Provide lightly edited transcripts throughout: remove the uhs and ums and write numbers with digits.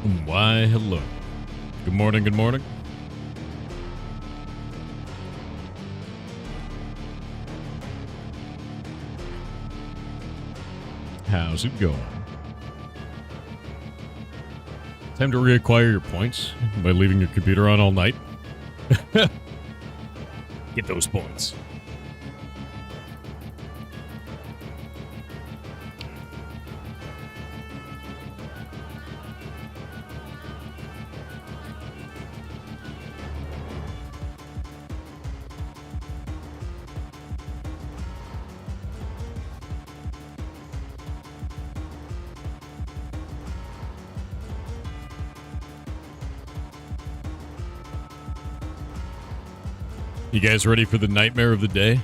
Why, hello. Good morning, good morning. How's it going? Time to reacquire your points by leaving your computer on all night. Get those points. You guys ready for the nightmare of the day?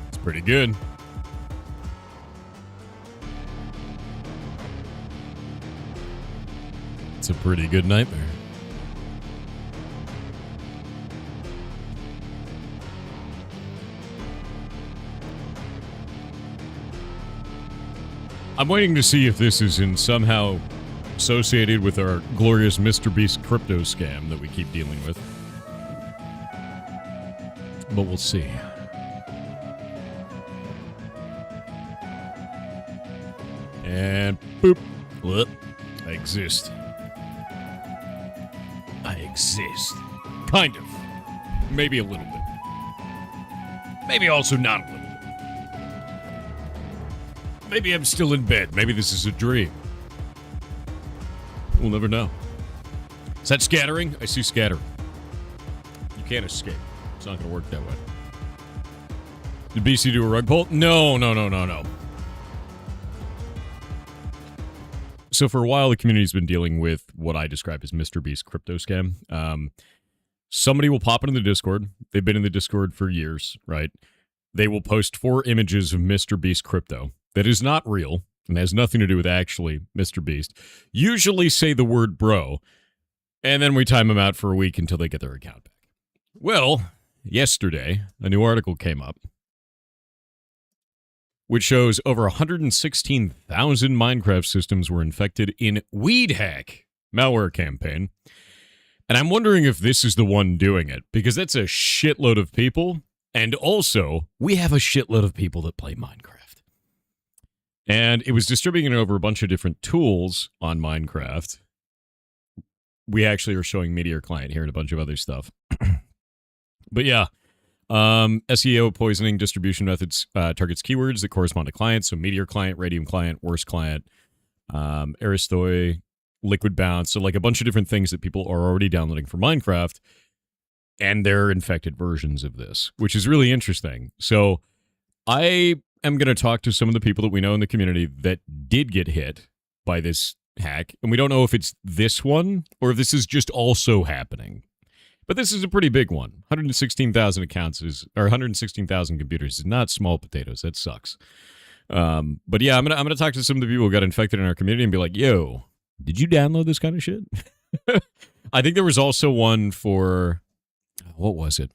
It's pretty good. It's a pretty good nightmare. I'm waiting to see if this is somehow associated with our glorious Mr. Beast crypto scam that we keep dealing with. But we'll see. And boop. Whoop. I exist. I exist. Kind of. Maybe a little bit. Maybe also not a little bit. Maybe I'm still in bed. Maybe this is a dream. We'll never know. Is that scattering? I see scattering. You can't escape. It's not going to work that way. Did BC do a rug pull? No. So for a while, the community's been dealing with what I describe as Mr. Beast crypto scam. Somebody will pop into the Discord. They've been in the Discord for years, right? They will post 4 images of Mr. Beast crypto that is not real and has nothing to do with actually Mr. Beast. Usually say the word bro, and then we time them out for a week until they get their account back. Well, yesterday, a new article came up which shows over 116,000 Minecraft systems were infected in Weed Hack malware campaign. And I'm wondering if this is the one doing it, because that's a shitload of people. And also, we have a shitload of people that play Minecraft. And it was distributing it over a bunch of different tools on Minecraft. We actually are showing Meteor Client here and a bunch of other stuff. But yeah. SEO poisoning distribution methods targets keywords that correspond to clients. So Meteor Client, Radium Client, Worst Client, Aristoi, Liquid Bounce. So like a bunch of different things that people are already downloading for Minecraft. And they're infected versions of this, which is really interesting. So I am going to talk to some of the people that we know in the community that did get hit by this hack. And we don't know if it's this one or if this is just also happening. But this is a pretty big one. 116,000 accounts or 116,000 computers is not small potatoes. That sucks. But yeah, I'm gonna talk to some of the people who got infected in our community and be like, "Yo, did you download this kind of shit?" I think there was also one for what was it?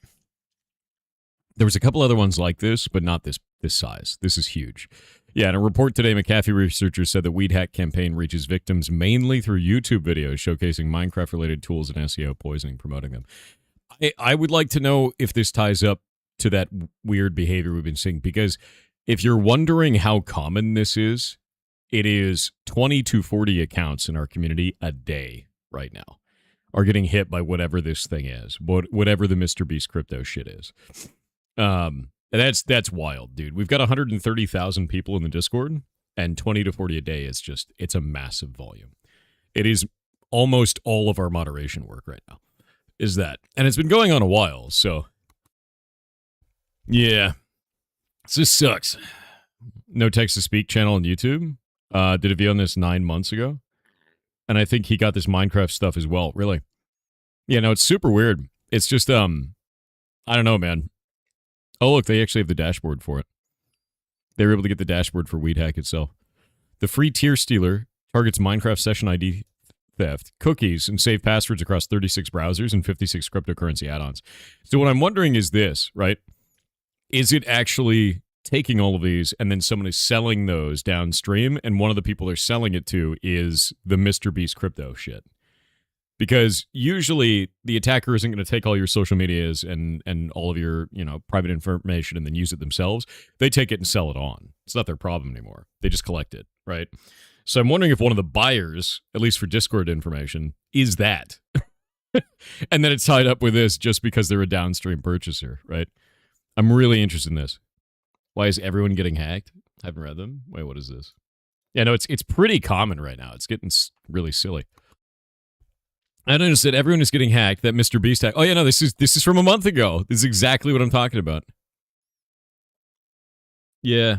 There was a couple other ones like this, but not this size. This is huge. Yeah, in a report today, McAfee researchers said the Weed Hack campaign reaches victims mainly through YouTube videos showcasing Minecraft-related tools and SEO poisoning, promoting them. I would like to know if this ties up to that weird behavior we've been seeing, because if you're wondering how common this is, it is 20 to 40 accounts in our community a day right now are getting hit by whatever this thing is, whatever the Mr. Beast crypto shit is. That's wild, dude. We've got 130,000 people in the Discord, and 20 to 40 a day is it's a massive volume. It is almost all of our moderation work right now, is that. And it's been going on a while, so. Yeah. This sucks. No Text-to-Speak channel on YouTube. Did a video on this 9 months ago. And I think he got this Minecraft stuff as well, really. Yeah, no, it's super weird. It's just, I don't know, man. Oh, look, they actually have the dashboard for it. They were able to get the dashboard for Weed Hack itself. The free tier stealer targets Minecraft session ID theft, cookies, and save passwords across 36 browsers and 56 cryptocurrency add-ons. So what I'm wondering is this, right? Is it actually taking all of these and then someone is selling those downstream, and one of the people they're selling it to is the Mr. Beast crypto shit? Because usually the attacker isn't going to take all your social medias and all of your, private information and then use it themselves. They take it and sell it on. It's not their problem anymore. They just collect it, right? So I'm wondering if one of the buyers, at least for Discord information, is that. And then it's tied up with this just because they're a downstream purchaser, right? I'm really interested in this. Why is everyone getting hacked? I haven't read them. Wait, what is this? Yeah, no, it's pretty common right now. It's getting really silly. I noticed that everyone is getting hacked. That Mr. Beast hack. Oh yeah, no, this is from a month ago. This is exactly what I'm talking about. Yeah.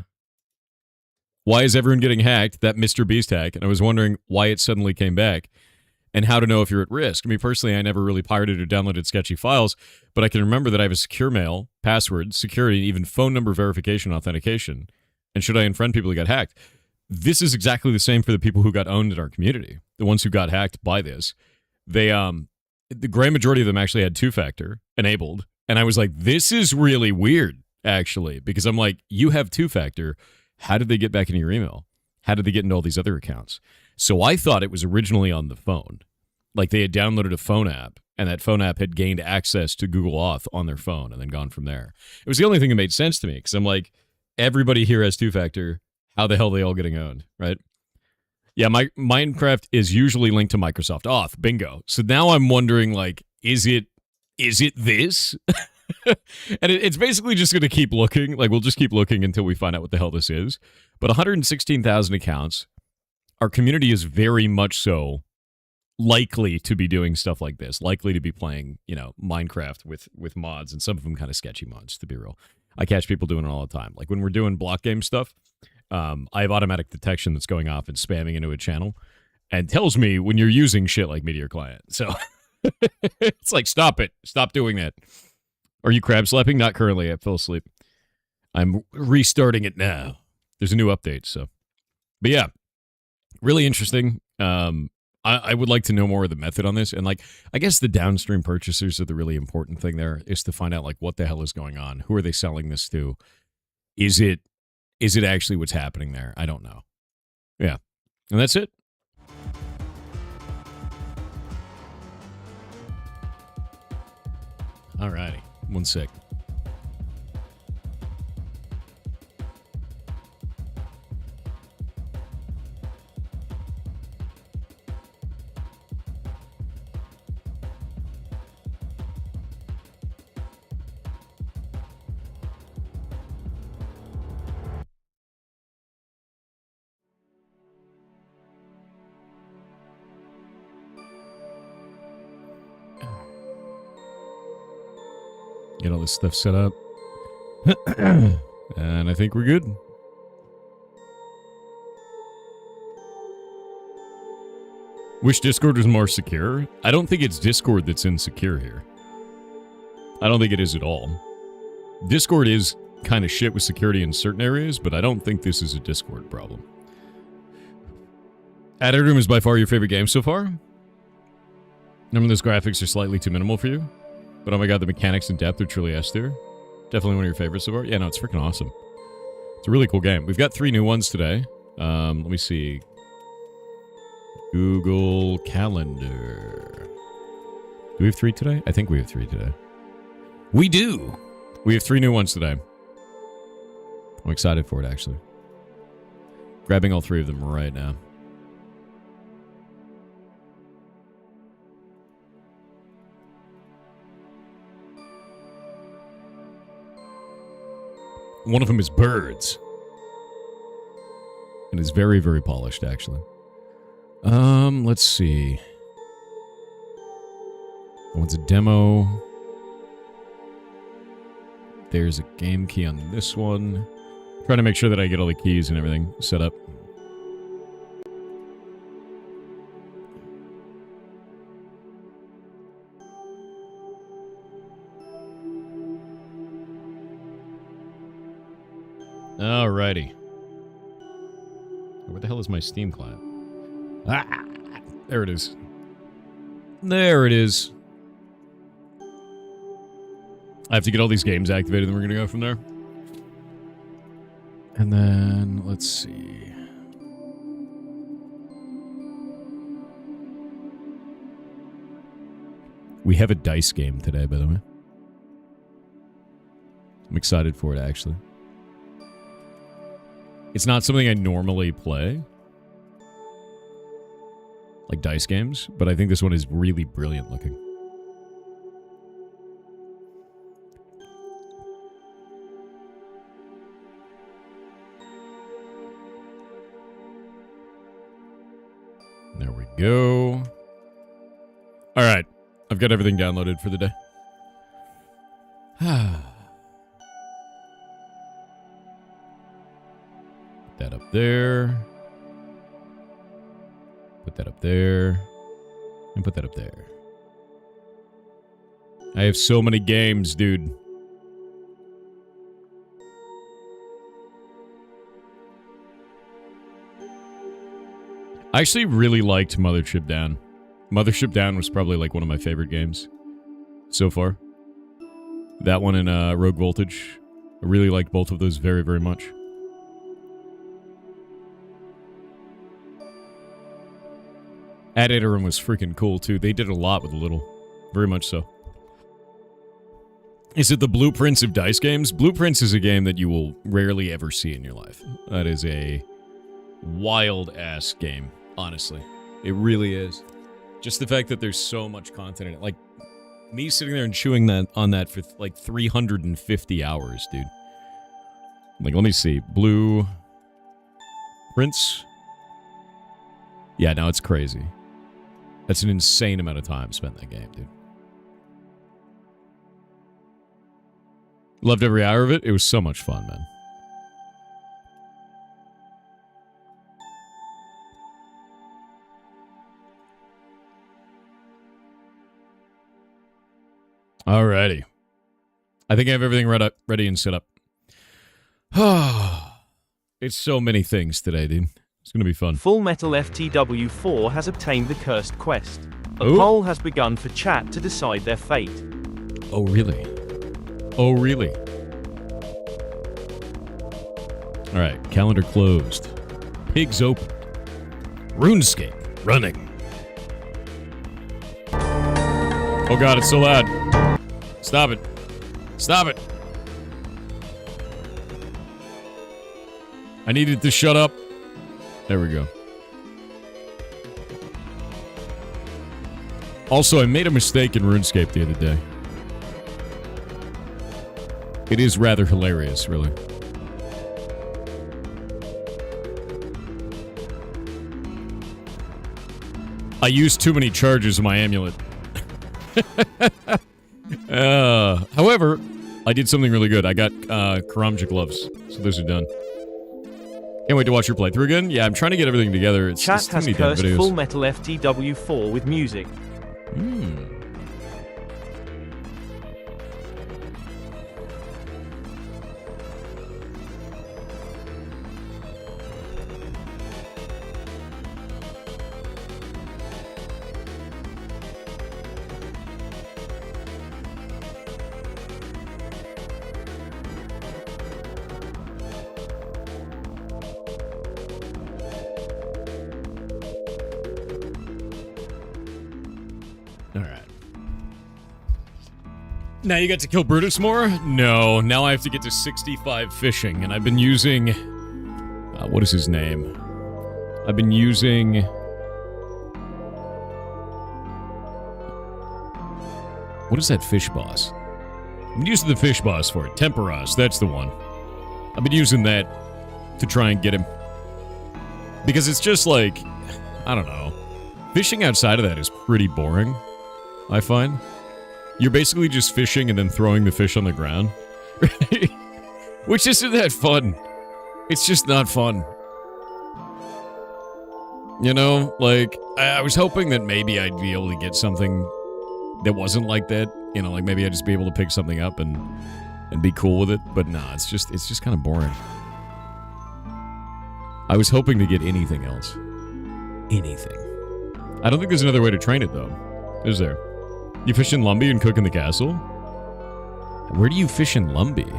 Why is everyone getting hacked? That Mr. Beast hack. And I was wondering why it suddenly came back and how to know if you're at risk. I mean, personally, I never really pirated or downloaded sketchy files, but I can remember that I have a secure mail, password, security, even phone number verification authentication. And should I unfriend people who got hacked? This is exactly the same for the people who got owned in our community. The ones who got hacked by this. They, the great majority of them actually had two-factor enabled. And I was like, this is really weird, actually, because I'm like, you have two-factor. How did they get back into your email? How did they get into all these other accounts? So I thought it was originally on the phone. Like they had downloaded a phone app, and that phone app had gained access to Google Auth on their phone and then gone from there. It was the only thing that made sense to me, because I'm like, everybody here has two-factor. How the hell are they all getting owned, right? Yeah, my Minecraft is usually linked to Microsoft Auth. Bingo. So now I'm wondering, like, is it this? And it's basically just going to keep looking. Like, we'll just keep looking until we find out what the hell this is. But 116,000 accounts. Our community is very much so likely to be doing stuff like this. Likely to be playing, Minecraft with mods, and some of them kind of sketchy mods, to be real. I catch people doing it all the time. Like, when we're doing block game stuff, I have automatic detection that's going off and spamming into a channel and tells me when you're using shit like Meteor Client. So it's like, stop it. Stop doing that. Are you crab slapping? Not currently. I fell asleep. I'm restarting it now. There's a new update. So, but yeah, really interesting. I would like to know more of the method on this. And like, I guess the downstream purchasers are the really important thing there, is to find out like what the hell is going on. Who are they selling this to? Is it actually what's happening there? I don't know. Yeah. And that's it. All righty. 1 sec. Get all this stuff set up. And I think we're good. Wish Discord was more secure. I don't think it's Discord that's insecure here. I don't think it is at all. Discord is kind of shit with security in certain areas, but I don't think this is a Discord problem. Added Room is by far your favorite game so far? Remember those graphics are slightly too minimal for you? But oh my god, the mechanics and depth are truly S tier. Definitely one of your favorites so far. Yeah, no, it's freaking awesome. It's a really cool game. We've got 3 new ones today. Let me see. Google Calendar. Do we have 3 today? I think we have 3 today. We do! We have 3 new ones today. I'm excited for it, actually. Grabbing all 3 of them right now. One of them is birds. And is very, very polished, actually. Let's see. That one's a demo. There's a game key on this one. Trying to make sure that I get all the keys and everything set up. Alrighty. Where the hell is my Steam client? Ah! There it is. There it is. I have to get all these games activated, then we're going to go from there. And then, let's see. We have a dice game today, by the way. I'm excited for it, actually. It's not something I normally play, like dice games, but I think this one is really brilliant looking. There we go. All right. I've got everything downloaded for the day. Put that up there. Put that up there. And put that up there. I have so many games, dude. I actually really liked Mothership Down. Mothership Down was probably like one of my favorite games so far. That one and Rogue Voltage. I really liked both of those very, very much. Ad Interim was freaking cool too. They did a lot with a little. Very much so. Is it the Blueprints of dice games? Blueprints is a game that you will rarely ever see in your life. That is a wild-ass game, honestly. It really is. Just the fact that there's so much content in it. Like, me sitting there and chewing on that for like 350 hours, dude. Like, let me see. Blueprints? Yeah, no, it's crazy. That's an insane amount of time spent in that game, dude. Loved every hour of it. It was so much fun, man. Alrighty. I think I have everything ready and set up. It's so many things today, dude. It's going to be fun. Full Metal FTW4 has obtained the cursed quest. A poll has begun for chat to decide their fate. Oh, really? Oh, really? Alright, calendar closed. Pigs open. RuneScape running. Oh god, it's so loud. Stop it. Stop it. I needed to shut up. There we go. Also, I made a mistake in RuneScape the other day. It is rather hilarious, really. I used too many charges of my amulet. However, I did something really good. I got Karamja gloves, so those are done. Can't wait to watch your playthrough again. Yeah, I'm trying to get everything together. It's Chat too has many damn cursed videos. Full Metal FTW4 with music. Now you get to kill Brutus more? No, now I have to get to 65 fishing, and I've been using... what is his name? I've been using... What is that fish boss? I've been using the fish boss for it. Temperos, that's the one. I've been using that to try and get him. Because it's just like... I don't know. Fishing outside of that is pretty boring, I find. You're basically just fishing and then throwing the fish on the ground. Which isn't that fun. It's just not fun. You know, like, I was hoping that maybe I'd be able to get something that wasn't like that. You know, like maybe I'd just be able to pick something up and be cool with it. But nah, it's just kind of boring. I was hoping to get anything else. Anything. I don't think there's another way to train it, though. Is there? You fish in Lumbee and cook in the castle? Where do you fish in Lumbee?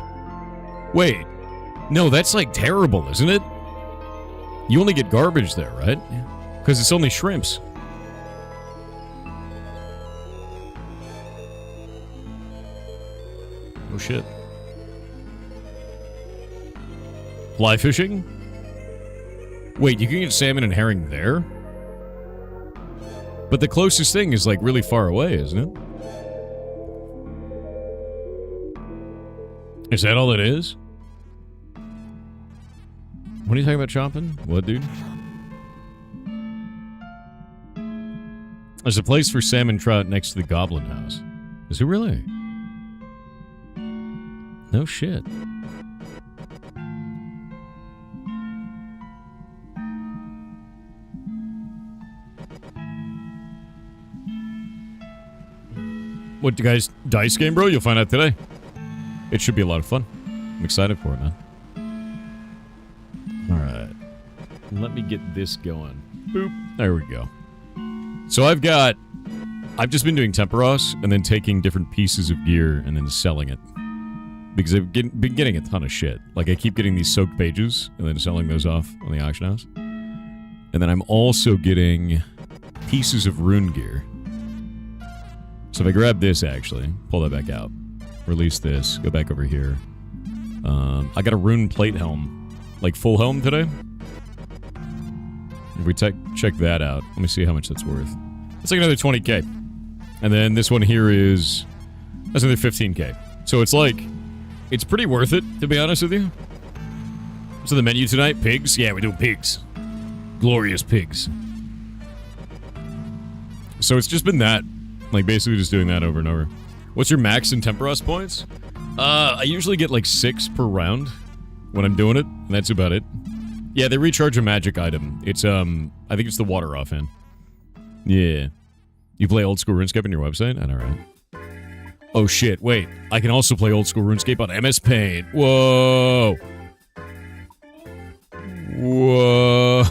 Wait. No, that's like terrible, isn't it? You only get garbage there, right? Because it's only shrimps. Oh, shit. Fly fishing? Wait, you can get salmon and herring there? But the closest thing is, like, really far away, isn't it? Is that all it is? What are you talking about chopping? What, dude? There's a place for salmon trout next to the Goblin House. Is it really? No shit. What, you guys, dice game, bro? You'll find out today. It should be a lot of fun. I'm excited for it, man. Alright. Let me get this going. Boop. There we go. So I've just been doing Temperos and then taking different pieces of gear and then selling it. Because I've been getting a ton of shit. Like, I keep getting these soaked pages and then selling those off on the auction house. And then I'm also getting pieces of rune gear. So if I grab this, actually, pull that back out, release this, go back over here. I got a rune plate helm, like full helm today. If we check that out, let me see how much that's worth. It's like another 20k. And then this one here that's another 15k. So it's like, it's pretty worth it, to be honest with you. So the menu tonight, pigs? Yeah, we do pigs. Glorious pigs. So it's just been that. Like, basically just doing that over and over. What's your max in Temperos points? I usually get like 6 per round when I'm doing it, and that's about it. Yeah, they recharge a magic item. It's, I think it's the water offhand. Yeah. You play old school RuneScape on your website? I know, right? Oh shit, wait. I can also play old school RuneScape on MS Paint. Whoa. Whoa.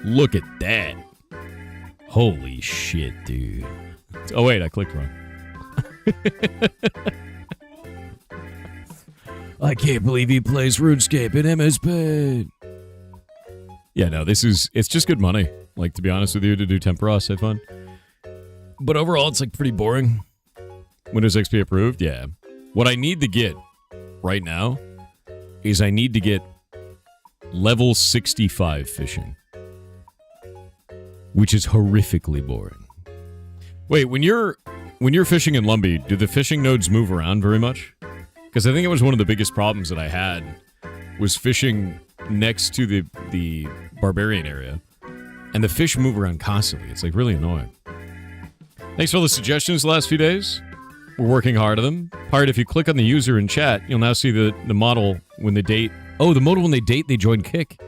Look at that. Holy shit, dude. Oh wait, I clicked wrong. I can't believe he plays RuneScape in MS Paint. Yeah, no, it's just good money. Like, to be honest with you, to do Temperos, I find. But overall, it's like pretty boring. Windows XP approved, yeah. What I need to get right now is I need to get level 65 fishing. Which is horrifically boring. Wait, when you're fishing in Lumbee, do the fishing nodes move around very much? Because I think it was one of the biggest problems that I had was fishing next to the barbarian area. And the fish move around constantly. It's like really annoying. Thanks for all the suggestions the last few days. We're working hard on them. Part, if you click on the user in chat, you'll now see the model when they date. Oh, the model when they date, they join Kick.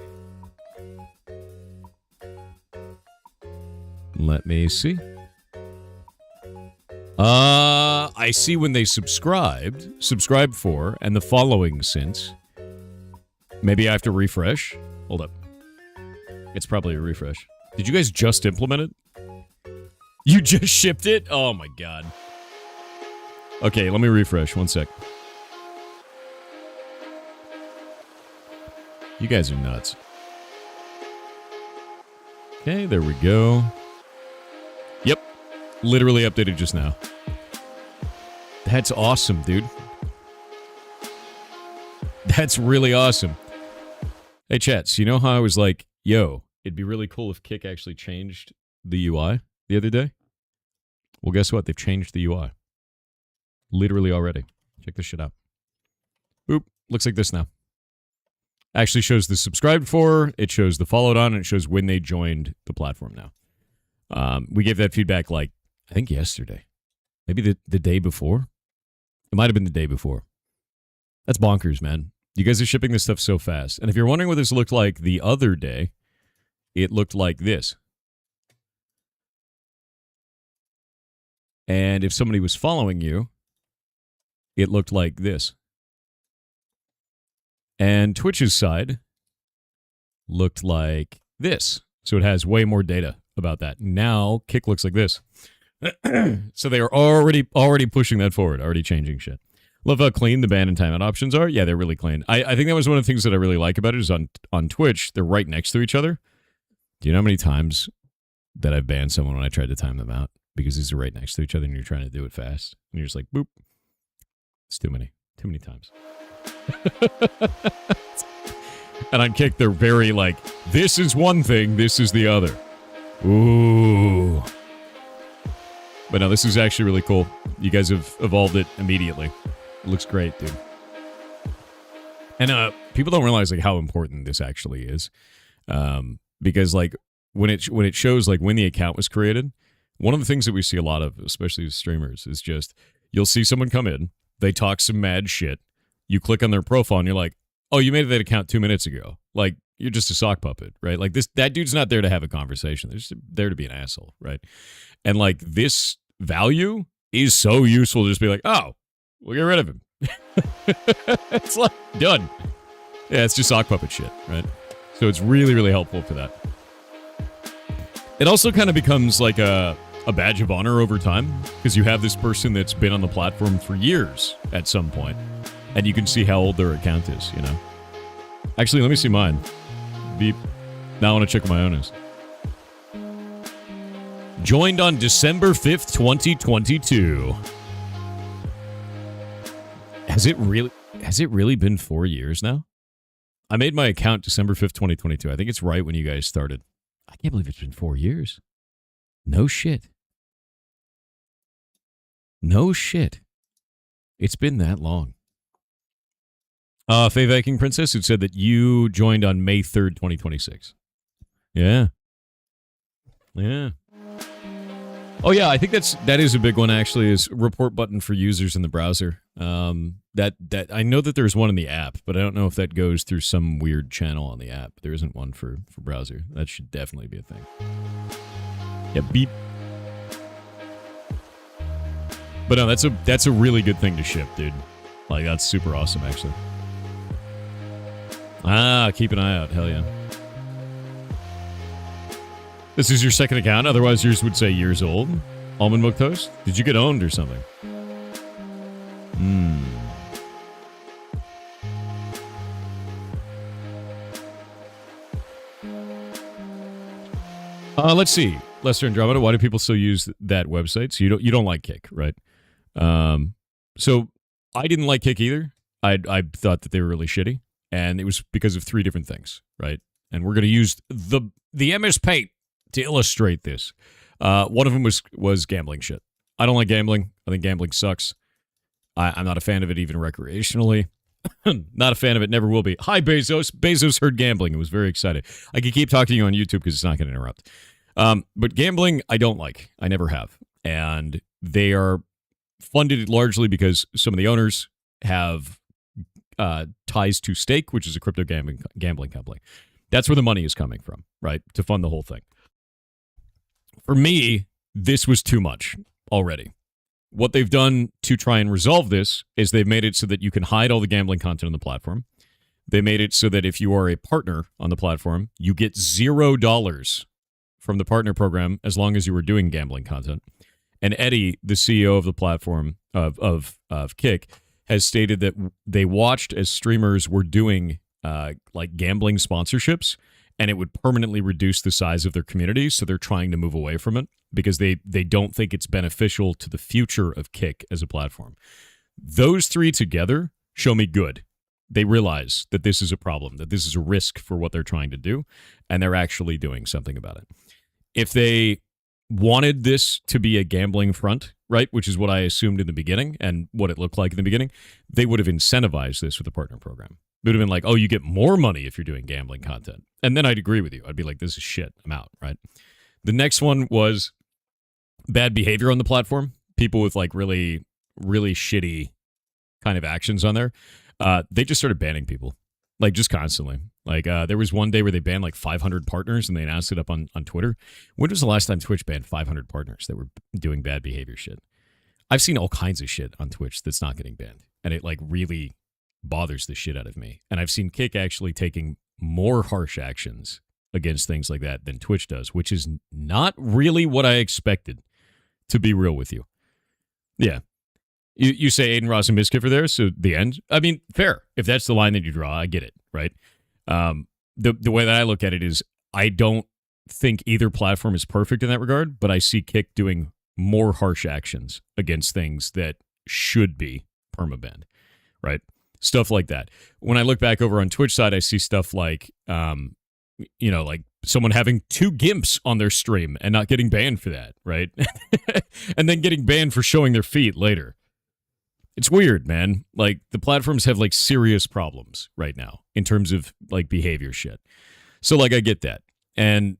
Let me see. I see when they subscribed for, and the following since. Maybe I have to refresh. Hold up. It's probably a refresh. Did you guys just implement it? You just shipped it? Oh my god. Okay, let me refresh. One sec. You guys are nuts. Okay, there we go. Yep. Literally updated just now. That's awesome, dude. That's really awesome. Hey, chats, you know how I was like, yo, it'd be really cool if Kick actually changed the UI the other day? Well, guess what? They've changed the UI. Literally already. Check this shit out. Boop. Looks like this now. Actually shows the subscribed for, it shows the followed on, and it shows when they joined the platform now. We gave that feedback, like, I think yesterday. Maybe the day before? It might have been the day before. That's bonkers, man. You guys are shipping this stuff so fast. And if you're wondering what this looked like the other day, it looked like this. And if somebody was following you, it looked like this. And Twitch's side looked like this. So it has way more data about that. Now, Kick looks like this. So they are already pushing that forward, already changing shit. Love how clean the ban and timeout options are. Yeah, they're really clean. I think that was one of the things that I really like about it is on Twitch, they're right next to each other. Do you know how many times that I've banned someone when I tried to time them out? Because these are right next to each other and you're trying to do it fast. And you're just like, boop. It's too many times. And on Kick, they're very like, this is one thing, this is the other. Ooh. But no, this is actually really cool. You guys have evolved it immediately. It looks great, dude. And people don't realize like how important this actually is, because like when it shows like when the account was created, one of the things that we see a lot of, especially as streamers, is just you'll see someone come in, they talk some mad shit, you click on their profile, and you're like, oh, you made that account 2 minutes ago. Like you're just a sock puppet, right? Like that dude's not there to have a conversation. They're just there to be an asshole, right? And like this value is so useful to just be like, oh, we'll get rid of him. It's like done. Yeah, it's just sock puppet shit, right? So it's really, really helpful for that. It also kind of becomes like a badge of honor over time because you have this person that's been on the platform for years at some point, and you can see how old their account is, you know? Actually, let me see mine. Beep. Now I want to check what my own is. Joined on December 5th, 2022. Has it really been 4 years now? I made my account December 5th, 2022. I think it's right when you guys started. I can't believe it's been 4 years. No shit. No shit. It's been that long. Faye Viking Princess, it said that you joined on May 3rd, 2026. Yeah. Yeah. Oh yeah, I think that is a big one actually, is report button for users in the browser. That I know that there's one in the app, but I don't know if that goes through some weird channel on the app. There isn't one for browser. That should definitely be a thing. Yeah, beep. But no, that's a really good thing to ship, dude. Like that's super awesome actually. Keep an eye out. Hell yeah. This is your second account, otherwise yours would say years old. Almond Milk Toast? Did you get owned or something? Let's see. Lester Andromeda, why do people still use that website? So you don't like Kick, right? So I didn't like Kick either. I thought that they were really shitty, and it was because of three different things, right? And we're going to use the MS Paint to illustrate this. One of them was gambling shit. I don't like gambling. I think gambling sucks. I'm not a fan of it even recreationally. Not a fan of it, never will be. Hi, Bezos. Bezos heard gambling and was very excited. I could keep talking to you on YouTube because it's not going to interrupt. But gambling, I don't like. I never have. And they are funded largely because some of the owners have ties to Stake, which is a crypto gambling company. That's where the money is coming from, right? To fund the whole thing. For me, this was too much already. What they've done to try and resolve this is they've made it so that you can hide all the gambling content on the platform. They made it so that if you are a partner on the platform, you get $0 from the partner program as long as you were doing gambling content. And Eddie, the CEO of the platform of Kick, has stated that they watched as streamers were doing like gambling sponsorships, and it would permanently reduce the size of their community, so they're trying to move away from it because they don't think it's beneficial to the future of Kick as a platform. Those three together show me good. They realize that this is a problem, that this is a risk for what they're trying to do, and they're actually doing something about it. If they wanted this to be a gambling front, right, which is what I assumed in the beginning and what it looked like in the beginning, they would have incentivized this with a partner program. It would have been like, oh, you get more money if you're doing gambling content. And then I'd agree with you. I'd be like, this is shit. I'm out, right? The next one was bad behavior on the platform. People with like really, really shitty kind of actions on there. They just started banning people, like just constantly. Like there was one day where they banned like 500 partners and they announced it up on Twitter. When was the last time Twitch banned 500 partners that were doing bad behavior shit? I've seen all kinds of shit on Twitch that's not getting banned. And it like really bothers the shit out of me. And I've seen Kick actually taking more harsh actions against things like that than Twitch does, which is not really what I expected, to be real with you. Yeah. You say Aiden Ross and Miskif are there, so the end? I mean, fair. If that's the line that you draw, I get it, right? The way that I look at it is I don't think either platform is perfect in that regard, but I see Kick doing more harsh actions against things that should be permabanned, right? Stuff like that. When I look back over on Twitch side, I see stuff like, like someone having 2 gimps on their stream and not getting banned for that, right? And then getting banned for showing their feet later. It's weird, man. Like, the platforms have, like, serious problems right now in terms of, like, behavior shit. So, like, I get that. And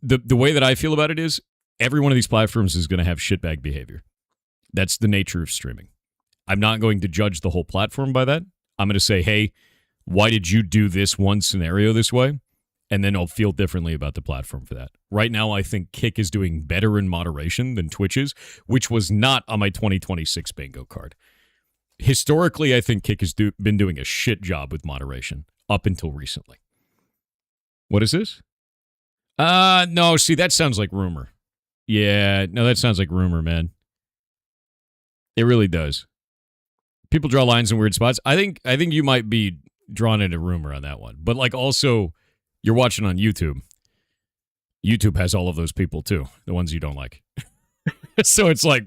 the way that I feel about it is every one of these platforms is going to have shitbag behavior. That's the nature of streaming. I'm not going to judge the whole platform by that. I'm going to say, hey, why did you do this one scenario this way? And then I'll feel differently about the platform for that. Right now, I think Kick is doing better in moderation than Twitch is, which was not on my 2026 bingo card. Historically, I think Kick has been doing a shit job with moderation up until recently. What is this? No, see, that sounds like rumor. Yeah, no, that sounds like rumor, man. It really does. People draw lines in weird spots. I think you might be drawn into rumor on that one. But, like, also, you're watching on YouTube. YouTube has all of those people, too. The ones you don't like. So it's like,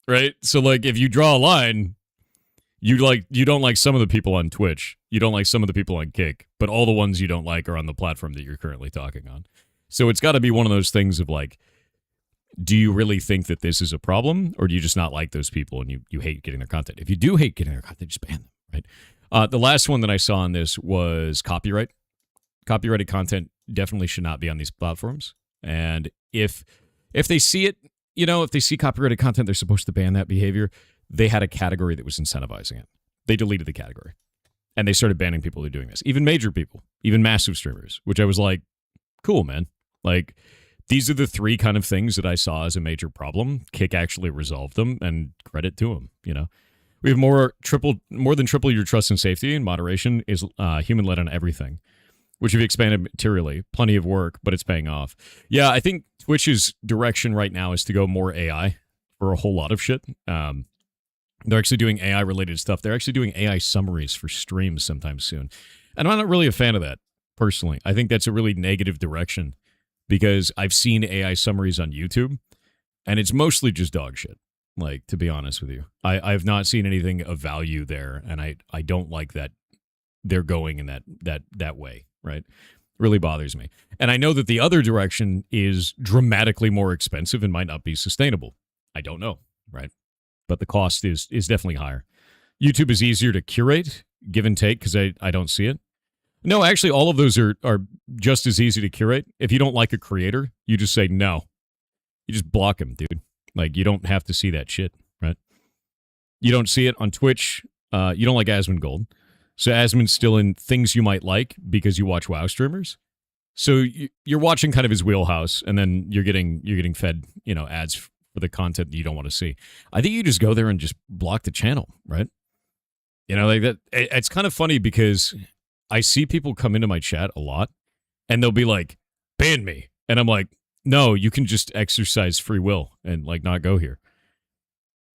right? So, like, if you draw a line, you don't like some of the people on Twitch. You don't like some of the people on Kick. But all the ones you don't like are on the platform that you're currently talking on. So it's got to be one of those things of, like, do you really think that this is a problem? Or do you just not like those people and you hate getting their content? If you do hate getting their content, just ban them, right? The last one that I saw on this was copyright. Copyrighted content definitely should not be on these platforms. And if they see it, if they see copyrighted content, they're supposed to ban that behavior. They had a category that was incentivizing it. They deleted the category. And they started banning people who are doing this. Even major people. Even massive streamers. Which I was like, cool, man. Like, these are the 3 kind of things that I saw as a major problem. Kick actually resolved them, and credit to them, We have more than triple your trust and safety, and moderation is human-led on everything, which have expanded materially. Plenty of work, but it's paying off. Yeah, I think Twitch's direction right now is to go more AI for a whole lot of shit. They're actually doing AI-related stuff. They're actually doing AI summaries for streams sometime soon. And I'm not really a fan of that, personally. I think that's a really negative direction because I've seen AI summaries on YouTube, and it's mostly just dog shit, like, to be honest with you. I've not seen anything of value there, and I don't like that they're going in that way, right? Really bothers me. And I know that the other direction is dramatically more expensive and might not be sustainable. I don't know, right? But the cost is definitely higher. YouTube is easier to curate, give and take, because I don't see it. No, actually, all of those are just as easy to curate. If you don't like a creator, you just say no. You just block him, dude. Like, you don't have to see that shit, right? You don't see it on Twitch. You don't like Asmongold. So Asmon's still in things you might like because you watch WoW streamers. So you're watching kind of his wheelhouse, and then you're getting fed, ads for the content that you don't want to see. I think you just go there and just block the channel, right? Like that. It's kind of funny because I see people come into my chat a lot, and they'll be like, ban me. And I'm like, no, you can just exercise free will and, like, not go here.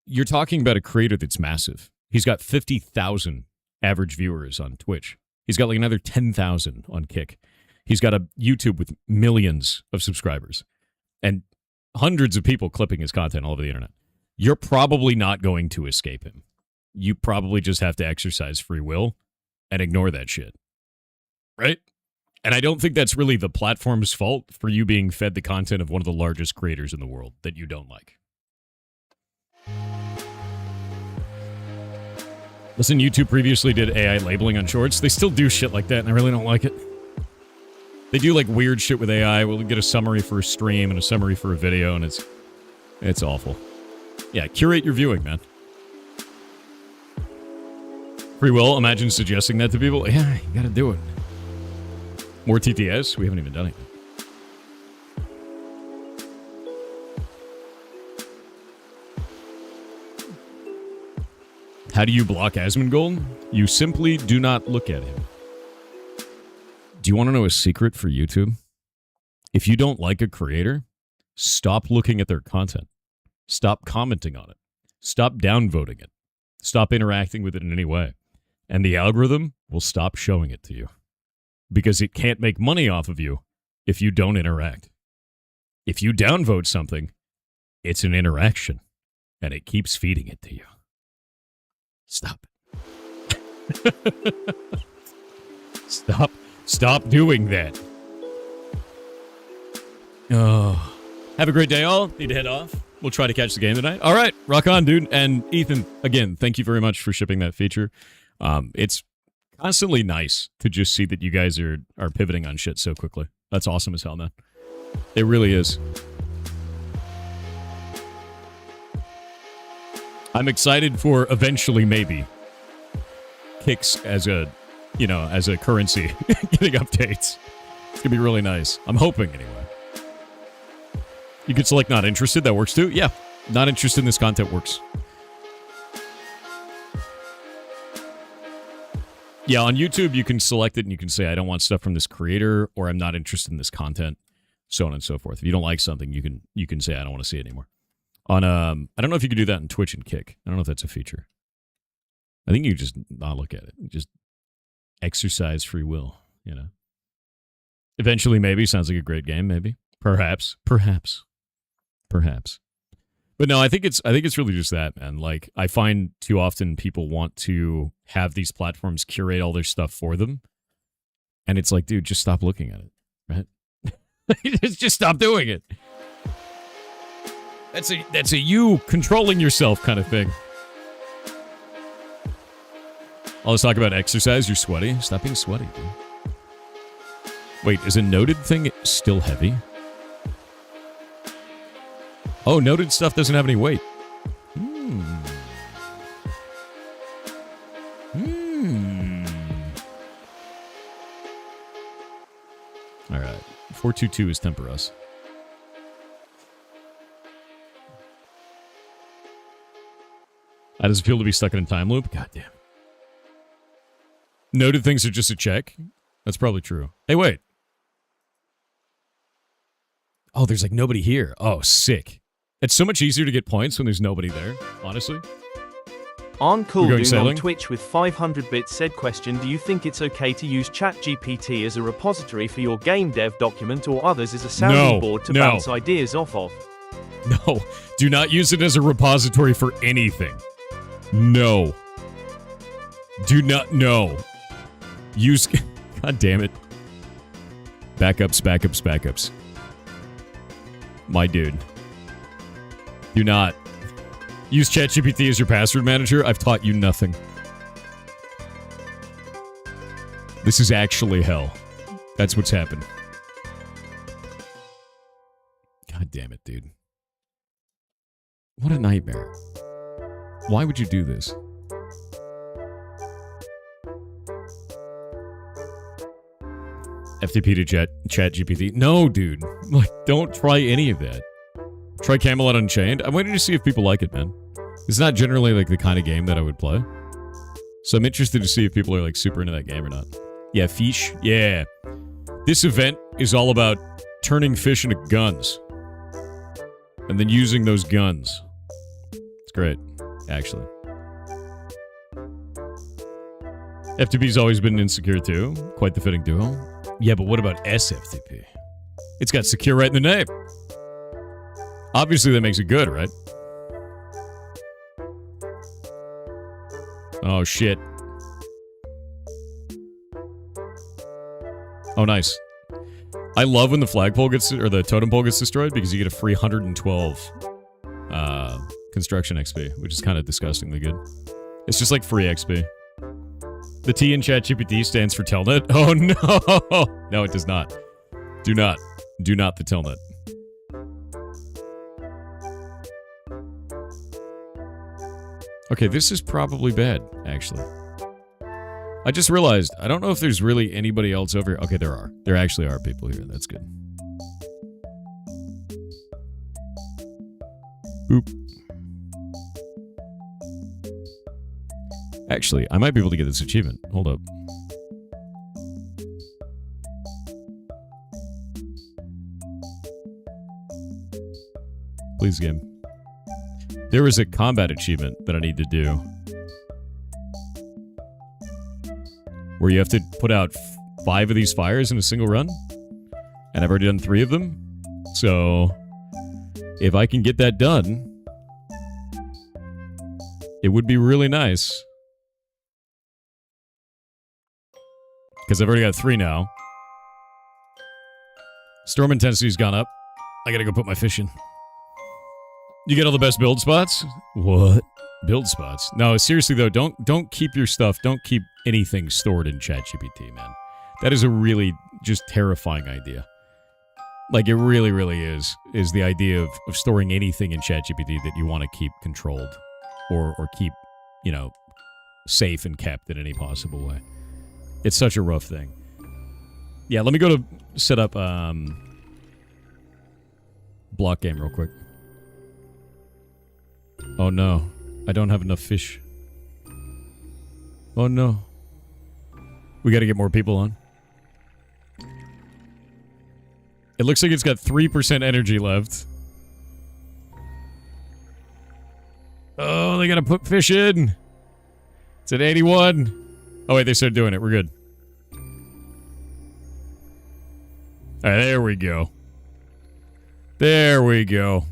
You're talking about a creator that's massive. He's got 50,000 average viewers on Twitch. He's got like another 10,000 on Kick. He's got a YouTube with millions of subscribers and hundreds of people clipping his content all over the internet. You're probably not going to escape him. You probably just have to exercise free will and ignore that shit. Right? And I don't think that's really the platform's fault for you being fed the content of one of the largest creators in the world that you don't like. Listen, YouTube previously did AI labeling on shorts. They still do shit like that, and I really don't like it. They do, like, weird shit with AI. We'll get a summary for a stream and a summary for a video, and it's awful. Yeah, curate your viewing, man. Free will, imagine suggesting that to people. Yeah, you gotta do it. More TTS? We haven't even done it yet. How do you block Asmongold? You simply do not look at him. Do you want to know a secret for YouTube? If you don't like a creator, stop looking at their content. Stop commenting on it. Stop downvoting it. Stop interacting with it in any way. And the algorithm will stop showing it to you. Because it can't make money off of you if you don't interact. If you downvote something, it's an interaction. And it keeps feeding it to you. Stop. Stop doing that. Oh. Have a great day, all. Need to head off. We'll try to catch the game tonight. All right. Rock on, dude. And Ethan, again, thank you very much for shipping that feature. It's constantly nice to just see that you guys are pivoting on shit so quickly. That's awesome as hell, man. It really is. I'm excited for eventually, maybe, Kicks as a currency getting updates. It's gonna be really nice. I'm hoping, anyway. You can select not interested. That works too. Yeah, not interested in this content works. Yeah, on YouTube, you can select it and you can say, I don't want stuff from this creator, or I'm not interested in this content, so on and so forth. If you don't like something, you can say, I don't want to see it anymore. On I don't know if you can do that in Twitch and Kick. I don't know if that's a feature. I think you just not look at it. Just exercise free will, you know. Eventually, maybe. Sounds like a great game, maybe. Perhaps. But no, I think it's really just that, man. Like, I find too often people want to have these platforms curate all their stuff for them. And it's like, dude, just stop looking at it, right? Just stop doing it. That's a you controlling yourself kind of thing. Let's talk about exercise. You're sweaty. Stop being sweaty, dude. Wait, is a noted thing still heavy? Oh, noted stuff doesn't have any weight. All right. 422 is temper us. How does it feel to be stuck in a time loop? God damn. Noted things are just a check? That's probably true. Hey, wait. Oh, there's like nobody here. Oh, sick. It's so much easier to get points when there's nobody there, honestly. On Cooldoon on Twitch with 500 bits said, question, do you think it's okay to use ChatGPT as a repository for your game dev document or others as a sounding board to bounce ideas off of? No, do not use it as a repository for anything. No. Do not, no. Use, god damn it. Backups. My dude. Do not. Use ChatGPT as your password manager. I've taught you nothing. This is actually hell. That's what's happened. God damn it, dude. What a nightmare. Why would you do this? FTP to ChatGPT. No, dude. Like, don't try any of that. Try Camelot Unchained. I'm waiting to see if people like it, man. It's not generally like the kind of game that I would play. So I'm interested to see if people are like super into that game or not. Yeah, fish. Yeah. This event is all about turning fish into guns. And then using those guns. It's great, actually. FTP's always been insecure too. Quite the fitting duo. Yeah, but what about SFTP? It's got secure right in the name. Obviously, that makes it good, right? Oh, shit. Oh, nice. I love when the flagpole gets, or the totem pole gets destroyed, because you get a free 112 construction XP, which is kind of disgustingly good. It's just like free XP. The T in ChatGPT stands for Telnet. Oh, no! No, it does not. Do not. Do not the Telnet. Okay, this is probably bad, actually. I just realized, I don't know if there's really anybody else over here. Okay, there are. There actually are people here. That's good. Boop. Actually, I might be able to get this achievement. Hold up. Please, game. There is a combat achievement that I need to do. Where you have to put out 5 of these fires in a single run. And I've already done 3 of them. So, if I can get that done, it would be really nice. Because I've already got 3 now. Storm intensity's gone up. I gotta go put my fish in. You get all the best build spots? What? Build spots? No, seriously though, don't keep your stuff, don't keep anything stored in ChatGPT, man. That is a really just terrifying idea. Like, it really, really is the idea of storing anything in ChatGPT that you want to keep controlled or keep, you know, safe and kept in any possible way. It's such a rough thing. Yeah, let me go to set up block game real quick. Oh no, I don't have enough fish. Oh no. We gotta get more people on. It looks like it's got 3% energy left. Oh, they gotta put fish in. It's at 81. Oh wait, they started doing it. We're good. Alright, there we go. There we go.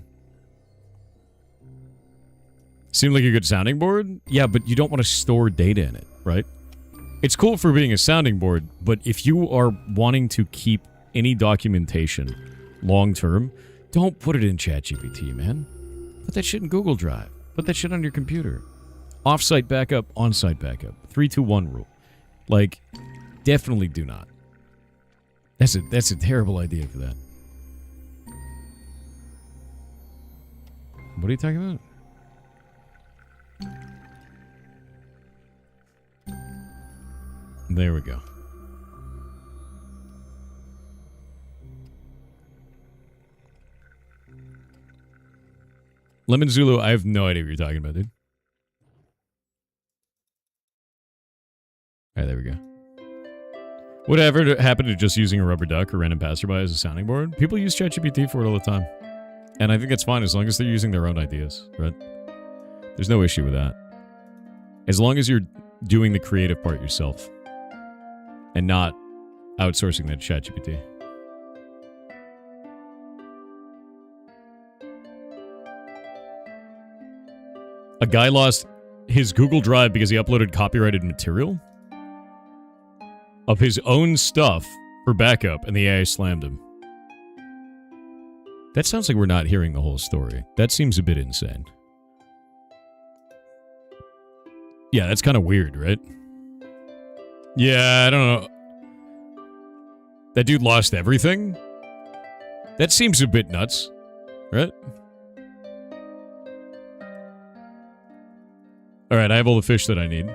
Seemed like a good sounding board? Yeah, but you don't want to store data in it, right? It's cool for being a sounding board, but if you are wanting to keep any documentation long-term, don't put it in ChatGPT, man. Put that shit in Google Drive. Put that shit on your computer. Off-site backup, on-site backup. 3-2-1 rule. Like, definitely do not. That's a terrible idea for that. What are you talking about? There we go. Lemon Zulu, I have no idea what you're talking about, dude. Alright, there we go. Whatever happened to just using a rubber duck or random passerby as a sounding board? People use ChatGPT for it all the time. And I think that's fine as long as they're using their own ideas, right? There's no issue with that. As long as you're doing the creative part yourself. And not outsourcing that to ChatGPT. A guy lost his Google Drive because he uploaded copyrighted material of his own stuff for backup, and the AI slammed him. That sounds like we're not hearing the whole story. That seems a bit insane. Yeah, that's kind of weird, right? Yeah, I don't know. That dude lost everything? That seems a bit nuts, right? Alright, I have all the fish that I need.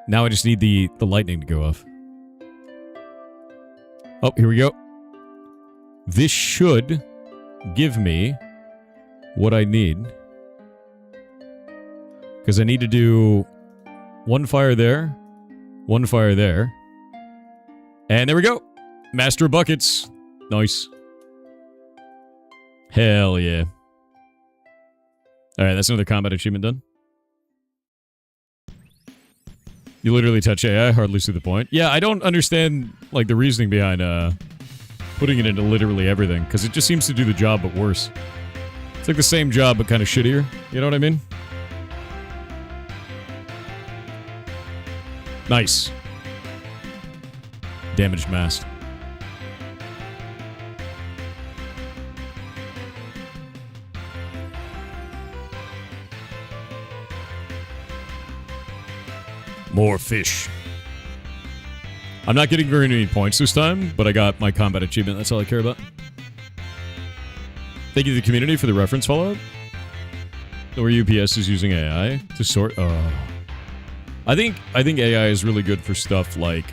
Now I just need the lightning to go off. Oh, here we go. This should give me what I need. Because I need to do one fire there, one fire there. And there we go. Master of buckets. Nice. Hell yeah. Alright, that's another combat achievement done. You literally touch AI, hardly see the point. Yeah, I don't understand, like, the reasoning behind, putting it into literally everything, because it just seems to do the job, but worse. It's like the same job, but kind of shittier. You know what I mean? Nice. Damaged mast. More fish. I'm not getting very many points this time, but I got my combat achievement. That's all I care about. Thank you to the community for the reference follow-up. Or UPS is using AI to sort... I think AI is really good for stuff like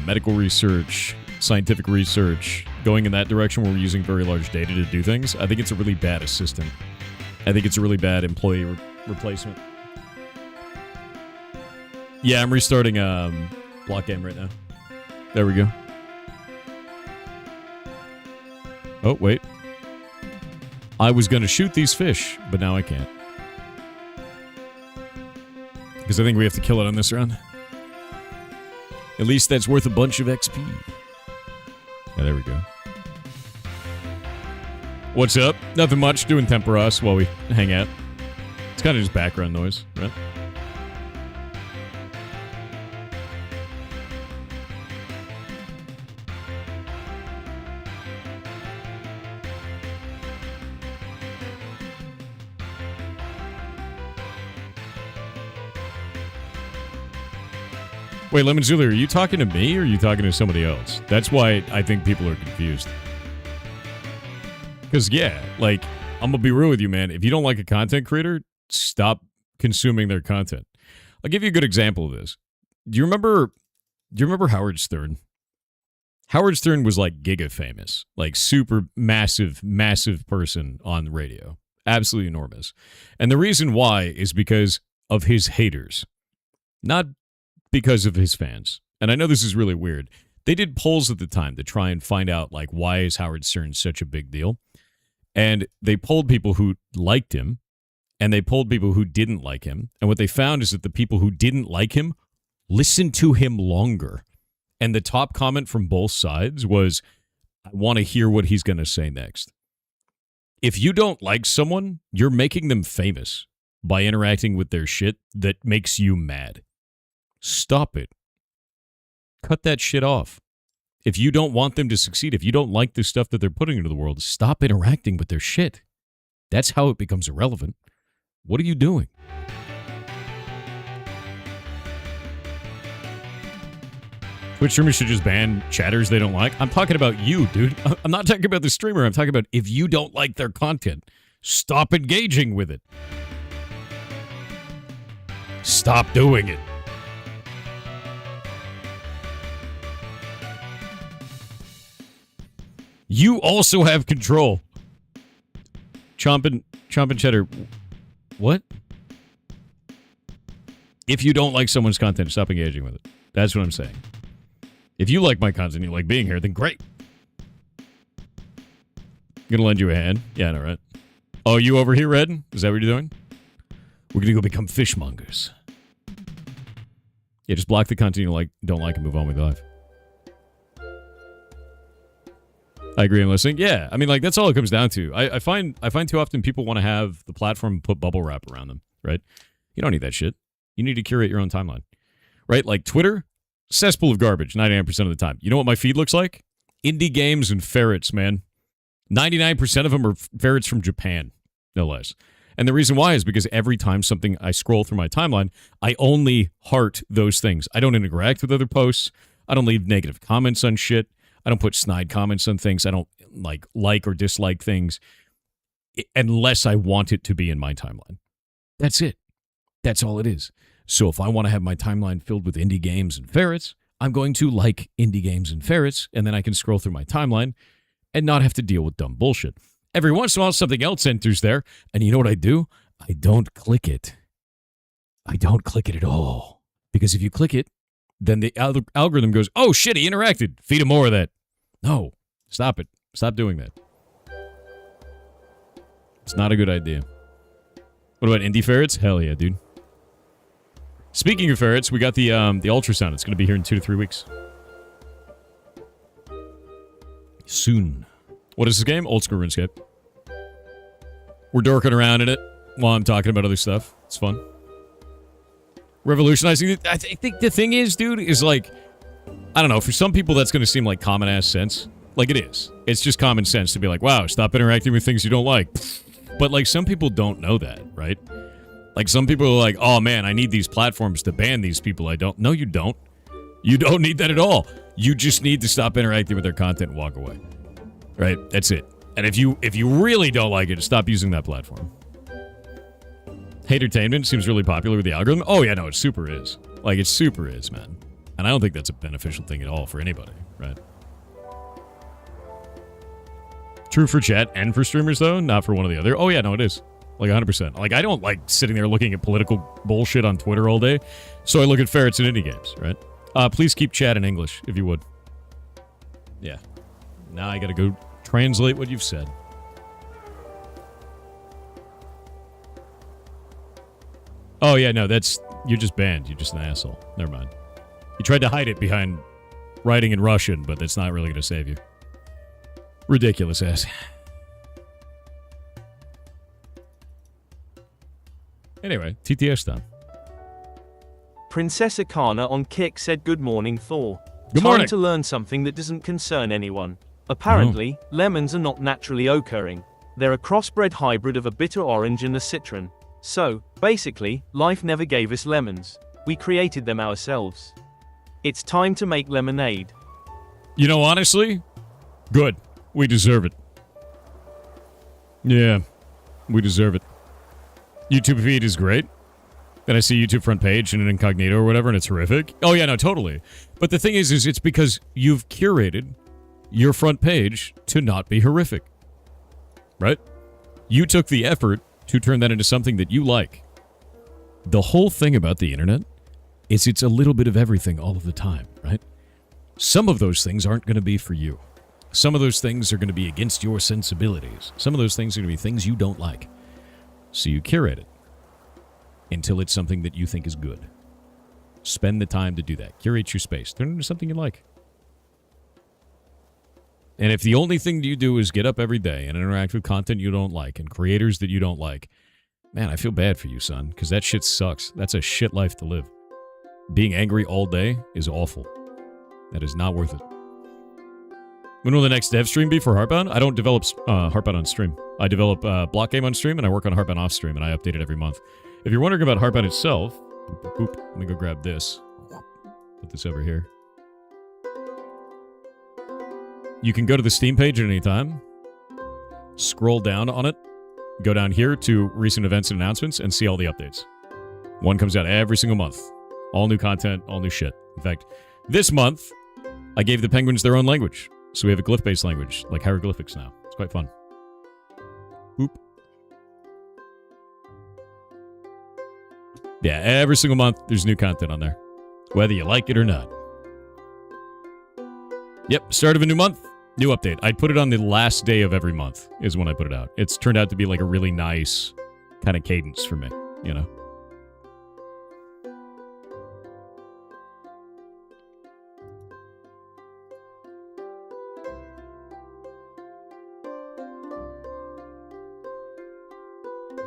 medical research, scientific research, going in that direction where we're using very large data to do things. I think it's a really bad assistant. I think it's a really bad employee replacement. Yeah, I'm restarting block game right now. There we go. Oh, wait. I was going to shoot these fish, but now I can't. Because I think we have to kill it on this round. At least that's worth a bunch of XP. Yeah, there we go. What's up? Nothing much. Doing temperas while we hang out. It's kind of just background noise, right? Wait, Lemon Zulu, are you talking to me or are you talking to somebody else? That's why I think people are confused. Because, yeah, like, I'm going to be real with you, man. If you don't like a content creator, stop consuming their content. I'll give you a good example of this. Do you remember Howard Stern? Howard Stern was like giga famous, like super massive person on the radio. Absolutely enormous. And the reason why is because of his haters, not because of his fans. And I know this is really weird. They did polls at the time to try and find out, like, why is Howard Stern such a big deal? And they polled people who liked him, and they polled people who didn't like him. And what they found is that the people who didn't like him listened to him longer. And the top comment from both sides was, I want to hear what he's going to say next. If you don't like someone, you're making them famous by interacting with their shit that makes you mad. Stop it. Cut that shit off. If you don't want them to succeed, if you don't like the stuff that they're putting into the world, stop interacting with their shit. That's how it becomes irrelevant. What are you doing? Twitch streamers should just ban chatters they don't like. I'm talking about you, dude. I'm not talking about the streamer. I'm talking about if you don't like their content, stop engaging with it. Stop doing it. You also have control. Chompin' cheddar. What? If you don't like someone's content, stop engaging with it. That's what I'm saying. If you like my content, you like being here, then great. Gonna lend you a hand. Yeah, I know, right? Oh, you over here, Red? Is that what you're doing? We're gonna go become fishmongers. Yeah, just block the content you don't like, and move on with life. I agree on listening. Yeah, I mean, like, that's all it comes down to. I find too often people want to have the platform put bubble wrap around them, right? You don't need that shit. You need to curate your own timeline, right? Like Twitter, cesspool of garbage 99% of the time. You know what my feed looks like? Indie games and ferrets, man. 99% of them are ferrets from Japan, no less. And the reason why is because every time I scroll through my timeline, I only heart those things. I don't interact with other posts. I don't leave negative comments on shit. I don't put snide comments on things. I don't like or dislike things unless I want it to be in my timeline. That's it. That's all it is. So if I want to have my timeline filled with indie games and ferrets, I'm going to like indie games and ferrets, and then I can scroll through my timeline and not have to deal with dumb bullshit. Every once in a while, something else enters there, and you know what I do? I don't click it. I don't click it at all. Because if you click it, then the algorithm goes, oh, shit, he interacted. Feed him more of that. No, stop it. Stop doing that. It's not a good idea. What about indie ferrets? Hell yeah, dude. Speaking of ferrets, we got the ultrasound. It's going to be here in 2 to 3 weeks. Soon. What is this game? Old school RuneScape. We're dorking around in it while I'm talking about other stuff. It's fun. Revolutionizing it. I think the thing is, dude, is like, I don't know, for some people that's going to seem like common ass sense. Like it is. It's just common sense to be like, wow, stop interacting with things you don't like. But like some people don't know that, right? Like some people are like, oh man, I need these platforms to ban these people I don't. No, you don't. You don't need that at all. You just need to stop interacting with their content and walk away. Right? That's it. And if you really don't like it, stop using that platform. Hatertainment seems really popular with the algorithm. Oh yeah, no, it super is. Like it super is, man. And I don't think that's a beneficial thing at all for anybody, right? True for chat and for streamers though, not for one or the other. Oh yeah, no, it is. Like 100%. Like I don't like sitting there looking at political bullshit on Twitter all day. So I look at ferrets and indie games, right? Please keep chat in English if you would. Yeah. Now I gotta go translate what you've said. Oh yeah, no, you're just banned. You're just an asshole. Never mind. You tried to hide it behind writing in Russian, but that's not really going to save you. Ridiculous ass. Anyway, TTS time. Princess Akana on Kick said good morning, Thor. Good morning. Time to learn something that doesn't concern anyone. Apparently, lemons are not naturally occurring. They're a crossbred hybrid of a bitter orange and a citron. So, basically, life never gave us lemons. We created them ourselves. It's time to make lemonade. You know, honestly, good. We deserve it. Yeah, we deserve it. YouTube feed is great. Then I see YouTube front page in an incognito or whatever, and it's horrific. Oh, yeah, no, totally. But the thing is it's because you've curated your front page to not be horrific. Right? You took the effort to turn that into something that you like. The whole thing about the internet is it's a little bit of everything all of the time, right? Some of those things aren't going to be for you. Some of those things are going to be against your sensibilities. Some of those things are going to be things you don't like. So you curate it until it's something that you think is good. Spend the time to do that. Curate your space. Turn it into something you like. And if the only thing you do is get up every day and interact with content you don't like and creators that you don't like, man, I feel bad for you, son, because that shit sucks. That's a shit life to live. Being angry all day is awful. That is not worth it. When will the next dev stream be for Heartbound? I don't develop Heartbound on stream. I develop Block Game on stream, and I work on Heartbound off stream, and I update it every month. If you're wondering about Heartbound itself, let me go grab this. Put this over here. You can go to the Steam page at any time, scroll down on it, go down here to recent events and announcements, and see all the updates. One comes out every single month. All new content, all new shit. In fact, this month, I gave the penguins their own language. So we have a glyph-based language, like hieroglyphics now. It's quite fun. Boop. Yeah, every single month, there's new content on there. Whether you like it or not. Yep, start of a new month, new update. I put it on the last day of every month is when I put it out. It's turned out to be like a really nice kind of cadence for me, you know?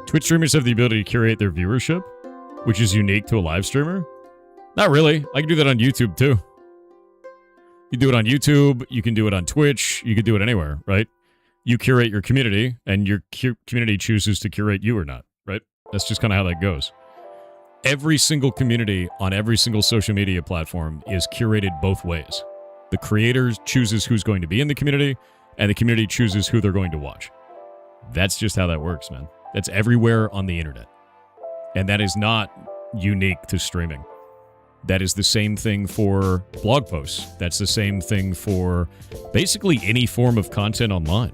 Twitch streamers have the ability to curate their viewership, which is unique to a live streamer. Not really. I can do that on YouTube, too. You do it on YouTube. You can do it on Twitch. You can do it anywhere, right? You curate your community, and your community chooses to curate you or not, right? That's just kind of how that goes. Every single community on every single social media platform is curated both ways. The creator chooses who's going to be in the community, and the community chooses who they're going to watch. That's just how that works, man. That's everywhere on the internet. And that is not unique to streaming. That is the same thing for blog posts. That's the same thing for basically any form of content online.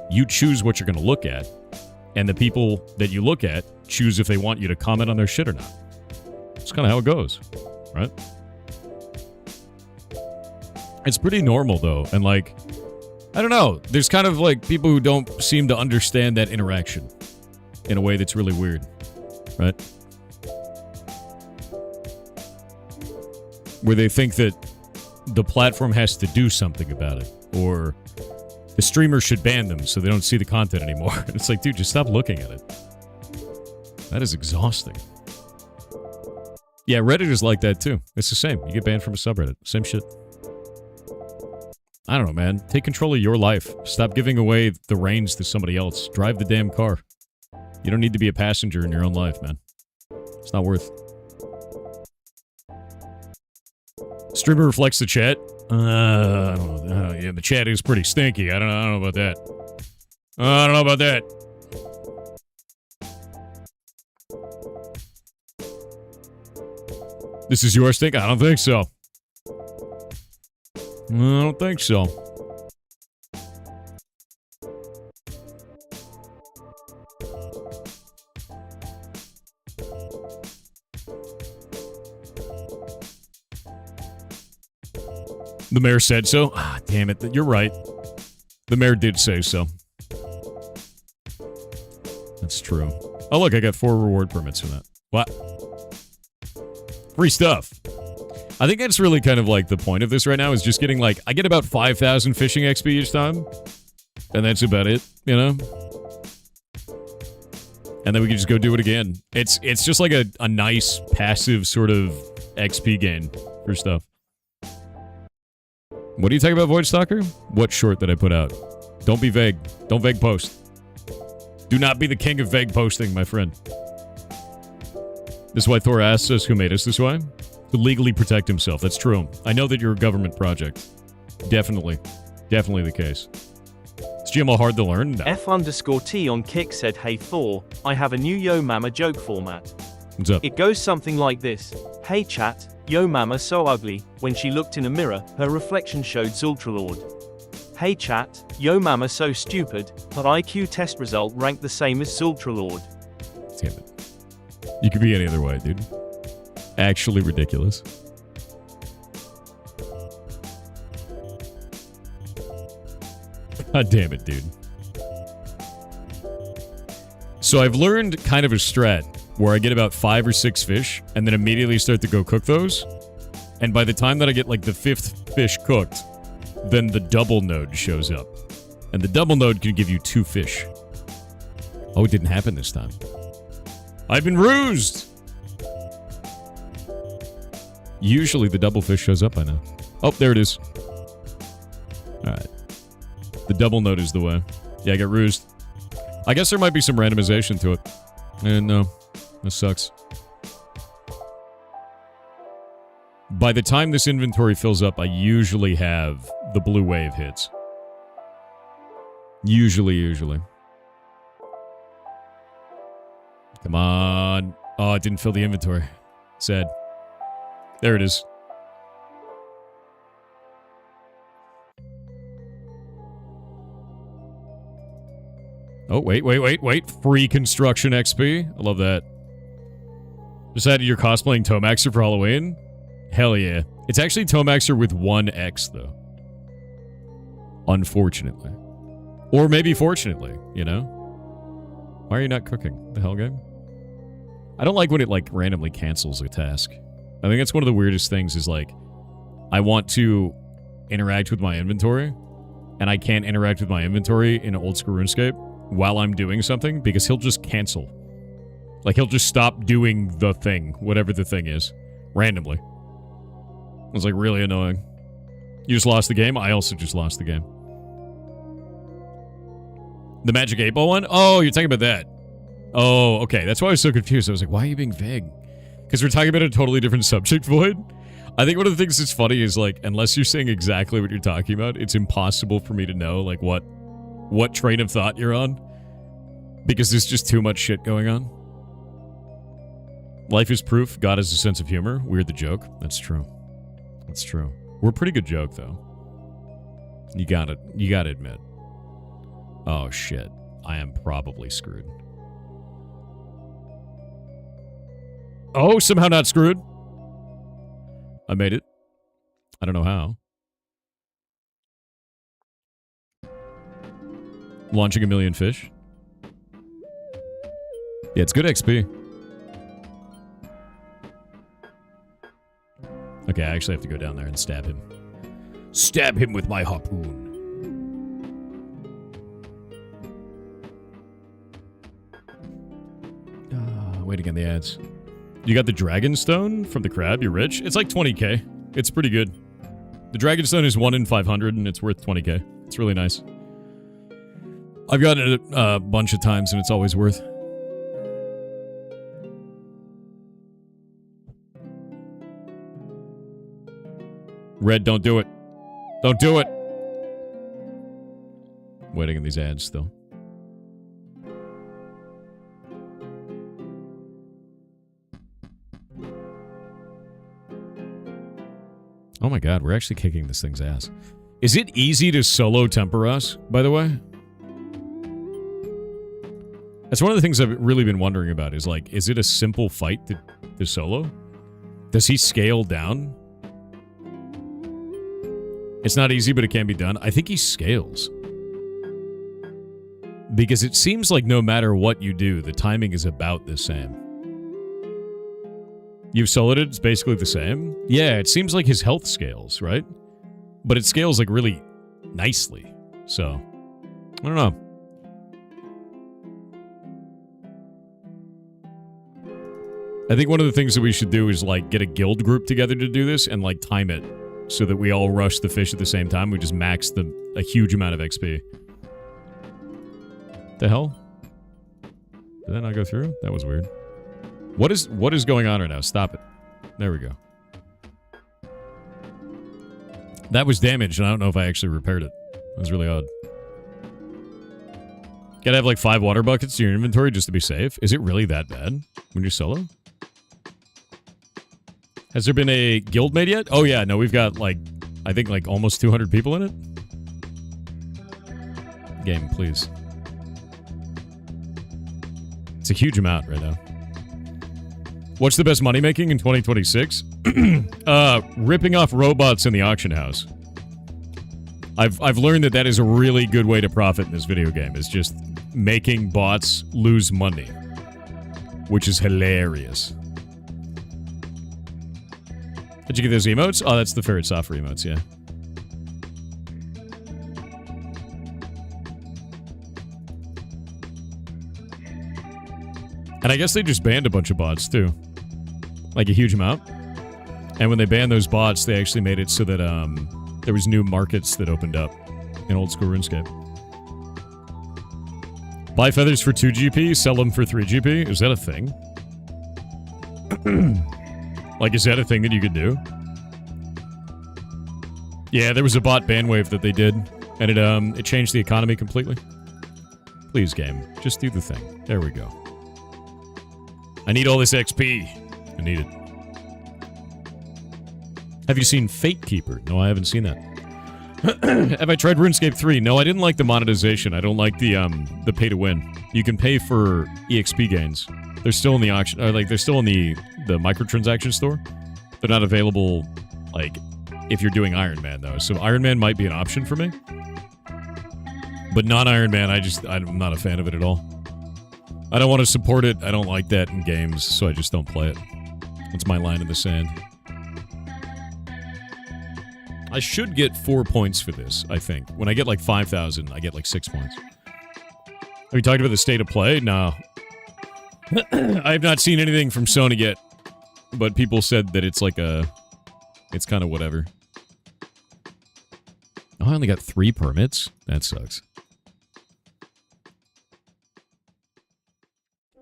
You choose what you're going to look at, and the people that you look at choose if they want you to comment on their shit or not. It's kind of how it goes, right? It's pretty normal, though, and like, I don't know, there's kind of like people who don't seem to understand that interaction in a way that's really weird, right? Where they think that the platform has to do something about it, or the streamer should ban them so they don't see the content anymore. And it's like, dude, just stop looking at it. That is exhausting. Yeah, Reddit is like that too. It's the same. You get banned from a subreddit. Same shit. I don't know, man. Take control of your life. Stop giving away the reins to somebody else. Drive the damn car. You don't need to be a passenger in your own life, man. It's not worth. Streamer reflects the chat. I don't know. Yeah, the chat is pretty stinky. I don't know about that. I don't know about that. This is your stink? I don't think so. I don't think so. The mayor said so. Ah, damn it. You're right. The mayor did say so. That's true. Oh, look, I got 4 reward permits for that. What? Free stuff. I think that's really kind of like the point of this right now is just getting like, I get about 5,000 fishing XP each time. And that's about it, you know? And then we can just go do it again. It's just like a nice passive sort of XP gain for stuff. What are you talking about, Void Stalker? What short that I put out? Don't be vague. Don't vague post. Do not be the king of vague posting, my friend. This is why Thor asks us who made us this way. to legally protect himself. That's true. I know that you're a government project. Definitely. Definitely the case. Is GMO hard to learn? No. F_T on Kick said, hey Thor, I have a new Yo Mama joke format. What's up? It goes something like this. Hey chat, Yo Mama so ugly, when she looked in a mirror, her reflection showed Zultralord. Hey chat, Yo Mama so stupid, her IQ test result ranked the same as Zultralord. Damn it. You could be any other way, dude. Actually ridiculous. God damn it, dude. So I've learned kind of a strat where I get about 5 or 6 fish and then immediately start to go cook those. And by the time that I get like the 5th fish cooked, then the double node shows up. And the double node can give you 2 fish. Oh, it didn't happen this time. I've been rused! Usually the double fish shows up, I know. Oh, there it is. Alright. The double node is the way. Yeah, I got rused. I guess there might be some randomization to it. And no. This sucks. By the time this inventory fills up, I usually have the blue wave hits. Usually. Come on. Oh, it didn't fill the inventory. Sad. There it is. Oh, wait. Free construction XP. I love that. Decided you're cosplaying Tomaxer for Halloween? Hell yeah. It's actually Tomaxer with 1X, though. Unfortunately. Or maybe fortunately, you know? Why are you not cooking? The hell game? I don't like when it, like, randomly cancels a task. I think that's one of the weirdest things is, like, I want to interact with my inventory, and I can't interact with my inventory in old school RuneScape while I'm doing something, because he'll just cancel. Like, he'll just stop doing the thing, whatever the thing is, randomly. It was, like, really annoying. You just lost the game? I also just lost the game. The Magic 8-Ball one? Oh, you're talking about that. Oh, okay. That's why I was so confused. I was like, why are you being vague? Because we're talking about a totally different subject, Void. I think one of the things that's funny is, like, unless you're saying exactly what you're talking about, it's impossible for me to know, like, what train of thought you're on. Because there's just too much shit going on. Life is proof. God has a sense of humor. We're the joke. That's true. That's true. We're a pretty good joke, though. You gotta admit. Oh, shit. I am probably screwed. Oh, somehow not screwed. I made it. I don't know how. Launching 1,000,000 fish. Yeah, it's good XP. Okay, I actually have to go down there and stab him. Stab him with my harpoon. Waiting on the ads. You got the Dragonstone from the crab? You're rich? It's like 20k. It's pretty good. The Dragonstone is 1 in 500 and it's worth 20k. It's really nice. I've got it a bunch of times and it's always worth. Red, don't do it. Don't do it. Waiting on these ads still. Oh my god, we're actually kicking this thing's ass. Is it easy to solo temper us, by the way? That's one of the things I've really been wondering about, is like, is it a simple fight to solo? Does he scale down? It's not easy, but it can be done. I think he scales. Because it seems like no matter what you do, the timing is about the same. You've soloed it, it's basically the same? Yeah, it seems like his health scales, right? But it scales, like, really nicely. So, I don't know. I think one of the things that we should do is, like, get a guild group together to do this and, like, time it so that we all rush the fish at the same time. We just max a huge amount of XP. The hell? Did that not go through? That was weird. What is going on right now? Stop it. There we go. That was damaged, and I don't know if I actually repaired it. That was really odd. Gotta have like 5 water buckets in your inventory just to be safe. Is it really that bad when you're solo? Has there been a guild made yet? Oh yeah, no, we've got like, I think like almost 200 people in it. Game, please. It's a huge amount right now. What's the best money making in 2026? Ripping off robots in the auction house. I've learned that is a really good way to profit in this video game. Is just making bots lose money, which is hilarious. Did you get those emotes? Oh, that's the Ferret Software emotes, yeah. And I guess they just banned a bunch of bots, too. Like, a huge amount. And when they banned those bots, they actually made it so that, there was new markets that opened up in old school RuneScape. Buy feathers for 2 GP, sell them for 3 GP? Is that a thing? Like, is that a thing that you could do? Yeah, there was a bot ban wave that they did, and it changed the economy completely. Please, game, just do the thing. There we go. I need all this XP. I need it. Have you seen Fate Keeper? No, I haven't seen that. Have I tried RuneScape 3? No, I didn't like the monetization. I don't like the pay to win. You can pay for EXP gains. They're still in the auction, or like they're still in the microtransaction store. They're not available, like, if you're doing Iron Man though. So Iron Man might be an option for me, but non-Iron Man, I'm not a fan of it at all. I don't want to support it. I don't like that in games, so I just don't play it. That's my line in the sand. I should get 4 points for this, I think. When I get like 5,000, I get like 6 points. Have you talked about the state of play? No. I have not seen anything from Sony yet, but people said that it's like it's kind of whatever. Oh, I only got 3 permits? That sucks.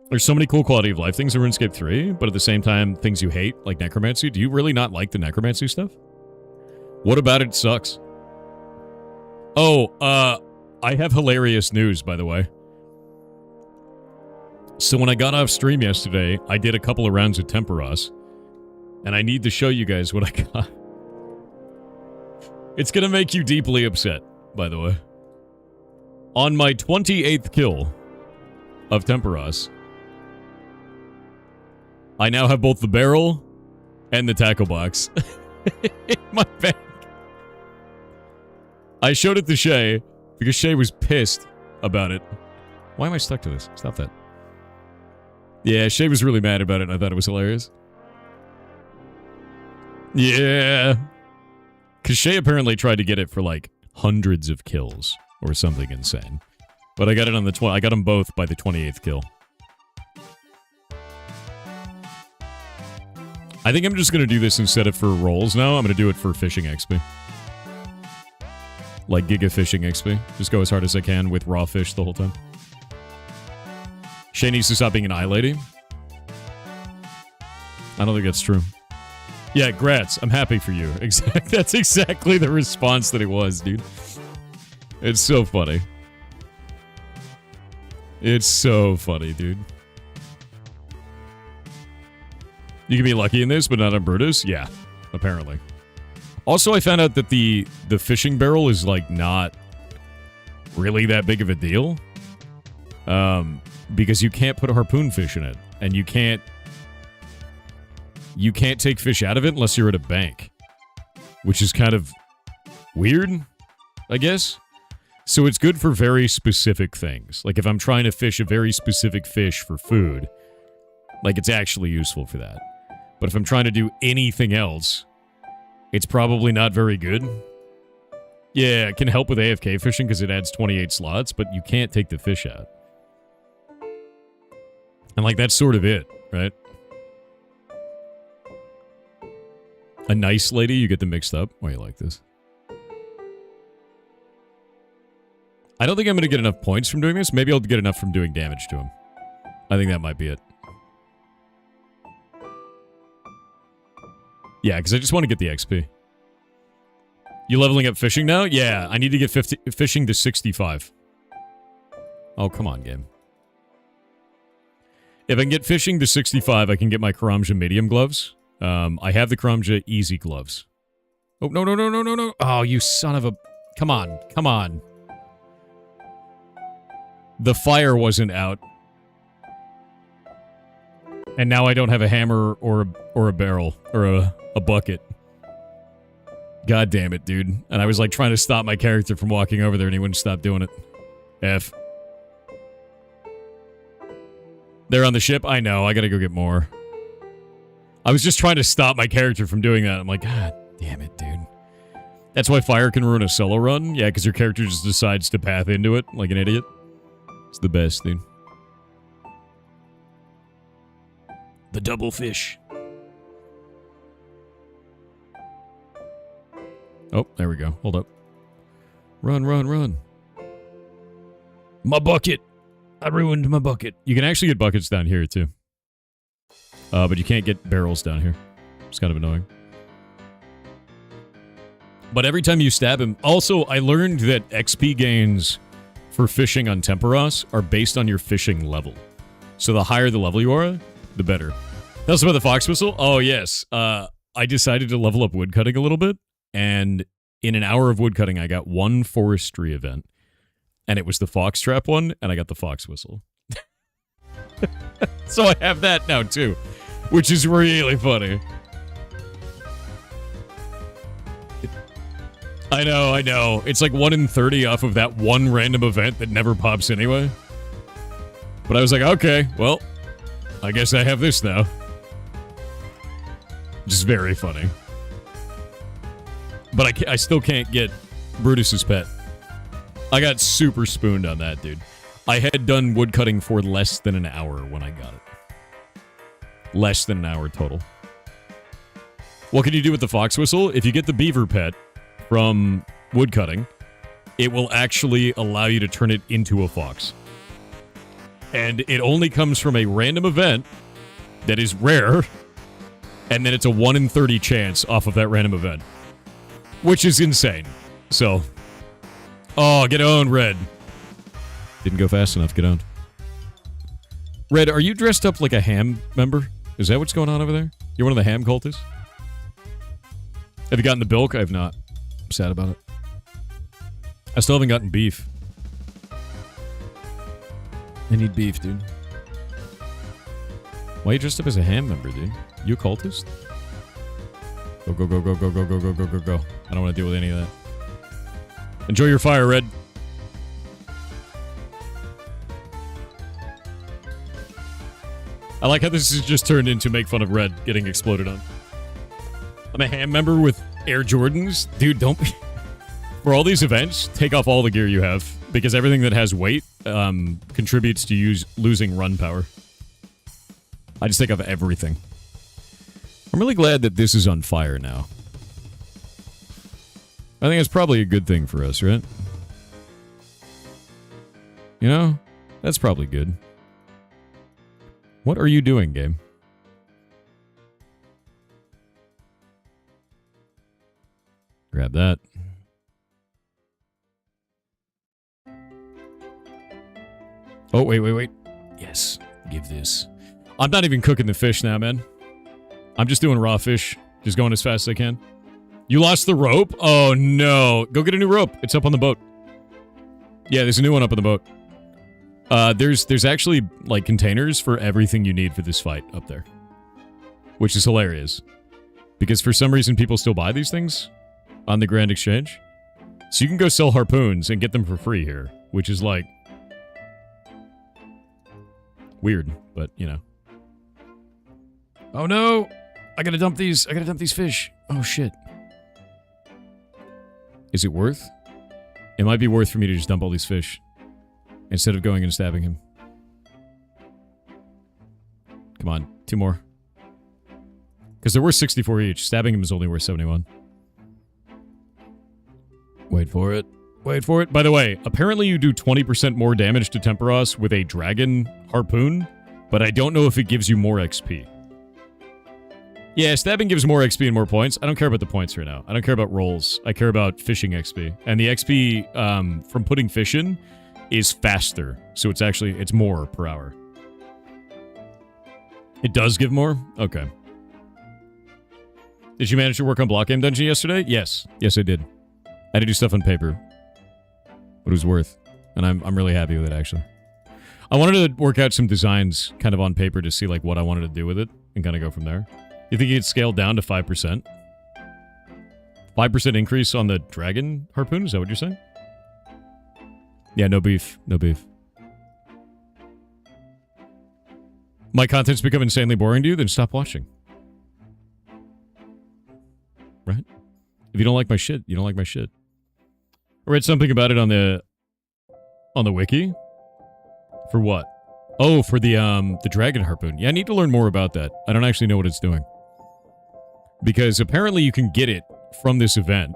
There's so many cool quality of life things in RuneScape 3, but at the same time, things you hate, like necromancy. Do you really not like the necromancy stuff? What about it sucks? Oh, I have hilarious news, by the way. So when I got off stream yesterday, I did a couple of rounds of Temperos, and I need to show you guys what I got. It's gonna make you deeply upset, by the way. On my 28th kill of Temperos, I now have both the barrel and the tackle box in my bag. I showed it to Shay because Shay was pissed about it. Why am I stuck to this? Stop that. Yeah, Shay was really mad about it, and I thought it was hilarious. Yeah. Because Shay apparently tried to get it for, like, hundreds of kills or something insane. But I got it on the I got them both by the 28th kill. I think I'm just going to do this instead of for rolls now. I'm going to do it for fishing XP. Like Giga Fishing XP. Just go as hard as I can with raw fish the whole time. Shay needs to stop being an eye lady. I don't think that's true. Yeah, Gratz, I'm happy for you. That's exactly the response that it was, dude. It's so funny. It's so funny, dude. You can be lucky in this, but not on Brutus? Yeah, apparently. Also, I found out that the fishing barrel is, like, not really that big of a deal. Because you can't put a harpoon fish in it. And you can't take fish out of it unless you're at a bank. Which is kind of weird, I guess. So it's good for very specific things. Like, if I'm trying to fish a very specific fish for food, like, it's actually useful for that. But if I'm trying to do anything else, it's probably not very good. Yeah, it can help with AFK fishing because it adds 28 slots, but you can't take the fish out. And, like, that's sort of it, right? A nice lady, you get them mixed up. Why you like this? I don't think I'm going to get enough points from doing this. Maybe I'll get enough from doing damage to him. I think that might be it. Yeah, because I just want to get the XP. You leveling up fishing now? Yeah, I need to get fishing to 65. Oh, come on, game. If I can get fishing to 65, I can get my Karamja medium gloves. I have the Karamja easy gloves. Oh, no, no, no, no, no, no. Oh, you son of a... Come on, come on. The fire wasn't out. And now I don't have a hammer or a barrel or a bucket. God damn it, dude. And I was like trying to stop my character from walking over there and he wouldn't stop doing it. F. They're on the ship? I know. I gotta go get more. I was just trying to stop my character from doing that. I'm like, God damn it, dude. That's why fire can ruin a solo run? Yeah, because your character just decides to path into it like an idiot. It's the best, dude. The double fish. Oh, there we go. Hold up. Run, run, run. My bucket. I ruined my bucket. You can actually get buckets down here, too. But you can't get barrels down here. It's kind of annoying. But every time you stab him... Also, I learned that XP gains for fishing on Temperos are based on your fishing level. So the higher the level you are, the better. That's about the fox whistle? Oh, yes. I decided to level up woodcutting a little bit. And in an hour of woodcutting, I got one forestry event. And it was the fox trap one, and I got the fox whistle. So I have that now, too. Which is really funny. I know, I know. It's like 1 in 30 off of that one random event that never pops anyway. But I was like, okay, well, I guess I have this now. Just very funny. But I still can't get Brutus's pet. I got super spooned on that, dude. I had done woodcutting for less than an hour when I got it. Less than an hour total. What can you do with the fox whistle? If you get the beaver pet from woodcutting, it will actually allow you to turn it into a fox. And it only comes from a random event that is rare, and then it's a 1 in 30 chance off of that random event. Which is insane. So... Oh, get owned, Red. Didn't go fast enough. Get owned. Red, are you dressed up like a ham member? Is that what's going on over there? You're one of the ham cultists? Have you gotten the bilk? I have not. I'm sad about it. I still haven't gotten beef. I need beef, dude. Why are you dressed up as a ham member, dude? You a cultist? Go, go, go, go, go, go, go, go, go, go, go. I don't want to deal with any of that. Enjoy your fire, Red. I like how this has just turned into make fun of Red getting exploded on. I'm a ham member with Air Jordans. Dude, don't... For all these events, take off all the gear you have, because everything that has weight contributes to losing run power. I just take off everything. I'm really glad that this is on fire now. I think it's probably a good thing for us, right? You know? That's probably good. What are you doing, game? Grab that. Oh, wait, wait, wait. Yes, give this. I'm not even cooking the fish now, man. I'm just doing raw fish. Just going as fast as I can. You lost the rope? Oh, no. Go get a new rope. It's up on the boat. Yeah, there's a new one up on the boat. There's actually, like, containers for everything you need for this fight up there. Which is hilarious. Because for some reason, people still buy these things on the Grand Exchange. So you can go sell harpoons and get them for free here. Which is, like... weird, but, you know. Oh, no! I gotta dump these fish. Oh, shit. Is it worth? It might be worth for me to just dump all these fish. Instead of going and stabbing him. Come on, 2 more. Because they're worth 64 each. Stabbing him is only worth 71. Wait for it. Wait for it. By the way, apparently you do 20% more damage to Temperos with a dragon harpoon. But I don't know if it gives you more XP. Yeah, stabbing gives more XP and more points. I don't care about the points right now. I don't care about rolls. I care about fishing XP. And the XP from putting fish in is faster. So it's more per hour. It does give more? Okay. Did you manage to work on Block Game Dungeon yesterday? Yes. Yes, I did. I had to do stuff on paper. But it was worth. And I'm really happy with it, actually. I wanted to work out some designs kind of on paper to see like what I wanted to do with it and kind of go from there. You think you could scale down to 5%? 5% increase on the dragon harpoon? Is that what you're saying? Yeah, no beef. No beef. My content's become insanely boring to you? Then stop watching. Right? If you don't like my shit, you don't like my shit. I read something about it on the wiki. For what? Oh, for the dragon harpoon. Yeah, I need to learn more about that. I don't actually know what it's doing. Because apparently you can get it from this event.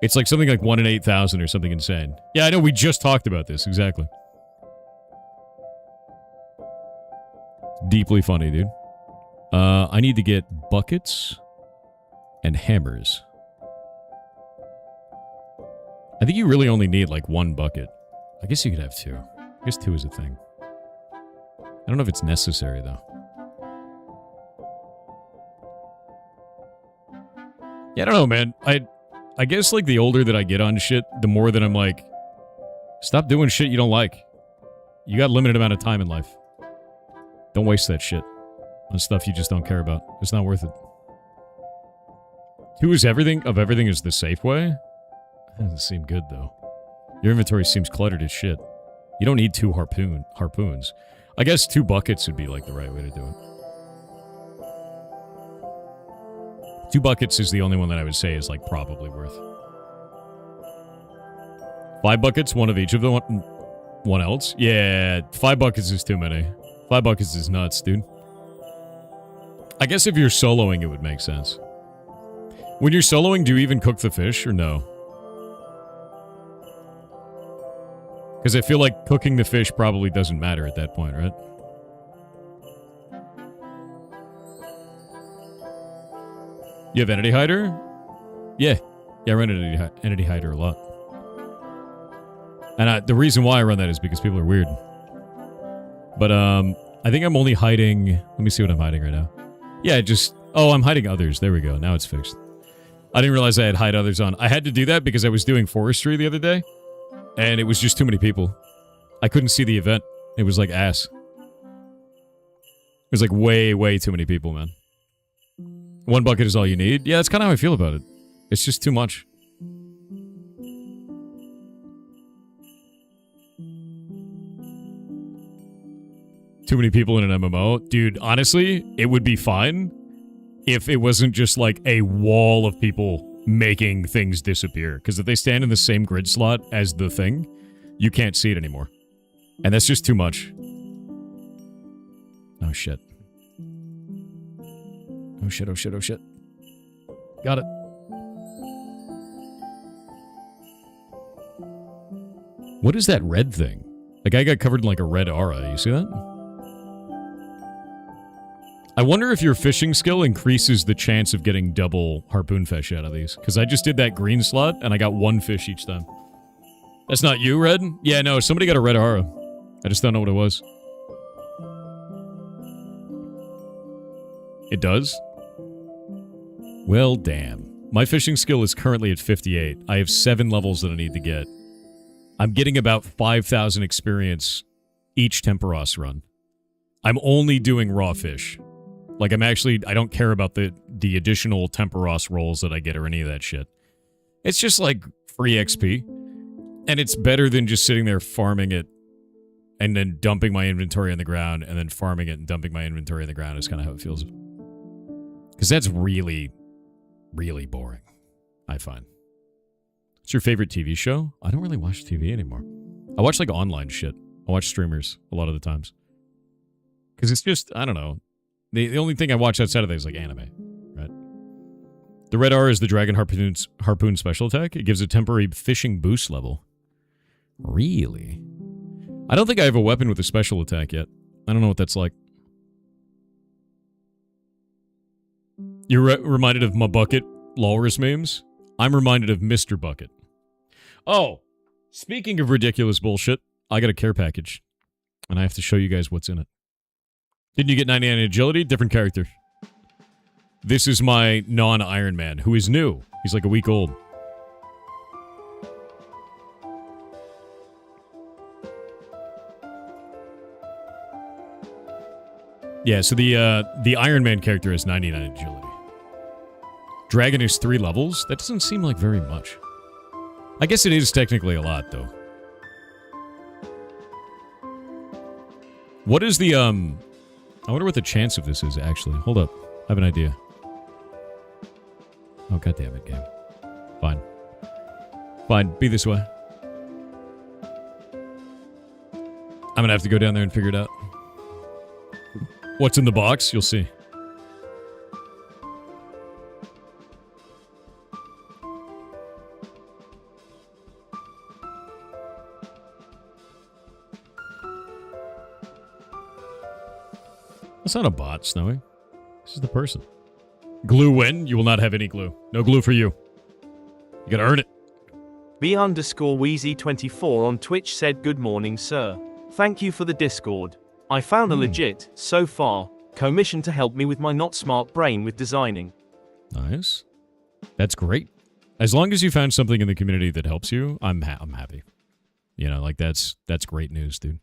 It's like something like 1 in 8,000 or something insane. Yeah, I know, we just talked about this, exactly. Deeply funny, dude. I need to get buckets and hammers. I think you really only need like 1 bucket. I guess you could have 2. I guess 2 is a thing. I don't know if it's necessary, though. Yeah, I don't know, man. I guess, like, the older that I get on shit, the more that I'm like, stop doing shit you don't like. You got a limited amount of time in life. Don't waste that shit on stuff you just don't care about. It's not worth it. 2 is everything is the safe way? That doesn't seem good, though. Your inventory seems cluttered as shit. You don't need 2 harpoons. I guess 2 buckets would be, like, the right way to do it. 2 buckets is the only one that I would say is, like, probably worth. 5 buckets, 1 of each of them, one else? Yeah, 5 buckets is too many. 5 buckets is nuts, dude. I guess if you're soloing, it would make sense. When you're soloing, do you even cook the fish, or no? Because I feel like cooking the fish probably doesn't matter at that point, right? You have Entity Hider? Yeah. Yeah, I run Entity Hider a lot. And the reason why I run that is because people are weird. But, I think I'm only hiding... Let me see what I'm hiding right now. Yeah, just... Oh, I'm hiding others. There we go. Now it's fixed. I didn't realize I had hide others on. I had to do that because I was doing forestry the other day. And it was just too many people. I couldn't see the event. It was like ass. It was like way, way too many people, man. 1 bucket is all you need? Yeah, that's kind of how I feel about it. It's just too much. Too many people in an MMO? Dude, honestly, it would be fine if it wasn't just like a wall of people making things disappear. Because if they stand in the same grid slot as the thing, you can't see it anymore. And that's just too much. Oh, shit. Oh, shit, oh, shit, oh, shit. Got it. What is that red thing? The guy got covered in like a red aura. You see that? I wonder if your fishing skill increases the chance of getting double harpoon fish out of these. Because I just did that green slot, and I got 1 fish each time. That's not you, Red? Yeah, no, somebody got a red aura. I just don't know what it was. It does? Well, damn. My fishing skill is currently at 58. I have 7 levels that I need to get. I'm getting about 5,000 experience each Temperos run. I'm only doing raw fish. Like, I don't care about the additional Temperos rolls that I get or any of that shit. It's just, like, free XP. And it's better than just sitting there farming it and then dumping my inventory on the ground and then farming it and dumping my inventory on the ground is kind of how it feels. Because that's really, really boring, I find. What's your favorite TV show? I don't really watch TV anymore. I watch, like, online shit. I watch streamers a lot of the times. Because it's just, I don't know. The only thing I watch outside of that is, like, anime, right? The red R is the Dragon Harpoon special attack. It gives a temporary fishing boost level. Really? I don't think I have a weapon with a special attack yet. I don't know what that's like. You're reminded of my bucket walrus memes? I'm reminded of Mr. Bucket. Oh, speaking of ridiculous bullshit, I got a care package. And I have to show you guys what's in it. Didn't you get 99 agility? Different character. This is my non-Iron Man, who is new. He's like a week old. Yeah, so the Iron Man character has 99 agility. Dragon is 3 levels? That doesn't seem like very much. I guess it is technically a lot, though. What is the, I wonder what the chance of this is, actually. Hold up. I have an idea. Oh, goddammit, game. Fine. Fine, be this way. I'm gonna have to go down there and figure it out. What's in the box? You'll see. That's not a bot, Snowy. This is the person. Glue when? You will not have any glue. No glue for you. You gotta earn it. B_Wheezy24 on Twitch said, "Good morning, sir. Thank you for the Discord. I found a legit, so far, commission to help me with my not smart brain with designing." Nice. That's great. As long as you found something in the community that helps you, I'm happy. You know, like that's great news, dude.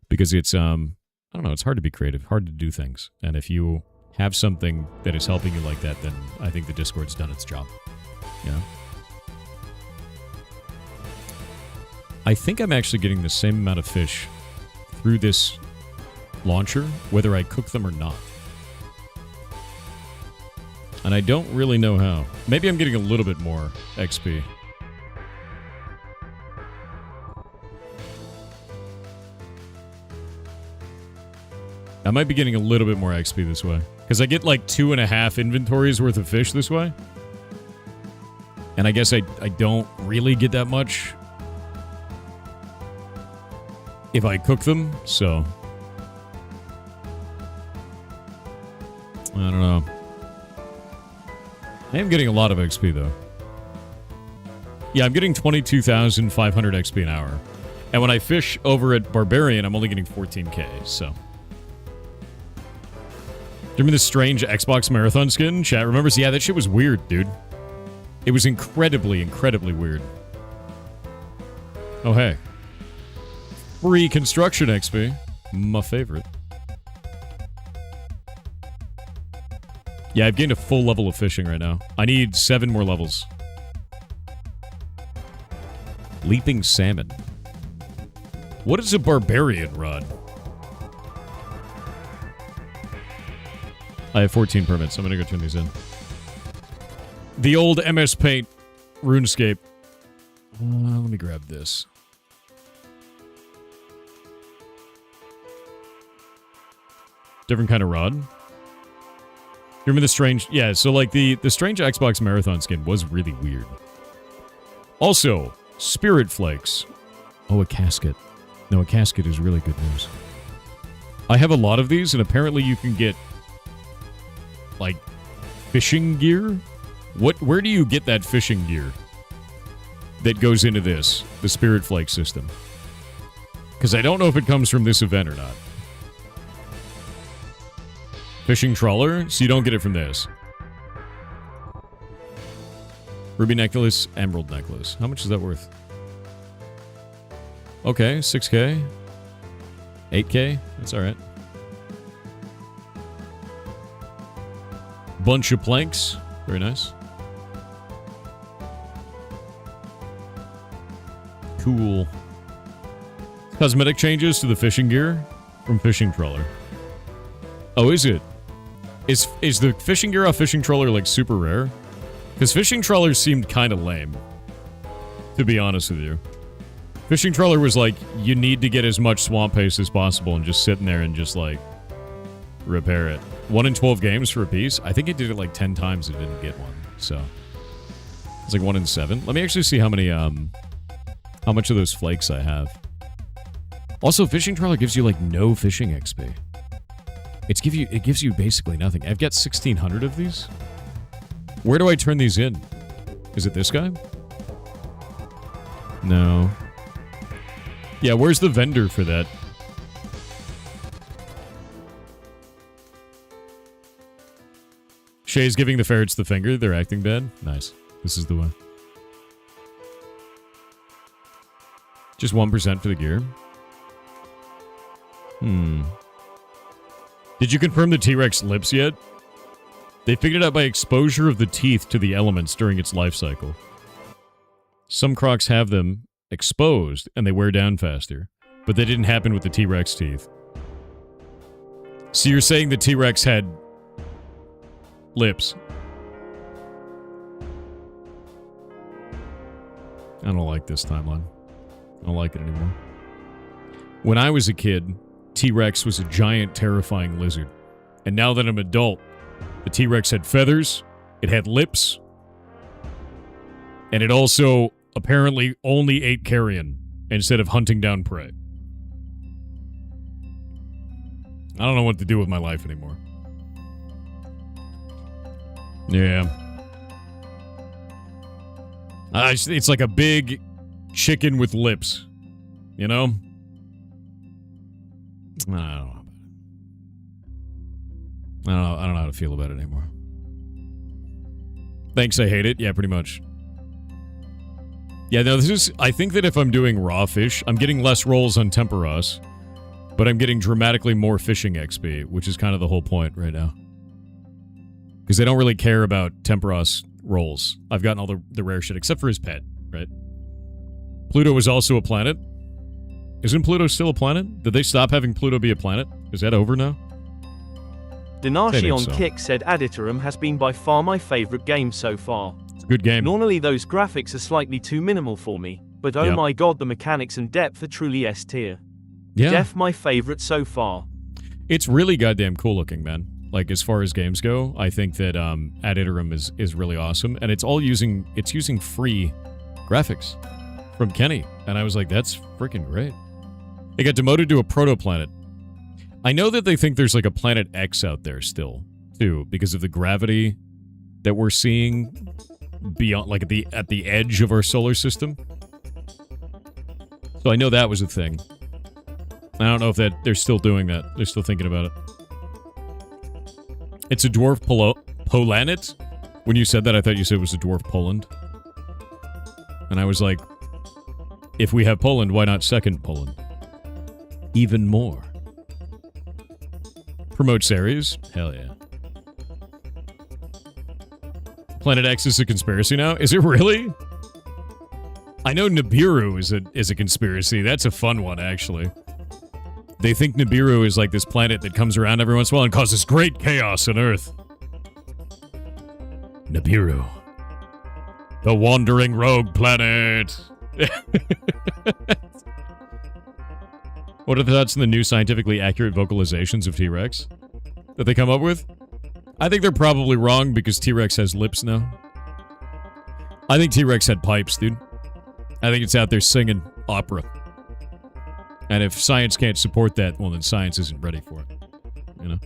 Because it's I don't know, it's hard to be creative, hard to do things. And if you have something that is helping you like that, then I think the Discord's done its job. You know? I think I'm actually getting the same amount of fish through this launcher, whether I cook them or not. And I don't really know how. Maybe I'm getting a little bit more XP. I might be getting a little bit more XP this way. Because I get like 2.5 inventories worth of fish this way. And I guess I don't really get that much if I cook them, so I don't know. I am getting a lot of XP, though. Yeah, I'm getting 22,500 XP an hour. And when I fish over at Barbarian, I'm only getting 14k, so. Remember the strange Xbox Marathon skin? Chat remembers? Yeah, that shit was weird, dude. It was incredibly, incredibly weird. Oh, hey. Free construction XP. My favorite. Yeah, I've gained a full level of fishing right now. I need 7 more levels. Leaping salmon. What is a barbarian rod? I have 14 permits. I'm gonna go turn these in. The old MS Paint RuneScape. Let me grab this. Different kind of rod. You remember the strange... Yeah, so like the strange Xbox Marathon skin was really weird. Also, Spirit Flakes. Oh, a casket. No, a casket is really good news. I have a lot of these, and apparently you can get, like, fishing gear? Where do you get that fishing gear that goes into this, the Spirit Flake system? Because I don't know if it comes from this event or not. Fishing trawler, so you don't get it from this. Ruby necklace, emerald necklace. How much is that worth? Okay, 6k. 8k, that's alright. Bunch of planks, very nice. Cool. Cosmetic changes to the fishing gear from fishing trawler. Oh, is it? Is the fishing gear off fishing trawler like super rare? Because fishing trawler seemed kind of lame, to be honest with you. Fishing trawler was like, you need to get as much swamp paste as possible and just sit in there and just like repair it. 1 in 12 games for a piece? I think it did it like 10 times and didn't get one, so. It's like 1 in 7. Let me actually see how many, how much of those flakes I have. Also, fishing trawler gives you like no fishing XP. It gives you basically nothing. I've got 1,600 of these. Where do I turn these in? Is it this guy? No. Yeah, where's the vendor for that? Shay's giving the ferrets the finger. They're acting bad. Nice. This is the one. Just 1% for the gear. Did you confirm the T-Rex lips yet? They figured it out by exposure of the teeth to the elements during its life cycle. Some crocs have them exposed and they wear down faster, but that didn't happen with the T-Rex teeth. So you're saying the T-Rex had lips? I don't like this timeline. I don't like it anymore. When I was a kid, T-Rex was a giant, terrifying lizard. And now that I'm an adult, the T-Rex had feathers, it had lips, and it also apparently only ate carrion instead of hunting down prey. I don't know what to do with my life anymore. Yeah. It's like a big chicken with lips. You know? I don't know. I don't know how to feel about it anymore. Thanks, I hate it. Yeah, pretty much. Yeah, no, this is... I think that if I'm doing raw fish, I'm getting less rolls on temperas, but I'm getting dramatically more fishing XP, which is kind of the whole point right now. Because they don't really care about temperas rolls. I've gotten all the rare shit, except for his pet, right? Pluto was also a planet. Isn't Pluto still a planet? Did they stop having Pluto be a planet? Is that over now? Dinashi on Kick said Aditorum has been by far my favorite game so far. It's a good game. Normally those graphics are slightly too minimal for me, but oh my god, the mechanics and depth are truly S tier. Yeah. Def my favorite so far. It's really goddamn cool looking, man. Like, as far as games go, I think that Aditorum is really awesome, and it's using free graphics from Kenny, and I was like, that's freaking great. It got demoted to a protoplanet. I know that they think there's like a Planet X out there still, too, because of the gravity that we're seeing beyond, like at the edge of our solar system. So I know that was a thing. I don't know if they're still doing that. They're still thinking about it. It's a dwarf Polanet? When you said that, I thought you said it was a dwarf Poland. And I was like, if we have Poland, why not second Poland? Even more. Promote series? Hell yeah. Planet X is a conspiracy now? Is it really? I know Nibiru is a conspiracy. That's a fun one, actually. They think Nibiru is like this planet that comes around every once in a while and causes great chaos on Earth. Nibiru. The wandering rogue planet. What are the thoughts on the new scientifically accurate vocalizations of T-Rex that they come up with? I think they're probably wrong because T-Rex has lips now. I think T-Rex had pipes, dude. I think it's out there singing opera. And if science can't support that, well, then science isn't ready for it. You know?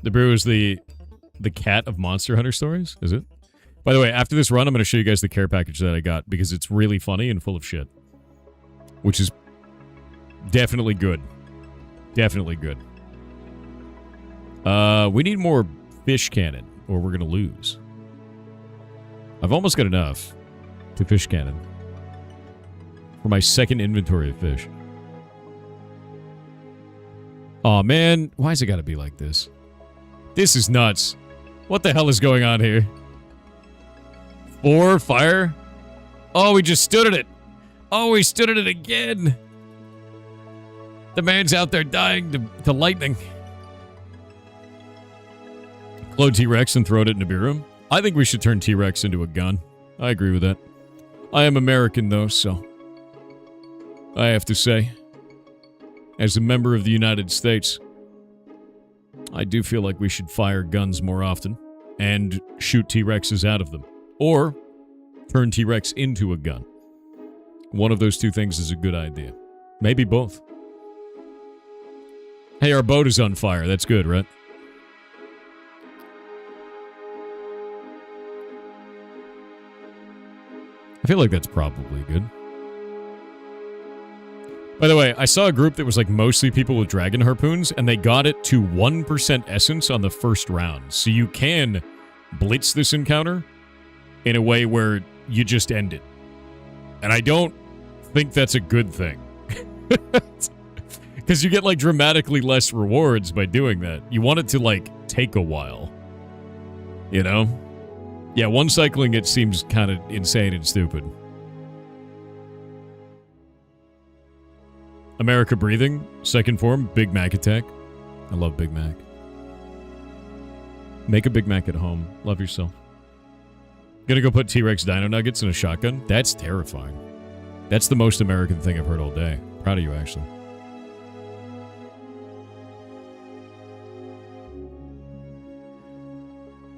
Nibiru is the cat of Monster Hunter stories, is it? By the way, after this run, I'm going to show you guys the care package that I got, because it's really funny and full of shit. Which is definitely good. Definitely good. We need more fish cannon, or we're going to lose. I've almost got enough to fish cannon for my second inventory of fish. Aw, man. Why's it got to be like this? This is nuts. What the hell is going on here? 4 fire? Oh, we just stood at it. Oh, we stood at it again. The man's out there dying to lightning. Clone T-Rex and throw it at Nibiru. I think we should turn T-Rex into a gun. I agree with that. I am American, though, so I have to say, as a member of the United States, I do feel like we should fire guns more often and shoot T-Rexes out of them. Or turn T-Rex into a gun. One of those two things is a good idea. Maybe both. Hey, our boat is on fire. That's good, right? feel like that's probably good. By the way, I saw a group that was like mostly people with dragon harpoons, and they got it to 1% essence on the first round. So you can blitz this encounter in a way where you just end it. And I don't think that's a good thing. Because you get like dramatically less rewards by doing that. You want it to like take a while. You know? Yeah, one cycling it seems kind of insane and stupid. America Breathing, second form, Big Mac attack. I love Big Mac. Make a Big Mac at home. Love yourself. Gonna go put T-Rex Dino Nuggets in a shotgun? That's terrifying. That's the most American thing I've heard all day. Proud of you, actually.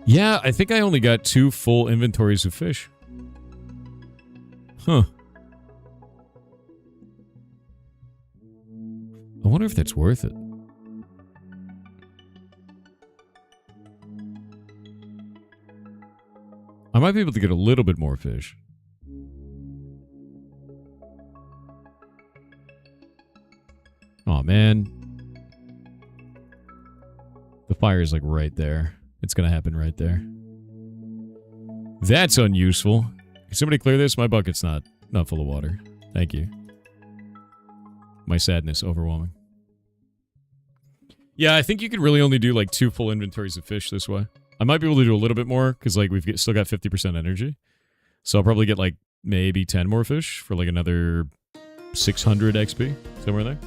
Yeah, I think I only got 2 full inventories of fish. Huh. I wonder if that's worth it. I might be able to get a little bit more fish. Oh man. The fire is like right there. It's gonna happen right there. That's unuseful. Can somebody clear this? My bucket's not full of water. Thank you. My sadness overwhelming. Yeah, I think you can really only do like 2 full inventories of fish this way. I might be able to do a little bit more because like we've still got 50% energy. So I'll probably get like maybe 10 more fish for like another 600 XP, somewhere there.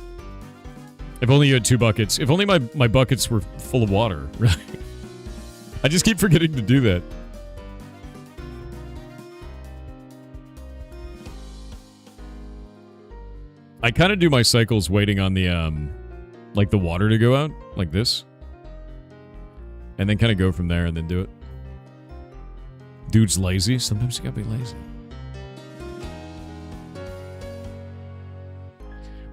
If only you had 2 buckets. If only my buckets were full of water, right? I just keep forgetting to do that. I kind of do my cycles waiting on the, like the water to go out, like this. And then kind of go from there and then do it. Dude's lazy. Sometimes you gotta be lazy.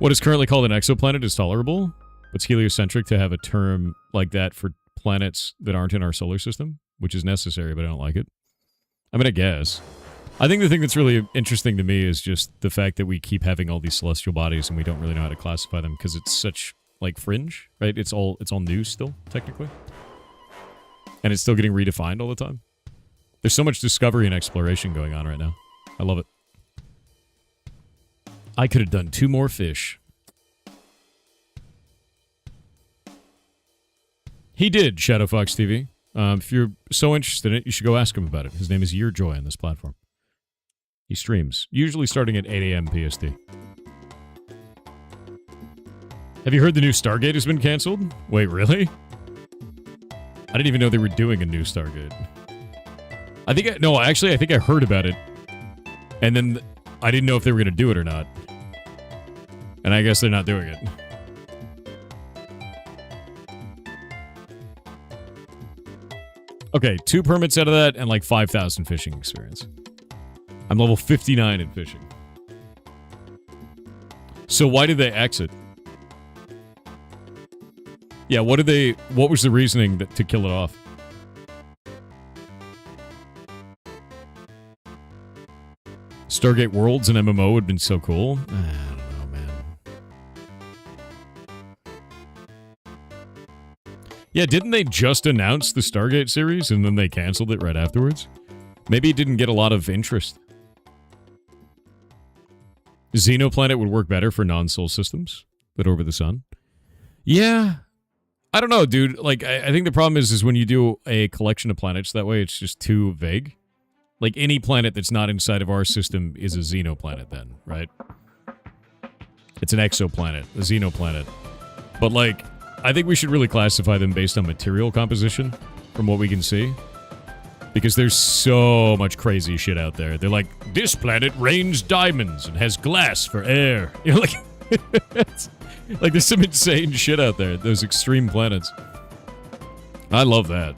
What is currently called an exoplanet is tolerable, but it's heliocentric to have a term like that for planets that aren't in our solar system, which is necessary, but I don't like it. I mean, I guess. I think the thing that's really interesting to me is just the fact that we keep having all these celestial bodies and we don't really know how to classify them because it's such, like, fringe, right? It's all new still, technically. And it's still getting redefined all the time. There's so much discovery and exploration going on right now. I love it. I could have done 2 more fish. He did, Shadow Fox TV. If you're so interested in it, you should go ask him about it. His name is Yearjoy on this platform. He streams, usually starting at 8 a.m. PST. Have you heard the new Stargate has been canceled? Wait, really? I didn't even know they were doing a new Stargate. I think I heard about it. And then I didn't know if they were going to do it or not. And I guess they're not doing it. Okay, 2 permits out of that and like 5,000 fishing experience. I'm level 59 in fishing. So why did they exit? Yeah, what was the reasoning to kill it off? Stargate Worlds and MMO would have been so cool. I don't know, man. Yeah, didn't they just announce the Stargate series and then they canceled it right afterwards? Maybe it didn't get a lot of interest. Xenoplanet would work better for non-Sol systems that orbit the sun. Yeah. I don't know, dude. Like, I think the problem is when you do a collection of planets that way, it's just too vague. Like, any planet that's not inside of our system is a xenoplanet then, right? It's an exoplanet, a xenoplanet. But, like, I think we should really classify them based on material composition, from what we can see. Because there's so much crazy shit out there. They're like, this planet rains diamonds and has glass for air. You know, like, there's some insane shit out there. Those extreme planets. I love that.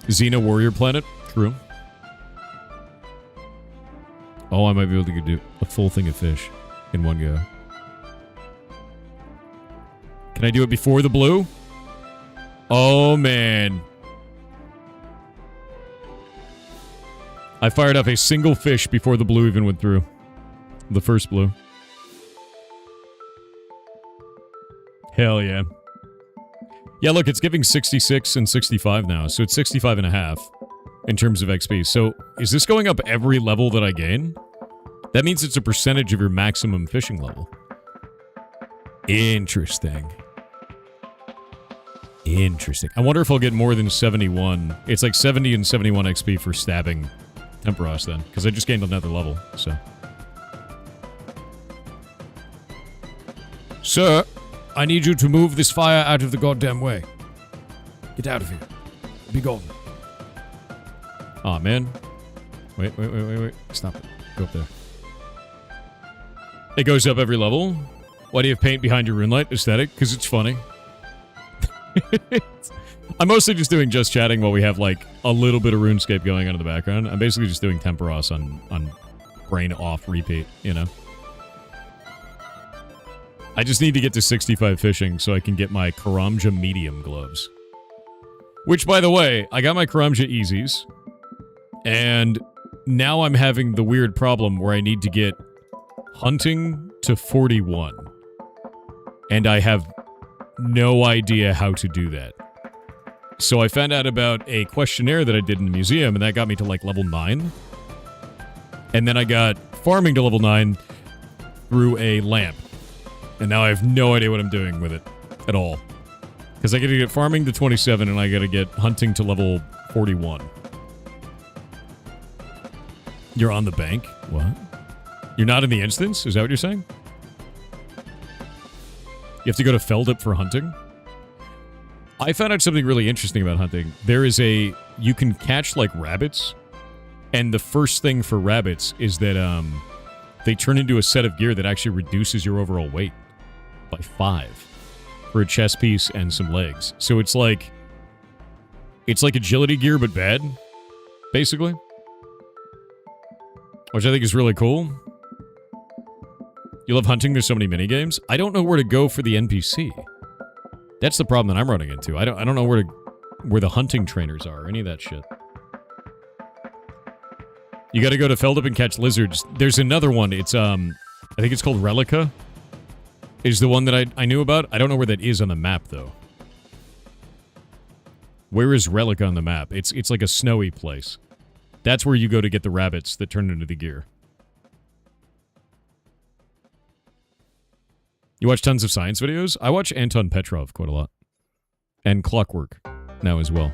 Xena Warrior Planet? True. Oh, I might be able to do a full thing of fish in one go. Can I do it before the blue? Oh, man. I fired up a single fish before the blue even went through. The first blue. Hell yeah. Yeah, look, it's giving 66 and 65 now, so it's 65 and a half in terms of XP. So, is this going up every level that I gain? That means it's a percentage of your maximum fishing level. Interesting. Interesting. I wonder if I'll get more than 71. It's like 70 and 71 XP for stabbing Temperos then, because I just gained another level, so. Sir, I need you to move this fire out of the goddamn way. Get out of here. Be gone. Aw, man. Wait. Stop it. Go up there. It goes up every level. Why do you have paint behind your rune light? Aesthetic? Because it's funny. I'm mostly just doing just chatting while we have, like, a little bit of RuneScape going on in the background. I'm basically just doing Temperos on brain off repeat, you know? I just need to get to 65 fishing so I can get my Karamja medium gloves. Which, by the way, I got my Karamja easies. And now I'm having the weird problem where I need to get hunting to 41. And I have no idea how to do that. So I found out about a questionnaire that I did in the museum, and that got me to, like, level 9. And then I got farming to level 9 through a lamp. And now I have no idea what I'm doing with it at all. Because I gotta get farming to 27, and I gotta get hunting to level 41. You're on the bank? What? You're not in the instance? Is that what you're saying? You have to go to Feldup for hunting? I found out something really interesting about hunting. There is a... You can catch, like, rabbits. And the first thing for rabbits is that, they turn into a set of gear that actually reduces your overall weight by 5 for a chest piece and some legs. So it's like agility gear, but bad, basically. Which I think is really cool. You love hunting, there's so many minigames. I don't know where to go for the NPC. That's the problem that I'm running into. I don't know where the hunting trainers are, or any of that shit. You gotta go to Feldup and catch lizards. There's another one, it's, I think it's called Relica. Is the one that I knew about. I don't know where that is on the map, though. Where is Relica on the map? It's like a snowy place. That's where you go to get the rabbits that turn into the gear. You watch tons of science videos? I watch Anton Petrov quite a lot. And Clockwork now as well.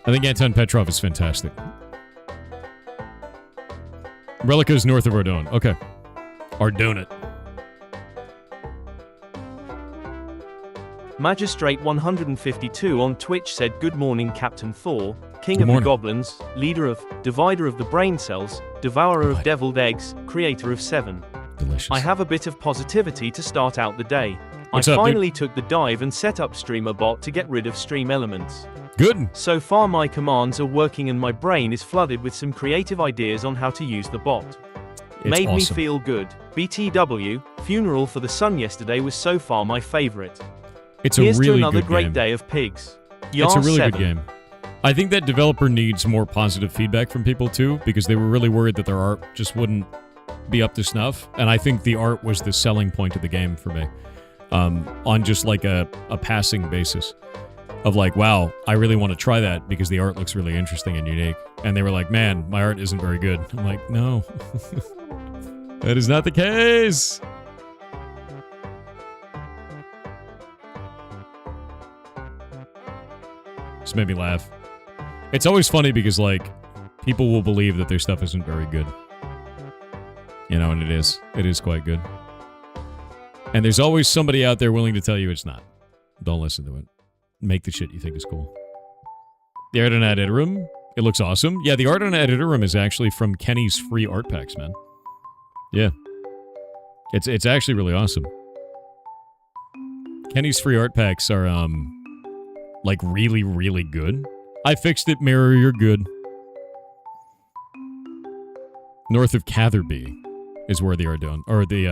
I think Anton Petrov is fantastic. Relica is north of Ardone. Okay. Ardone it. Magistrate 152 on Twitch said, "Good morning, Captain Thor, King of the Goblins, leader of, divider of the brain cells, devourer of deviled eggs, creator of 7. Delicious. I have a bit of positivity to start out the day. What's I up, finally took the dive and set up Streamer Bot to get rid of stream elements. Good. So far my commands are working and my brain is flooded with some creative ideas on how to use the bot. Made me feel good. BTW, Funeral for the Sun yesterday was so far my favorite. It's a Here's really to another good great game. day of pigs. It's a really 7. good game. I think that developer needs more positive feedback from people too, because they were really worried that their art just wouldn't be up to snuff. And I think the art was the selling point of the game for me. On just like a passing basis. Of like, wow, I really want to try that because the art looks really interesting and unique. And they were like, man, my art isn't very good. I'm like, no. That is not the case. Just made me laugh. It's always funny because, like, people will believe that their stuff isn't very good. You know, and it is. It is quite good. And there's always somebody out there willing to tell you it's not. Don't listen to it. Make the shit you think is cool. The art on Editorum, it looks awesome. Yeah, the art on Editorum is actually from Kenny's free art packs, man. Yeah. It's actually really awesome. Kenny's free art packs are, like, really, really good. I fixed it, Mirror, you're good. North of Catherby is where they are doing, or the,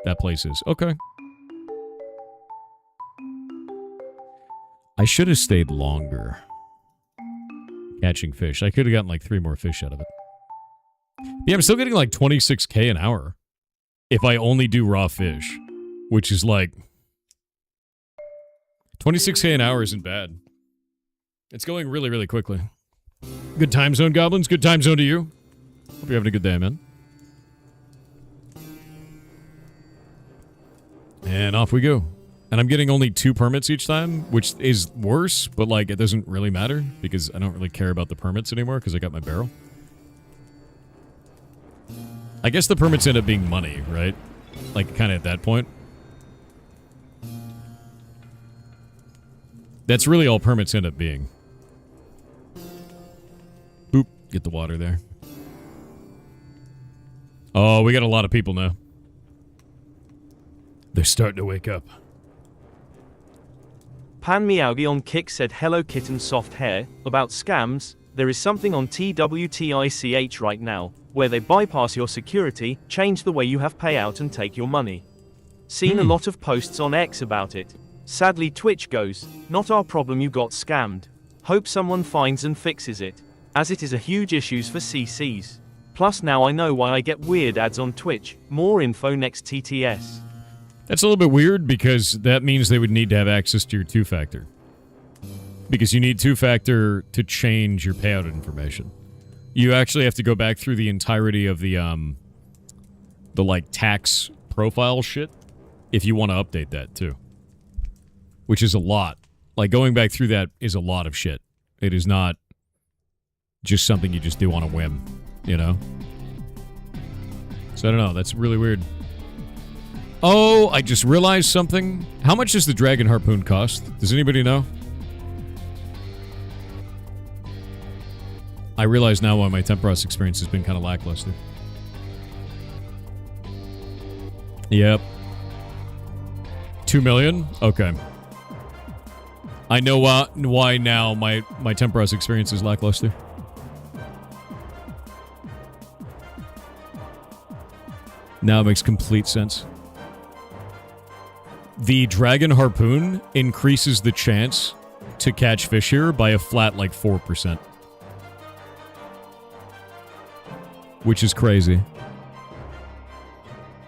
that place is. Okay. I should have stayed longer. Catching fish. I could have gotten like 3 more fish out of it. Yeah, I'm still getting like 26k an hour if I only do raw fish, which is like 26k an hour isn't bad. It's going really, really quickly. Good time zone, goblins. Good time zone to you. Hope you're having a good day, man. And off we go. And I'm getting only 2 permits each time, which is worse, but like it doesn't really matter because I don't really care about the permits anymore because I got my barrel. I guess the permits end up being money, right? Like kind of at that point. That's really all permits end up being. Boop. Get the water there. Oh, we got a lot of people now. They're starting to wake up. Pan Meowgi on Kick said hello kitten soft hair. About scams, there is something on TWTICH right now, where they bypass your security, change the way you have payout and take your money. Seen a lot of posts on X about it. Sadly Twitch goes, not our problem you got scammed. Hope someone finds and fixes it, as it is a huge issue for CCs. Plus now I know why I get weird ads on Twitch. More info next TTS. That's a little bit weird because that means they would need to have access to your 2-factor. Because you need 2-factor to change your payout information. You actually have to go back through the entirety of the like tax profile shit if you want to update that too. Which is a lot. Like going back through that is a lot of shit. It is not just something you just do on a whim, you know? So I don't know, that's really weird. Oh, I just realized something. How much does the Dragon Harpoon cost? Does anybody know? I realize now why my Temperos experience has been kind of lackluster. Yep. 2 million? Okay. I know why now my Temperos experience is lackluster. Now it makes complete sense. The Dragon Harpoon increases the chance to catch fish here by a flat like 4%. Which is crazy.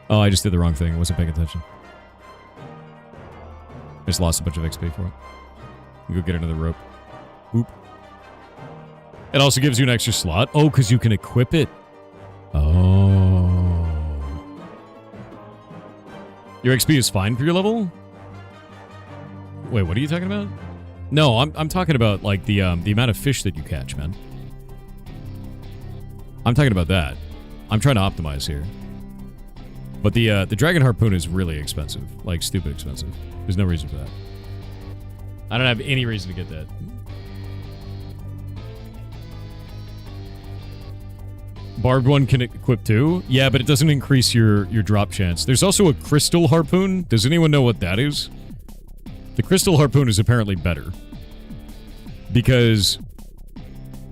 Oh, I just did the wrong thing. I wasn't paying attention. I just lost a bunch of XP for it. Go get another rope. Oop. It also gives you an extra slot. Oh, because you can equip it. Oh. Your XP is fine for your level? Wait, what are you talking about? No, I'm talking about like the amount of fish that you catch, man. I'm talking about that. I'm trying to optimize here. But the Dragon Harpoon is really expensive. Like, stupid expensive. There's no reason for that. I don't have any reason to get that. Barbed one can equip too? Yeah, but it doesn't increase your drop chance. There's also a Crystal Harpoon. Does anyone know what that is? The Crystal Harpoon is apparently better. Because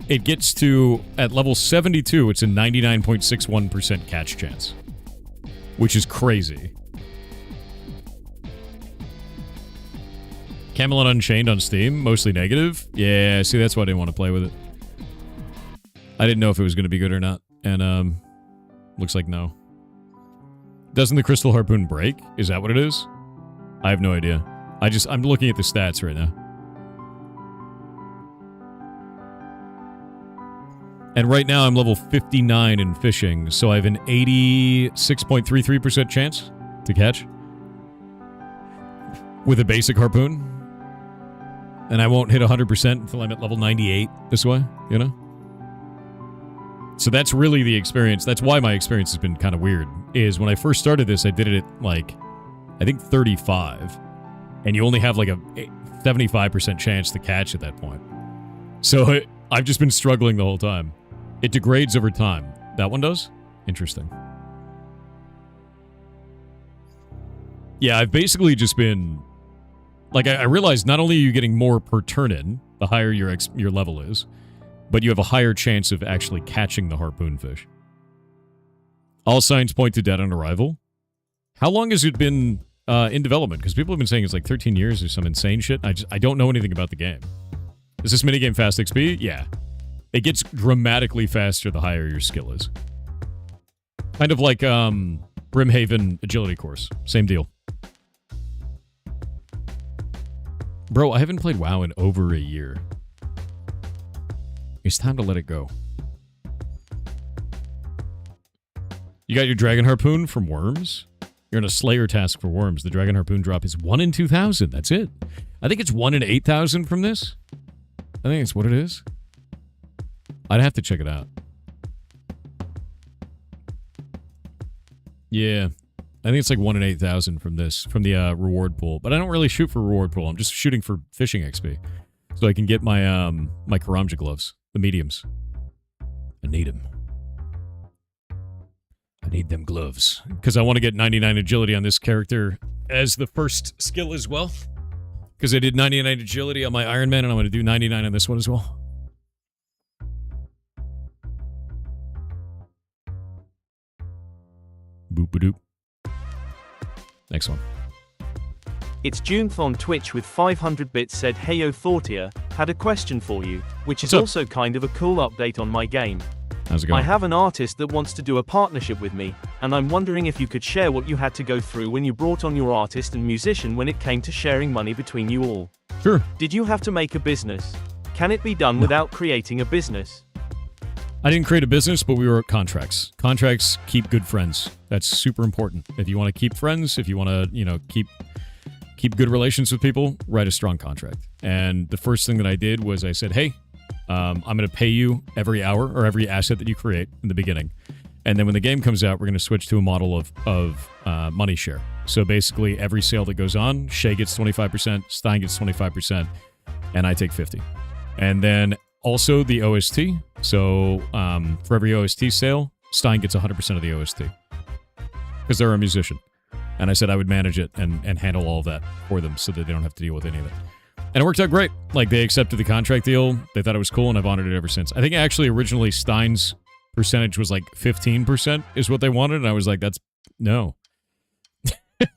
it gets to, at level 72, it's a 99.61% catch chance. Which is crazy. Camelot Unchained on Steam, mostly negative. Yeah, see, that's why I didn't want to play with it. I didn't know if it was going to be good or not. And, looks like no. Doesn't the Crystal Harpoon break? Is that what it is? I have no idea. I'm looking at the stats right now. And right now I'm level 59 in fishing, so I have an 86.33% chance to catch. With a basic harpoon. And I won't hit 100% until I'm at level 98 this way, you know? So that's really the experience. That's why my experience has been kind of weird. Is when I first started this, I did it at, like, I think 35. And you only have, like, a 75% chance to catch at that point. So I've just been struggling the whole time. It degrades over time. That one does? Interesting. Yeah, I've basically just been... Like, I realized not only are you getting more per turn-in, the higher your level is, but you have a higher chance of actually catching the harpoon fish. All signs point to dead on arrival. How long has it been in development? Because people have been saying it's like 13 years or some insane shit. I don't know anything about the game. Is this minigame fast XP? Yeah. It gets dramatically faster the higher your skill is. Kind of like Brimhaven agility course. Same deal. Bro, I haven't played WoW in over a year. It's time to let it go. You got your Dragon Harpoon from Worms? You're in a Slayer task for Worms. The Dragon Harpoon drop is 1 in 2,000. That's it. I think it's 1 in 8,000 from this. I think it's what it is. I'd have to check it out. Yeah. I think it's like 1 in 8,000 from this, from the reward pool. But I don't really shoot for reward pool. I'm just shooting for fishing XP. So I can get my my Karamja gloves, the mediums. I need them. I need them gloves. Because I want to get 99 agility on this character as the first skill as well. Because I did 99 agility on my Iron Man, and I'm going to do 99 on this one as well. Boop-a-doop. Next one. It's Junth on Twitch with 500 bits said, "Heyo Thortia, had a question for you, which is also kind of a cool update on my game. How's it going? I have an artist that wants to do a partnership with me, and I'm wondering if you could share what you had to go through when you brought on your artist and musician when it came to sharing money between you all. Sure. Did you have to make a business? Can it be done without creating a business?" I didn't create a business, but we wrote contracts. Contracts keep good friends. That's super important. If you want to keep friends, if you want to, you know, keep good relations with people, write a strong contract. And the first thing that I did was I said, hey, I'm going to pay you every hour or every asset that you create in the beginning. And then when the game comes out, we're going to switch to a model of money share. So basically, every sale that goes on, Shay gets 25%, Stein gets 25%, and I take 50%. And then also the OST. So for every OST sale, Stein gets 100% of the OST. Because they're a musician. And I said I would manage it and handle all of that for them so that they don't have to deal with any of it. And it worked out great. Like, they accepted the contract deal. They thought it was cool, and I've honored it ever since. I think actually originally Stein's percentage was like 15% is what they wanted, and I was like, that's... no.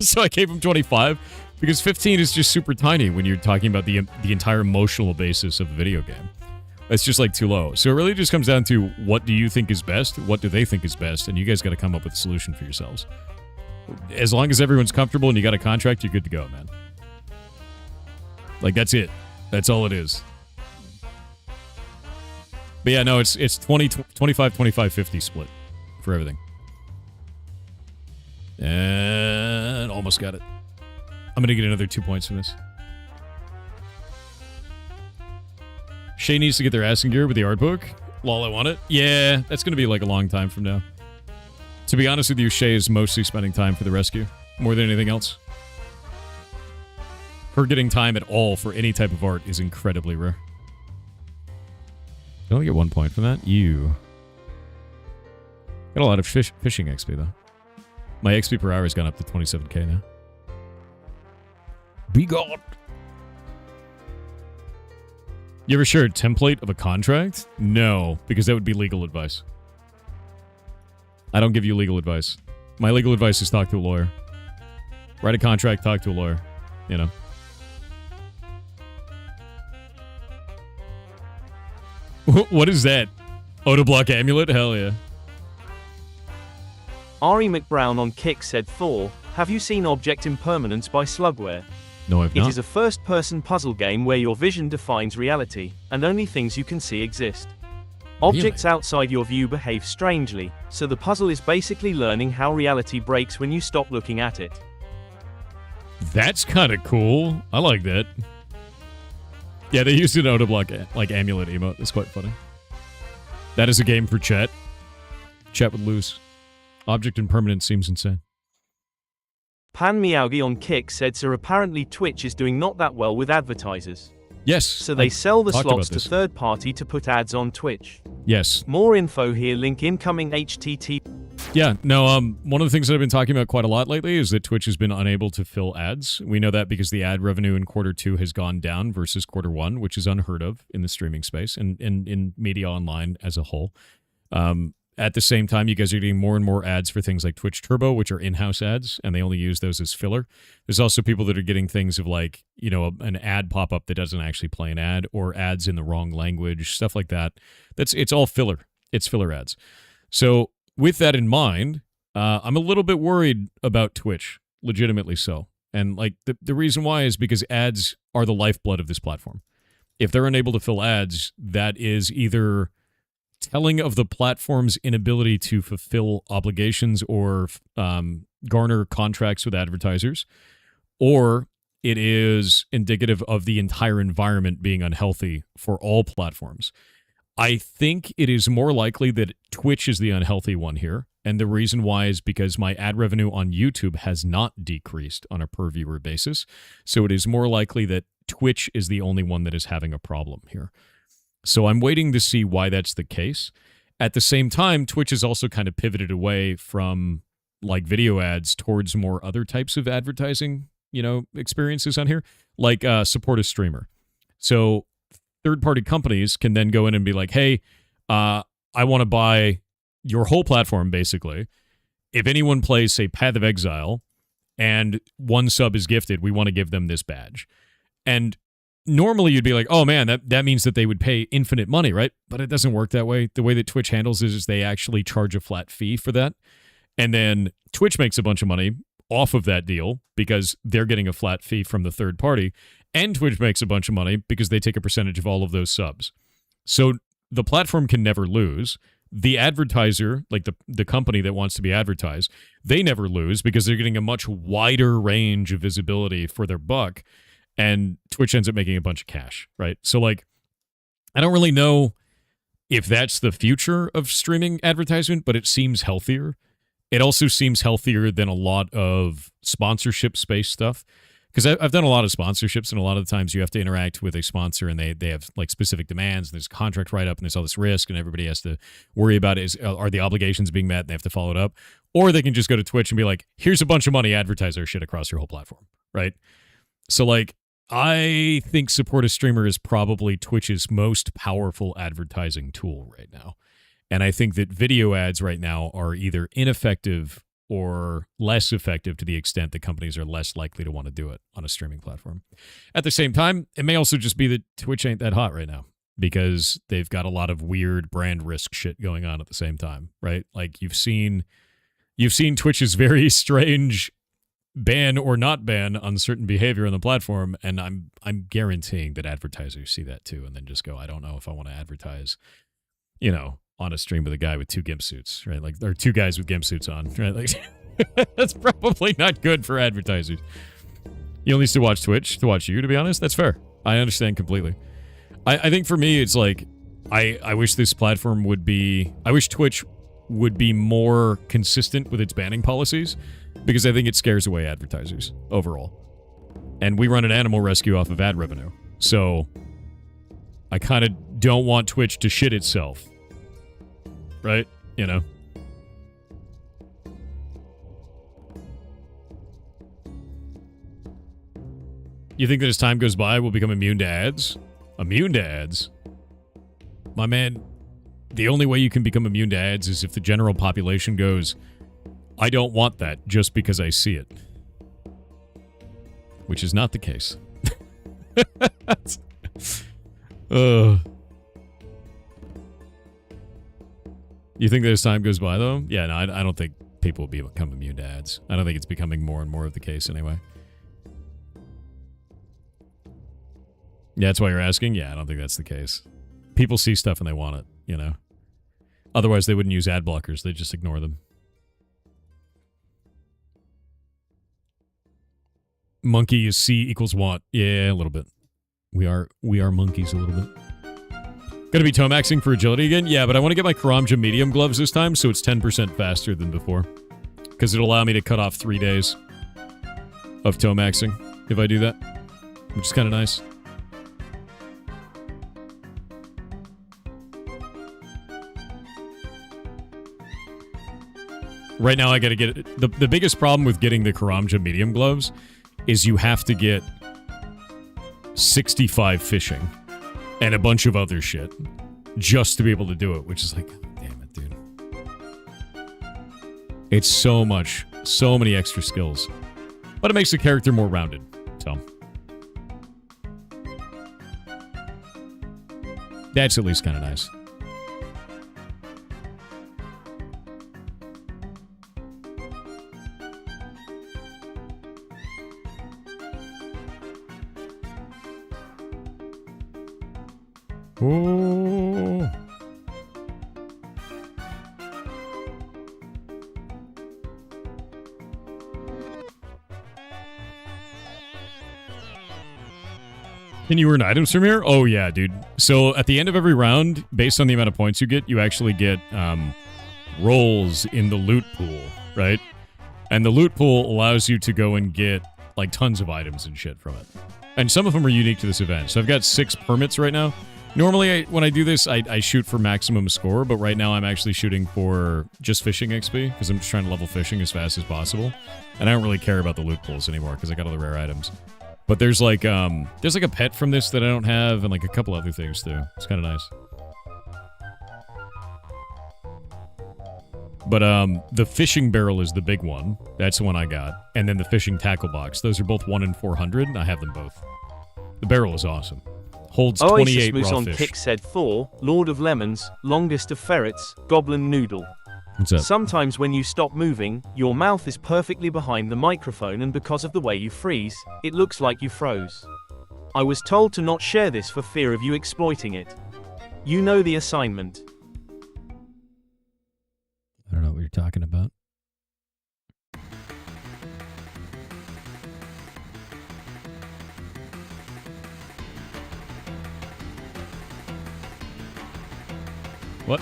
So I gave him 25, because 15 is just super tiny when you're talking about the entire emotional basis of a video game. It's just like too low. So it really just comes down to, what do you think is best? What do they think is best? And you guys got to come up with a solution for yourselves. As long as everyone's comfortable and you got a contract, you're good to go, man. Like, that's it. That's all it is. But yeah, no, it's 20, 25, 25, 50 split for everything. And almost got it. I'm going to get another 2 points from this. Shay needs to get their ass in gear with the art book. Lol, I want it. Yeah, that's going to be like a long time from now. To be honest with you, Shay is mostly spending time for the rescue, more than anything else. Her getting time at all for any type of art is incredibly rare. You only get 1 point from that? You. Got a lot of fishing XP, though. My XP per hour has gone up to 27k now. Be gone! You ever share a template of a contract? No, because that would be legal advice. I don't give you legal advice. My legal advice is talk to a lawyer. Write a contract, talk to a lawyer. You know. What is that? Autoblock amulet? Hell yeah. Ari McBrown on Kick said, "Thor, have you seen Object Impermanence by Slugware? No, I've not. It is a first-person puzzle game where your vision defines reality, and only things you can see exist. Objects outside your view behave strangely, so the puzzle is basically learning how reality breaks when you stop looking at it." That's kind of cool. I like that. Yeah, they used an Autoblock like amulet emote. It's quite funny. That is a game for chat. Chat would lose. Object Impermanence seems insane. Pan Miyagi on Kick said, "So apparently Twitch is doing not that well with advertisers. Yes. So they sell the slots to third party to put ads on Twitch. Yes. More info here, link incoming HTTP. Yeah, no, one of the things that I've been talking about quite a lot lately is that Twitch has been unable to fill ads. We know that because the ad revenue in Q2 has gone down versus Q1, which is unheard of in the streaming space and in media online as a whole. at the same time, you guys are getting more and more ads for things like Twitch Turbo, which are in-house ads, and they only use those as filler. There's also people that are getting things of like, you know, an ad pop-up that doesn't actually play an ad, or ads in the wrong language, stuff like that. It's all filler. It's filler ads. So with that in mind, I'm a little bit worried about Twitch, legitimately so. And like the reason why is because ads are the lifeblood of this platform. If they're unable to fill ads, that is either telling of the platform's inability to fulfill obligations or garner contracts with advertisers, or it is indicative of the entire environment being unhealthy for all platforms. I think it is more likely that Twitch is the unhealthy one here, and the reason why is because my ad revenue on YouTube has not decreased on a per viewer basis, so it is more likely that Twitch is the only one that is having a problem here. So I'm waiting to see why that's the case. At the same time, Twitch has also kind of pivoted away from like video ads towards more other types of advertising, you know, experiences on here, like support a streamer. So third-party companies can then go in and be like, hey, I want to buy your whole platform, basically. If anyone plays, say, Path of Exile, and one sub is gifted, we want to give them this badge. And normally you'd be like, oh man, that means that they would pay infinite money, right? But it doesn't work that way. The way that Twitch handles it is they actually charge a flat fee for that. And then Twitch makes a bunch of money off of that deal because they're getting a flat fee from the third party. And Twitch makes a bunch of money because they take a percentage of all of those subs. So the platform can never lose. The advertiser, like the company that wants to be advertised, they never lose because they're getting a much wider range of visibility for their buck. And Twitch ends up making a bunch of cash, right? So, like, I don't really know if that's the future of streaming advertisement, but it seems healthier. It also seems healthier than a lot of sponsorship space stuff. Because I've done a lot of sponsorships, and a lot of the times you have to interact with a sponsor, and they have, like, specific demands, and there's a contract write-up, and there's all this risk, and everybody has to worry about are the obligations being met, and they have to follow it up. Or they can just go to Twitch and be like, here's a bunch of money, advertise our shit across your whole platform, right? So, like, I think support a streamer is probably Twitch's most powerful advertising tool right now. And I think that video ads right now are either ineffective or less effective to the extent that companies are less likely to want to do it on a streaming platform. At the same time, it may also just be that Twitch ain't that hot right now because they've got a lot of weird brand risk shit going on at the same time, right? Like you've seen Twitch's very strange ban or not ban on certain behavior on the platform, and I'm guaranteeing that advertisers see that too and then just go, I don't know if I want to advertise, you know, on a stream with a guy with two gimp suits, right? Like there are two guys with gimp suits on, right? Like that's probably not good for advertisers. You only need to watch Twitch to watch you, to be honest. That's fair. I understand completely. I think for me, it's like I wish this platform would be, I wish Twitch would be more consistent with its banning policies, because I think it scares away advertisers overall. And we run an animal rescue off of ad revenue. So I kind of don't want Twitch to shit itself. Right? You know? You think that as time goes by, we'll become immune to ads? Immune to ads? My man, the only way you can become immune to ads is if the general population goes, I don't want that just because I see it. Which is not the case. You think that as time goes by, though? Yeah, no, I don't think people will become immune to ads. I don't think it's becoming more and more of the case anyway. Yeah, that's why you're asking? Yeah, I don't think that's the case. People see stuff and they want it, you know? Otherwise, they wouldn't use ad blockers. They'd just ignore them. Monkey is C equals want. Yeah, a little bit. We are monkeys a little bit. Gonna be toe maxing for agility again? Yeah, but I want to get my Karamja medium gloves this time, so it's 10% faster than before. Because it'll allow me to cut off 3 days of toe maxing if I do that. Which is kind of nice. Right now I gotta get it. The biggest problem with getting the Karamja medium gloves is you have to get 65 fishing and a bunch of other shit just to be able to do it, which is like, damn it, dude. It's so much. So many extra skills. But it makes the character more rounded. So. That's at least kind of nice. Oh. Can you earn items from here? Oh, yeah, dude. So at the end of every round, based on the amount of points you get, you actually get rolls in the loot pool, right? And the loot pool allows you to go and get, like, tons of items and shit from it. And some of them are unique to this event. So I've got 6 permits right now. Normally, when I do this, I shoot for maximum score, but right now I'm actually shooting for just fishing XP, because I'm just trying to level fishing as fast as possible. And I don't really care about the loot pools anymore, because I got all the rare items. But there's like a pet from this that I don't have, and like a couple other things too. It's kind of nice. But the fishing barrel is the big one. That's the one I got. And then the fishing tackle box. Those are both 1 in 400, and I have them both. The barrel is awesome. Holds 28 raw fish. on Kick said Thor, Lord of Lemons, longest of ferrets, goblin noodle. What's up? Sometimes when you stop moving, your mouth is perfectly behind the microphone, and because of the way you freeze, it looks like you froze. I was told to not share this for fear of you exploiting it. You know the assignment. I don't know what you're talking about. What?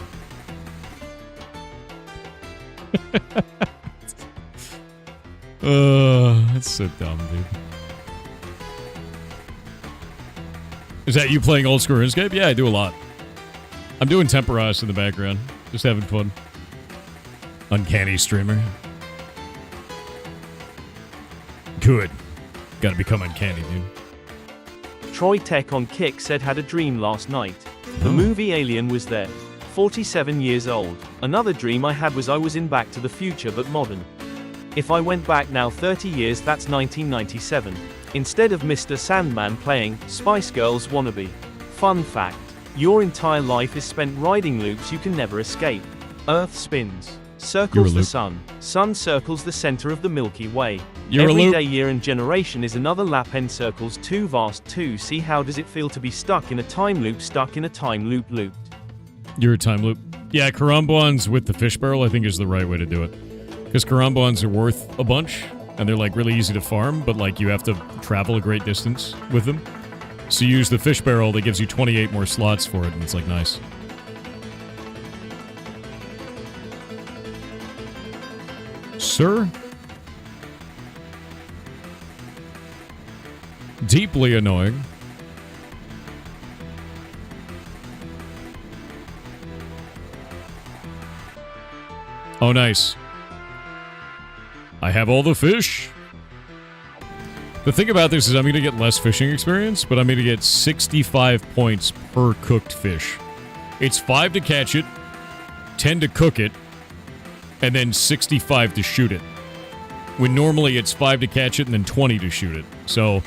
That's so dumb, dude. Is that you playing old school RuneScape? Yeah, I do a lot. I'm doing Temperos in the background. Just having fun. Uncanny streamer. Good. Gotta become uncanny, dude. Troy Tech on Kick said had a dream last night. The movie Alien was there. 47 years old. Another dream I had was I was in Back to the Future but modern. If I went back now 30 years, that's 1997. Instead of Mr. Sandman playing Spice Girls Wannabe. Fun fact. Your entire life is spent riding loops you can never escape. Earth spins. Circles the sun. Sun circles the center of the Milky Way. Every day, year and generation is another lap and circles too vast to see. How does it feel to be stuck in a time loop, stuck in a time loop looped? You're a time loop. Yeah, Karambwans with the fish barrel I think is the right way to do it. Because Karambwans are worth a bunch, and they're like really easy to farm, but like you have to travel a great distance with them. So you use the fish barrel that gives you 28 more slots for it, and it's like nice. Sir? Deeply annoying. Oh, nice. I have all the fish. The thing about this is I'm going to get less fishing experience, but I'm going to get 65 points per cooked fish. It's 5 to catch it, 10 to cook it, and then 65 to shoot it. When normally it's 5 to catch it and then 20 to shoot it. So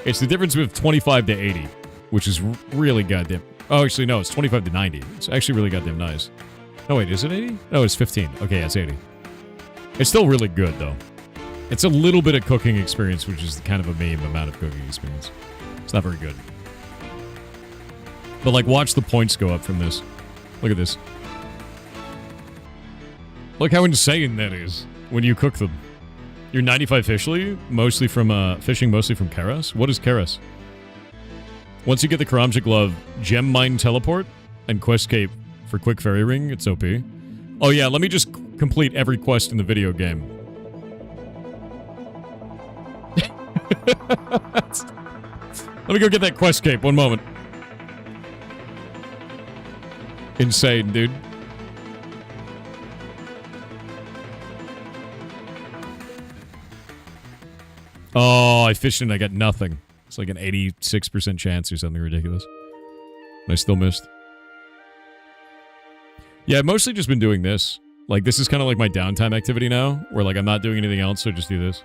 it's the difference with 25 to 80, which is really goddamn... Oh, actually, no, it's 25 to 90. It's actually really goddamn nice. No, wait, is it 80? No, it's 15. Okay, it's 80. It's still really good, though. It's a little bit of cooking experience, which is kind of a meme amount of cooking experience. It's not very good. But, like, watch the points go up from this. Look at this. Look how insane that is when you cook them. You're 95 fishing, mostly from Karas. What is Karas? Once you get the Karamja Glove, Gem Mine Teleport, and Quest Cape for Quick Fairy Ring, it's OP. Oh yeah, let me just complete every quest in the video game. Let me go get that Quest Cape, one moment. Insane, dude. Oh, I fished and I got nothing. It's like an 86% chance or something ridiculous. And I still missed. Yeah, I've mostly just been doing this. Like, this is kind of like my downtime activity now, where, like, I'm not doing anything else, so just do this.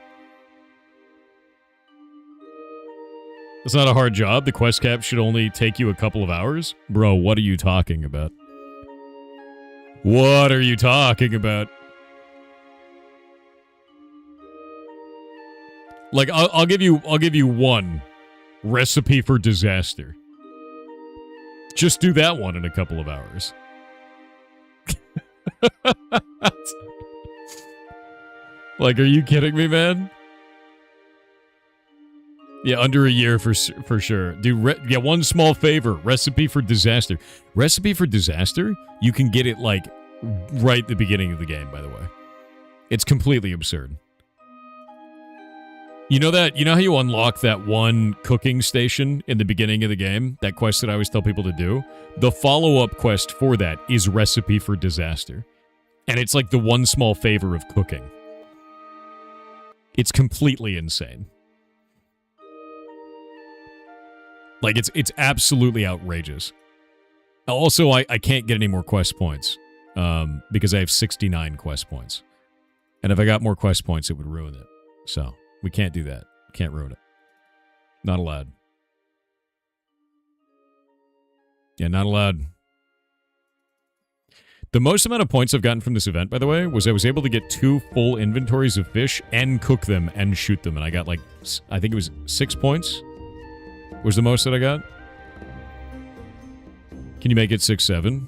It's not a hard job. The quest cap should only take you a couple of hours. Bro, what are you talking about? What are you talking about? Like, I'll give you one recipe for disaster. Just do that one in a couple of hours. Like, are you kidding me, man? Yeah, under a year for sure. Yeah, one small favor. Recipe for disaster. Recipe for disaster? You can get it, like, right at the beginning of the game, by the way. It's completely absurd. You know how you unlock that one cooking station in the beginning of the game? That quest that I always tell people to do? The follow-up quest for that is Recipe for Disaster. And it's like the one small favor of cooking. It's completely insane. Like, it's absolutely outrageous. Also, I can't get any more quest points. Because I have 69 quest points. And if I got more quest points, it would ruin it. So, we can't do that. Can't ruin it. Not allowed. Yeah, not allowed. The most amount of points I've gotten from this event, by the way, was I was able to get 2 full inventories of fish and cook them and shoot them. And I got, like, I think it was 6 points was the most that I got. Can you make it 6-7?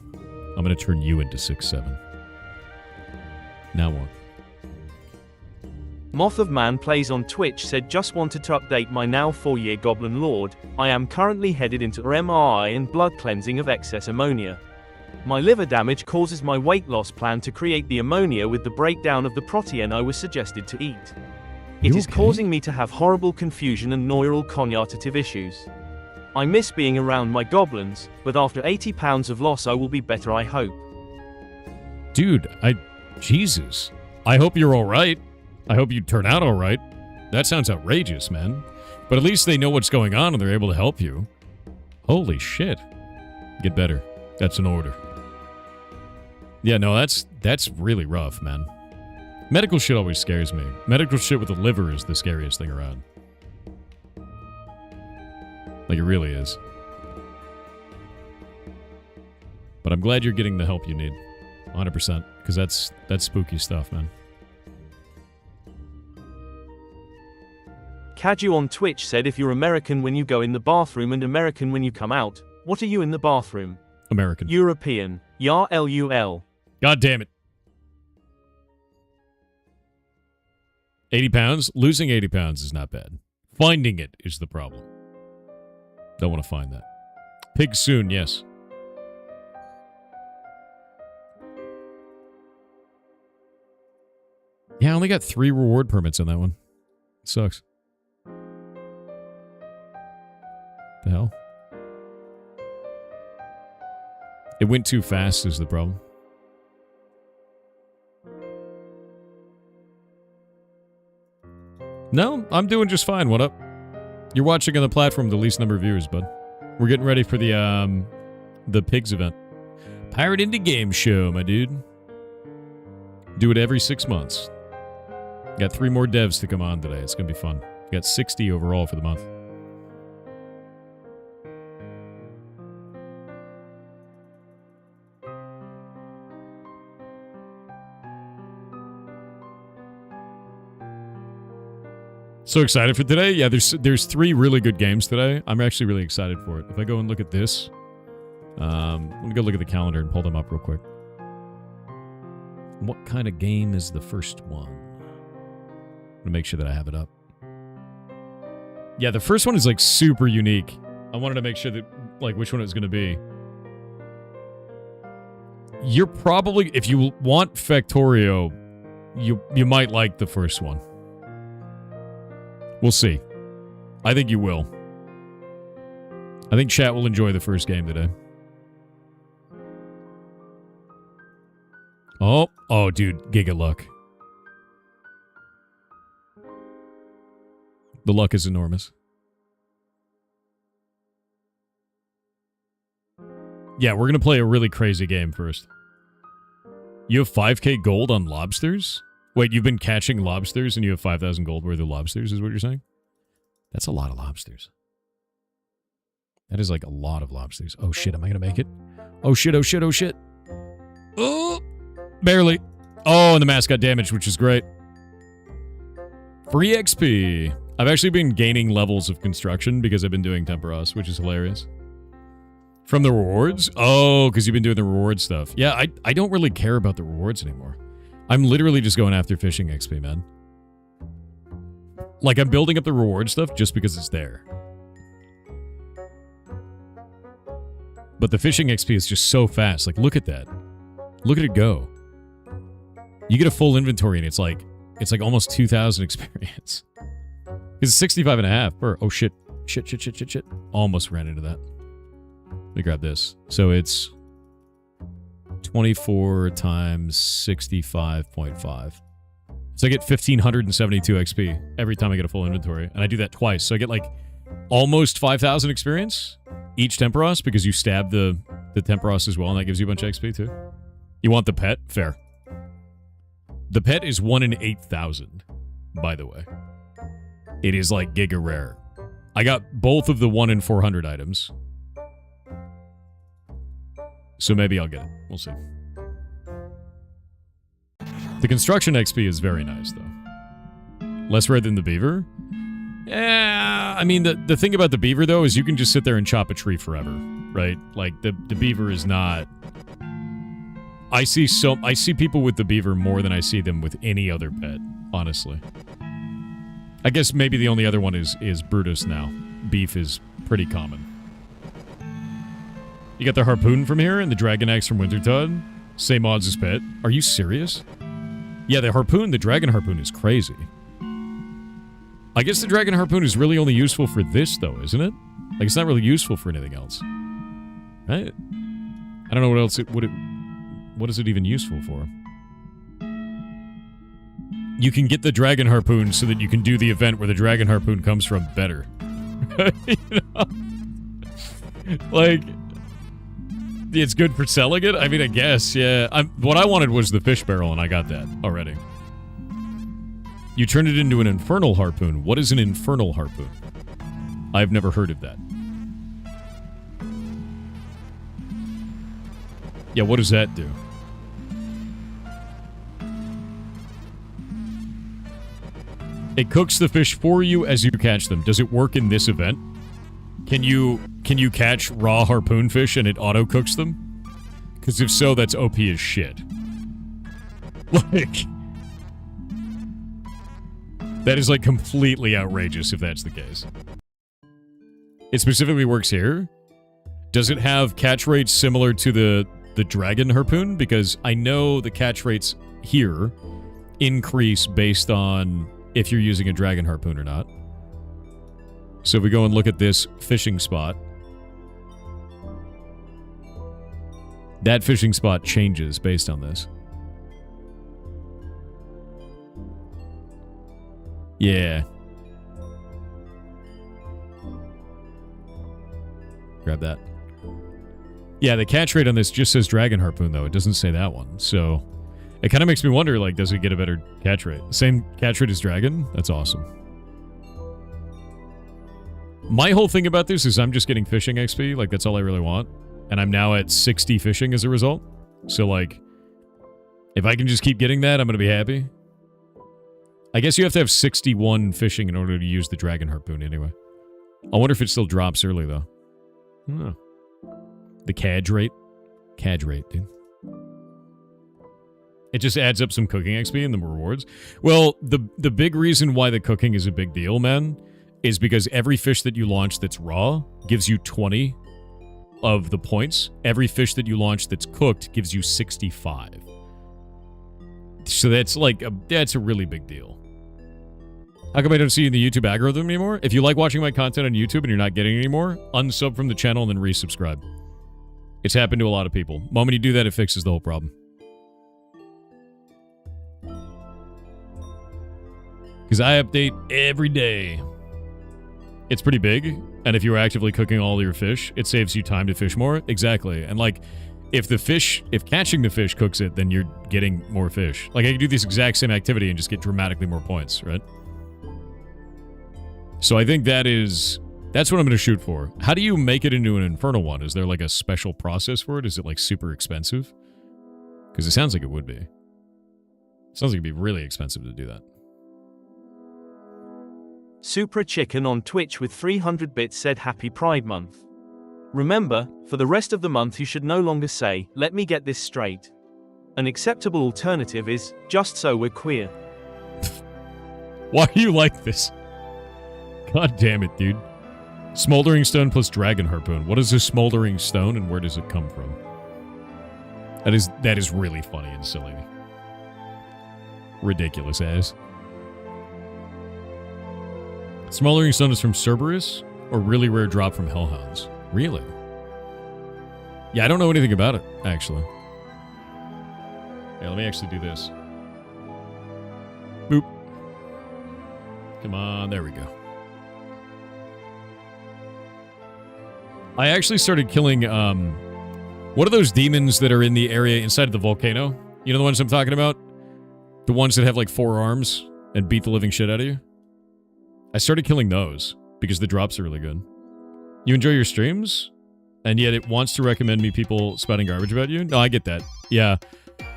I'm going to turn you into 6-7. Now what? Moth of Man Plays on Twitch said, just wanted to update my now 4-year Goblin Lord. I am currently headed into MRI and blood cleansing of excess ammonia. My liver damage causes my weight loss plan to create the ammonia with the breakdown of the protein I was suggested to eat. It is causing me to have horrible confusion and neural cognitive issues. I miss being around my goblins, but after 80 pounds of loss I will be better, I hope. Dude, Jesus. I hope you're alright. I hope you turn out alright. That sounds outrageous, man. But at least they know what's going on and they're able to help you. Holy shit. Get better. That's an order. Yeah, no, that's really rough, man. Medical shit always scares me. Medical shit with the liver is the scariest thing around. Like, it really is. But I'm glad you're getting the help you need. 100%. Because that's spooky stuff, man. Kaju on Twitch said, if you're American when you go in the bathroom and American when you come out, what are you in the bathroom? American. European. Ya LUL. God damn it. 80 pounds? Losing 80 pounds is not bad. Finding it is the problem. Don't want to find that. Pig soon, yes. Yeah, I only got 3 reward permits on that one. It sucks. The hell? It went too fast is the problem. No, I'm doing just fine. What up? You're watching on the platform with the least number of viewers, bud. We're getting ready for the pigs event. Pirate Indie Game Show, my dude. Do it every 6 months. Got 3 more devs to come on today. It's going to be fun. Got 60 overall for the month. So excited for today. Yeah, there's 3 really good games today. I'm actually really excited for it. If I go and look at this, let me go look at the calendar and pull them up real quick. What kind of game is the first one? I'm gonna make sure that I have it up. Yeah, the first one is like super unique. I wanted to make sure that like which one it was gonna be. You're probably, if you want Factorio, you might like the first one. We'll see. I think you will. I think chat will enjoy the first game today. Oh, dude, Giga luck. The luck is enormous. Yeah, we're gonna play a really crazy game first. You have 5k gold on lobsters? Wait, you've been catching lobsters and you have 5,000 gold worth of lobsters is what you're saying? That's a lot of lobsters. That is like a lot of lobsters. Oh shit, am I going to make it? Oh shit, oh shit, oh shit. Oh, barely. Oh, and the mask got damaged, which is great. Free XP. I've actually been gaining levels of construction because I've been doing Temperos, which is hilarious. From the rewards? Oh, because you've been doing the reward stuff. Yeah, I don't really care about the rewards anymore. I'm literally just going after fishing XP, man. Like, I'm building up the reward stuff just because it's there. But the fishing XP is just so fast. Like, look at that. Look at it go. You get a full inventory and it's like almost 2,000 experience. It's 65 and a half per. Oh, shit. Shit. Almost ran into that. Let me grab this. So it's 24 times 65.5. So I get 1,572 XP every time I get a full inventory. And I do that twice. So I get like almost 5,000 experience each Temperos because you stab the Temperos as well. And that gives you a bunch of XP too. You want the pet? Fair. The pet is 1 in 8,000, by the way. It is like giga rare. I got both of the 1 in 400 items. So maybe I'll get it. We'll see. The construction XP is very nice, though. Less rare than the beaver? Yeah, I mean, the thing about the beaver, though, is you can just sit there and chop a tree forever, right? Like, the beaver is not... I see people with the beaver more than I see them with any other pet, honestly. I guess maybe the only other one is Brutus now. Beef is pretty common. You got the harpoon from here and the dragon axe from Wintertodd. Same odds as pet. Are you serious? Yeah, the dragon harpoon is crazy. I guess the dragon harpoon is really only useful for this, though, isn't it? Like, it's not really useful for anything else. Right? I don't know what else what is it even useful for? You can get the dragon harpoon so that you can do the event where the dragon harpoon comes from better. You know? Like... It's good for selling it? I mean, I guess, yeah. What I wanted was the fish barrel, and I got that already. You turned it into an infernal harpoon. What is an infernal harpoon? I've never heard of that. Yeah, what does that do? It cooks the fish for you as you catch them. Does it work in this event? Can you catch raw harpoon fish and it auto-cooks them? Because if so, that's OP as shit. Like... That is, like, completely outrageous if that's the case. It specifically works here? Does it have catch rates similar to the dragon harpoon? Because I know the catch rates here increase based on if you're using a dragon harpoon or not. So if we go and look at this fishing spot, that fishing spot changes based on this. Yeah. Grab that. Yeah, the catch rate on this just says dragon harpoon, though. It doesn't say that one. So it kind of makes me wonder, like, does it get a better catch rate? Same catch rate as dragon? That's awesome. My whole thing about this is I'm just getting fishing XP. Like, that's all I really want. And I'm now at 60 fishing as a result. So, like, if I can just keep getting that, I'm going to be happy. I guess you have to have 61 fishing in order to use the dragon harpoon anyway. I wonder if it still drops early, though. I don't know. The cadge rate? Cadge rate, dude. It just adds up some cooking XP in the rewards. Well, the big reason why the cooking is a big deal, man, is because every fish that you launch that's raw gives you 20 of the points. Every fish that you launch that's cooked gives you 65. So that's like that's a really big deal. How come I don't see you in the YouTube algorithm anymore? If you like watching my content on YouTube and you're not getting it anymore, unsub from the channel and then resubscribe. It's happened to a lot of people. The moment you do that, it fixes the whole problem. Because I update every day. It's pretty big, and if you're actively cooking all your fish, it saves you time to fish more. Exactly. And, like, if catching the fish cooks it, then you're getting more fish. Like, I could do this exact same activity and just get dramatically more points, right? So I think that's what I'm going to shoot for. How do you make it into an Infernal one? Is there like a special process for it? Is it like super expensive? Because it sounds like it would be. It sounds like it'd be really expensive to do that. Supra Chicken on Twitch with 300 bits said Happy Pride Month. Remember, for the rest of the month you should no longer say, let me get this straight. An acceptable alternative is, just so we're queer. Why do you like this? God damn it, dude. Smoldering stone plus dragon harpoon. What is a smoldering stone and where does it come from? That is really funny and silly. Ridiculous ass. Smoldering stone is from Cerberus or really rare drop from Hellhounds? Really? Yeah, I don't know anything about it, actually. Yeah, let me actually do this. Boop. Come on, there we go. I actually started killing, what are those demons that are in the area inside of the volcano? You know the ones I'm talking about? The ones that have like 4 arms and beat the living shit out of you? I started killing those because the drops are really good. You enjoy your streams? And yet it wants to recommend me people spouting garbage about you? No, I get that. Yeah.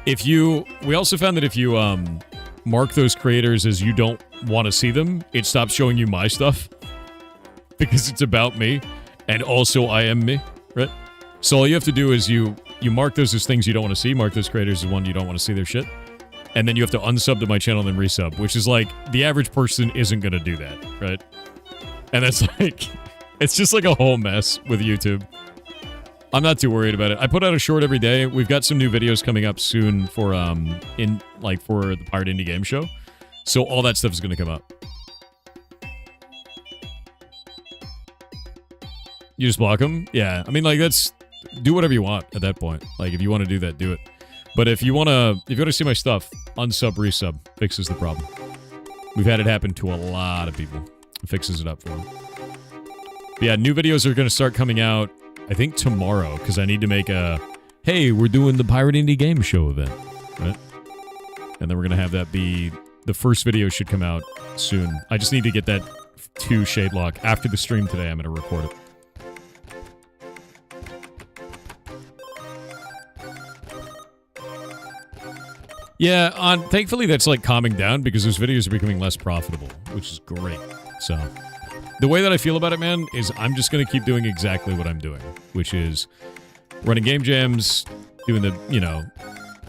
We also found that if you, mark those creators as you don't want to see them, it stops showing you my stuff. Because it's about me. And also, I am me, right? So all you have to do is you mark those as things you don't want to see, mark those creators as one you don't want to see their shit, and then you have to unsub to my channel and then resub, which is like, the average person isn't going to do that, right? And that's like, it's just like a whole mess with YouTube. I'm not too worried about it. I put out a short every day. We've got some new videos coming up soon for, for the Pirate Indie Game Show. So all that stuff is going to come up. You just block them? Yeah. I mean, like, do whatever you want at that point. Like, if you want to do that, do it. But if you want to see my stuff, unsub, resub, fixes the problem. We've had it happen to a lot of people. It fixes it up for them. But yeah, new videos are going to start coming out, I think, tomorrow, because I need to make a, hey, we're doing the Pirate Indie Game Show event, right? And then we're going to have that be, the first video should come out soon. I just need to get that to Shadelock. After the stream today, I'm going to record it. Yeah, thankfully that's like calming down because those videos are becoming less profitable, which is great. So, the way that I feel about it, man, is I'm just going to keep doing exactly what I'm doing, which is running game jams, doing the,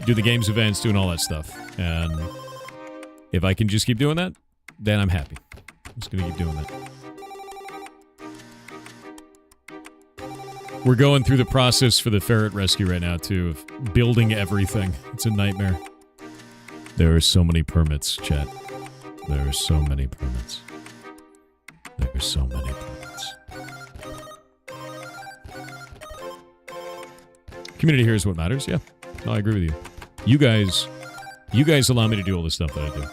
do the games events, doing all that stuff. And if I can just keep doing that, then I'm happy. I'm just going to keep doing that. We're going through the process for the ferret rescue right now, too, of building everything. It's a nightmare. There are so many permits, chat. There are so many permits. There are so many permits. Community here is what matters, yeah. No, I agree with you. You guys allow me to do all the stuff that I do.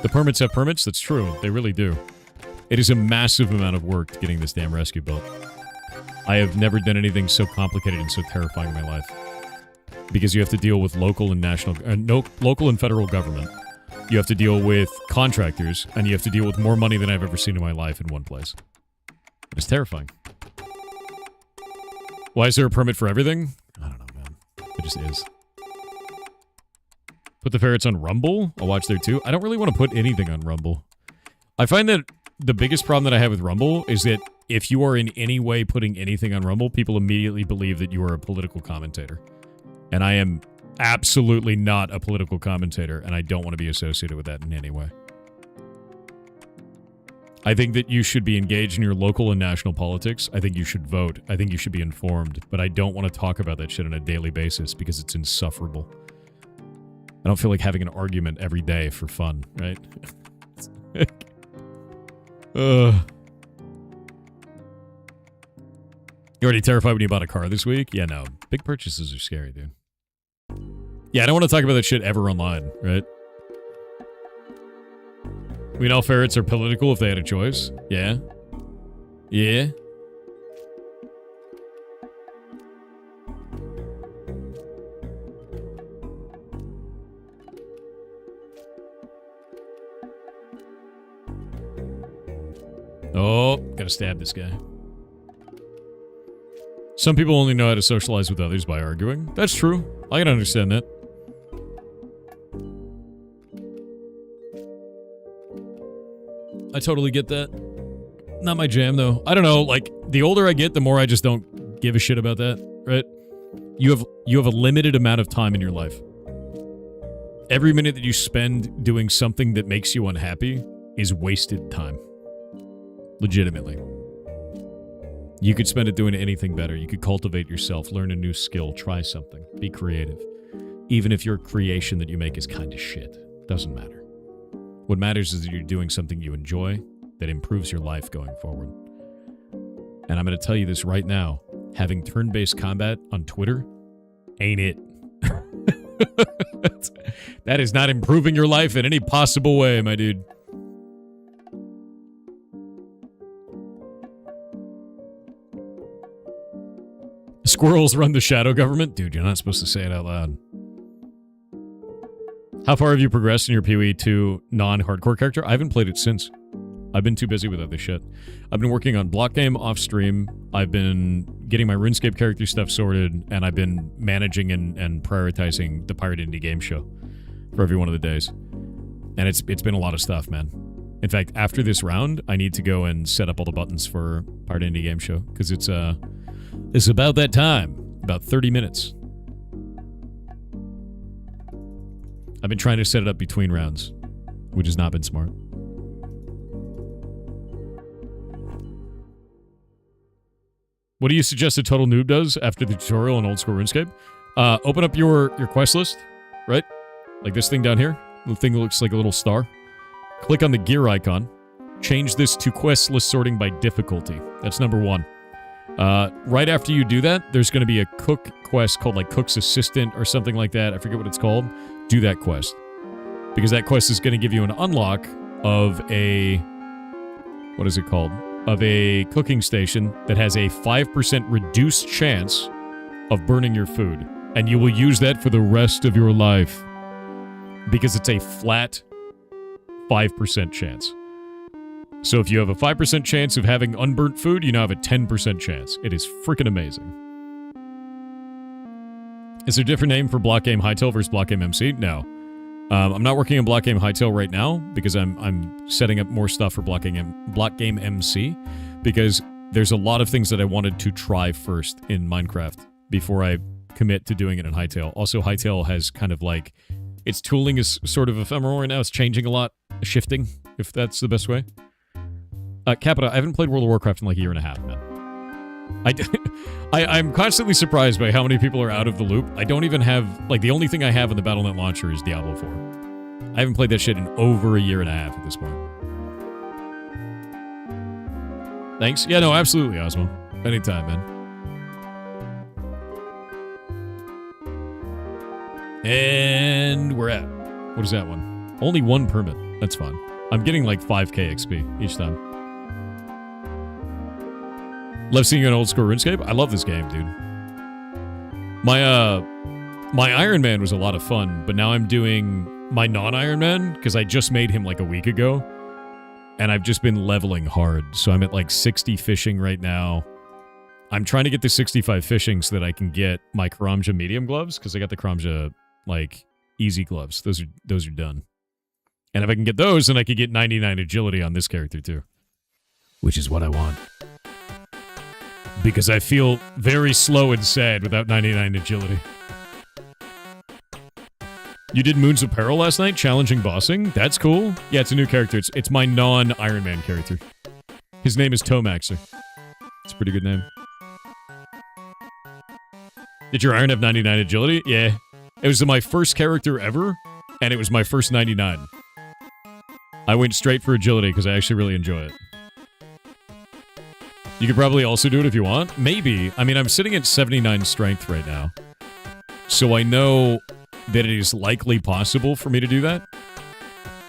The permits have permits, that's true. They really do. It is a massive amount of work getting this damn rescue built. I have never done anything so complicated and so terrifying in my life. Because you have to deal with local and local and federal government. You have to deal with contractors, and you have to deal with more money than I've ever seen in my life in one place. It's terrifying. Why is there a permit for everything? I don't know, man. It just is. Put the ferrets on Rumble? I'll watch there too. I don't really want to put anything on Rumble. I find that the biggest problem that I have with Rumble is that if you are in any way putting anything on Rumble, people immediately believe that you are a political commentator. And I am absolutely not a political commentator, and I don't want to be associated with that in any way. I think that you should be engaged in your local and national politics. I think you should vote. I think you should be informed. But I don't want to talk about that shit on a daily basis because it's insufferable. I don't feel like having an argument every day for fun, right? You already terrified when you bought a car this week? Yeah, no. Big purchases are scary, dude. Yeah, I don't want to talk about that shit ever online, right? We know ferrets are political if they had a choice. Yeah. Yeah. Oh, gotta stab this guy. Some people only know how to socialize with others by arguing. That's true. I can understand that. I totally get that. Not my jam, though. I don't know, like, the older I get, the more I just don't give a shit about that, right? You have a limited amount of time in your life. Every minute that you spend doing something that makes you unhappy is wasted time. Legitimately. You could spend it doing anything better. You could cultivate yourself, learn a new skill, try something, be creative. Even if your creation that you make is kind of shit. Doesn't matter. What matters is that you're doing something you enjoy that improves your life going forward. And I'm going to tell you this right now. Having turn-based combat on Twitter ain't it. That is not improving your life in any possible way, my dude. Squirrels run the shadow government? Dude, you're not supposed to say it out loud. How far have you progressed in your PoE 2 non-hardcore character? I haven't played it since. I've been too busy with other shit. I've been working on block game off stream. I've been getting my RuneScape character stuff sorted, and I've been managing and prioritizing the Pirate Indie Game Show for every one of the days. And it's been a lot of stuff, man. In fact, after this round, I need to go and set up all the buttons for Pirate Indie Game Show, because it's about that time. About 30 minutes. I've been trying to set it up between rounds, which has not been smart. What do you suggest a total noob does after the tutorial on old school RuneScape? Open up your quest list, right? Like this thing down here. The thing that looks like a little star. Click on the gear icon. Change this to quest list sorting by difficulty. That's number 1. Right after you do that, there's going to be a cook quest called like Cook's Assistant or something like that. I forget what it's called. Do that quest. Because that quest is going to give you an unlock of a... What is it called? Of a cooking station that has a 5% reduced chance of burning your food. And you will use that for the rest of your life. Because it's a flat 5% chance. So if you have a 5% chance of having unburnt food, you now have a 10% chance. It is freaking amazing. Is there a different name for Block Game Hightail versus Block Game MC? No. I'm not working on Block Game Hightail right now because I'm setting up more stuff for Block Game MC because there's a lot of things that I wanted to try first in Minecraft before I commit to doing it in Hightail. Also, Hightail has kind of like... Its tooling is sort of ephemeral right now. It's changing a lot. Shifting, if that's the best way. Capita, I haven't played World of Warcraft in like a year and a half, man. I'm constantly surprised by how many people are out of the loop. I don't even have... Like, the only thing I have in the Battle.net launcher is Diablo 4. I haven't played that shit in over a year and a half at this point. Thanks. Yeah, no, absolutely, Osmo. Anytime, man. And we're at... What is that one? Only 1 permit. That's fine. I'm getting like 5k XP each time. Love seeing you on old school RuneScape. I love this game, dude. My Iron Man was a lot of fun, but now I'm doing my non-Iron Man because I just made him like a week ago, and I've just been leveling hard. So I'm at like 60 fishing right now. I'm trying to get to 65 fishing so that I can get my Karamja medium gloves because I got the Karamja like easy gloves. Those are done. And if I can get those, then I could get 99 agility on this character too, which is what I want. Because I feel very slow and sad without 99 agility. You did Moons of Peril last night, challenging bossing? That's cool. Yeah, it's a new character. It's my non-Iron Man character. His name is Tomaxer. It's a pretty good name. Did your Iron have 99 agility? Yeah. It was my first character ever, and it was my first 99. I went straight for agility because I actually really enjoy it. You could probably also do it if you want. Maybe. I mean, I'm sitting at 79 strength right now. So I know that it is likely possible for me to do that.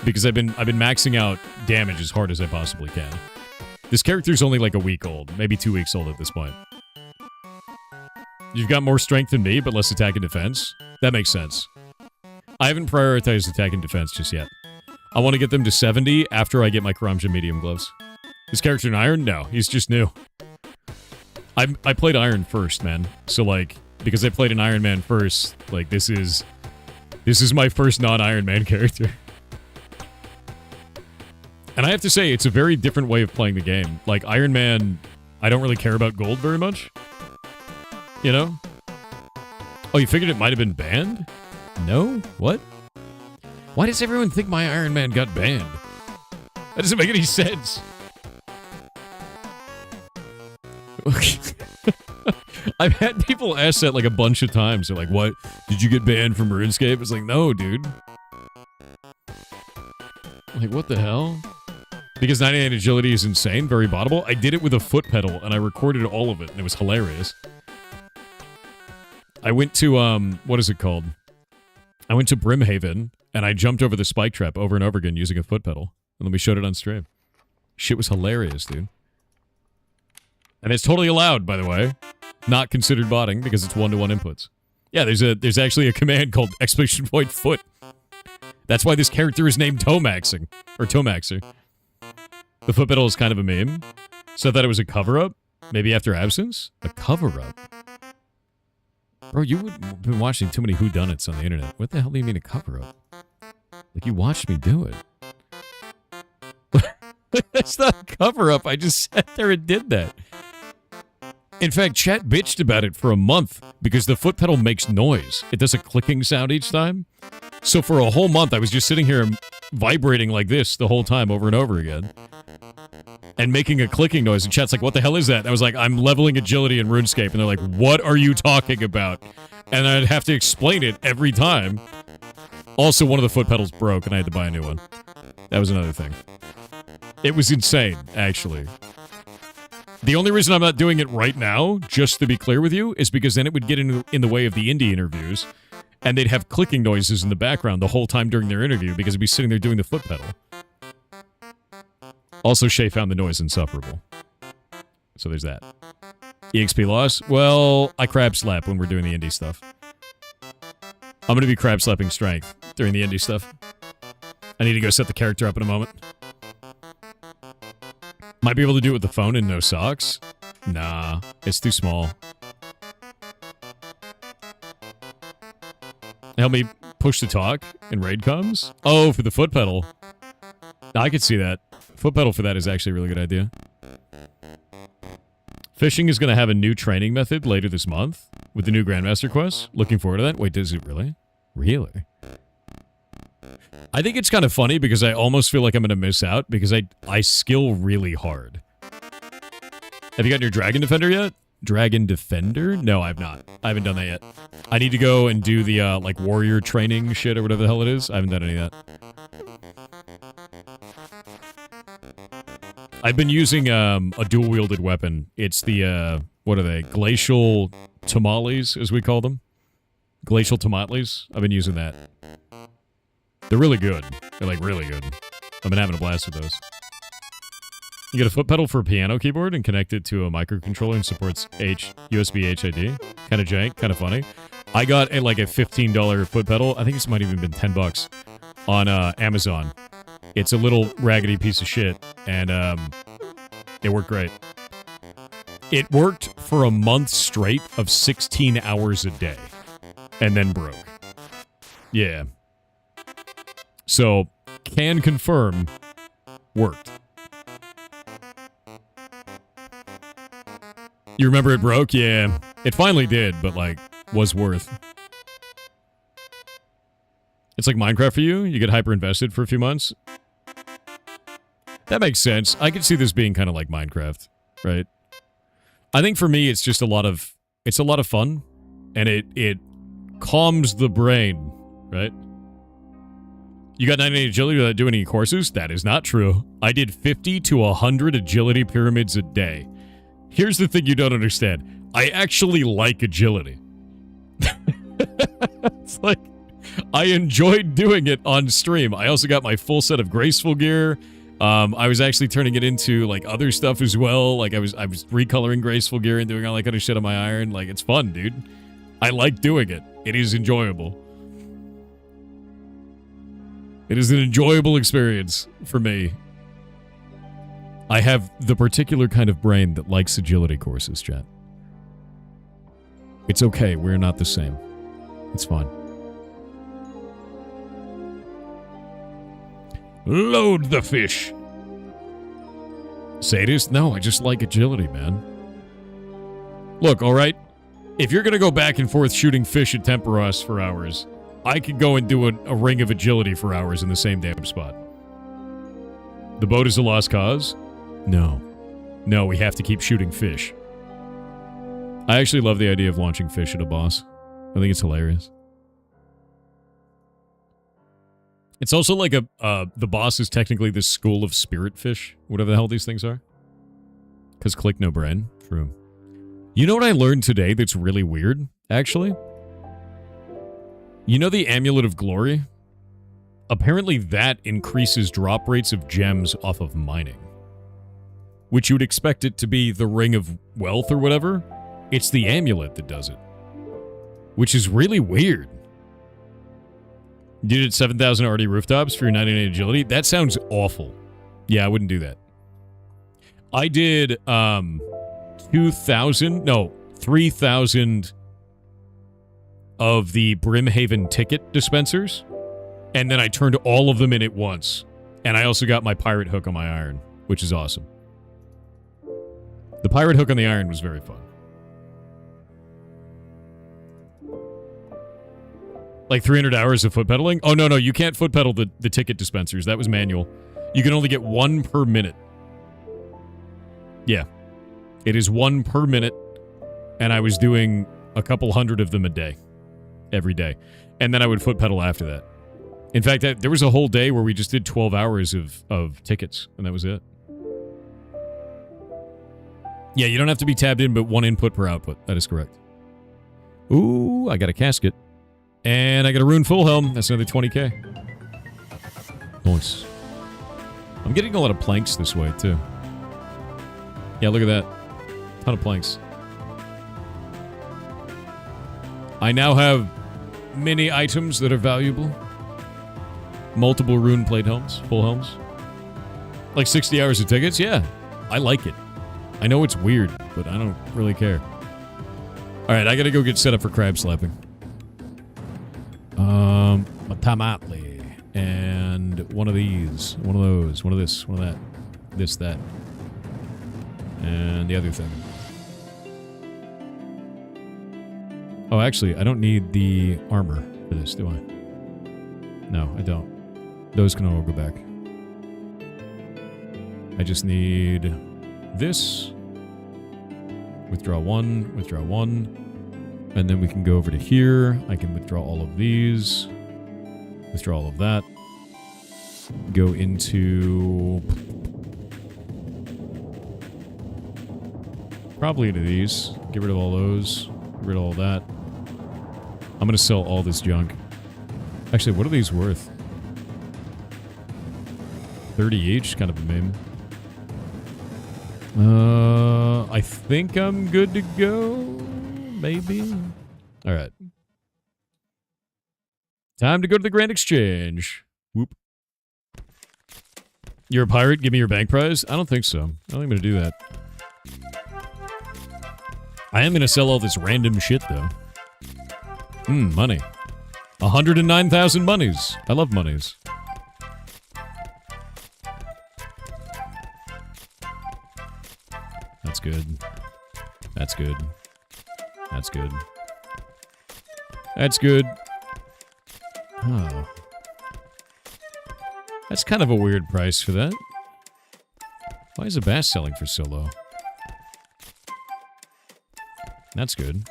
Because I've been maxing out damage as hard as I possibly can. This character's only like a week old. Maybe 2 weeks old at this point. You've got more strength than me, but less attack and defense. That makes sense. I haven't prioritized attack and defense just yet. I want to get them to 70 after I get my Karamja medium gloves. His character in Iron? No, he's just new. I played Iron first, man. So, like, because I played an Iron Man first, like, this is my first non-Iron Man character. And I have to say, it's a very different way of playing the game. Like, Iron Man, I don't really care about gold very much. You know? Oh, you figured it might have been banned? No? What? Why does everyone think my Iron Man got banned? That doesn't make any sense. I've had people ask that like a bunch of times. They're like, what? Did you get banned from RuneScape? It's like, no, dude. Like, what the hell? Because 99 agility is insane, very bottable. I did it with a foot pedal, and I recorded all of it, and it was hilarious. I went to, what is it called? I went to Brimhaven, and I jumped over the spike trap over and over again using a foot pedal. And then we showed it on stream. Shit was hilarious, dude. And it's totally allowed, by the way. Not considered botting because it's one-to-one inputs. Yeah, there's actually a command called !foot. That's why this character is named Tomaxing. Or Tomaxer. The foot pedal is kind of a meme. So I thought it was a cover-up. Maybe after absence? A cover-up? Bro, you've been watching too many whodunits on the internet. What the hell do you mean a cover-up? Like, you watched me do it. That's not a cover-up. I just sat there and did that. In fact, chat bitched about it for a month because the foot pedal makes noise. It does a clicking sound each time. So for a whole month, I was just sitting here vibrating like this the whole time over and over again. And making a clicking noise. And chat's like, what the hell is that? And I was like, I'm leveling agility in RuneScape. And they're like, what are you talking about? And I'd have to explain it every time. Also, one of the foot pedals broke and I had to buy a new one. That was another thing. It was insane, actually. The only reason I'm not doing it right now, just to be clear with you, is because then it would get in the way of the indie interviews, and they'd have clicking noises in the background the whole time during their interview because I'd be sitting there doing the foot pedal. Also, Shay found the noise insufferable. So there's that. EXP loss? Well, I crab slap when we're doing the indie stuff. I'm going to be crab slapping strength during the indie stuff. I need to go set the character up in a moment. Might be able to do it with the phone and no socks? Nah, it's too small. Help me push to talk and raid comes? Oh, for the foot pedal. I could see that. Foot pedal for that is actually a really good idea. Fishing is going to have a new training method later this month with the new Grandmaster quest. Looking forward to that. Wait, does it really? Really? I think it's kind of funny because I almost feel like I'm going to miss out because I skill really hard. Have you gotten your Dragon Defender yet? Dragon Defender? No, I've not. I haven't done that yet. I need to go and do the, like, warrior training shit or whatever the hell it is. I haven't done any of that. I've been using, a dual-wielded weapon. It's the, what are they? Glacial tamales, as we call them. Glacial tomatles. I've been using that. They're really good. They're, like, really good. I've been having a blast with those. You get a foot pedal for a piano keyboard and connect it to a microcontroller and supports USB HID. Kind of jank, kind of funny. I got a $15 foot pedal. I think this might have even been $10 on Amazon. It's a little raggedy piece of shit, and it worked great. It worked for a month straight of 16 hours a day, and then broke. Yeah. So, can confirm, worked. You remember it broke? Yeah. It finally did, but, like, was worth. It's like Minecraft for you? You get hyper-invested for a few months? That makes sense. I could see this being kind of like Minecraft, right? I think for me, it's just a lot of fun, and it calms the brain, right? You got 98 agility without doing any courses? That is not true. I did 50 to 100 agility pyramids a day. Here's the thing you don't understand. I actually like agility. It's like, I enjoyed doing it on stream. I also got my full set of graceful gear. I was actually turning it into, like, other stuff as well. Like, I was recoloring graceful gear and doing all that kind of shit on my iron. Like, it's fun, dude. I like doing it. It is enjoyable. It is an enjoyable experience for me. I have the particular kind of brain that likes agility courses, chat. It's okay. We're not the same. It's fine. Load the fish. Sadist? No, I just like agility, man. Look, all right? If you're going to go back and forth shooting fish at Temperos for hours, I could go and do a ring of agility for hours in the same damn spot. The boat is a lost cause? No. No, we have to keep shooting fish. I actually love the idea of launching fish at a boss. I think it's hilarious. It's also like the boss is technically this school of spirit fish, whatever the hell these things are. Because click no brain. True. You know what I learned today that's really weird, actually? You know the Amulet of Glory? Apparently that increases drop rates of gems off of mining. Which you would expect it to be the Ring of Wealth or whatever. It's the amulet that does it. Which is really weird. You did 7,000 RD rooftops for your 99 agility? That sounds awful. Yeah, I wouldn't do that. I did 3,000 of the Brimhaven ticket dispensers. And then I turned all of them in at once. And I also got my pirate hook on my iron, which is awesome. The pirate hook on the iron was very fun. Like 300 hours of foot pedaling? Oh, no, you can't foot pedal the ticket dispensers. That was manual. You can only get one per minute. Yeah. It is one per minute. And I was doing a couple hundred of them a day. Every day. And then I would foot pedal after that. In fact, there was a whole day where we just did 12 hours of tickets. And that was it. Yeah, you don't have to be tabbed in, but one input per output. That is correct. Ooh, I got a casket. And I got a rune full helm. That's another 20k. Nice. I'm getting a lot of planks this way, too. Yeah, look at that. Ton of planks. I now have many items that are valuable. Multiple rune plate helms. Full helms. Like 60 hours of tickets? Yeah. I like it. I know it's weird, but I don't really care. Alright, I gotta go get set up for crab slapping. A tamale. And one of these. One of those. One of this. One of that. This, that. And the other thing. Oh, actually, I don't need the armor for this, do I? No, I don't. Those can all go back. I just need this. Withdraw one. Withdraw one. And then we can go over to here. I can withdraw all of these. Withdraw all of that. Go into... probably into these. Get rid of all those. Get rid of all that. I'm going to sell all this junk. Actually, what are these worth? 30 each? Kind of a meme. I think I'm good to go. Maybe. All right. Time to go to the Grand Exchange. Whoop. You're a pirate? Give me your bank prize? I don't think so. I don't think I'm going to do that. I am going to sell all this random shit, though. Money. 109,000 monies. I love monies. That's good. That's good. That's good. That's good. Oh. That's kind of a weird price for that. Why is a bass selling for so low? That's good.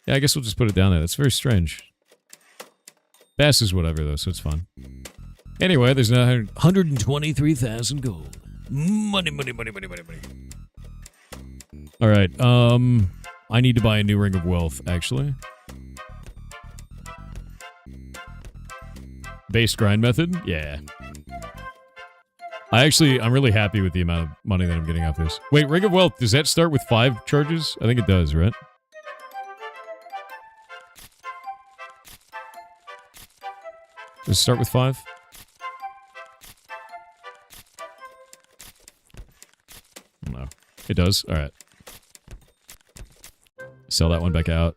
Yeah, I guess we'll just put it down there. That's very strange. Bass is whatever, though, so it's fine. Anyway, there's now 123,000 gold. Money, money, money, money, money, money. Alright, I need to buy a new Ring of Wealth, actually. Base grind method? Yeah. I'm really happy with the amount of money that I'm getting off this. Wait, Ring of Wealth, does that start with 5 charges? I think it does, right? Does it start with 5? It does? Alright. Sell that one back out.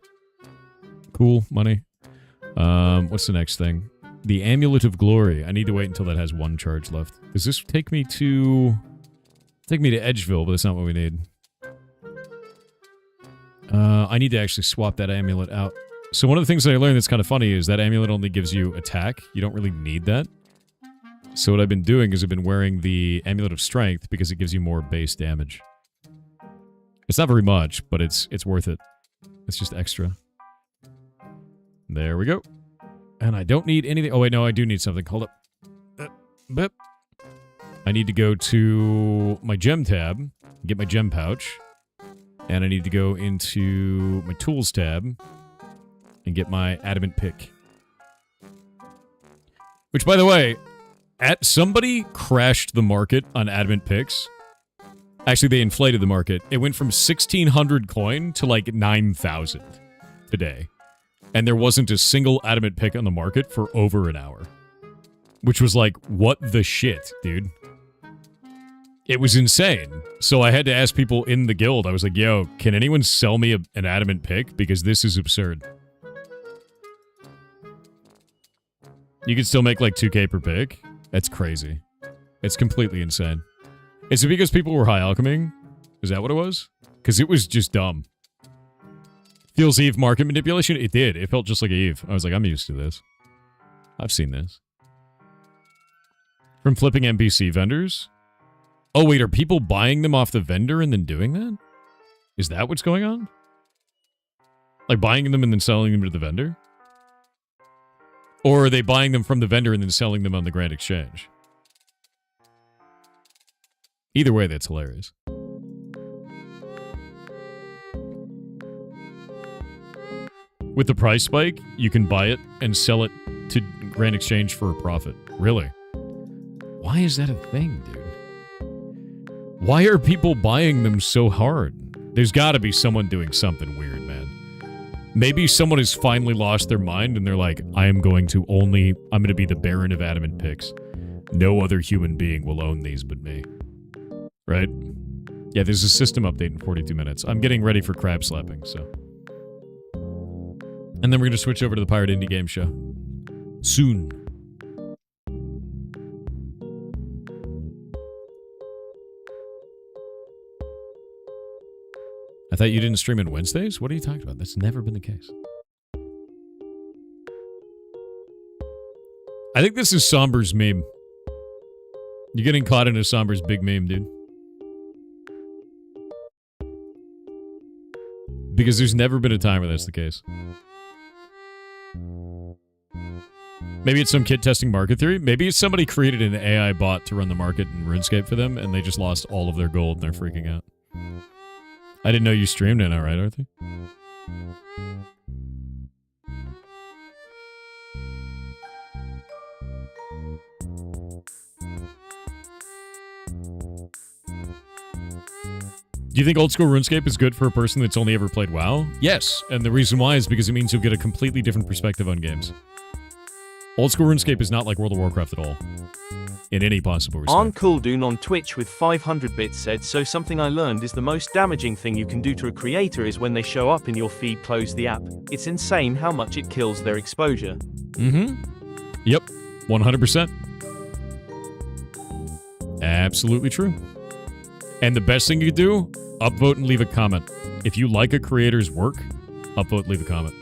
Cool. Money. What's the next thing? The Amulet of Glory. I need to wait until that has one charge left. Does this take me to... Take me to Edgeville, but that's not what we need. I need to actually swap that amulet out. So one of the things that I learned that's kind of funny is that amulet only gives you attack. You don't really need that. So what I've been doing is I've been wearing the Amulet of Strength because it gives you more base damage. It's not very much, but it's worth it. It's just extra. There we go. And I don't need anything. Oh, wait, no, I do need something. Hold up. Bip. I need to go to my gem tab, get my gem pouch, and I need to go into my tools tab and get my adamant pick. Which, by the way, somebody crashed the market on adamant picks. Actually, they inflated the market. It went from 1,600 coin to like 9,000 today. And there wasn't a single adamant pick on the market for over an hour. Which was like, what the shit, dude? It was insane. So I had to ask people in the guild. I was like, yo, can anyone sell me an adamant pick? Because this is absurd. You can still make like 2k per pick? That's crazy. It's completely insane. Is it because people were high alchemying? Is that what it was? Because it was just dumb. Feels Eve market manipulation? It did. It felt just like Eve. I was like, I'm used to this. I've seen this. From flipping NPC vendors? Oh, wait, are people buying them off the vendor and then doing that? Is that what's going on? Like buying them and then selling them to the vendor? Or are they buying them from the vendor and then selling them on the Grand Exchange? Either way, that's hilarious. With the price spike, you can buy it and sell it to Grand Exchange for a profit. Really? Why is that a thing, dude? Why are people buying them so hard? There's got to be someone doing something weird, man. Maybe someone has finally lost their mind and they're like, I'm going to be the Baron of Adamant Picks. No other human being will own these but me. Right? Yeah, there's a system update in 42 minutes. I'm getting ready for crab slapping, so. And then we're going to switch over to the Pirate Indie Game Show. Soon. I thought you didn't stream on Wednesdays? What are you talking about? That's never been the case. I think this is Somber's meme. You're getting caught in a Somber's big meme, dude. Because there's never been a time where that's the case. Maybe it's some kid testing market theory. Maybe it's somebody created an AI bot to run the market in RuneScape for them, and they just lost all of their gold and they're freaking out. I didn't know you streamed it, all right, Arthur? Do you think old school RuneScape is good for a person that's only ever played WoW? Yes, and the reason why is because it means you'll get a completely different perspective on games. Old school RuneScape is not like World of Warcraft at all. In any possible respect. OnCoolDoon on Twitch with 500 bits said, so something I learned is the most damaging thing you can do to a creator is when they show up in your feed, close the app. It's insane how much it kills their exposure. Mm-hmm. Yep. 100%. Absolutely true. And the best thing you can do, upvote and leave a comment. If you like a creator's work, upvote, leave a comment.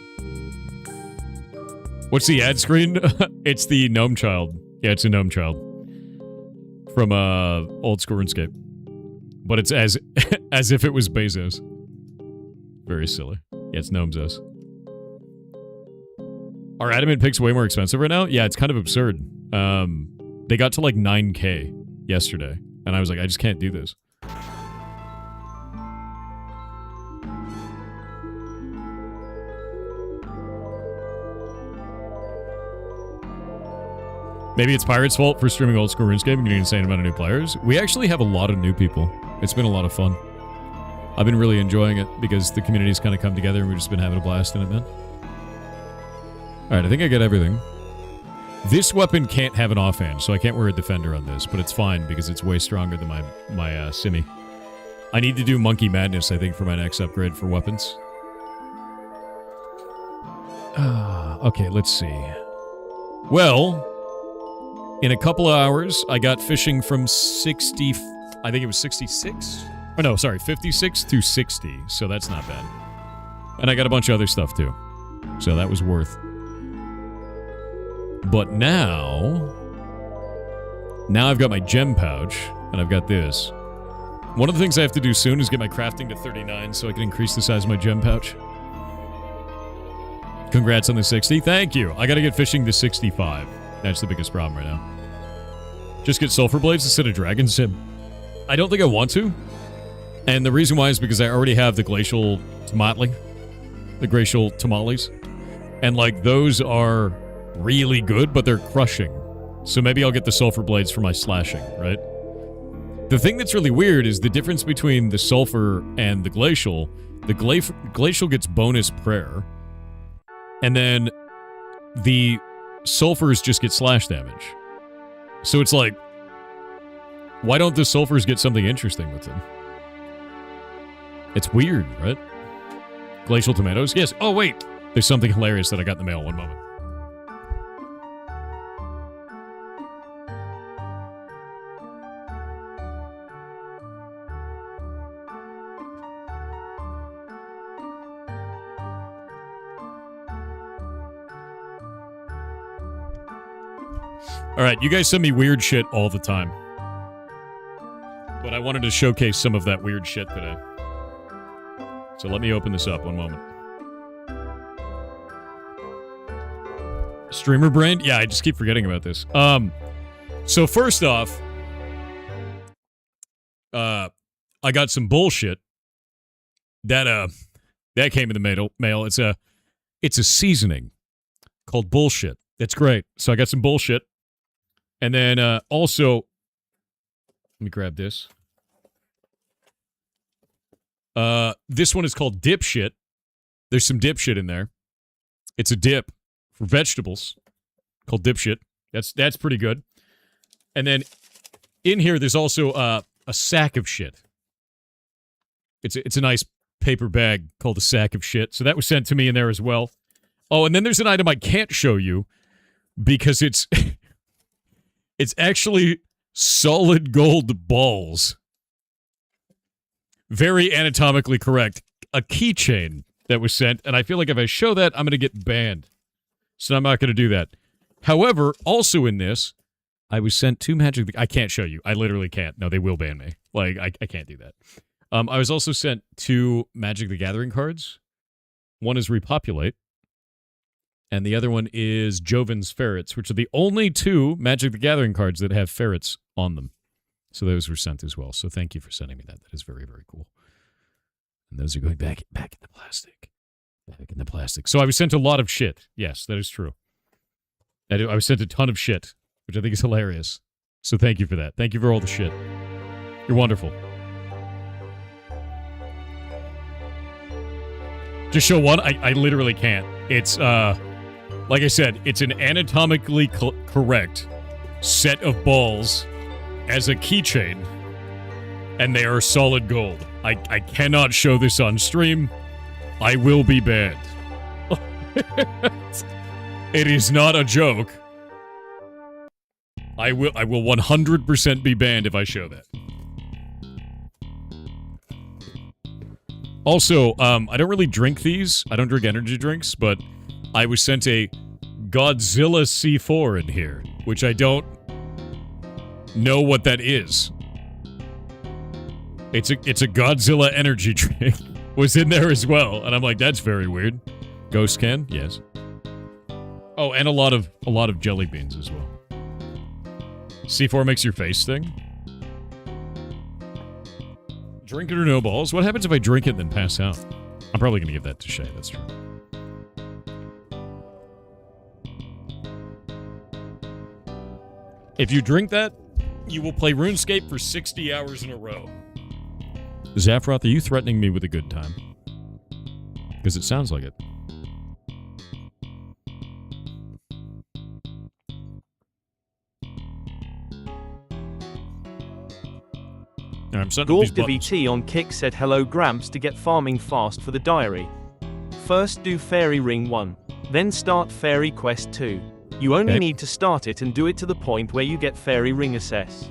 What's the ad screen? It's the gnome child. Yeah, it's a gnome child. From old school RuneScape. But it's as if it was Bezos. Very silly. Yeah, it's Gnomezos. Are adamant picks way more expensive right now? Yeah, it's kind of absurd. They got to like 9k yesterday. And I was like, I just can't do this. Maybe it's Pirate's fault for streaming old school RuneScape and getting an insane amount of new players. We actually have a lot of new people. It's been a lot of fun. I've been really enjoying it because the community's kind of come together and we've just been having a blast in it, man. Alright, I think I get everything. This weapon can't have an offhand, so I can't wear a defender on this, but it's fine because it's way stronger than my Simi. I need to do Monkey Madness, I think, for my next upgrade for weapons. Okay, let's see. Well, in a couple of hours, I got fishing from 60... I think it was 66? Oh, no, sorry, 56 to 60, so that's not bad. And I got a bunch of other stuff, too. So that was worth. But now I've got my gem pouch, and I've got this. One of the things I have to do soon is get my crafting to 39 so I can increase the size of my gem pouch. Congrats on the 60. Thank you. I gotta get fishing to 65. That's the biggest problem right now. Just get sulfur blades instead of dragon sim. I don't think I want to. And the reason why is because I already have the glacial tamale. The glacial tamales. And, like, those are really good, but they're crushing. So maybe I'll get the sulfur blades for my slashing, right? The thing that's really weird is the difference between the sulfur and the glacial. The glacial gets bonus prayer. And then the sulfurs just get slash damage. So it's like, why don't the sulfurs get something interesting with them? It's weird, right? Glacial tomatoes? Yes. Oh, wait. There's something hilarious that I got in the mail. One moment. All right, you guys send me weird shit all the time. But I wanted to showcase some of that weird shit today. So let me open this up. One moment. Streamer brain? Yeah, I just keep forgetting about this. So first off, I got some bullshit that came in the mail. It's a seasoning called bullshit. It's great. So I got some bullshit. And then also, let me grab this. This one is called dipshit. There's some dipshit in there. It's a dip for vegetables called dipshit. That's pretty good. And then in here, there's also a sack of shit. It's a nice paper bag called a sack of shit. So that was sent to me in there as well. Oh, and then there's an item I can't show you because it's it's actually solid gold balls. Very anatomically correct. A keychain that was sent, and I feel like if I show that, I'm going to get banned. So I'm not going to do that. However, also in this, I was sent two magic... I can't show you. I literally can't. No, they will ban me. Like, I can't do that. I was also sent two Magic the Gathering cards. One is Repopulate, and the other one is Joven's Ferrets, which are the only two Magic the Gathering cards that have ferrets on them. So those were sent as well. So thank you for sending me that. That is very, very cool. And those are going back in the plastic. Back in the plastic. So I was sent a lot of shit. Yes, that is true. I was sent a ton of shit, which I think is hilarious. So thank you for that. Thank you for all the shit. You're wonderful. Just show one? I literally can't. It's, like I said, it's an anatomically correct set of balls as a keychain, and they are solid gold. I cannot show this on stream. I will be banned. It is not a joke. I will 100% be banned if I show that. Also, I don't really drink these. I don't drink energy drinks, but I was sent a Godzilla C4 in here, which I don't know what that is. It's a Godzilla energy drink. Was in there as well, and I'm like, that's very weird. Ghost can? Yes. Oh, and a lot of jelly beans as well. C4 makes your face sting? Drink it or no balls? What happens if I drink it and then pass out? I'm probably going to give that to Shay, that's true. If you drink that, you will play RuneScape for 60 hours in a row. Zaffroth, are you threatening me with a good time? Because it sounds like it. I'm setting up these buttons. DorkDVT on Kick said hello Gramps to get farming fast for the diary. First do Fairy Ring 1. Then start Fairy Quest 2. You only need to start it and do it to the point where you get Fairy Ring Assess.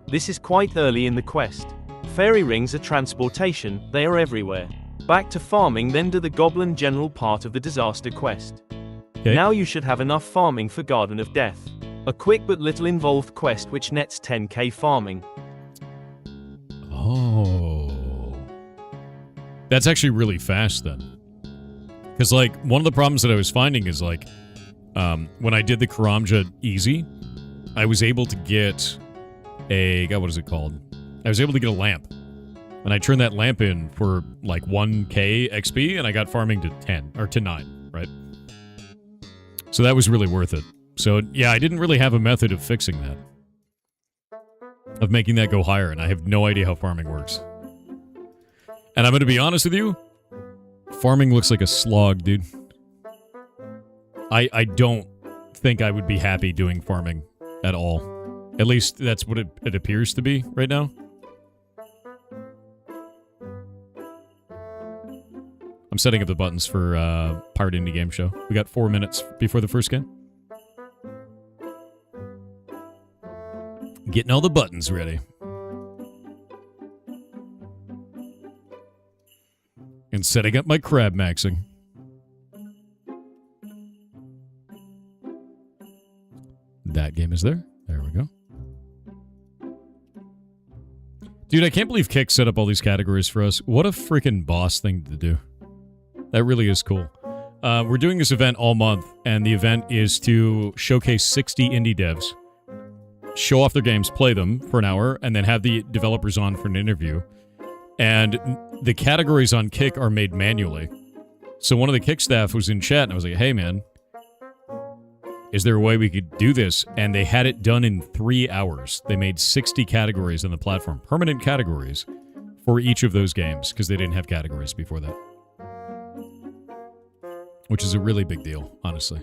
This is quite early in the quest. Fairy Rings are transportation, they are everywhere. Back to farming, then do the Goblin General part of the Disaster quest. Now you should have enough farming for Garden of Death. A quick but little involved quest which nets 10k farming. Oh. That's actually really fast then. Because, like, one of the problems that I was finding is, like, when I did the Karamja easy, I was able to get a... God, what is it called? I was able to get a lamp. And I turned that lamp in for, like, 1k XP, and I got farming to 10, or to 9, right? So that was really worth it. So, yeah, I didn't really have a method of fixing that. Of making that go higher, and I have no idea how farming works. And I'm going to be honest with you, farming looks like a slog, dude. I don't think I would be happy doing farming at all. At least that's what it appears to be right now. I'm setting up the buttons for Pirate Indie Game Show. We got 4 minutes before the first game. Getting all the buttons ready. And setting up my crab maxing. That game is there. There we go. Dude, I can't believe Kick set up all these categories for us. What a freaking boss thing to do. That really is cool. We're doing this event all month, and the event is to showcase 60 indie devs. Show off their games, play them for an hour, and then have the developers on for an interview. And the categories on Kick are made manually. So one of the Kick staff was in chat, and I was like, hey, man, is there a way we could do this? And they had it done in 3 hours. They made 60 categories on the platform, permanent categories, for each of those games, because they didn't have categories before that. Which is a really big deal, honestly.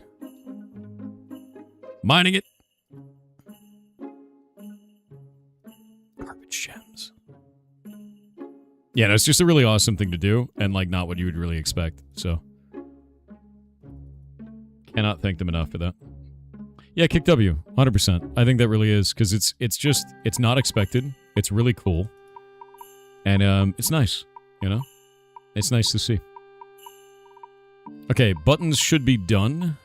Mining it. Garbage gems. Yeah, no, it's just a really awesome thing to do, and, like, not what you would really expect, so. Cannot thank them enough for that. Yeah, Kick W, 100%. I think that really is, because it's not expected. It's really cool. And, it's nice, you know? It's nice to see. Okay, buttons should be done.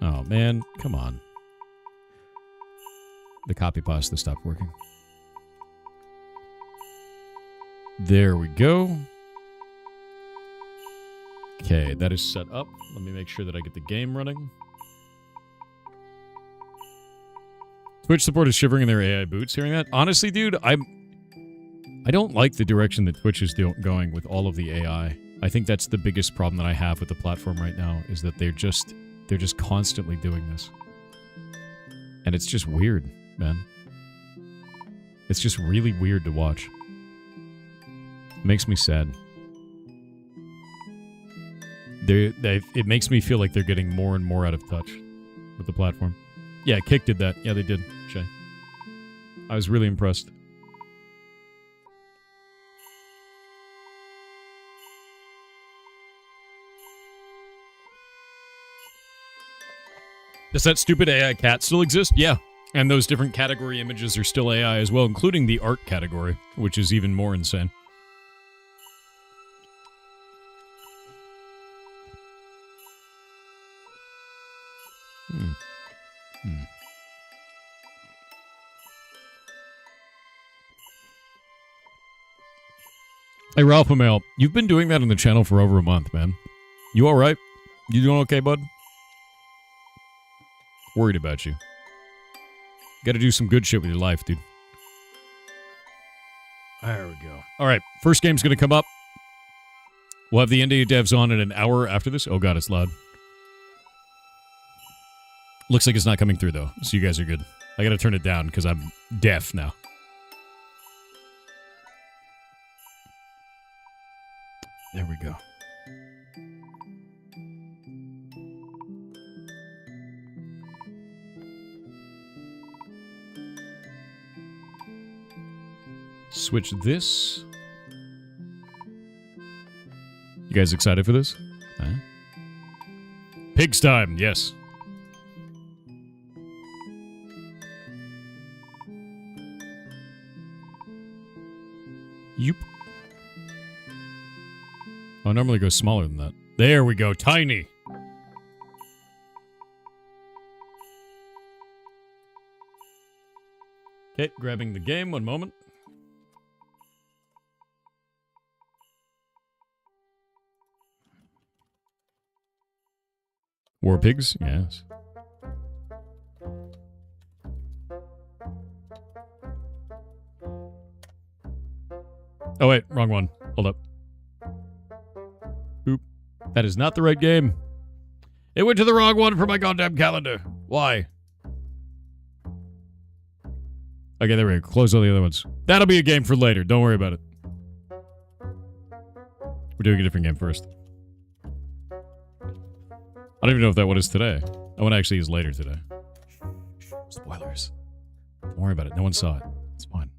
Oh, man, come on. The copy pasta stopped working. There we go. Okay, that is set up. Let me make sure that I get the game running. Twitch support is shivering in their AI boots hearing that. Honestly, dude, I don't like the direction that Twitch is going with all of the AI. I think that's the biggest problem that I have with the platform right now, is that they're just constantly doing this. And it's just weird, man. It's just really weird to watch. It makes me sad. It makes me feel like they're getting more and more out of touch with the platform. Yeah, Kick did that. Yeah, they did, Shay. I was really impressed. Does that stupid AI cat still exist? Yeah. And those different category images are still AI as well, including the art category, which is even more insane. Hey, Ralph Amel, you've been doing that on the channel for over a month, man. You alright? You doing okay, bud? Worried about you. Gotta do some good shit with your life, dude. There we go. Alright, first game's gonna come up. We'll have the NDA devs on in an hour after this. Oh god, it's loud. Looks like it's not coming through, though, so you guys are good. I gotta turn it down, because I'm deaf now. There we go. Switch this. You guys excited for this? Huh? Pigs time, yes. Yoop. Oh, normally it goes smaller than that. There we go, tiny. Okay, grabbing the game, one moment. War pigs, yes. Oh wait, wrong one. Hold up. Oop. That is not the right game. It went to the wrong one for my goddamn calendar. Why? Okay, there we go. Close all the other ones. That'll be a game for later. Don't worry about it. We're doing a different game first. I don't even know if that one is today. That one actually is later today. Spoilers. Don't worry about it. No one saw it. It's fine.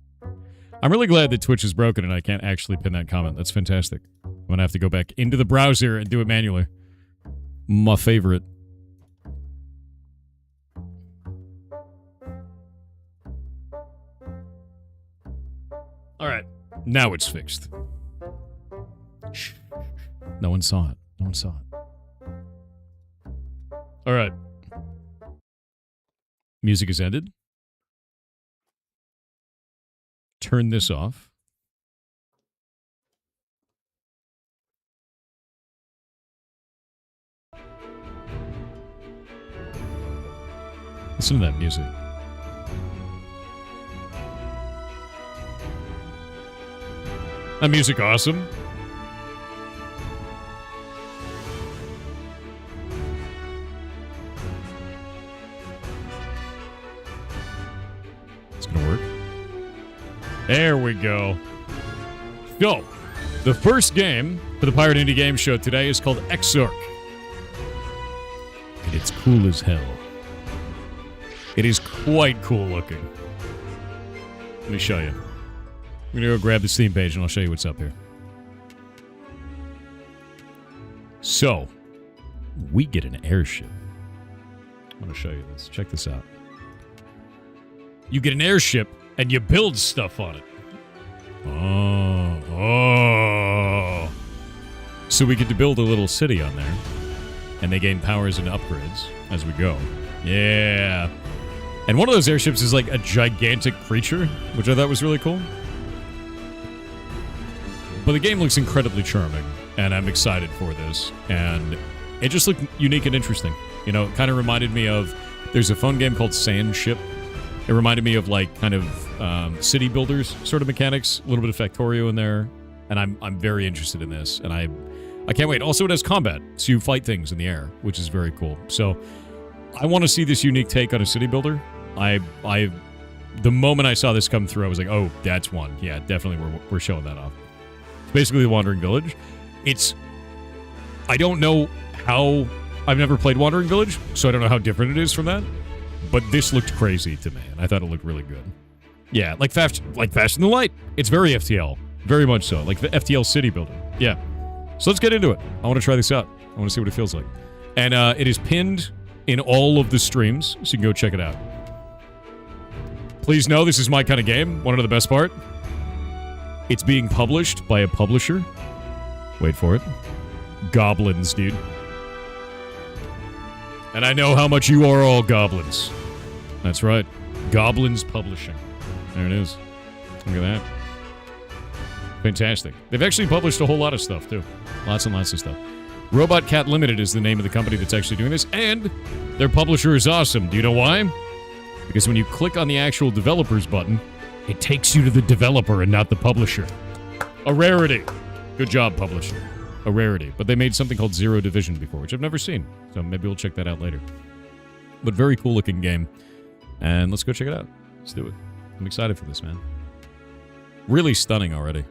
I'm really glad that Twitch is broken and I can't actually pin that comment. That's fantastic. I'm going to have to go back into the browser and do it manually. My favorite. Alright. Now it's fixed. Shh. No one saw it. No one saw it. Alright. Music has ended. Turn this off. Listen to that music. That music awesome. It's gonna work. There we go. So, the first game for the Pirate Indie Game Show today is called Exarch. And it's cool as hell. It is quite cool looking. Let me show you. I'm going to go grab the Steam page and I'll show you what's up here. So, we get an airship. I'm going to show you this. Check this out. You get an airship and you build stuff on it. Oh. So we get to build a little city on there. And they gain powers and upgrades as we go. Yeah. And one of those airships is like a gigantic creature, which I thought was really cool. But the game looks incredibly charming, and I'm excited for this. And it just looked unique and interesting. You know, it kind of reminded me of... There's a phone game called Sand Ship. It reminded me of, like, kind of city builders sort of mechanics. A little bit of Factorio in there. And I'm very interested in this. And I can't wait. Also, it has combat, so you fight things in the air, which is very cool. So, I want to see this unique take on a city builder. The moment I saw this come through, I was like, oh, that's one. Yeah, definitely we're showing that off. It's basically the Wandering Village. I don't know how... I've never played Wandering Village, so I don't know how different it is from that. But this looked crazy to me, and I thought it looked really good. Yeah, like Fast and the Light. It's very FTL. Very much so. Like the FTL city building. Yeah. So let's get into it. I want to try this out. I want to see what it feels like. And it is pinned in all of the streams, so you can go check it out. Please know this is my kind of game. Want to know the best part? It's being published by a publisher. Wait for it. Goblins, dude. And I know how much you are all goblins. That's right. Goblins Publishing. There it is. Look at that. Fantastic. They've actually published a whole lot of stuff, too. Lots and lots of stuff. Robot Cat Limited is the name of the company that's actually doing this, and their publisher is awesome. Do you know why? Because when you click on the actual developers button, it takes you to the developer and not the publisher. A rarity. Good job, publisher. A rarity. But they made something called Zero Division before, which I've never seen. So maybe we'll check that out later. But very cool looking game. And let's go check it out. Let's do it. I'm excited for this, man. Really stunning already.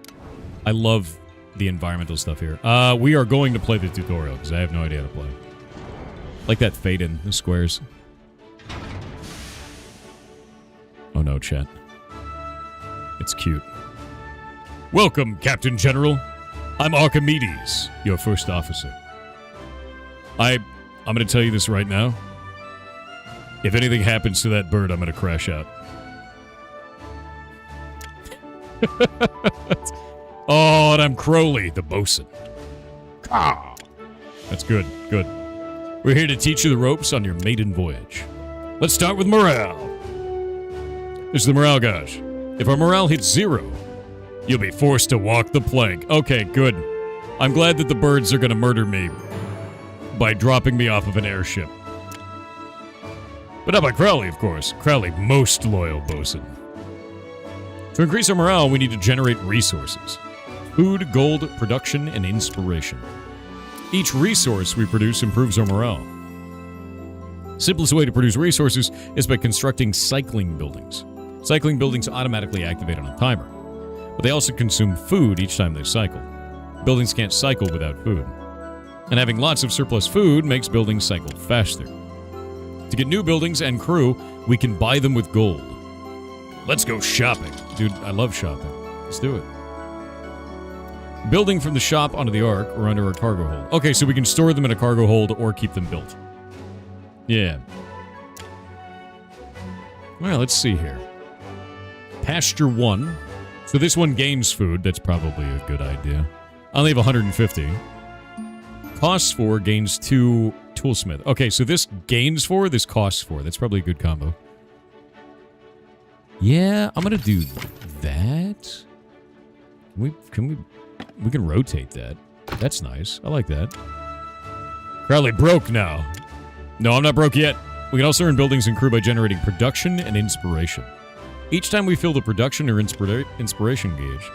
I love the environmental stuff here. We are going to play the tutorial, because I have no idea how to play. Like that fade in the squares. Oh no, chat. It's cute. Welcome, Captain General. I'm Archimedes, your first officer. I'm going to tell you this right now. If anything happens to that bird, I'm going to crash out. Oh, and I'm Crowley, the bosun. Ah, that's good, good. We're here to teach you the ropes on your maiden voyage. Let's start with morale. This is the morale gauge. If our morale hits 0, you'll be forced to walk the plank. Okay, good. I'm glad that the birds are going to murder me by dropping me off of an airship. But not by Crowley, of course. Crowley, most loyal bosun. To increase our morale, we need to generate resources. Food, gold, production, and inspiration. Each resource we produce improves our morale. Simplest way to produce resources is by constructing cycling buildings. Cycling buildings automatically activate on a timer, but they also consume food each time they cycle. Buildings can't cycle without food. And having lots of surplus food makes buildings cycle faster. To get new buildings and crew, we can buy them with gold. Let's go shopping. Dude, I love shopping. Let's do it. Building from the shop onto the Ark or under a cargo hold. Okay, so we can store them in a cargo hold or keep them built. Yeah. Well, let's see here. Pasture 1. So this one gains food. That's probably a good idea. I only have 150. Costs 4, gains 2 toolsmith. Okay, so this gains 4, this costs 4. That's probably a good combo. Yeah, I'm gonna do that. We can rotate that. That's nice. I like that. Crowley broke now. No, I'm not broke yet. We can also earn buildings and crew by generating production and inspiration. Each time we fill the production or inspiration gauge,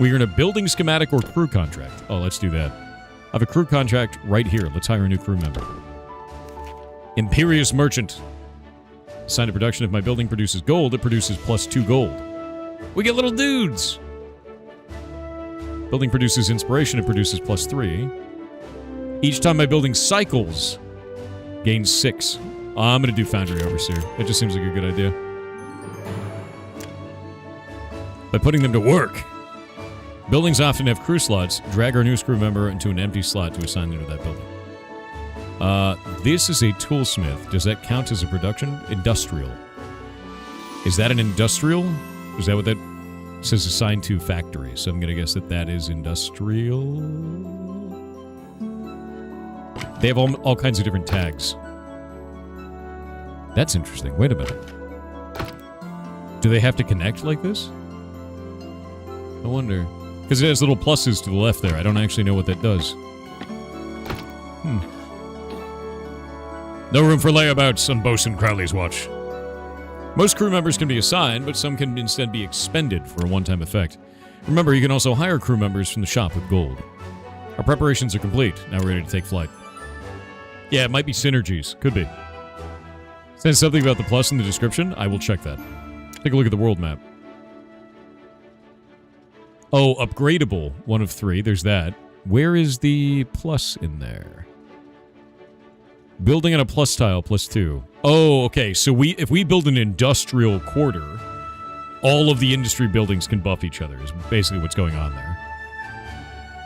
we earn a building schematic or crew contract. Oh, let's do that. I have a crew contract right here. Let's hire a new crew member. Imperious Merchant. Assigned to production. If my building produces gold, it produces +2 gold. We get little dudes! Building produces inspiration, it produces +3. Each time my building cycles, gains 6. I'm going to do Foundry Overseer. It just seems like a good idea. By putting them to work. Buildings often have crew slots. Drag our newest crew member into an empty slot to assign them to that building. This is a toolsmith. Does that count as a production? Industrial. Is that an industrial? Is that what that says? Assigned to factory. So I'm going to guess that that is industrial. They have all kinds of different tags. That's interesting. Wait a minute. Do they have to connect like this? I wonder. Because it has little pluses to the left there. I don't actually know what that does. No room for layabouts on Bosun Crowley's watch. Most crew members can be assigned, but some can instead be expended for a one-time effect. Remember, you can also hire crew members from the shop with gold. Our preparations are complete. Now we're ready to take flight. Yeah, it might be synergies. Could be. Says something about the plus in the description. I will check that. Take a look at the world map. Oh, upgradable. 1 of 3. There's that. Where is the plus in there? Building on a plus tile, +2. Oh, okay. So if we build an industrial quarter, all of the industry buildings can buff each other, is basically what's going on there.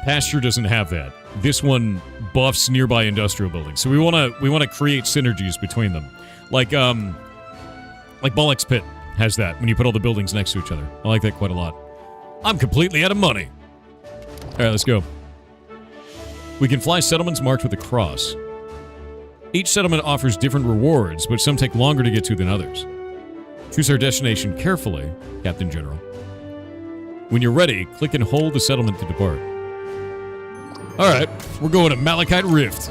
Pasture doesn't have that. This one buffs nearby industrial buildings. So we wanna create synergies between them. Like Bollock's Pit has that when you put all the buildings next to each other. I like that quite a lot. I'm completely out of money. Alright, let's go. We can fly settlements marked with a cross. Each settlement offers different rewards, but some take longer to get to than others. Choose our destination carefully, Captain General. When you're ready, click and hold the settlement to depart. Alright, we're going to Malachite Rift.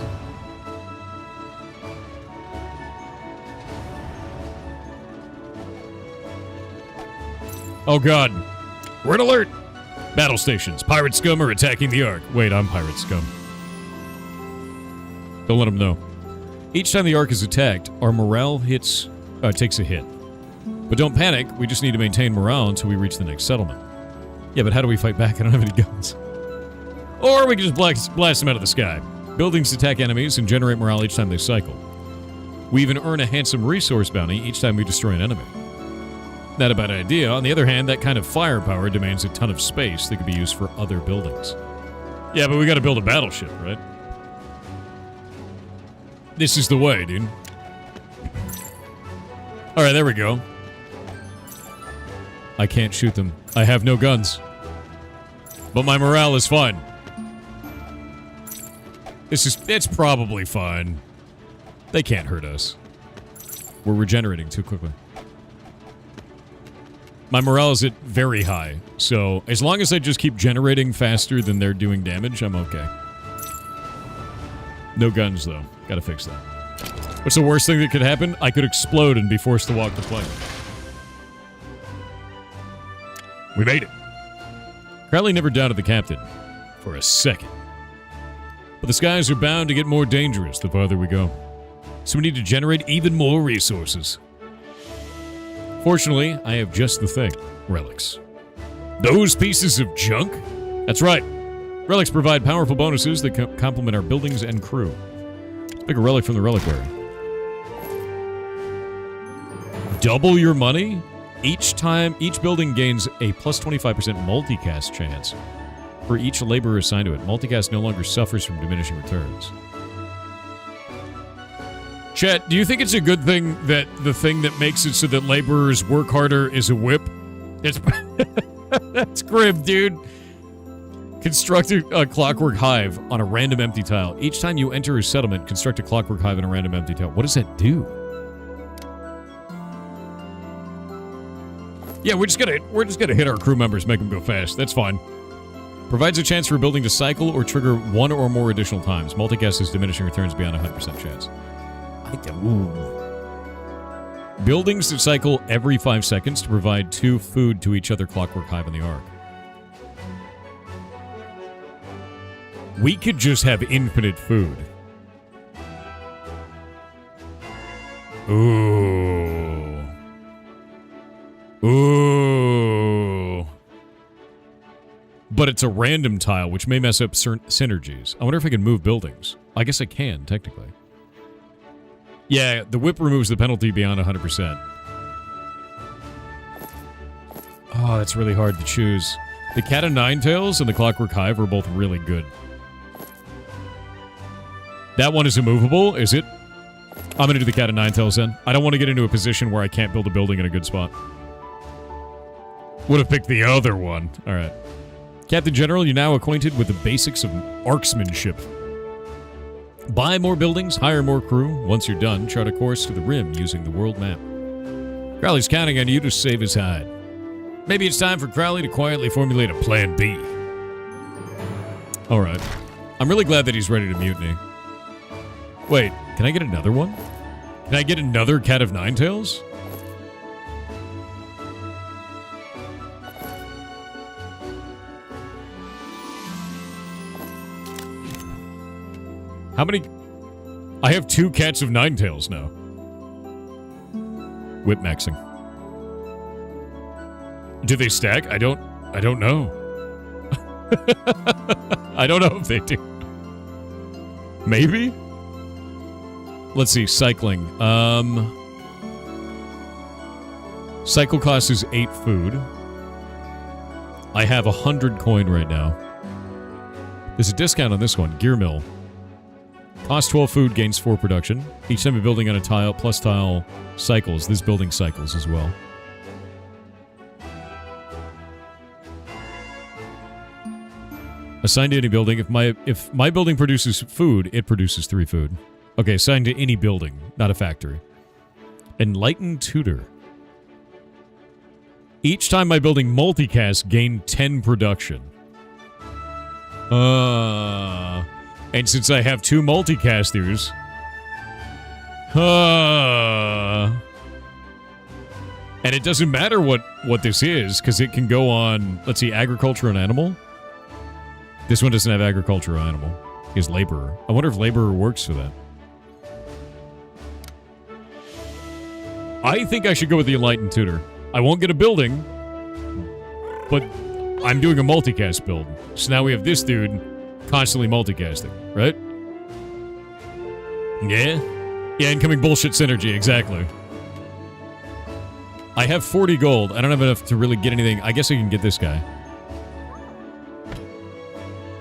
Oh god. Red alert! Battle stations. Pirate scum are attacking the Ark. Wait, I'm pirate scum. Don't let them know. Each time the Ark is attacked, our morale takes a hit. But don't panic, we just need to maintain morale until we reach the next settlement. Yeah, but how do we fight back? I don't have any guns. Or we can just blast them out of the sky. Buildings attack enemies and generate morale each time they cycle. We even earn a handsome resource bounty each time we destroy an enemy. Not a bad idea. On the other hand, that kind of firepower demands a ton of space that could be used for other buildings. Yeah, but we gotta build a battleship, right? This is the way, dude. Alright, there we go. I can't shoot them. I have no guns. But my morale is fine. It's probably fine. They can't hurt us. We're regenerating too quickly. My morale is at very high, so as long as I just keep generating faster than they're doing damage, I'm okay. No guns, though. Gotta fix that. What's the worst thing that could happen? I could explode and be forced to walk the plank. We made it. Crowley never doubted the captain. For a second. But the skies are bound to get more dangerous the farther we go. So we need to generate even more resources. Fortunately, I have just the thing. Relics. Those pieces of junk? That's right. Relics provide powerful bonuses that complement our buildings and crew. Pick a relic from the reliquary. Double your money? Each building gains a plus 25% multicast chance for each laborer assigned to it. Multicast no longer suffers from diminishing returns. Chet, do you think it's a good thing that the thing that makes it so that laborers work harder is a whip? It's that's grim, dude. Construct a clockwork hive on a random empty tile. Each time you enter a settlement, construct a clockwork hive on a random empty tile. What does that do? Yeah, we're just gonna hit our crew members, make them go fast. That's fine. Provides a chance for a building to cycle or trigger one or more additional times. Multicast has diminishing returns beyond 100% chance. Buildings that cycle every 5 seconds to provide 2 food to each other clockwork hive in the arc. We could just have infinite food. Ooh. Ooh. But it's a random tile, which may mess up certain synergies. I wonder if I can move buildings. I guess I can, technically. Yeah, the whip removes the penalty beyond 100%. Oh, that's really hard to choose. The Cat o' Nine Tails and the Clockwork Hive are both really good. That one is immovable, is it? I'm going to do the Cat o' Nine Tails then. I don't want to get into a position where I can't build a building in a good spot. Would have picked the other one. All right. Captain General, you're now acquainted with the basics of arksmanship. Buy more buildings, hire more crew. Once you're done, chart a course to the rim using the world map. Crowley's counting on you to save his hide. Maybe it's time for Crowley to quietly formulate a plan B. Alright. I'm really glad that he's ready to mutiny. Wait, can I get another one? Can I get another Cat of Nine Tails? How many? I have 2 Cats of Nine Tails now. Whip maxing. Do they stack? I don't know. I don't know if they do. Maybe? Let's see, cycling. Cycle cost is 8 food. I have 100 coin right now. There's a discount on this one. Gear mill. Cost 12 food, gains 4 production. Each time a building on a tile plus tile cycles, this building cycles as well. Assigned to any building. If my building produces food, it produces 3 food. Okay, assigned to any building, not a factory. Enlightened Tutor. Each time my building multicast, gain 10 production. And since I have 2 multicasters... and it doesn't matter what this is, because it can go on, let's see, agriculture and animal? This one doesn't have agriculture or animal. It has laborer. I wonder if laborer works for that. I think I should go with the Enlightened Tutor. I won't get a building, but I'm doing a multicast build. So now we have this dude constantly multicasting, right? Yeah? Yeah, incoming bullshit synergy, exactly. I have 40 gold. I don't have enough to really get anything. I guess I can get this guy.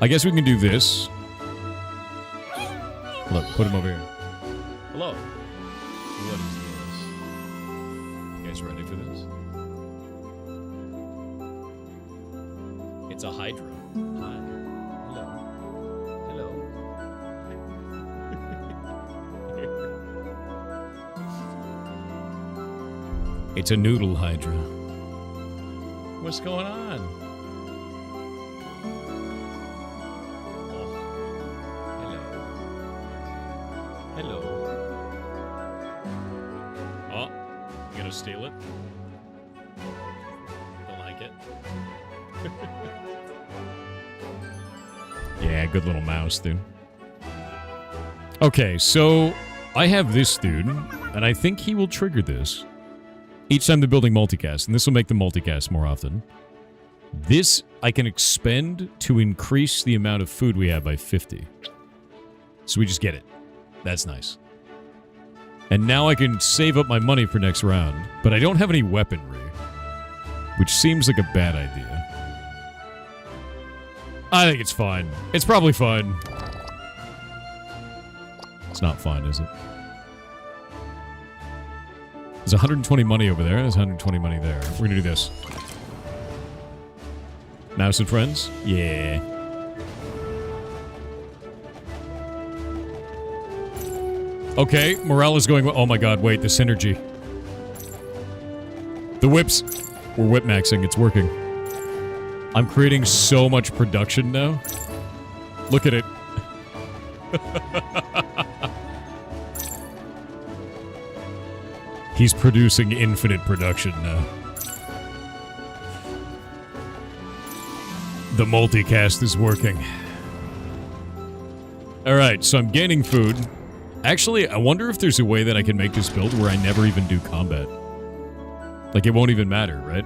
I guess we can do this. Look, put him over here. Hello. What is this? You guys ready for this? It's a Hydra. Hi. Hello. Hello. It's a noodle Hydra. What's going on? Hello. Oh, you gonna steal it? Don't like it? Yeah, good little mouse, dude. Okay, so I have this dude, and I think he will trigger this each time the building multicast, and this will make the multicast more often. This I can expend to increase the amount of food we have by 50. So we just get it. That's nice. And now I can save up my money for next round, but I don't have any weaponry, which seems like a bad idea. I think it's fine. It's probably fine. It's not fine, is it? There's 120 money over there. There's 120 money there. We're gonna do this. Mouse and friends? Yeah. Okay, morale is going... Oh my god, wait, the synergy. The whips. We're whip maxing, it's working. I'm creating so much production now. Look at it. He's producing infinite production now. The multicast is working. Alright, so I'm gaining food. Actually, I wonder if there's a way that I can make this build where I never even do combat. Like, it won't even matter, right?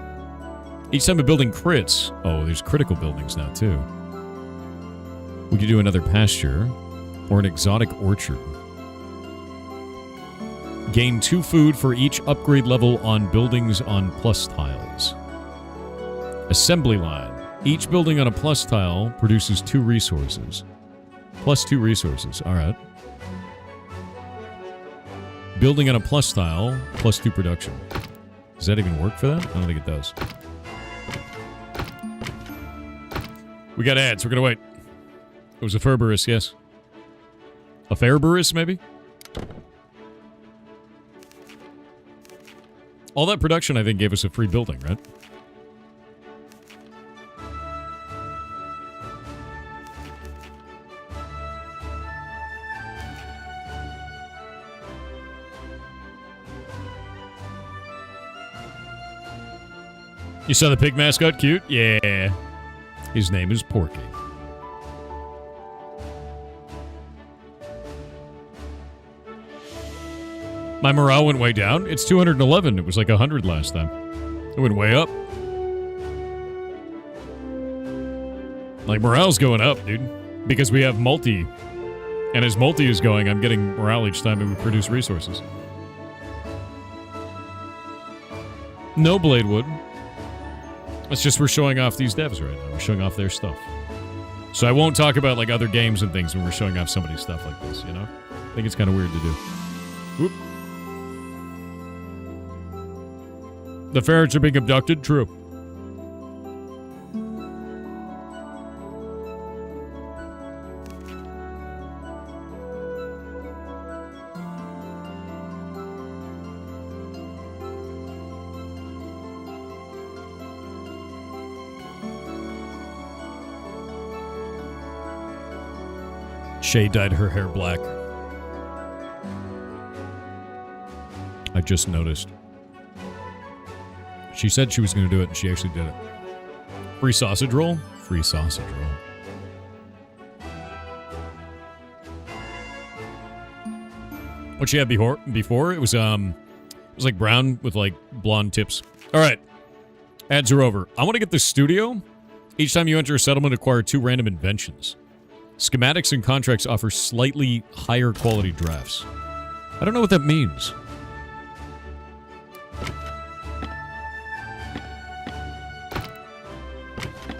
Each time a building crits... Oh, there's critical buildings now, too. We could do another pasture. Or an exotic orchard. Gain 2 food for each upgrade level on buildings on plus tiles. Assembly line. Each building on a plus tile produces 2 resources. Plus 2 resources, alright. Building on a plus tile, plus 2 production. Does that even work for that? I don't think it does. We got ads, we're gonna wait. It was a Ferberus, yes. A Ferberus, maybe? All that production, I think, gave us a free building, right? You saw the pig mascot? Cute? Yeah. His name is Porky. My morale went way down. It's 211. It was like 100 last time. It went way up. Like, morale's going up, dude. Because we have multi. And as multi is going, I'm getting morale each time we produce resources. No blade wood. It's just we're showing off these devs right now. We're showing off their stuff. So I won't talk about, like, other games and things when we're showing off somebody's stuff like this, you know? I think it's kind of weird to do. Whoop. The ferrets are being abducted? True. Shay dyed her hair black. I just noticed. She said she was going to do it, and she actually did it. Free sausage roll? Free sausage roll. What she had before? It was like brown with like blonde tips. All right. Ads are over. I want to get the studio. Each time you enter a settlement, acquire 2 random inventions. Schematics and contracts offer slightly higher quality drafts. I don't know what that means.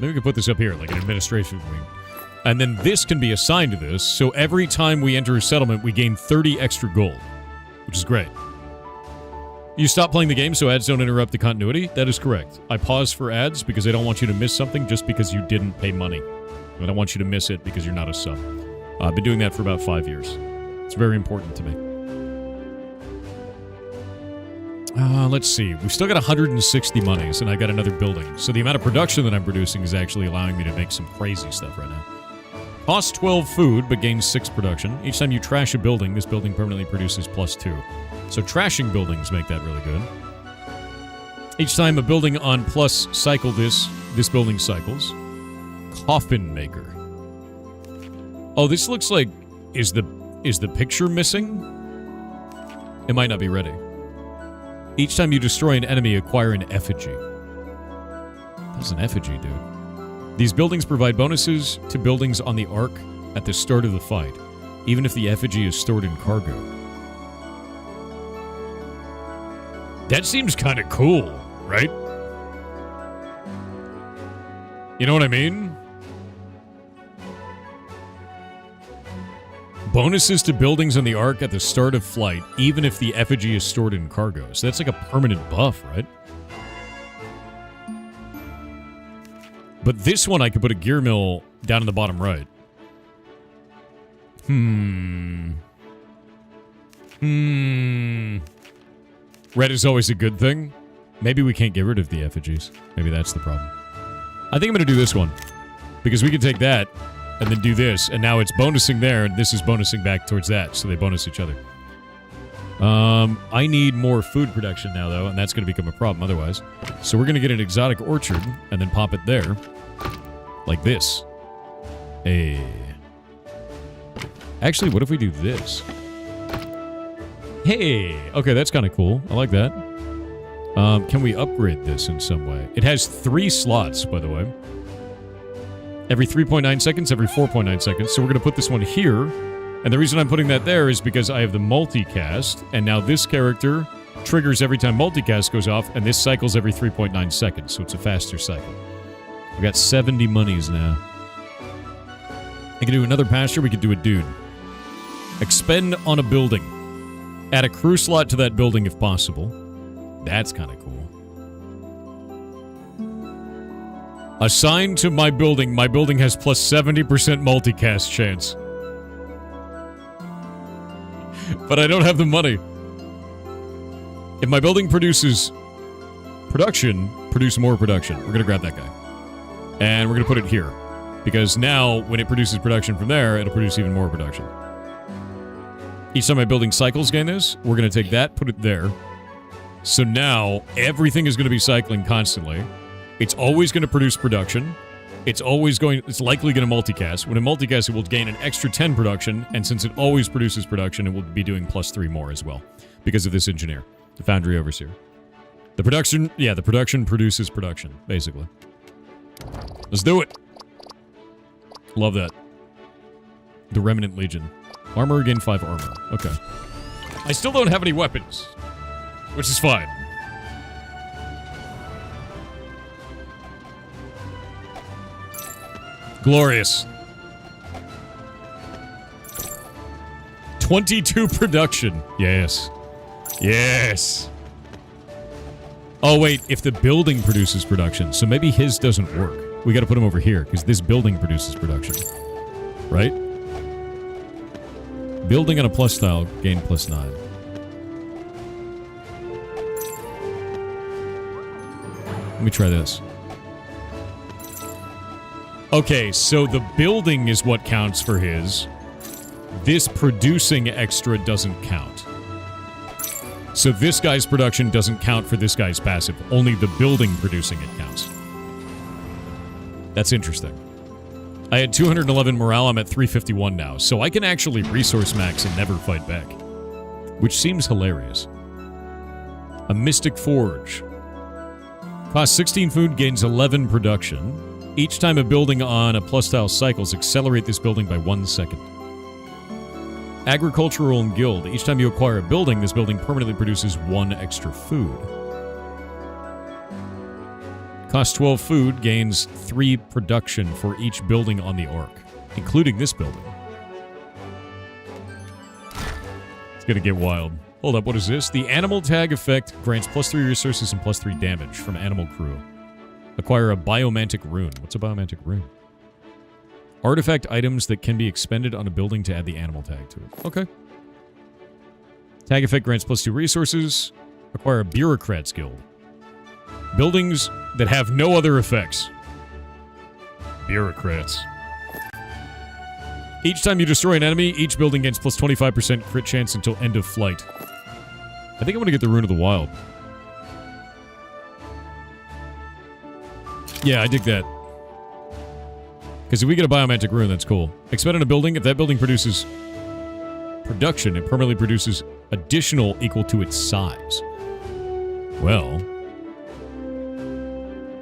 Maybe we can put this up here, like an administration wing. And then this can be assigned to this, so every time we enter a settlement, we gain 30 extra gold, which is great. You stop playing the game so ads don't interrupt the continuity? That is correct. I pause for ads because I don't want you to miss something just because you didn't pay money. I don't want you to miss it because you're not a sub. I've been doing that for about 5 years. It's very important to me. Let's see. We've still got 160 monies, and I got another building. So the amount of production that I'm producing is actually allowing me to make some crazy stuff right now. Costs 12 food, but gains 6 production. Each time you trash a building, this building permanently produces +2. So trashing buildings make that really good. Each time a building on plus cycle this building cycles. Coffin maker. Oh, this looks like... Is the picture missing? It might not be ready. Each time you destroy an enemy, acquire an effigy. What's an effigy, dude? These buildings provide bonuses to buildings on the Ark at the start of the fight, even if the effigy is stored in cargo. That seems kind of cool, right? You know what I mean? Bonuses to buildings on the Ark at the start of flight, even if the effigy is stored in cargo. So that's like a permanent buff, right? But this one, I could put a gear mill down in the bottom right. Red is always a good thing. Maybe we can't get rid of the effigies. Maybe that's the problem. I think I'm going to do this one. Because we can take that and then do this, and now it's bonusing there, and this is bonusing back towards that, so they bonus each other. I need more food production now, though, and that's going to become a problem otherwise. So we're going to get an exotic orchard, and then pop it there. Like this. Hey. Actually, what if we do this? Hey! Okay, that's kind of cool. I like that. Can we upgrade this in some way? It has 3 slots, by the way. Every 3.9 seconds, every 4.9 seconds. So we're going to put this one here. And the reason I'm putting that there is because I have the multicast. And now this character triggers every time multicast goes off. And this cycles every 3.9 seconds. So it's a faster cycle. We got 70 monies now. I can do another pasture. We could do a dude. Expend on a building. Add a crew slot to that building if possible. That's kind of cool. Assigned to my building. My building has plus 70% multicast chance. But I don't have the money. If my building produces production, produce more production. We're going to grab that guy. And we're going to put it here. Because now, when it produces production from there, it'll produce even more production. Each time my building cycles gain this, we're going to take that, put it there. So now, everything is going to be cycling constantly. It's always going to produce production. It's likely going to multicast. When it multicasts, it will gain an extra 10 production, and since it always produces production, it will be doing plus 3 more as well. Because of this engineer, the Foundry Overseer. The production produces production, basically. Let's do it! Love that. The Remnant Legion. Armor, gain 5 armor. Okay. I still don't have any weapons. Which is fine. Glorious. 22 production. Yes. Yes. Oh, wait. If the building produces production, so maybe his doesn't work. We gotta put him over here, because this building produces production. Right? Building on a plus tile, gain plus 9. Let me try this. Okay, so the building is what counts for his. This producing extra doesn't count. So this guy's production doesn't count for this guy's passive. Only the building producing it counts. That's interesting. I had 211 morale, I'm at 351 now, so I can actually resource max and never fight back. Which seems hilarious. A Mystic Forge. Costs 16 food, gains 11 production. Each time a building on a plus tile cycles, accelerate this building by 1 second. Agricultural and Guild. Each time you acquire a building, this building permanently produces 1 extra food. Costs 12 food, gains 3 production for each building on the arc, including this building. It's gonna get wild. Hold up, what is this? The animal tag effect grants +3 resources and +3 damage from animal crew. Acquire a biomantic rune. What's a biomantic rune? Artifact items that can be expended on a building to add the animal tag to it. Okay. Tag effect grants +2 resources. Acquire a bureaucrat's guild. Buildings that have no other effects. Bureaucrats. Each time you destroy an enemy, each building gains +25% crit chance until end of flight. I think I'm gonna get the Rune of the Wild. Yeah, I dig that. Because if we get a biomantic rune, that's cool. Expend on a building. If that building produces production, it permanently produces additional equal to its size. Well,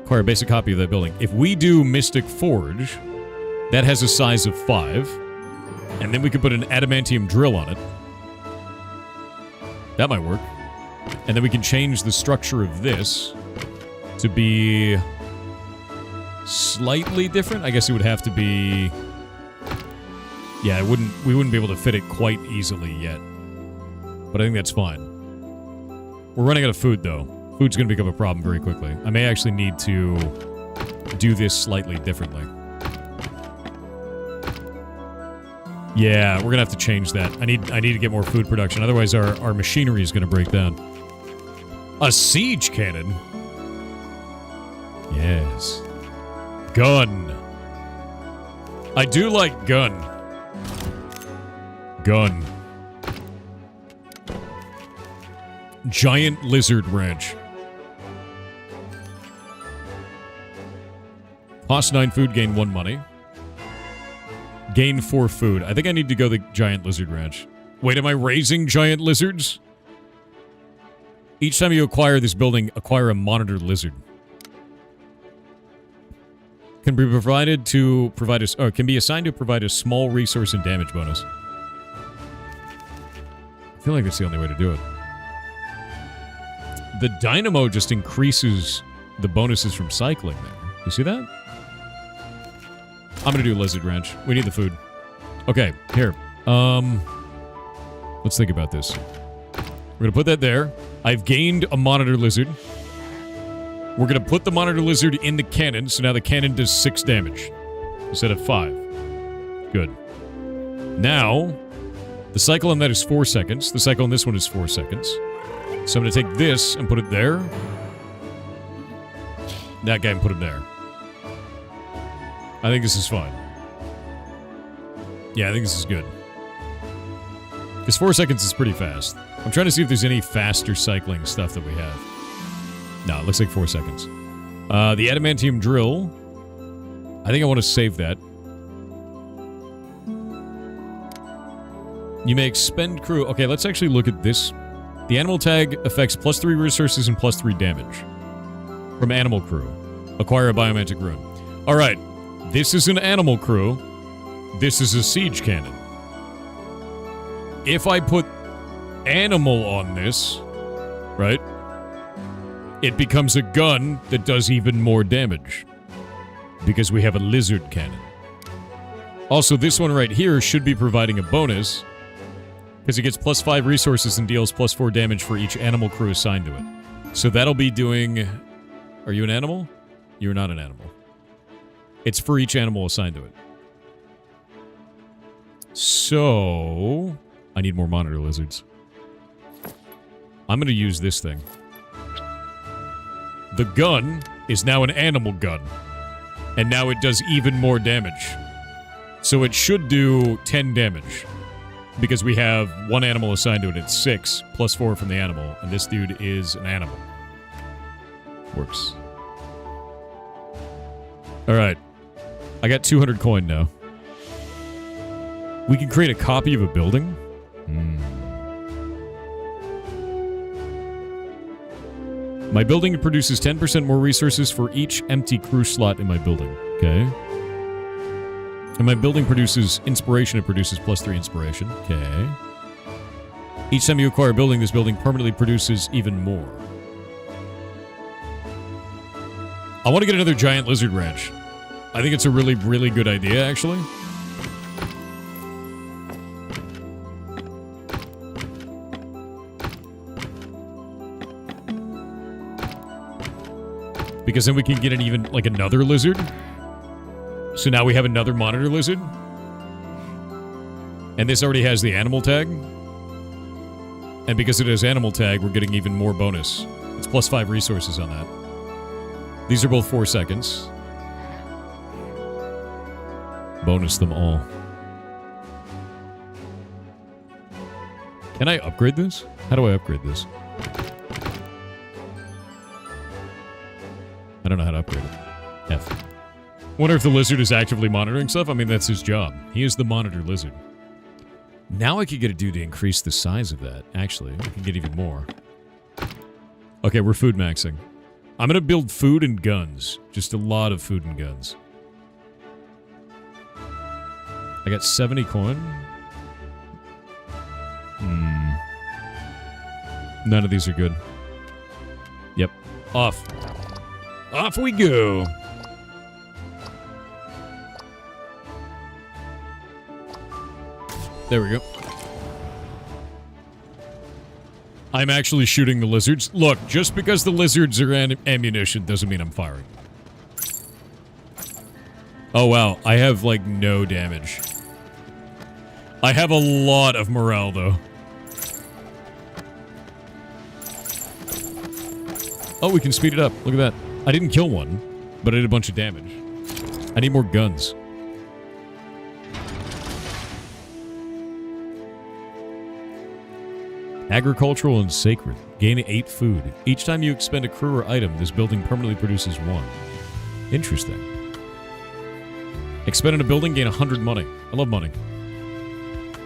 acquire a basic copy of that building. If we do Mystic Forge, that has a size of 5. And then we could put an adamantium drill on it. That might work. And then we can change the structure of this to be slightly different. I guess it would have to be... Yeah, we wouldn't be able to fit it quite easily yet. But I think that's fine. We're running out of food, though. Food's going to become a problem very quickly. I may actually need to do this slightly differently. Yeah, we're going to have to change that. I need to get more food production. Otherwise, our machinery is going to break down. A siege cannon? Yes. Gun. I do like gun. Gun. Giant lizard ranch. Cost 9 food, gain 1 money. Gain 4 food. I think I need to go the giant lizard ranch. Wait, am I raising giant lizards? Each time you acquire this building, acquire a monitor lizard. Can be provided to provide a, can be assigned to provide a small resource and damage bonus. I feel like that's the only way to do it. The dynamo just increases the bonuses from cycling there. You see that? I'm gonna do lizard ranch. We need the food. Okay, here. Let's think about this. We're gonna put that there. I've gained a monitor lizard. We're gonna put the monitor lizard in the cannon, so now the cannon does 6 damage instead of 5. Good. Now, the cycle on that is 4 seconds. The cycle on this one is 4 seconds. So I'm gonna take this and put it there. That guy and put him there. I think this is fine. Yeah, I think this is good. Because 4 seconds is pretty fast. I'm trying to see if there's any faster cycling stuff that we have. No, it looks like 4 seconds. The adamantium drill. I think I want to save that. You may expend crew. Okay, let's actually look at this. The animal tag affects +3 resources and +3 damage. From animal crew. Acquire a biomantic rune. Alright. This is an animal crew. This is a siege cannon. If I put animal on this, right, it becomes a gun that does even more damage. Because we have a lizard cannon. Also, this one right here should be providing a bonus. Because it gets +5 resources and deals +4 damage for each animal crew assigned to it. So that'll be doing... Are you an animal? You're not an animal. It's for each animal assigned to it. So... I need more monitor lizards. I'm going to use this thing. The gun is now an animal gun. And now it does even more damage. So it should do 10 damage. Because we have 1 animal assigned to it. It's 6, +4 from the animal. And this dude is an animal. Works. Alright. I got 200 coin now. We can create a copy of a building? My building produces 10% more resources for each empty crew slot in my building. Okay. And my building produces inspiration. It produces +3 inspiration. Okay. Each time you acquire a building, this building permanently produces even more. I want to get another giant lizard ranch. I think it's a really, really good idea, actually. Because then we can get an even, like, another lizard. So now we have another monitor lizard. And this already has the animal tag. And because it has animal tag, we're getting even more bonus. It's plus 5 resources on that. These are both 4 seconds. Bonus them all. Can I upgrade this? How do I upgrade this? I don't know how to upgrade it. F. Wonder if the lizard is actively monitoring stuff? I mean, that's his job. He is the monitor lizard. Now I could get a dude to increase the size of that. Actually, I can get even more. Okay, we're food maxing. I'm gonna build food and guns. Just a lot of food and guns. I got 70 coin. None of these are good. Yep. Off. Off we go. There we go. I'm actually shooting the lizards. Look, just because the lizards are ammunition doesn't mean I'm firing. Oh, wow. I have, like, no damage. I have a lot of morale, though. Oh, we can speed it up. Look at that. I didn't kill one, but I did a bunch of damage. I need more guns. Agricultural and sacred. Gain 8 food. Each time you expend a crew or item, this building permanently produces 1. Interesting. Expend in a building, gain 100 money. I love money.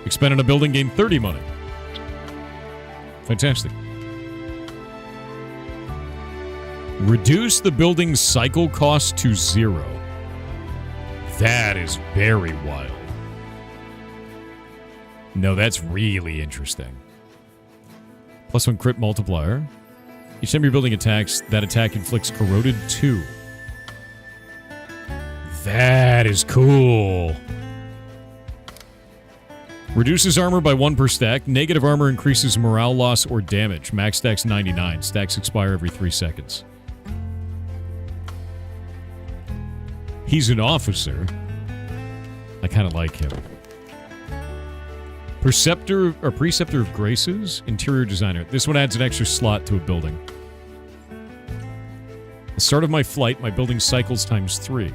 Expend in a building, gain 30 money. Fantastic. Reduce the building's cycle cost to 0. That is very wild. No, that's really interesting. +1 crit multiplier. Each time your building attacks, that attack inflicts corroded 2. That is cool. Reduces armor by 1 per stack. Negative armor increases morale loss or damage. Max stacks 99. Stacks expire every 3 seconds. He's an officer. I kind of like him. Preceptor of Graces, Interior Designer. This one adds an extra slot to a building. The start of my flight, my building cycles times 3.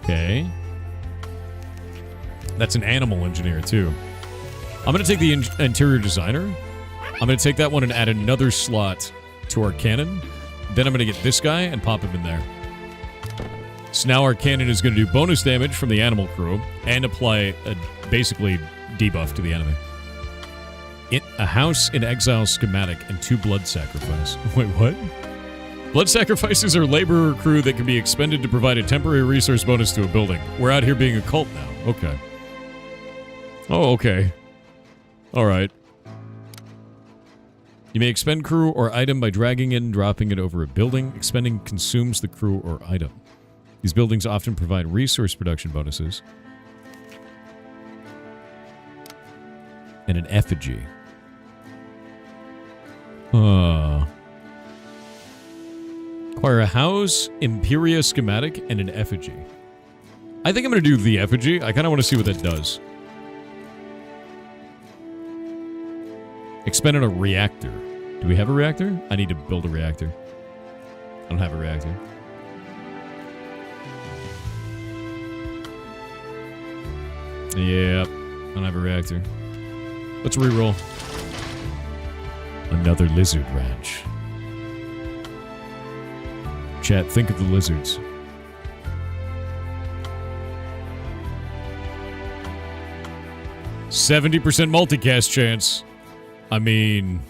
Okay. That's an animal engineer, too. I'm going to take the Interior Designer. I'm going to take that one and add another slot to our cannon. Then I'm going to get this guy and pop him in there. So now our cannon is going to do bonus damage from the animal crew and apply a basically debuff to the enemy. A house in exile schematic and 2 blood sacrifice. Wait, what? Blood sacrifices are laborer crew that can be expended to provide a temporary resource bonus to a building. We're out here being a cult now. Okay. Oh, okay. Alright. You may expend crew or item by dragging it and dropping it over a building. Expending consumes the crew or item. These buildings often provide resource production bonuses. And an effigy. Acquire a house, Imperia schematic, and an effigy. I think I'm going to do the effigy. I kind of want to see what that does. Expend on a reactor. Do we have a reactor? I need to build a reactor. I don't have a reactor. Yep. I don't have a reactor. Let's reroll. Another lizard ranch. Chat, think of the lizards. %70 multicast chance. I mean...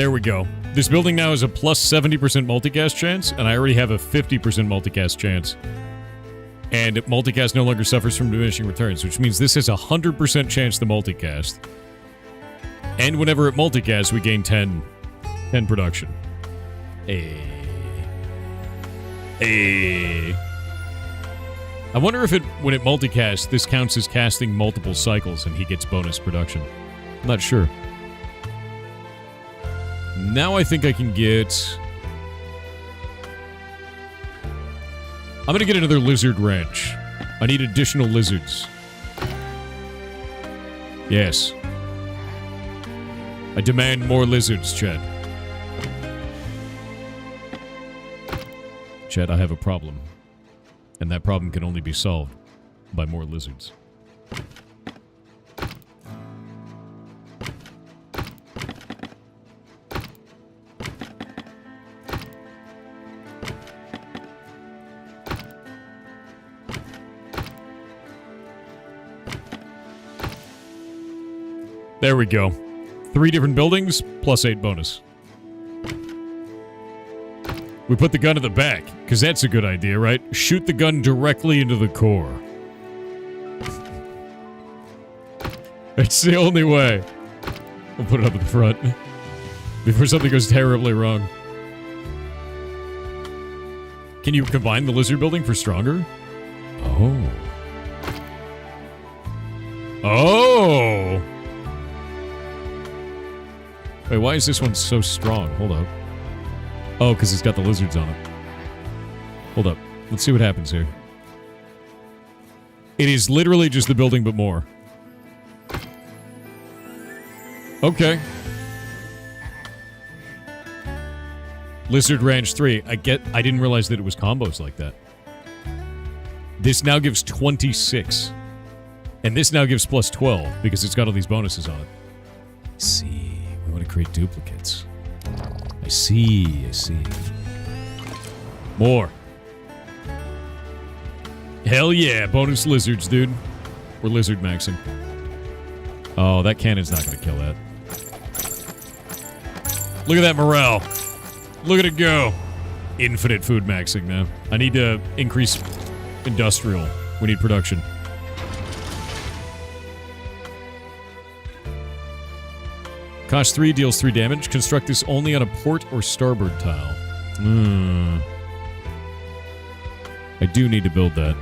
There we go. This building now has a plus 70% multicast chance, and I already have a 50% multicast chance. And multicast no longer suffers from diminishing returns, which means this has a 100% chance to multicast. And whenever it multicasts, we gain 10 production. Hey. I wonder if when it multicasts, this counts as casting multiple cycles and he gets bonus production. I'm not sure. Now I think I can get... I'm gonna get another lizard ranch. I need additional lizards. Yes. I demand more lizards, Chet. Chet, I have a problem. And that problem can only be solved by more lizards. There we go. 3 different buildings, plus 8 bonus. We put the gun in the back, because that's a good idea, right? Shoot the gun directly into the core. It's the only way. We'll put it up at the front. Before something goes terribly wrong. Can you combine the lizard building for stronger? Oh. Oh! Wait, why is this one so strong? Hold up. Oh, because it's got the lizards on it. Hold up. Let's see what happens here. It is literally just the building, but more. Okay. Lizard Ranch 3. I didn't realize that it was combos like that. This now gives 26. And this now gives plus 12, because it's got all these bonuses on it. See. We want to create duplicates. I see. More. Hell yeah, bonus lizards, dude. We're lizard maxing. Oh, that cannon's not going to kill that. Look at that morale. Look at it go. Infinite food maxing now. I need to increase industrial. We need production. Cost 3, deals 3 damage. Construct this only on a port or starboard tile. I do need to build that.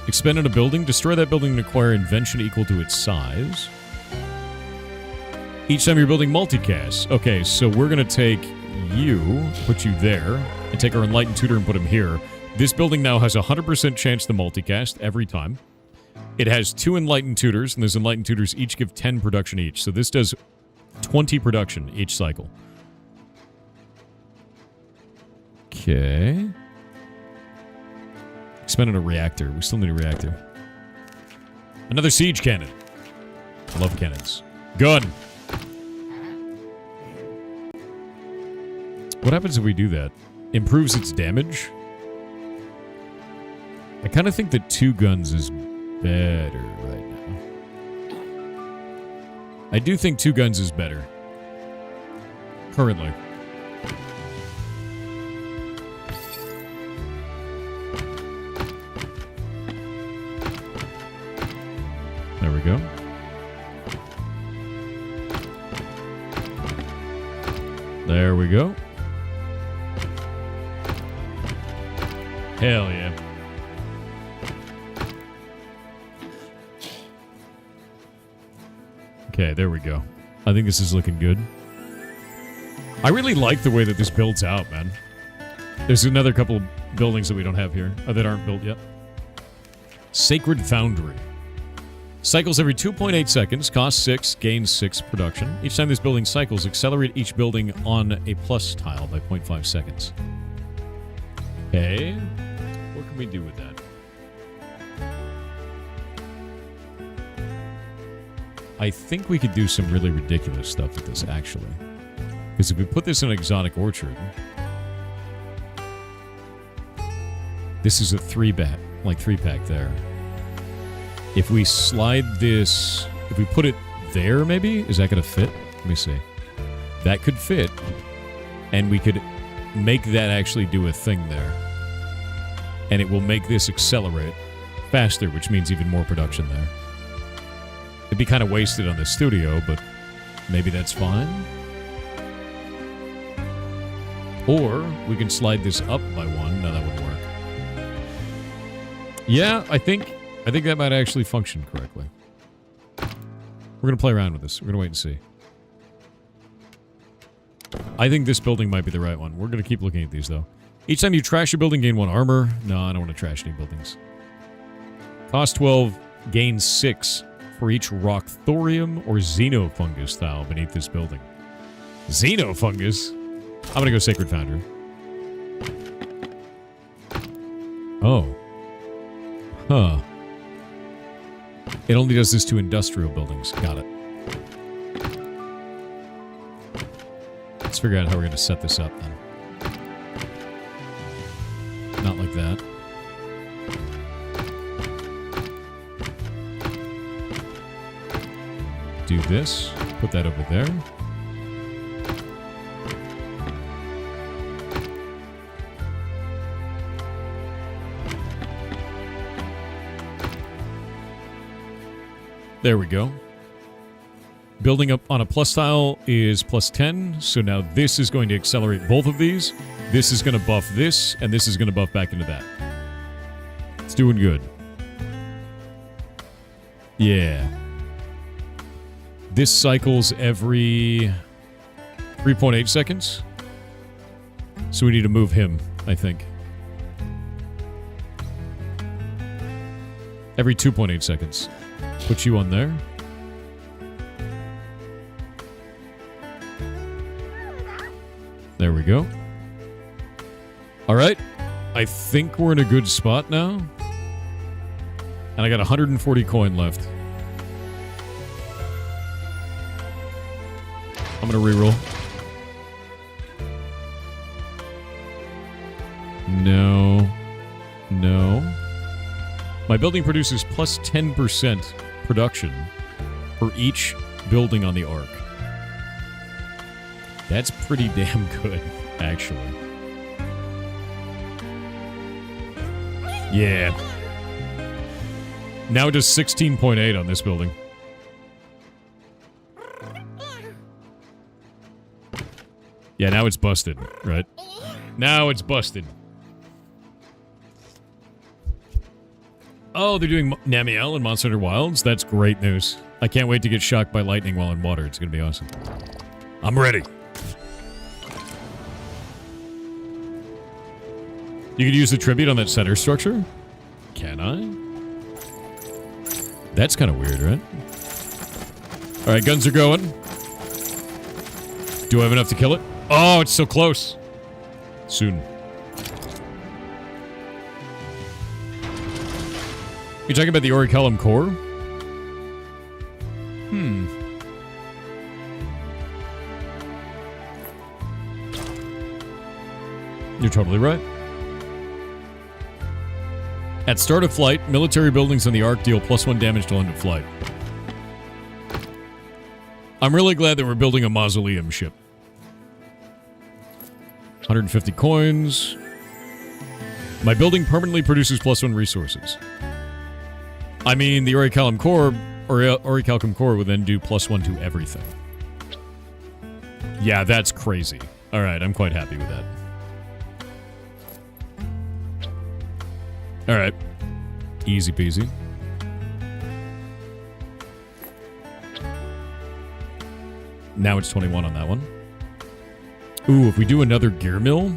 Expend on a building. Destroy that building and acquire invention equal to its size. Each time you're building multicast. Okay, so we're going to take you, put you there, and take our Enlightened Tutor and put him here. This building now has a 100% chance to multicast every time. It has 2 Enlightened Tutors, and those Enlightened Tutors each give 10 production each. So this does 20 production each cycle. Okay. Expend on a reactor. We still need a reactor. Another siege cannon. I love cannons. Gun. What happens if we do that? Improves its damage? I kind of think that 2 guns is better right now. I do think 2 guns is better. Currently. There we go. There we go. Hell yeah. Okay, there we go. I think this is looking good. I really like the way that this builds out, man. There's another couple buildings that we don't have here, that aren't built yet. Sacred Foundry. Cycles every 2.8 seconds, costs 6, gains 6 production. Each time this building cycles, accelerate each building on a plus tile by 0.5 seconds. Okay. What can we do with that? I think we could do some really ridiculous stuff with this, actually. Because if we put this in an exotic orchard... This is a 3-pack, like 3-pack there. If we slide this... If we put it there, maybe? Is that going to fit? Let me see. That could fit. And we could make that actually do a thing there. And it will make this accelerate faster, which means even more production there. It'd be kind of wasted on the studio, but maybe that's fine. Or we can slide this up by one. No, that wouldn't work. Yeah, I think that might actually function correctly. We're going to play around with this. We're going to wait and see. I think this building might be the right one. We're going to keep looking at these, though. Each time you trash a building, gain 1 armor. No, I don't want to trash any buildings. Cost 12, gain 6 for each rock thorium or xenofungus style beneath this building. Xenofungus? I'm going to go Sacred Foundry. Oh. Huh. It only does this to industrial buildings. Got it. Let's figure out how we're going to set this up, then. Not like that. Do this. Put that over there. There we go. Building up on a plus tile is plus 10, so now this is going to accelerate both of these. This is going to buff this, and this is going to buff back into that. It's doing good. Yeah. This cycles every 3.8 seconds. So we need to move him, I think. Every 2.8 seconds. Put you on there. There we go. Alright. I think we're in a good spot now. And I got 140 coin left. I'm gonna reroll. No. No. My building produces plus 10% production for each building on the arc. That's pretty damn good, actually. Yeah. Now it does 16.8 on this building. Yeah, now it's busted, right? Now it's busted. Oh, they're doing Namiel and Monster Hunter Wilds? That's great news. I can't wait to get shocked by lightning while in water. It's gonna be awesome. I'm ready. You could use the tribute on that center structure? Can I? That's kind of weird, right? Alright, guns are going. Do I have enough to kill it? Oh, it's so close. Soon. You're talking about the Orichalcum core? You're totally right. At start of flight, military buildings on the Ark deal +1 damage to end of flight. I'm really glad that we're building a mausoleum ship. 150 coins. My building permanently produces +1 resources. I mean, the Orichalcum core, or Orichalcum core would then do +1 to everything. Yeah, that's crazy. Alright, I'm quite happy with that. Alright. Easy peasy. Now it's 21 on that one. Ooh, if we do another gear mill...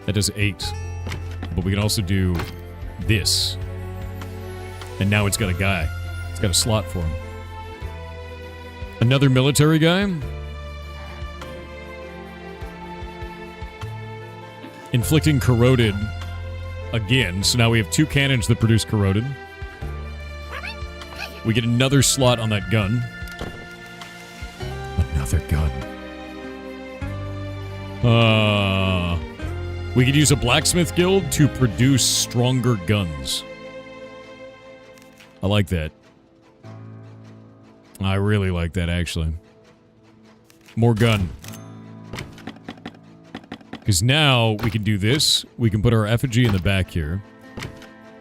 That does 8. But we can also do this. And now it's got a guy. It's got a slot for him. Another military guy. Inflicting corroded again. So now we have 2 cannons that produce corroded. We get another slot on that gun. Another gun. We could use a blacksmith guild to produce stronger guns. I like that. I really like that, actually. More gun. Because now we can do this. We can put our effigy in the back here.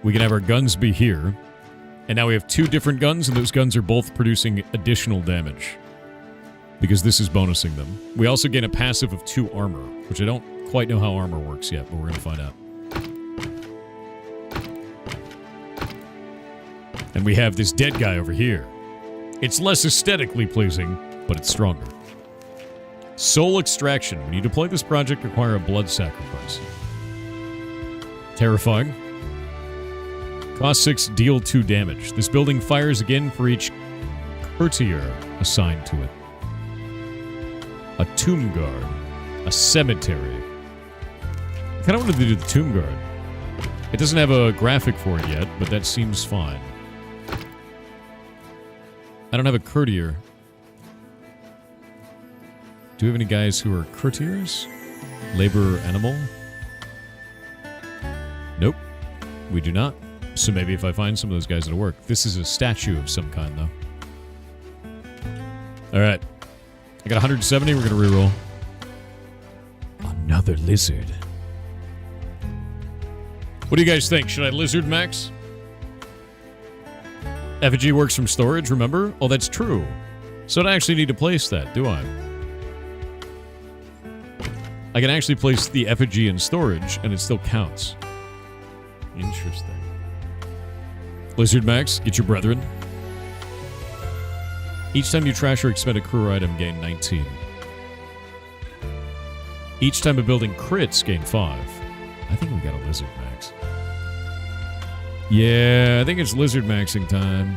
We can have our guns be here. And now we have 2 different guns, and those guns are both producing additional damage. Because this is bonusing them. We also gain a passive of 2 armor, which I don't quite know how armor works yet, but we're going to find out. And we have this dead guy over here. It's less aesthetically pleasing, but it's stronger. Soul extraction. When you deploy this project, require a blood sacrifice. Terrifying. Cost 6, deal 2 damage. This building fires again for each courtier assigned to it. A tomb guard. A cemetery. I kind of wanted to do the tomb guard. It doesn't have a graphic for it yet, but that seems fine. I don't have a courtier. Do we have any guys who are courtiers? Labor animal? Nope. We do not. So maybe if I find some of those guys, it'll work. This is a statue of some kind, though. Alright. I got 170. We're going to reroll. Another lizard. What do you guys think? Should I lizard max? Effigy works from storage, remember? Oh, that's true. So I don't actually need to place that, do I? I can actually place the effigy in storage, and it still counts. Interesting. Lizard Max, get your brethren. Each time you trash or expend a crew item, gain 19. Each time a building crits, gain 5. I think we got a Lizard Max. Yeah, I think it's Lizard Maxing time.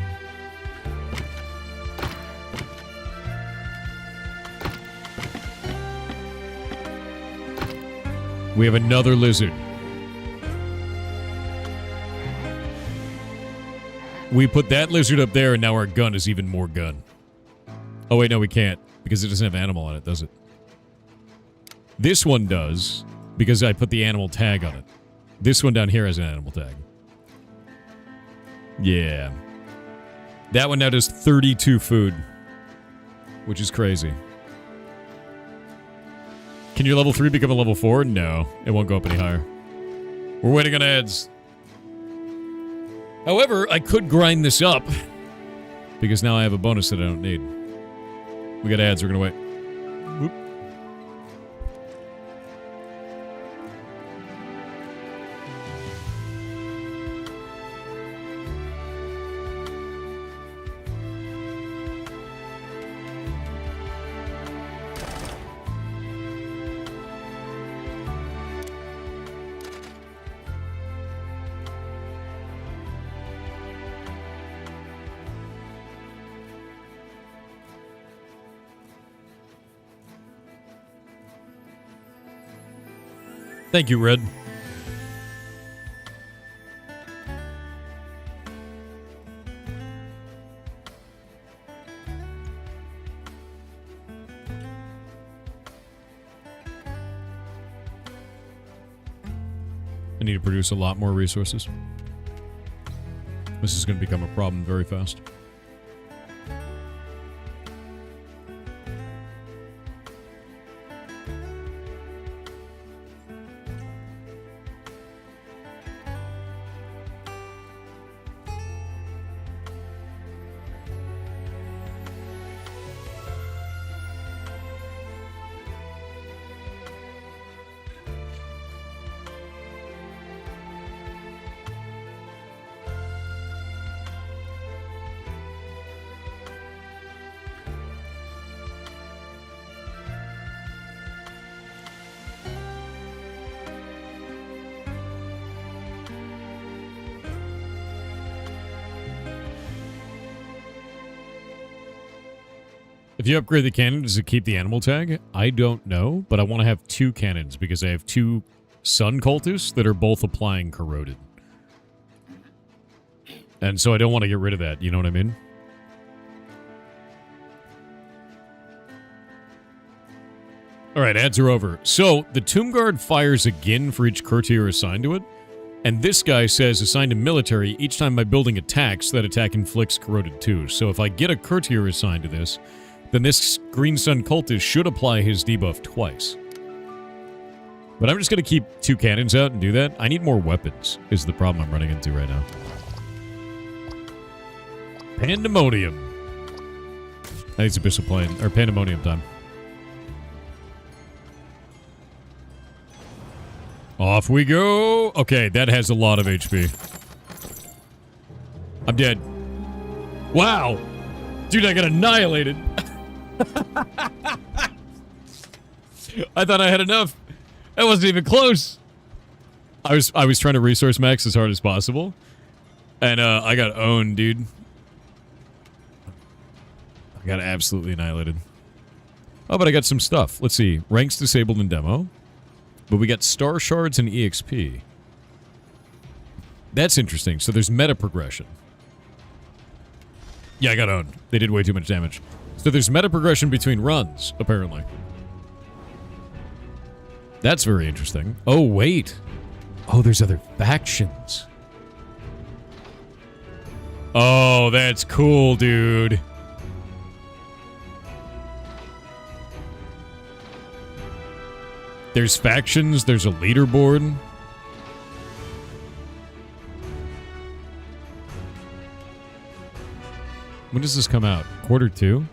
We have another lizard. We put that lizard up there, and now our gun is even more gun. Oh, wait, no, we can't, because it doesn't have animal on it, does it? This one does, because I put the animal tag on it. This one down here has an animal tag. Yeah. That one now does 32 food, which is crazy. Can your level 3 become a level 4? No, it won't go up any higher. We're waiting on ads. However, I could grind this up, because now I have a bonus that I don't need. We got ads, we're gonna wait. Whoop. Thank you, Red. I need to produce a lot more resources. This is going to become a problem very fast. If you upgrade the cannon, does it keep the animal tag? I don't know, but I want to have 2 cannons because I have 2 sun cultists that are both applying corroded. And so I don't want to get rid of that, you know what I mean? Alright, ads are over. So, the Tomb Guard fires again for each courtier assigned to it, And this guy says, assigned to military, each time my building attacks, that attack inflicts corroded 2. So if I get a courtier assigned to this, then this Green Sun cultist should apply his debuff twice. But I'm just going to keep 2 cannons out and do that. I need more weapons, is the problem I'm running into right now. Pandemonium. I think it's Abyssal Plane, or Pandemonium time. Off we go. Okay, that has a lot of HP. I'm dead. Wow. Dude, I got annihilated. I thought I had enough. That wasn't even close. I was trying to resource max as hard as possible. And I got owned, dude. I got absolutely annihilated. Oh, but I got some stuff. Let's see. Ranks disabled in demo. But we got star shards and EXP. That's interesting. So there's meta progression. Yeah, I got owned. They did way too much damage. So there's meta progression between runs, apparently. That's very interesting. Oh, wait. Oh, there's other factions. Oh, that's cool, dude. There's factions, there's a leaderboard. When does this come out? Quarter 2?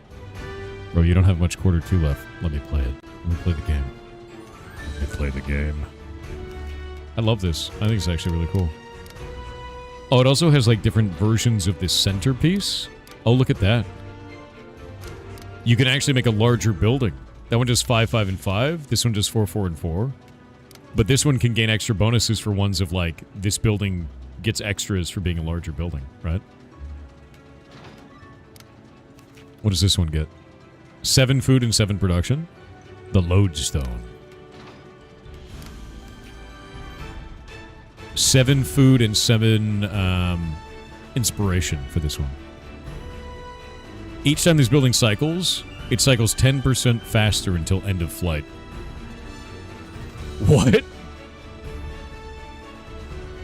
Bro, you don't have much quarter 2 left. Let me play it. Let me play the game. Let me play the game. I love this. I think it's actually really cool. Oh, it also has like different versions of this centerpiece. Oh, look at that. You can actually make a larger building. That one does 5, 5, and 5. This one does 4, 4, and 4. But this one can gain extra bonuses for ones of like, this building gets extras for being a larger building, right? What does this one get? 7 food and 7 production. The lodestone. 7 food and 7 inspiration for this one. Each time this building cycles, it cycles 10% faster until end of flight. What?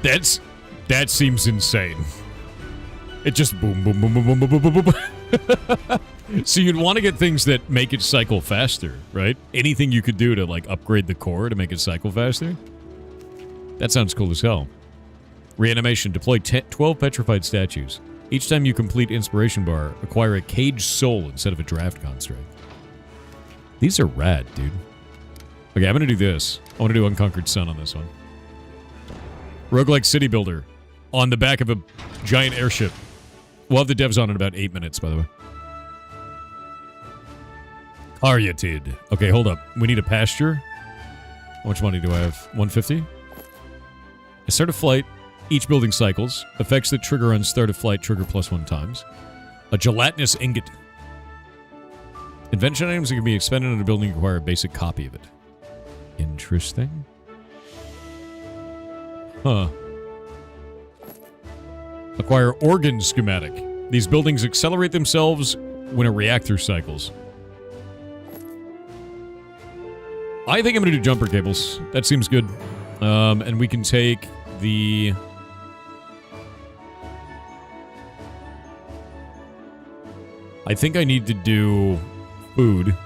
That seems insane. It just boom, boom, boom, boom, boom, boom, boom, boom, boom. So you'd want to get things that make it cycle faster, right? Anything you could do to like upgrade the core to make it cycle faster. That sounds cool as hell. Reanimation. Deploy 12 petrified statues. Each time you complete Inspiration Bar, acquire a caged soul instead of a draft construct. These are rad, dude. Okay, I'm going to do this. I want to do Unconquered Sun on this one. Roguelike City Builder. On the back of a giant airship. We'll have the devs on in about 8 minutes, by the way. Caryatid. Okay, hold up. We need a pasture. How much money do I have? 150? I start a flight. Each building cycles. Effects that trigger on start of flight trigger +1 times. A gelatinous ingot. Invention items that can be expended on a building require a basic copy of it. Interesting. Huh. Acquire organ schematic. These buildings accelerate themselves when a reactor cycles. I think I'm going to do jumper cables. That seems good. And we can take the... I think I need to do food.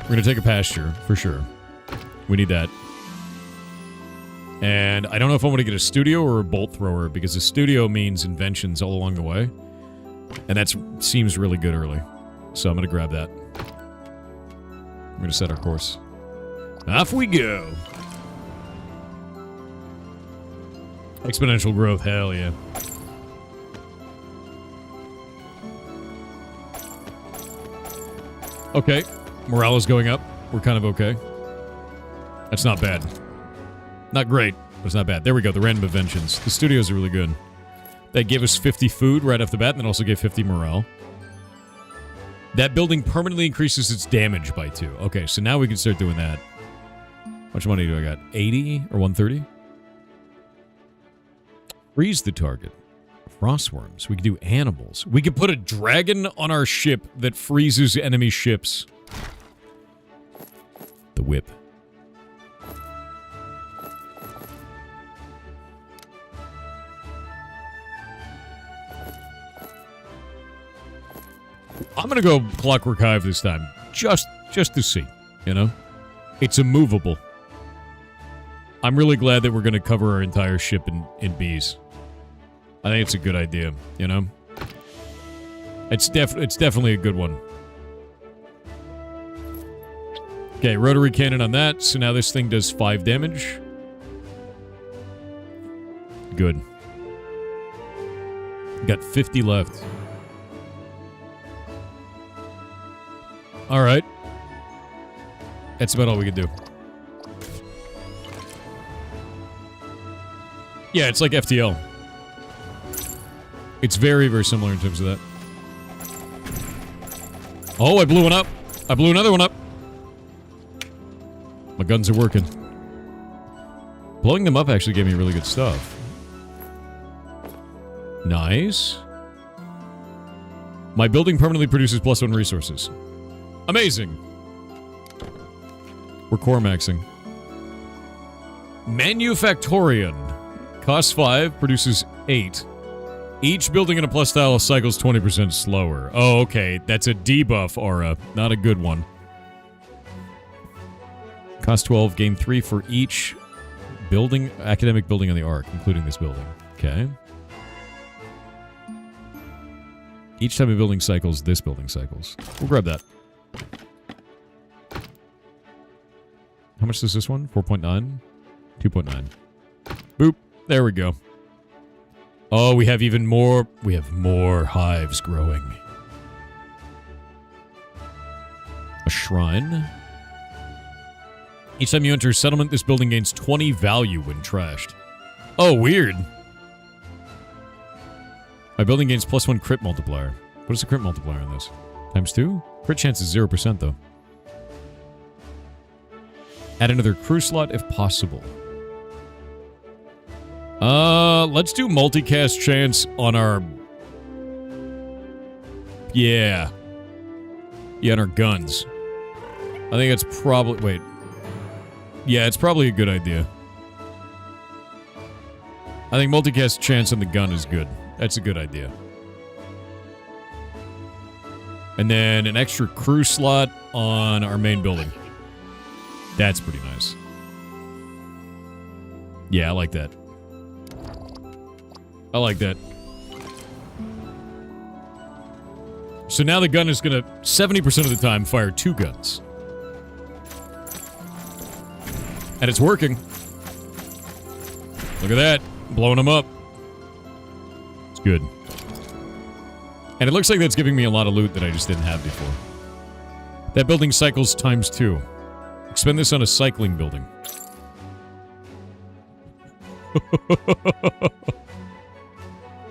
We're going to take a pasture, for sure. We need that. And I don't know if I want to get a studio or a bolt thrower, because a studio means inventions all along the way. And that seems really good early. So I'm going to grab that. I'm going to set our course. Off we go! Exponential growth, hell yeah. Okay, morale is going up. We're kind of okay. That's not bad. Not great, but it's not bad. There we go, the random inventions. The studios are really good. That gave us 50 food right off the bat, and then also gave 50 morale. That building permanently increases its damage by 2. Okay, so now we can start doing that. How much money do I got? 80 or 130? Freeze the target. Frostworms. We could do animals. We could put a dragon on our ship that freezes enemy ships. The whip. I'm going to go Clockwork Hive this time. Just to see, you know? It's immovable. I'm really glad that we're going to cover our entire ship in bees. I think it's a good idea, you know? It's definitely a good one. Okay, rotary cannon on that. So now this thing does 5 damage. Good. Got 50 left. Alright. That's about all we can do. Yeah, it's like FTL. It's very, very similar in terms of that. Oh, I blew one up. I blew another one up. My guns are working. Blowing them up actually gave me really good stuff. Nice. My building permanently produces +1 resources. Amazing. We're core maxing. Manufactorian. Costs 5, produces 8. Each building in a plus tile cycles 20% slower. Oh, okay. That's a debuff aura. Not a good one. Cost 12, gain 3 for each building, academic building on the arc, including this building. Okay. Each time a building cycles, this building cycles. We'll grab that. How much does this one? 4.9? 2.9. Boop. There we go. Oh, we have even more. We have more hives growing. A shrine. Each time you enter a settlement, this building gains 20 value when trashed. Oh, weird. My building gains +1 crit multiplier. What is the crit multiplier on this? ×2? Crit chance is 0% though. Add another crew slot if possible. Let's do multicast chance on our... Yeah. Yeah, on our guns. I think it's probably... Wait. Yeah, it's probably a good idea. I think multicast chance on the gun is good. That's a good idea. And then an extra crew slot on our main building. That's pretty nice. Yeah, I like that. I like that. So now the gun is going to, 70% of the time, fire 2 guns. And it's working. Look at that. Blowing them up. It's good. And it looks like that's giving me a lot of loot that I just didn't have before. That building cycles ×2. Expend this on a cycling building.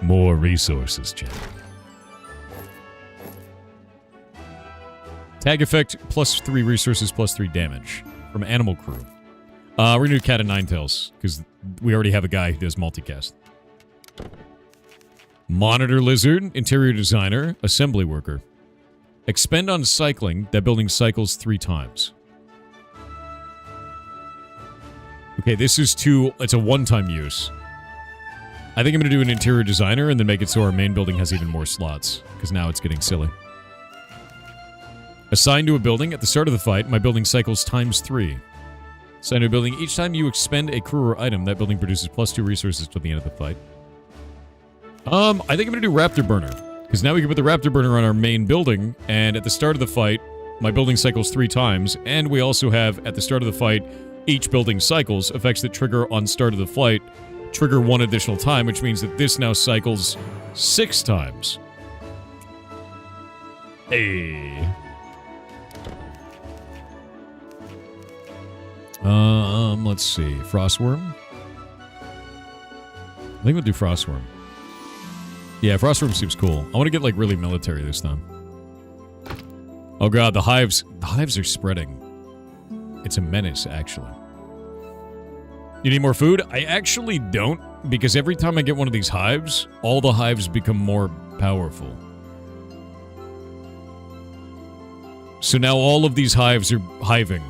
More resources, chat. Tag effect, +3 resources, +3 damage. From Animal Crew. We're gonna do Cat and Ninetails, because we already have a guy who does multicast. Monitor Lizard, Interior Designer, Assembly Worker. Expend on cycling, that building cycles 3 times. Okay, this is it's a one-time use. I think I'm going to do an Interior Designer and then make it so our main building has even more slots, because now it's getting silly. Assign to a building. At the start of the fight, my building cycles ×3. Assign to a building. Each time you expend a crew or item, that building produces +2 resources to the end of the fight. I think I'm going to do Raptor Burner, because now we can put the Raptor Burner on our main building, and at the start of the fight, my building cycles 3 times, and we also have, at the start of the fight, each building cycles, effects that trigger on start of the fight, trigger 1 additional time, which means that this now cycles 6 times. Hey. Let's see. Frostworm? I think we'll do Frostworm. Yeah, Frostworm seems cool. I want to get, like, really military this time. Oh god, the hives are spreading. It's a menace, actually. You need more food? I actually don't, because every time I get one of these hives, all the hives become more powerful. So now all of these hives are hiving.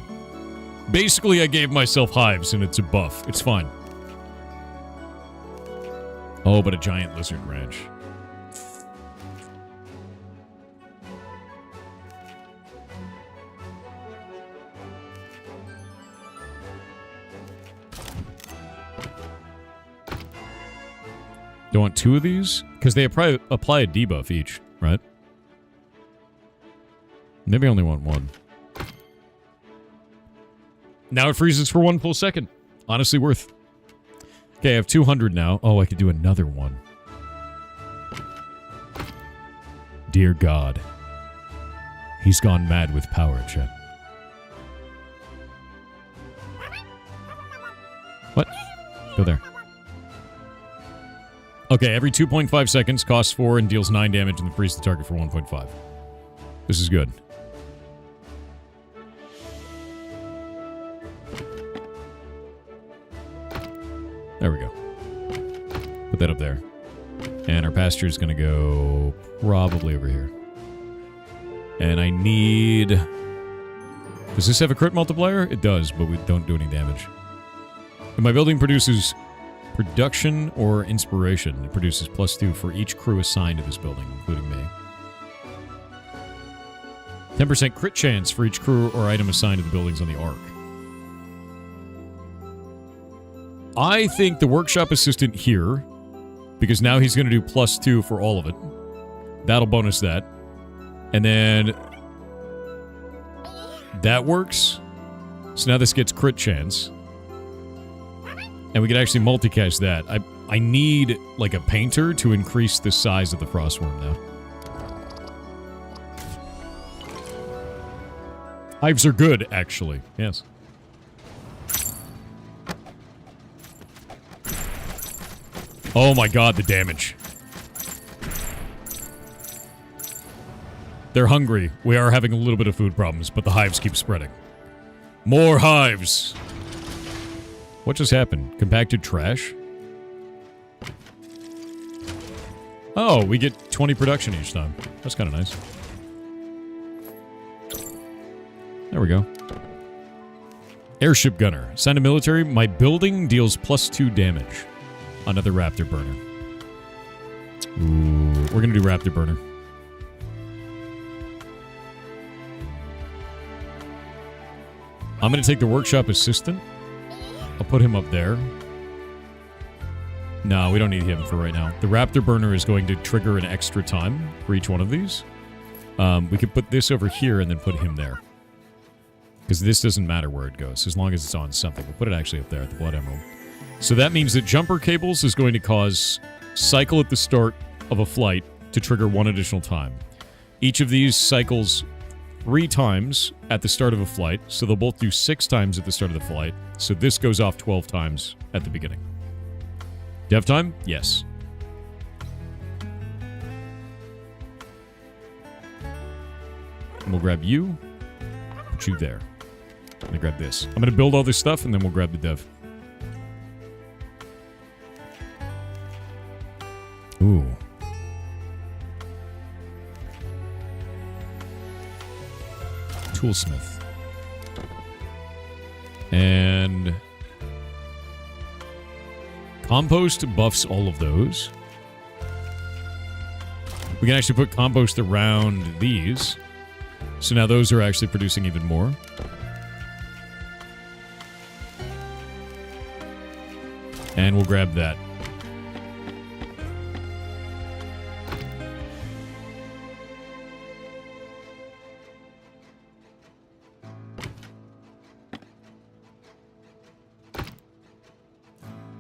Basically, I gave myself hives, and it's a buff. It's fine. Oh, but a giant lizard ranch. Do I want 2 of these? Because they apply a debuff each, right? Maybe I only want 1. Now it freezes for 1 full second. Honestly worth. Okay, I have 200 now. Oh, I could do another one. Dear God. He's gone mad with power, chat. What? Go there. Okay, every 2.5 seconds, costs 4 and deals 9 damage and then frees the target for 1.5. This is good. There we go. Put that up there. And our pasture is going to go probably over here. And I need... Does this have a crit multiplier? It does, but we don't do any damage. If my building produces production or inspiration, it produces +2 for each crew assigned to this building, including me. 10% crit chance for each crew or item assigned to the buildings on the arc. I think the workshop assistant here, because now he's going to do +2 for all of it. That'll bonus that. And then that works. So now this gets crit chance. And we can actually multicast that. I need, like, a painter to increase the size of the frostworm now. Hives are good, actually. Yes. Oh my god, the damage. They're hungry. We are having a little bit of food problems, but the hives keep spreading. More hives! What just happened? Compacted trash? Oh, we get 20 production each time. That's kind of nice. There we go. Airship gunner. Assigned to military. My building deals +2 damage. Another raptor burner. Ooh, we're gonna do raptor burner. I'm gonna take the workshop assistant. I'll put him up there. No, we don't need him for right now. The raptor burner is going to trigger an extra time for each one of these. We could put this over here and then put him there. Because this doesn't matter where it goes, as long as it's on something. We'll put it actually up there at the Blood Emerald. So that means that jumper cables is going to cause cycle at the start of a flight to trigger 1 additional time. Each of these cycles 3 times at the start of a flight, so they'll both do 6 times at the start of the flight. So this goes off 12 times at the beginning. Dev time? Yes. And we'll grab you. Put you there. I'm gonna grab this. I'm gonna build all this stuff and then we'll grab the dev. Ooh. Toolsmith. And compost buffs all of those. We can actually put compost around these. So now those are actually producing even more. And we'll grab that.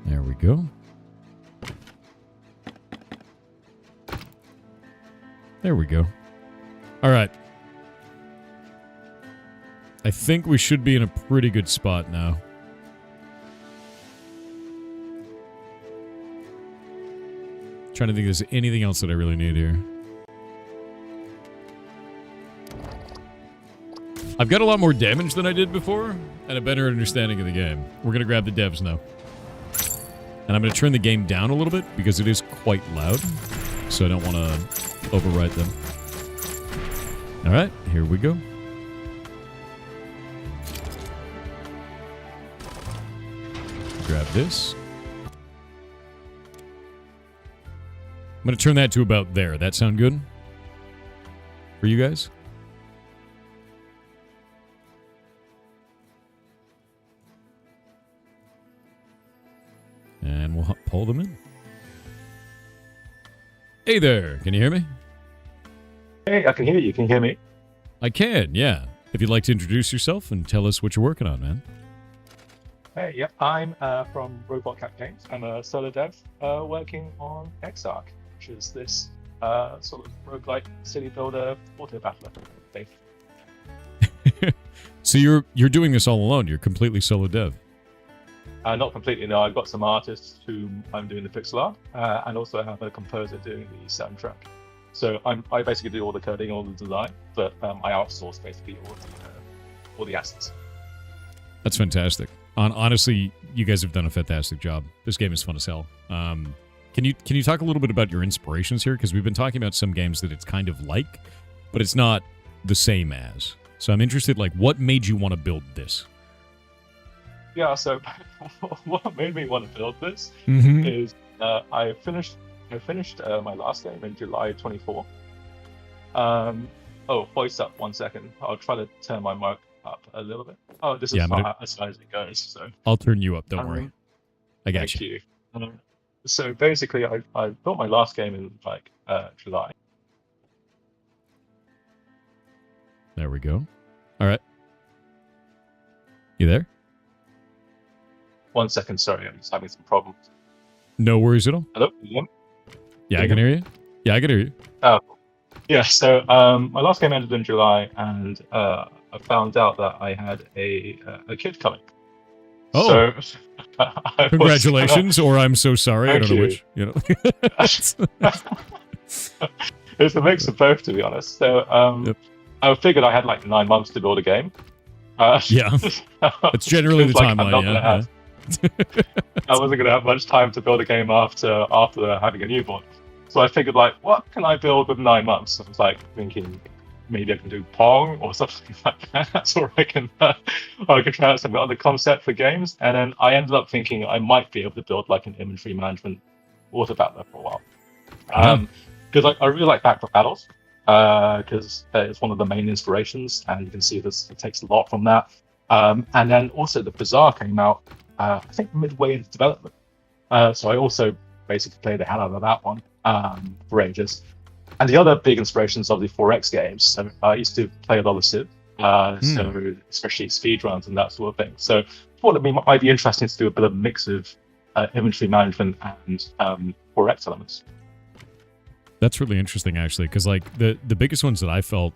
There we go. There we go. All right. I think we should be in a pretty good spot now. Trying to think if there's anything else that I really need here. I've got a lot more damage than I did before, and a better understanding of the game. We're going to grab the devs now. And I'm going to turn the game down a little bit, because it is quite loud. So I don't want to overwrite them. Alright, here we go. Grab this. I'm going to turn that to about there. That sound good? For you guys? And we'll pull them in. Hey there, can you hear me? Hey, I can hear you. Can you hear me? I can, yeah. If you'd like to introduce yourself and tell us what you're working on, man. Hey, yep. I'm from Robot Cat Games. I'm a solo dev working on Exarch, which is this sort of roguelike city builder auto battler thing. So you're doing this all alone. You're completely solo dev. Not completely, no. I've got some artists whom I'm doing the pixel art, and also I have a composer doing the soundtrack. So I basically do all the coding, all the design, but I outsource basically all the assets. That's fantastic. Honestly, you guys have done a fantastic job. This game is fun as hell. Can you talk a little bit about your inspirations here? Because we've been talking about some games that it's kind of like, but it's not the same as. So I'm interested, like, what made you want to build this? Yeah, so what made me want to build this is I finished my last game in July 24. Voice up 1 second. I'll try to turn my mic up a little bit. Oh, this is as high as it goes. So I'll turn you up. Don't worry. I got thank you. So basically, I built my last game in July. There we go. All right. You there? 1 second. Sorry, I'm just having some problems. No worries at all. Hello? Yeah, I can hear you. Yeah, I can hear you. Oh, yeah. So my last game ended in July, and I found out that I had a kid coming. Oh, so, congratulations! Or I'm so sorry. I don't know which. You know, it's a mix of both, to be honest. So I figured I had like 9 months to build a game. Yeah, it's generally the timeline. Yeah. I wasn't going to have much time to build a game after having a newborn. So I figured, like, what can I build with 9 months? I was like thinking maybe I can do Pong or something like that, or I can try out some other concept for games. And then I ended up thinking I might be able to build like an inventory management auto battler for a while. Because I really like backpack battles, because it's one of the main inspirations, and you can see this it takes a lot from that. And then also the Bazaar came out, I think midway into development. So I also basically played the hell out of that one for ages. And the other big inspirations of the 4X games. So I used to play a lot of Civ, so especially speedruns and that sort of thing. So I thought it might be interesting to do a bit of a mix of inventory management and 4X elements. That's really interesting, actually, because like the biggest ones that I felt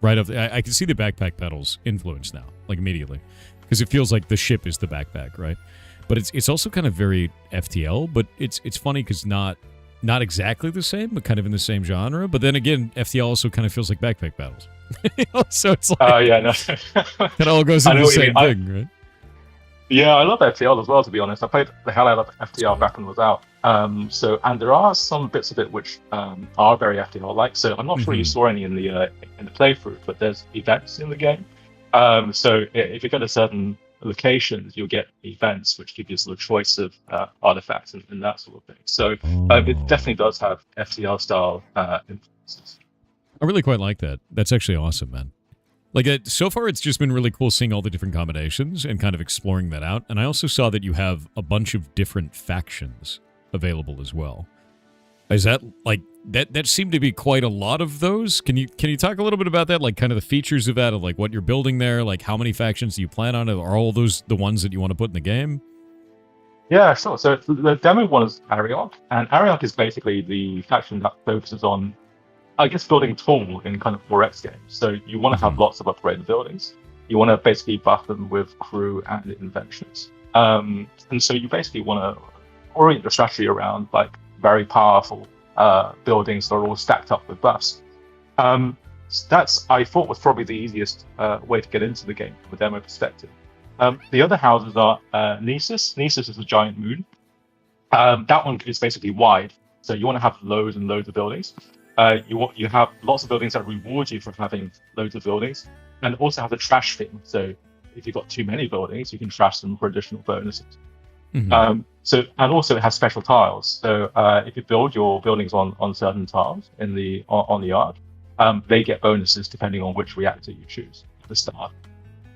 right off, I can see the backpack battles influence now, like immediately, because it feels like the ship is the backpack, right? But it's also kind of very FTL, but it's funny because not exactly the same, but kind of in the same genre. But then again, FTL also kind of feels like backpack battles. So it's like it all goes into the same thing, right? Yeah, I love FTL as well, to be honest. I played the hell out of FTL back when it was out. And there are some bits of it which are very FTL-like. So I'm not sure you saw any in the playthrough, but there's events in the game. So if you go to certain locations, you'll get events which give you a sort of choice of artifacts and that sort of thing. So it definitely does have FTL style influences. I really quite like that. That's actually awesome, man. Like, so far, it's just been really cool seeing all the different combinations and kind of exploring that out. And I also saw that you have a bunch of different factions available as well. Is that, like, that seemed to be quite a lot of those? Can you talk a little bit about that? Like, kind of the features of that, of, like, what you're building there? Like, how many factions do you plan on? Are all those the ones that you want to put in the game? Yeah, sure. So the demo one is Ariok. And Ariok is basically the faction that focuses on, I guess, building tall in kind of 4X games. So you want to have lots of upgraded buildings. You want to basically buff them with crew and inventions. And so you basically want to orient your strategy around like very powerful buildings that are all stacked up with buffs. That's, I thought, was probably the easiest way to get into the game from a demo perspective. The other houses are Nesis. Nesis is a giant moon. That one is basically wide. So you want to have loads and loads of buildings. You have lots of buildings that reward you for having loads of buildings, and also have the trash thing. So if you've got too many buildings, you can trash them for additional bonuses. And also it has special tiles. So if you build your buildings on certain tiles on the yard, they get bonuses depending on which reactor you choose at the start.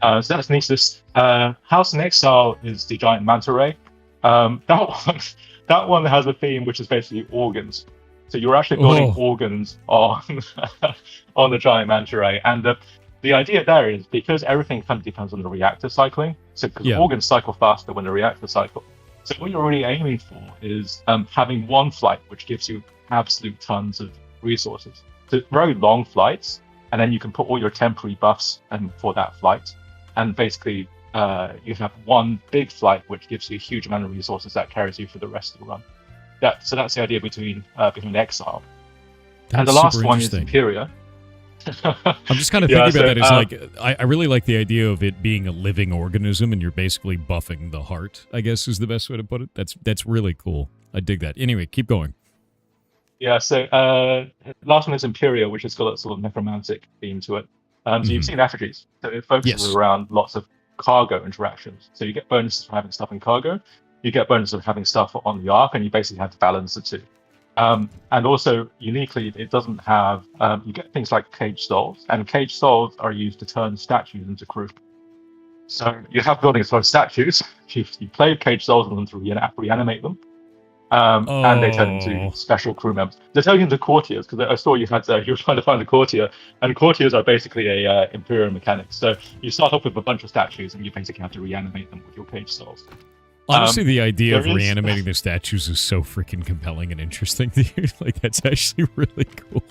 So that's Nesis. House in Exile is the giant manta ray. That one has a theme which is basically organs. So you're actually building organs on on the giant manta ray. And the idea there is because everything kind of depends on the reactor cycling. So because organs cycle faster when the reactor cycle. So what you're really aiming for is having one flight, which gives you absolute tons of resources. So very long flights, and then you can put all your temporary buffs for that flight. And basically, you have one big flight, which gives you a huge amount of resources that carries you for the rest of the run. So that's the idea between Exile. And the last one is Imperia. I'm just kind of thinking about that as I really like the idea of it being a living organism, and you're basically buffing the heart, I guess is the best way to put it. That's really cool. I dig that. Anyway, keep going. Yeah, so last one is Imperia, which has got a sort of necromantic theme to it. So you've seen effigies. So it focuses around lots of cargo interactions. So you get bonuses for having stuff in cargo, you get bonuses of having stuff on the Ark, and you basically have to balance the two. And also, uniquely, it doesn't have, you get things like cage souls, and cage souls are used to turn statues into crew. So you have buildings for statues, you play cage souls on them to reanimate them, and they turn into special crew members. They turn into courtiers, because I saw you were trying to find a courtier, and courtiers are basically a Imperial mechanic. So you start off with a bunch of statues, and you basically have to reanimate them with your cage souls. Honestly, the idea of reanimating the statues is so freaking compelling and interesting. Like, that's actually really cool.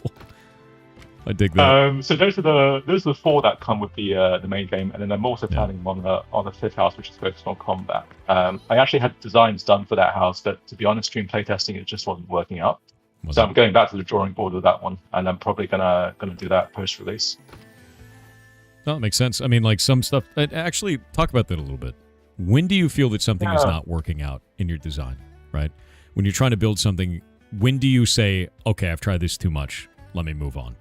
I dig that. So those are the four that come with the main game, and then I'm also planning on the fifth house, which is focused on combat. I actually had designs done for that house, but to be honest, stream playtesting it just wasn't working out. So I'm going back to the drawing board with that one, and I'm probably gonna do that post-release. Oh, that makes sense. I mean, like some stuff. Actually, talk about that a little bit. When do you feel that something is not working out in your design, right? When you're trying to build something, when do you say, okay, I've tried this too much, let me move on?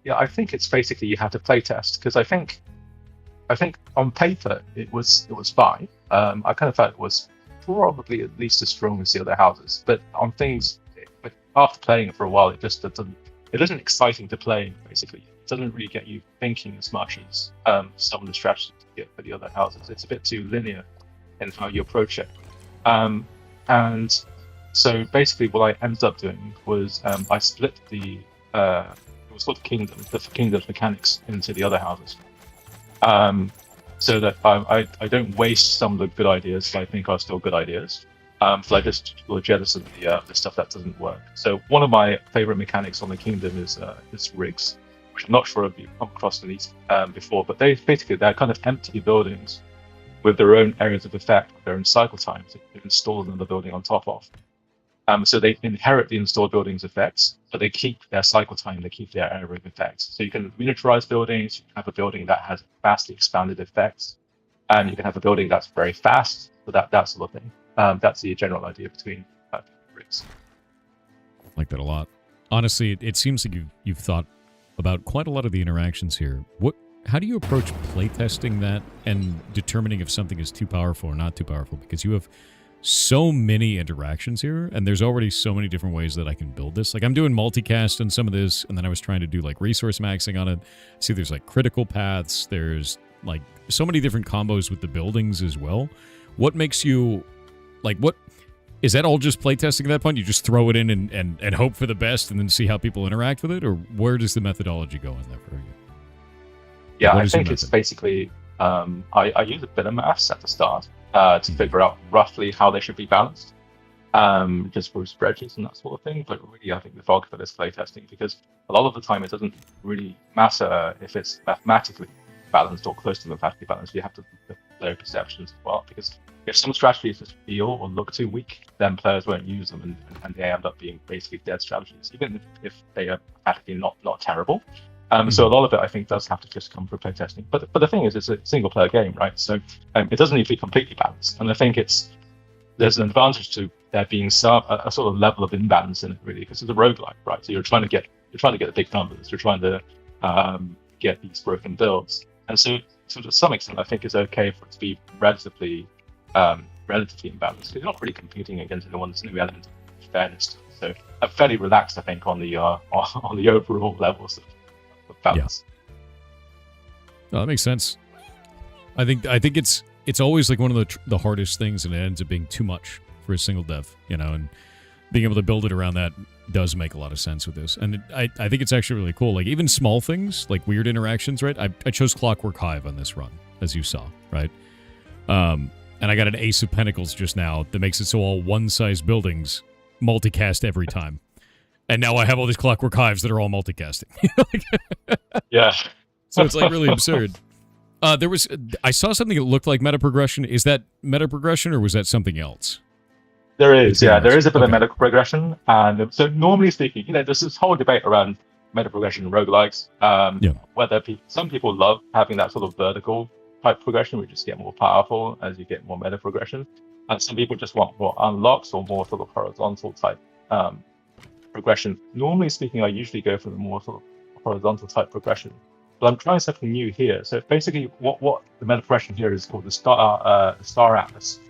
Yeah, I think it's basically you have to play test, because I think on paper it was fine. I kind of felt it was probably at least as strong as the other houses, but on things, but after playing it for a while, it isn't exciting to play. Basically, it doesn't really get you thinking as much as some of the strategies you get for the other houses. It's a bit too linear in how you approach it. And so basically, what I ended up doing was I split it was called the Kingdom's mechanics into the other houses, so that I don't waste some of the good ideas that I think are still good ideas. So I just jettison the stuff that doesn't work. So one of my favorite mechanics on the Kingdom is rigs, which I'm not sure if you've come across these before, but they're kind of empty buildings with their own areas of effect, their own cycle times. You install another building on top of. So they inherit the installed building's effects, but they keep their cycle time, they keep their area of effects. So you can miniaturize buildings, you can have a building that has vastly expanded effects, and you can have a building that's very fast, so that sort of thing. That's the general idea between rigs. I like that a lot. Honestly, it seems like you've thought about quite a lot of the interactions here. How do you approach playtesting that and determining if something is too powerful or not too powerful? Because you have so many interactions here, and there's already so many different ways that I can build this. Like, I'm doing multicast on some of this, and then I was trying to do like resource maxing on it. See, there's like critical paths. There's like so many different combos with the buildings as well. What makes you what is that all just playtesting at that point? You just throw it in and hope for the best and then see how people interact with it? Or where does the methodology go in there for you? Yeah, I think it's basically I use a bit of maths at the start to figure out roughly how they should be balanced, just for spreadsheets and that sort of thing. But really, I think the focus for this playtesting, because a lot of the time it doesn't really matter if it's mathematically balanced or close to mathematically balanced. You have to look at their perceptions as well, because if some strategies just feel or look too weak, then players won't use them, and they end up being basically dead strategies, even if they are actually not terrible. So a lot of it, I think, does have to just come from playtesting. But the thing is, it's a single-player game, right? So it doesn't need to be completely balanced. And I think there's an advantage to there being a sort of level of imbalance in it, really, because it's a roguelike, right? So you're trying to get the big numbers. You're trying to get these broken builds. And so to some extent, I think it's okay for it to be relatively imbalanced, because you're not really competing against anyone. There's no element of fairness. So I'm fairly relaxed, I think, on the overall levels of balance. Yeah. No, that makes sense. I think it's always like one of the hardest things, and it ends up being too much for a single dev, and being able to build it around that does make a lot of sense with this. And I think it's actually really cool. Like, even small things, like weird interactions, right? I chose Clockwork Hive on this run, as you saw, right? And I got an Ace of Pentacles just now that makes it so all one-size buildings multicast every time. And now I have all these Clockwork Hives that are all multicasting. Yeah. So it's like really absurd. I saw something that looked like meta progression. Is that meta progression or was that something else? There is, yeah. There is a bit of meta progression. And so normally speaking, there's this whole debate around meta progression and roguelikes. Whether some people love having that sort of vertical type progression, which just get more powerful as you get more meta progression. And some people just want more unlocks or more sort of horizontal type progression. Normally speaking, I usually go for the more sort of horizontal type progression. But I'm trying something new here. So basically, what the meta progression here is called the Star Atlas.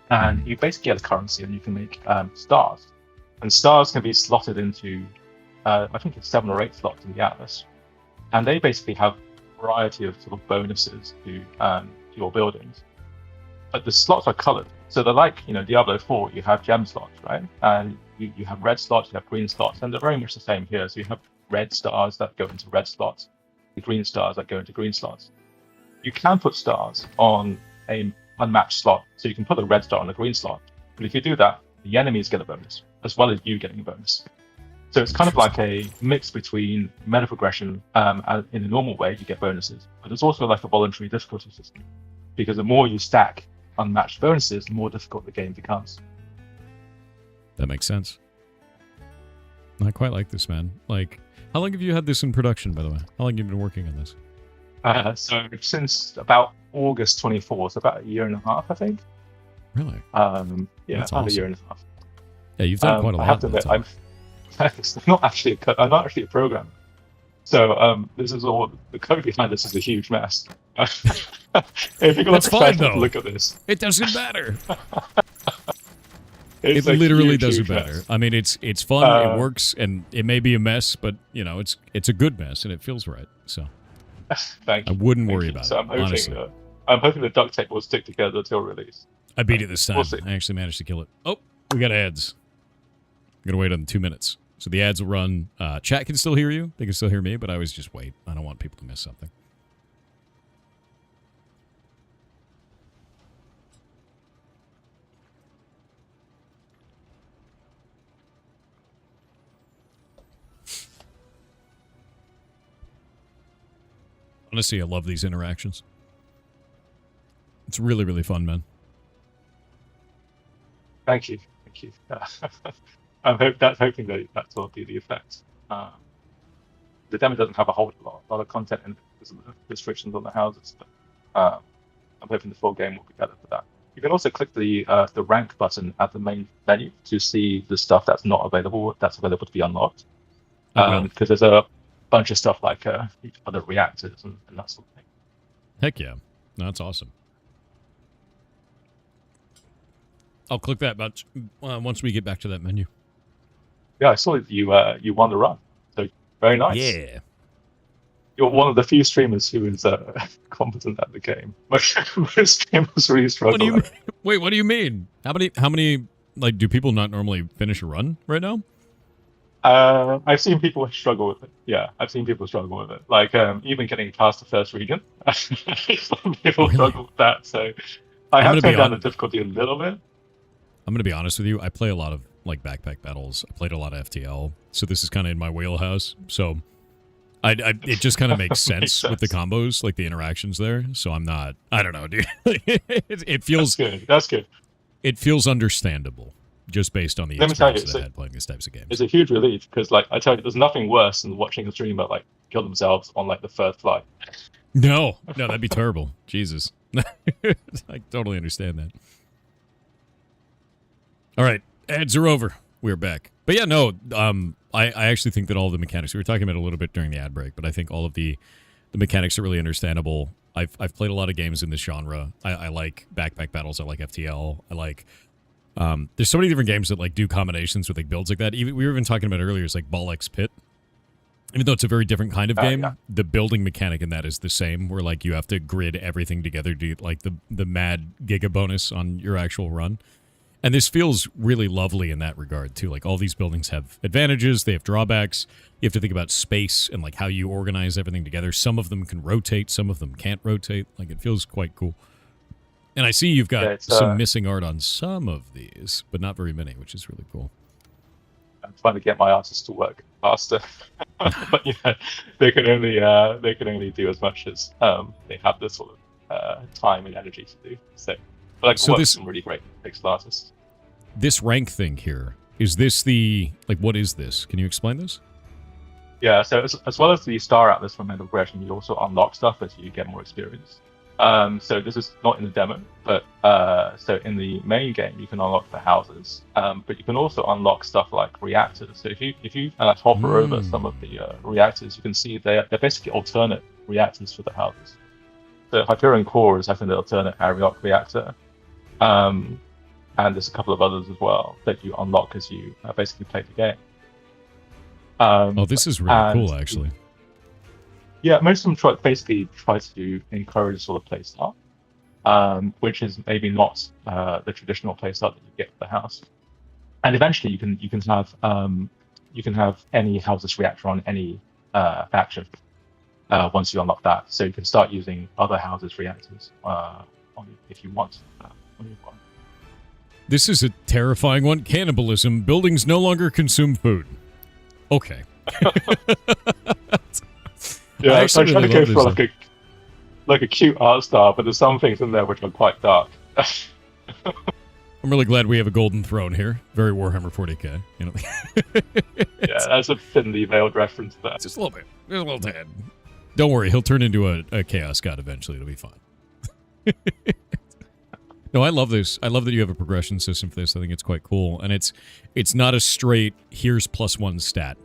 And you basically get a currency and you can make stars. And stars can be slotted into, I think it's 7 or 8 slots in the Atlas. And they basically have a variety of sort of bonuses to your buildings. But the slots are colored. So they're like, Diablo 4, you have gem slots, right? And you have red slots, you have green slots. And they're very much the same here. So you have red stars that go into red slots, the green stars that go into green slots. You can put stars on a unmatched slot. So you can put a red star on a green slot. But if you do that, the enemies get a bonus, as well as you getting a bonus. So it's kind of like a mix between meta progression. In a normal way, you get bonuses. But it's also like a voluntary difficulty system. Because the more you stack unmatched bonuses, the more difficult the game becomes. That makes sense. I quite like this, man. Like, how long have you had this in production, by the way? How long have you been working on this? So since about August 24th, so about a year and a half, I think. Really? Yeah, that's about awesome. a year and a half. Yeah, you've done quite a lot. I have to admit, I'm not actually a programmer. So this is all the code behind this is a huge mess. If you That's fine though. Look at this. It doesn't matter. It literally doesn't matter. I mean, it's fun. It works, and it may be a mess, but it's a good mess, and it feels right. So. Thank you. I wouldn't worry about so it. Honestly. I'm hoping the duct tape will stick together till release. I beat it this time. We'll I actually managed to kill it. Oh, we got ads. I'm gonna wait on 2 minutes. So the ads will run. Chat can still hear you. They can still hear me, but I always just wait. I don't want people to miss something. Honestly, I love these interactions. It's really, really fun, man. Thank you. I'm hoping that will be the effect. The demo doesn't have a whole lot of content and there's restrictions on the houses, but I'm hoping the full game will be better for that. You can also click the rank button at the main menu to see the stuff that's not available, that's available to be unlocked. Because there's a bunch of stuff like other reactors and that sort of thing. Heck yeah. No, that's awesome. I'll click that but once we get back to that menu. Yeah, I saw that you won the run. So very nice. Yeah. You're one of the few streamers who is competent at the game. Most streamers really struggle. Wait, what do you mean? How many like do people not normally finish a run right now? I've seen people struggle with it. Yeah, I've seen people struggle with it. Like even getting past the first region, some people struggle with that. So I have turned down the difficulty a little bit. I'm going to be honest with you. I play a lot of like backpack battles. I played a lot of FTL, so this is kind of in my wheelhouse. So it just kind of makes sense with the combos, like the interactions there. So I'm not. I don't know, dude. It feels good. That's good. It feels understandable. Just based on the experience that I had playing these types of games. It's a huge relief because, like, I tell you, there's nothing worse than watching a streamer like kill themselves on like the first flight. No, that'd be terrible. Jesus, I totally understand that. All right, ads are over. We're back. But yeah, no, I actually think that all the mechanics we were talking about a little bit during the ad break, but I think all of the mechanics are really understandable. I've played a lot of games in this genre. I like backpack battles. I like FTL. I like. There's so many different games that like do combinations with like builds like that. Even we were even talking about earlier is like Ball X Pit. Even though it's a very different kind of game, the building mechanic in that is the same. Where like you have to grid everything together to get like the mad giga bonus on your actual run. And this feels really lovely in that regard, too. Like, all these buildings have advantages, they have drawbacks. You have to think about space and, like, how you organize everything together. Some of them can rotate, some of them can't rotate. Like, it feels quite cool. And I see you've got some missing art on some of these, but not very many, which is really cool. I'm trying to get my artists to work faster, but they can only do as much as they have the sort of time and energy to do. So this some really great pixel artists. This rank thing here, is this what is this? Can you explain this? Yeah, so as well as the star atlas from Mental Progression, you also unlock stuff as you get more experience. So this is not in the demo, but so in the main game you can unlock the houses, but you can also unlock stuff like reactors. So if you hover over some of the reactors, you can see they're basically alternate reactors for the houses. So Hyperion Core is having the alternate Arioch reactor, and there's a couple of others as well that you unlock as you basically play the game. This is really cool, actually. Yeah, most of them basically try to encourage sort of playstyle, which is maybe not the traditional playstyle that you get for the house. And eventually, you can have any houses reactor on any faction once you unlock that. So you can start using other houses reactors if you want. This is a terrifying one. Cannibalism. Buildings no longer consume food. Okay. Yeah, I try to go for like a cute art style, but there's some things in there which are quite dark. I'm really glad we have a golden throne here. Very Warhammer 40k. Yeah, that's a thinly veiled reference there. Just a little bit. Just a little tad. Don't worry, he'll turn into a chaos god eventually. It'll be fine. No, I love this. I love that you have a progression system for this. I think it's quite cool. And it's not a straight, here's +1 stat.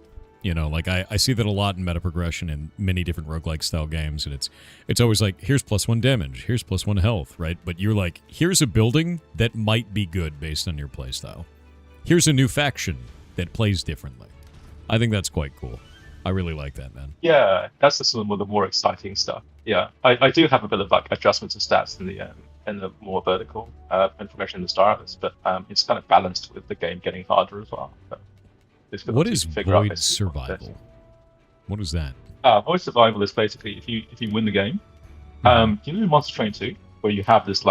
I see that a lot in meta progression in many different roguelike style games, and it's always like, here's +1 damage, here's +1 health, right? But you're like, here's a building that might be good based on your playstyle. Here's a new faction that plays differently. I think that's quite cool. I really like that, man. Yeah, that's some of the more exciting stuff. Yeah, I do have a bit of adjustments of stats in the more vertical progression in the Star Atlas, but it's kind of balanced with the game getting harder as well. So. What is Void Survival? What is that? Void Survival is basically if you win the game. You know in Monster Train 2 where you have this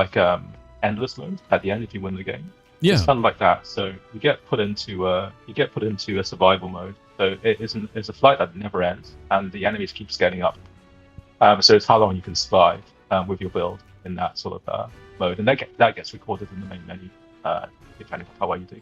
endless mode at the end if you win the game. Yeah, it's kind of like that. So you get put into a survival mode. So it's a flight that never ends, and the enemies keep scaling up. So it's how long you can survive with your build in that sort of mode, and that gets recorded in the main menu depending on how well you do.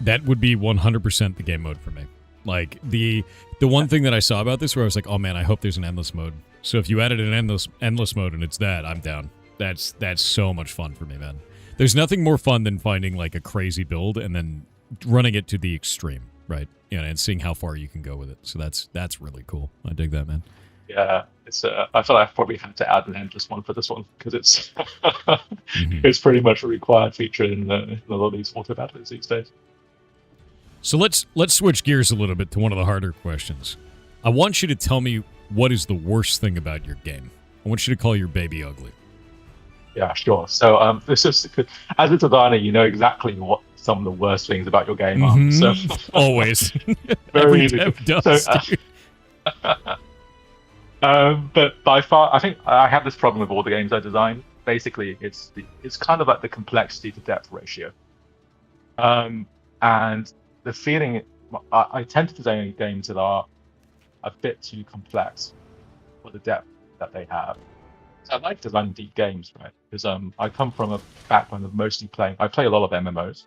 That would be 100% the game mode for me. Like, the one thing that I saw about this where I was like, oh man, I hope there's an endless mode. So if you added an endless mode and it's that, I'm down. That's so much fun for me, man. There's nothing more fun than finding like a crazy build and then running it to the extreme, right? And seeing how far you can go with it. So that's really cool. I dig that, man. Yeah, it's. I feel like I've probably had to add an endless one for this one because it's it's pretty much a required feature in a lot of these auto battles these days. So let's switch gears a little bit to one of the harder questions. I want you to tell me what is the worst thing about your game. I want you to call your baby ugly. Yeah, sure. So this is, as a designer, you know exactly what some of the worst things about your game are. So always, very easy. But by far, I think I have this problem with all the games I design. Basically, it's kind of like the complexity to depth ratio, and the feeling I tend to design games that are a bit too complex for the depth that they have. So I like designing deep games, right? Because I come from a background of mostly playing. I play a lot of MMOs,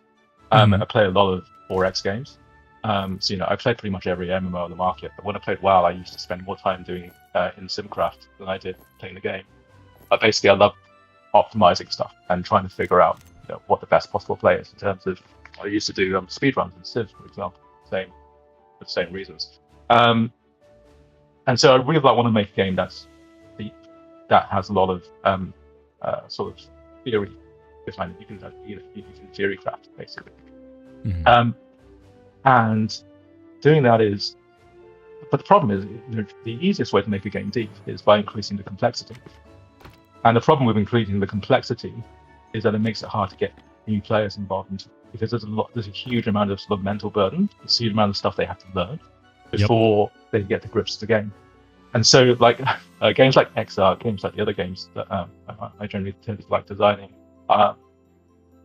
and I play a lot of 4X games. So I played pretty much every MMO on the market. But when I played WoW, I used to spend more time doing in Simcraft than I did playing the game. Basically, I love optimizing stuff and trying to figure out what the best possible play is in terms of. I used to do speedruns in Civ, for example, for the same reasons. And so I really want to make a game that's deep, that has a lot of sort of theory behind it. You can theory craft, basically. And doing that is, but the problem is, the easiest way to make a game deep is by increasing the complexity. And the problem with increasing the complexity is that it makes it hard to get new players involved into, because there's a huge amount of sort of mental burden, a huge amount of stuff they have to learn before they get to grips with the game. And so, like games like XR, games like the other games that I generally tend to like designing,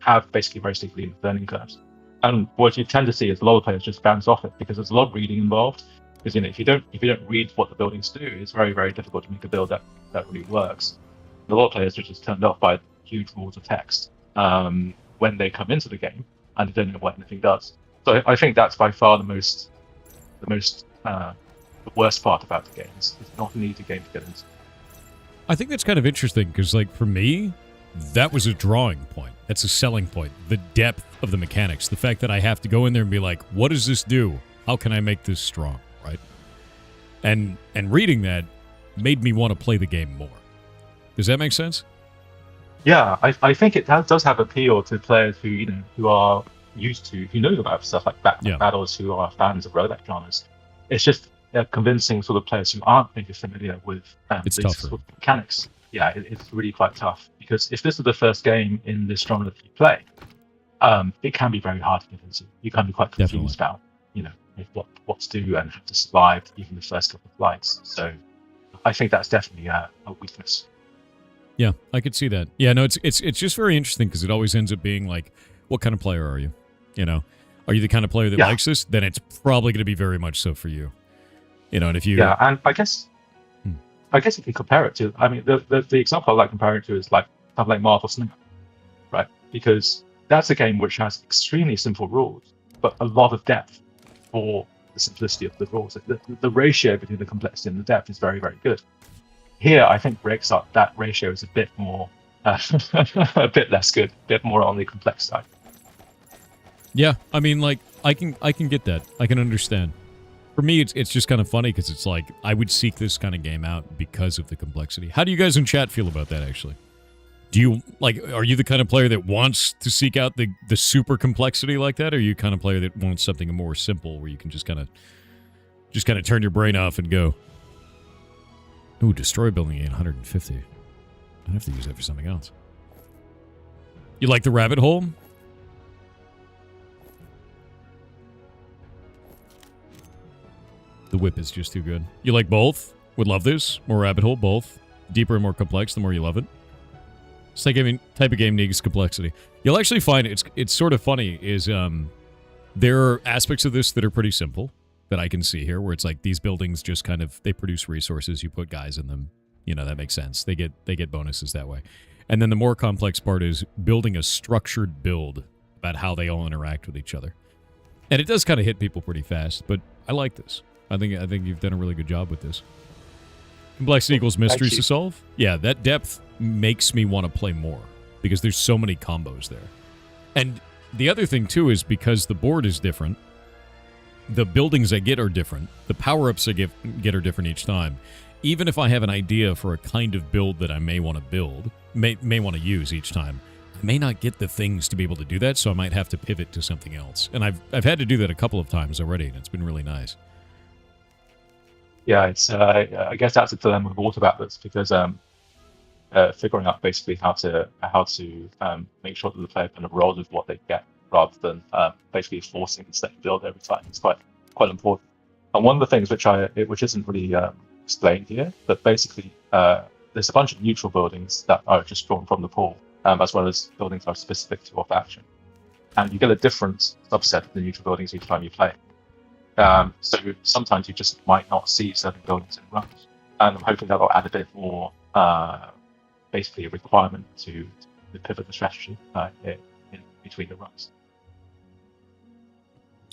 have basically very steeply learning curves. And what you tend to see is a lot of players just bounce off it because there's a lot of reading involved. Because if you don't read what the buildings do, it's very, very difficult to make a build that really works. And a lot of players are just turned off by huge walls of text when they come into the game and they don't know what anything does. So I think that's by far the worst part about the games. It's not an easy game to get into. I think that's kind of interesting because, like, for me, that was a drawing point. That's a selling point. The depth of the mechanics. The fact that I have to go in there and be like, what does this do? How can I make this strong, right? And reading that made me want to play the game more. Does that make sense? Yeah, I think it does have appeal to players who are used to, who know about stuff like battles, who are fans of roguelike genres. It's just convincing sort of players who aren't maybe familiar with these sort of mechanics. Yeah, it's really quite tough, because if this is the first game in this genre that you play, it can be very hard to get into. You can be quite confused about, what to do and how to survive even the first couple of flights. So I think that's definitely a weakness. Yeah, I could see that. Yeah, no, it's just very interesting because it always ends up being like, what kind of player are you? Are you the kind of player that likes this? Then it's probably going to be very much so for you. And if you... Yeah, and I guess if you compare it to, I mean, the example I like comparing it to is like stuff like Marvel Snap, right? Because that's a game which has extremely simple rules, but a lot of depth for the simplicity of the rules. The ratio between the complexity and the depth is very, very good. Here, I think that ratio is a bit more, a bit less good, a bit more on the complex side. Yeah, I mean, like, I can get that. I can understand. For me, it's just kind of funny because it's like I would seek this kind of game out because of the complexity. How do you guys in chat feel about that, actually? Are you the kind of player that wants to seek out the super complexity like that, or are you kind of player that wants something more simple where you can just kind of turn your brain off and go? Ooh, destroy building 850. I'd have to use that for something else. You like the rabbit hole? The whip is just too good. You like both? Would love this. More rabbit hole, both. Deeper and more complex, the more you love it. It's like, type of game needs complexity. You'll actually find it's sort of funny is there are aspects of this that are pretty simple that I can see here, where it's like these buildings just kind of, they produce resources, you put guys in them. That makes sense. They get bonuses that way. And then the more complex part is building a structured build about how they all interact with each other. And it does kind of hit people pretty fast, but I like this. I think you've done a really good job with this. Complexity equals mysteries to solve. Yeah, that depth makes me want to play more because there's so many combos there. And the other thing too is because the board is different, the buildings I get are different, the power-ups I get are different each time. Even if I have an idea for a kind of build that I may want to build, may want to use each time, I may not get the things to be able to do that, so I might have to pivot to something else. And I've had to do that a couple of times already, and it's been really nice. Yeah, it's I guess that's a dilemma with auto battlers, because figuring out basically how to make sure that the player kind of rolls with what they get rather than basically forcing the same build every time is quite important. And one of the things which isn't really explained here, but basically there's a bunch of neutral buildings that are just drawn from the pool, as well as buildings that are specific to your faction, and you get a different subset of the neutral buildings each time you play. So sometimes you just might not see certain buildings in runs, and I'm hoping that'll add a bit more, basically a requirement to pivot the strategy in between the runs.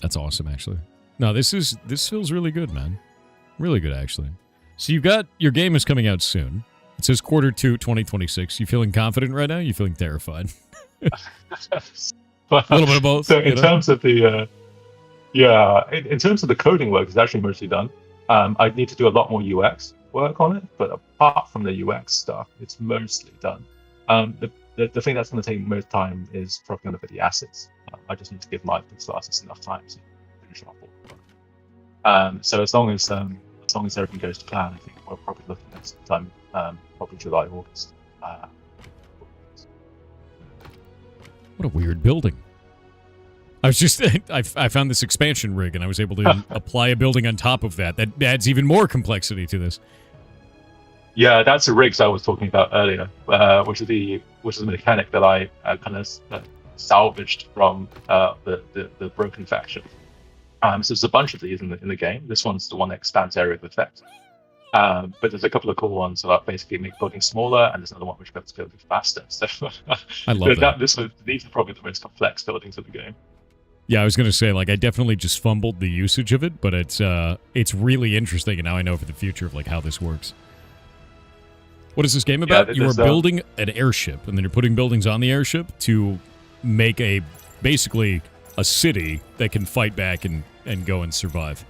That's awesome, actually. No, this feels really good, man. Really good, actually. So you got your game is coming out soon. It says Q2 2026. You feeling confident right now? You feeling terrified? A little bit of both. So in terms of the in terms of the coding work, it's actually mostly done. I need to do a lot more UX work on it, but apart from the UX stuff, it's mostly done. The thing that's going to take most time is probably going to be the assets. I just need to give my classes enough time to finish off all the work. So as long as everything goes to plan, I think we're probably looking at some time, probably July, August. What a weird building. I was just, I found this expansion rig, and I was able to apply a building on top of that. That adds even more complexity to this. Yeah, that's the rigs I was talking about earlier, which is the mechanic that I kind of salvaged from the broken faction. So there's a bunch of these in the game. This one's the one that expands area of effect. But there's a couple of cool ones that basically make buildings smaller, and there's another one which makes building faster. So I love that. These are probably the most complex buildings of the game. Yeah, I was going to say, like, I definitely just fumbled the usage of it, but it's really interesting, and now I know for the future of, like, how this works. What is this game about? Yeah, you are building an airship, and then you're putting buildings on the airship to make basically a city that can fight back and go and survive.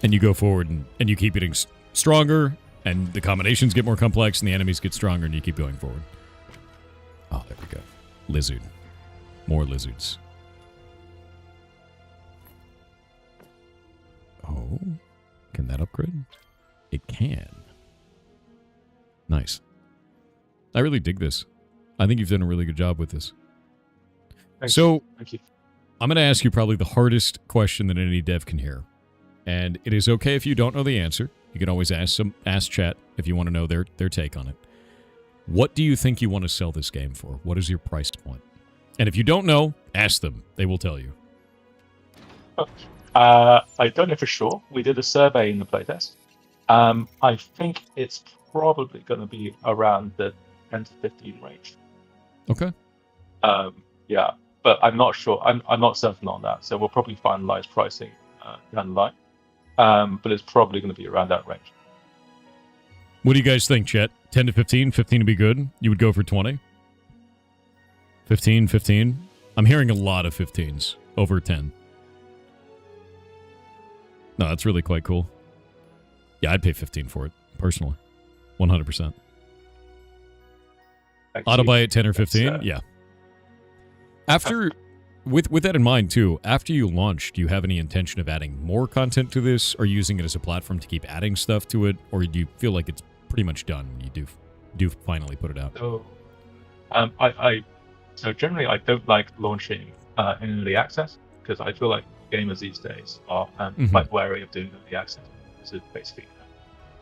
And you go forward, and you keep getting stronger, and the combinations get more complex, and the enemies get stronger, and you keep going forward. Oh, there we go. Lizard. More lizards. Oh, can that upgrade? It can. Nice. I really dig this. I think you've done a really good job with this. Thank you. Thank you. I'm going to ask you probably the hardest question that any dev can hear. And it is okay if you don't know the answer. You can always ask chat if you want to know their take on it. What do you think you want to sell this game for? What is your price point? And if you don't know, ask them. They will tell you. I don't know for sure. We did a survey in the playtest. I think it's probably going to be around the 10 to 15 range. Okay. Yeah, but I'm not sure. I'm not certain on that. So we'll probably finalize pricing down the line. But it's probably going to be around that range. What do you guys think, Chet? 10 to 15? 15 to be good? You would go for 20? 15? I'm hearing a lot of 15s over 10. No, that's really quite cool. Yeah, I'd pay 15 for it, personally. 100%. Auto buy at 10 or 15? Yeah. After, with that in mind, too, after you launch, do you have any intention of adding more content to this, or using it as a platform to keep adding stuff to it, or do you feel like it's pretty much done when you do finally put it out? So generally, I don't like launching in early access, because I feel like gamers these days are quite wary of doing early access. So basically,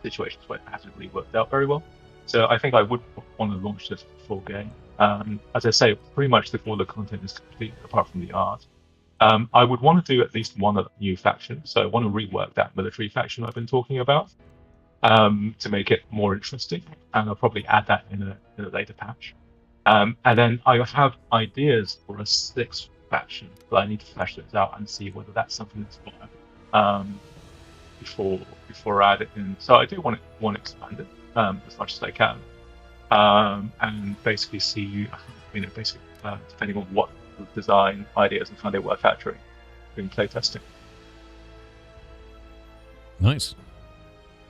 situations where it hasn't really worked out very well. So I think I would want to launch this full game. As I say, pretty much all the content is complete apart from the art. I would want to do at least one new faction. So I want to rework that military faction I've been talking about to make it more interesting. And I'll probably add that in a later patch. And then I have ideas for a 6th faction, but I need to flesh those out and see whether that's something that's viable before I add it in. So I do want to expand it as much as I can, and basically see, depending on what design ideas and how they work out during playtesting. Nice.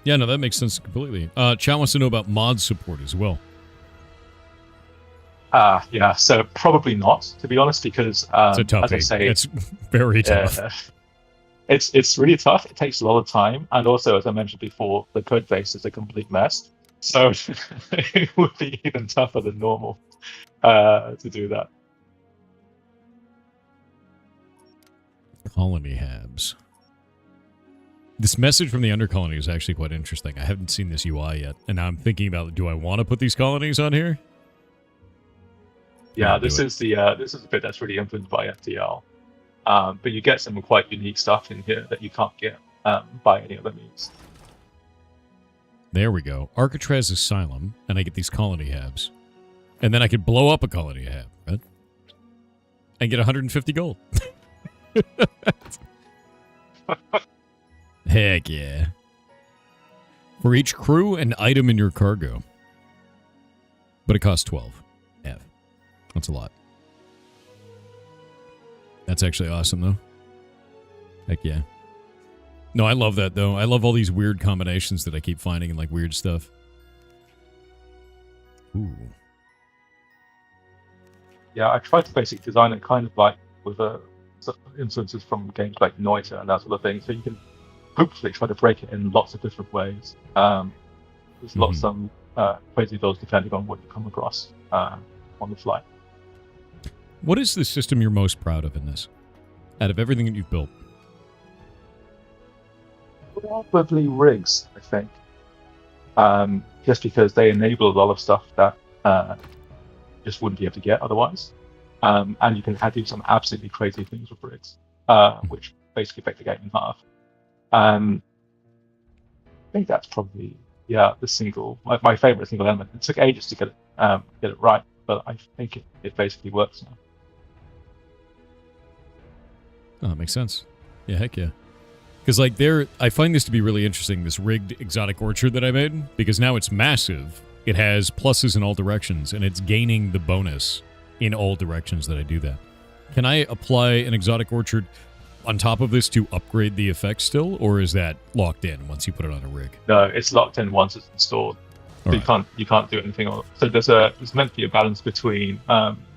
Yeah, no, that makes sense completely. Chat wants to know about mod support as well. Yeah, so probably not, to be honest, because it's a tough as I say, it's very tough. It's really tough. It takes a lot of time, and also, as I mentioned before, the code base is a complete mess. So it would be even tougher than normal to do that. Colony Habs. This message from the Undercolony is actually quite interesting. I haven't seen this UI yet, and now I'm thinking about, do I want to put these colonies on here? Yeah, this is a bit that's really influenced by FTL. But you get some quite unique stuff in here that you can't get by any other means. There we go. Architrez Asylum, and I get these colony habs. And then I could blow up a colony hab, right? And get 150 gold. Heck yeah. For each crew and item in your cargo. But it costs 12. F. That's a lot. That's actually awesome, though. Heck yeah. No, I love that, though. I love all these weird combinations that I keep finding and, like, weird stuff. Ooh. Yeah, I tried to basically design it kind of like with influences from games like Noita and that sort of thing, so you can hopefully try to break it in lots of different ways. There's lots of crazy builds depending on what you come across on the fly. What is the system you're most proud of in this? Out of everything that you've built? Probably rigs, I think. Just because they enable a lot of stuff that just wouldn't be able to get otherwise. And you can do some absolutely crazy things with rigs, which basically affect the game in half. I think that's probably my favorite single element. It took ages to get it right, but I think it basically works now. Oh, that makes sense. Yeah, heck yeah. Because I find this to be really interesting, this rigged exotic orchard that I made, because now it's massive. It has pluses in all directions, and it's gaining the bonus in all directions that I do that. Can I apply an exotic orchard on top of this to upgrade the effect still, or is that locked in once you put it on a rig? No, it's locked in once it's installed. So you can't do anything on it. So there's meant to be a balance between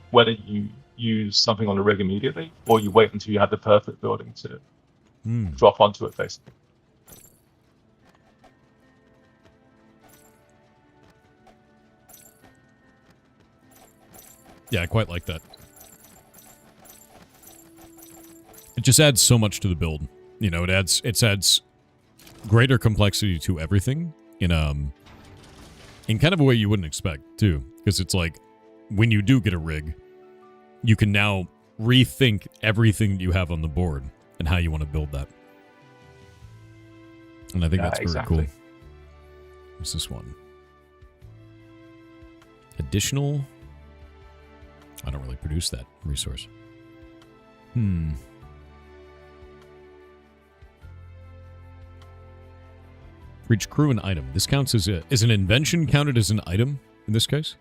whether you use something on the rig immediately, or you wait until you have the perfect building to drop onto it, basically. Yeah, I quite like that. It just adds so much to the build. You know, it adds greater complexity to everything in kind of a way you wouldn't expect, too. Because it's like, when you do get a rig, you can now rethink everything you have on the board and how you want to build that. And I think that's very cool. What's this one? Additional... I don't really produce that resource. For each crew and item. This counts as is an invention counted as an item in this case?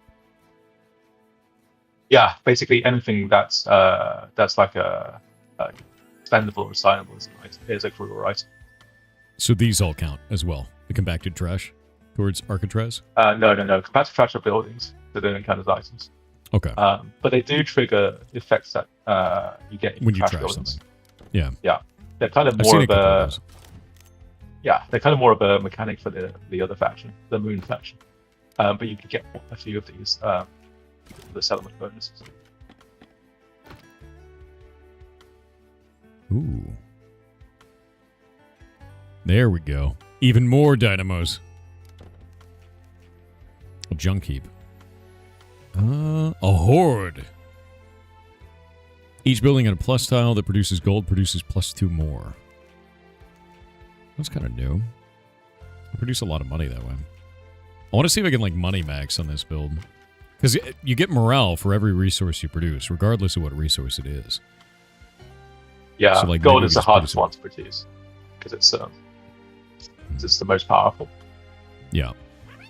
Yeah, basically anything that's like a expendable or assignable is a crew or item. So these all count as well. The compacted trash towards Arcatraz? No. Compacted trash are buildings, so they don't count as items. Okay. But they do trigger effects that you get in when trash you trash buildings. Something. Yeah. Yeah. They're kind of more of a they're kind of more of a mechanic for the other faction, the Moon faction. But you can get a few of these the settlement bonuses. Ooh. There we go. Even more dynamos. A junk heap. A horde. Each building had a plus tile that produces gold, produces +2 more. That's kind of new. I produce a lot of money that way. I want to see if I can money max on this build. Because you get morale for every resource you produce, regardless of what resource it is. Yeah, so gold is the hardest one to produce. Because it's just the most powerful. Yeah.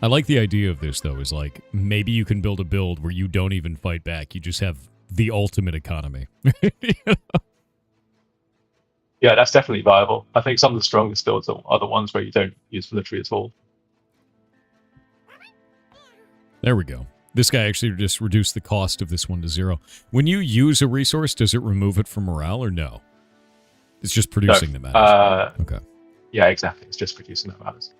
I like the idea of this, though, is maybe you can build a build where you don't even fight back. You just have the ultimate economy. Yeah, that's definitely viable. I think some of the strongest builds are the ones where you don't use military at all. There we go. This guy actually just reduced the cost of this one to 0. When you use a resource, does it remove it from morale or no? It's just producing that matters. Okay. Yeah, exactly. It's just producing that matters.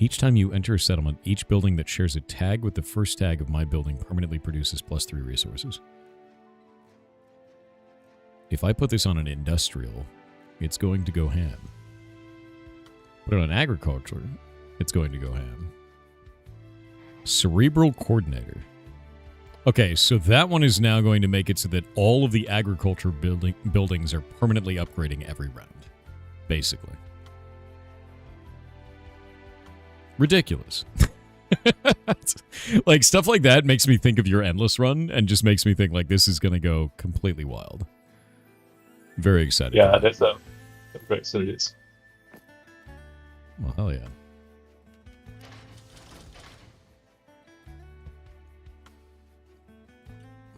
Each time you enter a settlement, each building that shares a tag with the first tag of my building permanently produces +3 resources. If I put this on an industrial, it's going to go ham. Put it on agriculture, it's going to go ham. Cerebral coordinator. Okay, so that one is now going to make it so that all of the agriculture buildings are permanently upgrading every round, basically. Ridiculous. Stuff like that makes me think of your endless run and just makes me think this is going to go completely wild. Very excited. Yeah, there's some great synergies. Well, hell yeah.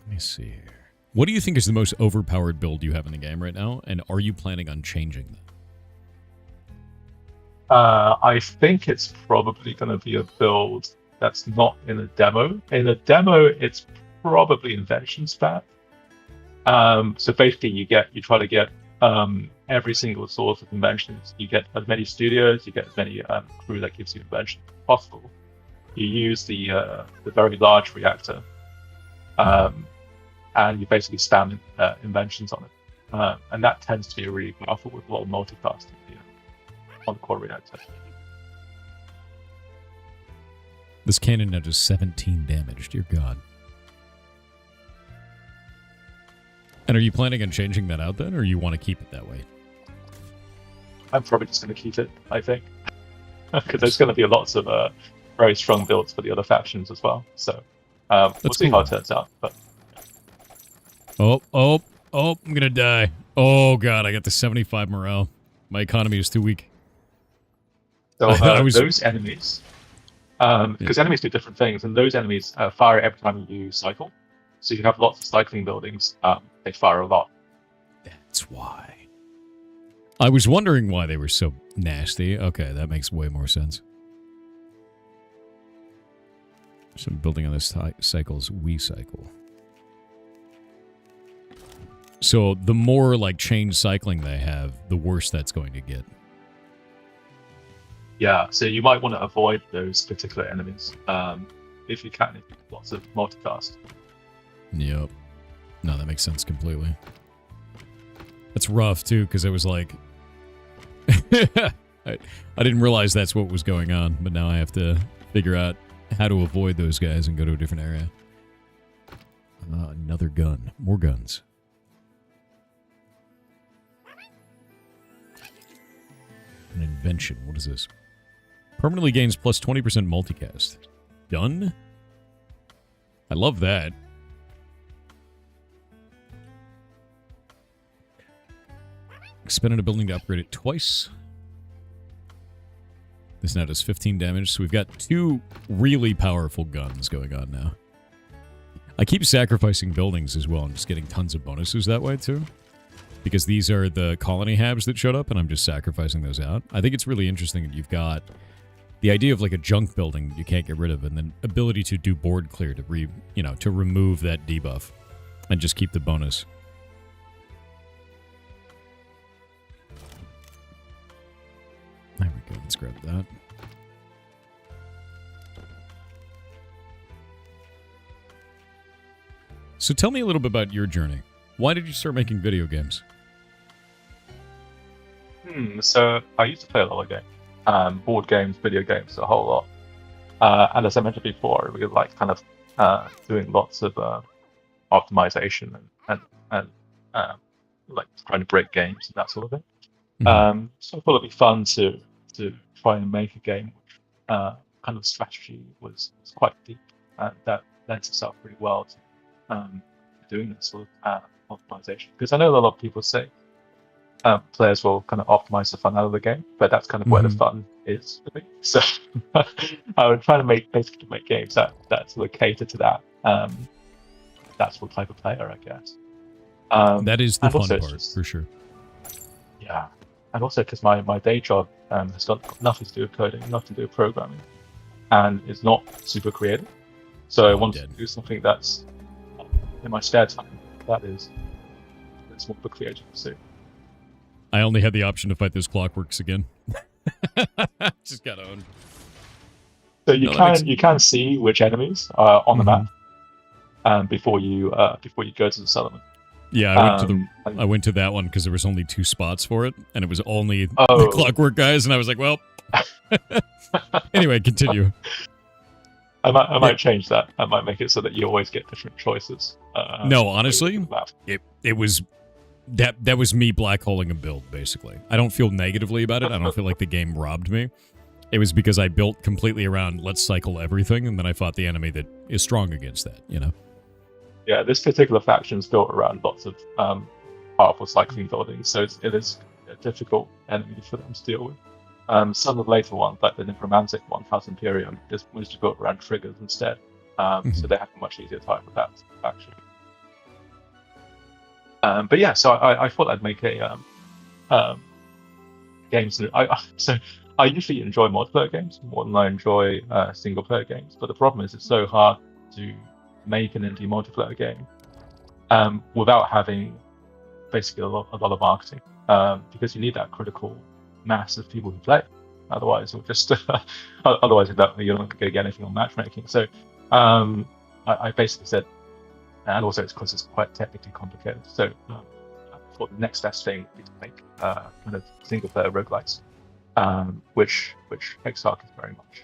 Let me see here. What do you think is the most overpowered build you have in the game right now, and are you planning on changing that? I think it's probably going to be a build that's not in a demo. In a demo, it's probably invention spat. So basically, you try to get every single source of inventions. You get as many studios, you get as many crew that gives you invention as possible. you use the very large reactor, and you basically spam inventions on it, and that tends to be really powerful with a lot of multicasting on the core reactor. This cannon now does 17 damage. Dear God. And are you planning on changing that out then, or you want to keep it that way? I'm probably just going to keep it, I think, because there's going to be lots of very strong builds for the other factions as well. So we'll see how it turns out. But oh, I'm going to die. Oh, God, I got the 75 morale. My economy is too weak. So those enemies, because enemies do different things, and those enemies fire every time you cycle. So you have lots of cycling buildings. They fire a lot. That's why. I was wondering why they were so nasty. Okay, that makes way more sense. So I'm building on this cycles we cycle. So the more like chain cycling they have, the worse that's going to get. Yeah, so you might want to avoid those particular enemies if you can. If you have lots of multicast. Yep. No, that makes sense completely. That's rough too, because it was like, I didn't realize that's what was going on, but now I have to figure out how to avoid those guys and go to a different area. Another gun. More guns. An invention. What is this? Permanently gains plus 20% multicast. Done? I love that. Spend in a building to upgrade it twice. This now does 15 damage, so we've got two really powerful guns going on now. I keep sacrificing buildings as well and just getting tons of bonuses that way too. Because these are the colony habs that showed up, and I'm just sacrificing those out. I think it's really interesting that you've got the idea of like a junk building you can't get rid of, and then ability to do board clear to to remove that debuff and just keep the bonus. There we go. Let's grab that. So tell me a little bit about your journey. Why did you start making video games? So I used to play a lot of games, board games, video games, a whole lot. And as I mentioned before, I really like kind of doing lots of optimization and like trying to break games and that sort of thing. Mm-hmm. So I thought it'd be fun to try and make a game which kind of strategy was quite deep, and that lends itself really well to doing this sort of optimization. Because I know a lot of people say players will kind of optimize the fun out of the game, but that's kind of where the fun is for me. So I would try to make games that sort of cater to that. That sort of type of player, I guess. That is the fun part, for sure. Yeah. And also because my day job has got nothing to do with coding, nothing to do with programming, and it's not super creative. So I wanted to do something that's in my spare time that's more for creative. So I only had the option to fight those clockworks again. Just got owned. So you can see which enemies are on the map before you go to the settlement. Yeah, I went to that one because there was only 2 spots for it, and it was only the clockwork guys, and I was like, well. Anyway, continue. I might change that. I might make it so that you always get different choices. No, honestly, it was that was me black holing a build, basically. I don't feel negatively about it. I don't feel like the game robbed me. It was because I built completely around let's cycle everything, and then I fought the enemy that is strong against that, Yeah, this particular faction is built around lots of powerful cycling buildings, so it is a difficult enemy for them to deal with. Some of the later ones, like the Necromantic one, House Imperium, is mostly built around triggers instead, so they have a much easier time with that faction. But yeah, so I thought I'd make a games. So I usually enjoy multiplayer games more than I enjoy single player games, but the problem is it's so hard to make an indie multiplayer game without having basically a lot of marketing, because you need that critical mass of people who play. Otherwise, you'll just otherwise you're not going to get anything on matchmaking. So I basically said, and also it's because it's quite technically complicated. So I thought the next best thing would be to make kind of single-player roguelikes, which Hexarch is very much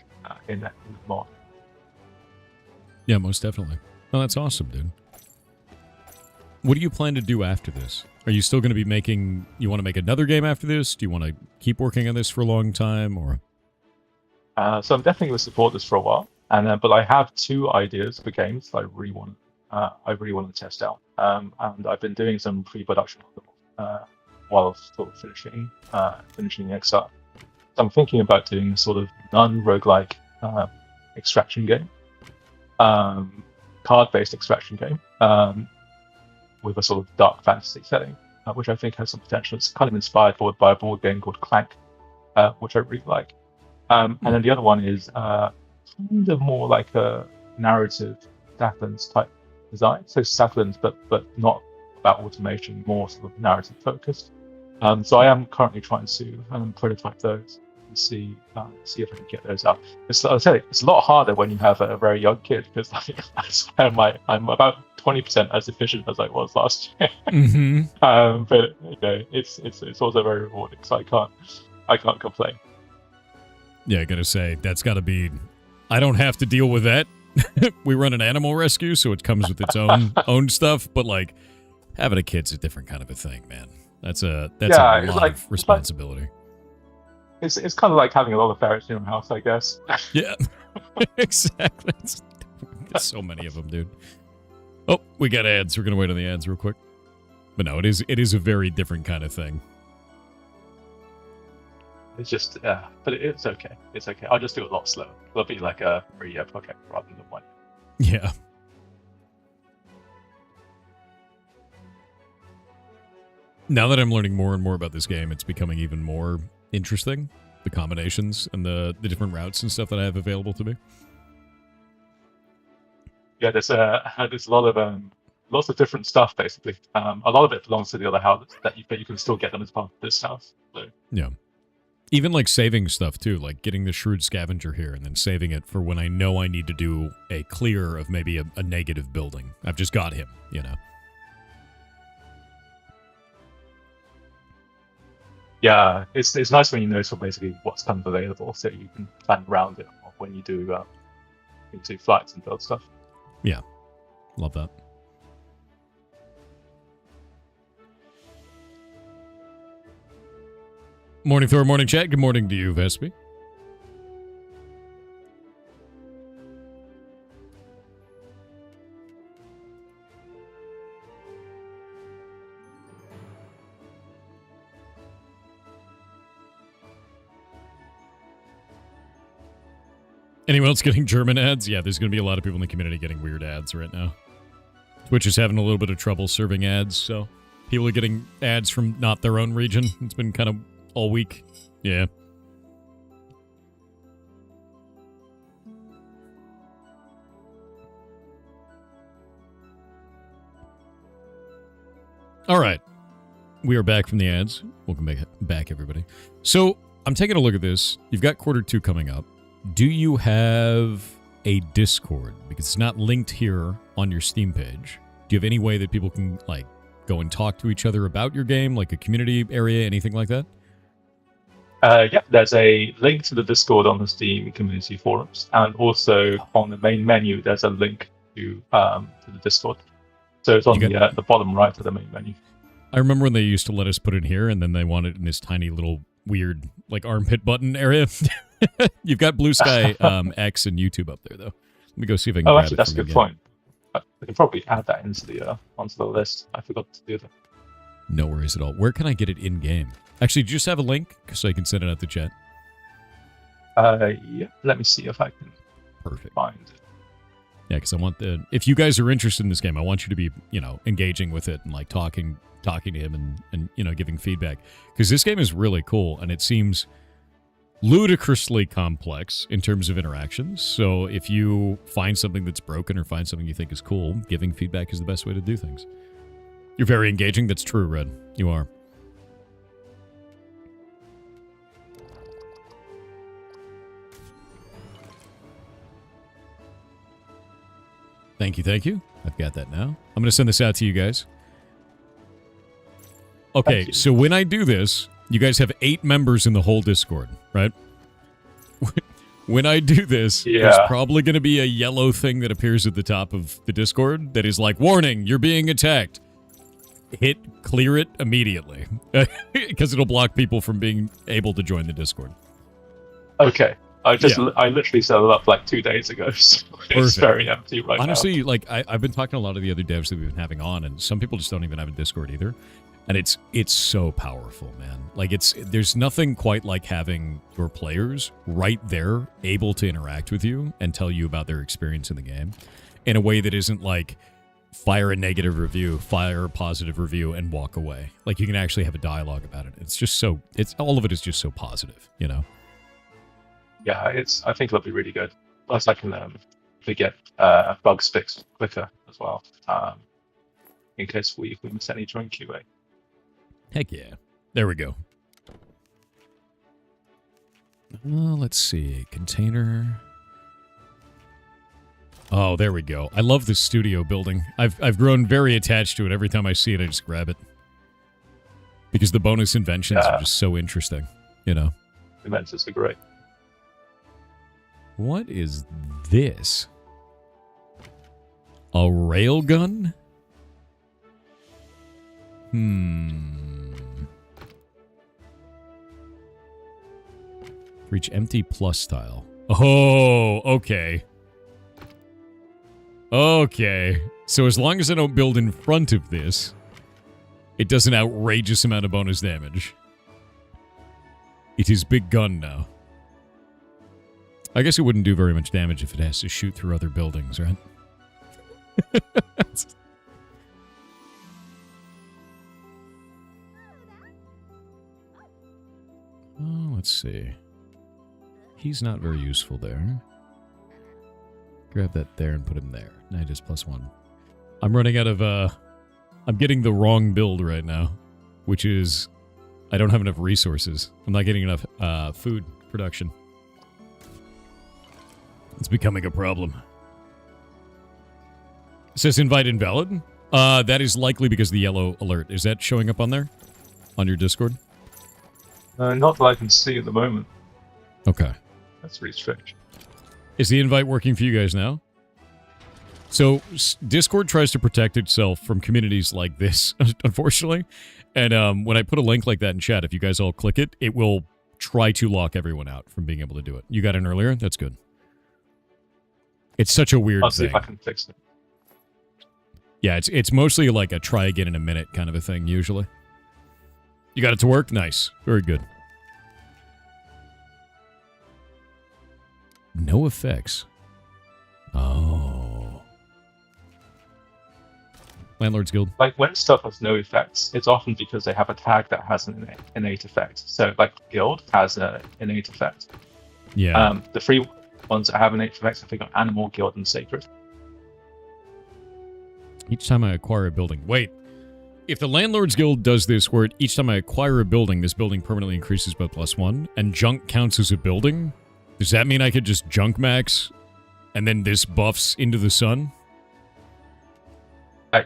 in the mod. Yeah, most definitely. Oh, that's awesome, dude. What do you plan to do after this? Are you still going to be making... You want to make another game after this? Do you want to keep working on this for a long time, or...? So I'm definitely going to support this for a while, and but I have 2 ideas for games that I really want to test out. And I've been doing some pre-production while sort of finishing Exarch. So I'm thinking about doing a sort of non-roguelike extraction game, card-based extraction game, with a sort of dark fantasy setting, which I think has some potential. It's kind of inspired by a board game called Clank, which I really like. And then the other one is kind of more like a narrative Southlands type design. So Southlands, but not about automation, more sort of narrative focused. So I am currently trying to prototype those and see if I can get those out. It's a lot harder when you have a very young kid, because I swear I'm about 20% as efficient as I was last year. Mm-hmm. But it's also very rewarding, so I can't complain. Yeah, I gotta say, that's gotta be... I don't have to deal with that. We run an animal rescue, so it comes with its own stuff, but like, having a kid's a different kind of a thing, man. That's a lot of responsibility. It's kind of like having a lot of ferrets in your house, I guess. Yeah, exactly. There's so many of them, dude. Oh, we got ads. We're gonna wait on the ads real quick. But no, it is a very different kind of thing. It's just, but it's okay. It's okay. I'll just do it a lot slower. It'll be like a 3-year project rather than 1. Yeah. Now that I'm learning more and more about this game, it's becoming even more interesting. The combinations and the different routes and stuff that I have available to me. Yeah, there's a lot of lots of different stuff basically. A lot of it belongs to the other houses but you can still get them as part of this house. So. Yeah. Even like saving stuff too, like getting the Shrewd Scavenger here and then saving it for when I know I need to do a clear of maybe a negative building. I've just got him, you know. Yeah, it's nice when you know so basically what's kind of available, so you can plan around it when you do flights and build stuff. Yeah, love that. Morning, Thor. Morning, chat. Good morning to you, Vespi. Anyone else getting German ads? Yeah, there's going to be a lot of people in the community getting weird ads right now. Twitch is having a little bit of trouble serving ads, so people are getting ads from not their own region. It's been kind of all week. Yeah. All right. We are back from the ads. Welcome back, everybody. So, I'm taking a look at this. You've got Q2 coming up. Do you have a Discord? Because it's not linked here on your Steam page. Do you have any way that people can, like, go and talk to each other about your game, like a community area, anything like that? Yeah, there's a link to the Discord on the Steam community forums, and also on the main menu, there's a link to the Discord. So it's on the bottom right of the main menu. I remember when they used to let us put it here, and then they wanted it in this tiny little weird, like, armpit button area. You've got Blue Sky X and YouTube up there, though. Let me go see if I can. Oh, actually, that's a good point. I can probably add that into onto the list. I forgot to do that. No worries at all. Where can I get it in game? Actually, do you just have a link so I can send it out to chat? Yeah. Let me see if I can. Perfect. Find it. Yeah, because I want if you guys are interested in this game, I want you to be, engaging with it and like talking to him and giving feedback, because this game is really cool and it seems ludicrously complex in terms of interactions. So if you find something that's broken or find something you think is cool, giving feedback is the best way to do things. You're very engaging. That's true, Red. You are. Thank you, thank you. I've got that now. I'm going to send this out to you guys. Okay, so when I do this, you guys have 8 members in the whole Discord, right? When I do this, there's probably going to be a yellow thing that appears at the top of the Discord that is like, warning, you're being attacked. Hit clear it immediately, because it'll block people from being able to join the Discord. Okay. I literally set it up like 2 days ago, so it's very empty right now. Honestly, like I've been talking to a lot of the other devs that we've been having on, and some people just don't even have a Discord either. And it's so powerful, man. Like there's nothing quite like having your players right there able to interact with you and tell you about their experience in the game in a way that isn't like fire a negative review, fire a positive review, and walk away. Like you can actually have a dialogue about it. It's just so all of it is just so positive, you know? Yeah, I think it'll be really good. Plus I can get bugs fixed quicker as well. In case we miss any during QA. Heck yeah. There we go. Let's see. Container. Oh, there we go. I love this studio building. I've grown very attached to it. Every time I see it, I just grab it. Because the bonus inventions are just so interesting, you know? Inventions are great. What is this? A railgun? Reach empty plus tile. Oh, okay. Okay. So as long as I don't build in front of this, it does an outrageous amount of bonus damage. It is big gun now. I guess it wouldn't do very much damage if it has to shoot through other buildings, right? Oh, let's see. He's not very useful there. Grab that there and put him there. Now just +1. I'm running out of, I'm getting the wrong build right now, which is I don't have enough resources. I'm not getting enough food production. It's becoming a problem. It says invite invalid. That is likely because of the yellow alert. Is that showing up on there? On your Discord? Not that I can see at the moment. Okay. That's really strange. Is the invite working for you guys now? So, Discord tries to protect itself from communities like this, unfortunately. And when I put a link like that in chat, if you guys all click it, it will try to lock everyone out from being able to do it. You got in earlier? That's good. It's such a weird thing. I'll see if I can fix it. Yeah, it's mostly like a try again in a minute kind of a thing, usually. You got it to work? Nice. Very good. No effects. Oh. Landlord's Guild. Like, when stuff has no effects, it's often because they have a tag that has an innate effect. So, like, Guild has an innate effect. Yeah. The free ones that have innate effects, I think, are Animal, Guild, and Sacred. Each time I acquire a building. Wait. If the Landlord's Guild does this, where each time I acquire a building, this building permanently increases by +1, and junk counts as a building, does that mean I could just junk max, and then this buffs into the sun?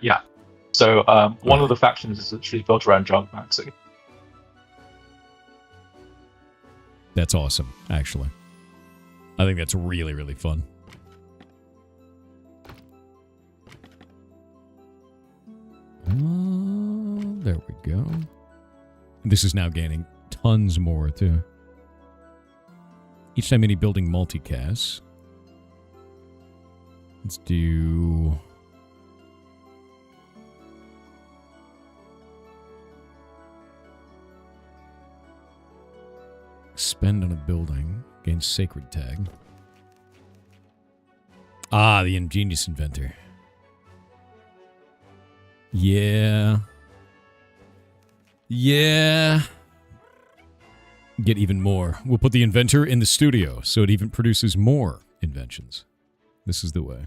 Yeah. So one of the factions is actually built around junk maxing. That's awesome, actually. I think that's really, really fun. There we go. This is now gaining tons more, too. Each time any building multicasts. Let's do... Spend on a building. Gain sacred tag. Ah, the ingenious inventor. Yeah. Yeah. Get even more. We'll put the inventor in the studio, so it even produces more inventions. This is the way.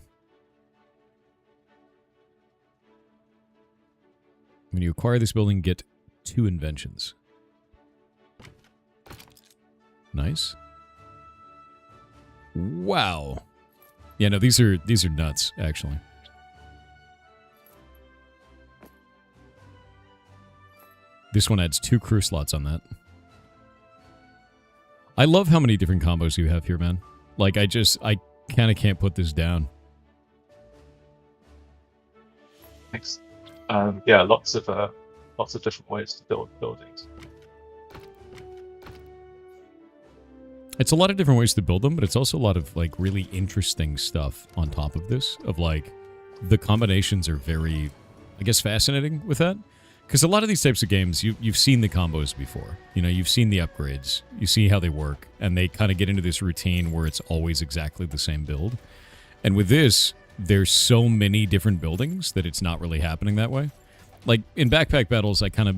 When you acquire this building, get 2 inventions. Nice. Wow. Yeah, no, these are nuts, actually. This one adds 2 crew slots on that. I love how many different combos you have here, man. Like, I kind of can't put this down. Thanks. Yeah, lots of different ways to build buildings. It's a lot of different ways to build them, but it's also a lot of, like, really interesting stuff on top of this. Of, like, the combinations are very, I guess, fascinating with that. Because a lot of these types of games, you've seen the combos before. You know, you've seen the upgrades. You see how they work. And they kind of get into this routine where it's always exactly the same build. And with this, there's so many different buildings that it's not really happening that way. Like, in Backpack Battles, I kind of,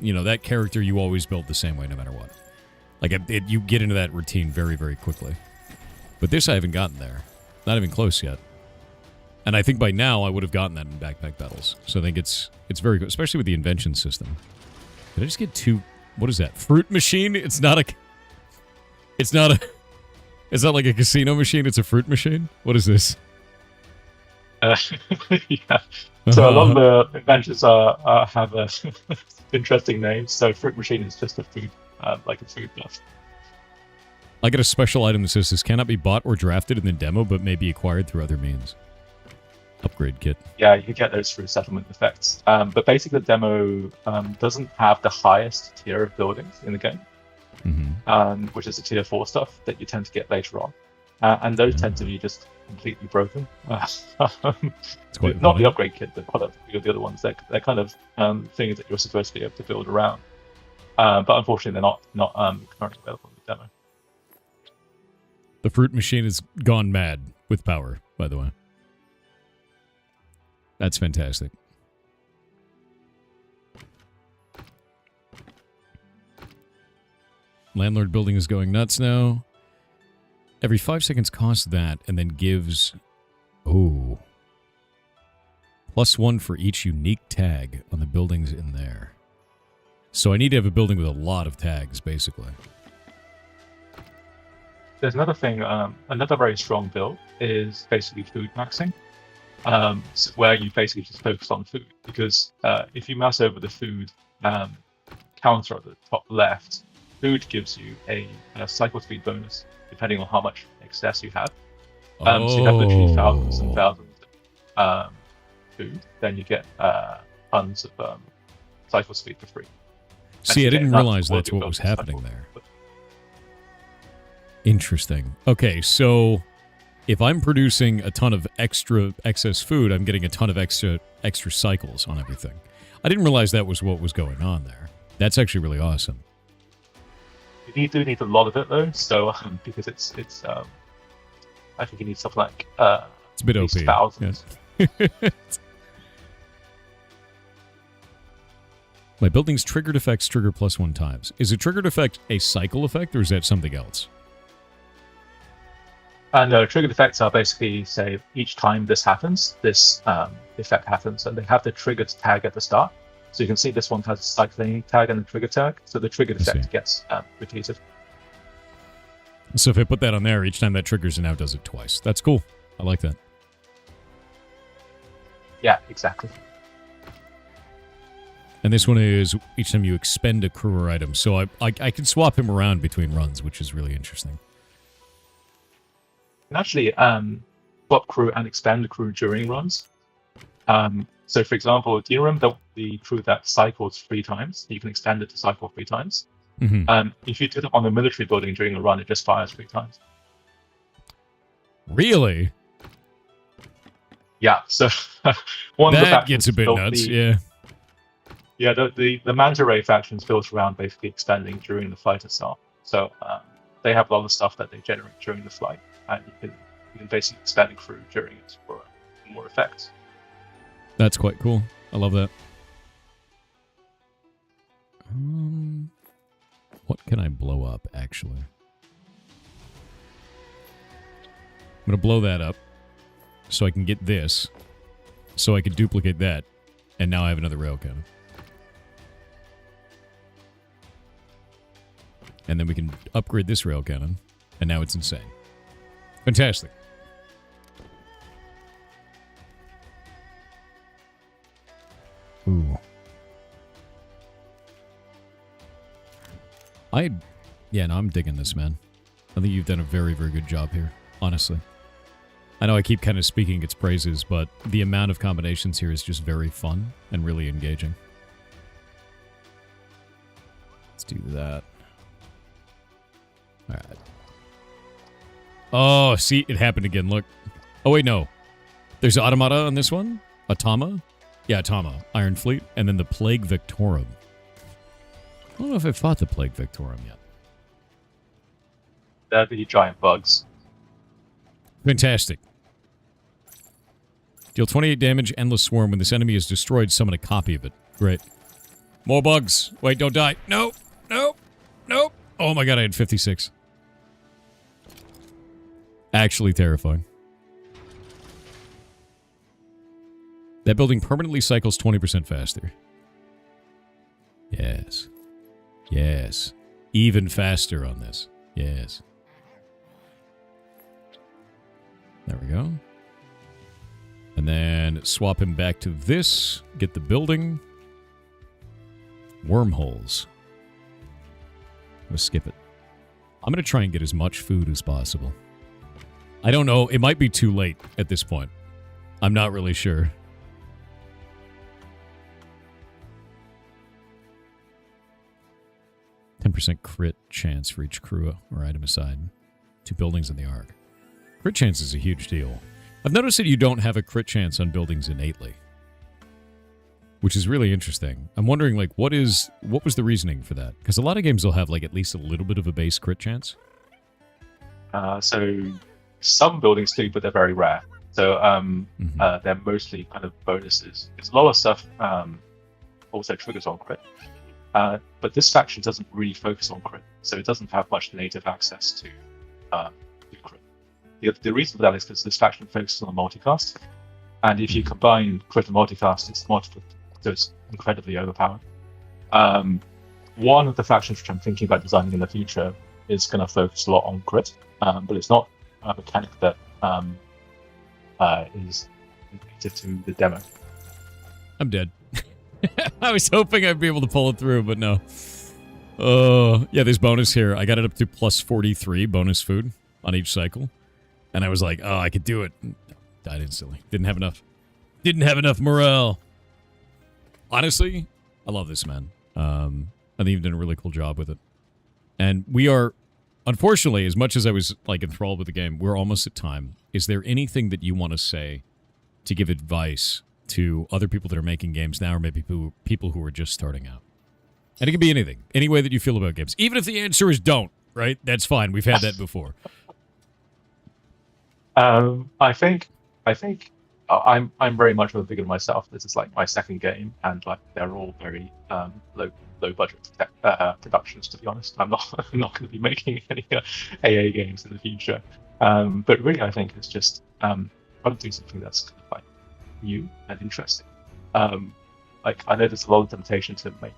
you know, that character you always build the same way no matter what. Like, you get into that routine very, very quickly. But this I haven't gotten there. Not even close yet. And I think by now I would have gotten that in Backpack Battles. So I think it's very good, especially with the invention system. Did I just get 2... What is that? Fruit machine? It's not like a casino machine, it's a fruit machine? What is this? Yeah. So a lot of the inventions have interesting names. So fruit machine is just a food, like a food buff. I get a special item that says this cannot be bought or drafted in the demo, but may be acquired through other means. Upgrade kit. Yeah, you can get those through settlement effects. But basically the demo doesn't have the highest tier of buildings in the game, which is the tier 4 stuff that you tend to get later on. And those tend to be just completely broken. Not the upgrade kit, but the other ones. They're kind of things that you're supposed to be able to build around. But unfortunately, they're not currently available in the demo. The fruit machine has gone mad with power, by the way. That's fantastic. Landlord building is going nuts now. Every 5 seconds costs that, and then gives... Oh. +1 for each unique tag on the buildings in there. So I need to have a building with a lot of tags, basically. There's another thing, another very strong build is basically food maxing, where you basically just focus on food. Because if you mouse over the food counter at the top left, food gives you a cycle speed bonus, depending on how much excess you have. So you have literally thousands and thousands of food, then you get tons of cycle speed for free. See, I didn't realize that's what was happening there. Interesting. Okay, so if I'm producing a ton of excess food, I'm getting a ton of extra cycles on everything. I didn't realize that was what was going on there. That's actually really awesome. You do need a lot of it though, so because it's I think you need something like it's a bit OP. Thousands. Yes. My building's triggered effects trigger +1 times. Is a triggered effect a cycle effect, or is that something else? No, triggered effects are basically, say, each time this happens, this effect happens, and they have the triggered tag at the start. So you can see this one has a cycling tag and a trigger tag, so the triggered effect gets repeated. So if I put that on there, each time that triggers, it now does it twice. That's cool. I like that. Yeah, exactly. And this one is each time you expend a crew or item. So I can swap him around between runs, which is really interesting. You can actually swap crew and expand the crew during runs. So, for example, do you remember the crew that cycles 3 times? You can expand it to cycle 3 times. Mm-hmm. If you do it on a military building during a run, it just fires 3 times. Really? Yeah. So one that of the factions gets a bit nuts. Yeah. Yeah. The Manta Ray faction is built around basically expanding during the flight itself. So they have a lot of stuff that they generate during the flight, and you can basically expand the crew during it for more effects. That's quite cool. I love that. What can I blow up, actually? I'm going to blow that up so I can get this, so I can duplicate that, and now I have another rail cannon. And then we can upgrade this rail cannon, and now it's insane. Fantastic. Ooh. Yeah, no, I'm digging this, man. I think you've done a very, very good job here, honestly. I know I keep kind of speaking its praises, but the amount of combinations here is just very fun and really engaging. Let's do that. All right. Oh, see, it happened again. Look. Oh, wait, no. There's Automata on this one. Atama? Yeah, Atama. Iron Fleet. And then the Plague Victorum. I don't know if I've fought the Plague Victorum yet. They're the giant bugs. Fantastic. Deal 28 damage, Endless Swarm. When this enemy is destroyed, summon a copy of it. Great. More bugs. Wait, don't die. No. No. No. Oh my god, I had 56. Actually terrifying. That building permanently cycles 20% faster. Yes. Yes. Even faster on this. Yes. There we go. And then swap him back to this. Get the building. Wormholes. I'm going to skip it. I'm going to try and get as much food as possible. I don't know. It might be too late at this point. I'm not really sure. %, crit chance for each crew or item aside. 2 buildings in the Ark. Crit chance is a huge deal. I've noticed that you don't have a crit chance on buildings innately, which is really interesting. I'm wondering, like, what was the reasoning for that? Because a lot of games will have, like, at least a little bit of a base crit chance. So some buildings do, but they're very rare. So they're mostly kind of bonuses. Because a lot of stuff also triggers on crit. But this faction doesn't really focus on crit, so it doesn't have much native access to crit. The reason for that is because this faction focuses on multicast, and if you combine crit and multicast, it's multiple, so it's incredibly overpowered. One of the factions which I'm thinking about designing in the future is going to focus a lot on crit, but it's not a mechanic that is related to the demo. I'm dead. I was hoping I'd be able to pull it through, but no. Yeah, there's bonus here. I got it up to plus 43 bonus food on each cycle. And I was like, oh, I could do it. Died instantly. Didn't have enough. Didn't have enough morale. Honestly, I love this, man. I think you've done a really cool job with it. And we are, unfortunately, as much as I was like enthralled with the game, we're almost at time. Is there anything that you want to say to give advice to other people that are making games now, or maybe people who are just starting out? And it can be anything, any way that you feel about games. Even if the answer is don't, right? That's fine. We've had that before. I think I'm very much of a beginner myself. This is like my second game, and like they're all very low budget productions. To be honest, I'm not going to be making any AA games in the future. But really, I think it's just trying to do something that's kind of like new and interesting. Like I know there's a lot of temptation to make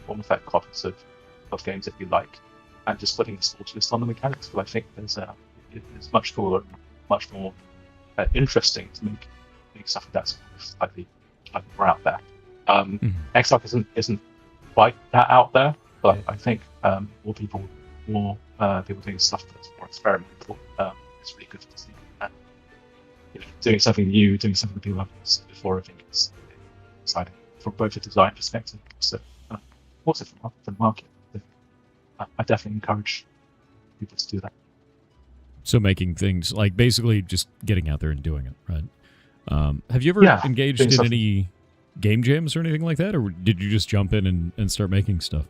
one effect copies of games that you like, and just putting a small twist on the mechanics. But I think it's much cooler, much more interesting to make stuff that's slightly more out there. X-Arc isn't quite that out there, but I think more people doing stuff that's more experimental is really good to see. And, doing something new, doing something that people haven't seen before, I think is exciting from both a design perspective, also from the market. I definitely encourage people to do that. So making things, like basically just getting out there and doing it, right? Have you ever engaged in any game jams or anything like that, or did you just jump in and start making stuff?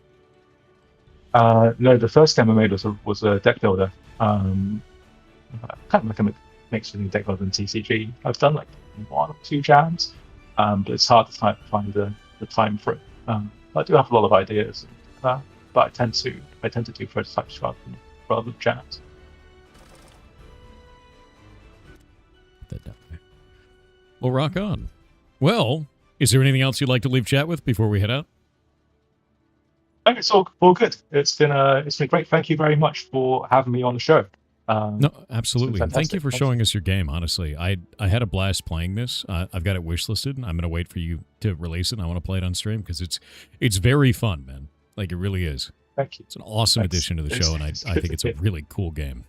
No, the first game I made was a deck builder. Kind of like a mix between deck builder and TCG. I've done like 1 or 2 jams, but it's hard to find the time for it. I do have a lot of ideas, but I tend to do prototypes rather than jams. That down there. Well, rock on. Well, is there anything else you'd like to leave chat with before we head out? I think it's all good. It's been great. Thank you very much for having me on the show. No, absolutely. And thank you for showing us your game. Honestly, I had a blast playing this. I've got it wishlisted. I'm going to wait for you to release it. I want to play it on stream because it's very fun, man. Like, it really is. Thank you. It's an awesome addition to the show, and I think it's a really cool game.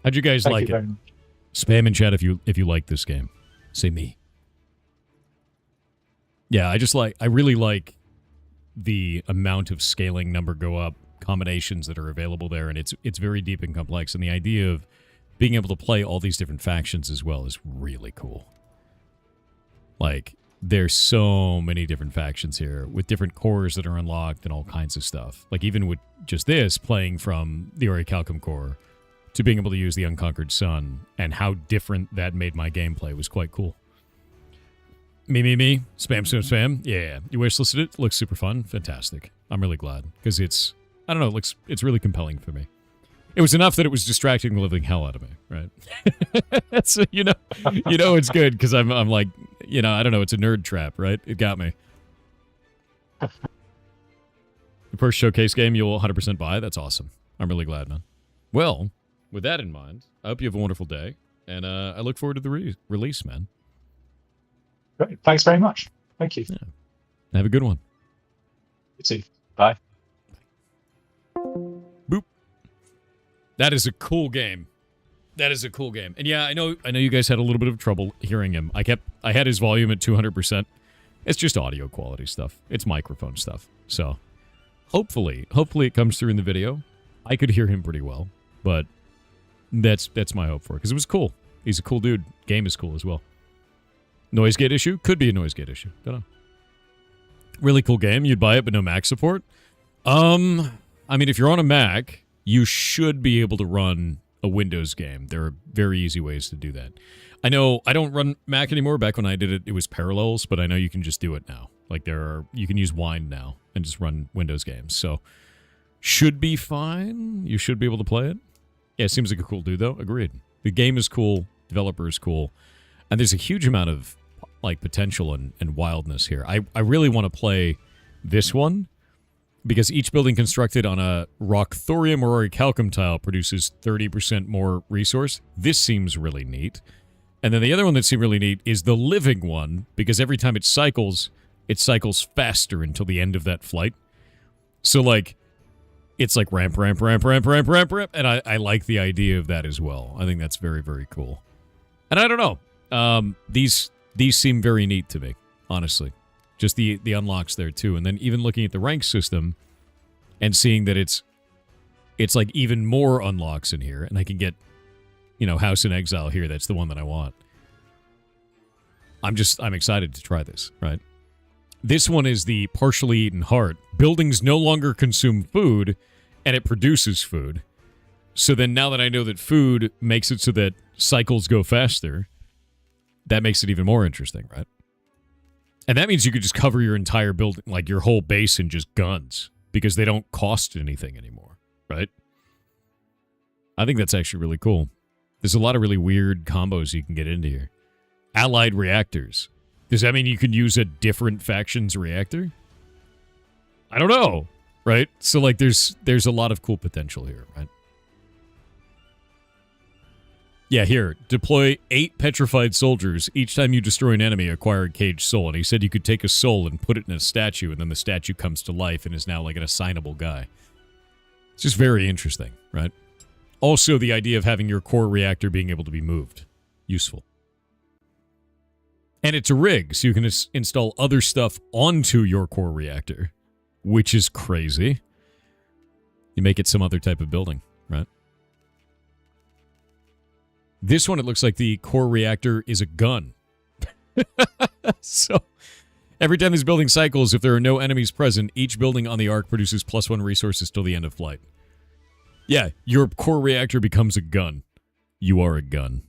How'd you guys like it? Spam in chat if you like this game. Say me. Yeah, I really like the amount of scaling number go up combinations that are available there, and it's very deep and complex, and the idea of being able to play all these different factions as well is really cool. Like, there's so many different factions here with different cores that are unlocked and all kinds of stuff. Like, even with just this, playing from the Orichalcum core to being able to use the Unconquered Sun, and how different that made my gameplay was quite cool. Me. Spam. Yeah. You wishlisted it. Looks super fun. Fantastic. I'm really glad. Because it's really compelling for me. It was enough that it was distracting the living hell out of me, right? So, you know it's good because I'm like, I don't know, it's a nerd trap, right? It got me. The first showcase game you'll 100% buy. That's awesome. I'm really glad, man. Well, with that in mind, I hope you have a wonderful day, and I look forward to the release, man. Great. Thanks very much. Thank you. Yeah. Have a good one. You too. Bye. Boop. That is a cool game. And yeah, I know you guys had a little bit of trouble hearing him. I had his volume at 200%. It's just audio quality stuff. It's microphone stuff. So, hopefully it comes through in the video. I could hear him pretty well, but that's my hope for it, because it was cool. He's a cool dude. Game is cool as well. Noise gate issue? Could be a noise gate issue. Don't know. Really cool game. You'd buy it, but no Mac support? I mean, if you're on a Mac, you should be able to run a Windows game. There are very easy ways to do that. I know I don't run Mac anymore. Back when I did it, it was Parallels, but I know you can just do it now. Like, you can use Wine now and just run Windows games. So, should be fine. You should be able to play it. Yeah, it seems like a cool dude, though. Agreed. The game is cool. Developer is cool. And there's a huge amount of potential and wildness here. I really want to play this one because each building constructed on a rock thorium or orichalcum tile produces 30% more resource. This seems really neat. And then the other one that seemed really neat is the living one, because every time it cycles faster until the end of that flight. So, like, it's like ramp, and I like the idea of that as well. I think that's very, very cool. And I don't know. These seem very neat to me, honestly. Just the unlocks there, too. And then even looking at the rank system and seeing that it's like even more unlocks in here. And I can get, House in Exile here. That's the one that I want. I'm excited to try this, right? This one is the partially eaten heart. Buildings no longer consume food, and it produces food. So then now that I know that food makes it so that cycles go faster, that makes it even more interesting, right? And that means you could just cover your entire building, like your whole base, in just guns, because they don't cost anything anymore, right? I think that's actually really cool. There's a lot of really weird combos you can get into here. Allied reactors. Does that mean you can use a different faction's reactor? I don't know, right? So, like, there's a lot of cool potential here, right? Yeah, here. Deploy 8 petrified soldiers. Each time you destroy an enemy, acquire a caged soul. And he said you could take a soul and put it in a statue, and then the statue comes to life and is now like an assignable guy. It's just very interesting, right? Also, the idea of having your core reactor being able to be moved. Useful. And it's a rig, so you can install other stuff onto your core reactor, which is crazy. You make it some other type of building, right? This one, it looks like the core reactor is a gun. So, every time this building cycles, if there are no enemies present, each building on the arc produces +1 resources till the end of flight. Yeah, your core reactor becomes a gun. You are a gun.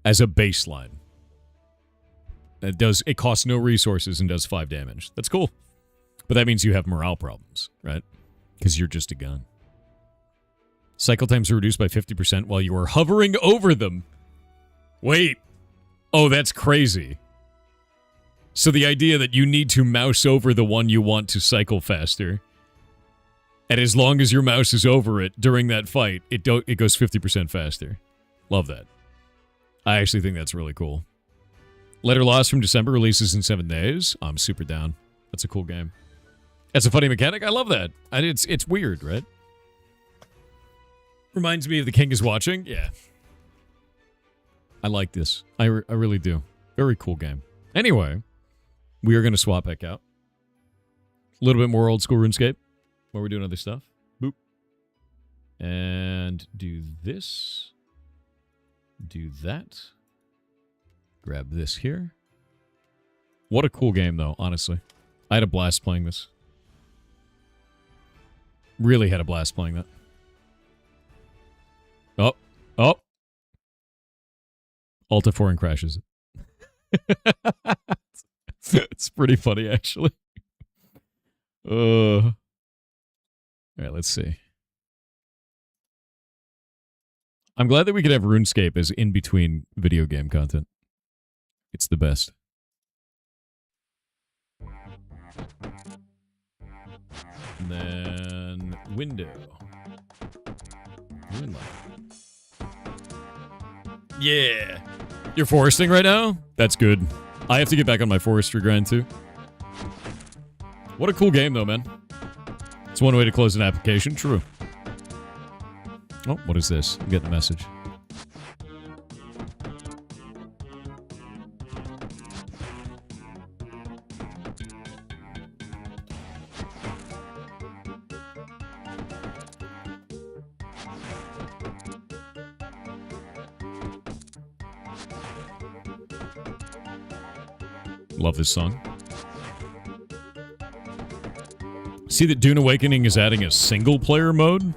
As a baseline. It costs no resources and does 5 damage. That's cool. But that means you have morale problems, right? Because you're just a gun. Cycle times are reduced by 50% while you are hovering over them. Wait. Oh, that's crazy. So the idea that you need to mouse over the one you want to cycle faster, and as long as your mouse is over it during that fight, it goes 50% faster. Love that. I actually think that's really cool. Letter Lost from December releases in 7 days. I'm super down. That's a cool game. That's a funny mechanic. I love that. And it's weird, right? Reminds me of The King is Watching. Yeah. I like this. I really do. Very cool game. Anyway, we are going to swap back out. A little bit more old school RuneScape while we're doing other stuff. Boop. And do this. Do that. Grab this here. What a cool game, though, honestly. I had a blast playing this. Really had a blast playing that. Oh. Oh. Alt F4 and crashes it. It's pretty funny, actually. All right, let's see. I'm glad that we could have RuneScape as in-between video game content. It's the best. And then window. Moonlight. Yeah. You're foresting right now? That's good. I have to get back on my forestry grind too. What a cool game though, man. It's one way to close an application. True. Oh, what is this? I'm getting a message. Love this song. See that Dune Awakening is adding a single-player mode?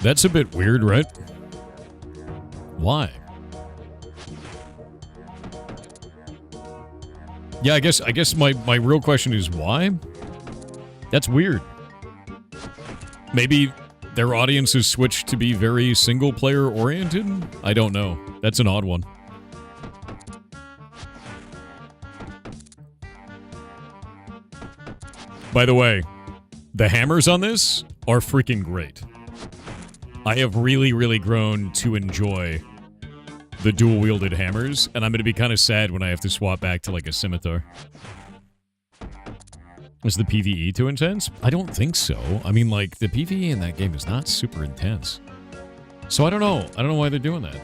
That's a bit weird, right? Why? Yeah, I guess my real question is why? That's weird. Maybe their audience has switched to be very single-player oriented? I don't know. That's an odd one. By the way, the hammers on this are freaking great. I have really, really grown to enjoy the dual-wielded hammers, and I'm going to be kind of sad when I have to swap back to, like, a scimitar. Is the PvE too intense? I don't think so. I mean, like, the PvE in that game is not super intense. So I don't know. I don't know why they're doing that.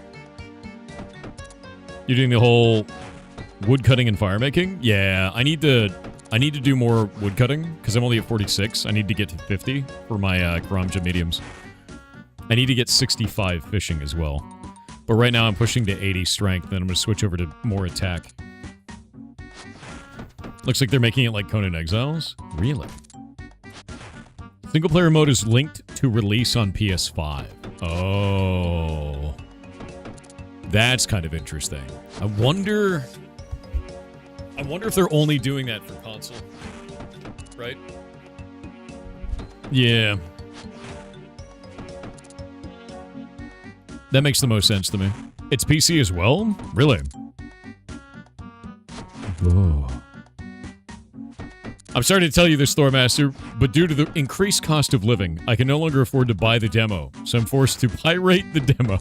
You're doing the whole woodcutting and fire making? Yeah, I need to do more woodcutting, because I'm only at 46. I need to get to 50 for my Karamja mediums. I need to get 65 fishing as well. But right now I'm pushing to 80 strength, then I'm going to switch over to more attack. Looks like they're making it like Conan Exiles? Really? Single-player mode is linked to release on PS5. Oh. That's kind of interesting. I wonder if they're only doing that for console. Right? Yeah. That makes the most sense to me. It's PC as well? Really? Oh. I'm sorry to tell you this, Thormaster, but due to the increased cost of living, I can no longer afford to buy the demo, so I'm forced to pirate the demo.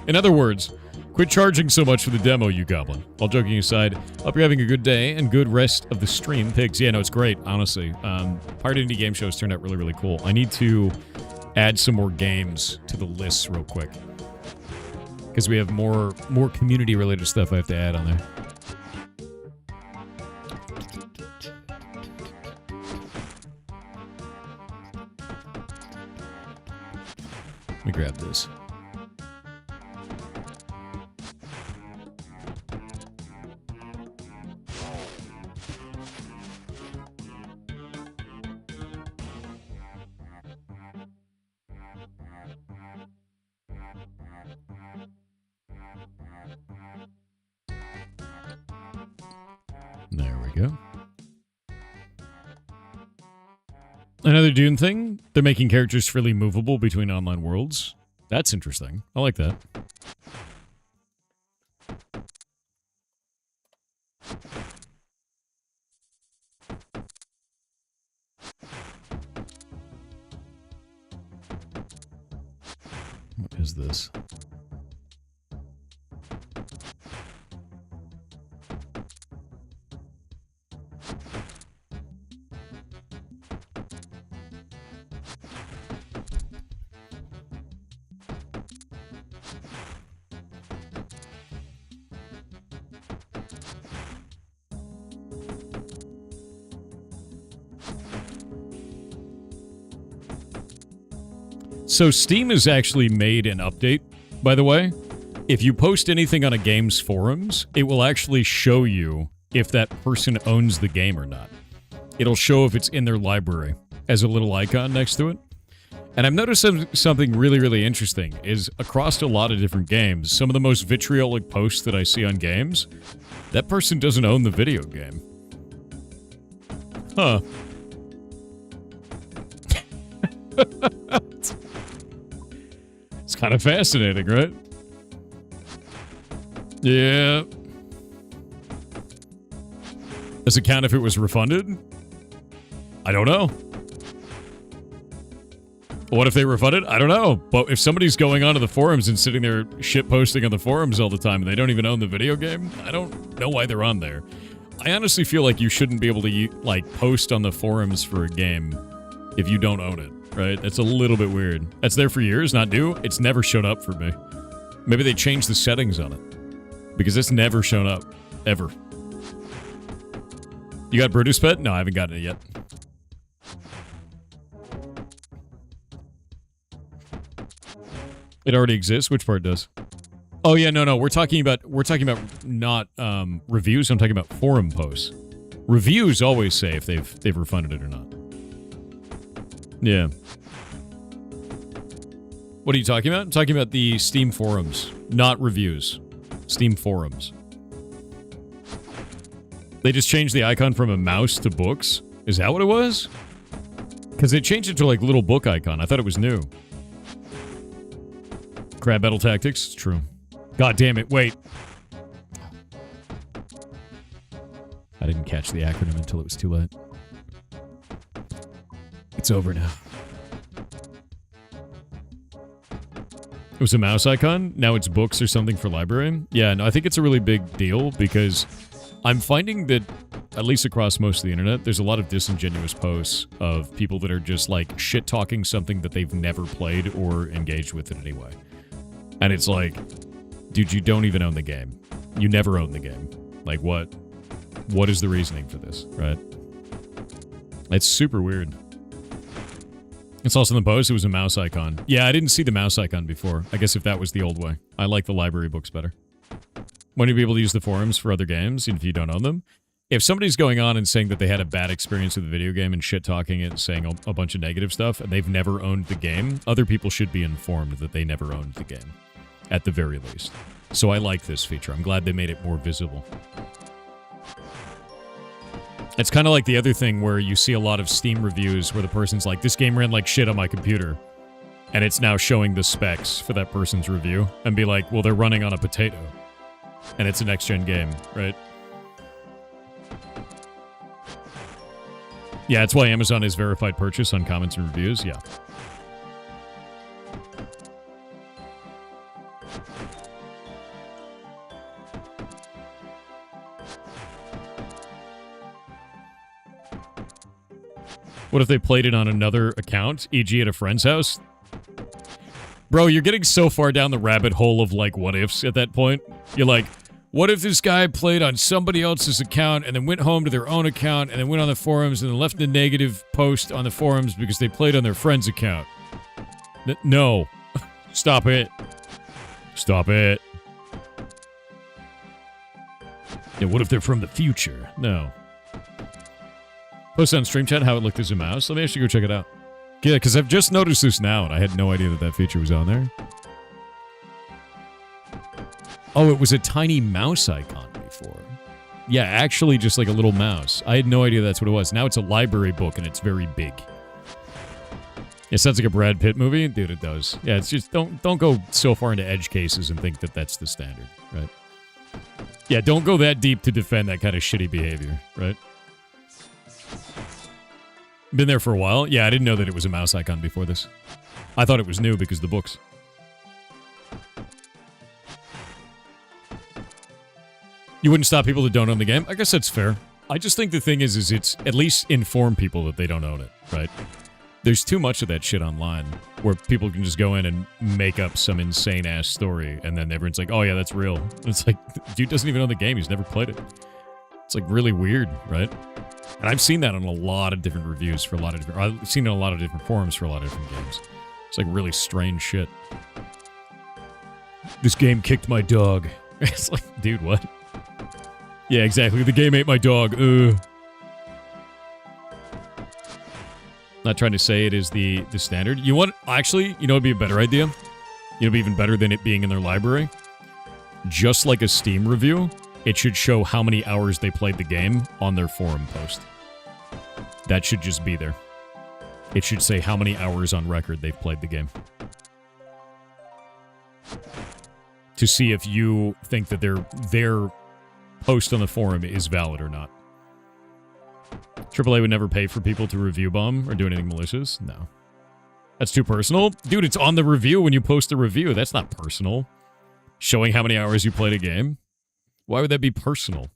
In other words, quit charging so much for the demo, you goblin. All joking aside, hope you're having a good day and good rest of the stream, pigs. Yeah, no, it's great, honestly. Pirate Indie Game Shows turned out really, really cool. I need to add some more games to the list real quick. Because we have more community-related stuff I have to add on there. Let me grab this. There we go. Another Dune thing, they're making characters freely movable between online worlds. That's interesting. I like that. What is this? So Steam has actually made an update, by the way. If you post anything on a game's forums, it will actually show you if that person owns the game or not. It'll show if it's in their library as a little icon next to it. And I've noticed something really, really interesting is across a lot of different games, some of the most vitriolic posts that I see on games, that person doesn't own the video game. Huh. It's kind of fascinating, right? Yeah. Does it count if it was refunded? I don't know. What if they refunded? I don't know. But if somebody's going onto the forums and sitting there shit posting on the forums all the time and they don't even own the video game, I don't know why they're on there. I honestly feel like you shouldn't be able to like post on the forums for a game if you don't own it, right? That's a little bit weird. That's there for years, not new. It's never shown up for me. Maybe they changed the settings on it because it's never shown up, ever. You got Brutus Pet? No, I haven't gotten it yet. It already exists? Which part does? Oh yeah, no. We're talking about not reviews. I'm talking about forum posts. Reviews always say if they've refunded it or not. Yeah. What are you talking about? I'm talking about the Steam forums, not reviews. Steam forums. They just changed the icon from a mouse to books? Is that what it was? Because they changed it to like little book icon. I thought it was new. Crab Battle Tactics? It's true. God damn it, wait. I didn't catch the acronym until it was too late. It's over now. It was a mouse icon? Now it's books or something for library? Yeah, no, I think it's a really big deal because I'm finding that, at least across most of the internet, there's a lot of disingenuous posts of people that are just like shit-talking something that they've never played or engaged with in any way. And it's like, dude, you don't even own the game. You never own the game. Like, what? What is the reasoning for this, right? It's super weird. It's also in the post, it was a mouse icon. Yeah, I didn't see the mouse icon before. I guess if that was the old way. I like the library books better. When you be able to use the forums for other games, if you don't own them. If somebody's going on and saying that they had a bad experience with the video game and shit-talking it and saying a bunch of negative stuff, and they've never owned the game, other people should be informed that they never owned the game. At the very least. So I like this feature. I'm glad they made it more visible. It's kind of like the other thing where you see a lot of Steam reviews where the person's like, this game ran like shit on my computer. And it's now showing the specs for that person's review. And be like, well, they're running on a potato. And it's a next-gen game, right? Yeah, that's why Amazon is verified purchase on comments and reviews. Yeah. What if they played it on another account, e.g. at a friend's house? Bro, you're getting so far down the rabbit hole of, like, what-ifs at that point. You're like, what if this guy played on somebody else's account and then went home to their own account and then went on the forums and then left a negative post on the forums because they played on their friend's account? No. Stop it. Stop it. Yeah, what if they're from the future? No. Post on stream chat how it looked as a mouse. Let me actually go check it out. Yeah, because I've just noticed this now, and I had no idea that that feature was on there. Oh, it was a tiny mouse icon before. Yeah, actually just like a little mouse. I had no idea that's what it was. Now it's a library book, and it's very big. It sounds like a Brad Pitt movie. Dude, it does. Yeah, it's just, don't go so far into edge cases and think that that's the standard, right? Yeah, don't go that deep to defend that kind of shitty behavior, right? Been there for a while? Yeah, I didn't know that it was a mouse icon before this. I thought it was new because of the books. You wouldn't stop people that don't own the game? I guess that's fair. I just think the thing is it's at least inform people that they don't own it, right? There's too much of that shit online where people can just go in and make up some insane-ass story and then everyone's like, oh yeah, that's real. It's like, dude doesn't even own the game. He's never played it. It's like really weird, right? And I've seen that on a lot of different reviews for a lot of different... I've seen it on a lot of different forums for a lot of different games. It's like really strange shit. This game kicked my dog. It's like, dude, what? Yeah, exactly. The game ate my dog. Not trying to say it is the standard. You want, actually, you know what'd be a better idea? You know what'd be even better than it being in their library? Just like a Steam review, it should show how many hours they played the game on their forum post. That should just be there. It should say how many hours on record they've played the game. To see if you think that their post on the forum is valid or not. AAA would never pay for people to review bomb or do anything malicious? No. That's too personal? Dude, it's on the review when you post the review. That's not personal. Showing how many hours you played a game? Why would that be personal?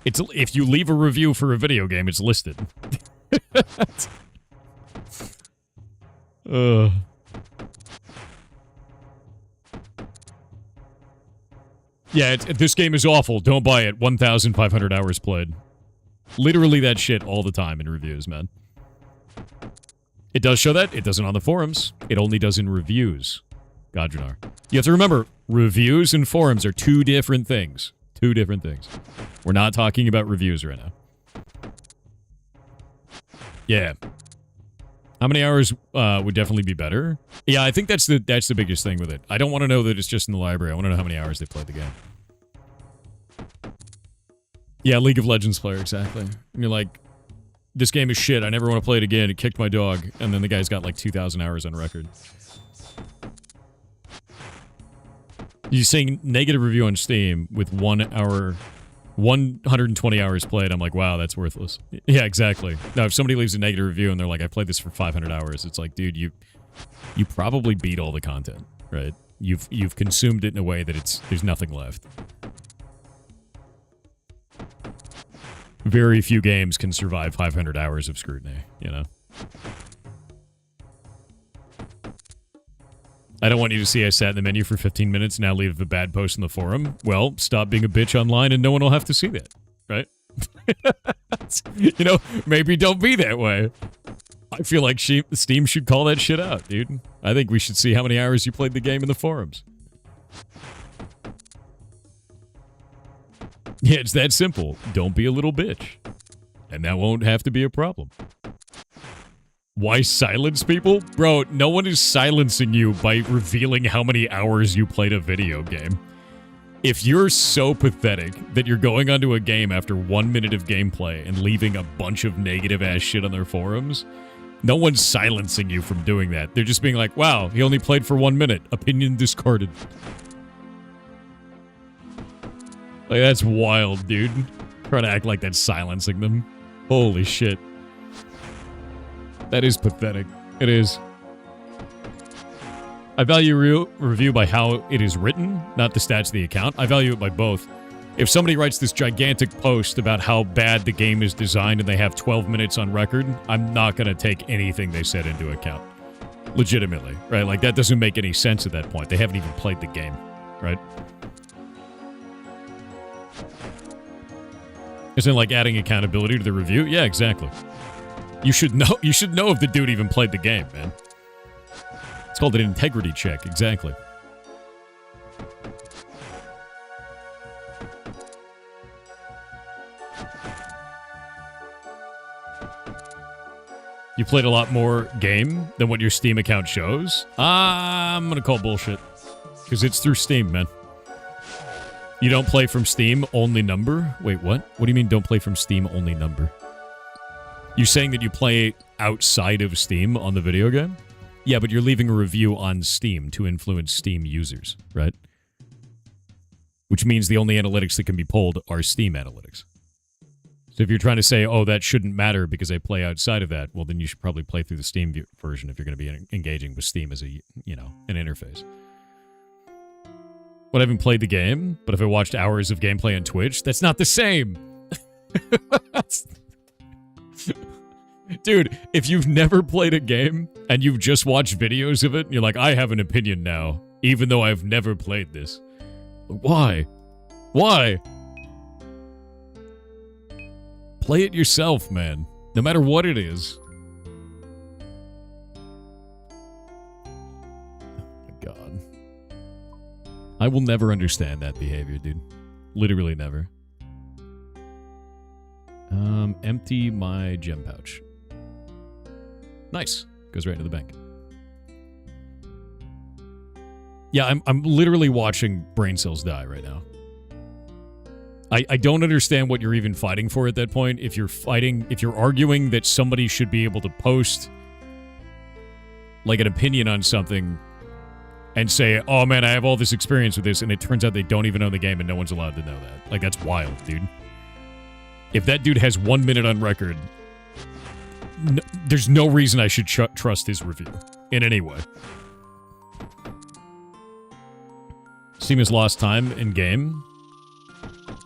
It's if you leave a review for a video game, it's listed. Yeah, this game is awful. Don't buy it. 1,500 hours played. Literally that shit all the time in reviews, man. It does show that. It doesn't on the forums. It only does in reviews. Godjanar. You have to remember, reviews and forums are two different things. Two different things. We're not talking about reviews right now. Yeah. How many hours would definitely be better? Yeah, I think that's the biggest thing with it. I don't want to know that it's just in the library. I want to know how many hours they played the game. Yeah, League of Legends player, exactly. And you're like, this game is shit. I never want to play it again. It kicked my dog. And then the guy's got like 2,000 hours on record. You saying negative review on Steam with 1 hour, 120 hours played. I'm like, wow, that's worthless. Yeah, exactly. Now, if somebody leaves a negative review and they're like, I played this for 500 hours, it's like, dude, you probably beat all the content, right? You've consumed it in a way that there's nothing left. Very few games can survive 500 hours of scrutiny, you know? I don't want you to see I sat in the menu for 15 minutes and now leave a bad post in the forum. Well, stop being a bitch online and no one will have to see that, right? You know, maybe don't be that way. I feel like Steam should call that shit out, dude. I think we should see how many hours you played the game in the forums. Yeah, it's that simple. Don't be a little bitch. And that won't have to be a problem. Why silence people? Bro, no one is silencing you by revealing how many hours you played a video game. If you're so pathetic that you're going onto a game after 1 minute of gameplay and leaving a bunch of negative-ass shit on their forums, no one's silencing you from doing that. They're just being like, wow, he only played for 1 minute. Opinion discarded. Like, that's wild, dude. Trying to act like that's silencing them. Holy shit. That is pathetic. It is. I value review by how it is written, not the stats of the account. I value it by both. If somebody writes this gigantic post about how bad the game is designed and they have 12 minutes on record, I'm not going to take anything they said into account. Legitimately, right? Like, that doesn't make any sense at that point. They haven't even played the game, right? Isn't it like adding accountability to the review? Yeah, exactly. You should know if the dude even played the game, man. It's called an integrity check, exactly. You played a lot more game than what your Steam account shows? I'm gonna call bullshit. Because it's through Steam, man. You don't play from Steam only number? Wait, what? What do you mean don't play from Steam only number? You're saying that you play outside of Steam on the video game? Yeah, but you're leaving a review on Steam to influence Steam users, right? Which means the only analytics that can be pulled are Steam analytics. So if you're trying to say, oh, that shouldn't matter because I play outside of that, well, then you should probably play through the Steam version if you're going to be engaging with Steam as a, you know, an interface. But I haven't played the game, but if I watched hours of gameplay on Twitch, that's not the same. Dude, if you've never played a game and you've just watched videos of it, and you're like, I have an opinion now, even though I've never played this. Why? Why? Play it yourself, man. No matter what it is. I will never understand that behavior, dude. Literally never. Empty my gem pouch. Nice. Goes right into the bank. Yeah, I'm literally watching brain cells die right now. I don't understand what you're even fighting for at that point. If you're arguing that somebody should be able to post like an opinion on something and say, oh man, I have all this experience with this, and it turns out they don't even own the game and no one's allowed to know that. Like, that's wild, dude. If that dude has 1 minute on record, there's no reason I should trust his review in any way. Steam has lost time in game.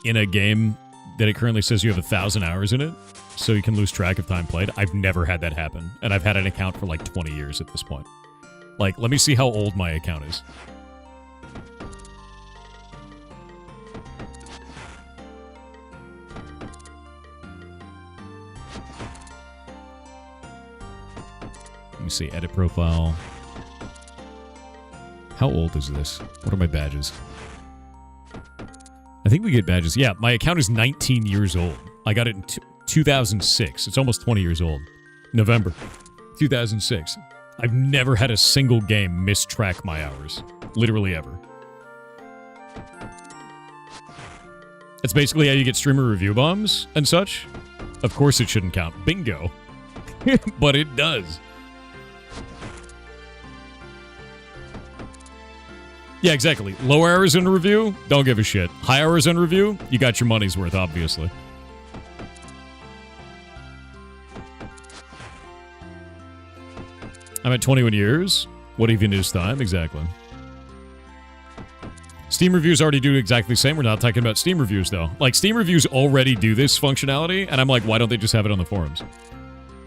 In a game that it currently says you have 1,000 hours in it, so you can lose track of time played. I've never had that happen, and I've had an account for like 20 years at this point. Like, let me see how old my account is. Let me see, edit profile. How old is this? What are my badges? I think we get badges. Yeah, my account is 19 years old. I got it in 2006. It's almost 20 years old. November 2006. I've never had a single game mistrack my hours. Literally ever. That's basically how you get streamer review bombs and such. Of course it shouldn't count. Bingo. But it does. Yeah, exactly. Low hours in a review, don't give a shit. High hours in review, you got your money's worth, obviously. I'm at 21 years. What even is time? Exactly. Steam reviews already do exactly the same. We're not talking about Steam reviews, though. Like, Steam reviews already do this functionality, and I'm like, why don't they just have it on the forums?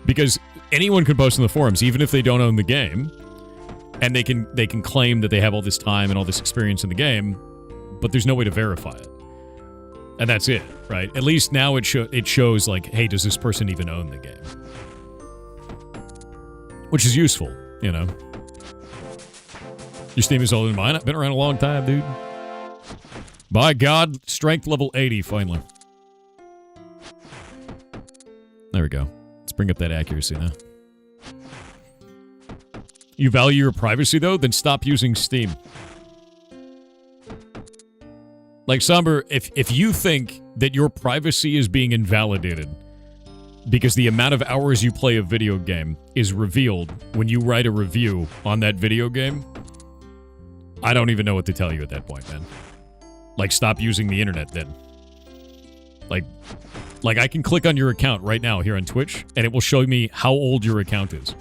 Because anyone can post on the forums, even if they don't own the game. And they can claim that they have all this time and all this experience in the game, but there's no way to verify it. And that's it, right? At least now it shows, like, hey, does this person even own the game? Which is useful, you know? Your Steam is older than mine. I've been around a long time, dude. By God, strength level 80, finally. There we go. Let's bring up that accuracy now. You value your privacy, though? Then stop using Steam. Like, Somber, if you think that your privacy is being invalidated because the amount of hours you play a video game is revealed when you write a review on that video game, I don't even know what to tell you at that point, man. Like, stop using the internet, then. Like, I can click on your account right now here on Twitch, and it will show me how old your account is.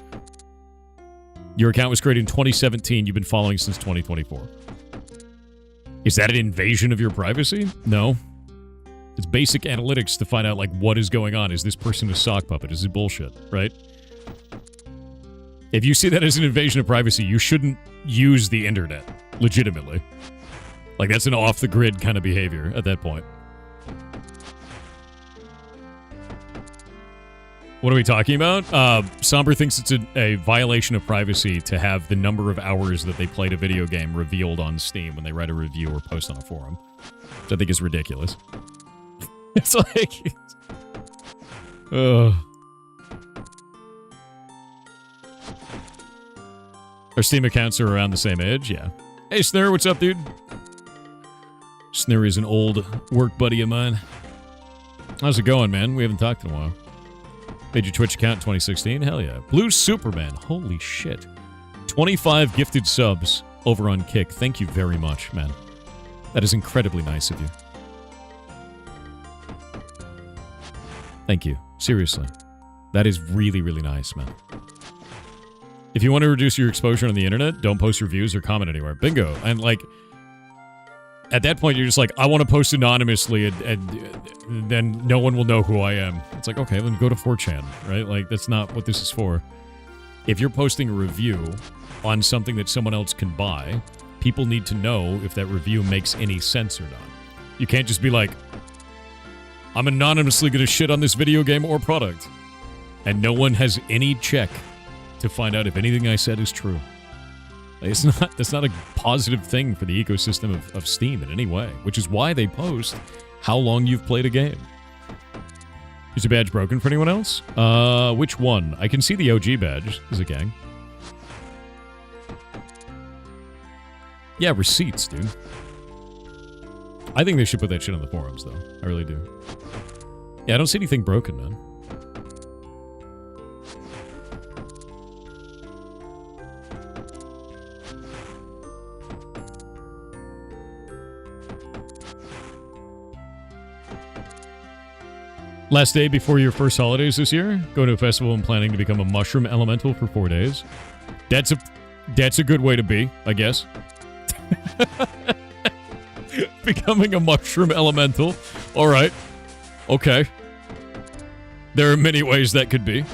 Your account was created in 2017. You've been following since 2024. Is that an invasion of your privacy? No. It's basic analytics to find out, like, what is going on. Is this person a sock puppet? Is it bullshit, right? If you see that as an invasion of privacy, you shouldn't use the internet, legitimately. Like, that's an off-the-grid kind of behavior at that point. What are we talking about? Somber thinks it's a violation of privacy to have the number of hours that they played a video game revealed on Steam when they write a review or post on a forum. Which I think is ridiculous. It's like... Our Steam accounts are around the same age, yeah. Hey, Snare, what's up, dude? Snare is an old work buddy of mine. How's it going, man? We haven't talked in a while. Made your Twitch account in 2016? Hell yeah. Blue Superman. Holy shit. 25 gifted subs over on Kick. Thank you very much, man. That is incredibly nice of you. Thank you. Seriously. That is really, really nice, man. If you want to reduce your exposure on the internet, don't post reviews or comment anywhere. Bingo. And, like, at that point, you're just like, I want to post anonymously, and then no one will know who I am. It's like, okay, then go to 4chan, right? Like, that's not what this is for. If you're posting a review on something that someone else can buy, people need to know if that review makes any sense or not. You can't just be like, I'm anonymously going to shit on this video game or product, and no one has any check to find out if anything I said is true. That's not a positive thing for the ecosystem of Steam in any way, which is why they post how long you've played a game. Is your badge broken for anyone else? Which one? I can see the OG badge. There's a gang. Yeah, receipts, dude. I think they should put that shit on the forums, though. I really do. Yeah, I don't see anything broken, man. Last day before your first holidays this year? Going to a festival and planning to become a mushroom elemental for 4 days. That's a good way to be, I guess. Becoming a mushroom elemental. Alright. Okay. There are many ways that could be.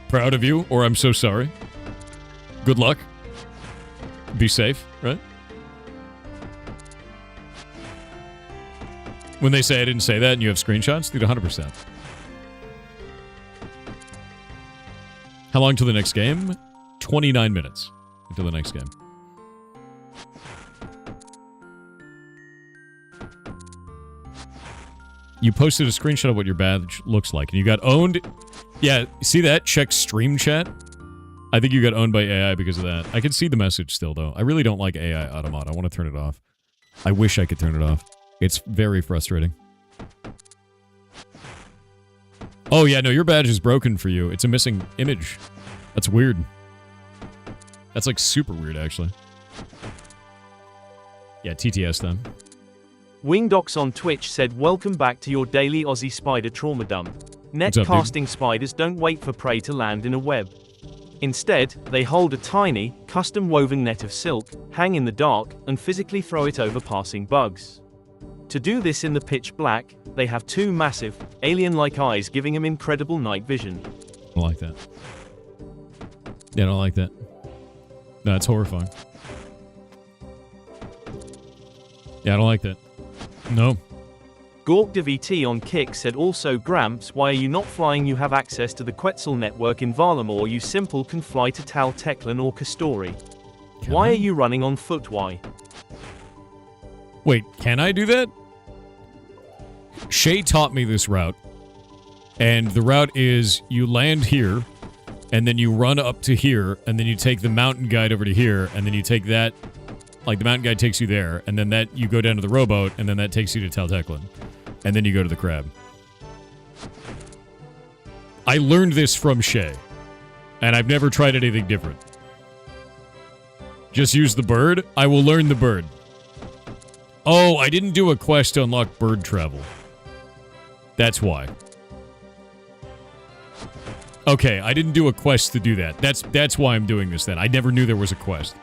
Proud of you, or I'm so sorry. Good luck. Be safe, right? When they say I didn't say that and you have screenshots, dude, 100%. How long till the next game? 29 minutes until the next game. You posted a screenshot of what your badge looks like, and you got owned. Yeah, see that? Check stream chat. I think you got owned by AI because of that. I can see the message still, though. I really don't like AI Automata. I want to turn it off. I wish I could turn it off. It's very frustrating. Oh, yeah, no, your badge is broken for you. It's a missing image. That's weird. That's, like, super weird, actually. Yeah, TTS, then. Wingdocs on Twitch said, welcome back to your daily Aussie spider trauma dump. Net casting spiders don't wait for prey to land in a web. Instead, they hold a tiny, custom-woven net of silk, hang in the dark, and physically throw it over passing bugs. To do this in the pitch black, they have 2 massive, alien-like eyes giving them incredible night vision. I don't like that. Yeah, I don't like that. No, it's horrifying. Yeah, I don't like that. No. GorkDVT on Kick said also, Gramps, why are you not flying? You have access to the Quetzal network in Varlamore. You simple can fly to Tal Teclan or Kastori. Why are you running on foot? Why? Wait, can I do that? Shay taught me this route. And the route is you land here, and then you run up to here, and then you take the mountain guide over to here, and then you take that, like the mountain guide takes you there, and then that you go down to the rowboat, and then that takes you to Tal Teclan. And then you go to the crab. I learned this from Shay. And I've never tried anything different. Just use the bird? I will learn the bird. Oh, I didn't do a quest to unlock bird travel. That's why. Okay, I didn't do a quest to do that. That's why I'm doing this then. I never knew there was a quest.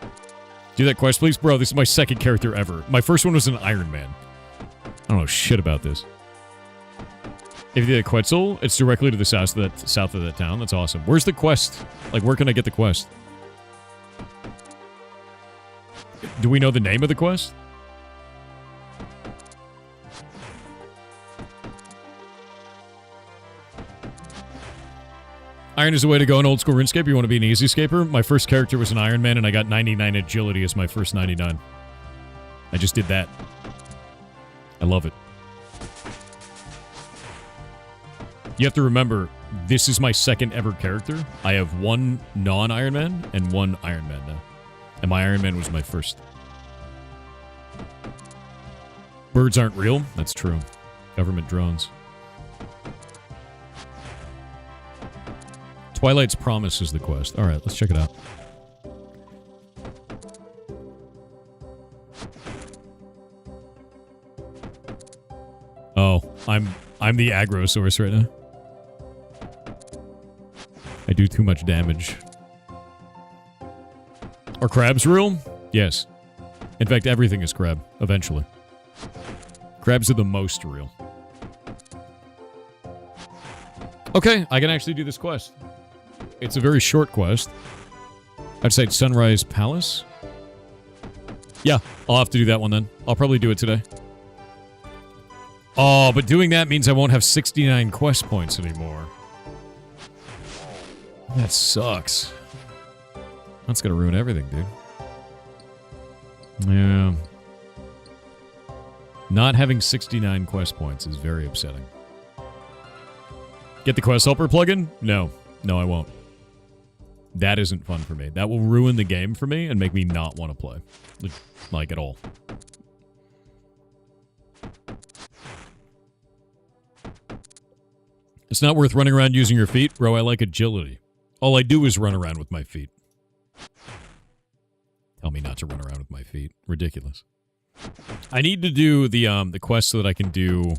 Do that quest, please? Bro, this is my second character ever. My first one was an Iron Man. I don't know shit about this. If you did a Quetzal, it's directly to the south of that town. That's awesome. Where's the quest? Like, where can I get the quest? Do we know the name of the quest? Iron is the way to go in old school RuneScape. You want to be an easy scaper? My first character was an Iron Man, and I got 99 agility as my first 99. I just did that. I love it. You have to remember, this is my second ever character. I have 1 non-Iron Man and 1 Iron Man now. And my Iron Man was my first. Birds aren't real? That's true. Government drones. Twilight's Promise is the quest. Alright, let's check it out. Oh, I'm the aggro source right now. I do too much damage. Are crabs real? Yes. In fact, everything is crab, eventually. Crabs are the most real. Okay, I can actually do this quest. It's a very short quest. Outside Sunrise Palace? Yeah, I'll have to do that one then. I'll probably do it today. Oh, but doing that means I won't have 69 quest points anymore. That sucks. That's gonna ruin everything, dude. Yeah. Not having 69 quest points is very upsetting. Get the quest helper plugin? No. No, I won't. That isn't fun for me. That will ruin the game for me and make me not want to play. Like, at all. It's not worth running around using your feet. Bro, I like agility. All I do is run around with my feet. Tell me not to run around with my feet. Ridiculous. I need to do the quest so that I can do...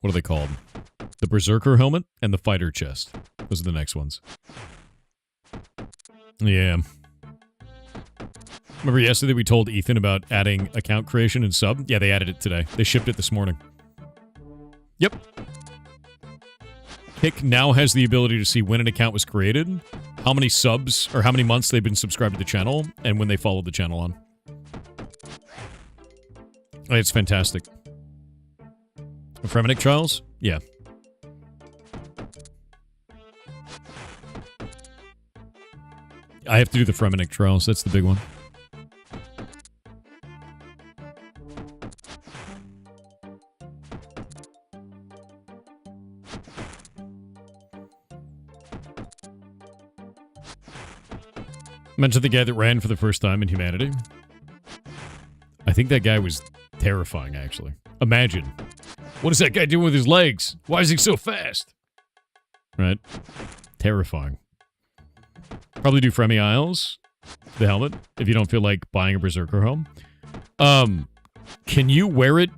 What are they called? The Berserker helmet and the fighter chest. Those are the next ones. Yeah. Remember yesterday we told Ethan about adding account creation and sub? Yeah, they added it today. They shipped it this morning. Yep. Kick now has the ability to see when an account was created, how many subs, or how many months they've been subscribed to the channel, and when they followed the channel on. It's fantastic. Fremennik Trials? Yeah. I have to do the Fremennik Trials. That's the big one. Mention the guy that ran for the first time in humanity. I think that guy was terrifying, actually. Imagine. What is that guy doing with his legs? Why is he so fast? Right? Terrifying. Probably do Fremi Isles, the helmet, if you don't feel like buying a Berserker helm. Can you wear it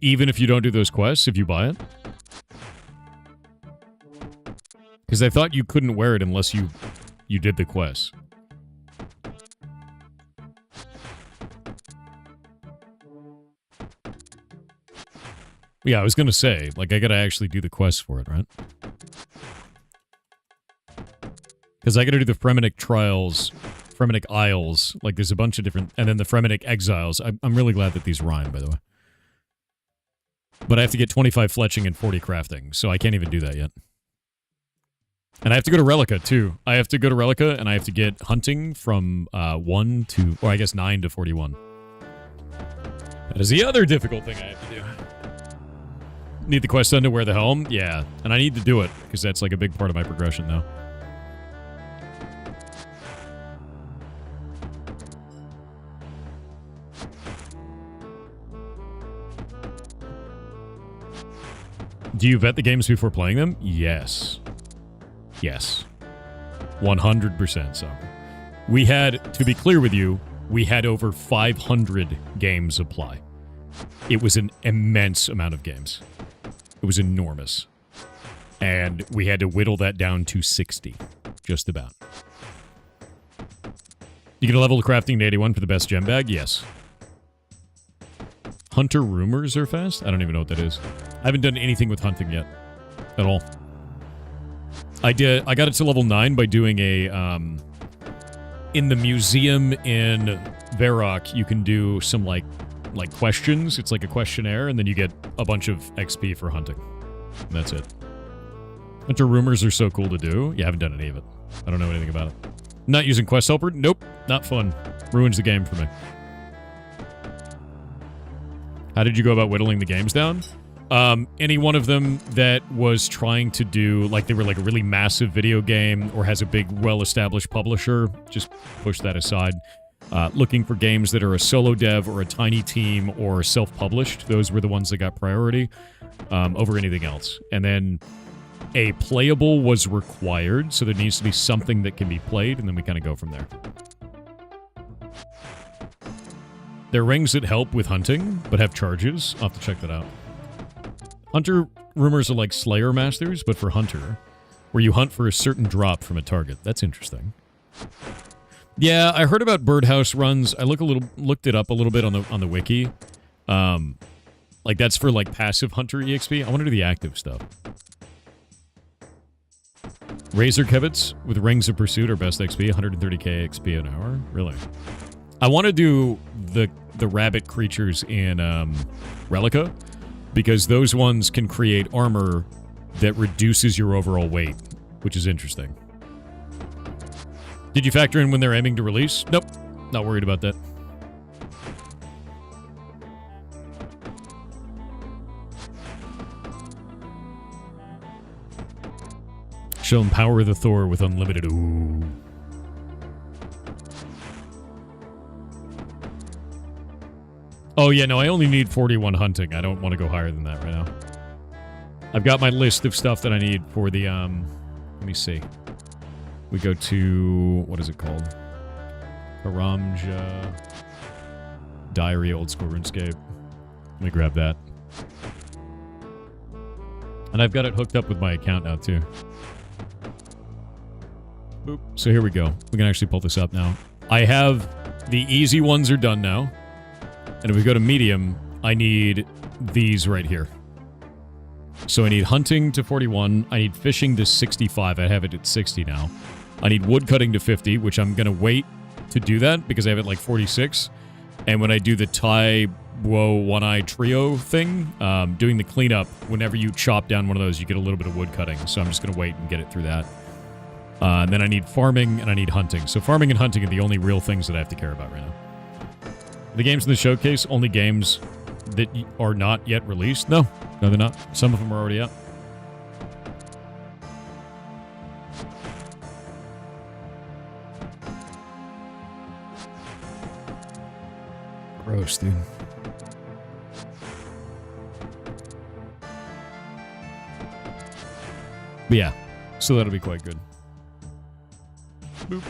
even if you don't do those quests, if you buy it? Because I thought you couldn't wear it unless you did the quests. Yeah, I was gonna say, like, I gotta actually do the quest for it, right? Because I gotta do the Fremennik Trials, Fremennik Isles, like, there's a bunch of different... And then the Fremennik Exiles. I'm really glad that these rhyme, by the way. But I have to get 25 fletching and 40 crafting, so I can't even do that yet. And I have to go to Relica, too. I have to go to Relica, and I have to get hunting from 1 to... Or I guess 9 to 41. That is the other difficult thing I have to do. Need the quest done to wear the helm? Yeah. And I need to do it, because that's like a big part of my progression now. Do you vet the games before playing them? Yes. Yes. 100% so. We had, to be clear with you, we had over 500 games apply. It was an immense amount of games. It was enormous. And we had to whittle that down to 60. Just about. You get a level of crafting to 81 for the best gem bag? Yes. Hunter rumors are fast? I don't even know what that is. I haven't done anything with hunting yet. At all. I got it to level 9 by doing a, in the museum in Varrock, you can do some, like questions. It's like a questionnaire, and then you get a bunch of XP for hunting. And that's it. Hunter rumors are so cool to do. Yeah, I haven't done any of it. I don't know anything about it. Not using Quest Helper? Nope. Not fun. Ruins the game for me. How did you go about whittling the games down? Any one of them that was trying to do, like, they were like a really massive video game or has a big, well-established publisher, just push that aside. Looking for games that are a solo dev or a tiny team or self-published. Those were the ones that got priority over anything else. And then a playable was required, so there needs to be something that can be played, and then we kind of go from there. There are rings that help with hunting, but have charges. I'll have to check that out. Hunter rumors are like Slayer Masters, but for Hunter, where you hunt for a certain drop from a target. That's interesting. Yeah, I heard about birdhouse runs. I looked it up a little bit on the wiki. Like that's for like passive hunter EXP. I want to do the active stuff. Razor Kevits with Rings of Pursuit are best XP, 130k XP an hour. Really? I want to do the rabbit creatures in Relica, because those ones can create armor that reduces your overall weight, which is interesting. Did you factor in when they're aiming to release? Nope. Not worried about that. She'll empower the Thor with unlimited... Ooh. Oh, yeah, no, I only need 41 hunting. I don't want to go higher than that right now. I've got my list of stuff that I need for the, let me see. We go to... What is it called? Karamja... Diary, Old School RuneScape. Let me grab that. And I've got it hooked up with my account now, too. Boop. So here we go. We can actually pull this up now. I have... The easy ones are done now. And if we go to medium, I need these right here. So I need hunting to 41. I need fishing to 65. I have it at 60 now. I need woodcutting to 50, which I'm going to wait to do that because I have it like 46. And when I do the Tai Wo One-Eye Trio thing, doing the cleanup, whenever you chop down one of those, you get a little bit of woodcutting. So I'm just going to wait and get it through that. And then I need farming and I need hunting. So farming and hunting are the only real things that I have to care about right now. The games in the showcase, only games that are not yet released? No, they're not. Some of them are already up. Gross, dude. But yeah, so that'll be quite good. Boop.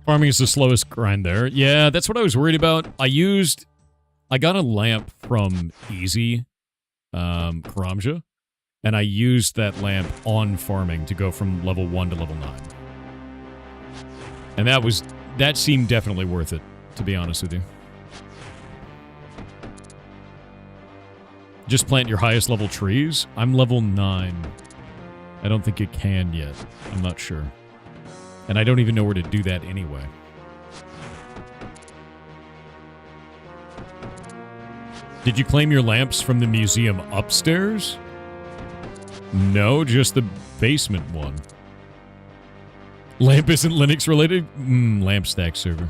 Farming is the slowest grind there. Yeah, that's what I was worried about. I got a lamp from Easy, Karamja, and I used that lamp on farming to go from level 1 to level 9. And that seemed definitely worth it, to be honest with you. Just plant your highest level trees? I'm level 9. I don't think it can yet. I'm not sure. And I don't even know where to do that anyway. Did you claim your lamps from the museum upstairs? No, just the basement one. Lamp isn't Linux related? Lamp stack server.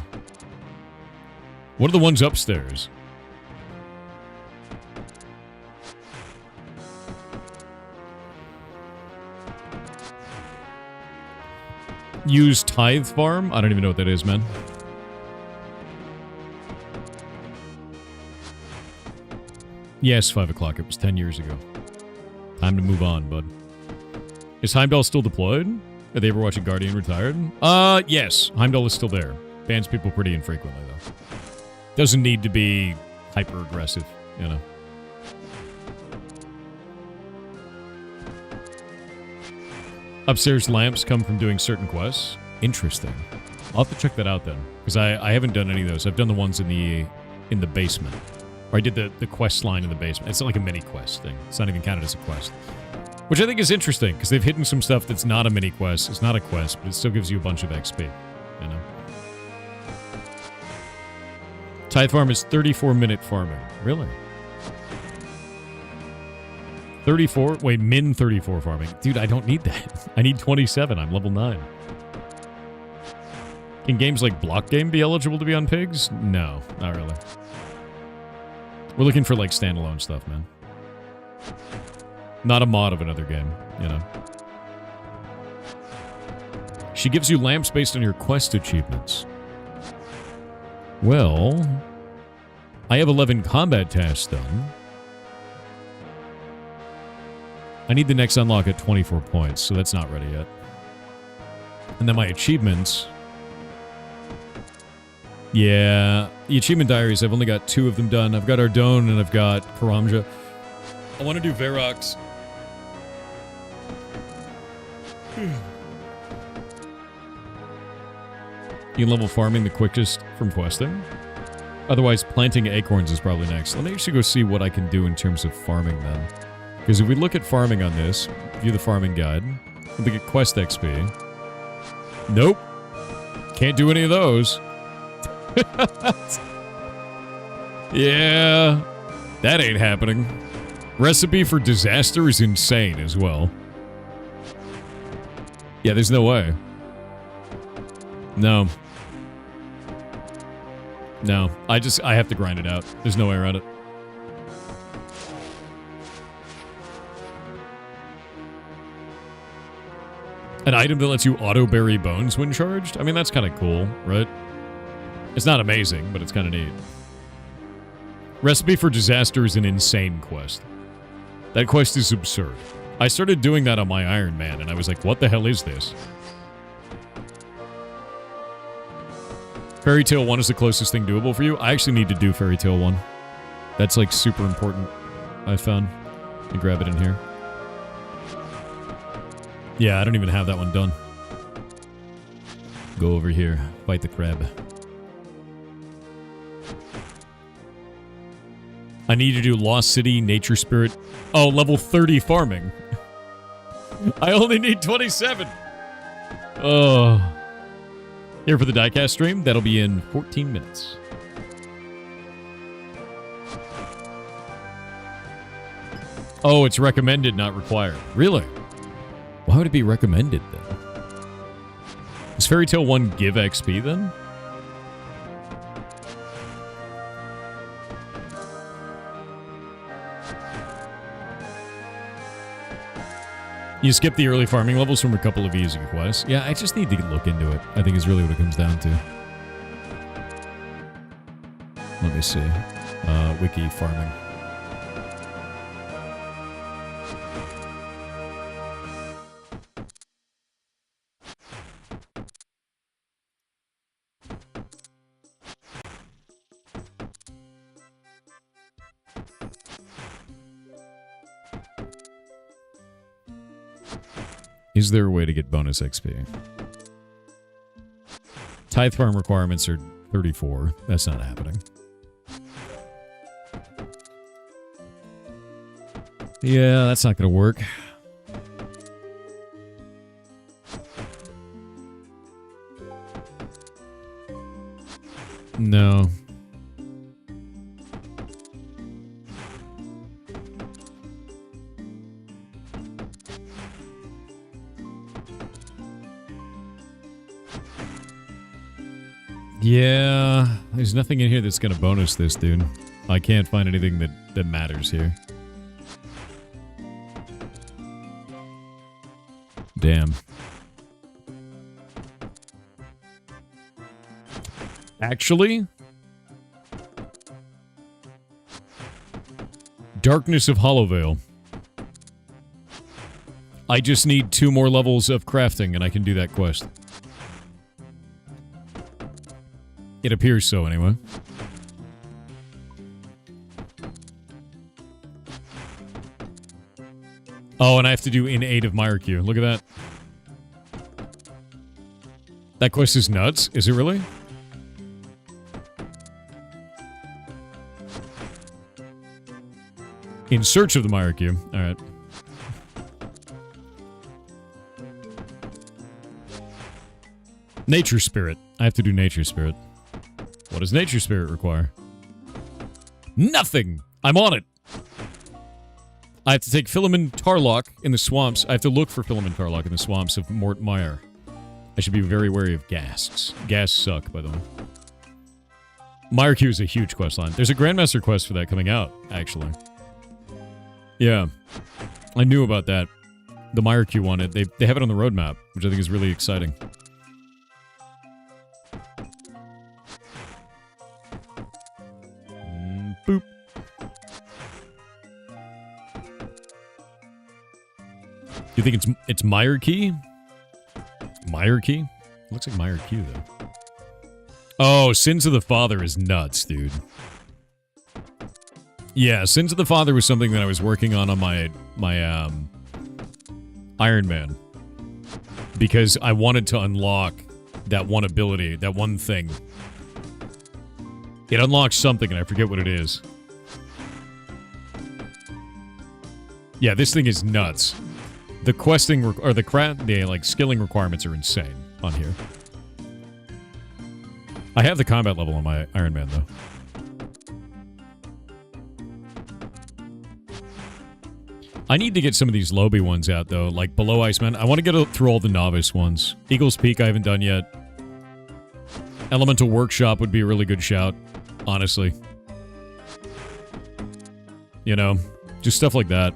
What are the ones upstairs? Use Tithe Farm? I don't even know what that is, man. Yes, 5 o'clock. It was 10 years ago. Time to move on, bud. Is Heimdall still deployed? Are they ever watching Guardian retired? Yes. Heimdall is still there. Bans people pretty infrequently, though. Doesn't need to be hyper-aggressive, you know. Upstairs lamps come from doing certain quests. Interesting. I'll have to check that out then, because I haven't done any of those. I've done the ones in the basement. Or I did the quest line in the basement. It's like a mini quest thing. It's not even counted as a quest. Which I think is interesting, because they've hidden some stuff that's not a mini quest. It's not a quest, but it still gives you a bunch of XP. You know? Tithe Farm is 34-minute farming. Really? 34? Wait, min 34 farming. Dude, I don't need that. I need 27. I'm level 9. Can games like Block Game be eligible to be on pigs? No, not really. We're looking for, like, standalone stuff, man. Not a mod of another game, you know. She gives you lamps based on your quest achievements. Well, I have 11 combat tasks done. I need the next unlock at 24 points, so that's not ready yet. And then my achievements... Yeah, the achievement diaries, I've only got 2 of them done. I've got Ardone and I've got Karamja. I want to do Verox. You level farming the quickest from questing. Otherwise, planting acorns is probably next. Let me actually go see what I can do in terms of farming then. Because if we look at farming on this, view the farming guide, we get quest XP. Nope. Can't do any of those. Yeah, that ain't happening. Recipe for disaster is insane as well. Yeah, there's no way. No. No, I have to grind it out. There's no way around it. An item that lets you auto-bury bones when charged? I mean, that's kind of cool, right? It's not amazing, but it's kind of neat. Recipe for Disaster is an insane quest. That quest is absurd. I started doing that on my Iron Man, and I was like, what the hell is this? Fairy Tale 1 is the closest thing doable for you. I actually need to do Fairy Tale 1. That's, like, super important, I found. Let me grab it in here. Yeah, I don't even have that one done. Go over here. Fight the crab. I need to do Lost City, Nature Spirit. Oh, level 30 farming. I only need 27. Oh. Here for the diecast stream. That'll be in 14 minutes. Oh, it's recommended, not required. Really? Why would it be recommended, then? Does Fairy Tale 1 give XP, then? You skip the early farming levels from a couple of easy quests. Yeah, I just need to look into it, I think is really what it comes down to. Let me see. Wiki farming. Is there a way to get bonus XP? Tithe farm requirements are 34. That's not happening. Yeah, that's not going to work. No. Yeah, there's nothing in here that's going to bonus this, dude. I can't find anything that matters here. Damn. Actually, Darkness of Hollowvale. I just need 2 more levels of crafting and I can do that quest. It appears so, anyway. Oh, and I have to do in 8 of Myrkyu. Look at that. That quest is nuts. Is it really? In search of the Myrkyu. Alright. Nature Spirit. I have to do Nature Spirit. What does Nature Spirit require? Nothing! I'm on it! I have to take Philemon Tarlock in the swamps. I have to look for Philemon Tarlock in the swamps of Mort Mire. I should be very wary of ghasts. Ghasts suck, by the way. Myrkyu is a huge quest line. There's a Grandmaster quest for that coming out, actually. Yeah. I knew about that. The Myrkyu one. They have it on the roadmap, which I think is really exciting. Boop. You think it's Myrkyu? Myrkyu? Looks like Myrkyu, though. Oh, Sins of the Father is nuts, dude. Yeah, Sins of the Father was something that I was working on my Iron Man. Because I wanted to unlock that one ability, that one thing. It unlocks something, and I forget what it is. Yeah, this thing is nuts. The questing, or the skilling requirements are insane on here. I have the combat level on my Iron Man, though. I need to get some of these Lobby ones out, though, like Below Iceman. I want to get through all the novice ones. Eagle's Peak I haven't done yet. Elemental Workshop would be a really good shout, honestly. You know, just stuff like that.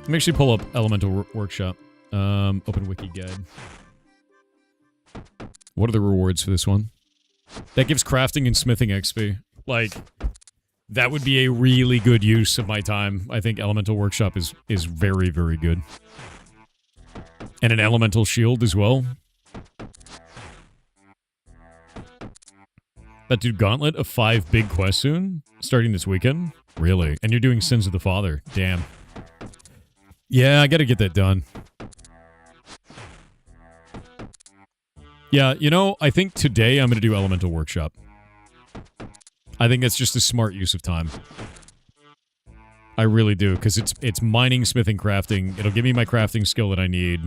Let me actually pull up Elemental Workshop. Open wiki guide. What are the rewards for this one? That gives crafting and smithing XP. Like, that would be a really good use of my time. I think Elemental Workshop is very, very good. And an Elemental Shield as well. That dude Gauntlet of 5 big quests soon? Starting this weekend? Really? And you're doing Sins of the Father. Damn. Yeah, I gotta get that done. Yeah, you know, I think today I'm gonna do Elemental Workshop. I think that's just a smart use of time. I really do, because it's mining, smithing, crafting. It'll give me my crafting skill that I need.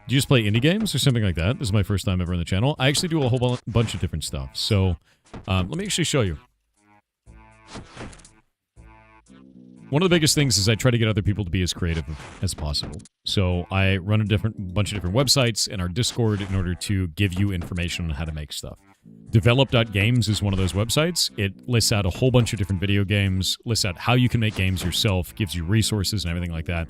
Do you just play indie games or something like that? This is my first time ever on the channel. I actually do a whole bunch of different stuff. So, let me actually show you. One of the biggest things is I try to get other people to be as creative as possible. So I run a bunch of different websites and our Discord in order to give you information on how to make stuff. Develop.games is one of those websites. It lists out a whole bunch of different video games, lists out how you can make games yourself, gives you resources and everything like that.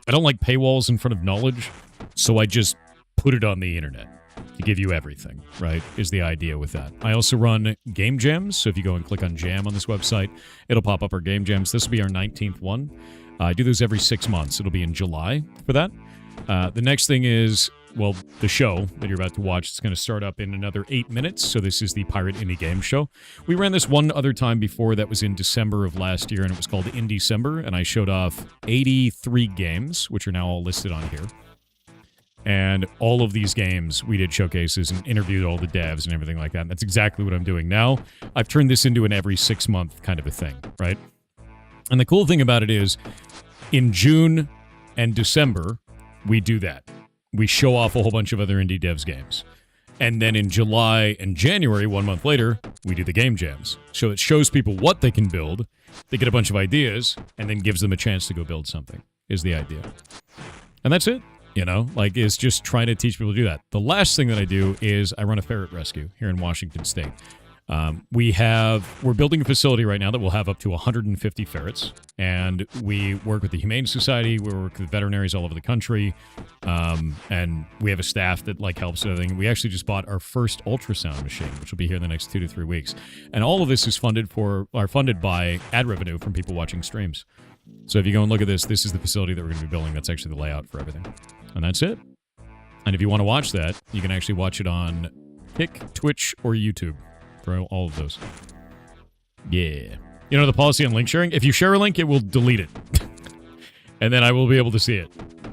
I don't like paywalls in front of knowledge, so I just put it on the internet to give you everything, right, is the idea with that. I also run game jams, so if you go and click on jam on this website, it'll pop up our game jams. This will be our 19th one. I do those every 6 months. It'll be in July for that. The next thing is, well, the show that you're about to watch is going to start up in another 8 minutes, so this is the Pirate Indie Game Show. We ran this one other time before, that was in December of last year, and it was called Indecember, and I showed off 83 games, which are now all listed on here. And all of these games, we did showcases and interviewed all the devs and everything like that. And that's exactly what I'm doing now. I've turned this into an every 6 month kind of a thing, right? And the cool thing about it is, in June and December, we do that. We show off a whole bunch of other indie devs games. And then in July and January, 1 month later, we do the game jams. So it shows people what they can build, they get a bunch of ideas, and then gives them a chance to go build something, is the idea. And that's it. You know, like, it's just trying to teach people to do that. The last thing that I do is I run a ferret rescue here in Washington State. We're building a facility right now that will have up to 150 ferrets, and we work with the Humane Society, we work with veterinaries all over the country, and we have a staff that, like, helps with everything. We actually just bought our first ultrasound machine, which will be here in the next 2 to 3 weeks. And all of this is funded by ad revenue from people watching streams. So if you go and look at this, this is the facility that we're going to be building. That's actually the layout for everything. And that's it. And if you want to watch that, you can actually watch it on Kick, Twitch, or YouTube for all of those. Yeah. You know the policy on link sharing? If you share a link, it will delete it. And then I will be able to see it.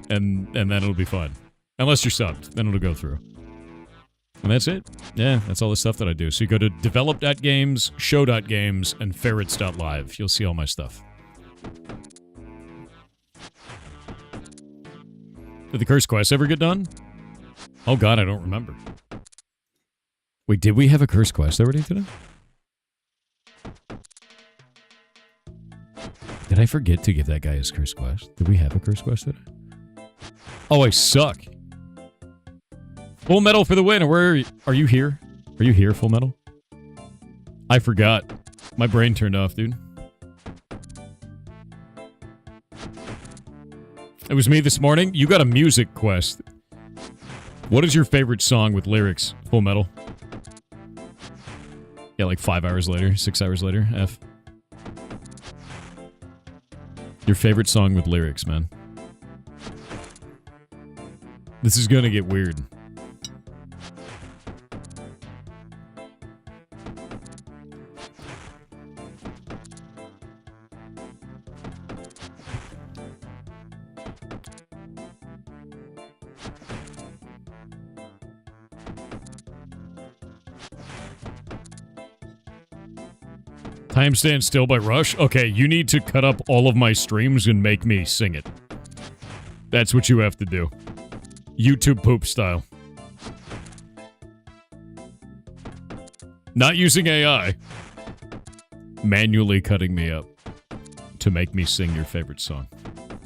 And then it'll be fun. Unless you're subbed. Then it'll go through. And that's it. Yeah, that's all the stuff that I do. So you go to develop.games, show.games, and ferrets.live. You'll see all my stuff. Did the curse quest ever get done? Oh god, I don't remember. Wait, did we have a curse quest already today? Did I forget to give that guy his curse quest? Did we have a curse quest today? Oh, I suck. Full Metal for the win. Where are you? Are you here? Are you here, Full Metal? I forgot. My brain turned off, dude. It was me this morning. You got a music quest. What is your favorite song with lyrics, Full Metal? Yeah, like 5 hours later, 6 hours later, F. Your favorite song with lyrics, man. This is gonna get weird. Time Stand Still by Rush? Okay, you need to cut up all of my streams and make me sing it. That's what you have to do. YouTube poop style. Not using AI. Manually cutting me up to make me sing your favorite song.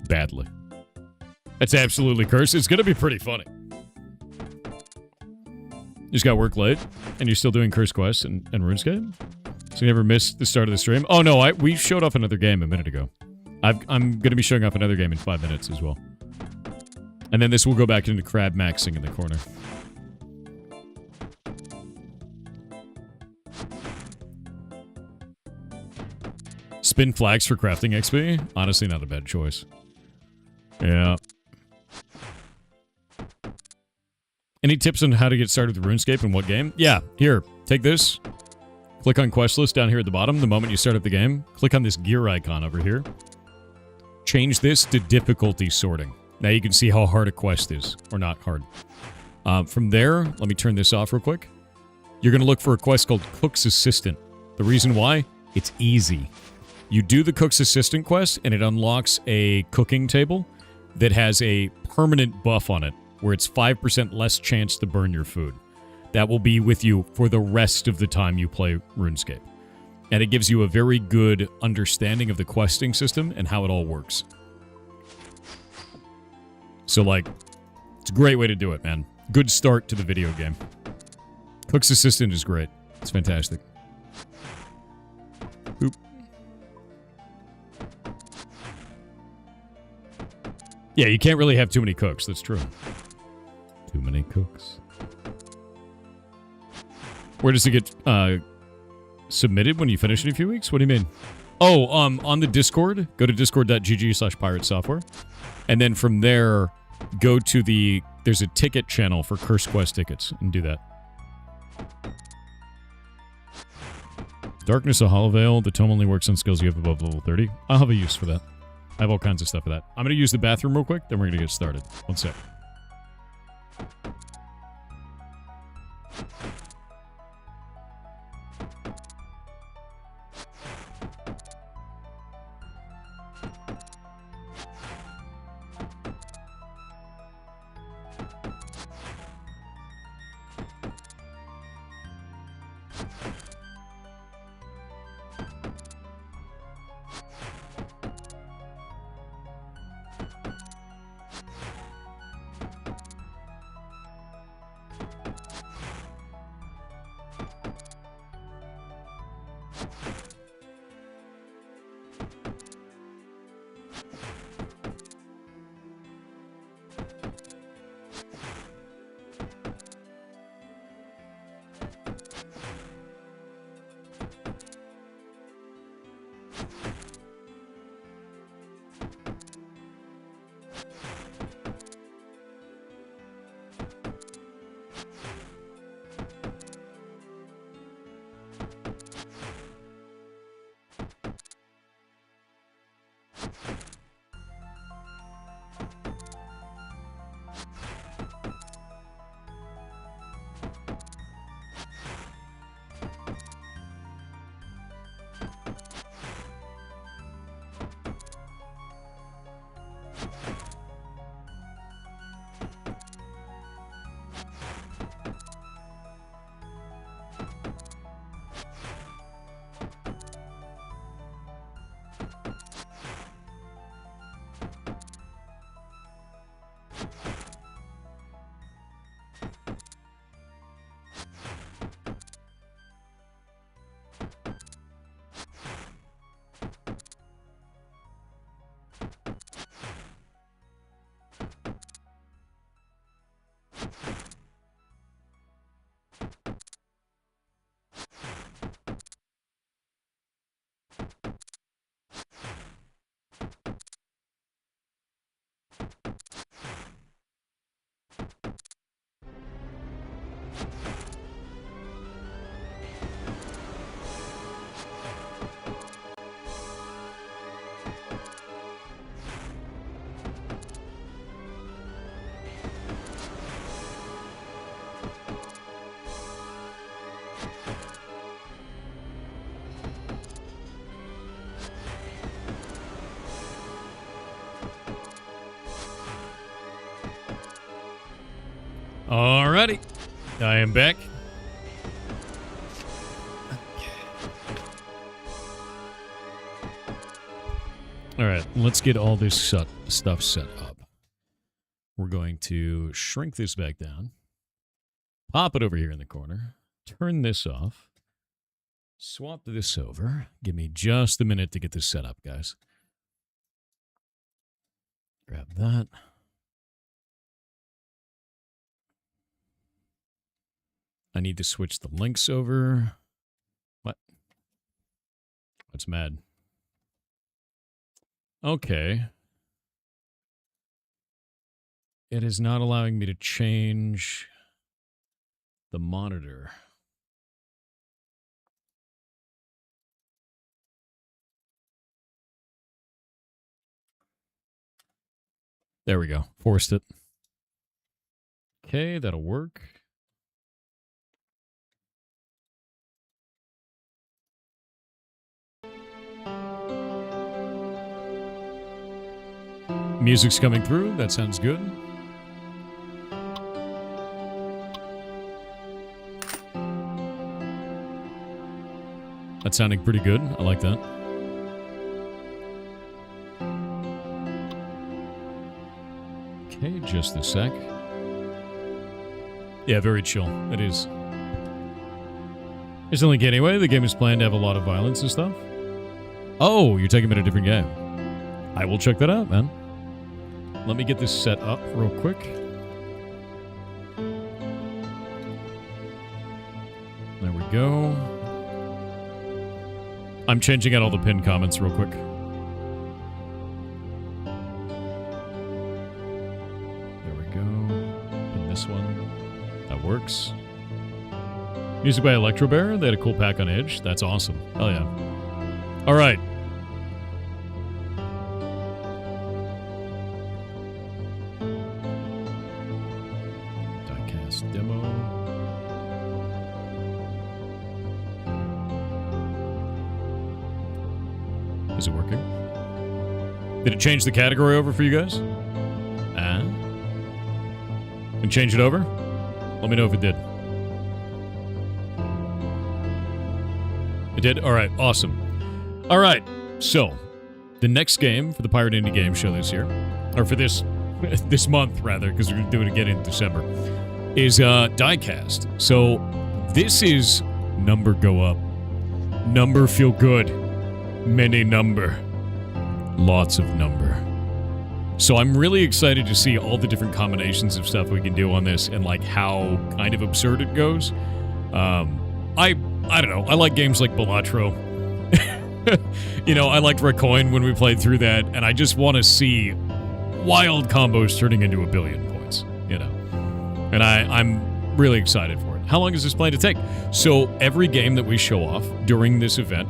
Badly. That's absolutely cursed. It's gonna be pretty funny. You just got work late, and you're still doing Curse Quest and RuneScape? So you never missed the start of the stream? Oh no, we showed off another game a minute ago. I'm going to be showing off another game in 5 minutes as well. And then this will go back into crab maxing in the corner. Spin flags for crafting XP? Honestly, not a bad choice. Yeah. Any tips on how to get started with RuneScape and what game? Yeah, here, take this. Click on quest list down here at the bottom the moment you start up the game. Click on this gear icon over here. Change this to difficulty sorting. Now you can see how hard a quest is, or not hard. From there, let me turn this off real quick. You're going to look for a quest called Cook's Assistant. The reason why? It's easy. You do the Cook's Assistant quest, and it unlocks a cooking table that has a permanent buff on it, where it's 5% less chance to burn your food. That will be with you for the rest of the time you play RuneScape. And it gives you a very good understanding of the questing system and how it all works. So, like, it's a great way to do it, man. Good start to the video game. Cook's Assistant is great. It's fantastic. Oop. Yeah, you can't really have too many cooks. That's true. Too many cooks. Where does it get submitted when you finish in a few weeks? What do you mean? Oh, on the Discord. Go to discord.gg/piratesoftware. And then from there, go to the... There's a ticket channel for Curse Quest tickets. And do that. Darkness of Hollow Veil. The tome only works on skills you have above level 30. I'll have a use for that. I have all kinds of stuff for that. I'm going to use the bathroom real quick, then we're going to get started. One sec. Alrighty. I am back. Alright, let's get all this stuff set up. We're going to shrink this back down. Pop it over here in the corner. Turn this off. Swap this over. Give me just a minute to get this set up, guys. Grab that. I need to switch the links over. What? What's mad? Okay. It is not allowing me to change the monitor. There we go. Forced it. Okay, that'll work. Music's coming through. That sounds good. That's sounding pretty good. I like that. Okay, just a sec. Yeah, very chill. It is. It's a link anyway. The game is planned to have a lot of violence and stuff. Oh, you're taking me to a different game. I will check that out, man. Let me get this set up real quick. There we go. I'm changing out all the pinned comments real quick. There we go. Pin this one. That works. Music by Electro Bear. They had a cool pack on Edge. That's awesome. Hell yeah. All right. Diecast demo. Is it working? Did it change the category over for you guys? And change it over? Let me know if it did. It did? Alright, awesome. Alright, so the next game for the Pirate Indie Game Show this year, or for this month rather, because we're going to do it again in December, is Diecast. So this is number go up, number feel good, many number, lots of number. So I'm really excited to see all the different combinations of stuff we can do on this and like how kind of absurd it goes. I don't know. I like games like Balatro. You know, I liked Recoin when we played through that, and I just want to see wild combos turning into 1 billion points, you know. And I'm really excited for it. How long is this plan to take? So every game that we show off during this event,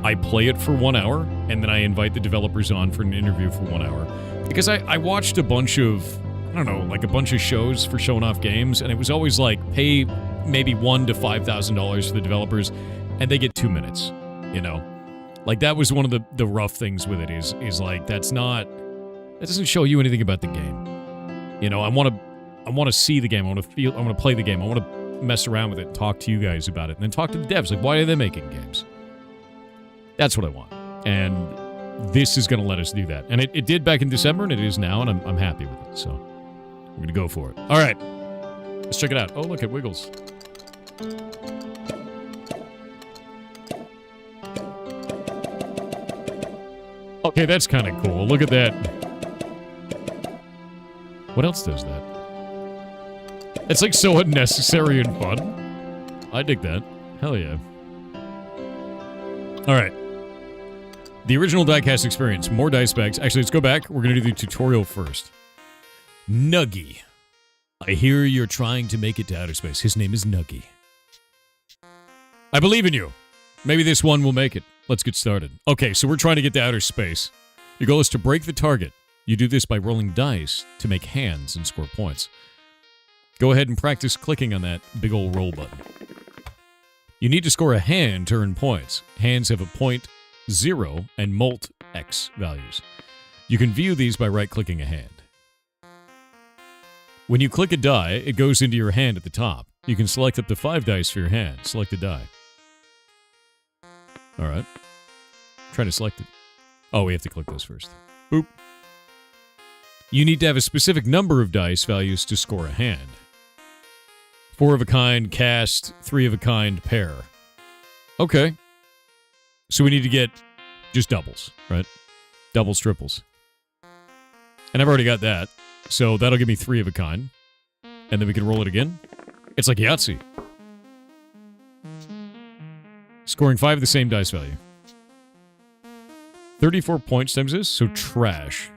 I play it for 1 hour, and then I invite the developers on for an interview for 1 hour. Because I watched a bunch of, I don't know, like a bunch of shows for showing off games, and it was always like, pay maybe $1,000 to $5,000 for the developers, and they get 2 minutes, you know? Like, that was one of the rough things with it, is like, that doesn't show you anything about the game. You know, I want to see the game, I want to play the game, I want to mess around with it, talk to you guys about it, and then talk to the devs, like, why are they making games? That's what I want. And this is going to let us do that. And it did back in December, and it is now, and I'm happy with it. So we're going to go for it. All right. Let's check it out. Oh, look, it wiggles. Okay, that's kind of cool. Look at that. What else does that? It's like so unnecessary and fun. I dig that. Hell yeah. All right. The original diecast experience. More dice bags. Actually, let's go back. We're going to do the tutorial first. Nuggy. I hear you're trying to make it to outer space. His name is Nuggy. I believe in you. Maybe this one will make it. Let's get started. Okay, so we're trying to get to outer space. Your goal is to break the target. You do this by rolling dice to make hands and score points. Go ahead and practice clicking on that big old roll button. You need to score a hand to earn points. Hands have a point, 0, and molt X values. You can view these by right-clicking a hand. When you click a die, it goes into your hand at the top. You can select up to 5 dice for your hand. Select a die. Alright. Try to select it. Oh, we have to click this first. Boop. You need to have a specific number of dice values to score a hand. 4 of a kind, cast, 3 of a kind, pair. Okay. So we need to get just doubles, right? Doubles, triples. And I've already got that. So that'll give me 3 of a kind. And then we can roll it again. It's like Yahtzee. Scoring 5 of the same dice value. 34 points times this, so trash.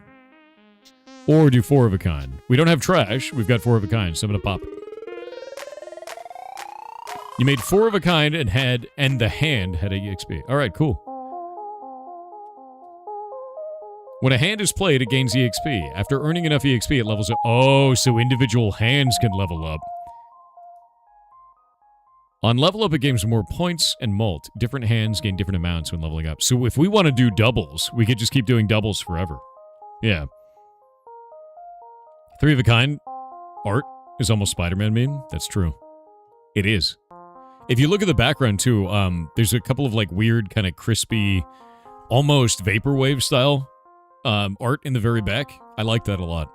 Or do 4 of a kind. We don't have trash, we've got 4 of a kind, so I'm gonna pop it. You made 4 of a kind and the hand had EXP. Alright, cool. When a hand is played, it gains EXP. After earning enough EXP, it levels up. Oh, so individual hands can level up. On level up, it gains more points and mult. Different hands gain different amounts when leveling up. So if we want to do doubles, we could just keep doing doubles forever. Yeah. 3 of a kind art is almost Spider-Man meme. That's true. It is. If you look at the background, too, there's a couple of, like, weird, kind of crispy, almost vaporwave style art in the very back. I like that a lot.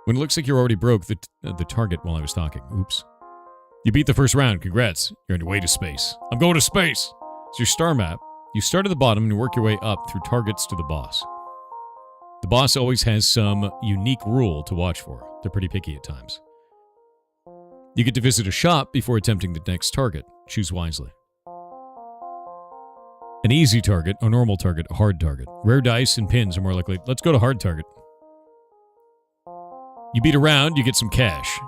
When it looks like you're already broke the target while I was talking. Oops. You beat the first round. Congrats. You're on your way to space. I'm going to space. It's your star map. You start at the bottom and work your way up through targets to the boss. The boss always has some unique rule to watch for. They're pretty picky at times. You get to visit a shop before attempting the next target. Choose wisely. An easy target, a normal target, a hard target. Rare dice and pins are more likely. Let's go to hard target. You beat a round, you get some cash.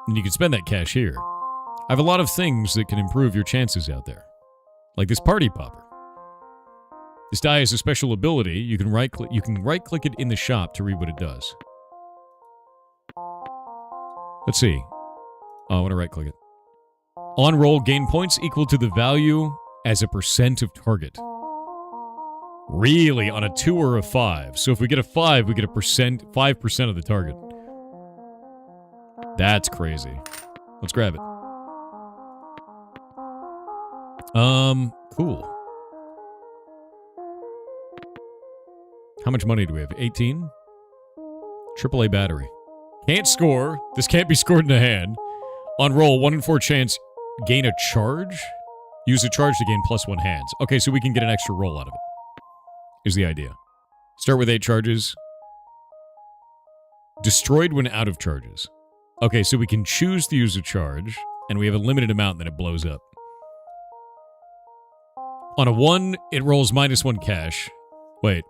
And you can spend that cash here. I have a lot of things that can improve your chances out there. Like this party popper. This die has a special ability. You can right-click it in the shop to read what it does. Let's see. Oh, I want to right-click it. On roll, gain points equal to the value as a percent of target. Really? On a 2 or a 5. So if we get a 5, we get 5% of the target. That's crazy. Let's grab it. Cool. How much money do we have? 18? AAA battery. Can't score. This can't be scored in a hand. On roll, 1 in 4 chance, gain a charge? Use a charge to gain +1 hands. Okay, so we can get an extra roll out of it. Is the idea. Start with 8 charges. Destroyed when out of charges. Okay, so we can choose to use a charge, and we have a limited amount, and then it blows up. On a 1, it rolls -1 cash. Wait.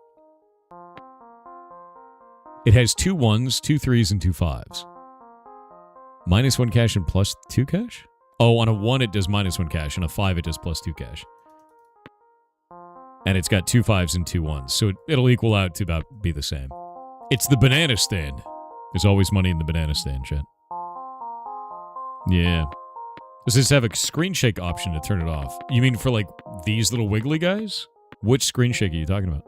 It has 2 1s, 2 3s, and 2 5s. -1 cash and +2 cash? Oh, on a 1 it does -1 cash, and a 5 it does +2 cash. And it's got 2 5s and 2 1s, so it'll equal out to about be the same. It's the banana stand. There's always money in the banana stand, chat. Yeah. Does this have a screen shake option to turn it off? You mean for, like, these little wiggly guys? Which screen shake are you talking about?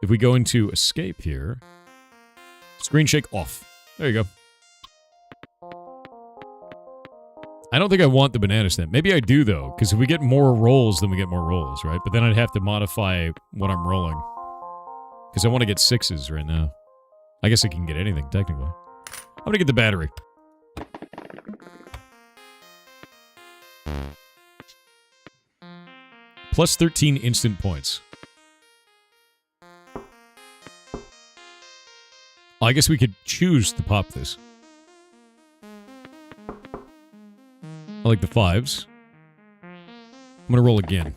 If we go into escape here, screen shake off. There you go. I don't think I want the banana stand. Maybe I do, though, because if we get more rolls, then we get more rolls, right? But then I'd have to modify what I'm rolling. Because I want to get 6s right now. I guess I can get anything, technically. I'm going to get the battery. +13 instant points. I guess we could choose to pop this. I like the 5s. I'm going to roll again.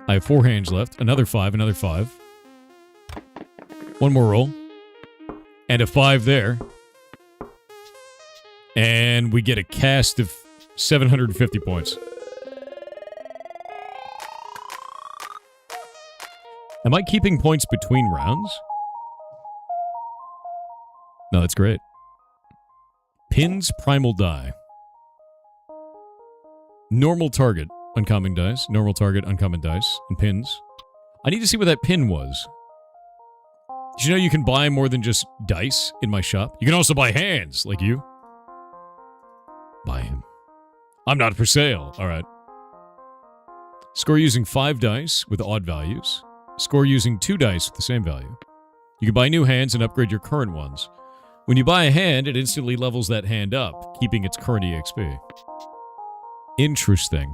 I have 4 hands left. Another 5, another 5. One more roll. And a 5 there. And we get a cast of 750 points. Am I keeping points between rounds? No, that's great. Pins, primal die. Normal target, uncommon dice. Normal target, uncommon dice. And pins. I need to see what that pin was. Did you know you can buy more than just dice in my shop? You can also buy hands, like you. Buy him. I'm not for sale. All right. Score using 5 dice with odd values. Score using 2 dice with the same value. You can buy new hands and upgrade your current ones. When you buy a hand, it instantly levels that hand up, keeping its current EXP. Interesting.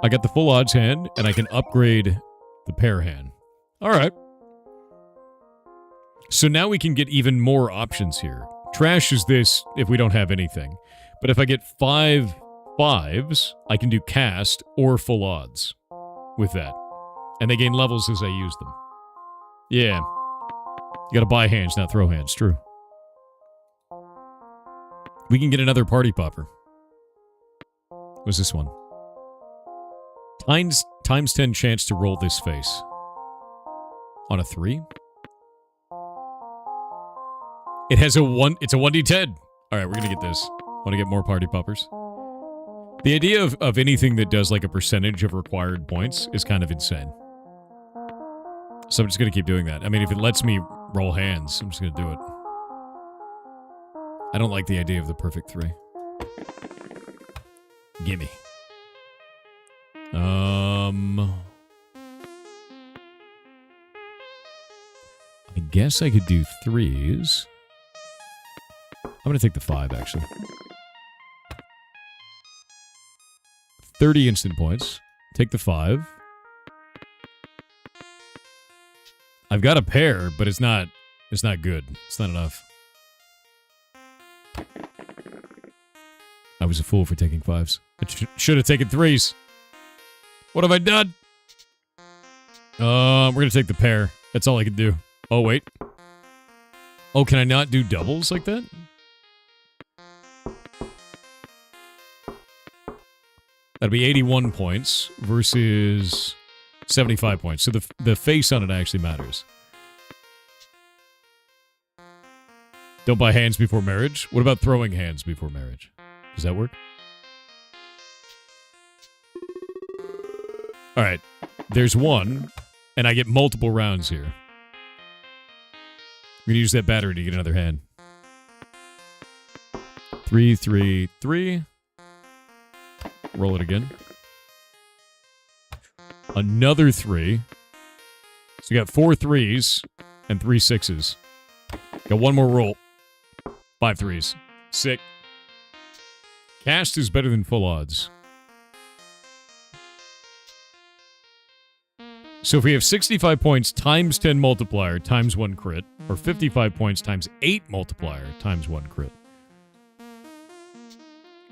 I got the full odds hand, and I can upgrade the pair hand. All right. So now we can get even more options here. Trash is this if we don't have anything. But if I get 5 5s, I can do cast or full odds with that. And they gain levels as I use them. Yeah. You gotta buy hands, not throw hands. True. We can get another party popper. What's this one? Times 10 chance to roll this face. On a 3? It has it's a 1d10. Alright, we're gonna get this. Want to get more party poppers? The idea of anything that does like a percentage of required points is kind of insane. So I'm just gonna keep doing that. I mean, if it lets me roll hands, I'm just gonna do it. I don't like the idea of the perfect 3. Gimme. I guess I could do 3s. I'm gonna take the 5, actually. 30 instant points. Take the 5. I've got a pair, but it's not good. It's not enough. I was a fool for taking 5s. I should have taken 3s. What have I done? We're gonna take the pair. That's all I can do. Oh, wait. Oh, can I not do doubles like that? That'd be 81 points versus 75 points. So the face on it actually matters. Don't buy hands before marriage. What about throwing hands before marriage? Does that work? All right. There's one, and I get multiple rounds here. I'm going to use that battery to get another hand. 3, 3, 3. Roll it again. Another 3. So you got 4 3s and 3 6s. Got one more roll. 5 3s. Sick. Cast is better than full odds. So if we have 65 points times 10 multiplier times 1 crit, or 55 points times 8 multiplier times 1 crit.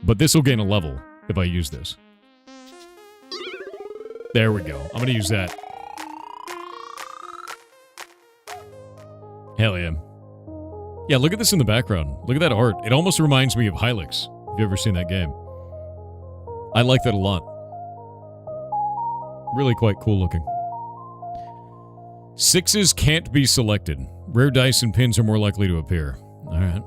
But this will gain a level if I use this. There we go. I'm going to use that. Hell yeah. Yeah, look at this in the background. Look at that art. It almost reminds me of Hylix. If you've ever seen that game. I like that a lot. Really quite cool looking. 6s can't be selected. Rare dice and pins are more likely to appear. Alright.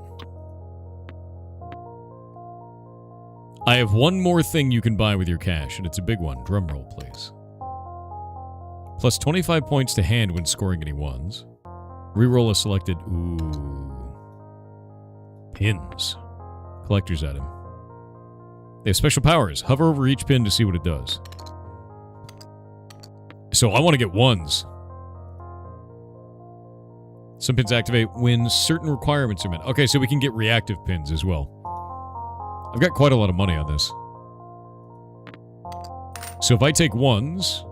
I have one more thing you can buy with your cash, and it's a big one. Drum roll, please. Plus 25 points to hand when scoring any ones. Reroll a selected... Ooh. Pins. Collector's item. They have special powers. Hover over each pin to see what it does. So I want to get 1s. Some pins activate when certain requirements are met. Okay, so we can get reactive pins as well. I've got quite a lot of money on this. So if I take 1s,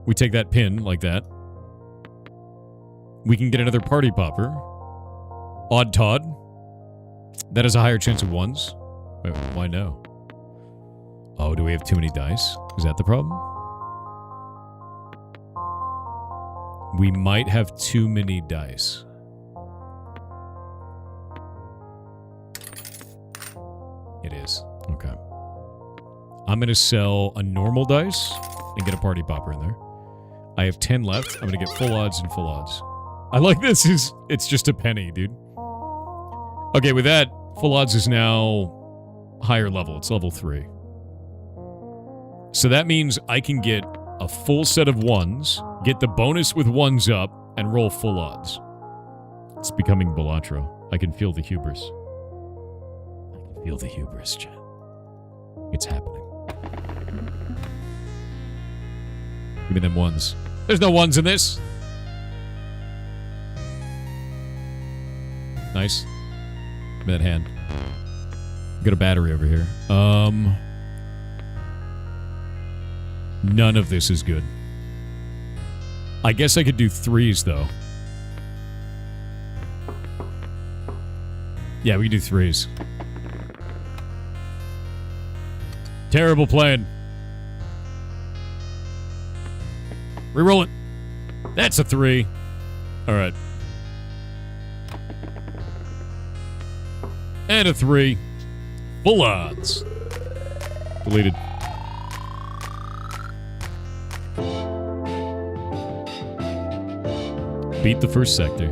we take that pin like that. We can get another party popper. Odd Todd. That has a higher chance of 1s. Wait, why no? Oh, do we have too many dice? Is that the problem? We might have too many dice. It is. Okay. I'm going to sell a normal dice and get a party popper in there. I have 10 left. I'm going to get full odds and full odds. I like this. It's just a penny, dude. Okay, with that, full odds is now higher level. It's level 3. So that means I can get a full set of 1s, get the bonus with 1s up, and roll full odds. It's becoming Balatro. I can feel the hubris. I can feel the hubris, chat. It's happening. Give me them 1s. There's no 1s in this. Nice. Give me that hand. Got a battery over here. None of this is good. I guess I could do 3s, though. Yeah, we can do 3s. Terrible plan. Reroll it. That's a 3. All right. And a 3. Full odds. Deleted. Beat the first sector.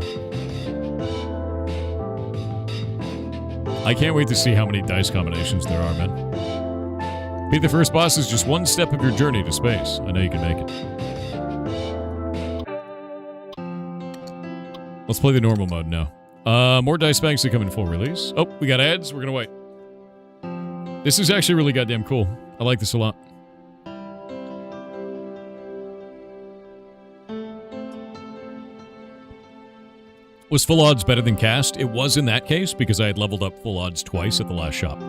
I can't wait to see how many dice combinations there are, man. Beat the first boss is just one step of your journey to space. I know you can make it. Let's play the normal mode now. More dice banks to come in full release. Oh, we got ads. We're gonna wait. This is actually really goddamn cool. I like this a lot. Was full odds better than cast? It was in that case because I had leveled up full odds twice at the last shop.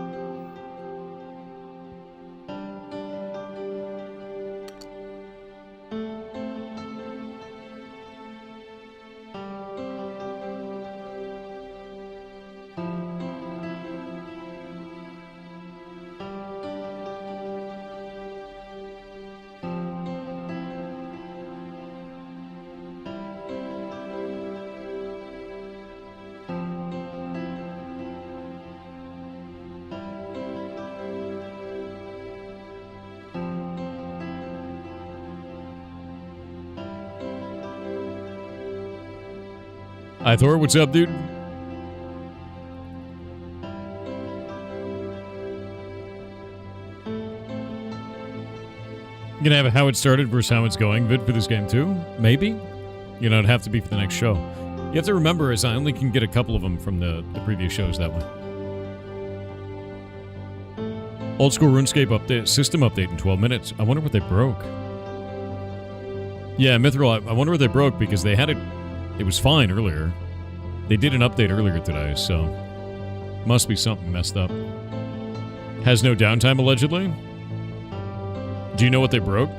Hi Thor, what's up, dude? You gonna have a how it started versus how it's going vid for this game too? Maybe? You know, it'd have to be for the next show. You have to remember is I only can get a couple of them from the previous shows that way. Old school RuneScape update, system update in 12 minutes. I wonder what they broke. Yeah, Mithril, I wonder what they broke because they had it. It was fine earlier. They did an update earlier today, so must be something messed up. Has no downtime, allegedly. Do you know what they broke?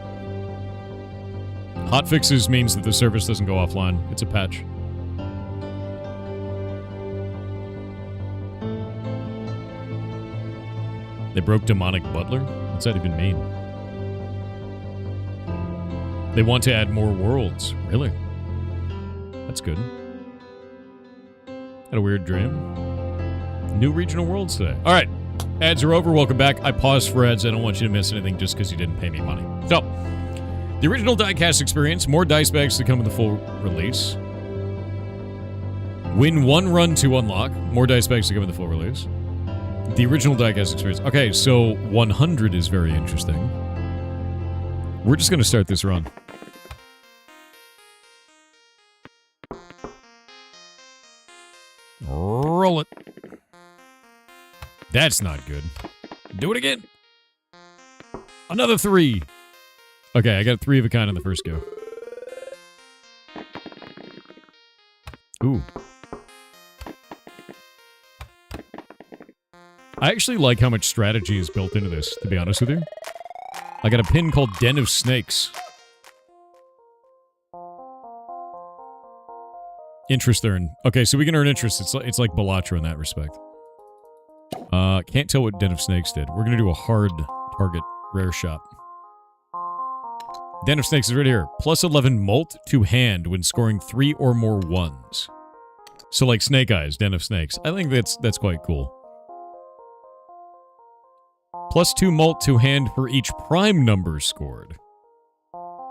Hotfixes means that the service doesn't go offline. It's a patch. They broke Demonic Butler? What's that even mean? They want to add more worlds. Really? That's good. Had a weird dream. New regional worlds today. All right. Ads are over. Welcome back. I paused for ads. I don't want you to miss anything just because you didn't pay me money. So, the original diecast experience. More dice bags to come in the full release. Win one run to unlock. More dice bags to come in the full release. The original diecast experience. Okay, so 100 is very interesting. We're just going to start this run. Roll it. That's not good. Do it again. Another 3. Okay, I got a 3 of a kind on the first go. Ooh. I actually like how much strategy is built into this, to be honest with you. I got a pin called Den of Snakes. Interest earned. Okay, so we can earn interest. It's like Balatra in that respect. Can't tell what Den of Snakes did. We're going to do a hard target rare shot. Den of Snakes is right here. Plus 11 molt to hand when scoring 3 or more ones. So like Snake Eyes, Den of Snakes. I think that's quite cool. Plus 2 molt to hand for each prime number scored.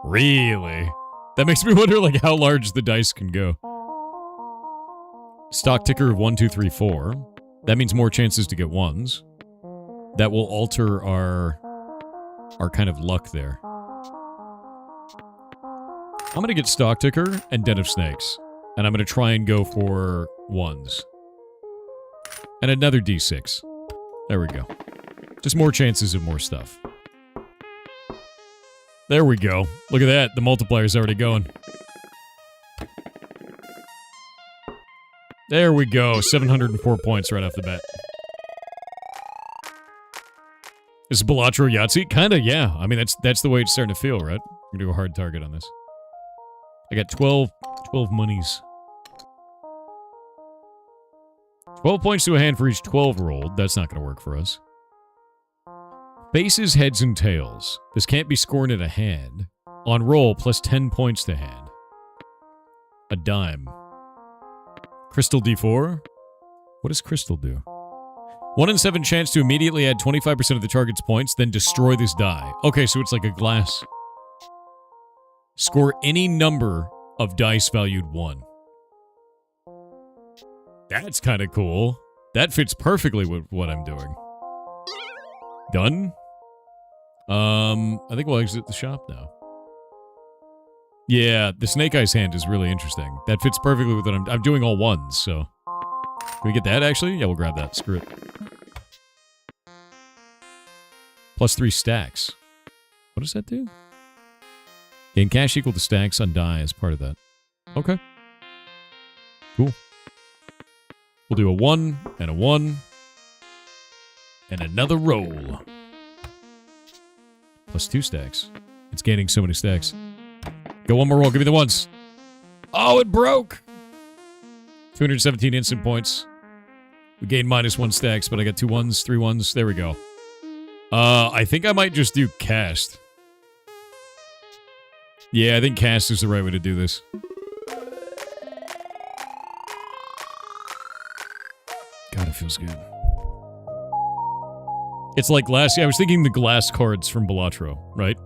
Really? That makes me wonder like how large the dice can go. Stock ticker of 1, 2, 3, 4. That means more chances to get ones. That will alter our kind of luck there. I'm going to get stock ticker and Den of Snakes. And I'm going to try and go for ones. And another D6. There we go. Just more chances of more stuff. There we go. Look at that. The multiplier's already going. There we go. 704 points right off the bat. Is Balatro Yahtzee? Kinda, yeah. I mean, that's the way it's starting to feel, right? We're gonna do a hard target on this. I got 12 monies. 12 points to a hand for each 12 rolled. That's not gonna work for us. Faces, heads, and tails. This can't be scored at a hand. On roll, plus 10 points to hand. A dime. Crystal D4? What does crystal do? 1 in 7 chance to immediately add 25% of the target's points, then destroy this die. Okay, so it's like a glass. Score any number of dice valued 1. That's kind of cool. That fits perfectly with what I'm doing. Done? I think we'll exit the shop now. Yeah, the Snake Eyes hand is really interesting. That fits perfectly with what I'm doing all ones, so... Can we get that, actually? Yeah, we'll grab that. Screw it. Plus 3 stacks. What does that do? Gain cash equal to stacks on die as part of that. Okay. Cool. We'll do a 1 and a 1. And another roll. Plus 2 stacks. It's gaining so many stacks. Go one more roll. Give me the ones. Oh, it broke! 217 instant points. We gained -1 stacks, but I got 2 ones, 3 ones. There we go. I think I might just do cast. Yeah, I think cast is the right way to do this. God, it feels good. It's like glass. Yeah, I was thinking the glass cards from Balatro, right?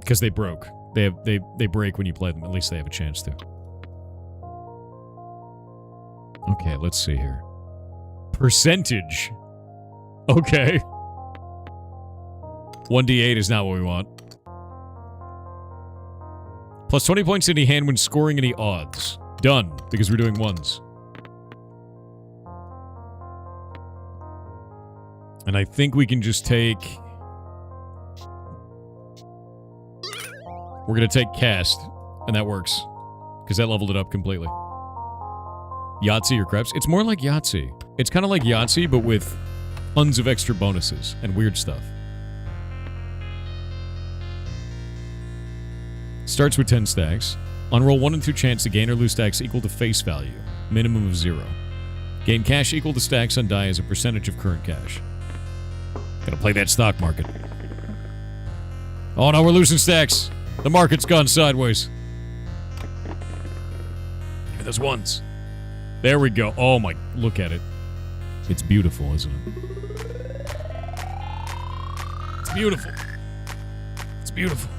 Because they broke. They break when you play them. At least they have a chance to. Okay, let's see here. Percentage. Okay. 1d8 is not what we want. Plus 20 points in any hand when scoring any odds. Done, because we're doing ones. And I think we can just take... We're going to take cast, and that works. Because that leveled it up completely. Yahtzee or craps? It's more like Yahtzee. It's kind of like Yahtzee, but with tons of extra bonuses and weird stuff. Starts with 10 stacks. On roll 1 and 2 chance to gain or lose stacks equal to face value. Minimum of 0. Gain cash equal to stacks on die as a percentage of current cash. Gotta play that stock market. Oh no, we're losing stacks. The market's gone sideways. Give me those ones. There we go. Oh my, look at it. It's beautiful, isn't it? It's beautiful. It's beautiful.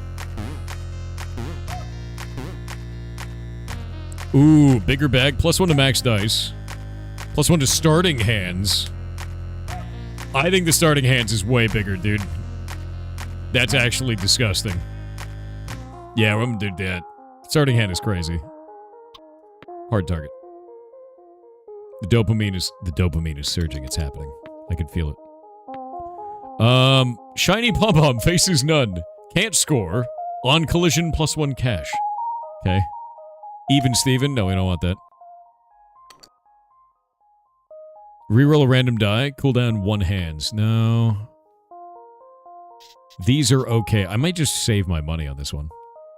Ooh, bigger bag. +1 to max dice. +1 to starting hands. I think the starting hands is way bigger, dude. That's actually disgusting. Yeah, I'm gonna do that. Starting hand is crazy. Hard target. The dopamine is surging. It's happening. I can feel it. Shiny pom-pom, faces none. Can't score. On collision, +1 cash. Okay. Even Steven? No, we don't want that. Reroll a random die. Cooldown 1 hands. No. These are okay. I might just save my money on this one.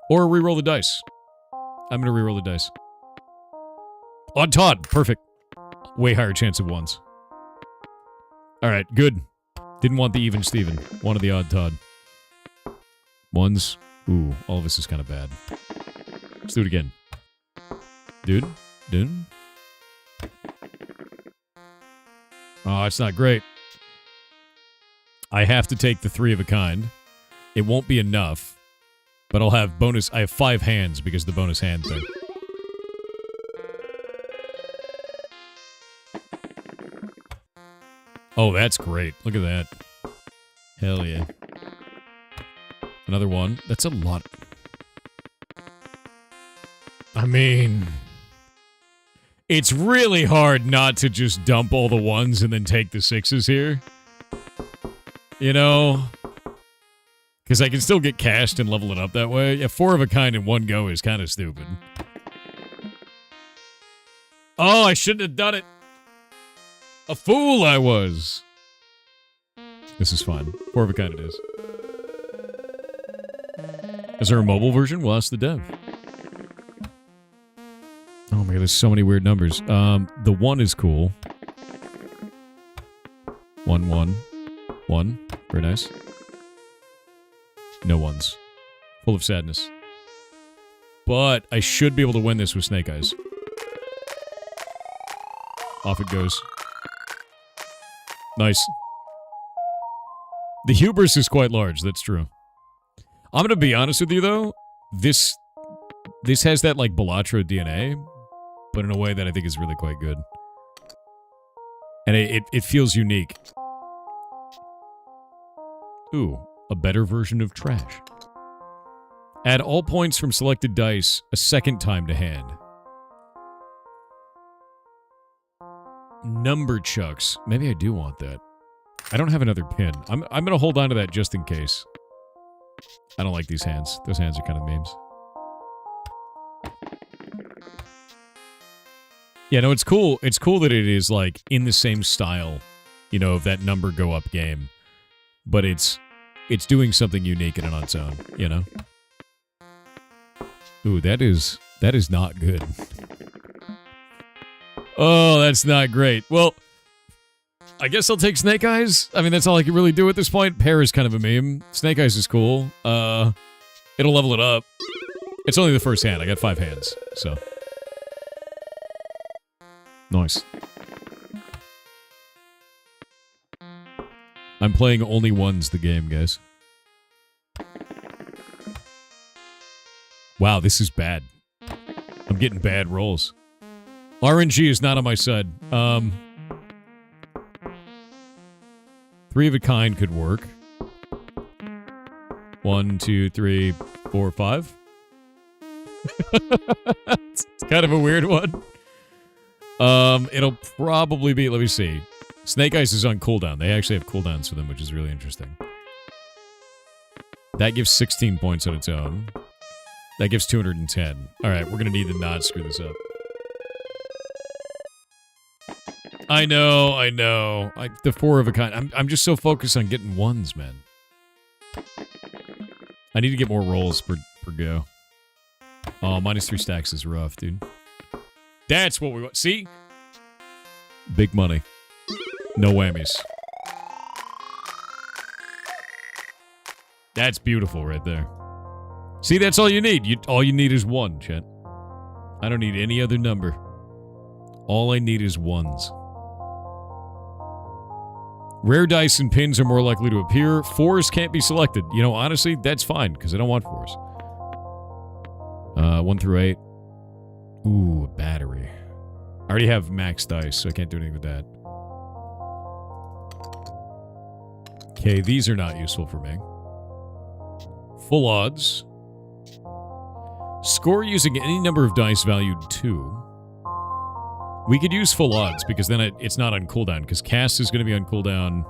Or reroll the dice. I'm going to reroll the dice. Odd Todd. Perfect. Way higher chance of ones. Alright, good. Didn't want the even Steven. Wanted the odd Todd. Ones. Ooh, all of this is kind of bad. Let's do it again. Dude. Oh, it's not great. I have to take the 3 of a kind. It won't be enough. But I'll have bonus... I have 5 hands because of the bonus hand thing. Oh, that's great. Look at that. Hell yeah. Another one. That's a lot. I mean... It's really hard not to just dump all the 1s and then take the 6s here. You know? Because I can still get cashed and level it up that way. Yeah, 4 of a kind in one go is kind of stupid. Oh, I shouldn't have done it. A fool I was. This is fine. 4 of a kind it is. Is there a mobile version? We'll ask the dev. Oh my god, there's so many weird numbers. The 1 is cool. 1, 1. 1. Very nice. No ones. Full of sadness. But I should be able to win this with Snake Eyes. Off it goes. Nice. The hubris is quite large, that's true. I'm gonna be honest with you, though. This has that, like, Balatro DNA, but in a way that I think is really quite good. And it feels unique. Ooh, a better version of trash. Add all points from selected dice a second time to hand. Number chucks. Maybe I do want that. I don't have another pin. I'm going to hold on to that just in case. I don't like these hands. Those hands are kind of memes. Yeah, no, it's cool. It's cool that it is, like, in the same style, you know, of that number go up game. But it's doing something unique in and on its own, you know? Ooh, that is not good. Oh, that's not great. Well, I guess I'll take Snake Eyes. I mean, that's all I can really do at this point. Pear is kind of a meme. Snake Eyes is cool. It'll level it up. It's only the first hand. I got 5 hands, so. Nice. I'm playing only ones the game, guys. Wow, this is bad. I'm getting bad rolls. RNG is not on my side. 3 of a kind could work. 1, 2, 3, 4, 5. It's kind of a weird one. It'll probably be, let me see. Snake Eyes is on cooldown. They actually have cooldowns for them, which is really interesting. That gives 16 points on its own. That gives 210. Alright, we're gonna need to not screw this up. I know. The 4 of a kind. I'm just so focused on getting ones, man. I need to get more rolls per go. Oh, -3 stacks is rough, dude. That's what we want. See? Big money. No whammies. That's beautiful right there. See, that's all you need. All you need is 1, chat. I don't need any other number. All I need is 1s. Rare dice and pins are more likely to appear. 4s can't be selected. You know, honestly, that's fine, because I don't want 4s. 1 through 8. Ooh, a battery. I already have max dice, so I can't do anything with that. Okay, these are not useful for me. Full odds. Score using any number of dice valued 2. We could use full odds, because then it's not on cooldown, because cast is going to be on cooldown.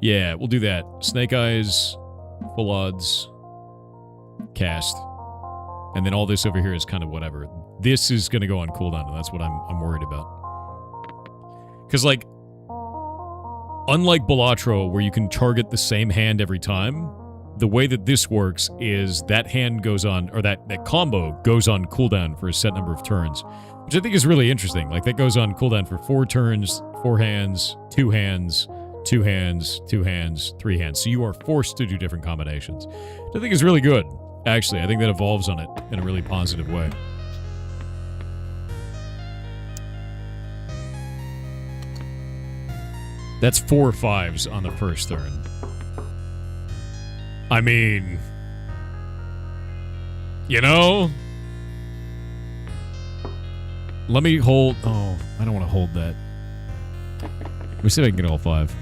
Yeah, we'll do that. Snake Eyes, full odds, cast. And then all this over here is kind of whatever. This is going to go on cooldown, and that's what I'm worried about. Because, like, unlike Balatro, where you can target the same hand every time, the way that this works is that hand goes on, or that combo goes on cooldown for a set number of turns, which I think is really interesting. Like, that goes on cooldown for 4 turns, 4 hands, 2 hands, 2 hands, 2 hands, 3 hands. So you are forced to do different combinations, which I think is really good. Actually, I think that evolves on it in a really positive way. That's 4 5s on the first turn. I mean, you know? Let me hold... Oh, I don't want to hold that. Let me see if I can get all 5.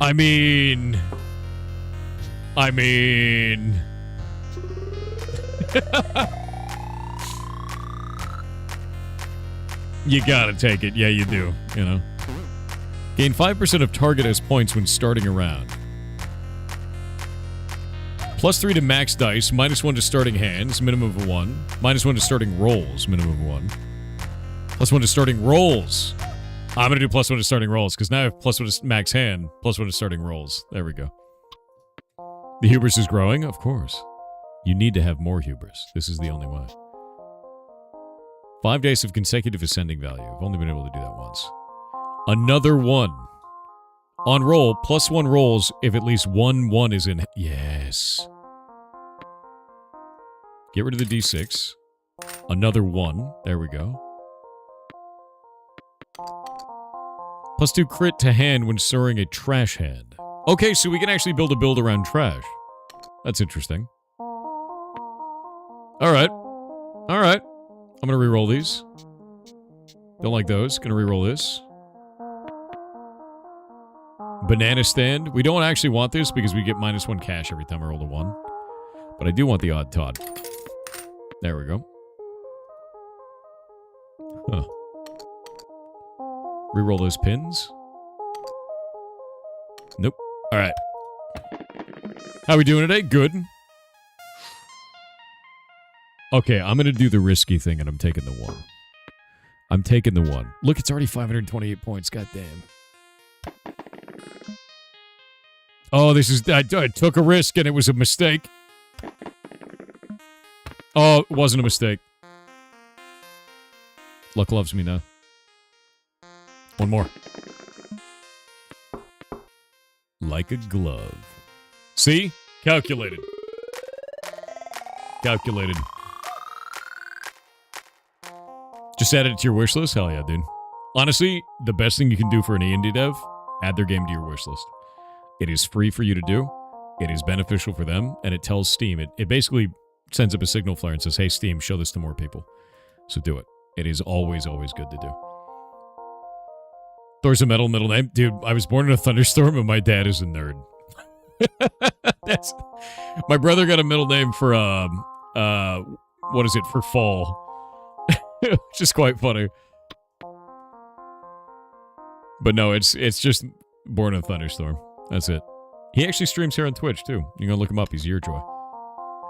I mean... You gotta take it. Yeah, you do, you know? Gain 5% of target as points when starting a round. +3 to max dice, -1 to starting hands, minimum of 1. -1 to starting rolls, minimum of 1. +1 to starting rolls. I'm going to do +1 to starting rolls, because now I have +1 to max hand, +1 to starting rolls. There we go. The hubris is growing? Of course. You need to have more hubris. This is the only way. 5 days of consecutive ascending value. I've only been able to do that once. Another 1. On roll, +1 rolls if at least 1 is in... Yes. Get rid of the D6. Another 1. There we go. +2 crit to hand when storing a trash hand. Okay, so we can actually build a build around trash. That's interesting. Alright. Alright. I'm gonna reroll these. Don't like those. Gonna reroll this. Banana stand. We don't actually want this because we get -1 cash every time I roll a 1. But I do want the odd Todd. There we go. Huh. Reroll those pins. Nope. Alright. How we doing today? Good. Okay, I'm gonna do the risky thing and I'm taking the 1. I'm taking the 1. Look, it's already 528 points. Goddamn. Oh, this is... I took a risk and it was a mistake. Oh, it wasn't a mistake. Luck loves me now. 1 more. Like a glove. See? Calculated. Calculated. Just add it to your wish list? Hell yeah, dude. Honestly, the best thing you can do for any indie dev, add their game to your wish list. It is free for you to do. It is beneficial for them, and it tells Steam. It basically sends up a signal flare and says, hey, Steam, show this to more people. So do it. It is always, always good to do. Thor's a middle name. Dude, I was born in a thunderstorm, and my dad is a nerd. My brother got a middle name for, what is it, for fall. Which is quite funny. But no, it's just born in a thunderstorm. That's it. He actually streams here on Twitch, too. You can look him up. He's Earjoy.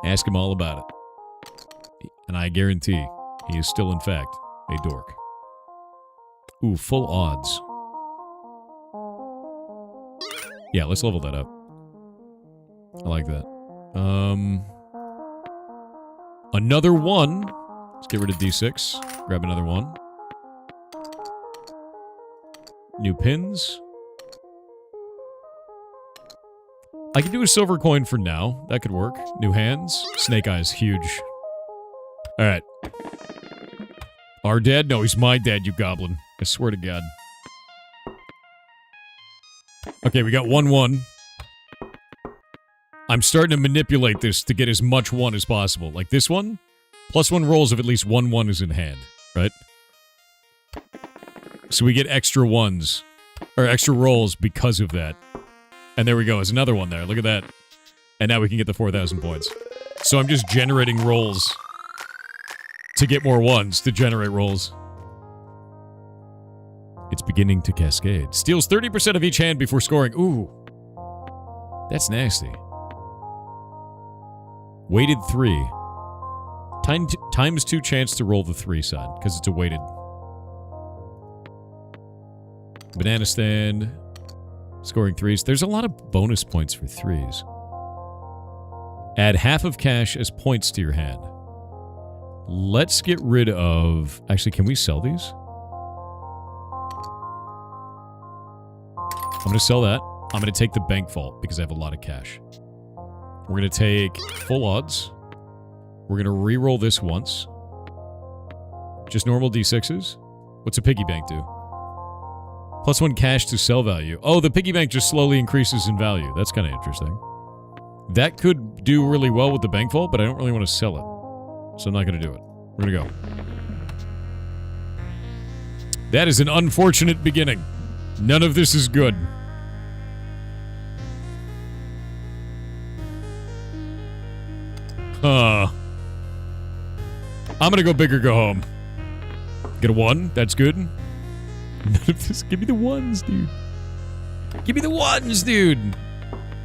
Ask him all about it. And I guarantee he is still, in fact, a dork. Ooh, full odds. Yeah, let's level that up. I like that. Another 1. Let's get rid of D6. Grab another 1. New pins. I can do a silver coin for now. That could work. New hands. Snake Eyes, huge. Alright. Our dad? No, he's my dad, you goblin. I swear to God. Okay, we got 1-1. I'm starting to manipulate this to get as much 1 as possible. Like this one, +1 rolls if at least 1 is in hand, right? So we get extra 1s, or extra rolls because of that. And there we go, there's another 1 there, look at that. And now we can get the 4,000 points. So I'm just generating rolls to get more 1s, to generate rolls. It's beginning to cascade. Steals 30% of each hand before scoring. Ooh. That's nasty. Weighted 3. Times 2 chance to roll the 3 side, because it's a weighted. Banana stand. Scoring 3s. There's a lot of bonus points for 3s. Add half of cash as points to your hand. Let's get rid of... Actually, can we sell these? I'm going to sell that. I'm going to take the bank vault because I have a lot of cash. We're going to take full odds. We're going to re-roll this once. Just normal D6s. What's a piggy bank do? +1 cash to sell value. Oh, the piggy bank just slowly increases in value. That's kind of interesting. That could do really well with the bank vault, but I don't really want to sell it. So I'm not going to do it. We're going to go. That is an unfortunate beginning. None of this is good. I'm going to go big or go home. Get a 1. That's good. None of this. Give me the 1s, dude. Give me the 1s, dude.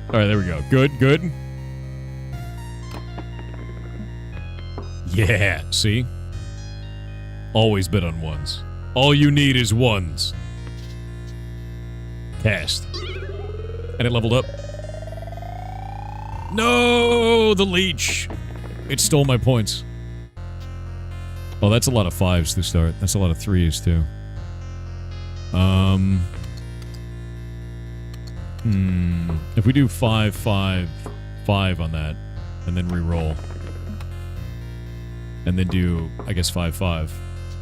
All right, there we go. Good, good. Yeah, see? Always bet on 1s. All you need is 1s. Cast. And it leveled up. No! The leech! It stole my points. Oh, that's a lot of 5s to start. That's a lot of 3s, too. If we do 5, 5, 5 on that, and then re-roll, and then do, I guess, 5, 5,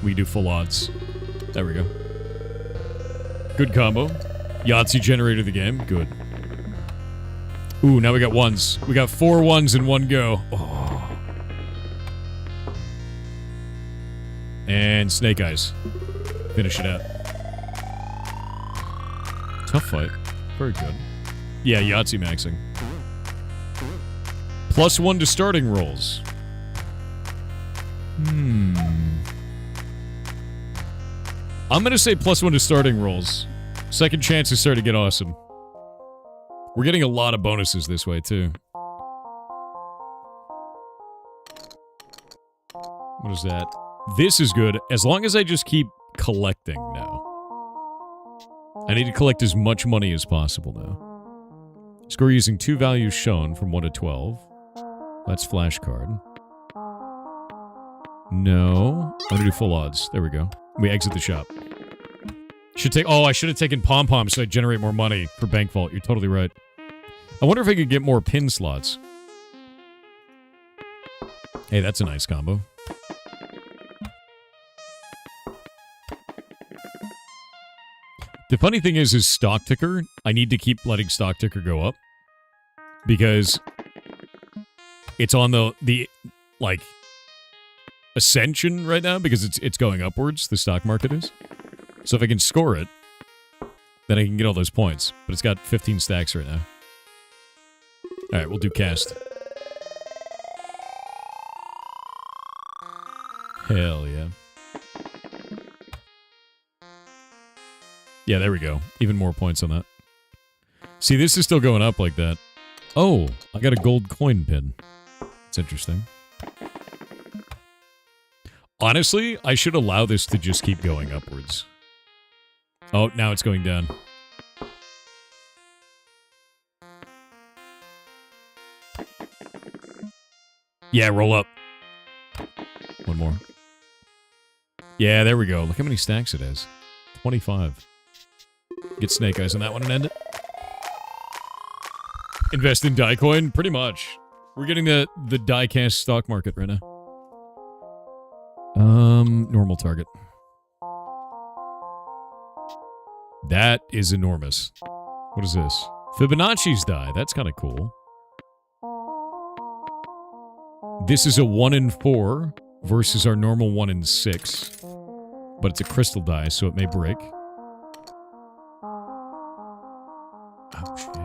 we do full odds. There we go. Good combo. Yahtzee generated the game. Good. Ooh, now we got 1s. We got 4 1s in one go. Oh. And Snake Eyes. Finish it out. Tough fight. Very good. Yeah, Yahtzee maxing. +1 to starting rolls. I'm gonna say +1 to starting rolls. Second chances start to get awesome. We're getting a lot of bonuses this way, too. What is that? This is good, as long as I just keep collecting now. I need to collect as much money as possible now. Score using 2 values shown from 1 to 12. That's flashcard. No. I'm gonna do full odds. There we go. We exit the shop. Should take. Oh, I should have taken pom-pom so I generate more money for Bank Vault. You're totally right. I wonder if I could get more pin slots. Hey, that's a nice combo. The funny thing is stock ticker, I need to keep letting stock ticker go up. Because it's on the like, ascension right now, because it's going upwards, the stock market is. So if I can score it, then I can get all those points. But it's got 15 stacks right now. Alright, we'll do cast. Hell yeah. Yeah, there we go. Even more points on that. See, this is still going up like that. Oh, I got a gold coin pin. That's interesting. Honestly, I should allow this to just keep going upwards. Oh, now it's going down. Yeah, roll up. One more. Yeah, there we go. Look how many stacks it has. 25. Get Snake Eyes on that one and end it. Invest in Diecoin? Pretty much. We're getting the diecast stock market right now. Normal target. That is enormous. What is this? Fibonacci's die. That's kind of cool. This is a 1 in 4 versus our normal 1 in 6. But it's a crystal die, so it may break. Oh, shit.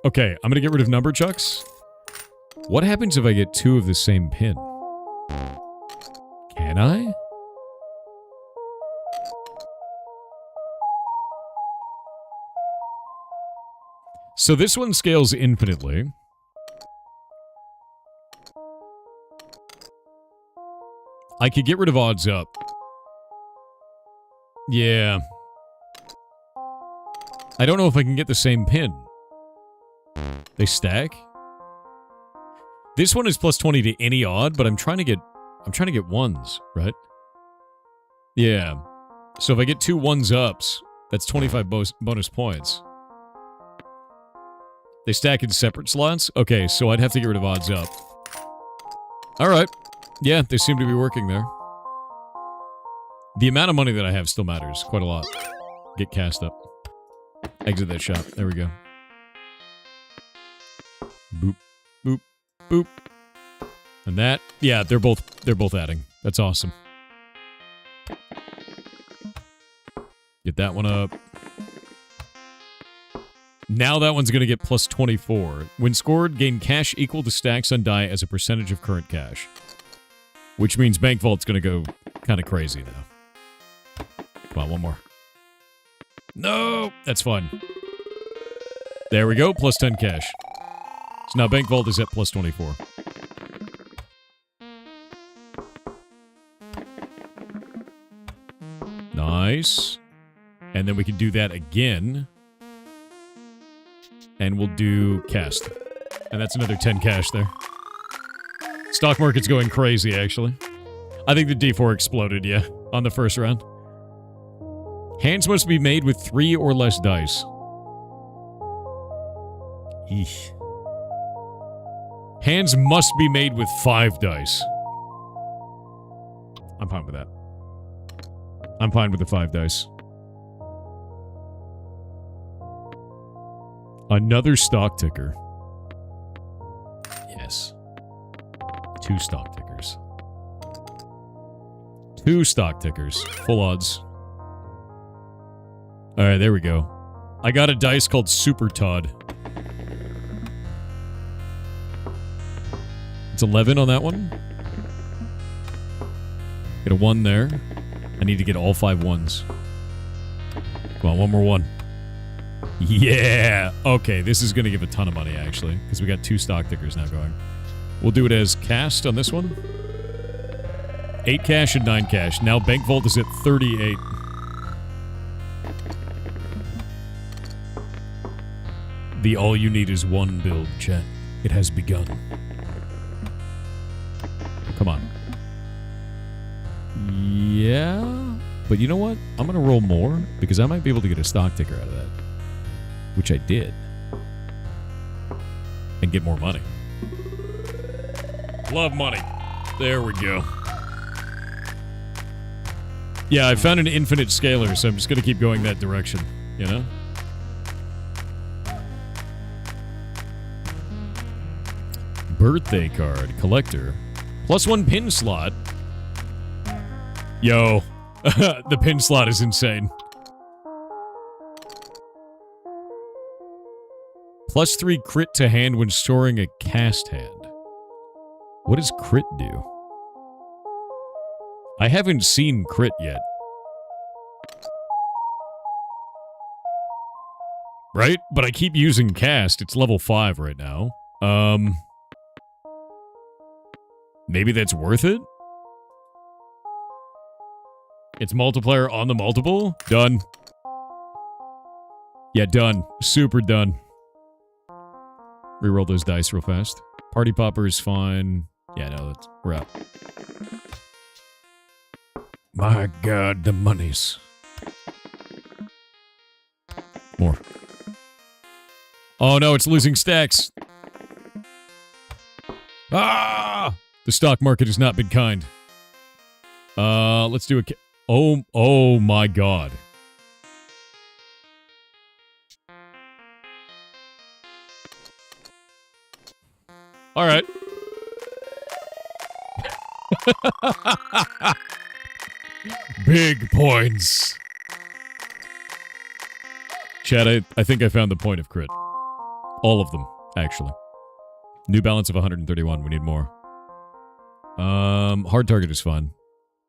Okay, I'm gonna get rid of number chucks. What happens if I get 2 of the same pin? Can I? So this one scales infinitely. I could get rid of odds up. Yeah. I don't know if I can get the same pin. They stack? This one is plus 20 to any odd, but I'm trying to get ones, right? Yeah. So if I get 2 ones ups, that's 25 bonus points. They stack in separate slots? Okay, so I'd have to get rid of odds up. Alright. Yeah, they seem to be working there. The amount of money that I have still matters quite a lot. Get cast up. Exit that shop. There we go. Boop. Boop. Boop. And that, yeah, they're both adding. That's awesome. Get that one up. Now that one's going to get plus 24. When scored, gain cash equal to stacks on die as a percentage of current cash. Which means Bank Vault's going to go kind of crazy now. Come on, one more. No! That's fun. There we go, plus 10 cash. So now Bank Vault is at plus 24. Nice. And then we can do that again. And we'll do cast. And that's another 10 cash there. Stock market's going crazy, actually. I think the D4 exploded, yeah, on the first round. Hands must be made with 3 or less dice. Eesh. Hands must be made with 5 dice. I'm fine with that. I'm fine with the 5 dice. Another stock ticker. Yes. 2 stock tickers. 2 stock tickers. Full odds. Alright, there we go. I got a dice called Super Todd. It's 11 on that one. Get a 1 there. I need to get all 5 ones. Come on, one more 1. Yeah! Okay, this is going to give a ton of money, actually. Because we got 2 stock tickers now going. We'll do it as cast on this one. 8 cash and 9 cash. Now Bank Vault is at 38. The all you need is one build, chat. It has begun. Come on. Yeah, but you know what? I'm going to roll more because I might be able to get a stock ticker out of that. Which I did. And get more money. Love money. There we go. Yeah, I found an infinite scalar, so I'm just going to keep going that direction, you know? Birthday card. Collector. +1 pin slot. Yo. The pin slot is insane. +3 crit to hand when storing a cast hand. What does crit do? I haven't seen crit yet. Right? But I keep using cast. It's level 5 right now. Maybe that's worth it? It's multiplier on the multiple? Done. Yeah, done. Super done. Reroll those dice real fast. Party popper is fine. Yeah, no, we're out. My God, the monies. More. Oh no, it's losing stacks. Ah! The stock market has not been kind. Let's do a... Oh my God. All right. Big points. Chad, I think I found the point of crit. All of them, actually. New balance of 131. We need more. Hard target is fine.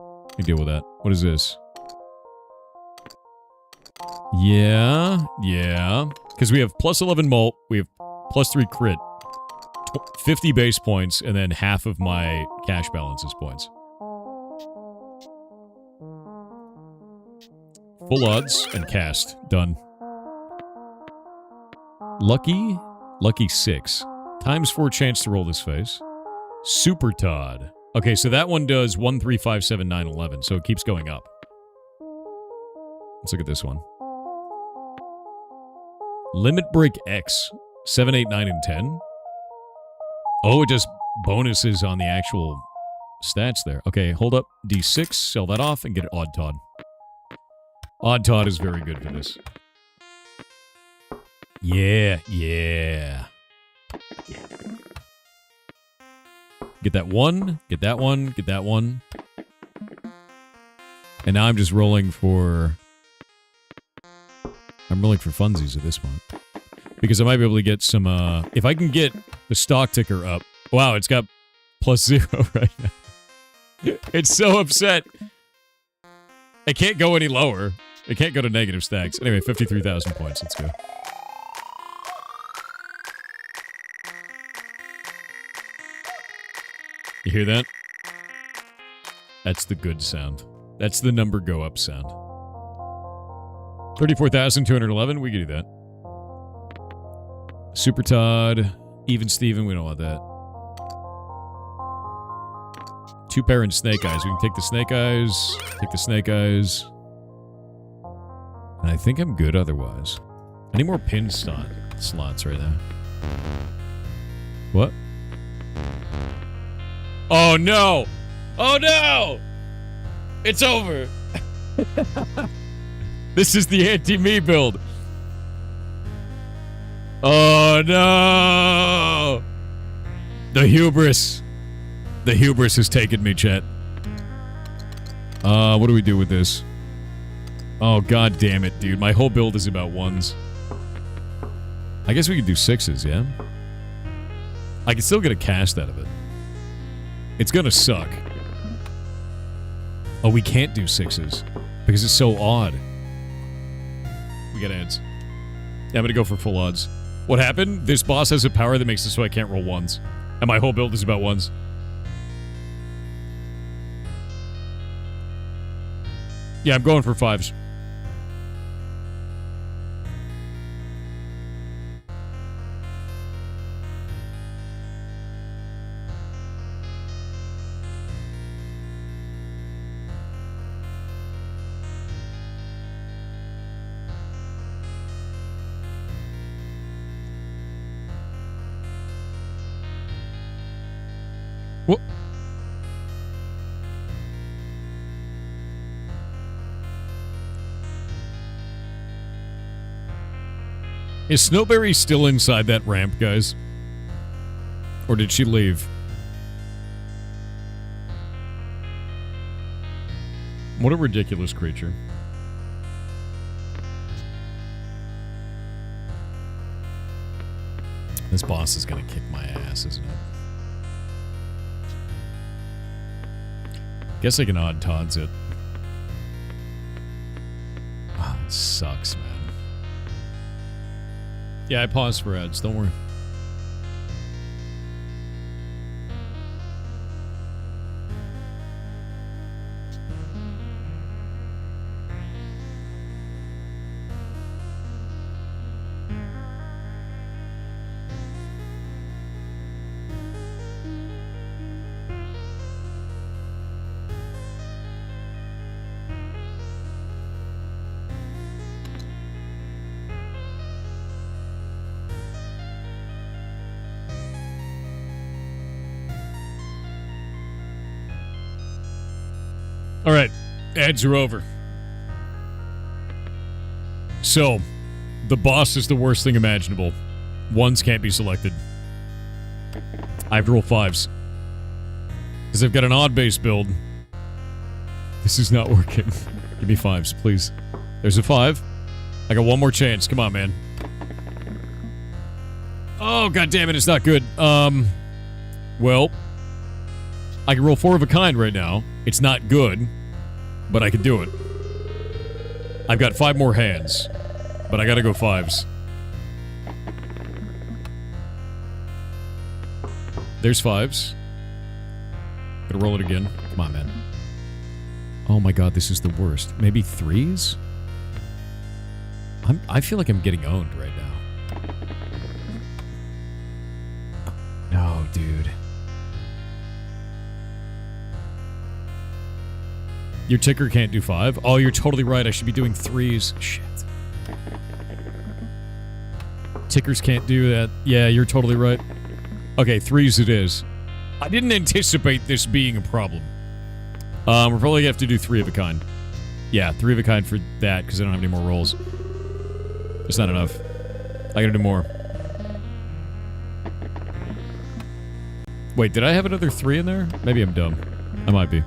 I can deal with that. What is this? Yeah. Because we have +11 mult, we have +3 crit, 50 base points, and then half of my cash balance is points. Full odds and cast. Done. Lucky 6. ×4 chance to roll this face. Super Todd. Okay, so that one does 1, 3, 5, 7, 9, 11, so it keeps going up. Let's look at this one. Limit Break X. 7, 8, 9, and 10. Oh, it does bonuses on the actual stats there. Okay, hold up. D6, sell that off, and get Odd Todd. Odd Todd is very good for this. Yeah. Get that one, get that one, get that one. And now I'm just rolling for... I'm rolling for funsies at this point. Because I might be able to get some, if I can get the stock ticker up... Wow, it's got +0 right now. It's so upset. It can't go any lower. It can't go to negative stacks. Anyway, 53,000 points. Let's go. You hear that? That's the good sound. That's the number go up sound. 34,211. We can do that. Super Todd. Even Steven. We don't want that. 2-parent Snake Eyes. We can take the Snake Eyes. Take the Snake Eyes. And I think I'm good otherwise. I need more pin slots right now. What? Oh no! Oh no! It's over! This is the anti-me build. Oh no! The hubris. The hubris has taken me, chat. What do we do with this? Oh, god damn it, dude. My whole build is about ones. I guess we could do sixes, yeah? I can still get a cast out of it. It's gonna suck. Oh, we can't do sixes. Because it's so odd. We got ads. Yeah, I'm gonna go for full odds. What happened? This boss has a power that makes it so I can't roll ones. And my whole build is about ones. Yeah, I'm going for fives. What? Is Snowberry still inside that ramp, guys? Or did she leave? What a ridiculous creature. This boss is gonna kick my ass, isn't it? Guess I can odd Todd's it. Oh, it sucks, man. Yeah, I paused for ads, don't worry. All right, ads are over. So, the boss is the worst thing imaginable. Ones can't be selected. I have to roll fives. Because I've got an odd base build. This is not working. Give me fives, please. There's a 5. I got one more chance. Come on, man. Oh, god damn it, it's not good. Well, I can roll 4 of a kind right now. It's not good, but I can do it. I've got 5 more hands, but I gotta go 5s. There's 5s. Gotta roll it again. Come on, man. Oh my god, this is the worst. Maybe 3s? I feel like I'm getting owned right now. No, dude. Your ticker can't do 5? Oh, you're totally right. I should be doing 3s. Shit. Tickers can't do that. Yeah, you're totally right. Okay, 3s it is. I didn't anticipate this being a problem. We're probably going to have to do 3 of a kind. Yeah, 3 of a kind for that, because I don't have any more rolls. It's not enough. I gotta do more. Wait, did I have another 3 in there? Maybe I'm dumb. I might be.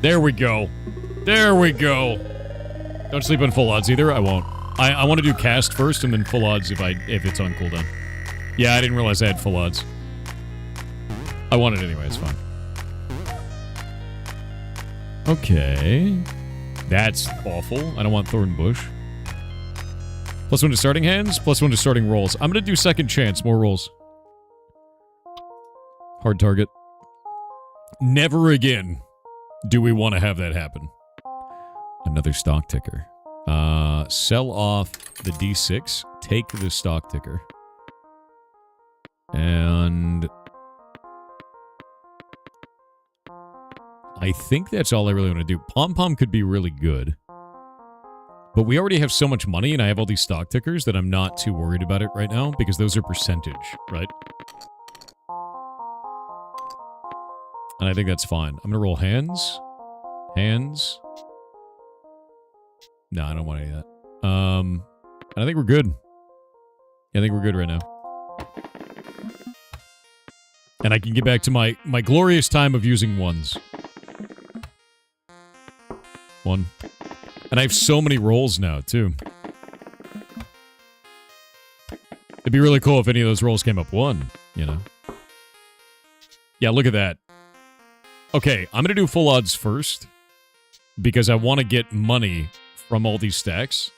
There we go. There we go. Don't sleep on full odds either. I won't. I want to do cast first and then full odds if it's on cooldown. Yeah, I didn't realize I had full odds. I want it anyway. It's fine. Okay. That's awful. I don't want Thorn Bush. +1 to starting hands, +1 to starting rolls. I'm gonna do second chance. More rolls. Hard target. Never again do we want to have that happen. Another stock ticker. Sell off the D6. Take the stock ticker. And I think that's all I really want to do. Pom-Pom could be really good. But we already have so much money, and I have all these stock tickers that I'm not too worried about it right now, because those are percentage, right? And I think that's fine. I'm going to roll hands. Hands. No, I don't want any of that. And I think we're good. Yeah, I think we're good right now. And I can get back to my glorious time of using ones. One. And I have so many rolls now, too. It'd be really cool if any of those rolls came up one, you know? Yeah, look at that. Okay, I'm going to do full odds first, because I want to get money from all these stacks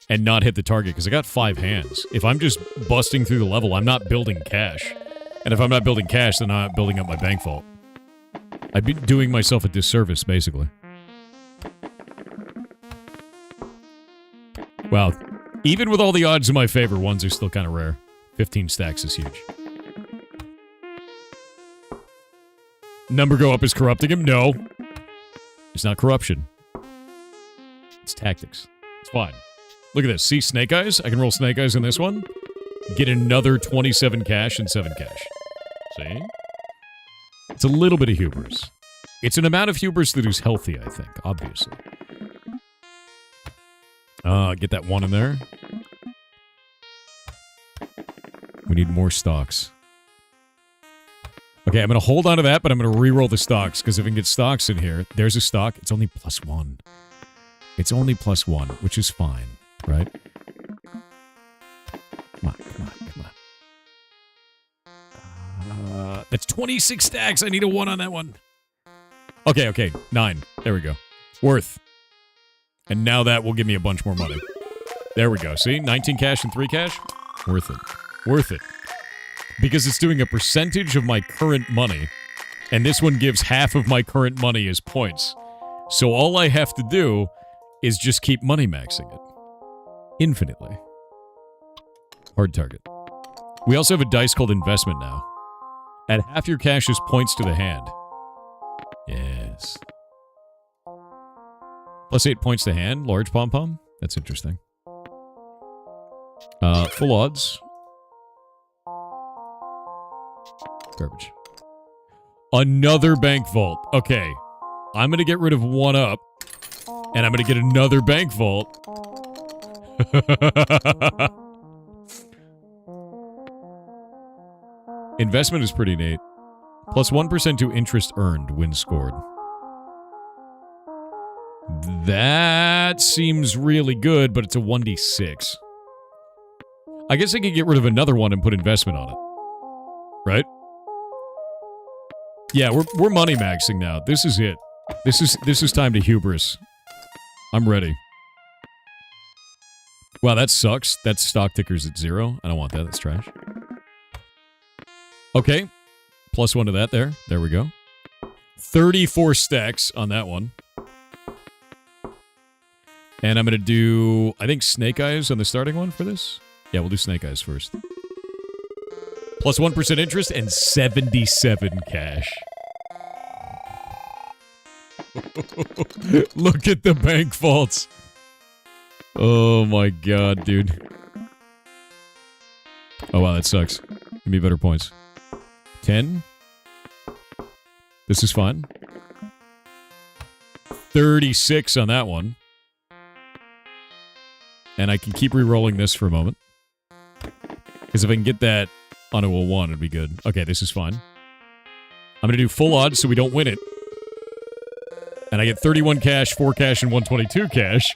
and not hit the target, because I got 5 hands. If I'm just busting through the level, I'm not building cash. And if I'm not building cash, then I'm not building up my bank vault. I'd be doing myself a disservice, basically. Wow. Even with all the odds in my favor, ones are still kind of rare. 15 stacks is huge. Number go up is corrupting him? No. It's not corruption. It's tactics. It's fine. Look at this. See Snake Eyes? I can roll Snake Eyes in this one. Get another 27 cash and 7 cash. See? It's a little bit of hubris. It's an amount of hubris that is healthy, I think, obviously. Get that 1 in there. We need more stocks. Okay, I'm going to hold on to that, but I'm going to re-roll the stocks, because if I can get stocks in here, there's a stock. It's only +1. It's only +1, which is fine, right? Come on, come on, come on. That's 26 stacks. I need a 1 on that one. Okay, 9. There we go. Worth. And now that will give me a bunch more money. There we go. See? 19 cash and 3 cash? Worth it. Worth it. Because it's doing a percentage of my current money, and this one gives half of my current money as points. So all I have to do is just keep money maxing it. Infinitely. Hard target. We also have a dice called investment now. Add half your cash as points to the hand. Yes. +8 points to hand. Large pom-pom. That's interesting. Full odds. Garbage. Another bank vault. Okay. I'm going to get rid of 1 up. And I'm going to get another bank vault. Investment is pretty neat. +1% to interest earned when scored. That seems really good, but it's a 1d6. I guess I could get rid of another one and put investment on it. Right? Yeah, we're money maxing now. This is it. This is time to hubris. I'm ready. Wow, that sucks. That's stock tickers at 0. I don't want that. That's trash. Okay. +1 to that there. There we go. 34 stacks on that one. And I'm going to do, I think, Snake Eyes on the starting one for this. Yeah, we'll do Snake Eyes first. +1% interest and 77 cash. Look at the bank vaults. Oh my god, dude. Oh wow, that sucks. Give me better points. 10. This is fun. 36 on that one. And I can keep re-rolling this for a moment. Because if I can get that onto a 1, it'd be good. Okay, this is fine. I'm going to do full odds so we don't win it. And I get 31 cash, 4 cash, and 122 cash.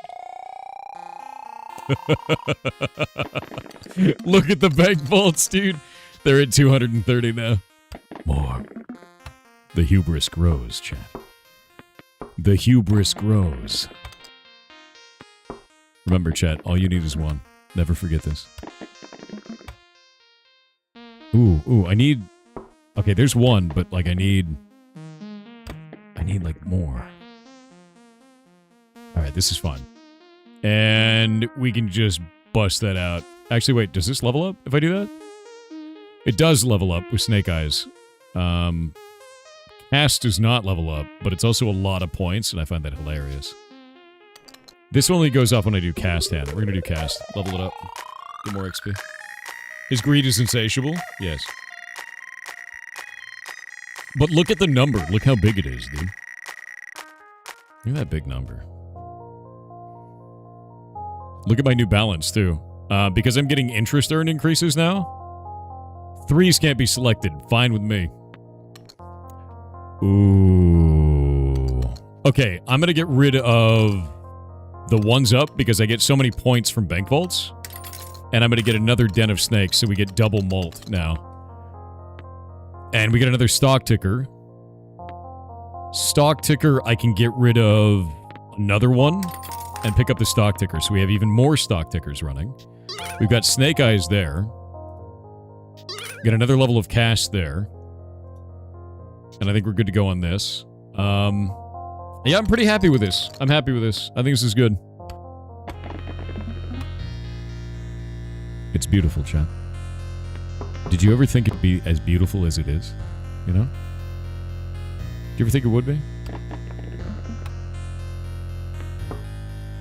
Look at the bank vaults, dude. They're at 230 now. More. The hubris grows, chat. The hubris grows. Remember, chat, all you need is 1. Never forget this. Ooh, I need... Okay, there's 1, but, like, I need, like, more. All right, this is fun. And we can just bust that out. Actually, wait, does this level up if I do that? It does level up with Snake Eyes. Cast does not level up, but it's also a lot of points, and I find that hilarious. This only goes off when I do Cast Hand. We're going to do Cast. Level it up. Get more XP. His greed is insatiable? Yes. But look at the number. Look how big it is, dude. Look at that big number. Look at my new balance, too. Because I'm getting interest earn increases now, 3s can't be selected. Fine with me. Ooh. Okay, I'm going to get rid of the 1s up because I get so many points from bank vaults. And I'm going to get another Den of Snakes, so we get double mult now. And we get another stock ticker. Stock ticker, I can get rid of another one and pick up the stock ticker. So we have even more stock tickers running. We've got Snake Eyes there. Get another level of cash there. And I think we're good to go on this. Yeah, I'm pretty happy with this. I'm happy with this. I think this is good. It's beautiful, chat. Did you ever think it'd be as beautiful as it is? You know? Do you ever think it would be?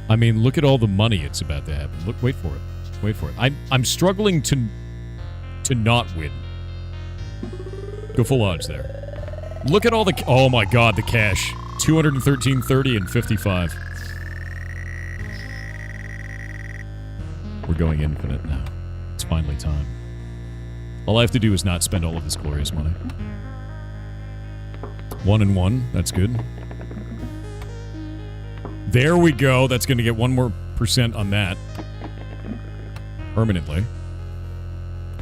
I mean, look at all the money it's about to happen. Look, wait for it. Wait for it. I'm struggling to not win. Go full odds there. Look at all the... Oh my god, the cash. 213, 30, and 55. We're going infinite now. It's finally time. All I have to do is not spend all of this glorious money. 1 and 1. That's good. There we go. That's going to get 1 more % on that. Permanently.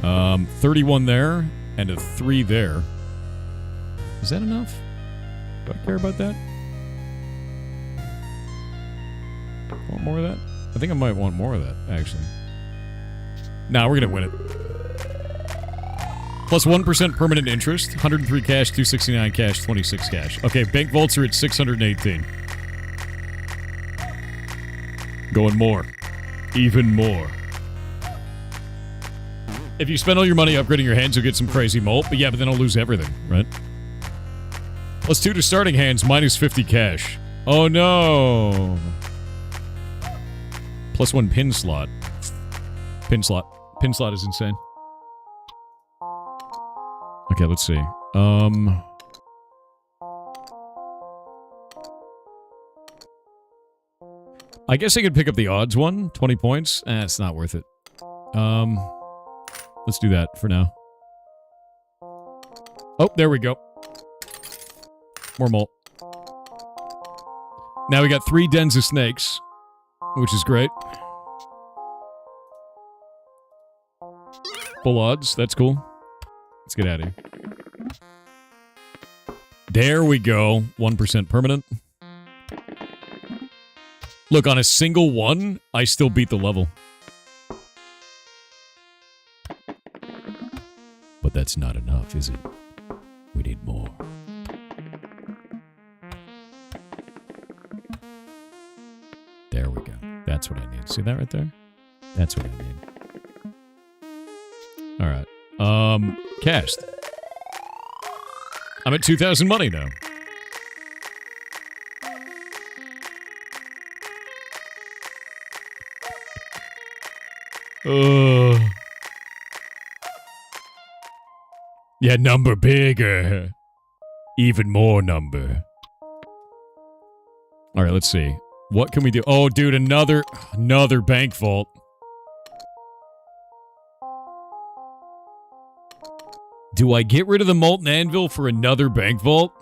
31 there, and a 3 there. Is that enough? Do I care about that? Want more of that? I think I might want more of that, actually. Nah, we're gonna win it. Plus 1% permanent interest, 103 cash, 269 cash, 26 cash. Okay, bank vaults are at 618. Going more. Even more. If you spend all your money upgrading your hands, you'll get some crazy mult. But yeah, but then I'll lose everything, right? Plus 2 to starting hands, minus 50 cash. Oh no! Plus 1 pin slot. Pin slot. Pin slot is insane. Okay, let's see. I guess I could pick up the odds one. 20 points. It's not worth it. Let's do that for now. Oh, there we go. More mult. Now we got 3 dens of snakes, which is great. Full odds. That's cool. Let's get out of here. There we go. 1% permanent. Look, on a single one, I still beat the level. But that's not enough, is it? We need more. There we go. That's what I need. See that right there? That's what I need. Alright. Cast. I'm at 2,000 money now. Yeah, number bigger. Even more number. Alright, let's see. What can we do? Oh, dude, another bank vault. Do I get rid of the molten anvil for another bank vault?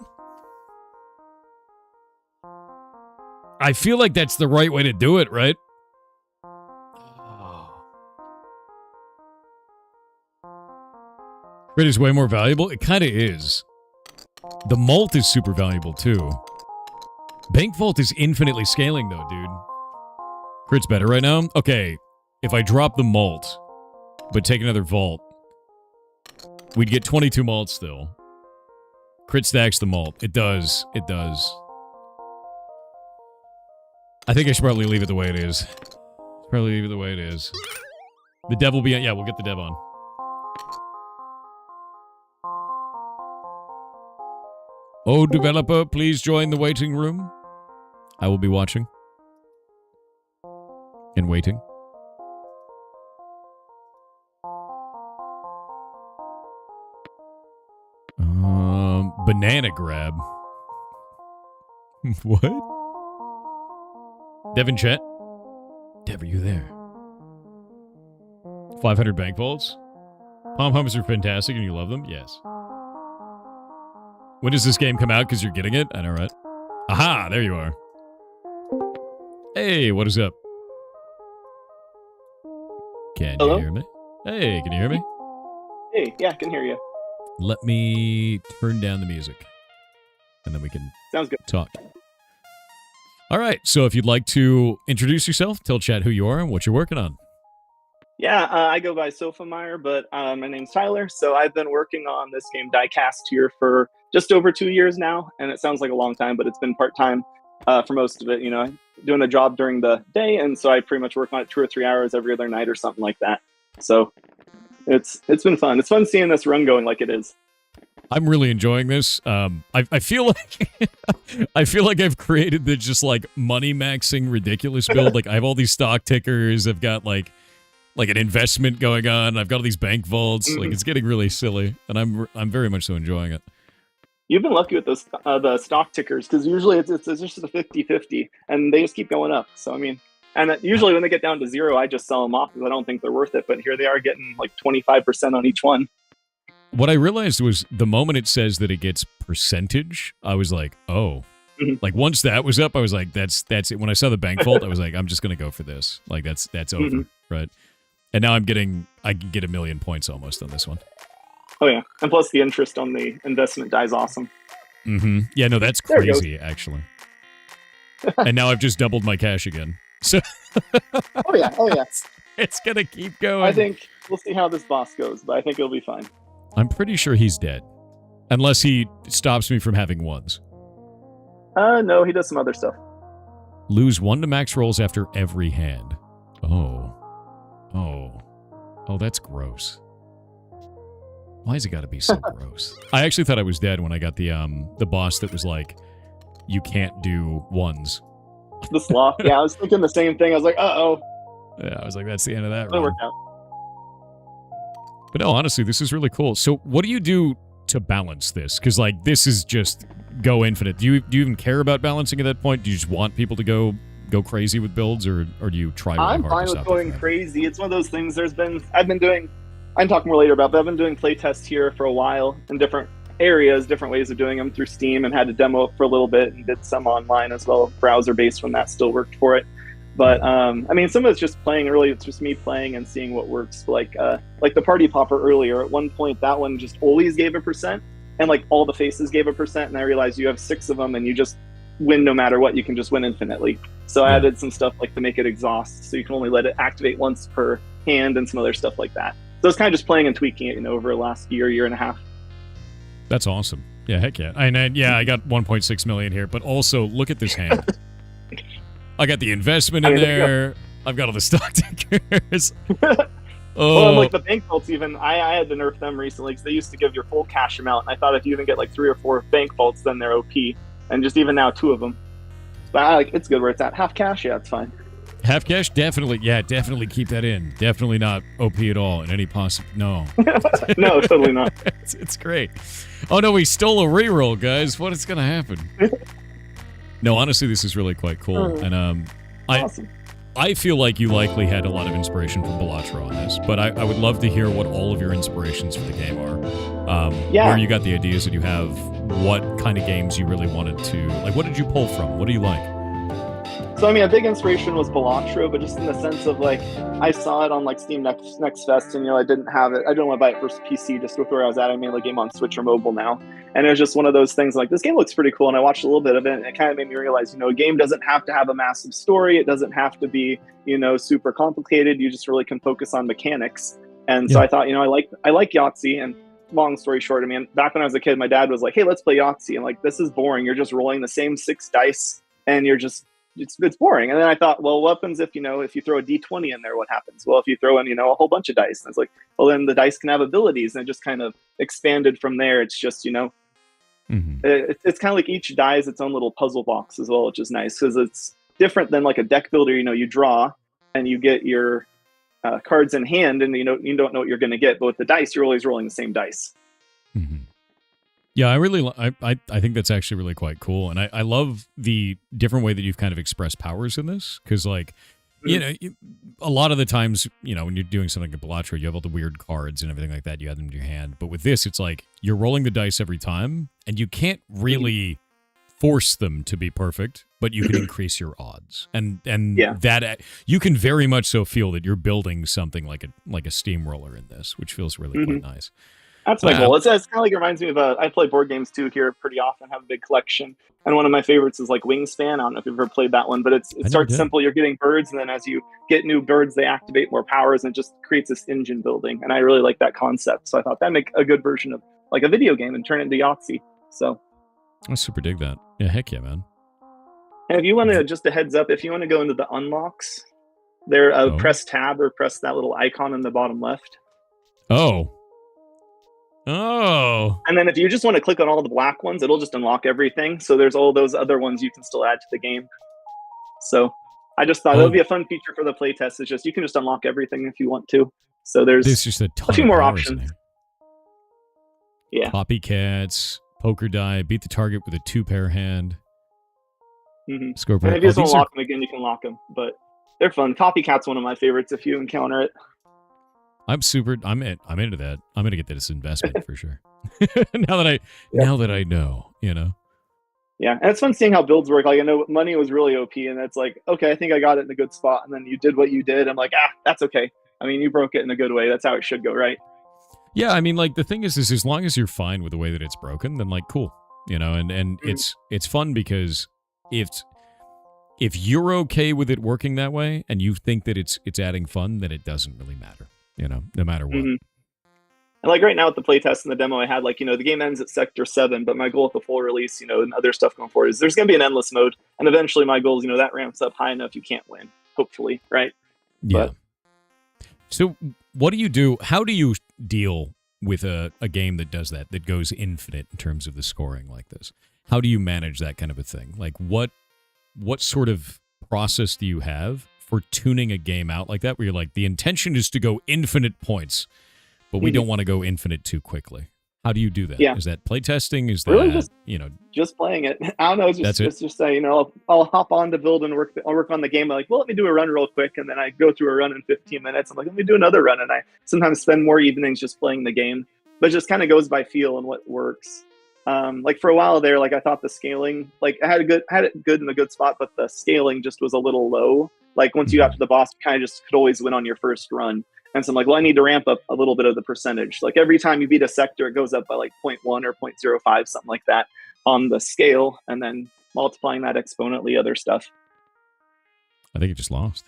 I feel like that's the right way to do it, right? Grid is way more valuable? It kind of is. The mult is super valuable, too. Bank vault is infinitely scaling, though, dude. Crit's better right now? Okay, if I drop the mult, but take another vault, we'd get 22 malt still. Crit stacks the malt. It does. It does. I think I should probably leave it the way it is. Probably leave it the way it is. The dev will be on. Yeah, we'll get the dev on. Oh, developer, please join the waiting room. I will be watching. And waiting. Banana grab. What? Devin Chet? Dev, are you there? 500 bank vaults? Pom-poms are fantastic and you love them? Yes. When does this game come out? Because you're getting it? I know, right? Aha! There you are. Hey, what is up? Can you hear me? Hey, can you hear me? Hey, yeah, I can hear you. Let me turn down the music. And then we can Sounds good. Talk. All right, so if you'd like to introduce yourself, tell chat who you are and what you're working on. Yeah, I go by Sofameyer, but my name's Tyler. So I've been working on this game Diecast here for just over 2 years now, and it sounds like a long time, but it's been part-time for most of it, you know, doing a job during the day, and so I pretty much work on it 2 or 3 hours every other night or something like that. So it's been fun. It's fun seeing this run going like it is. I'm really enjoying this. I feel like I feel like I've created the just like money maxing ridiculous build. Like I have all these stock tickers. I've got like an investment going on. I've got all these bank vaults. Mm-hmm. Like it's getting really silly, and I'm very much so enjoying it. You've been lucky with the stock tickers because usually it's just a 50-50 and they just keep going up. So I mean, and usually when they get down to zero, I just sell them off because I don't think they're worth it. But here they are getting like 25% on each one. What I realized was the moment it says that it gets percentage, I was like, oh. Mm-hmm. Like once that was up, I was like, that's it. When I saw the bank vault, I was like, I'm just gonna go for this. Like that's over, Mm-hmm. right? And now I can get 1 million points almost on this one. Oh yeah, and plus the interest on the investment die is awesome. Mm-hmm. Yeah, no, that's crazy actually. And now I've just doubled my cash again. So. Oh yeah. It's gonna keep going. I think we'll see how this boss goes, but I think it'll be fine. I'm pretty sure he's dead. Unless he stops me from having ones. No, he does some other stuff. Lose 1 to max rolls after every hand. Oh, that's gross. Why has it got to be so gross? I actually thought I was dead when I got the boss that was like, you can't do ones. The sloth. Yeah, I was thinking the same thing. I was like, uh-oh. Yeah, I was like, that's the end of that It'll run. work out. But no, honestly, this is really cool. So what do you do to balance this? Because, like, this is just go infinite. Do you even care about balancing at that point? Do you just want people to go crazy with builds, or do you try really hard? I'm fine with going crazy. It's one of those things. I can talk more later about, but I've been doing play tests here for a while in different areas, different ways of doing them through Steam, and had to demo it for a little bit and did some online as well, browser-based when that still worked for it. But I mean, some of it's just playing. Really, it's just me playing and seeing what works. Like the party popper earlier. At one point, that one just always gave 1%, and like all the faces gave 1%. And I realized you have 6 of them, and you just win no matter what. You can just win infinitely. So I added some stuff like to make it exhaust, so you can only let it activate once per hand, and some other stuff like that. So it's kind of just playing and tweaking it, over the last year and a half. That's awesome. Yeah, heck yeah. I got 1.6 million here, but also look at this hand. I got the investment in there. I've got all the stock tickers. Well, and like the bank vaults, even I had to nerf them recently because they used to give your full cash amount. And I thought if you even get like 3 or 4 bank vaults, then they're OP. And just even now 2 of them. But it's good where it's at. Half cash, yeah, it's fine. Half cash, definitely. Yeah, definitely keep that in. Definitely not OP at all in any possible. No. No, totally not. It's great. Oh no, we stole a reroll, guys. What is gonna happen? No, honestly, this is really quite cool, and awesome. I feel like you likely had a lot of inspiration from Balatro on this, but I would love to hear what all of your inspirations for the game are. Where you got the ideas that you have, what kind of games you really wanted to, like, what did you pull from? What do you like? So, I mean, a big inspiration was Balatro, but just in the sense of, like, I saw it on, like, Steam Next Fest, and, I didn't have it. I didn't want to buy it for PC just with where I was at. I made the game on Switch or mobile now. And it was just one of those things, like, this game looks pretty cool, and I watched a little bit of it, and it kind of made me realize, a game doesn't have to have a massive story. It doesn't have to be, super complicated. You just really can focus on mechanics. And so I thought, I like Yahtzee, and long story short, I mean, back when I was a kid, my dad was like, hey, let's play Yahtzee. And, like, this is boring. You're just rolling the same 6 dice, and you're just it's boring. And then I thought, well, what happens if if you throw a D20 in there, what happens? Well, if you throw in a whole bunch of dice, and it's like, well, then the dice can have abilities, and it just kind of expanded from there. It's just it's kind of like each die is its own little puzzle box as well, which is nice because it's different than like a deck builder. You draw and you get your cards in hand, and you don't know what you're going to get. But with the dice, you're always rolling the same dice. Mm-hmm. Yeah, I think that's actually really quite cool, and I love the different way that you've kind of expressed powers in this, because like, a lot of the times, when you're doing something like Balatro, you have all the weird cards and everything like that, you have them in your hand, but with this, it's like, you're rolling the dice every time, and you can't really force them to be perfect, but you can increase your odds, and that, you can very much so feel that you're building something like a steamroller in this, which feels really quite nice. That's my goal. It's kind of like, it reminds me of, I play board games too here pretty often, have a big collection. And one of my favorites is like Wingspan. I don't know if you've ever played that one, but it starts simple. You're getting birds, and then as you get new birds, they activate more powers, and it just creates this engine building. And I really like that concept. So I thought that'd make a good version of like a video game and turn it into Yahtzee. So I super dig that. Yeah, heck yeah, man. And if you want to, just a heads up, if you want to go into the unlocks, there, press tab or press that little icon in the bottom left. Oh. And then if you just want to click on all the black ones, it'll just unlock everything. So there's all those other ones you can still add to the game. So I just thought it would be a fun feature for the playtest. It's just, you can just unlock everything if you want to. So there's just a few more options. Yeah. Copycats, poker die, beat the target with a 2-pair hand. Score. And if you just want to lock them again, you can lock them. But they're fun. Copycat's one of my favorites if you encounter it. I'm into that. I'm gonna get this investment for sure. now that I know, Yeah, and it's fun seeing how builds work. Like, I know money was really OP, and it's like, okay, I think I got it in a good spot, and then you did what you did. I'm like, that's okay. I mean, you broke it in a good way. That's how it should go, right? Yeah, I mean, like, the thing is as long as you're fine with the way that it's broken, then like, cool, and it's fun because if you're okay with it working that way, and you think that it's adding fun, then it doesn't really matter. No matter what. And like right now with the playtest and the demo I had, like, the game ends at Sector 7, but my goal with the full release, and other stuff going forward is there's going to be an endless mode. And eventually my goal is, that ramps up high enough you can't win, hopefully, right? Yeah. So what do you do? How do you deal with a game that does that goes infinite in terms of the scoring like this? How do you manage that kind of a thing? Like what sort of process do you have for tuning a game out like that, where you're like, the intention is to go infinite points, but we don't want to go infinite too quickly? How do you do that? Yeah. Is that playtesting? Is that, really just playing it? I don't know. Just say, I'll hop on to build and I'll work on the game. I'm like, well, let me do a run real quick. And then I go through a run in 15 minutes. I'm like, let me do another run. And I sometimes spend more evenings just playing the game, but it just kind of goes by feel and what works. Like for a while there, like I thought the scaling, like I had it good in a good spot, but the scaling just was a little low. Like once you got to the boss, you kind of just could always win on your first run. And so I'm like, well, I need to ramp up a little bit of the percentage. Like every time you beat a sector, it goes up by like 0.1 or 0.05, something like that on the scale, and then multiplying that exponentially, other stuff. I think it just lost.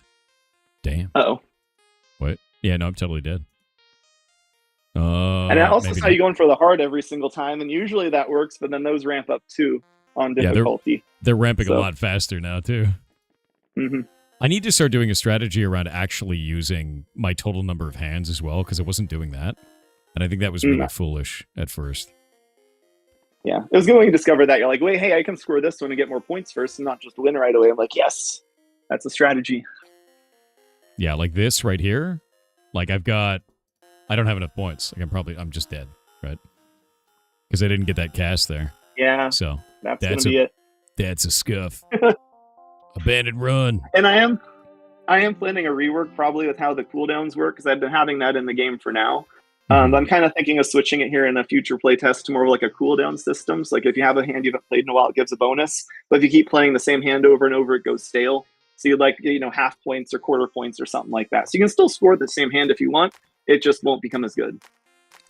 Damn. Uh-oh. What? Yeah, no, I'm totally dead. And that also is how you go in for the hard every single time, and usually that works, but then those ramp up too on difficulty. Yeah, they're ramping a lot faster now too. I need to start doing a strategy around actually using my total number of hands as well, because I wasn't doing that. And I think that was really foolish at first. Yeah, it was good when you discover that. You're like, wait, hey, I can score this one and get more points first and not just win right away. I'm like, yes, that's a strategy. Yeah, like this right here. Like I don't have enough points. Like I'm just dead, right? Because I didn't get that cast there. Yeah, so that's going to be it. That's a scuff. Abandoned run. And I am planning a rework probably with how the cooldowns work, because I've been having that in the game for now. I'm kind of thinking of switching it here in a future playtest to more of like a cooldown system. So like if you have a hand you haven't played in a while, it gives a bonus. But if you keep playing the same hand over and over, it goes stale. So you'd like, half points or quarter points or something like that. So you can still score the same hand if you want. It just won't become as good.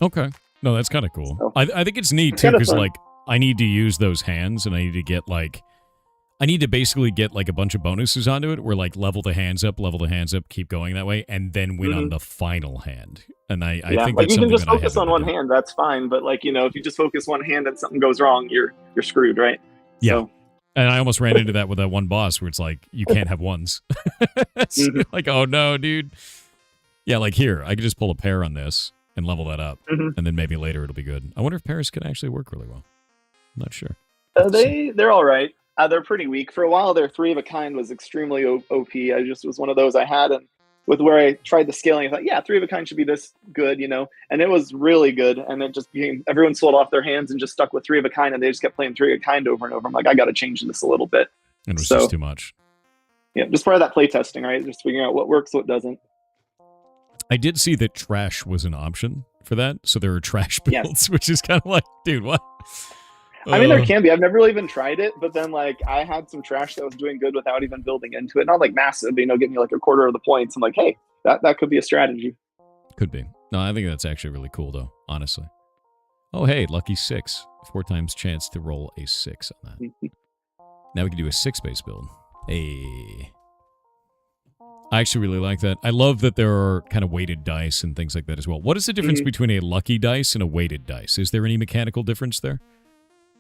Okay. No, that's kind of cool. So, I think it's neat too, because like I need to use those hands, and I need to basically get like a bunch of bonuses onto it, where like level the hands up, keep going that way, and then win on the final hand. And I think like that's you can just that focus on one hand, that's fine. But like, if you just focus one hand and something goes wrong, you're screwed, right? Yeah. So, And I almost ran into that with that one boss where it's like, you can't have ones. So like, oh no, dude. Yeah, like here, I could just pull a pair on this and level that up. And then maybe later it'll be good. I wonder if pairs can actually work really well. I'm not sure. They're all right. They're pretty weak. For a while, their 3 of a kind was extremely OP. I just was one of those I had, and with where I tried the scaling, I thought, yeah, 3 of a kind should be this good, and it was really good. And it just became, everyone sold off their hands and just stuck with 3 of a kind, and they just kept playing 3 of a kind over and over. I'm like, I got to change this a little bit. And it was just too much. Yeah, just part of that play testing, right? Just figuring out what works, what doesn't. I did see that trash was an option for that, so there are trash builds, which is kind of like, dude, what? I mean, there can be. I've never really even tried it, but then like I had some trash that was doing good without even building into it. Not like massive, but, getting me like a quarter of the points. I'm like, hey, that could be a strategy. Could be. No, I think that's actually really cool, though, honestly. Oh, hey, lucky 6. 4 times chance to roll a 6 on that. Now we can do a 6-base build. Hey. I actually really like that. I love that there are kind of weighted dice and things like that as well. What is the difference between a lucky dice and a weighted dice? Is there any mechanical difference there?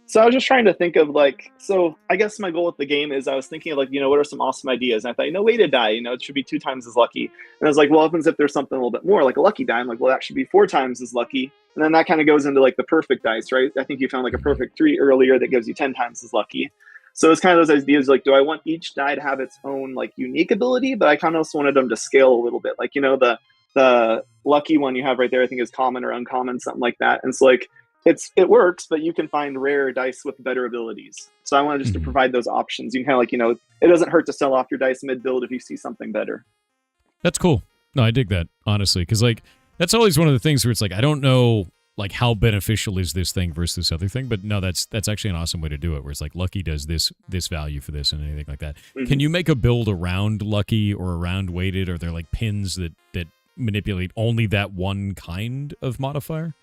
So I was just trying to think of so I guess my goal with the game is I was thinking of what are some awesome ideas? And I thought, weighted die, it should be 2 times as lucky. And I was like, well, what happens if there's something a little bit more, like a lucky die? I'm like, well, that should be 4 times as lucky. And then that kind of goes into like the perfect dice, right? I think you found like a perfect 3 earlier that gives you 10 times as lucky. So it's kind of those ideas like, do I want each die to have its own like unique ability? But I kind of also wanted them to scale a little bit. Like, the lucky one you have right there, I think is common or uncommon, something like that. And so like, it works, but you can find rare dice with better abilities. So I wanted just to provide those options. You can kind of like, it doesn't hurt to sell off your dice mid-build if you see something better. That's cool. No, I dig that, honestly, because like that's always one of the things where it's like, I don't know like how beneficial is this thing versus this other thing, but no, that's actually an awesome way to do it, where it's like lucky does this value for this and anything like that. Can you make a build around lucky or around weighted? Are there like pins that manipulate only that one kind of modifier?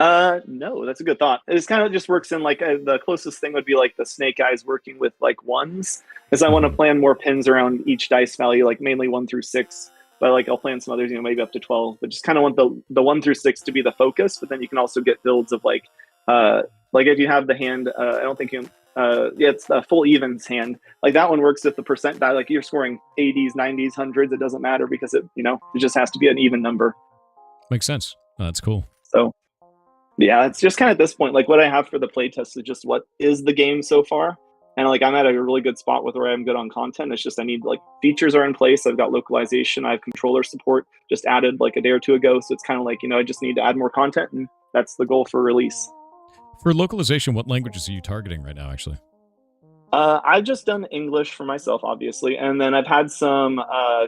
No, that's a good thought. It kind of just works in like the closest thing would be like the snake eyes working with like ones, because I want to plan more pins around each dice value, like mainly 1 through 6, but like I'll plan some others, maybe up to 12, but just kind of want the 1 through 6 to be the focus. But then you can also get builds of like if you have the hand, I don't think you, it's a full evens hand. Like that one works if the percent die, like you're scoring 80s, 90s, 100s, it doesn't matter because it just has to be an even number. Makes sense. Oh, that's cool. So yeah, it's just kind of at this point, like what I have for the playtest is just what is the game so far. And like I'm at a really good spot with where I'm good on content. It's just I need like features are in place. I've got localization. I have controller support just added like a day or two ago. So it's kind of like, I just need to add more content, and that's the goal for release. For localization, what languages are you targeting right now, actually? I've just done English for myself, obviously. And then I've had some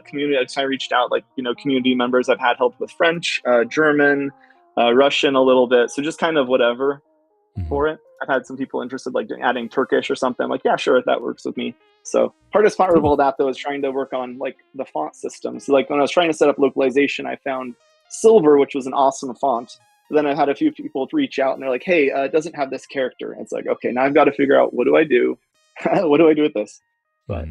community, I reached out, like, community members. I've had help with French, German, Russian a little bit. So just kind of whatever for it. I've had some people interested, like adding Turkish or something. I'm like, yeah, sure, that works with me. So hardest part of all that, though, is trying to work on like the font system. So like when I was trying to set up localization, I found Silver, which was an awesome font. But then I had a few people reach out and they're like, hey, it doesn't have this character. And it's like, okay, now I've got to figure out, what do I do? What do I do with this? But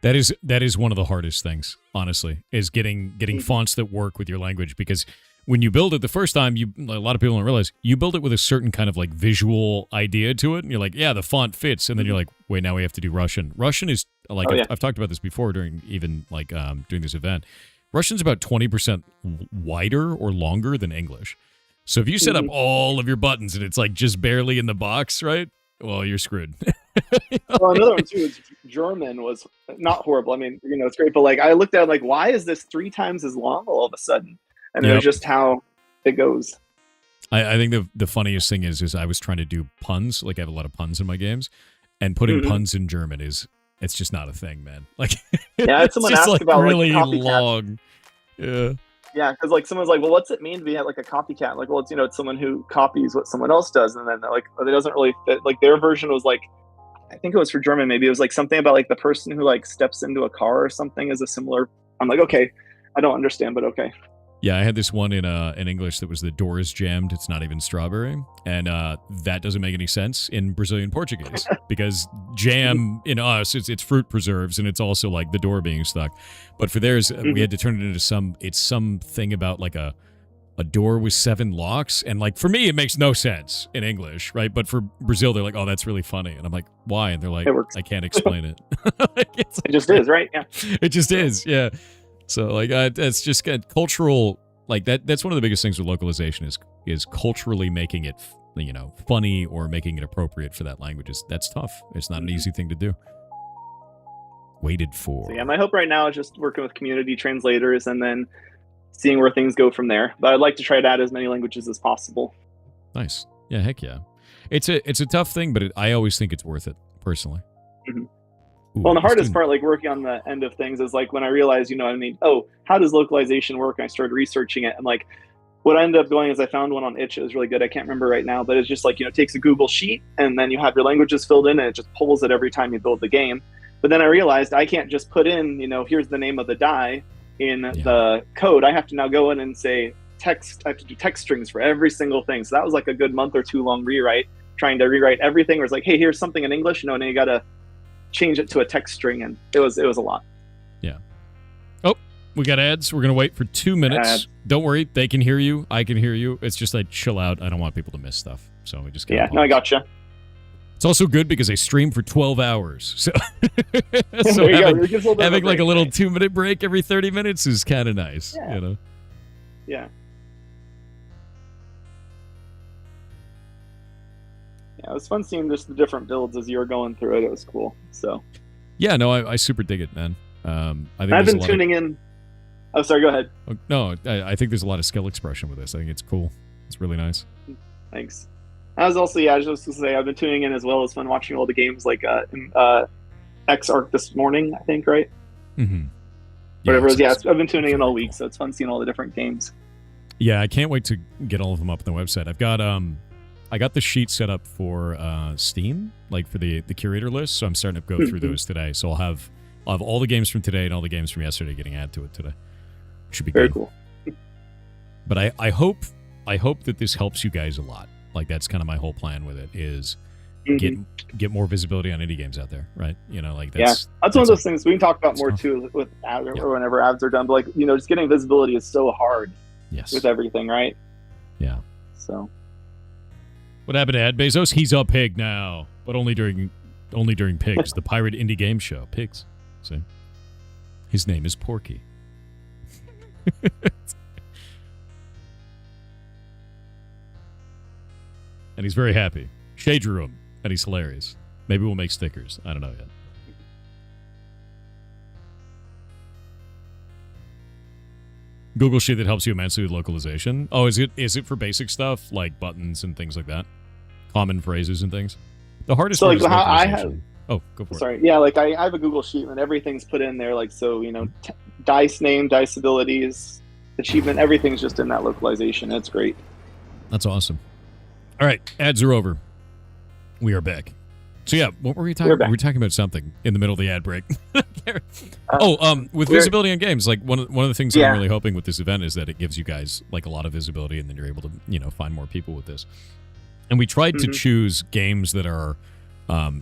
that is one of the hardest things, honestly, is getting fonts that work with your language, because when you build it the first time, a lot of people don't realize you build it with a certain kind of like visual idea to it, and you're like, yeah, the font fits, and then you're like, wait, now we have to do Russian. Russian is like I've talked about this before during this event. Russian's about 20% wider or longer than English. So if you set up all of your buttons and it's like just barely in the box, right? Well, you're screwed. Well, another one too is German was not horrible. I mean, it's great, but like I looked at it, like, why is this 3 times as long all of a sudden? And it was just how it goes. I think the funniest thing is I was trying to do puns. Like I have a lot of puns in my games, and putting puns in German it's just not a thing, man. Like yeah, someone asked like about really like long. Yeah. Yeah, because like someone's like, well, what's it mean to be like a copycat? Like, well, it's it's someone who copies what someone else does, and then like it doesn't really fit. Like their version was like, I think it was for German, maybe it was like something about like the person who like steps into a car or something is a similar. I'm like, okay, I don't understand, but okay. Yeah, I had this one in English that was the door is jammed, it's not even strawberry. And that doesn't make any sense in Brazilian Portuguese because jam in us, it's fruit preserves, and it's also like the door being stuck. But for theirs, we had to turn it into something about like a a door with 7 locks. And like, for me, it makes no sense in English, right? But for Brazil, they're like, oh, that's really funny. And I'm like, why? And they're like, I can't explain it. It just is, right? Yeah. It just is, yeah. So like, it's just cultural, like that's one of the biggest things with localization is culturally making it, funny or making it appropriate for that language. That's tough. It's not an easy thing to do. Waited for. So yeah, my hope right now is just working with community translators and then seeing where things go from there. But I'd like to try to add as many languages as possible. Nice. Yeah, heck yeah. It's a tough thing, but I always think it's worth it, personally. Mm-hmm. Well, and the hardest part, like working on the end of things, is like when I realized, how does localization work? And I started researching it, and like what I ended up doing is I found one on Itch. It was really good. I can't remember right now, but it's just like, it takes a Google sheet and then you have your languages filled in and it just pulls it every time you build the game. But then I realized I can't just put in, here's the name of the die in the code. I have to now go in and say text. I have to do text strings for every single thing. So that was like a good month or two long rewrite, trying to rewrite everything. Where it's like, hey, here's something in English, and then you got to change it to a text string, and it was a lot. Yeah. Oh, we got ads. We're gonna wait for 2 minutes. Don't worry, they can hear you. I can hear you. It's just chill out. I don't want people to miss stuff, so we just no, I gotcha. It's also good because I stream for 12 hours. So, having like a little 2-minute break every 30 minutes is kind of nice, Yeah. Yeah, it was fun seeing just the different builds as you were going through it. It was cool. So. Yeah, no, I super dig it, man. I've been tuning in. Oh, sorry, go ahead. No, I think there's a lot of skill expression with this. I think it's cool. It's really nice. Thanks. I was also, I was just going to say, I've been tuning in as well as fun watching all the games like X-Arc this morning, I think, right? Mm-hmm. Whatever it was, I've been tuning in all week, so it's fun seeing all the different games. Yeah, I can't wait to get all of them up on the website. I got the sheet set up for Steam, like for the curator list, so I'm starting to go through those today. So I'll have all the games from today and all the games from yesterday getting added to it today. Should be very good. Cool. But I hope that this helps you guys a lot. Like that's kind of my whole plan with it is get more visibility on indie games out there, right? That's one of those things we can talk about more too with ads or whenever ads are done. But just getting visibility is so hard. Yes. With everything, right? Yeah. So. What happened to Ad Bezos? He's a pig now, but only during Pigs, the pirate indie game show. Pigs. See? His name is Porky. And he's very happy. Shay drew him, and he's hilarious. Maybe we'll make stickers. I don't know yet. Google sheet that helps you immensely with localization. Oh, is it for basic stuff like buttons and things like that? Common phrases and things? The hardest part is localization. Oh, go for it. Sorry. Yeah, like I have a Google sheet and everything's put in there. Like, so, dice name, dice abilities, achievement, everything's just in that localization. It's great. That's awesome. All right, ads are over. We are back. So yeah, what were we talking about? We were talking about something in the middle of the ad break. With visibility on games, like one of the things that I'm really hoping with this event is that it gives you guys like a lot of visibility, and then you're able to find more people with this. And we tried to choose games that are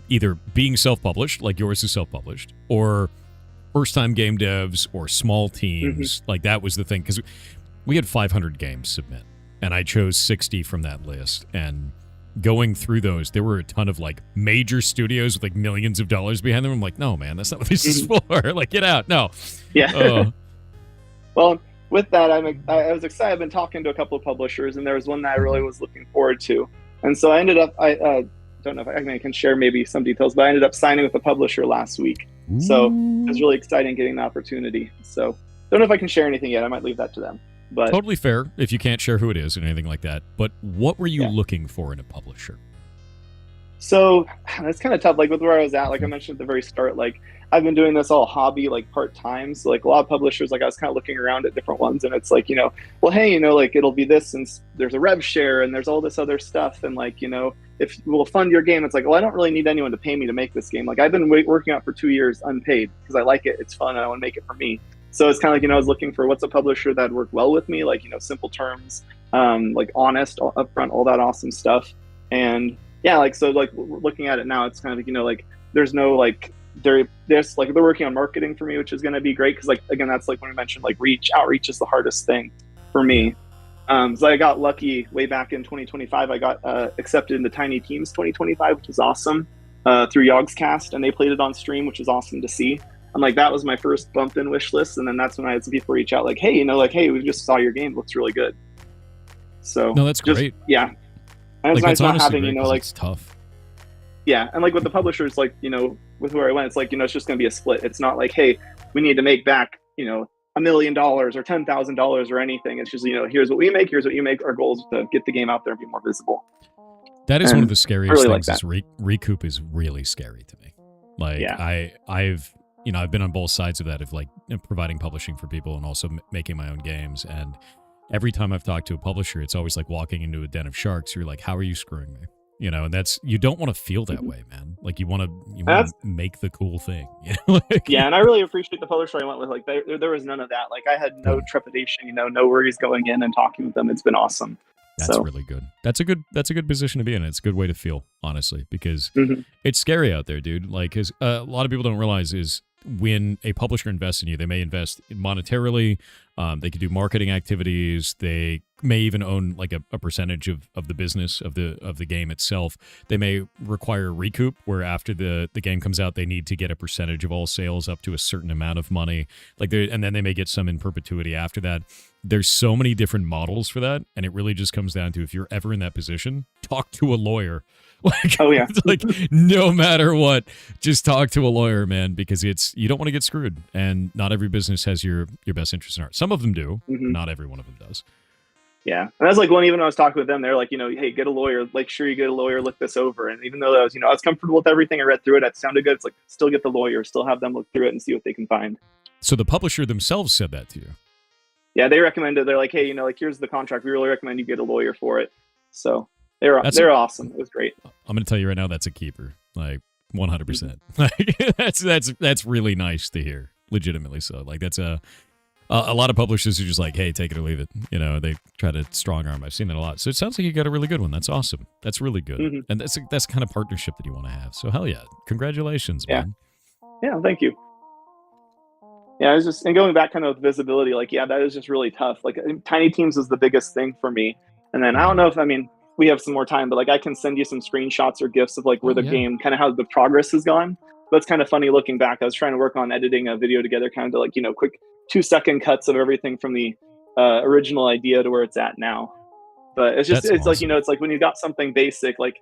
either being self-published, like yours is self-published, or first-time game devs or small teams. Like that was the thing, because we had 500 games submit, and I chose 60 from that list. And going through those, there were a ton of like major studios with like millions of dollars behind them. I'm like, no, man, that's not what this is for. Like, get out. No. Yeah. Well, with that, I was excited. I've been talking to a couple of publishers, and there was one that I really was looking forward to. And so I ended up, I don't know if I can share maybe some details, but I ended up signing with a publisher last week. Ooh. So it was really exciting getting the opportunity. So don't know if I can share anything yet. I might leave that to them. But totally fair if you can't share who it is or anything like that. But what were you looking for in a publisher? So it's kind of tough. Like with where I was at, like I mentioned at the very start, like I've been doing this all hobby, like part-time. So like a lot of publishers, like I was kind of looking around at different ones, and it's like, well, hey, like it'll be this, and there's a rev share and there's all this other stuff. And like, if we'll fund your game, it's like, well, I don't really need anyone to pay me to make this game. Like I've been working out for 2 years unpaid because I like it. It's fun. And I want to make it for me. So it's kind of like, I was looking for what's a publisher that worked well with me, like, simple terms, like honest, upfront, all that awesome stuff. And yeah, like, so like looking at it now, it's kind of like, like there's no like, they're working on marketing for me, which is going to be great. Cause like, again, that's like when I mentioned, like outreach is the hardest thing for me. So I got lucky way back in 2025. I got accepted into Tiny Teams 2025, which is awesome, through Yogscast, and they played it on stream, which was awesome to see. I'm like, that was my first bump in wish list, and then that's when I had some people reach out like, hey, hey, we just saw your game, looks really good. So no, that's great. Yeah, and it's nice not having it's tough. Yeah, and like with the publishers, like with where I went, it's like it's just going to be a split. It's not like, hey, we need to make back $1 million or $10,000 or anything. It's just here's what we make, here's what you make. Our goal is to get the game out there and be more visible. That is one of the scariest really things. Is recoup is really scary to me. Like yeah. I've been on both sides of that, of like providing publishing for people and also making my own games. And every time I've talked to a publisher, it's always like walking into a den of sharks. You're like, how are you screwing me? And you don't want to feel that way, man. Like you want to make the cool thing. Yeah, and I really appreciate the publisher I went with. Like there was none of that. Like I had no trepidation, no worries going in and talking with them. It's been awesome. That's really good. That's a good position to be in. It's a good way to feel, honestly, because it's scary out there, dude. Like, cause a lot of people don't realize is when a publisher invests in you, they may invest monetarily. They could do marketing activities. They may even own like a percentage of the business of the game itself. They may require recoup, where after the game comes out, they need to get a percentage of all sales up to a certain amount of money. And then they may get some in perpetuity after that. There's so many different models for that, and it really just comes down to, if you're ever in that position, talk to a lawyer. Oh yeah. Like no matter what, just talk to a lawyer, man, because you don't want to get screwed, and not every business has your best interest in heart. Some of them do, not every one of them does. Yeah, and that's like even when I was talking with them, they're like, hey, get a lawyer. Like, sure, you get a lawyer, look this over. And even though I was comfortable with everything, I read through it, it sounded good. It's like, still get the lawyer, still have them look through it and see what they can find. So the publisher themselves said that to you? Yeah, they recommended. They're like, hey, here's the contract. We really recommend you get a lawyer for it. So they're awesome. It was great. I'm going to tell you right now, that's a keeper, like 100%. Like that's really nice to hear, legitimately. So like that's a lot of publishers are just like, hey, take it or leave it. They try to strong arm. I've seen that a lot. So it sounds like you got a really good one. That's awesome. That's really good. And that's the kind of partnership that you want to have. So hell yeah, congratulations, man. Yeah, thank you. Yeah, and going back kind of with visibility, like, yeah, that is just really tough. Like, Tiny Teams was the biggest thing for me. And then I don't know if, we have some more time, but like I can send you some screenshots or GIFs of like where the game, kind of how the progress has gone. But it's kind of funny looking back. I was trying to work on editing a video together, kind of like, quick 2-second cuts of everything from the original idea to where it's at now. But it's just, it's awesome. Like, it's like when you got something basic, like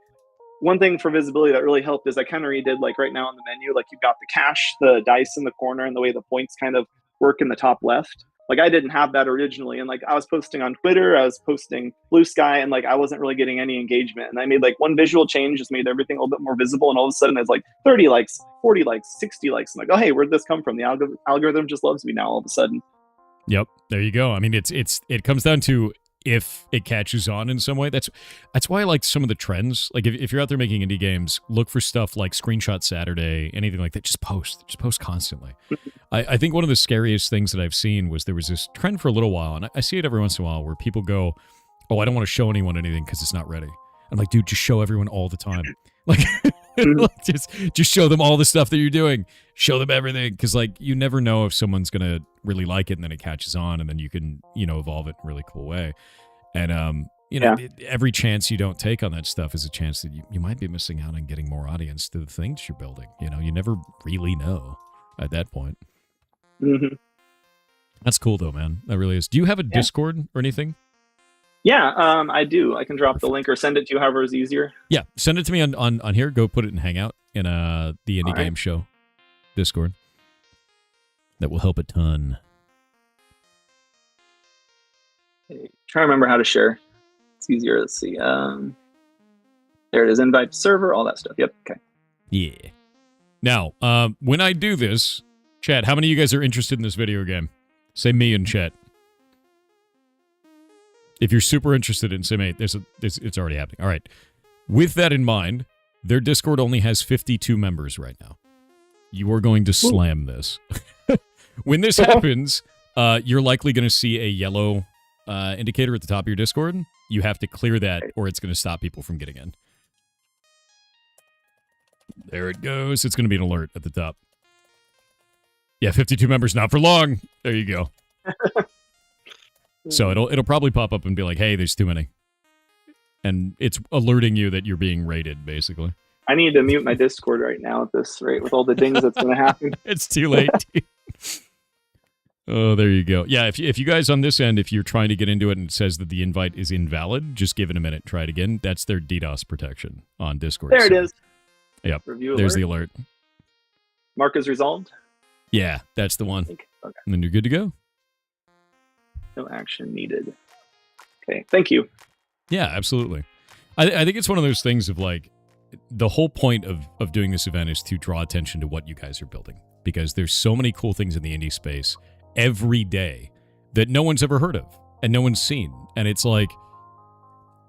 one thing for visibility that really helped is I kind of redid, like right now on the menu, like you've got the cash, the dice in the corner, and the way the points kind of work in the top left. Like I didn't have that originally. And like I was posting on Twitter, I was posting Blue Sky, and like I wasn't really getting any engagement. And I made like one visual change, just made everything a little bit more visible. And all of a sudden it's like 30 likes, 40 likes, 60 likes. I'm like, oh, hey, where'd this come from? The algorithm just loves me now all of a sudden. Yep. There you go. I mean, it comes down to if it catches on in some way. That's why I like some of the trends. Like if you're out there making indie games, look for stuff like Screenshot Saturday, anything like that. Just post constantly. I think one of the scariest things that I've seen was there was this trend for a little while, and I see it every once in a while, where people go, oh, I don't want to show anyone anything because it's not ready. I'm like, dude, just show everyone all the time. Like, just show them all the stuff that you're doing. Show them everything, because like you never know if someone's gonna really like it, and then it catches on, and then you can evolve it in a really cool way. And every chance you don't take on that stuff is a chance that you might be missing out on getting more audience to the things you're building. You never really know at that point. That's cool though, man. That really is. Do you have a Discord or anything? Yeah, I do. I can drop the link or send it to you, however is easier. Yeah, send it to me on here. Go put it in Hangout in the Indie Game Show Discord. That will help a ton. Okay, try to remember how to share. It's easier. Let's see. There it is. Invite server, all that stuff. Yep. Okay. Yeah. Now, when I do this, chat, how many of you guys are interested in this video game? Say me in chat. If you're super interested in Sim 8, it's already happening. All right. With that in mind, their Discord only has 52 members right now. You are going to slam this. When this happens, you're likely going to see a yellow indicator at the top of your Discord. You have to clear that, or it's going to stop people from getting in. There it goes. It's going to be an alert at the top. Yeah, 52 members, not for long. There you go. So it'll probably pop up and be like, hey, there's too many. And it's alerting you that you're being rated, basically. I need to mute my Discord right now at this rate with all the dings that's going to happen. It's too late. Oh, there you go. Yeah, if you guys on this end, if you're trying to get into it and it says that the invite is invalid, just give it a minute. Try it again. That's their DDoS protection on Discord. There it is. Yep. Review There's alert. the alert. Mark is resolved? Yeah, that's the one. Okay. And then you're good to go. No action needed. Okay, thank you. Yeah, absolutely. I think it's one of those things of like, the whole point of doing this event is to draw attention to what you guys are building. Because there's so many cool things in the indie space every day that no one's ever heard of and no one's seen. And it's like,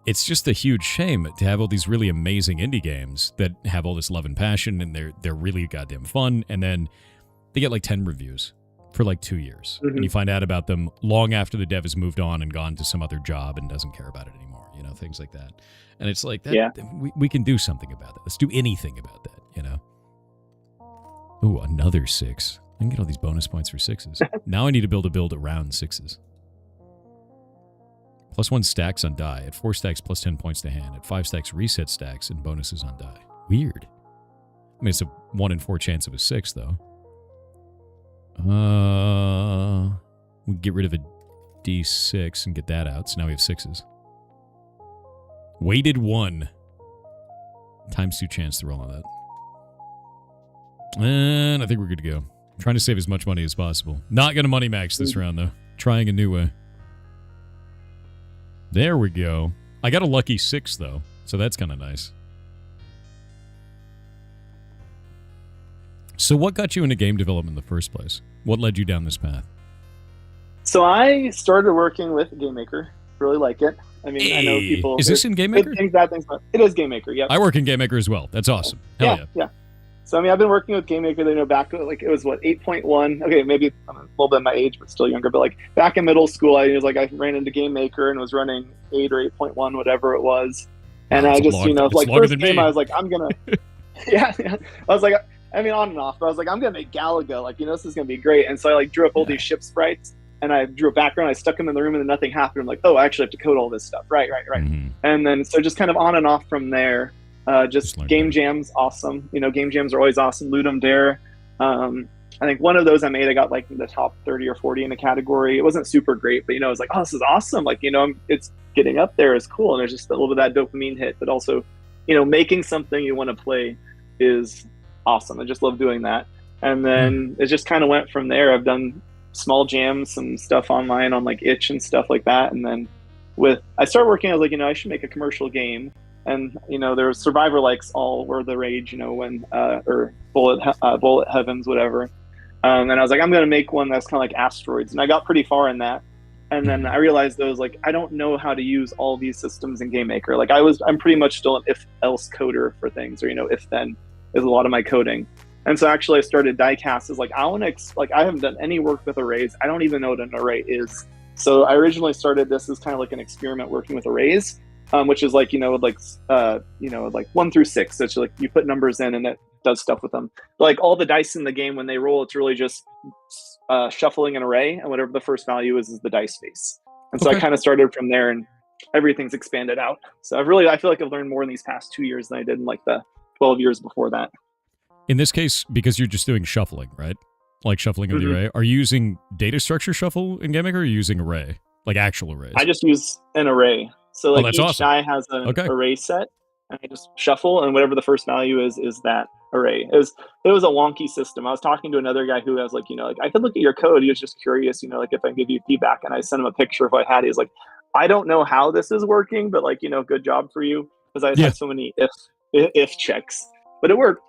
it's just a huge shame to have all these really amazing indie games that have all this love and passion and they're really goddamn fun. And then they get like 10 reviews for like 2 years. Mm-hmm. And you find out about them long after the dev has moved on and gone to some other job and doesn't care about it anymore, you know, things like that. And it's like, we can do something about that. Let's do anything about that, you know? Ooh, another 6. I can get all these bonus points for 6s. Now I need to build a build around 6s. +1 stacks on die. At 4 stacks, +10 points to hand. At 5 stacks, reset stacks and bonuses on die. Weird. I mean, it's a 1 in 4 chance of a 6, though. We get rid of a D6 and get that out. So now we have 6s. Weighted 1. ×2 chance to roll on that. And I think we're good to go. I'm trying to save as much money as possible. Not going to money max this round, though. Trying a new way. There we go. I got a lucky 6, though, so that's kind of nice. So what got you into game development in the first place? What led you down this path? So I started working with GameMaker. Really like it. I mean, I know people... Is this in GameMaker? Good things, bad things, but it is GameMaker, yeah. I work in GameMaker as well. That's awesome. Hell yeah. So, I mean, I've been working with GameMaker, you know, back, like, it was, 8.1? Okay, maybe I'm a little bit my age, but still younger. But, like, back in middle school, I ran into GameMaker and was running 8 or 8.1, whatever it was. And I just, first game, I was like, I'm going to... yeah. I was like, I mean, on and off. But I was like, I'm going to make Galaga. Like, this is going to be great. And so I, drew up all these ship sprites. And I drew a background. I stuck them in the room, and then nothing happened. I'm like, oh, I actually have to code all this stuff. Right. Mm-hmm. And then, so just kind of on and off from there. Just game jams, awesome. Game jams are always awesome. Ludum Dare. I think one of those I made, I got the top 30 or 40 in a category. It wasn't super great, but I was like, oh, this is awesome. It's getting up there is cool. And there's just a little bit of that dopamine hit, but also, making something you want to play is awesome. I just love doing that. And then it just kind of went from there. I've done small jams, some stuff online on itch and stuff like that. And then I started working, I was like, I should make a commercial game. And, there was Survivor likes all were the rage, when, or Bullet Heavens, whatever. And I was like, I'm going to make one that's kind of like Asteroids. And I got pretty far in that. And then I realized that I don't know how to use all these systems in GameMaker. I'm pretty much still an if-else coder for things, or, if-then is a lot of my coding. And so actually I started Diecast as I haven't done any work with arrays. I don't even know what an array is. So I originally started this as kind of like an experiment working with arrays. Which is 1 through 6. So it's you put numbers in and it does stuff with them. All the dice in the game, when they roll, it's really just shuffling an array, and whatever the first value is the dice face. And so I kind of started from there, and everything's expanded out. So I feel like I've learned more in these past 2 years than I did in the 12 years before that. In this case, because you're just doing shuffling, right? Shuffling of the array. Are you using data structure shuffle in GameMaker, or are you using array? Actual arrays? I just use an array. So each awesome. die has an array set, and I just shuffle, and whatever the first value is that array. It was a wonky system. I was talking to another guy who was I could look at your code. He was just curious, if I can give you feedback. And I sent him a picture of what I had. He was like, I don't know how this is working, but good job for you, because I had so many if checks, but it worked.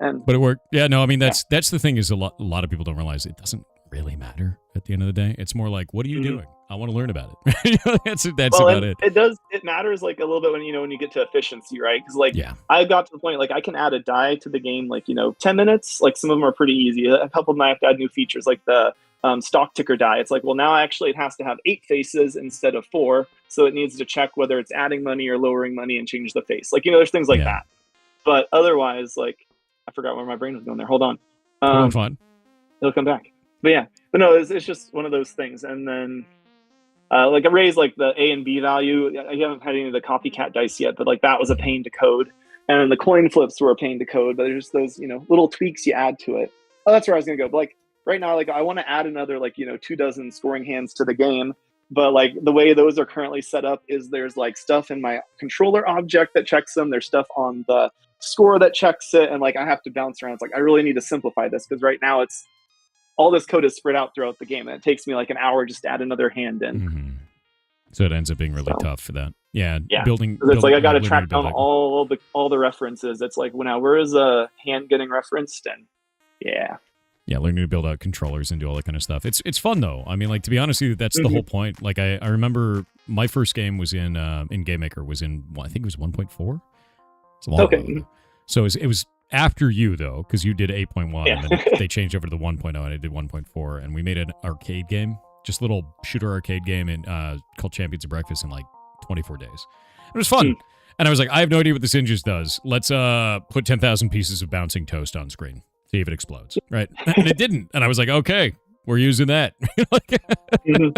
But it worked. Yeah, no, I mean that's the thing is a lot of people don't realize it doesn't really matter at the end of the day. It's more like, what are you doing? I want to learn about it. That's about it. It matters a little bit when you get to efficiency, right? Because I got to the point I can add a die to the game 10 minutes. Some of them are pretty easy. A couple of them I have to add new features, like the stock ticker die. It's now actually it has to have 8 faces instead of 4, so it needs to check whether it's adding money or lowering money and change the face. There's things like that. But otherwise, I forgot where my brain was going there. Hold on. Fine. It'll come back. But no, it's just one of those things. And then Like arrays, like the A and B value. I haven't had any of the copycat dice yet, but like that was a pain to code. And then the coin flips were a pain to code, but there's those, little tweaks you add to it. Oh, that's where I was gonna go. But like right now, like I want to add another 24 scoring hands to the game. But like the way those are currently set up is there's like stuff in my controller object that checks them. There's stuff on the score that checks it, and like I have to bounce around. It's like I really need to simplify this because right now it's all this code is spread out throughout the game, and it takes me like an hour just to add another hand in. Mm-hmm. So it ends up being really tough for that. Yeah. Building. It's like I got to track down all the references. It's like where is a hand getting referenced, and learning to build out controllers and do all that kind of stuff. It's fun though. I mean, like to be honest with you, that's the whole point. Like I remember my first game was in GameMaker was in I think it was 1.4. It's a long time ago. So it was after you though, because you did 8.1 and then they changed over to the 1.0 and I did 1.4, and we made an arcade game. Just a little shooter arcade game called Champions of Breakfast in like 24 days. It was fun. And I was like, I have no idea what this Ninjas does. Let's put 10,000 pieces of bouncing toast on screen. See if it explodes. Right? And it didn't. And I was like, okay, we're using that. The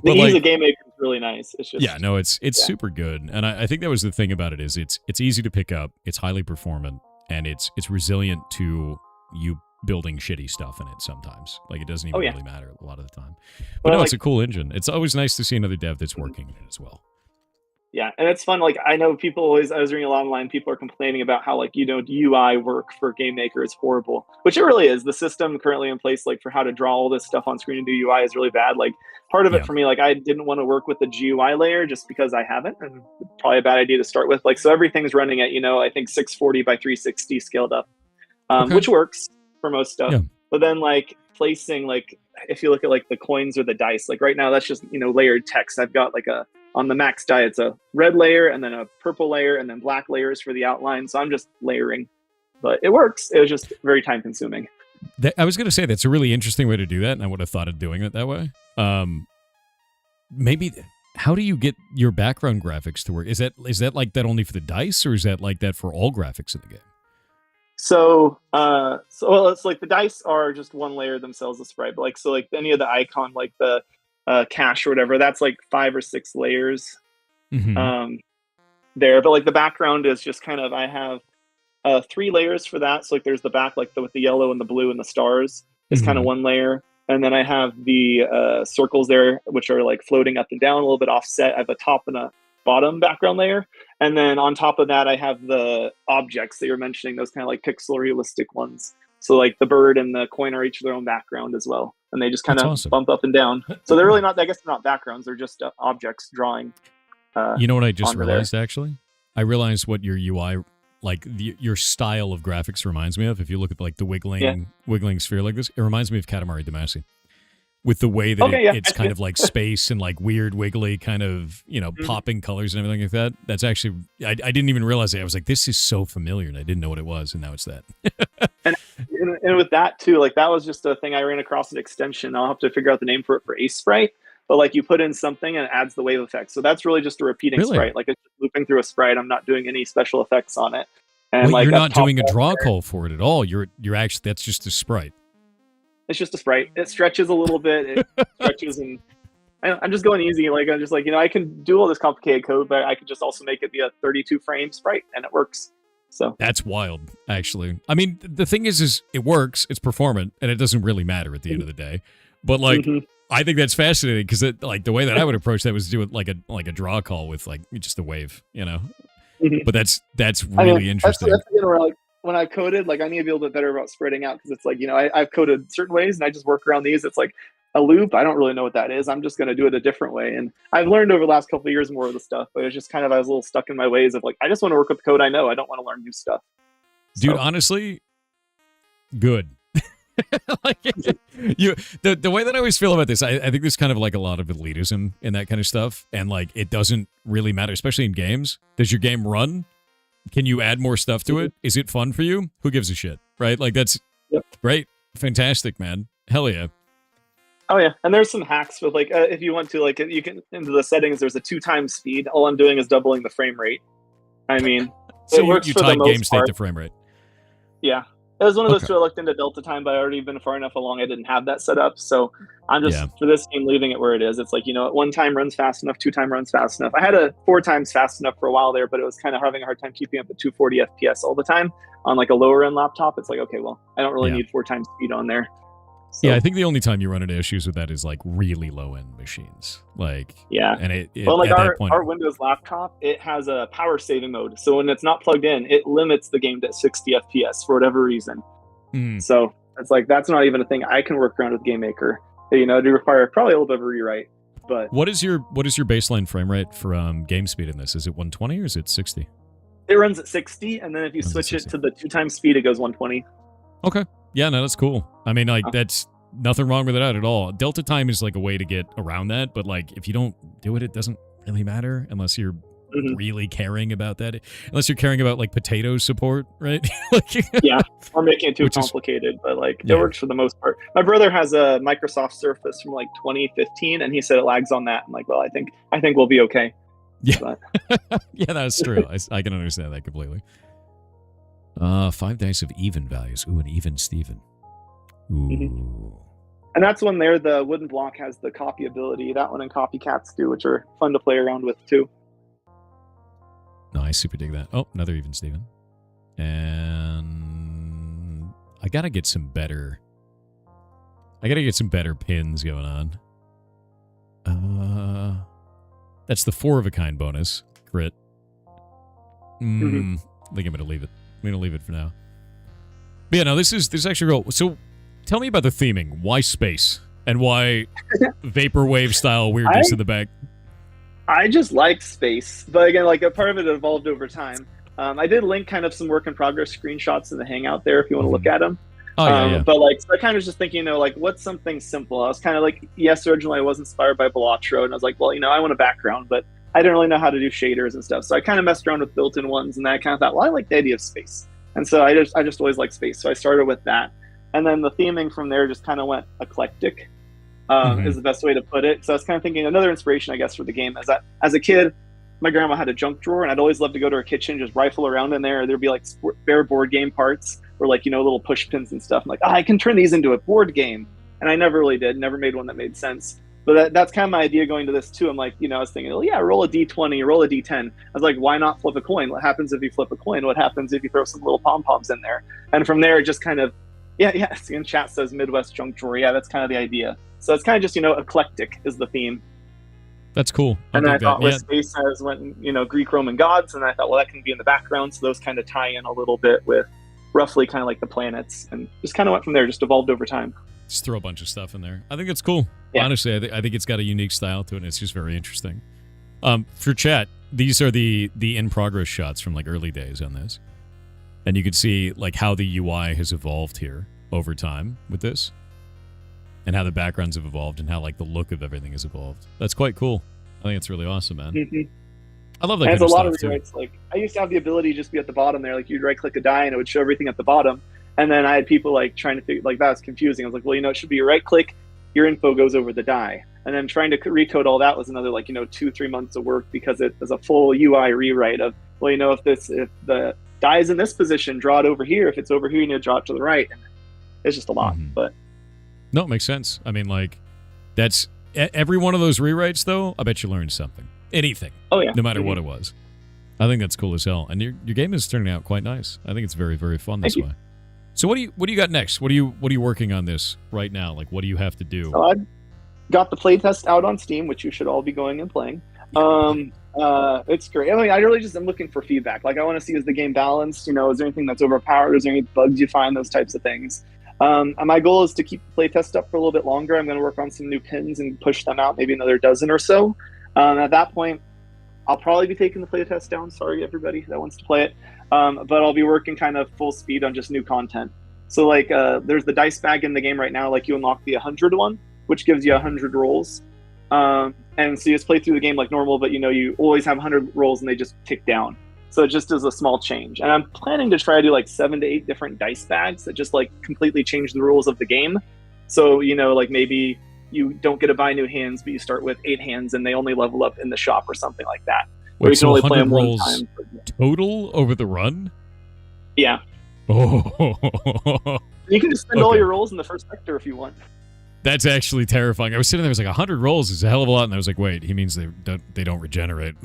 ease of game maker is really nice. It's just it's super good. And I think that was the thing about it is it's easy to pick up, it's highly performant, and it's resilient to you building shitty stuff in it sometimes. Like it doesn't even really matter a lot of the time. But it's a cool engine. It's always nice to see another dev that's working in it as well. Yeah, and it's fun. Like I know people always, I was reading a lot online, people are complaining about how like, UI work for Game Maker is horrible, which it really is. The system currently in place, like for how to draw all this stuff on screen and do UI is really bad. Like part of it for me, like I didn't want to work with the GUI layer just because I haven't, and probably a bad idea to start with. Like, so everything's running at, I think 640 by 360 scaled up, which works for most stuff. Yeah. But then like placing, like if you look at like the coins or the dice, like right now that's just, layered text. I've got like on the max die, it's a red layer and then a purple layer and then black layers for the outline. So I'm just layering, but it works. It was just very time consuming. I was going to say that's a really interesting way to do that, and I would have thought of doing it that way. Maybe how do you get your background graphics to work? Is that like that only for the dice, or is that like that for all graphics in the game? So it's like the dice are just one layer themselves, a sprite. But like, so like any of the icon, like the cache or whatever, that's like 5 or 6 layers there. But like the background is just kind of, I have 3 layers for that. So like there's the back, like with the yellow and the blue and the stars is kind of one layer. And then I have the circles there, which are like floating up and down, a little bit offset. I have a top and a bottom background layer. And then on top of that, I have the objects that you're mentioning, those kind of like pixel realistic ones. So like the bird and the coin are each their own background as well. And they just kind of bump up and down. So they're really not, I guess they're not backgrounds. They're just objects drawing. You know what I just realized, actually? I realized what your UI, like your style of graphics reminds me of. If you look at like the wiggling sphere like this, it reminds me of Katamari Damacy. With the way that it's kind of like space and like weird wiggly kind of, popping colors and everything like that. That's actually, I didn't even realize it. I was like, this is so familiar, and I didn't know what it was, and now it's that. and with that too, like that was just a thing I ran across an extension. I'll have to figure out the name for it for Ace Sprite. But like you put in something and it adds the wave effect. So that's really just a repeating sprite. Like it's just looping through a sprite. I'm not doing any special effects on it. And you're not doing a draw call for it at all. You're actually, that's just a sprite. It's just a sprite. It stretches a little bit. It stretches, and I'm just going easy. Like I'm just like, I can do all this complicated code, but I could just also make it be a 32 frame sprite, and it works. So that's wild, actually. I mean, the thing is it works, it's performant, and it doesn't really matter at the end of the day. But like, I think that's fascinating because like the way that I would approach that was do it like a draw call with like just a wave, But that's really interesting. That's again where like when I coded, like I need to be a little bit better about spreading out because it's like I've coded certain ways and I just work around these. It's like a loop. I don't really know what that is. I'm just going to do it a different way. And I've learned over the last couple of years more of the stuff, but it's just kind of, I was a little stuck in my ways of like, I just want to work with the code I know. I don't want to learn new stuff. Dude, honestly, good. Like, the way that I always feel about this, I think there's kind of like a lot of elitism in that kind of stuff. And like, it doesn't really matter, especially in games. Does your game run? Can you add more stuff to it? Is it fun for you? Who gives a shit? Right? Like that's great. Fantastic, man. Hell yeah. Oh yeah, and there's some hacks with like if you want to, like you can into the settings. There's a 2x speed. All I'm doing is doubling the frame rate. I mean, so you tied game state to frame rate. Yeah, It was one of those two I looked into Delta time, but I already been far enough along I didn't have that set up. So I'm just, for this game, leaving it where it is. It's like, at 1 time runs fast enough, 2 time runs fast enough. I had a 4 times fast enough for a while there, but it was kind of having a hard time keeping up at 240 FPS all the time on like a lower end laptop. It's like, okay, well, I don't really need 4 times speed on there. So, yeah, I think the only time you run into issues with that is like really low end machines. Like, and our Windows laptop, it has a power saving mode. So when it's not plugged in, it limits the game to 60 FPS for whatever reason. So it's like, that's not even a thing I can work around with Game Maker. To require probably a little bit of a rewrite. But what is your baseline frame rate for game speed in this? Is it 120 or is it 60? It runs at 60, and then if you switch it to the 2 times speed, it goes 120. Okay. Yeah, no, that's cool. I mean, like, that's nothing wrong with that at all. Delta time is like a way to get around that, but like, if you don't do it, it doesn't really matter unless you're really caring about that. Unless you're caring about like potato support, right? Yeah, or making it too complicated, but like it works for the most part. My brother has a Microsoft Surface from like 2015, and he said it lags on that. I'm like, well, I think we'll be okay. Yeah, yeah, that's true. I can understand that completely. 5 dice of even values. Ooh, an even Steven. Ooh. And that's when the wooden block has the copy ability. That one and copycats do, which are fun to play around with too. No, I super dig that. Oh, another even Steven. And I gotta get some better pins going on. That's the 4 of a kind bonus. Crit. I think I'm gonna leave it. I'm gonna leave it for now. But yeah, no, this is actually real. So tell me about the theming. Why space? And why vaporwave style weirdness in the back? I just like space. But again, like a part of it evolved over time. I did link kind of some work in progress screenshots in the Hangout there if you want to look at them. But like, so I kind of was just thinking, like, what's something simple? I was kind of like, yes, originally I was inspired by Balatro, and I was like, well, I want a background, but I didn't really know how to do shaders and stuff. So I kind of messed around with built-in ones, and then I kind of thought, well, I like the idea of space. And so I just always liked space. So I started with that. And then the theming from there just kind of went eclectic, is the best way to put it. So I was kind of thinking another inspiration, I guess, for the game is that as a kid, my grandma had a junk drawer, and I'd always love to go to her kitchen, just rifle around in there. There'd be like bare board game parts or like, little push pins and stuff. I'm like, I can turn these into a board game. And I never really did, never made one that made sense. But that's kind of my idea going to this too. I'm like, I was thinking, roll a D20, roll a D10. I was like, why not flip a coin? What happens if you flip a coin? What happens if you throw some little pom-poms in there? And from there, it just kind of, in chat says Midwest junk drawer. Yeah, that's kind of the idea. So it's kind of just, eclectic is the theme. That's cool. And then I thought with space, I went, Greek, Roman gods. And I thought, well, that can be in the background. So those kind of tie in a little bit with roughly kind of like the planets. And just kind of went from there, just evolved over time. Just throw a bunch of stuff in there. I think it's cool. Yeah. Honestly, I think it's got a unique style to it, and it's just very interesting. For chat, these are the in-progress shots from like early days on this. And you can see like how the UI has evolved here over time with this. And how the backgrounds have evolved and how like the look of everything has evolved. That's quite cool. I think it's really awesome, man. I love that kind of stuff, too. There's a lot of rewrites. Like, I used to have the ability to just be at the bottom there. Like, you'd right-click a die, and it would show everything at the bottom. And then I had people like trying to figure, like, that was confusing. I was like, well, it should be your right click, your info goes over the die. And then trying to recode all that was another 2-3 months of work because it was a full UI rewrite of, well, if the die is in this position, draw it over here. If it's over here, you need to draw it to the right. And it's just a lot. But no, it makes sense. I mean, like, that's every one of those rewrites, though. I bet you learned something, anything. Oh yeah, no matter what it was. I think that's cool as hell. And your game is turning out quite nice. I think it's very, very fun this way. So what do you got next? What are you working on this right now? Like, what do you have to do? So I got the playtest out on Steam, which you should all be going and playing. It's great. I mean, I really just am looking for feedback. Like, I want to see, is the game balanced? Is there anything that's overpowered? Is there any bugs you find? Those types of things. And my goal is to keep the playtest up for a little bit longer. I'm going to work on some new pins and push them out, maybe another dozen or so. At that point, I'll probably be taking the playtest down. Sorry, everybody that wants to play it. But I'll be working kind of full speed on just new content. So like there's the dice bag in the game right now. Like you unlock the 100 one, which gives you 100 rolls. And so you just play through the game like normal, but you always have 100 rolls and they just tick down. So it just is a small change. And I'm planning to try to do like 7 to 8 different dice bags that just like completely change the rules of the game. So, like maybe you don't get to buy new hands, but you start with 8 hands and they only level up in the shop or something like that. Wait, so 100 rolls total over the run? Yeah. Oh. You can just spend all your rolls in the first sector if you want. That's actually terrifying. I was sitting there, I was like, 100 rolls is a hell of a lot, and I was like, wait, he means they don't regenerate.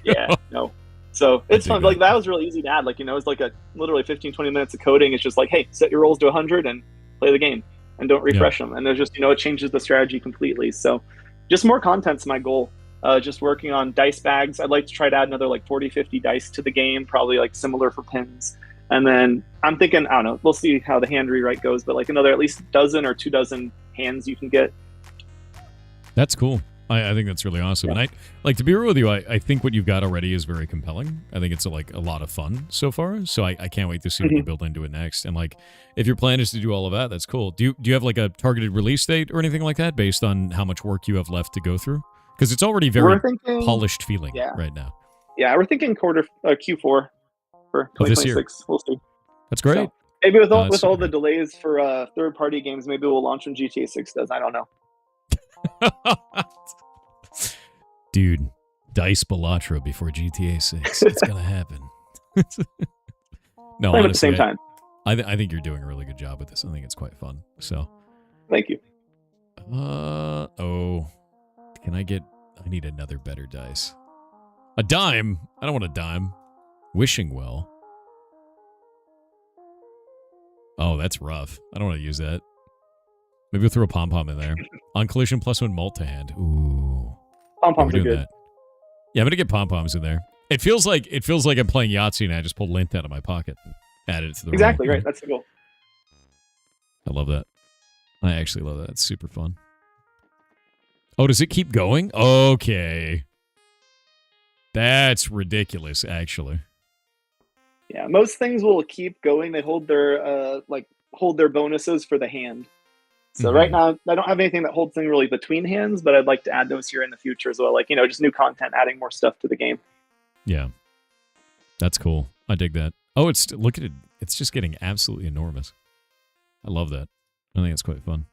Yeah, no. So it's fun. Like, that was really easy to add. Like, it's like literally 15, 20 minutes of coding. It's just like, hey, set your rolls to 100 and play the game, and don't refresh them. And there's just, it changes the strategy completely. So just more content's my goal. Just working on dice bags. I'd like to try to add another like 40, 50 dice to the game, probably like similar for pins. And then I'm thinking, I don't know, we'll see how the hand rewrite goes, but like another at least dozen or 2 dozen hands you can get. That's cool. I think that's really awesome. Yeah. And to be real with you, I think what you've got already is very compelling. I think it's like a lot of fun so far. So I can't wait to see what you build into it next. And like, if your plan is to do all of that, that's cool. Do you have like a targeted release date or anything like that based on how much work you have left to go through? Because it's already very polished feeling right now. Yeah, we're thinking Q4 for 2026. This year. We'll see. That's great. So maybe with all the delays for third-party games, maybe we'll launch when GTA 6 does. I don't know. Dude, Dice Bellatra before GTA 6. It's going to happen. No, honestly, at the same time. I think you're doing a really good job with this. I think it's quite fun. So, thank you. Can I need another better dice. A dime? I don't want a dime. Wishing Well. Oh, that's rough. I don't want to use that. Maybe we'll throw a pom-pom in there. On collision, +1 multi-hand. Ooh. Pom-poms are good. That. Yeah, I'm going to get pom-poms in there. It feels like I'm playing Yahtzee and I just pulled lint out of my pocket and added it to the Exactly, right. That's the goal. I love that. I actually love that. It's super fun. Oh, does it keep going? Okay. That's ridiculous, actually. Yeah, most things will keep going. They hold their bonuses for the hand. So right now, I don't have anything that holds things really between hands, but I'd like to add those here in the future as well. Like, just new content, adding more stuff to the game. Yeah. That's cool. I dig that. Oh, look at it. It's just getting absolutely enormous. I love that. I think it's quite fun.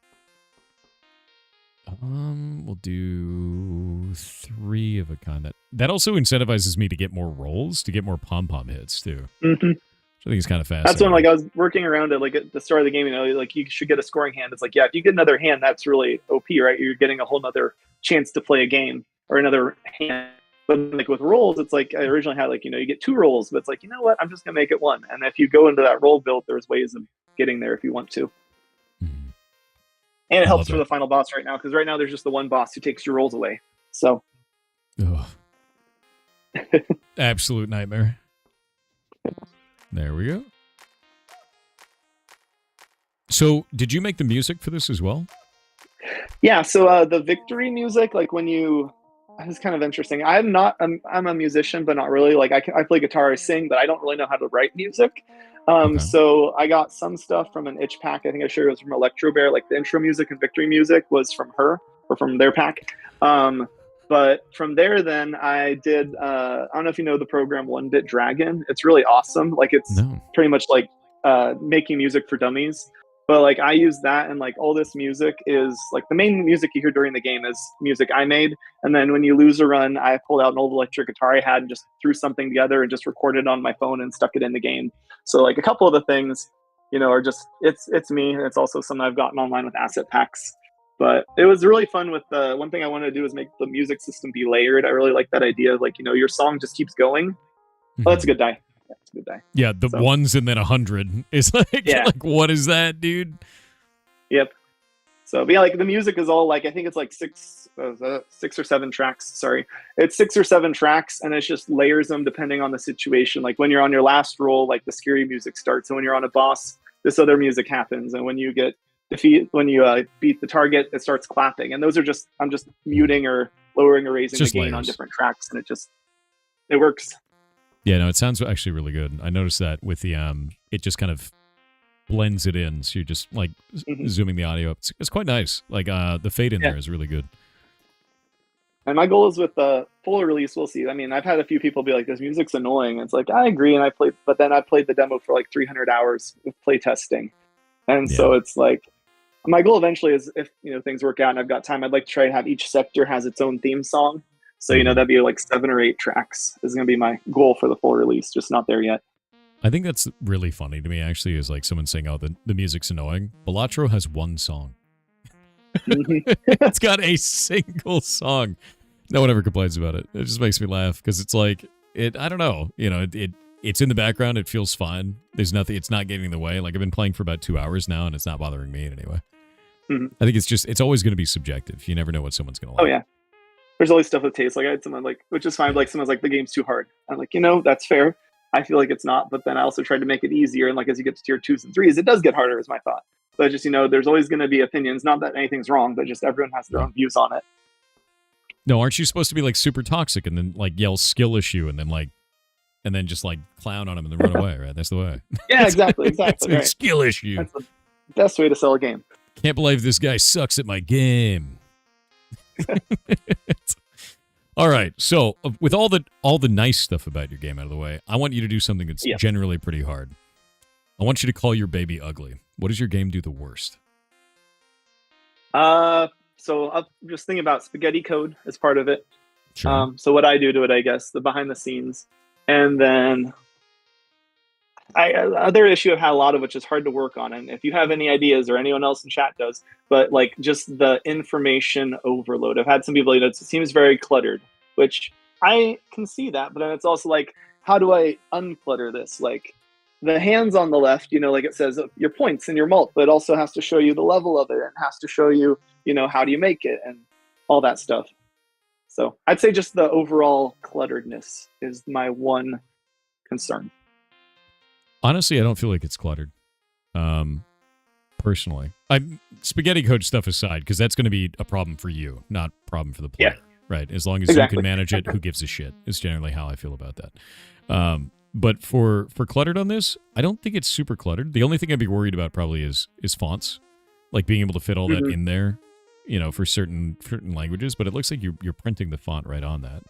We'll do 3 of a kind. That also incentivizes me to get more rolls, to get more pom-pom hits, too. Mm-hmm. I think it's kind of fast. That's when, like, I was working around it, like, at the start of the game, like, you should get a scoring hand. It's like, yeah, if you get another hand, that's really OP, right? You're getting a whole nother chance to play a game, or another hand. But, like, with rolls, it's like, I originally had, like, you get 2 rolls, but it's like, you know what? I'm just going to make it 1. And if you go into that roll build, there's ways of getting there if you want to. Mm-hmm. And it helps for the final boss right now, because right now there's just the one boss who takes your rolls away. So. Absolute nightmare. There we go. So, did you make the music for this as well? Yeah, so the victory music, like it's kind of interesting. I'm a musician, but not really. Like, I play guitar, I sing, but I don't really know how to write music. So I got some stuff from an itch pack. I think I shared it was from Electro Bear. Like, the intro music and victory music was from her, or from their pack. But from there, then I did, I don't know if you know the program 1-Bit Dragon. It's really awesome. Like, it's pretty much like making music for dummies. But like, I use that, and like, all this music is like, the main music you hear during the game is music I made. And then when you lose a run, I pulled out an old electric guitar I had and just threw something together and just recorded it on my phone and stuck it in the game. So like, a couple of the things, are just, it's me. And it's also something I've gotten online with asset packs. But it was really fun with one thing I wanted to do is make the music system be layered. I really like that idea of, like, your song just keeps going. Mm-hmm. Oh, that's a good die. That's a good die. Yeah, the 1s and then 100 is like, like, what is that, dude? Yep. So, but yeah, like, the music is all like, I think it's like 6 or 7 tracks. Sorry. It's 6 or 7 tracks, and it's just layers them depending on the situation. Like, when you're on your last roll, like, the scary music starts. And when you're on a boss, this other music happens. And when you beat the target, it starts clapping. And those are just, I'm just muting or lowering or raising the gain on different tracks, and it works. Yeah, no, it sounds actually really good. I noticed that with the it just kind of blends it in, so you're just like zooming the audio up. It's quite nice. Like the fade in there is really good. And my goal is with the full release, we'll see. I mean, I've had a few people be like, "This music's annoying." It's like, I agree, and but then I played the demo for like 300 hours with play testing, and so it's like, my goal eventually is, if things work out and I've got time, I'd like to try to have each sector has its own theme song. So that'd be like 7 or 8 tracks is going to be my goal for the full release. Just not there yet. I think that's really funny to me, actually, is like someone saying, oh, the music's annoying. Balatro has one song. It's got a single song. No one ever complains about it. It just makes me laugh because it's like, I don't know, it's in the background. It feels fine. There's nothing, it's not getting in the way. Like I've been playing for about 2 hours now and it's not bothering me in any way. I think it's always going to be subjective. You never know what someone's going to like. Oh yeah. There's always stuff with taste. Like I had someone like, which is fine. Like someone's like, the game's too hard. I'm like, that's fair. I feel like it's not, but then I also tried to make it easier. And like, as you get to tier 2s and 3s, it does get harder is my thought. But just, there's always going to be opinions. Not that anything's wrong, but just everyone has their own views on it. No, aren't you supposed to be like super toxic and then like yell skill issue and then just like clown on him and then run away, right? That's the way. Yeah, exactly. That's right. Skill issue. That's the best way to sell a game. Can't believe this guy sucks at my game. All right, so with all the nice stuff about your game out of the way, I want you to do something that's generally pretty hard. I want you to call your baby ugly. What does your game do the worst? So I'm just thinking about spaghetti code as part of it. Sure. So what I do to it, I guess, the behind the scenes, and then other issue I've had a lot of, which is hard to work on. And if you have any ideas or anyone else in chat does, but like just the information overload. I've had some people, it seems very cluttered, which I can see that, but then it's also like, how do I unclutter this? Like the hands on the left, like it says your points and your mult, but it also has to show you the level of it and has to show you, how do you make it and all that stuff. So I'd say just the overall clutteredness is my one concern. Honestly, I don't feel like it's cluttered. Personally, spaghetti code stuff aside, because that's going to be a problem for you, not a problem for the player, right? As long as you can manage it, who gives a shit? Is generally how I feel about that. But for cluttered on this, I don't think it's super cluttered. The only thing I'd be worried about probably is fonts, like being able to fit all that in there, for certain languages. But it looks like you're printing the font right on that.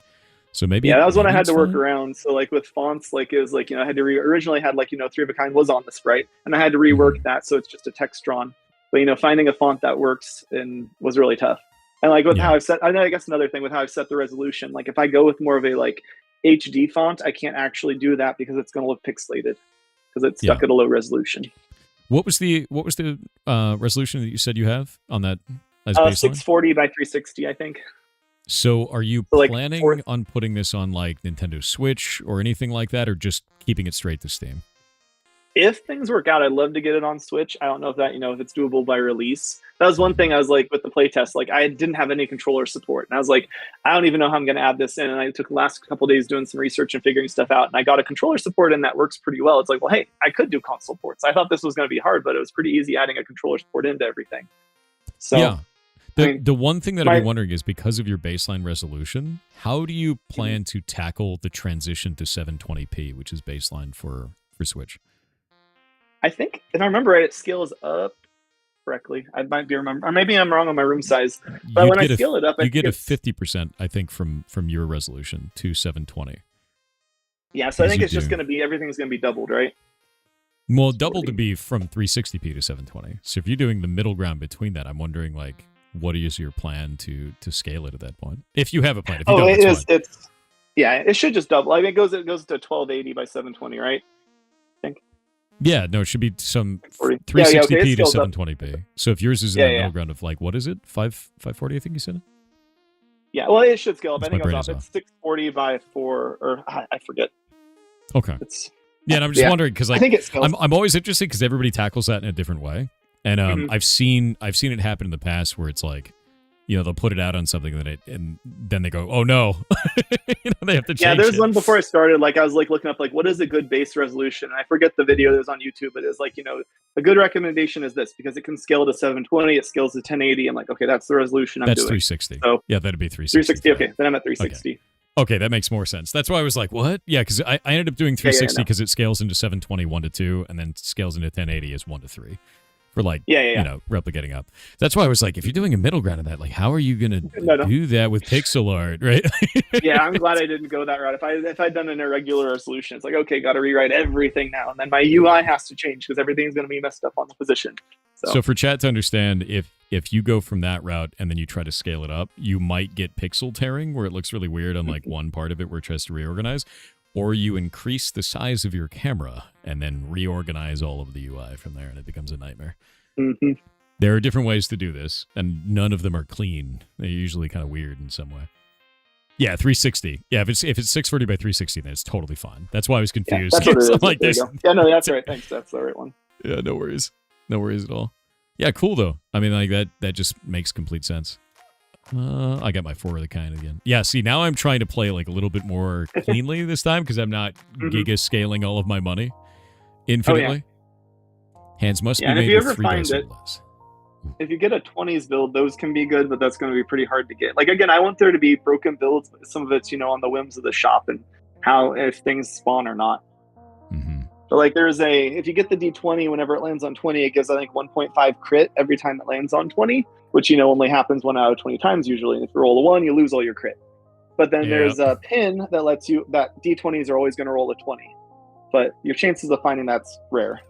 So maybe that was one I had to work around. So like with fonts, like it was like, I had to originally had like, 3 of a kind was on the sprite and I had to rework that. So it's just a text drawn, but finding a font that works was really tough. And like with how I've set, I guess another thing with how I've set the resolution, like if I go with more of a like HD font, I can't actually do that because it's going to look pixelated because it's stuck at a low resolution. What was the resolution that you said you have on that as baseline? 640 by 360, I think. So are you planning on putting this on like Nintendo Switch or anything like that, or just keeping it straight to Steam? If things work out, I'd love to get it on Switch. I don't know if that, if it's doable by release. That was one thing I was like with the playtest, like I didn't have any controller support. And I was like, I don't even know how I'm going to add this in. And I took the last couple of days doing some research and figuring stuff out. And I got a controller support and that works pretty well. It's like, well, hey, I could do console ports. I thought this was going to be hard, but it was pretty easy adding a controller support into everything. So yeah. The one thing that I'd be wondering is, because of your baseline resolution, how do you plan to tackle the transition to 720p, which is baseline for Switch? I think, if I remember right, it scales up correctly. I might be remember, or maybe I'm wrong on my room size. But when I scale it up, you get a 50%, I think, from your resolution to 720. Yeah, so I think it's just going to be, everything's going to be doubled, right? Well, doubled to be from 360p to 720. So if you're doing the middle ground between that, I'm wondering, like, what is your plan to scale it at that point? If you have a plan. If you don't, it should just double. I mean, it goes to 1280 by 720, right? I think. Yeah, no, it should be some 360p to 720p. Up. So if yours is in the middle ground of like, what is it? 540, I think you said it? Yeah, well, it should scale up. I think it goes up. It's 640 by 4, or I forget. Okay. And I'm just wondering, because like, I think it scales. I'm always interested because everybody tackles that in a different way. And I've seen it happen in the past where it's like, they'll put it out on something and then they go, oh no, they have to change it. Yeah, there's one before I started, like I was like looking up like what is a good base resolution, and I forget the video that was on YouTube, but it's like, a good recommendation is this because it can scale to 720, it scales to 1080. I'm like, okay, that's the resolution I'm doing. That's 360. So yeah, that'd be 360. 360. Okay, then I'm at 360. Okay, that makes more sense. That's why I was like, what? Yeah, because I ended up doing 360 because it scales into 720 1 to 2, and then scales into 1080 as 1 to 3. For like, replicating up. That's why I was like, if you're doing a middle ground of that, like, how are you going to do that with pixel art, right? Yeah, I'm glad I didn't go that route. If I'd done an irregular resolution, it's like, okay, got to rewrite everything now. And then my UI has to change because everything's going to be messed up on the position. So for chat to understand, if you go from that route and then you try to scale it up, you might get pixel tearing where it looks really weird on like one part of it where it tries to reorganize. or you increase the size of your camera and then reorganize all of the UI from there, and it becomes a nightmare. Mm-hmm. There are different ways to do this, and none of them are clean. They're usually kind of weird in some way. Yeah, 360. Yeah, if it's 640 by 360, then it's totally fine. That's why I was confused. Yeah, that's what it is. Like, yeah, no, that's right. Thanks. That's the right one. Yeah, no worries. No worries at all. Yeah, cool though. I mean, like that just makes complete sense. I got my 4 of the kind again. Yeah, see, now I'm trying to play like a little bit more cleanly this time because I'm not giga scaling all of my money infinitely. Oh, yeah. Hands must be made with 3 dice or less. If you get a 20s build, those can be good, but that's going to be pretty hard to get. Like, again, I want there to be broken builds, but some of it's, on the whims of the shop and how, if things spawn or not. Mm-hmm. So, like, if you get the D20, whenever it lands on 20, it gives, I think, 1.5 crit every time it lands on 20, which, only happens 1 out of 20 times usually. And if you roll a 1, you lose all your crit. But then there's a pin that lets you, that D20s are always going to roll a 20. But your chances of finding that's rare.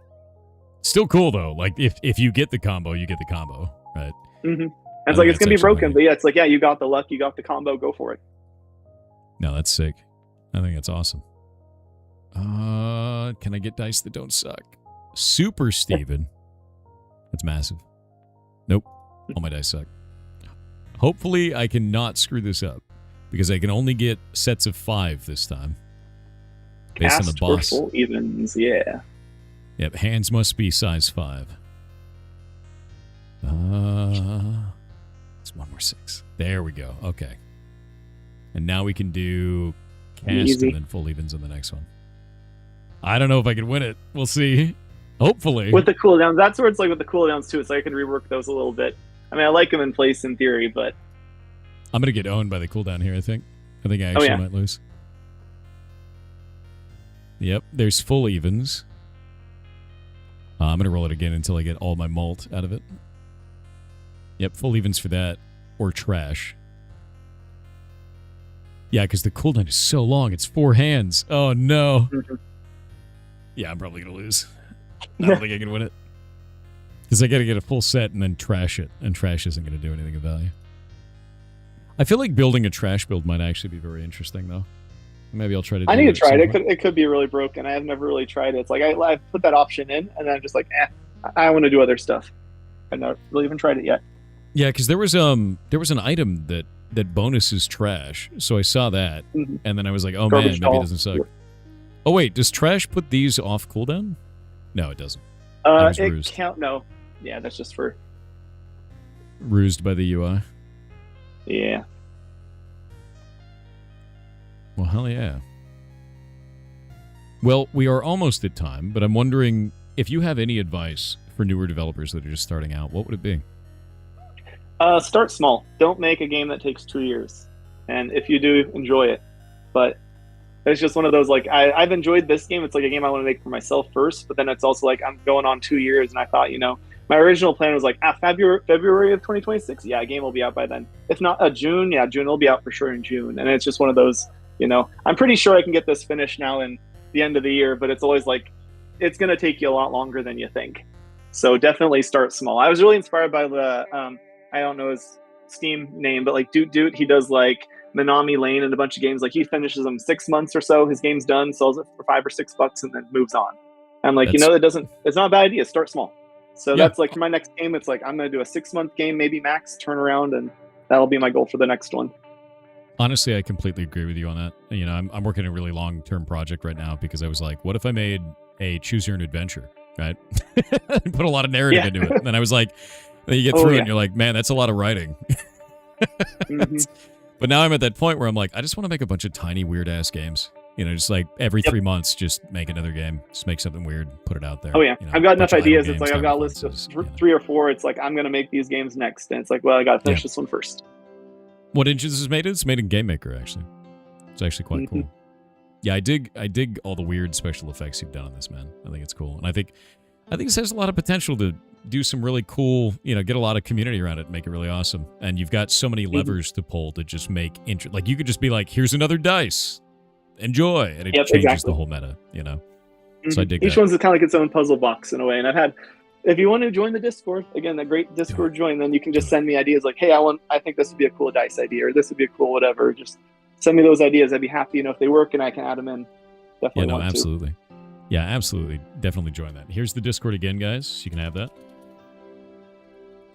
Still cool though. Like if you get the combo, you get the combo, right? Mm-hmm. It's like it's gonna be broken, but yeah, it's like you got the luck, you got the combo, go for it. No, that's sick. I think that's awesome. Can I get dice that don't suck? Super Steven. That's massive. Nope, all my dice suck. Hopefully, I can not screw this up because I can only get sets of 5 this time. Based on the boss. For full evens, yeah. Yep, hands must be size 5. It's 1 more 6. There we go. Okay. And now we can do cast Easy. and then full evens on the next one. I don't know if I can win it. We'll see. Hopefully. With the cooldowns, that's where it's like with the cooldowns too. It's like I can rework those a little bit. I mean, I like them in place in theory, but I'm going to get owned by the cooldown here, I think. I think I actually might lose. Yep, there's full evens. I'm going to roll it again until I get all my malt out of it. Yep, full evens for that. Or trash. Yeah, because the cooldown is so long. It's 4 hands. Oh, no. Yeah, I'm probably going to lose. I don't think I can win it. Because I got to get a full set and then trash it. And trash isn't going to do anything of value. I feel like building a trash build might actually be very interesting, though. Maybe I'll try to do it. I need to try it. It could be really broken. I have never really tried it. It's like I put that option in, and then I'm just like, I want to do other stuff. I've not really even tried it yet. Yeah, because there was an item that bonuses trash, so I saw that, and then I was like, oh man, maybe it doesn't suck. Oh wait, does trash put these off cooldown? No, it doesn't. It count. No, yeah, that's just for rused by the UI. Yeah. Well, hell yeah. Well, we are almost at time, but I'm wondering if you have any advice for newer developers that are just starting out, what would it be? Start small. Don't make a game that takes 2 years. And if you do, enjoy it. But it's just one of those, like, I've enjoyed this game. It's like a game I want to make for myself first, but then it's also like I'm going on 2 years, and I thought, my original plan was like, February of 2026, yeah, a game will be out by then. If not June, June will be out for sure in June. And it's just one of those, I'm pretty sure I can get this finished now in the end of the year, but it's always like, it's going to take you a lot longer than you think. So definitely start small. I was really inspired by the, I don't know his Steam name, but like Doot, he does like Minami Lane and a bunch of games. Like he finishes them 6 months or so. His game's done, sells it for $5 or $6, and then moves on. I'm like, it's not a bad idea. Start small. So that's like for my next game, it's like, I'm going to do a 6-month game, maybe max, turn around, and that'll be my goal for the next one. Honestly, I completely agree with you on that. I'm working a really long-term project right now because I was like, what if I made a choose your own adventure, right? Put a lot of narrative into it. And then I was like, then you get through it and you're like, man, that's a lot of writing. But now I'm at that point where I'm like, I just want to make a bunch of tiny, weird-ass games. Just like every 3 months, just make another game. Just make something weird, put it out there. Oh, yeah. I've got enough ideas. It's like I've got a list of 3 or 4. It's like, I'm going to make these games next. And it's like, well, I got to finish this one first. What engine this is made in? It's made in Game Maker, actually. It's actually quite cool. Yeah, I dig all the weird special effects you've done on this, man. I think it's cool. And I think this has a lot of potential to do some really cool, get a lot of community around it and make it really awesome. And you've got so many levers to pull to just make like you could just be like, here's another dice. Enjoy. And it changes the whole meta, So I dig Each one's kind of like its own puzzle box in a way. And if you want to join the Discord, again, that great Discord join, then you can just send me ideas like, hey, I think this would be a cool dice idea, or this would be a cool whatever. Just send me those ideas. I'd be happy, if they work and I can add them in. Definitely Yeah, no, want absolutely. Yeah, absolutely. Definitely join that. Here's the Discord again, guys. You can have that.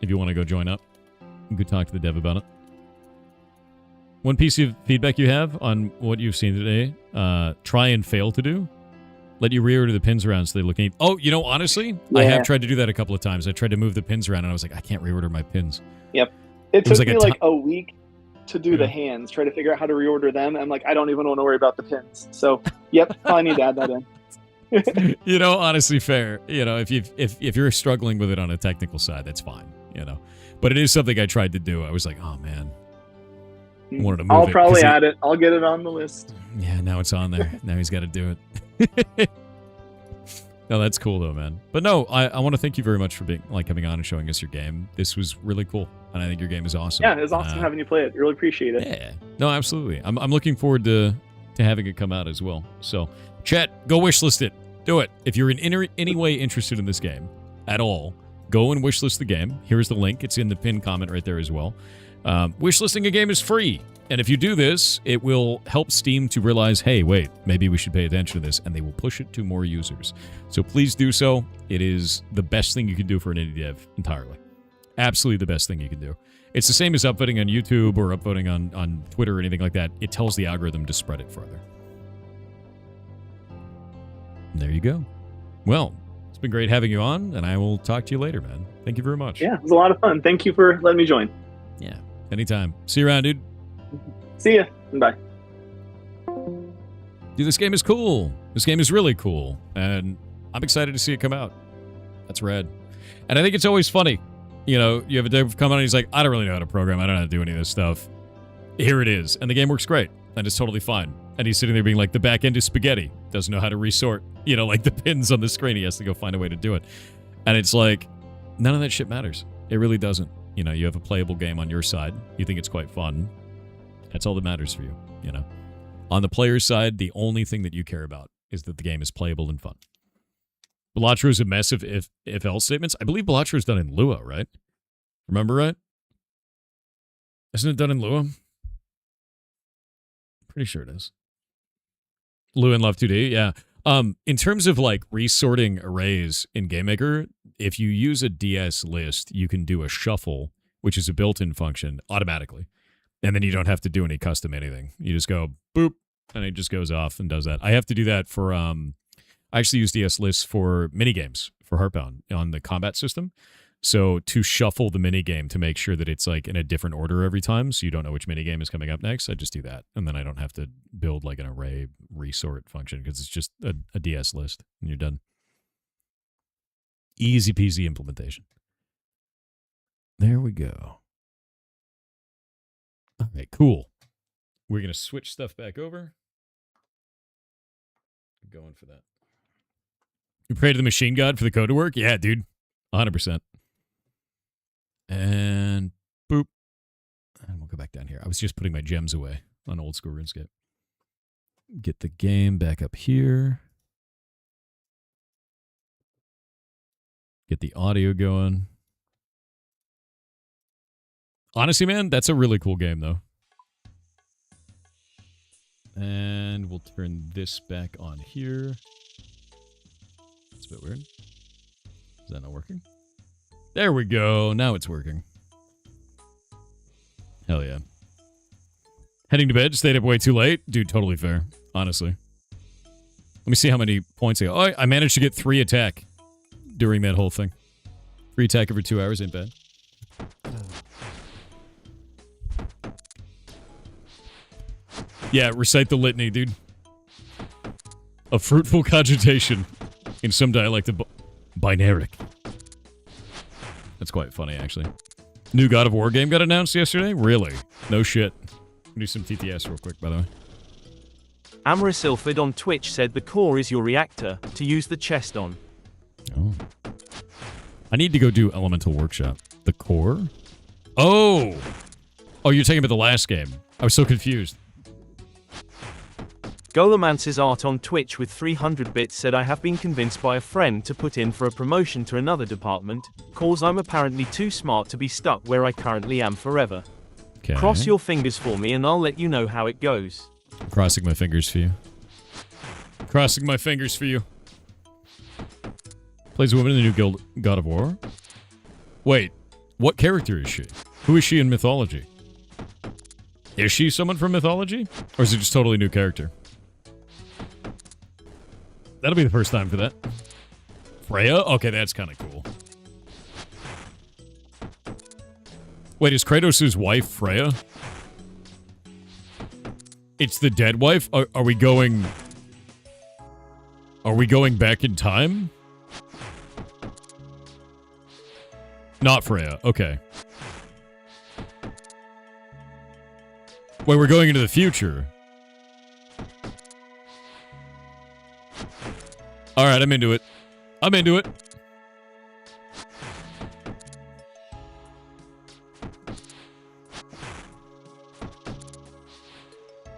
If you want to go join up, you could talk to the dev about it. One piece of feedback you have on what you've seen today, try and fail to do. Let you reorder the pins around so they look neat. Oh, you know, honestly, I have tried to do that a couple of times. I tried to move the pins around, and I was like, I can't reorder my pins. Yep. It took me like a week to do the hands, try to figure out how to reorder them. I'm like, I don't even want to worry about the pins. So, yep, probably need to add that in. You know, honestly, fair. You know, if you're struggling with it on a technical side, that's fine. You know, but it is something I tried to do. I was like, oh man, I wanted to move I'll probably add it. I'll get it on the list. Yeah, now it's on there. Now he's got to do it. No, that's cool though, man. But no, I want to thank you very much for being coming on and showing us your game. This was really cool, and I think your game is awesome. Yeah, it was awesome having you play it. Really appreciate it. Yeah, no, absolutely. I'm looking forward to having it come out as well. So, chat, go wishlist it. Do it. If you're in any way interested in this game at all, go and wishlist the game. Here's the link. It's in the pinned comment right there as well. Wishlisting a game is free. And if you do this, it will help Steam to realize, hey, wait, maybe we should pay attention to this, and they will push it to more users. So please do so. It is the best thing you can do for an indie dev entirely. Absolutely the best thing you can do. It's the same as upvoting on YouTube or upvoting on Twitter or anything like that. It tells the algorithm to spread it further. And there you go. Well, it's been great having you on, and I will talk to you later, man. Thank you very much. Yeah, it was a lot of fun. Thank you for letting me join. Yeah, anytime. See you around, dude. See ya. Bye. Dude, this game is cool. This game is really cool, and I'm excited to see it come out. That's rad. And I think it's always funny. You know, you have a dev come on and he's like, I don't really know how to program. I don't know how to do any of this stuff. Here it is. And the game works great. And it's totally fine. And he's sitting there being like, the back end is spaghetti. Doesn't know how to resort, you know, like the pins on the screen. He has to go find a way to do it. And it's like, none of that shit matters. It really doesn't. You know, you have a playable game on your side. You think it's quite fun. That's all that matters for you, you know. On the player's side, the only thing that you care about is that the game is playable and fun. Balatro is a mess of if-else statements. I believe Balatro is done in Lua, right? Remember right? Isn't it done in Lua? Pretty sure it is. Lua and Love 2D, yeah. In terms of like resorting arrays in GameMaker, if you use a DS list, you can do a shuffle, which is a built-in function, automatically. And then you don't have to do any custom anything. You just go boop, and it just goes off and does that. I have to do that for I actually use DS lists for minigames for Heartbound on the combat system. So to shuffle the minigame to make sure that it's like in a different order every time, so you don't know which minigame is coming up next, I just do that. And then I don't have to build like an array resort function because it's just a DS list and you're done. Easy peasy implementation. There we go. All right, cool. We're going to switch stuff back over. I'm going for that. You pray to the machine god for the code to work? Yeah, dude. 100%. And boop. And we'll go back down here. I was just putting my gems away on old school RuneScape. Get the game back up here. Get the audio going. Honestly, man, that's a really cool game, though. And we'll turn this back on here. That's a bit weird. Is that not working? There we go. Now it's working. Hell yeah. Heading to bed. Stayed up way too late. Dude, totally fair. Honestly. Let me see how many points I got. Oh, I managed to get 3 attack during that whole thing. 3 attack over 2 hours ain't bad. Yeah, recite the litany, dude. A fruitful cogitation in some dialect of binaric. That's quite funny, actually. New God of War game got announced yesterday? Really? No shit. Do some TTS real quick, by the way. Amorous Ilford on Twitch said the core is your reactor to use the chest on. Oh. I need to go do Elemental Workshop. The core? Oh! Oh, you're talking about the last game. I was so confused. Golomance's art on Twitch with 300 bits said I have been convinced by a friend to put in for a promotion to another department, cause I'm apparently too smart to be stuck where I currently am forever. Okay. Cross your fingers for me and I'll let you know how it goes. I'm crossing my fingers for you. Crossing my fingers for you. Plays a woman in the new guild God of War. Wait, what character is she? Who is she in mythology? Is she someone from mythology? Or is it just totally new character? That'll be the first time for that. Freya? Okay, that's kind of cool. Wait, is Kratos' wife Freya? It's the dead wife? Are we going... Are we going back in time? Not Freya. Okay. Wait, we're going into the future. Alright, I'm into it. I'm into it.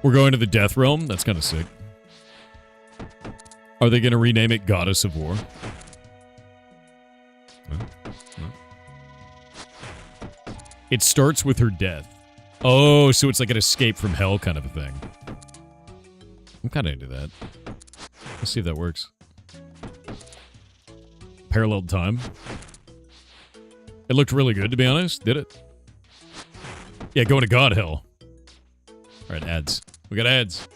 We're going to the Death Realm? That's kind of sick. Are they going to rename it Goddess of War? No. It starts with her death. Oh, so it's like an escape from hell kind of a thing. I'm kind of into that. Let's see if that works. Paralleled time. It looked really good, to be honest. Did it? Yeah, going to God Hell. Alright, ads. We got ads.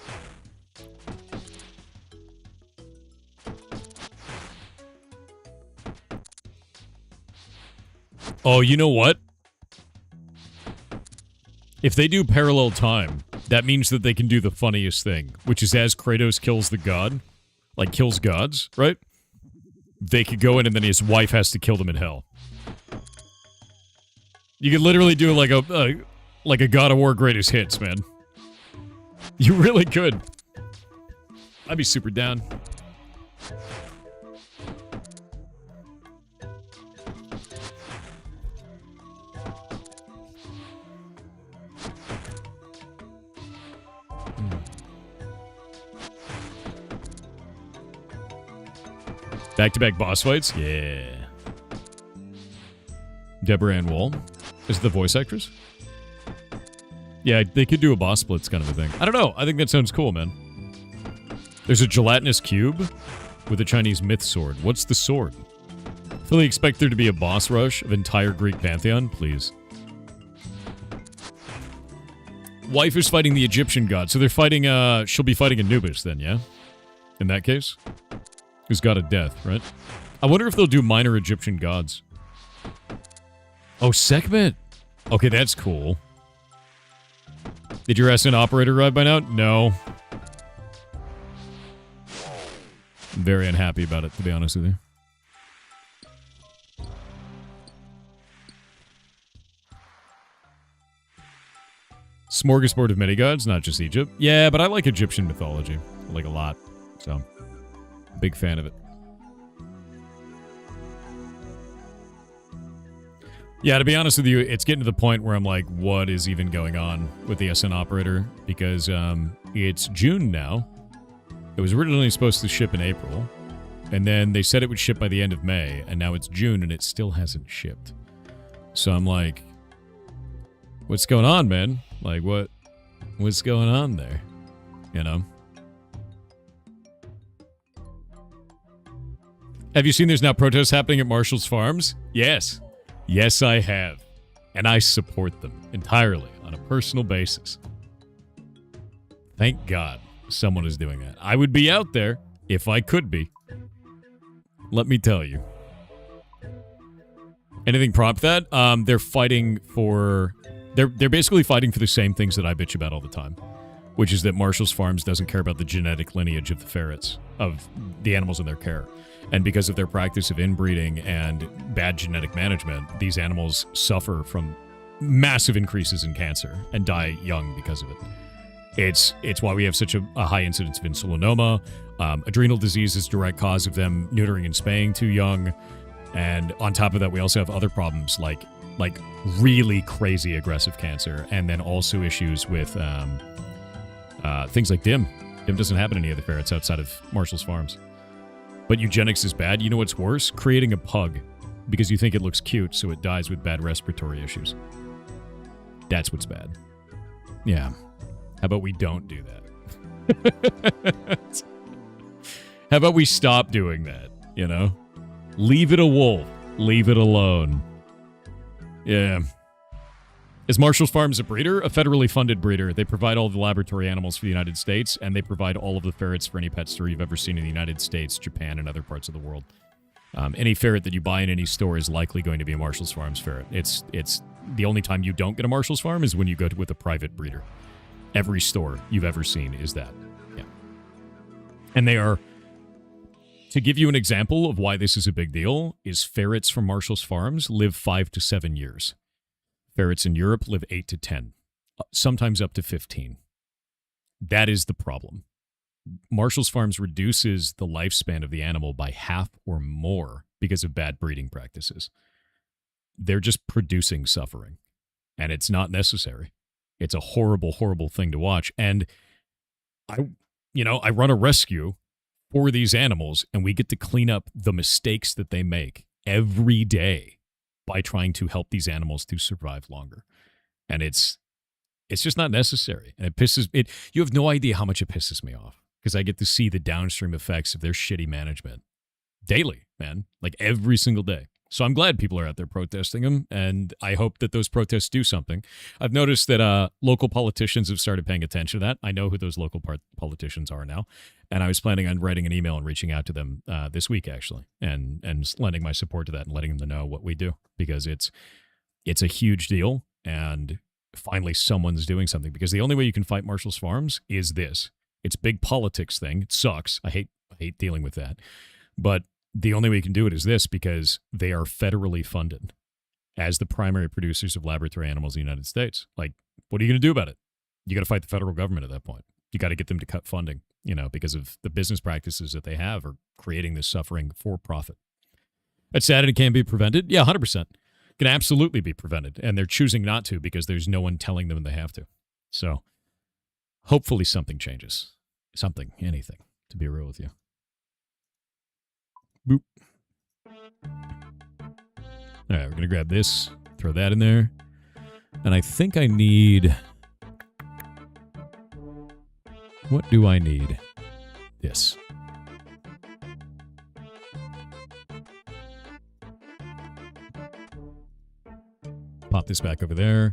Oh, you know what? If they do parallel time, that means that they can do the funniest thing, which is as Kratos kills the god, like kills gods, right? They could go in and then his wife has to kill them in hell. You could literally do like a God of War greatest hits, man. You really could. I'd be super down. Back-to-back boss fights? Yeah. Deborah Ann Wall is the voice actress? Yeah, they could do a boss splits kind of a thing. I don't know. I think that sounds cool, man. There's a gelatinous cube with a Chinese myth sword. What's the sword? Fully expect there to be a boss rush of entire Greek pantheon, please. Wife is fighting the Egyptian god, so they're fighting, she'll be fighting Anubis then, yeah? In that case? Who's got a death, right? I wonder if they'll do minor Egyptian gods. Oh, Sekhmet! Okay, that's cool. Did your SN operator arrive by now? No. I'm very unhappy about it, to be honest with you. Smorgasbord of many gods, not just Egypt. Yeah, but I like Egyptian mythology. I like a lot, so... Big fan of it. Yeah, to be honest with you, it's getting to the point where I'm like, what is even going on with the SN operator? Because it's June now. It was originally supposed to ship in April. And then they said it would ship by the end of May. And now it's June and it still hasn't shipped. So I'm like, what's going on, man? Like, what's going on there? You know? Have you seen there's now protests happening at Marshall's Farms? Yes. Yes, I have. And I support them entirely on a personal basis. Thank God someone is doing that. I would be out there if I could be. Let me tell you. Anything prompt that? They're fighting for... They're basically fighting for the same things that I bitch about all the time. Which is that Marshall's Farms doesn't care about the genetic lineage of the ferrets, of the animals in their care. And because of their practice of inbreeding and bad genetic management, these animals suffer from massive increases in cancer and die young because of it. It's why we have such a high incidence of insulinoma. Adrenal disease is a direct cause of them neutering and spaying too young. And on top of that, we also have other problems like really crazy aggressive cancer, and then also issues with things like DIM. DIM doesn't happen in any of the ferrets outside of Marshall's Farms. But eugenics is bad. You know what's worse? Creating a pug because you think it looks cute, so it dies with bad respiratory issues. That's what's bad. Yeah. How about we don't do that? How about we stop doing that, you know? Leave it a wolf. Leave it alone. Yeah. Is Marshall's Farms a breeder? A federally funded breeder. They provide all the laboratory animals for the United States, and they provide all of the ferrets for any pet store you've ever seen in the United States, Japan, and other parts of the world. Any ferret that you buy in any store is likely going to be a Marshall's Farms ferret. It's the only time you don't get a Marshall's Farm is when you go with a private breeder. Every store you've ever seen is that. Yeah. And they are... To give you an example of why this is a big deal, is ferrets from Marshall's Farms live 5 to 7 years. Ferrets in Europe live 8 to 10, sometimes up to 15. That is the problem. Marshall's Farms reduces the lifespan of the animal by half or more because of bad breeding practices. They're just producing suffering, and it's not necessary. It's a horrible, horrible thing to watch. And I run a rescue for these animals, and we get to clean up the mistakes that they make every day by trying to help these animals to survive longer. And it's just not necessary. And you have no idea how much it pisses me off, because I get to see the downstream effects of their shitty management daily, man, like every single day. So I'm glad people are out there protesting them, and I hope that those protests do something. I've noticed that local politicians have started paying attention to that. I know who those local politicians are now, and I was planning on writing an email and reaching out to them this week, actually, and lending my support to that and letting them know what we do, because it's a huge deal, and finally someone's doing something, because the only way you can fight Marshall's Farms is this. It's a big politics thing. It sucks. I hate dealing with that, but the only way you can do it is this, because they are federally funded as the primary producers of laboratory animals in the United States. Like, what are you going to do about it? You got to fight the federal government at that point. You got to get them to cut funding, because of the business practices that they have are creating this suffering for profit. That's sad, and it can be prevented. Yeah, 100%. It can absolutely be prevented, and they're choosing not to because there's no one telling them they have to. So hopefully something changes. Something, anything, to be real with you. Boop. All right, we're going to grab this, throw that in there. And I think I need... What do I need? This. Pop this back over there.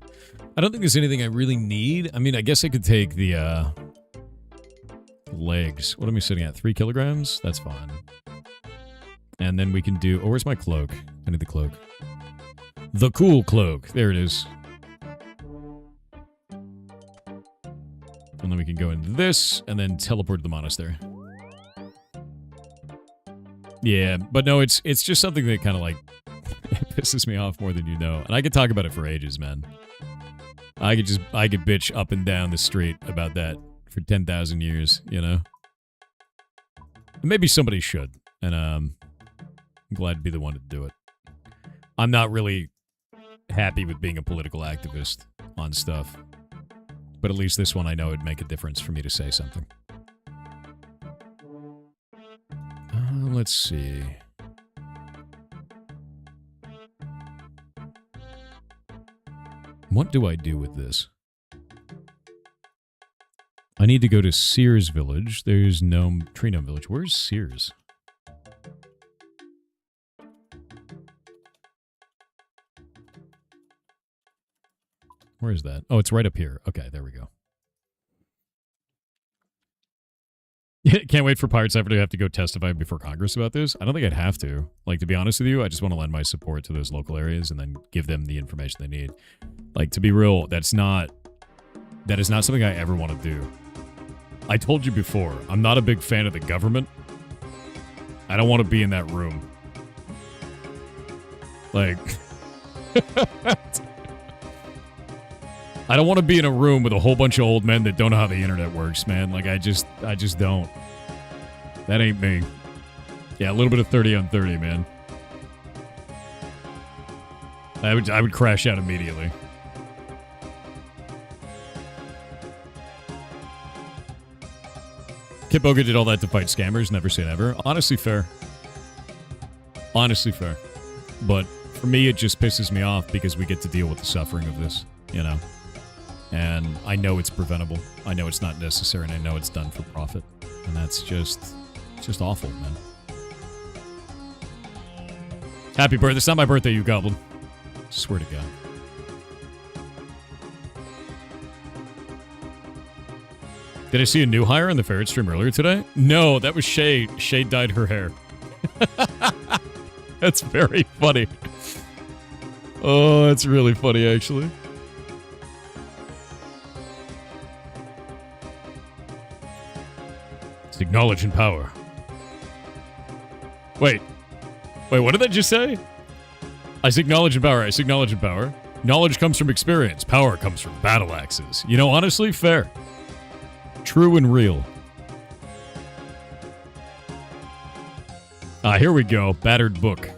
I don't think there's anything I really need. I mean, I guess I could take the legs. What am I sitting at? 3 kilograms? That's fine. And then we can do... Oh, where's my cloak? I need the cloak. The cool cloak. There it is. And then we can go into this, and then teleport to the monastery. Yeah, but no, it's just something that kind of, like, pisses me off more than you know. And I could talk about it for ages, man. I could bitch up and down the street about that for 10,000 years, And maybe somebody should. And, I'm glad to be the one to do it. I'm not really happy with being a political activist on stuff. But at least this one I know it'd make a difference for me to say something. Let's see. What do I do with this? I need to go to Sears Village. There's Tree Gnome Village. Where's Sears? Where is that? Oh, it's right up here. Okay, there we go. Can't wait for Pirates Ever to have to go testify before Congress about this. I don't think I'd have to. Like, to be honest with you, I just want to lend my support to those local areas and then give them the information they need. Like, to be real, that is not something I ever want to do. I told you before, I'm not a big fan of the government. I don't want to be in that room. Like... I don't want to be in a room with a whole bunch of old men that don't know how the internet works, man. Like, I just don't. That ain't me. Yeah, a little bit of 30 on 30, man. I would crash out immediately. Kit Boga did all that to fight scammers. Never say never. Honestly, fair. Honestly, fair. But for me, it just pisses me off because we get to deal with the suffering of this, And I know it's preventable. I know it's not necessary, and I know it's done for profit. And that's just It's just awful, man. Happy birthday. It's not my birthday, you goblin. Swear to God. Did I see a new hire on the Ferret stream earlier today? No, that was Shay. Shay dyed her hair. That's very funny. Oh, that's really funny, actually. It's acknowledge and power. Wait, what did I just say? I say acknowledge and power. I say acknowledge and power. Knowledge comes from experience. Power comes from battle axes. You know, honestly, fair. True and real. Ah, here we go. Battered book.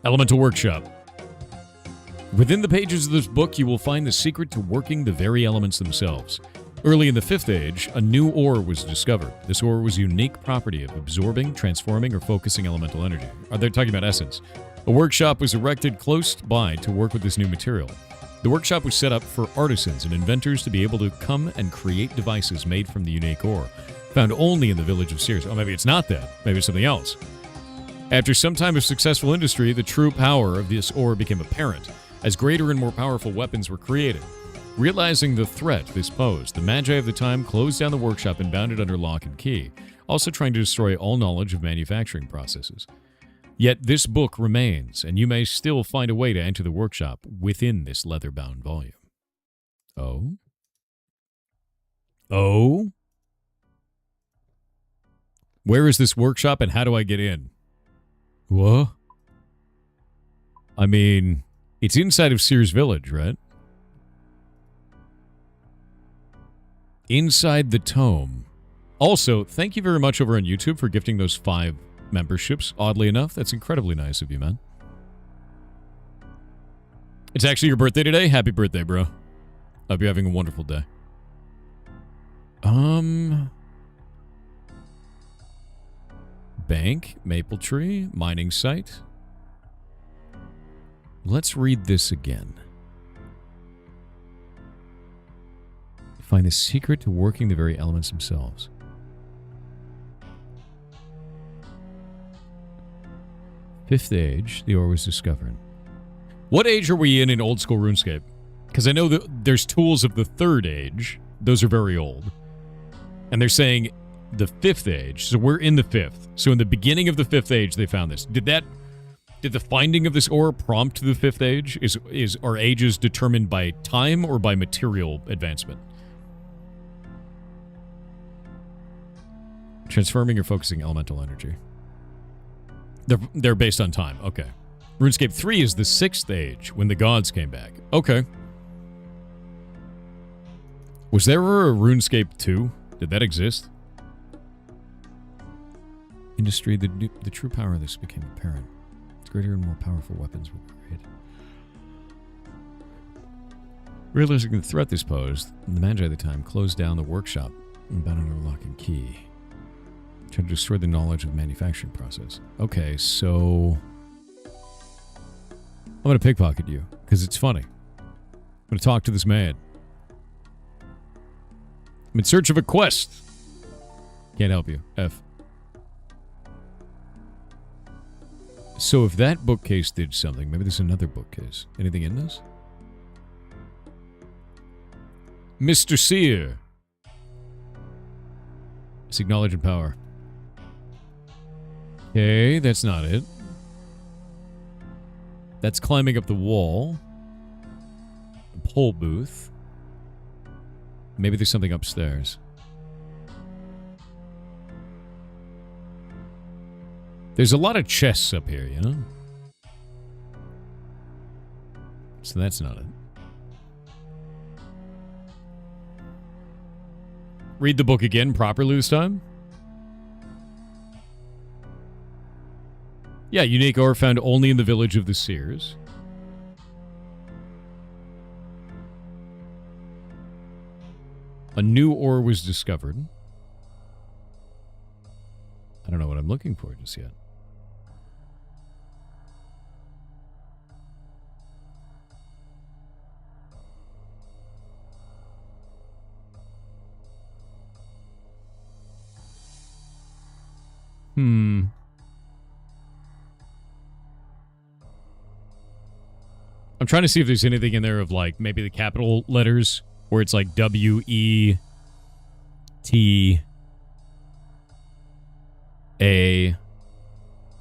Elemental Workshop. Within the pages of this book, you will find the secret to working the very elements themselves. Early in the 5th Age, a new ore was discovered. This ore was a unique property of absorbing, transforming, or focusing elemental energy. They're talking about essence. A workshop was erected close by to work with this new material. The workshop was set up for artisans and inventors to be able to come and create devices made from the unique ore, found only in the village of Sears. Oh, maybe it's not that. Maybe it's something else. After some time of successful industry, the true power of this ore became apparent, as greater and more powerful weapons were created. Realizing the threat this posed, the Magi of the time closed down the workshop and bound it under lock and key, also trying to destroy all knowledge of manufacturing processes. Yet this book remains, and you may still find a way to enter the workshop within this leather-bound volume. Oh? Oh? Where is this workshop, and how do I get in? What? I mean, it's inside of Sears Village, right? Inside the tome. Also, thank you very much over on YouTube for gifting those 5 memberships. Oddly enough, that's incredibly nice of you, man. It's actually your birthday today. Happy birthday, bro. Hope you're having a wonderful day. Bank, Maple Tree, mining site. Let's read this again. Find the secret to working the very elements themselves. Fifth Age, the ore was discovered. What age are we in old school RuneScape? Because I know that there's tools of the 3rd Age. Those are very old. And they're saying the 5th Age. So we're in the 5th. So in the beginning of the 5th Age, they found this. Did the finding of this ore prompt the 5th Age? Are ages determined by time or by material advancement? Transforming or focusing elemental energy. They're based on time. Okay. RuneScape 3 is the 6th Age, when the gods came back. Okay. Was there ever a RuneScape 2? Did that exist? Industry, the true power of this became apparent. Greater and more powerful weapons were created. Realizing the threat this posed, the Magi at the time closed down the workshop and bound under lock and key. Tried to destroy the knowledge of the manufacturing process. Okay, so I'm going to pickpocket you, because it's funny. I'm going to talk to this man. I'm in search of a quest. Can't help you. F. So if that bookcase did something, maybe there's another bookcase. Anything in this? Mr. Seer. Seek knowledge and power. Okay, that's not it. That's climbing up the wall. The pole booth. Maybe there's something upstairs. There's a lot of chests up here, you know? So that's not it. Read the book again properly this time. Yeah, unique ore found only in the village of the Seers. A new ore was discovered. I don't know what I'm looking for just yet. I'm trying to see if there's anything in there of, like, maybe the capital letters, where it's like W-E-T-A.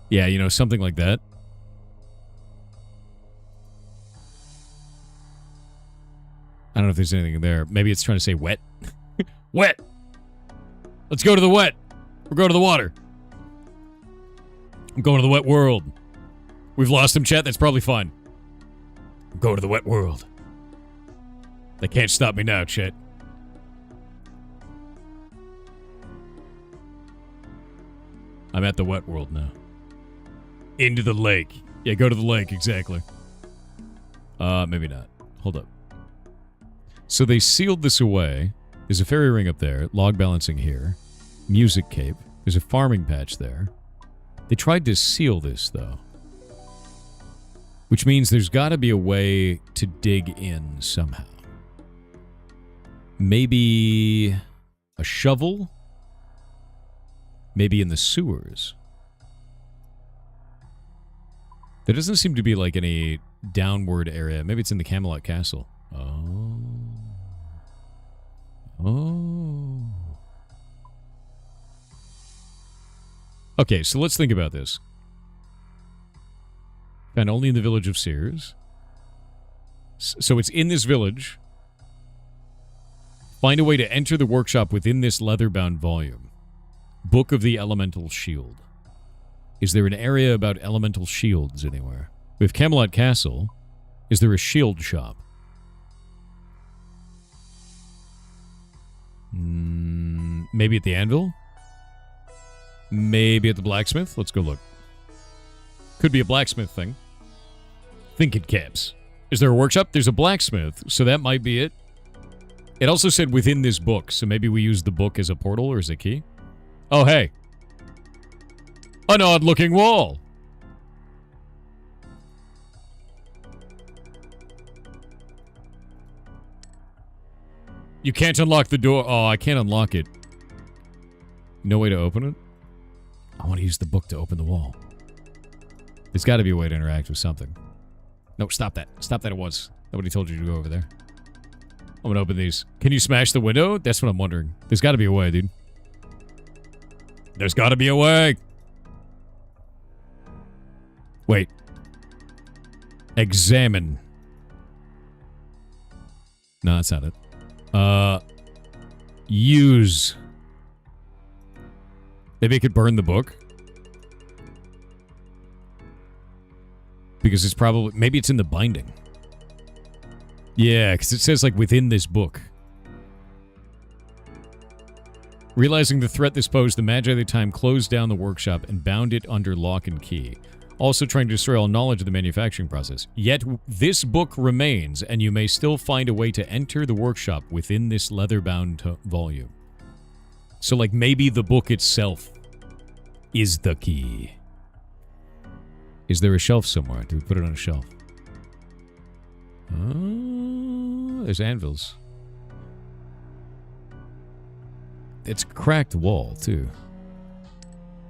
Yeah, you know, something like that. I don't know if there's anything in there. Maybe it's trying to say wet. Wet! Let's go to the wet. We're going to the water. I'm going to the wet world. We've lost him, chat. That's probably fine. I'm going to the wet world. They can't stop me now, chat. I'm at the wet world now. Into the lake. Yeah, go to the lake, exactly. Maybe not. Hold up. So they sealed this away. There's a fairy ring up there, log balancing here, music cape. There's a farming patch there. They tried to seal this, though. Which means there's got to be a way to dig in somehow. Maybe a shovel? Maybe in the sewers. There doesn't seem to be like any downward area. Maybe it's in the Camelot Castle. Oh. Okay, so let's think about this. Found only in the village of Sears. So it's in this village. Find a way to enter the workshop within this leather-bound volume. Book of the Elemental Shield. Is there an area about elemental shields anywhere? We have Camelot Castle. Is there a shield shop? Maybe at the anvil? Maybe at the blacksmith? Let's go look. Could be a blacksmith thing. Thinking caps. Is there a workshop? There's a blacksmith, so that might be it. It also said within this book, so maybe we use the book as a portal or as a key. Oh, hey. An odd-looking wall. You can't unlock the door. Oh, I can't unlock it. No way to open it? I want to use the book to open the wall. There's got to be a way to interact with something. No, stop that. Stop that at once. Nobody told you to go over there. I'm going to open these. Can you smash the window? That's what I'm wondering. There's got to be a way, dude. There's got to be a way. Wait. Examine. No, that's not it. Use. Maybe I could burn the book. Because it's probably... Maybe it's in the binding. Yeah, because it says, like, within this book. Realizing the threat this posed, the Magi of the time closed down the workshop and bound it under lock and key. Also trying to destroy all knowledge of the manufacturing process. Yet, this book remains, and you may still find a way to enter the workshop within this leather-bound volume. So, like, maybe the book itself is the key. Is there a shelf somewhere? Do we put it on a shelf? Oh, there's anvils. It's a cracked wall, too.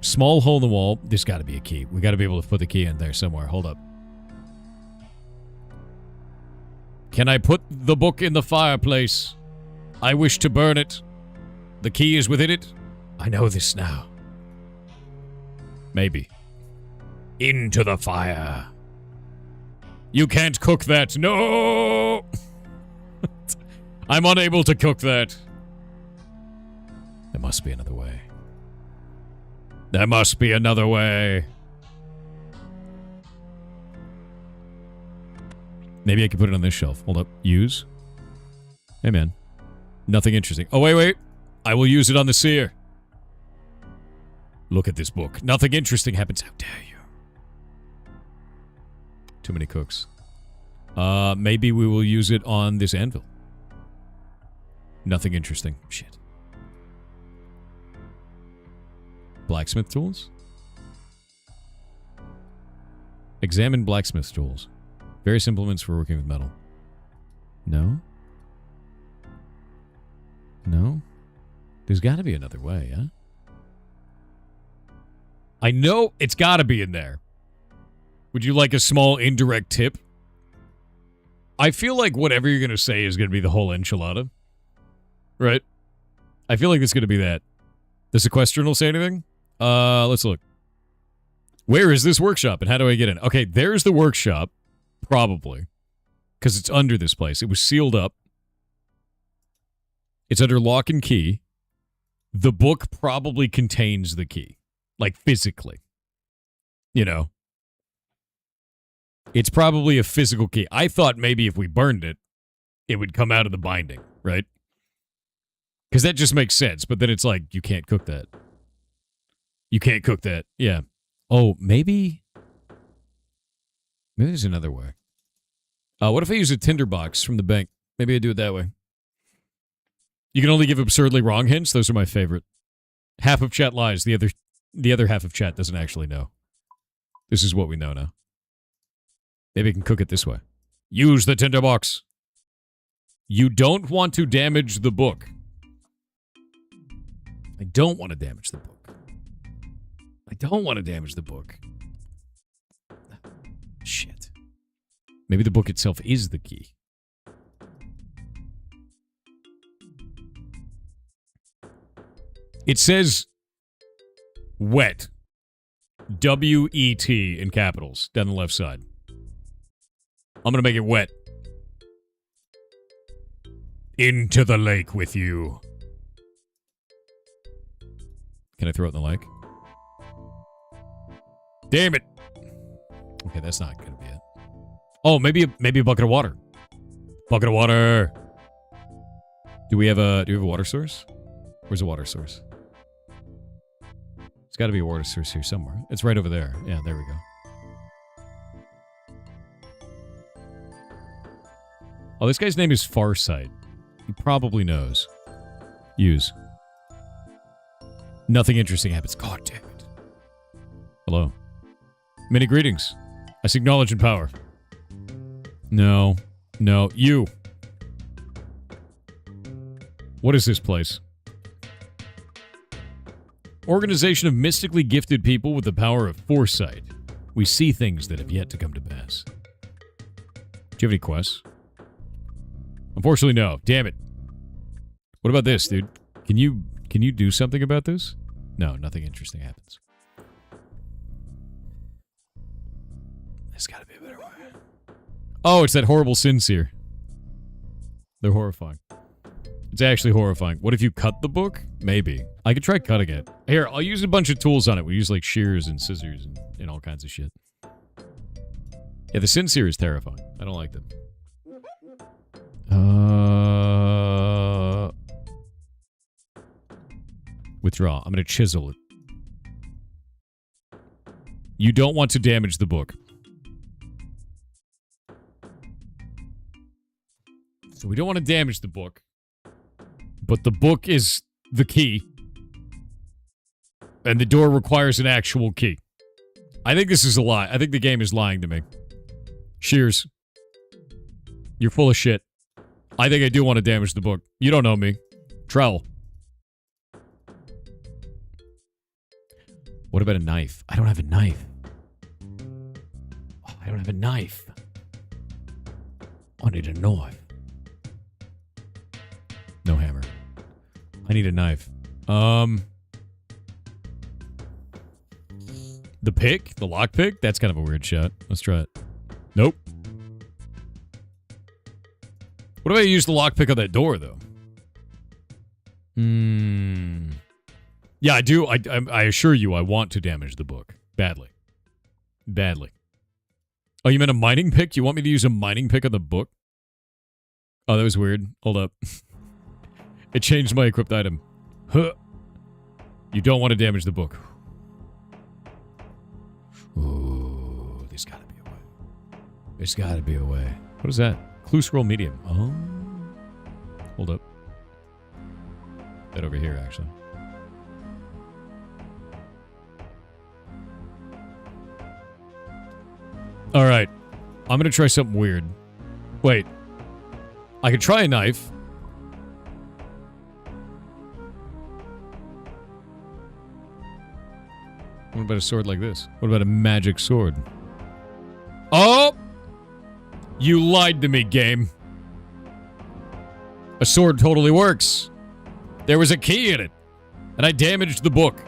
Small hole in the wall. There's got to be a key. We got to be able to put the key in there somewhere. Hold up. Can I put the book in the fireplace? I wish to burn it. The key is within it. I know this now. Maybe. Into the fire. You can't cook that. No! I'm unable to cook that. There must be another way. There must be another way. Maybe I can put it on this shelf. Hold up. Use. Hey, man. Nothing interesting. Oh, wait. I will use it on the seer. Look at this book. Nothing interesting happens. How dare you? Too many cooks. Maybe we will use it on this anvil. Nothing interesting. Shit. Blacksmith tools? Examine blacksmith tools. Various implements for working with metal. No? No? There's got to be another way, huh? I know it's got to be in there. Would you like a small indirect tip? I feel like whatever you're going to say is going to be the whole enchilada. Right? I feel like it's going to be that. The sequestrant will say anything? Let's look. Where is this workshop and how do I get in? Okay, there's the workshop. Probably. Because it's under this place. It was sealed up. It's under lock and key. The book probably contains the key. Like, physically. You know? It's probably a physical key. I thought maybe if we burned it, it would come out of the binding, right? Because that just makes sense. But then it's like, you can't cook that. You can't cook that. Yeah. Oh, maybe there's another way. What if I use a tinderbox from the bank? Maybe I do it that way. You can only give absurdly wrong hints. Those are my favorite. Half of chat lies. The other half of chat doesn't actually know. This is what we know now. Maybe I can cook it this way. Use the tinderbox. You don't want to damage the book. I don't want to damage the book. I don't want to damage the book. Shit. Maybe the book itself is the key. It says wet. W-E-T in capitals down the left side. I'm going to make it wet. Into the lake with you. Can I throw it in the lake? Damn it. Okay, that's not going to be it. Oh, maybe a bucket of water. Bucket of water. Do we have a water source? Where's a water source? There's got to be a water source here somewhere. It's right over there. Yeah, there we go. Oh, this guy's name is Farsight. He probably knows. Use. Nothing interesting happens. God damn it. Hello. Many greetings. I seek knowledge and power. No. No. You. What is this place? Organization of mystically gifted people with the power of foresight. We see things that have yet to come to pass. Do you have any quests? Unfortunately, no. Damn it. What about this, dude? Can you do something about this? No, nothing interesting happens. There's gotta be a better way. Oh, it's that horrible sincere. They're horrifying. It's actually horrifying. What if you cut the book? Maybe. I could try cutting it. Here, I'll use a bunch of tools on it. We use like shears and scissors and all kinds of shit. Yeah, the sincere is terrifying. I don't like them. Withdraw. I'm gonna chisel it. You don't want to damage the book. So we don't want to damage the book. But the book is the key. And the door requires an actual key. I think this is a lie. I think the game is lying to me. Shears. You're full of shit. I think I do want to damage the book. You don't know me. Trell. What about a knife? I don't have a knife. Oh, I don't have a knife. I need a knife. No hammer. I need a knife. The pick? The lock pick? That's kind of a weird shot. Let's try it. Nope. What if I use the lockpick on that door, though? Yeah, I do. I assure you, I want to damage the book. Badly. Badly. Oh, you meant a mining pick? You want me to use a mining pick on the book? Oh, that was weird. Hold up. It changed my equipped item. Huh. You don't want to damage the book. Ooh, there's gotta be a way. There's gotta be a way. What is that? Clue scroll medium. Oh. Hold up. That over here, actually. Alright. I'm gonna try something weird. Wait. I could try a knife. What about a sword like this? What about a magic sword? Oh! You lied to me, game. A sword totally works. There was a key in it. And I damaged the book.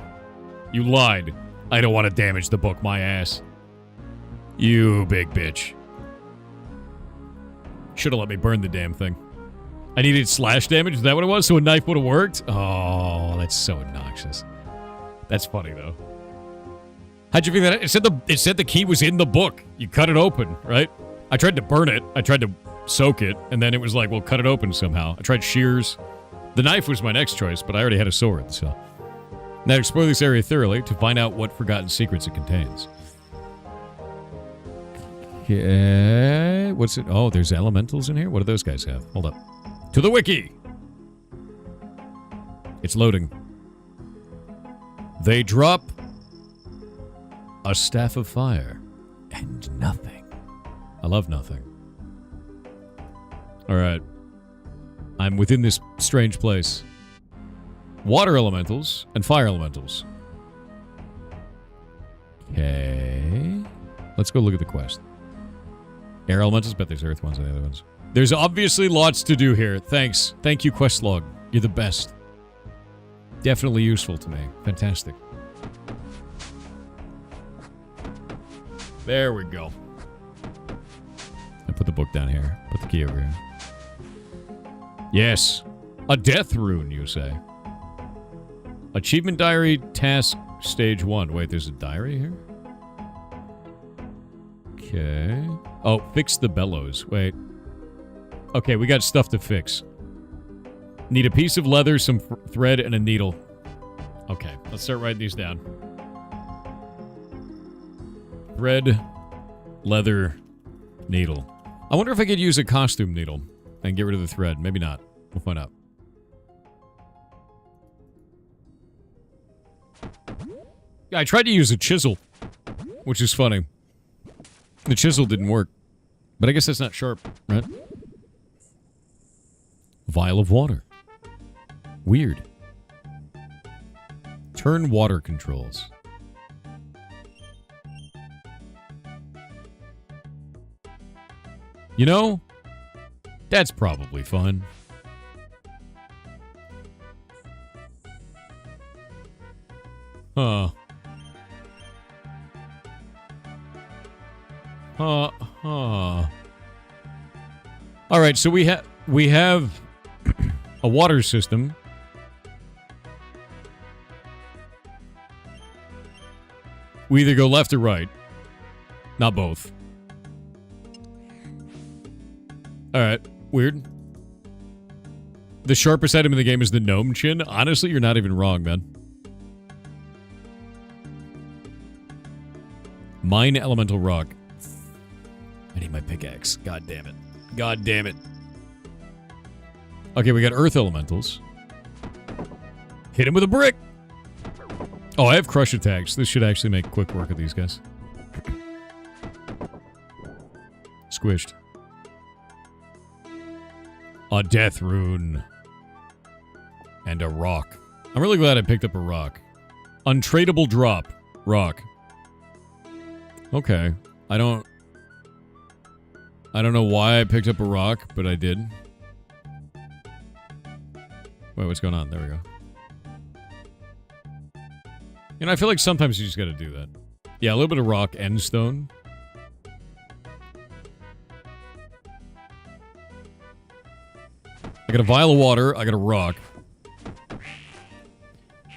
You lied. I don't want to damage the book, my ass. You big bitch. Should have let me burn the damn thing. I needed slash damage? Is that what it was? So a knife would have worked? Oh, that's so obnoxious. That's funny, though. How'd you figure that out? It said the key was in the book. You cut it open, right? I tried to burn it. I tried to soak it. And then it was like, well, cut it open somehow. I tried shears. The knife was my next choice, but I already had a sword, so. Now explore this area thoroughly to find out what forgotten secrets it contains. Okay. What's it? Oh, there's elementals in here? What do those guys have? Hold up. To the wiki! It's loading. They drop a staff of fire and nothing. I love nothing. Alright. I'm within this strange place. Water elementals and fire elementals. Okay. Let's go look at the quest. Air elementals, bet there's earth ones and the other ones. There's obviously lots to do here. Thanks. Thank you, quest log. You're the best. Definitely useful to me. Fantastic. There we go. I put the book down here. Put the key over here. Yes. A death rune, you say. Achievement diary, task, stage 1. Wait, there's a diary here? Okay. Oh, fix the bellows. Wait. Okay, we got stuff to fix. Need a piece of leather, some thread, and a needle. Okay, let's start writing these down. Thread, leather, needle. I wonder if I could use a costume needle and get rid of the thread. Maybe not. We'll find out. I tried to use a chisel, which is funny. The chisel didn't work. But I guess that's not sharp, right? Vial of water. Weird. Turn water controls. You know, that's probably fun. Huh. Alright, so we have a water system. We either go left or right. Not both. Alright, weird. The sharpest item in the game is the gnome chin. Honestly, you're not even wrong, man. Mine elemental rock. I need my pickaxe. God damn it. God damn it. Okay, we got earth elementals. Hit him with a brick! Oh, I have crush attacks. This should actually make quick work of these guys. Squished. A death rune. And a rock. I'm really glad I picked up a rock. Untradeable drop. Rock. Okay. I don't know why I picked up a rock, but I did. Wait, what's going on? There we go. You know, I feel like sometimes you just gotta do that. Yeah, a little bit of rock and stone. I got a vial of water. I got a rock.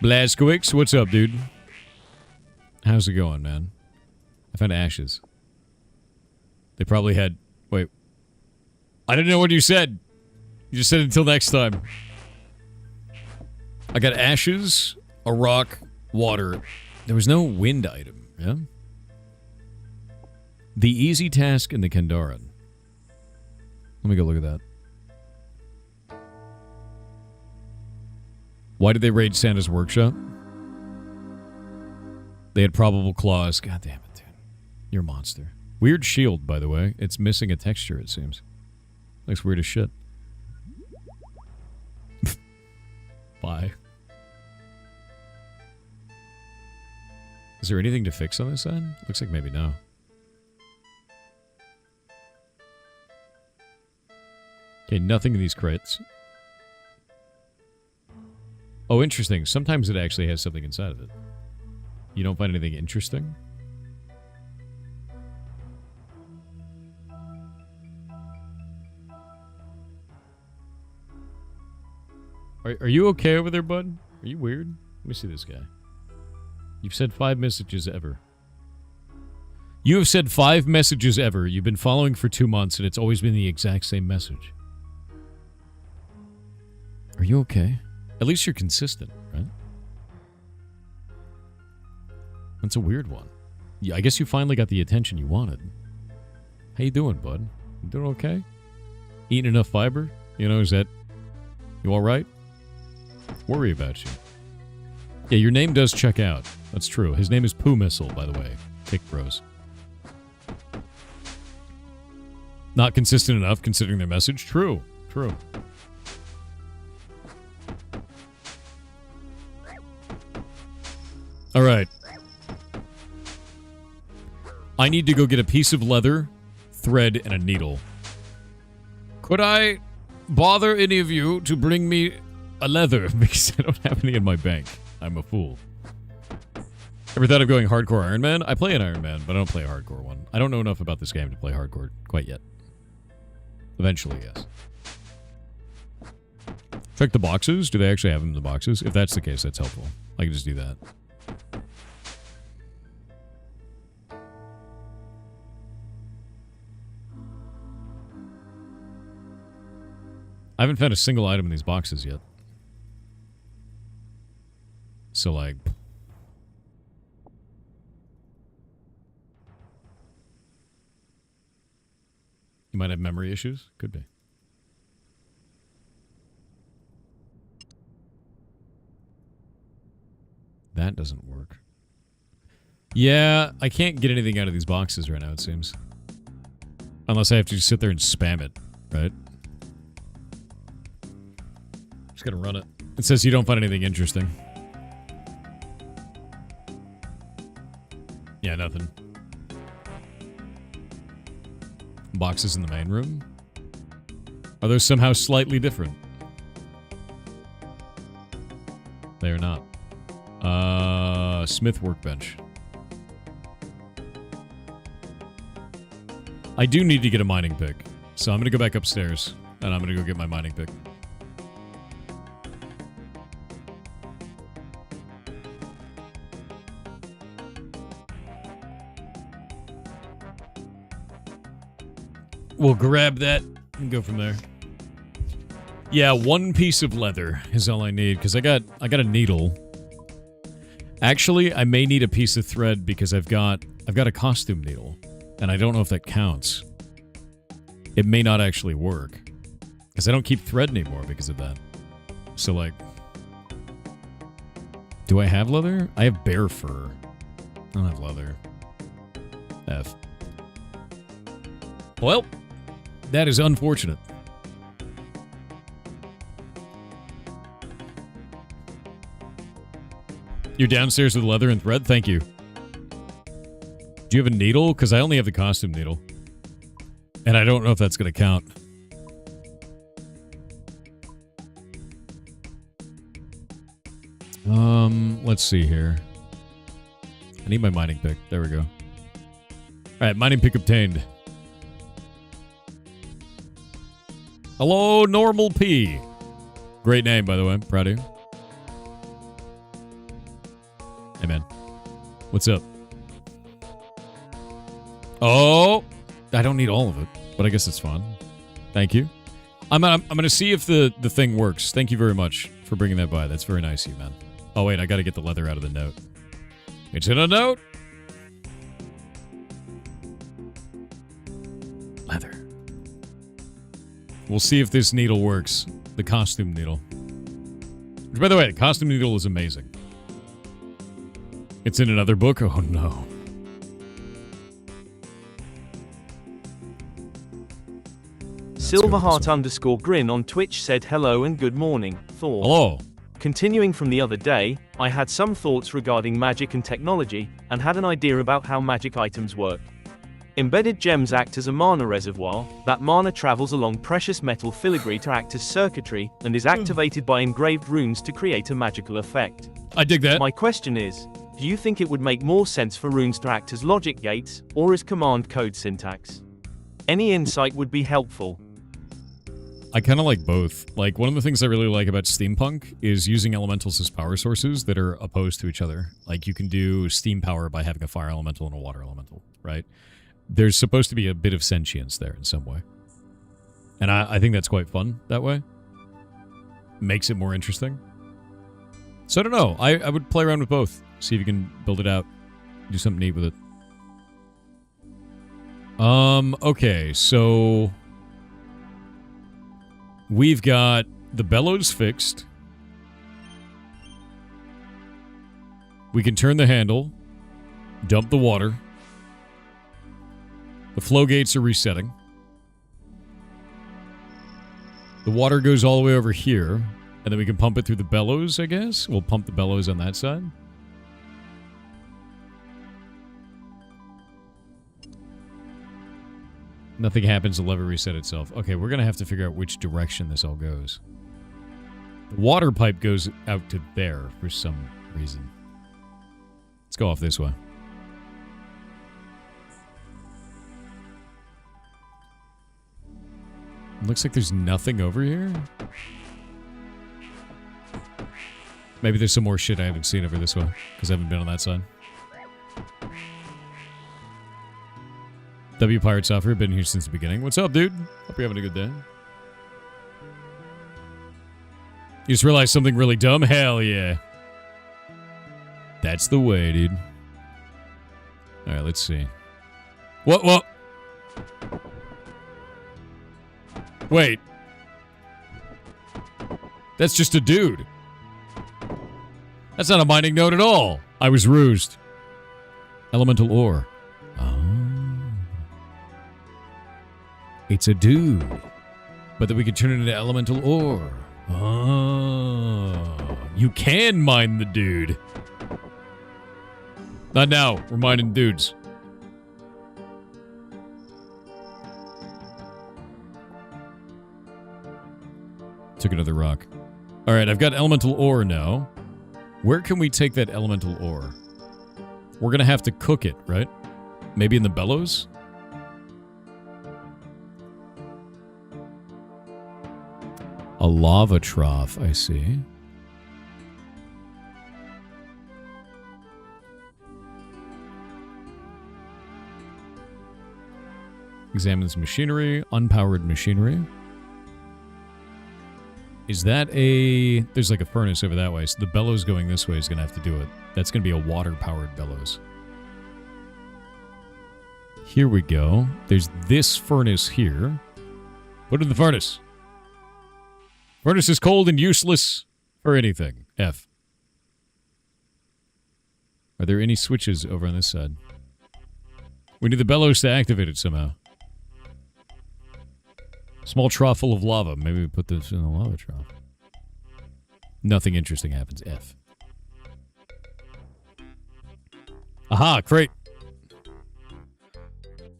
Blazquix, what's up, dude? How's it going, man? I found ashes. They probably had... Wait. I didn't know what you said. You just said until next time. I got ashes, a rock, water. There was no wind item, yeah? The easy task in the Kendaran. Let me go look at that. Why did they raid Santa's workshop? They had probable claws. God damn it, dude. You're a monster. Weird shield, by the way. It's missing a texture, it seems. Looks weird as shit. Bye. Is there anything to fix on this side? Looks like maybe no. Okay, nothing in these crates. Oh, interesting. Sometimes it actually has something inside of it. You don't find anything interesting? Are you okay over there, bud? Are you weird? Let me see this guy. You've said 5 messages ever. You have said 5 messages ever. You've been following for 2 months, and it's always been the exact same message. Are you okay? At least you're consistent, right? That's a weird one. Yeah, I guess you finally got the attention you wanted. How you doing, bud? You doing okay? Eating enough fiber? You know, is that... You alright? Worry about you. Yeah, your name does check out. That's true. His name is Poo Missile, by the way. Kick Bros. Not consistent enough considering their message? True. True. Alright. I need to go get a piece of leather, thread, and a needle. Could I bother any of you to bring me a leather? Because I don't have any in my bank. I'm a fool. Ever thought of going hardcore Iron Man? I play an Iron Man, but I don't play a hardcore one. I don't know enough about this game to play hardcore quite yet. Eventually, yes. Check the boxes. Do they actually have them in the boxes? If that's the case, that's helpful. I can just do that. I haven't found a single item in these boxes yet. So, like... You might have memory issues? Could be. That doesn't work. Yeah, I can't get anything out of these boxes right now, it seems. Unless I have to just sit there and spam it, right? Just gonna run it. It says you don't find anything interesting. Yeah, nothing. Boxes in the main room? Are those somehow slightly different? They are not. Smith workbench. I do need to get a mining pick. So I'm gonna go back upstairs, and I'm gonna go get my mining pick. We'll grab that and go from there. Yeah, 1 piece of leather is all I need, because I got a needle. Actually, I may need a piece of thread because I've got a costume needle, and I don't know if that counts. It may not actually work, because I don't keep thread anymore because of that. So, like... Do I have leather? I have bear fur. I don't have leather. F. Well... That is unfortunate. You're downstairs with leather and thread? Thank you. Do you have a needle? Because I only have the costume needle. And I don't know if that's going to count. Let's see here. I need my mining pick. There we go. Alright, mining pick obtained. Hello, Normal P. Great name, by the way. Proud of you. Hey, man. What's up? Oh! I don't need all of it, but I guess it's fun. Thank you. I'm gonna see if the thing works. Thank you very much for bringing that by. That's very nice of you, man. Oh, wait. I gotta get the leather out of the note. It's in a note! Leather. We'll see if this needle works. The costume needle. Which, by the way, the costume needle is amazing. It's in another book? Oh, no. Silverheart_grin on Twitch said hello and good morning, Thor. Hello. Continuing from the other day, I had some thoughts regarding magic and technology, and had an idea about how magic items work. Embedded gems act as a mana reservoir. That mana travels along precious metal filigree to act as circuitry, and is activated by engraved runes to create a magical effect. I dig that. My question is, do you think it would make more sense for runes to act as logic gates, or as command code syntax? Any insight would be helpful. I kind of like both. Like, one of the things I really like about steampunk is using elementals as power sources that are opposed to each other. Like, you can do steam power by having a fire elemental and a water elemental, right? There's supposed to be a bit of sentience there in some way. And I think that's quite fun that way. Makes it more interesting. So I don't know. I would play around with both. See if you can build it out. Do something neat with it. Okay, so we've got the bellows fixed. We can turn the handle, dump the water. The flow gates are resetting. The water goes all the way over here, and then we can pump it through the bellows, I guess. We'll pump the bellows on that side. Nothing happens, the lever reset itself. Okay, we're going to have to figure out which direction this all goes. The water pipe goes out to there for some reason. Let's go off this way. Looks like there's nothing over here. Maybe there's some more shit I haven't seen over this way, because I haven't been on that side. W Pirate Software, been here since the beginning. What's up, dude? Hope you're having a good day. You just realized something really dumb? Hell yeah. That's the way, dude. Alright, let's see. What? Wait. That's just a dude. That's not a mining node at all. I was rused. Elemental ore. Oh. It's a dude. But then we can turn it into elemental ore. Oh. You can mine the dude. Not now. We're mining dudes. Took another rock. Alright, I've got elemental ore now. Where can we take that elemental ore? We're gonna have to cook it, right? Maybe in the bellows? A lava trough, I see. Examines machinery, unpowered machinery. Is that a... There's like a furnace over that way, so the bellows going this way is going to have to do it. That's going to be a water-powered bellows. Here we go. There's this furnace here. Put in the furnace. Furnace is cold and useless for anything. F. Are there any switches over on this side? We need the bellows to activate it somehow. Small trough full of lava. Maybe we put this in the lava trough. Nothing interesting happens. F. Aha, crate.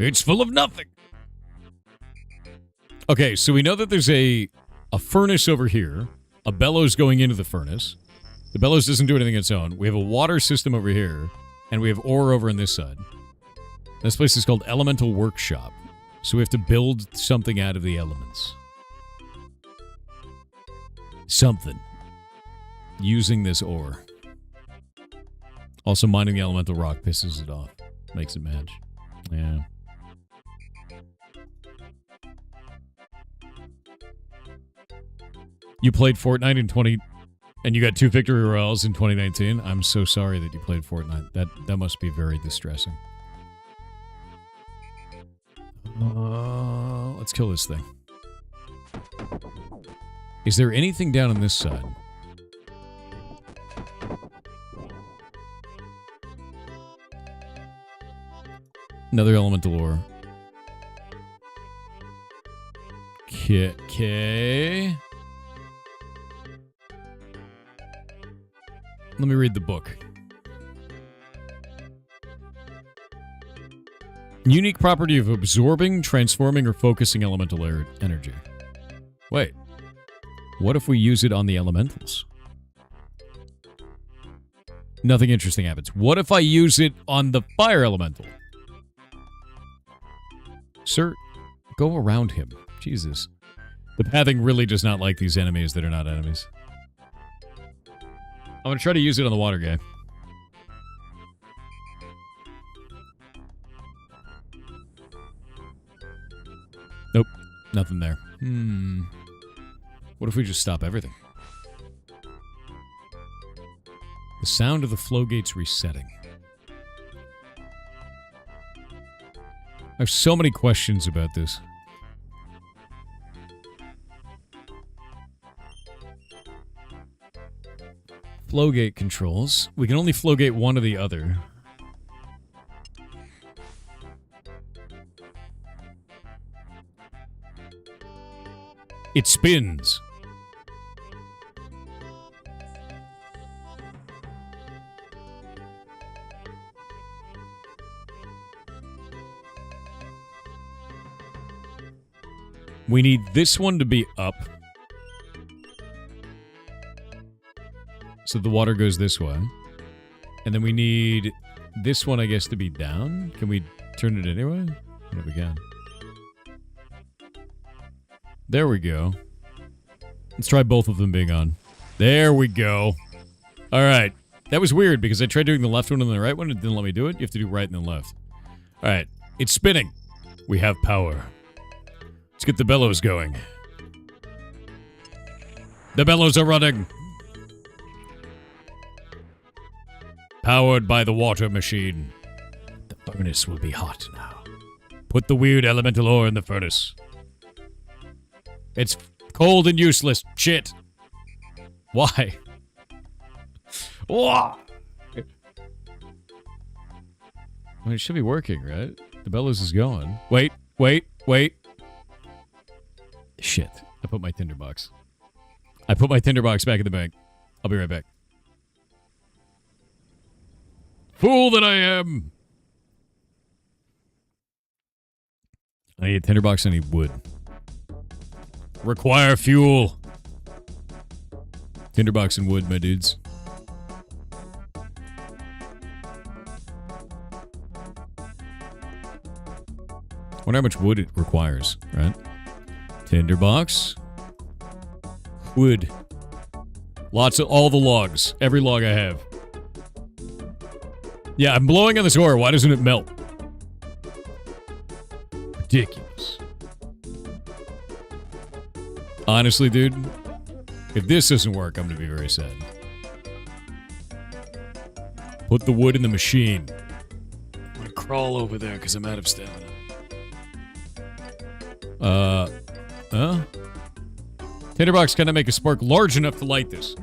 It's full of nothing. Okay, so we know that there's a furnace over here. A bellows going into the furnace. The bellows doesn't do anything on its own. We have a water system over here. And we have ore over on this side. This place is called Elemental Workshop. So we have to build something out of the elements. Something. Using this ore. Also, mining the elemental rock pisses it off. Makes it match. Yeah. You played Fortnite in 20... And you got 2 victory royales in 2019? I'm so sorry that you played Fortnite. That must be very distressing. Let's kill this thing. Is there anything down on this side? Another elemental ore. Okay. Let me read the book. Unique property of absorbing, transforming, or focusing elemental energy. Wait. What if we use it on the elementals? Nothing interesting happens. What if I use it on the fire elemental? Sir, go around him. Jesus. The pathing really does not like these enemies that are not enemies. I'm going to try to use it on the water guy. Nope. Nothing there. What if we just stop everything? The sound of the flow gates resetting. I have so many questions about this. Flow gate controls. We can only flow gate one or the other. It spins. We need this one to be up. So the water goes this way. And then we need this one, I guess, to be down. Can we turn it anyway? I don't know if we can. There we go. Let's try both of them being on. There we go. All right. That was weird because I tried doing the left one and the right one. It didn't let me do it. You have to do right and then left. All right. It's spinning. We have power. Let's get the bellows going. The bellows are running. Powered by the water machine. The furnace will be hot now. Put the weird elemental ore in the furnace. It's cold and useless. Shit. Why? Well, it should be working, right? The bellows is going. Wait. Shit. I put my tinderbox. I put my tinderbox back in the bank. I'll be right back. Fool that I am! I need a tinderbox, I need wood. Require fuel. Tinderbox and wood, my dudes. Wonder how much wood it requires, right? Tinderbox. Wood. Lots of all the logs. Every log I have. Yeah, I'm blowing on this ore. Why doesn't it melt? Ridiculous. Honestly, dude, if this doesn't work, I'm going to be very sad. Put the wood in the machine. I'm going to crawl over there because I'm out of stamina. Tinderbox, can I make a spark large enough to light this?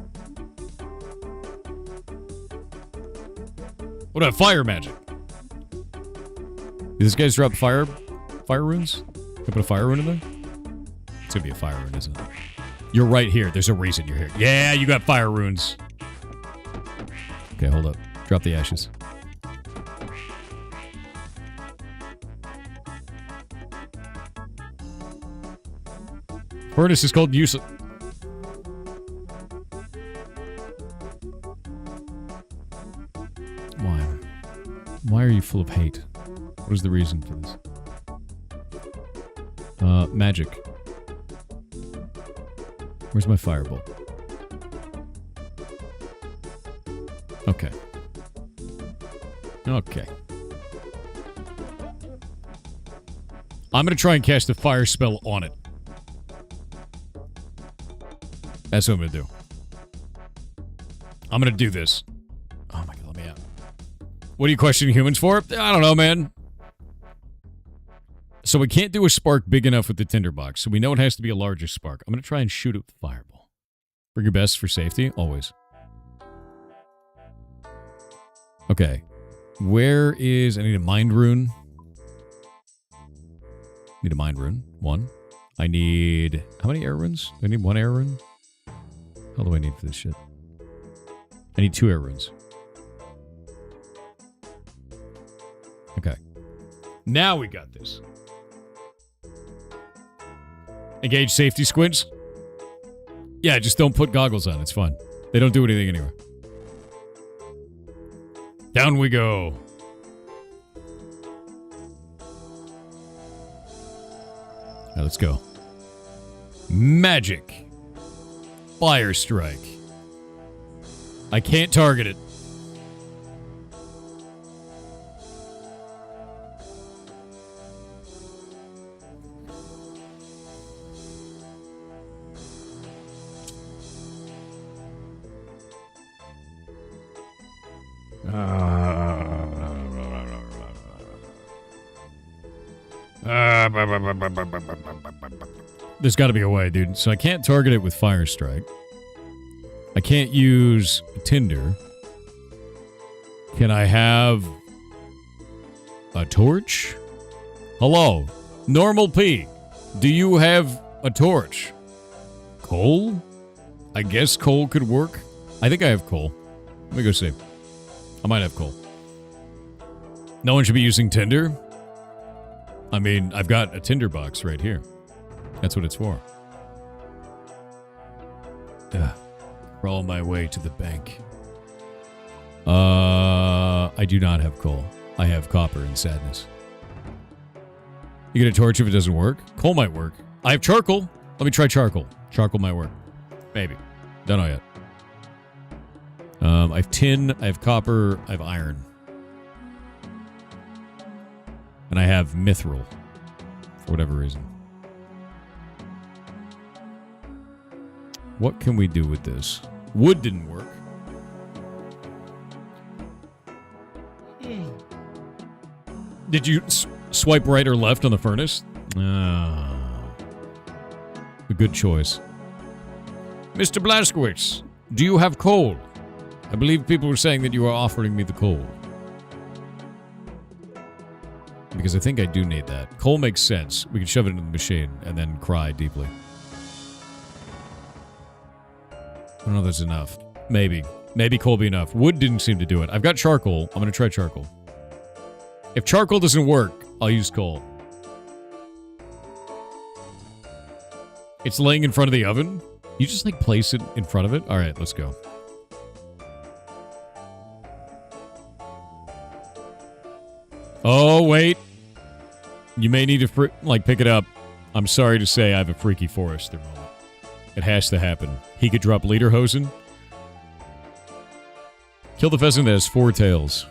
What about fire magic? Did this guy's drop fire runes? Can I put a fire rune in there? It's gonna be a fire rune, isn't it? You're right here. There's a reason you're here. Yeah, you got fire runes. Okay, hold up. Drop the ashes. Furnace is called useless. Why? Why are you full of hate? What is the reason for this? Magic. Where's my firebolt? Okay. Okay. I'm gonna try and cast a fire spell on it. That's what I'm gonna do. I'm gonna do this. Oh my god, let me out. What are you questioning humans for? I don't know, man. So we can't do a spark big enough with the tinderbox, so we know it has to be a larger spark. I'm gonna try and shoot it with fireball. Bring your best for safety, always. Okay. Where is... I need a mind rune. Need a mind rune. One. I need... How many air runes? I need one air rune. How do I need for this shit? I need 2 air runes. Okay. Now we got this. Engage safety squints. Yeah, just don't put goggles on. It's fine. They don't do anything anyway. Down we go. All right, let's go. Magic. Fire strike. I can't target it. There's got to be a way, dude. So I can't target it with Fire Strike. I can't use Tinder. Can I have a torch? Hello, Normal P. Do you have a torch? Coal? I guess coal could work. I think I have coal. Let me go see. I might have coal. No one should be using Tinder. I mean, I've got a Tinder box right here. That's what it's for. Crawl my way to the bank. I do not have coal. I have copper and sadness. You get a torch if it doesn't work? Coal might work. I have charcoal. Let me try charcoal. Charcoal might work. Maybe. Don't know yet. I have tin, I have copper, I have iron. And I have mithril. For whatever reason. What can we do with this? Wood didn't work. Did you swipe right or left on the furnace? A good choice. Mr. Blaskowitz, do you have coal? I believe people were saying that you are offering me the coal. Because I think I do need that. Coal makes sense. We can shove it into the machine and then cry deeply. I don't know if that's enough. Maybe. Maybe coal be enough. Wood didn't seem to do it. I've got charcoal. I'm going to try charcoal. If charcoal doesn't work, I'll use coal. It's laying in front of the oven? You just, like, place it in front of it? All right, let's go. Oh, wait. You may need to, pick it up. I'm sorry to say I have a Freaky Forester moment. It has to happen. He could drop Lederhosen. Kill the pheasant that has 4 tails.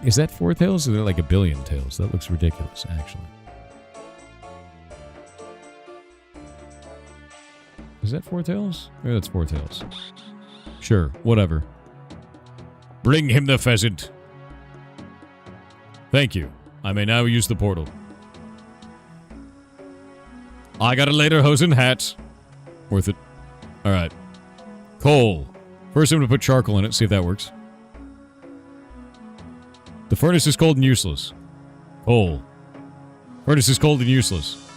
Is that 4 tails? Or are there like a billion tails? That looks ridiculous, actually. Is that 4 tails? Maybe that's 4 tails. Sure, whatever. Bring him the pheasant. Thank you. I may now use the portal. I got a Lederhosen hat. Worth it. Alright. Coal. First I'm going to put charcoal in it, see if that works. The furnace is cold and useless. Coal. Furnace is cold and useless.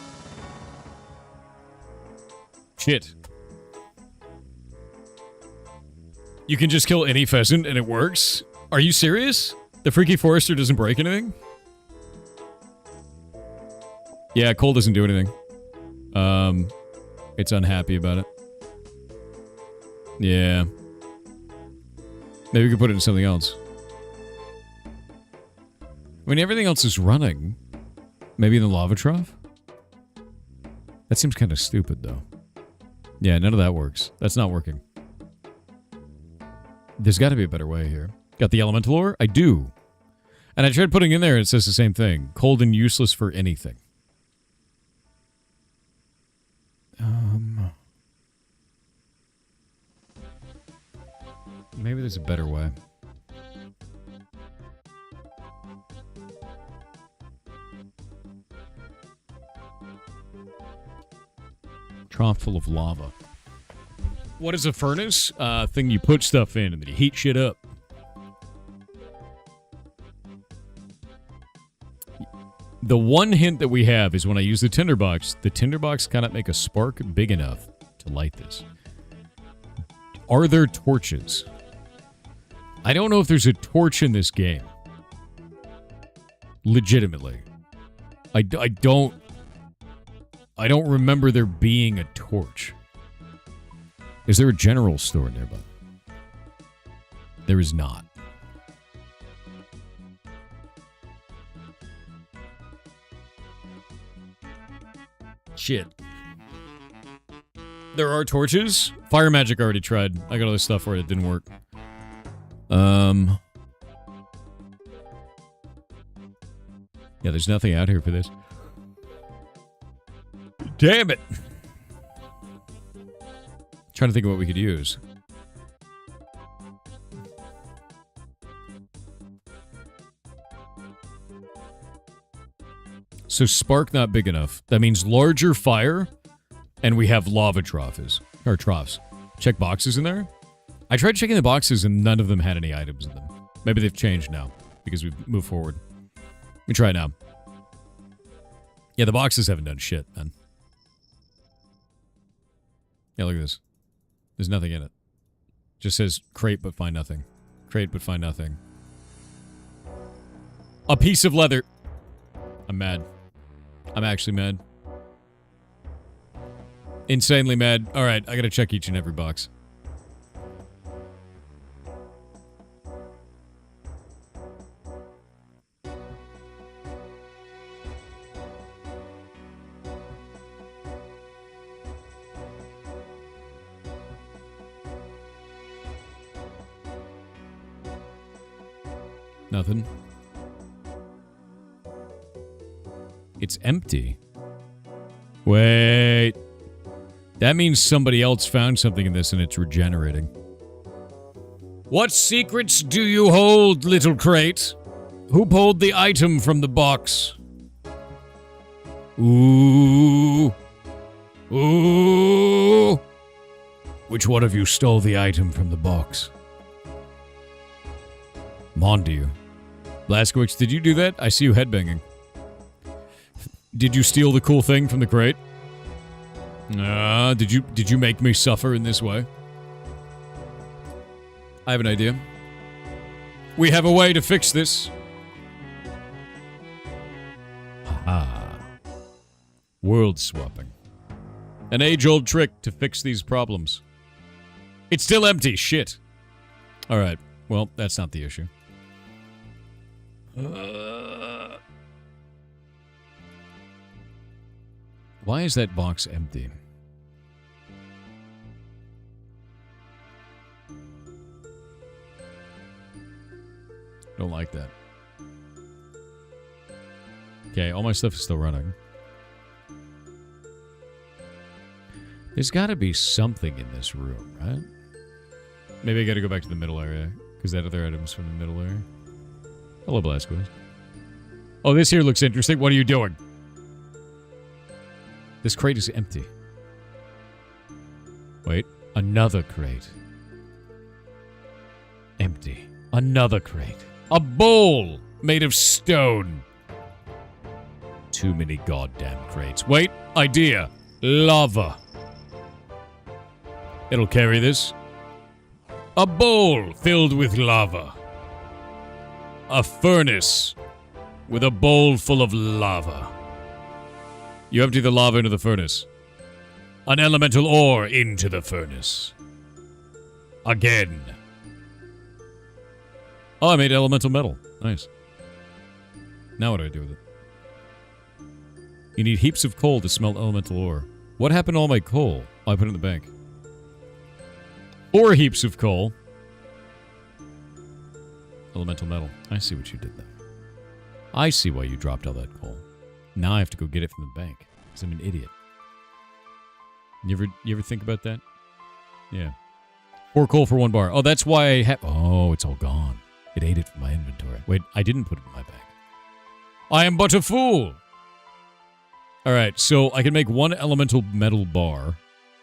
Shit. You can just kill any pheasant and it works? Are you serious? The Freaky Forester doesn't break anything? Yeah, coal doesn't do anything. It's unhappy about it. Yeah. Maybe we could put it in something else. I mean, everything else is running. Maybe in the lava trough? That seems kind of stupid, though. Yeah, none of that works. That's not working. There's got to be a better way here. Got the elemental ore? I do. And I tried putting in there, and it says the same thing. Cold and useless for anything. Maybe there's a better way. Trough full of lava. What is a furnace? Thing you put stuff in and then you heat shit up. The one hint that we have is when I use the tinderbox cannot make a spark big enough to light this. Are there torches? I don't know if there's a torch in this game. Legitimately. I don't remember there being a torch. Is there a general store nearby? There is not. Shit. There are torches? Fire magic already tried. I got all this stuff for it. It didn't work. Yeah, there's nothing out here for this. Damn it! Trying to think of what we could use. So spark not big enough. That means larger fire, and we have lava troughs. Or troughs. Check boxes in there? I tried checking the boxes and none of them had any items in them. Maybe they've changed now, because we've moved forward. Let me try it now. Yeah, the boxes haven't done shit, man. Yeah, look at this. There's nothing in it. Just says crate but find nothing. Crate but find nothing. A piece of leather. I'm mad. I'm actually mad. Insanely mad. Alright, I gotta check each and every box. Nothing. It's empty. Wait. That means somebody else found something in this and it's regenerating. What secrets do you hold, little crate? Who pulled the item from the box? Ooh. Ooh. Which one of you stole the item from the box? Mondiu. Blaskowicz, did you do that? I see you headbanging. Did you steal the cool thing from the crate? Did you make me suffer in this way? I have an idea. We have a way to fix this. Ah. World swapping. An age-old trick to fix these problems. It's still empty, shit. Alright, well, that's not the issue. Why is that box empty? Don't like that. Okay, all my stuff is still running. There's gotta be something in this room, right? Maybe I gotta go back to the middle area, because that other item's from the middle area. Hello, Blaskowicz. Oh, this here looks interesting. What are you doing? This crate is empty. Wait, another crate. Empty. Another crate. A bowl made of stone. Too many goddamn crates. Wait, idea. Lava. It'll carry this. A bowl filled with lava. A furnace with a bowl full of lava. You empty the lava into the furnace. An elemental ore into the furnace. Again. Oh, I made elemental metal. Nice. Now what do I do with it? You need heaps of coal to smelt elemental ore. What happened to all my coal? Oh, I put it in the bank. 4 heaps of coal. Elemental metal. I see what you did there. I see why you dropped all that coal. Now I have to go get it from the bank. Because I'm an idiot. You ever think about that? Yeah. 4 coal for 1 bar. Oh, that's why I have... Oh, it's all gone. It ate it from my inventory. Wait, I didn't put it in my bag. I am but a fool! Alright, so I can make 1 elemental metal bar.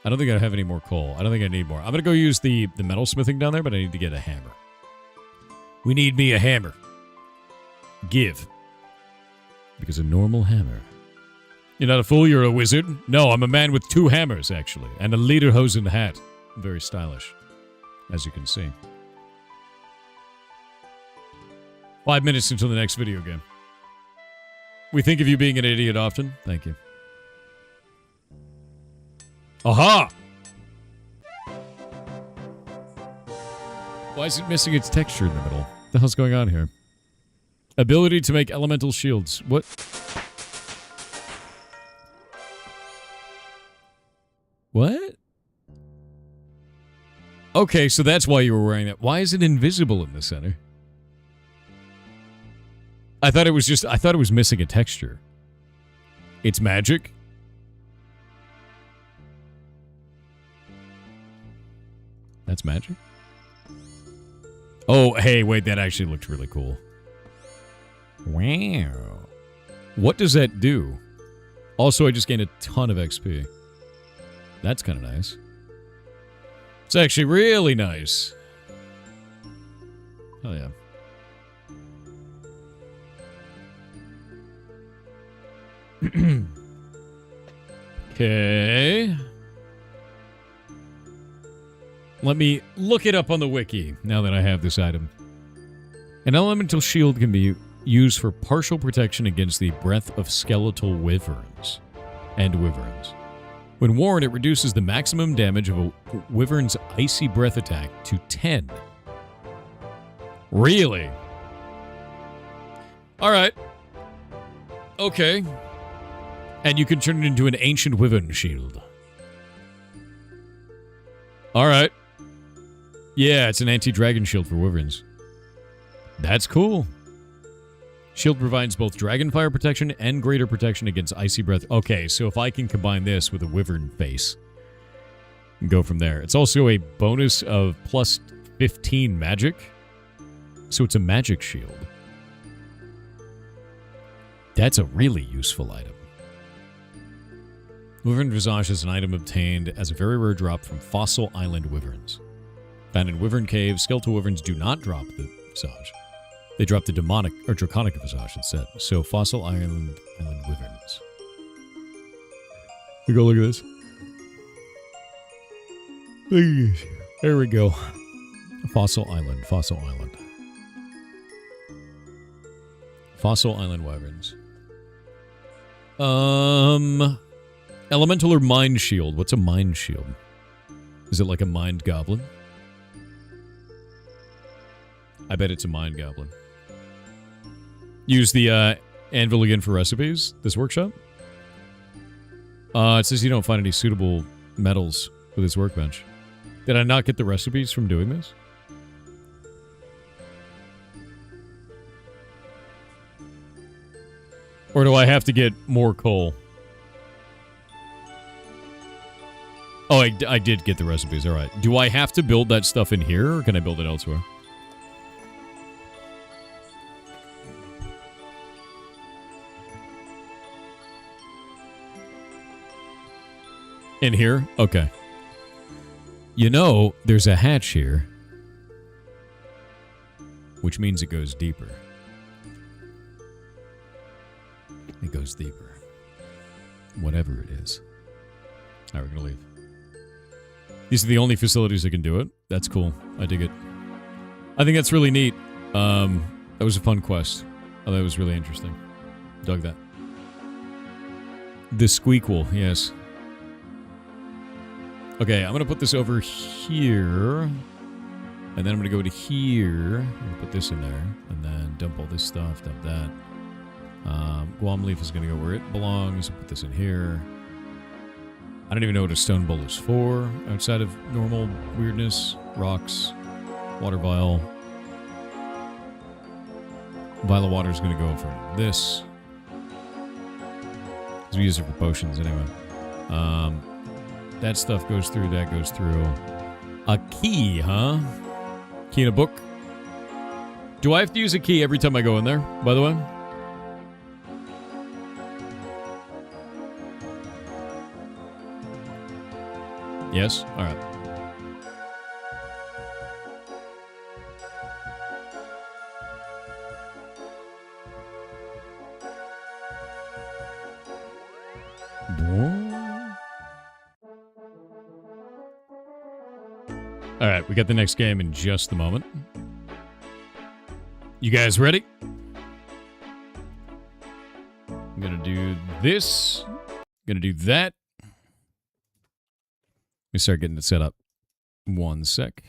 I don't think I have any more coal. I don't think I need more. I'm gonna go use the metal smithing down there, but I need to get a hammer. We need me a hammer. Give. Because a normal hammer. You're not a fool, you're a wizard. No, I'm a man with 2 hammers, actually. And a lederhosen hat. Very stylish. As you can see. 5 minutes until the next video game. We think of you being an idiot often. Thank you. Aha! Why is it missing its texture in the middle? What the hell's going on here? Ability to make elemental shields. What? What? Okay, so that's why you were wearing that. Why is it invisible in the center? I thought it was missing a texture. It's magic? That's magic? Oh, hey, wait, that actually looked really cool. Wow. What does that do? Also, I just gained a ton of XP. That's kind of nice. It's actually really nice. Oh, yeah. Okay. Let me look it up on the wiki now that I have this item. An elemental shield can be used for partial protection against the breath of skeletal wyverns and wyverns. When worn, it reduces the maximum damage of a wyvern's icy breath attack to 10. Really? Alright. Okay. And you can turn it into an ancient wyvern shield. Alright. Yeah, it's an anti-dragon shield for wyverns. That's cool. Shield provides both dragon fire protection and greater protection against icy breath. Okay, so if I can combine this with a wyvern face and go from there. It's also a bonus of plus 15 magic. So it's a magic shield. That's a really useful item. Wyvern Visage is an item obtained as a very rare drop from Fossil Island wyverns. Found in wyvern caves, skeletal wyverns do not drop the Visage. They drop the demonic or draconic Visage instead. So Fossil Island wyverns. We go look at this. There we go. Fossil Island. Fossil Island wyverns. Elemental or mind shield. What's a mind shield? Is it like a mind goblin? I bet it's a mind goblin. Use the anvil again for recipes. This workshop. It says you don't find any suitable metals for this workbench. Did I not get the recipes from doing this? Or do I have to get more coal? Oh, I did get the recipes. All right. Do I have to build that stuff in here, or can I build it elsewhere? In here? Okay. You know, there's a hatch here. Which means it goes deeper. It goes deeper. Whatever it is. Alright, we're gonna leave. These are the only facilities that can do it. That's cool. I dig it. I think that's really neat. That was a fun quest. I thought it was really interesting. Dug that. The Squeakquel, yes. Okay, I'm going to put this over here. And then I'm going to go to here. I'm going to put this in there. And then dump all this stuff. Dump that. Guam leaf is going to go where it belongs. I'll put this in here. I don't even know what a stone bowl is for. Outside of normal weirdness. Rocks. Water vial. Vial of water is going to go for this. Because we use it for potions anyway. That stuff goes through, that goes through. A key, huh? Key in a book? Do I have to use a key every time I go in there, by the way? Yes? Alright. Alright, we got the next game in just a moment. You guys ready? going to do this. Going to do that. Let me start getting it set up. 1 sec.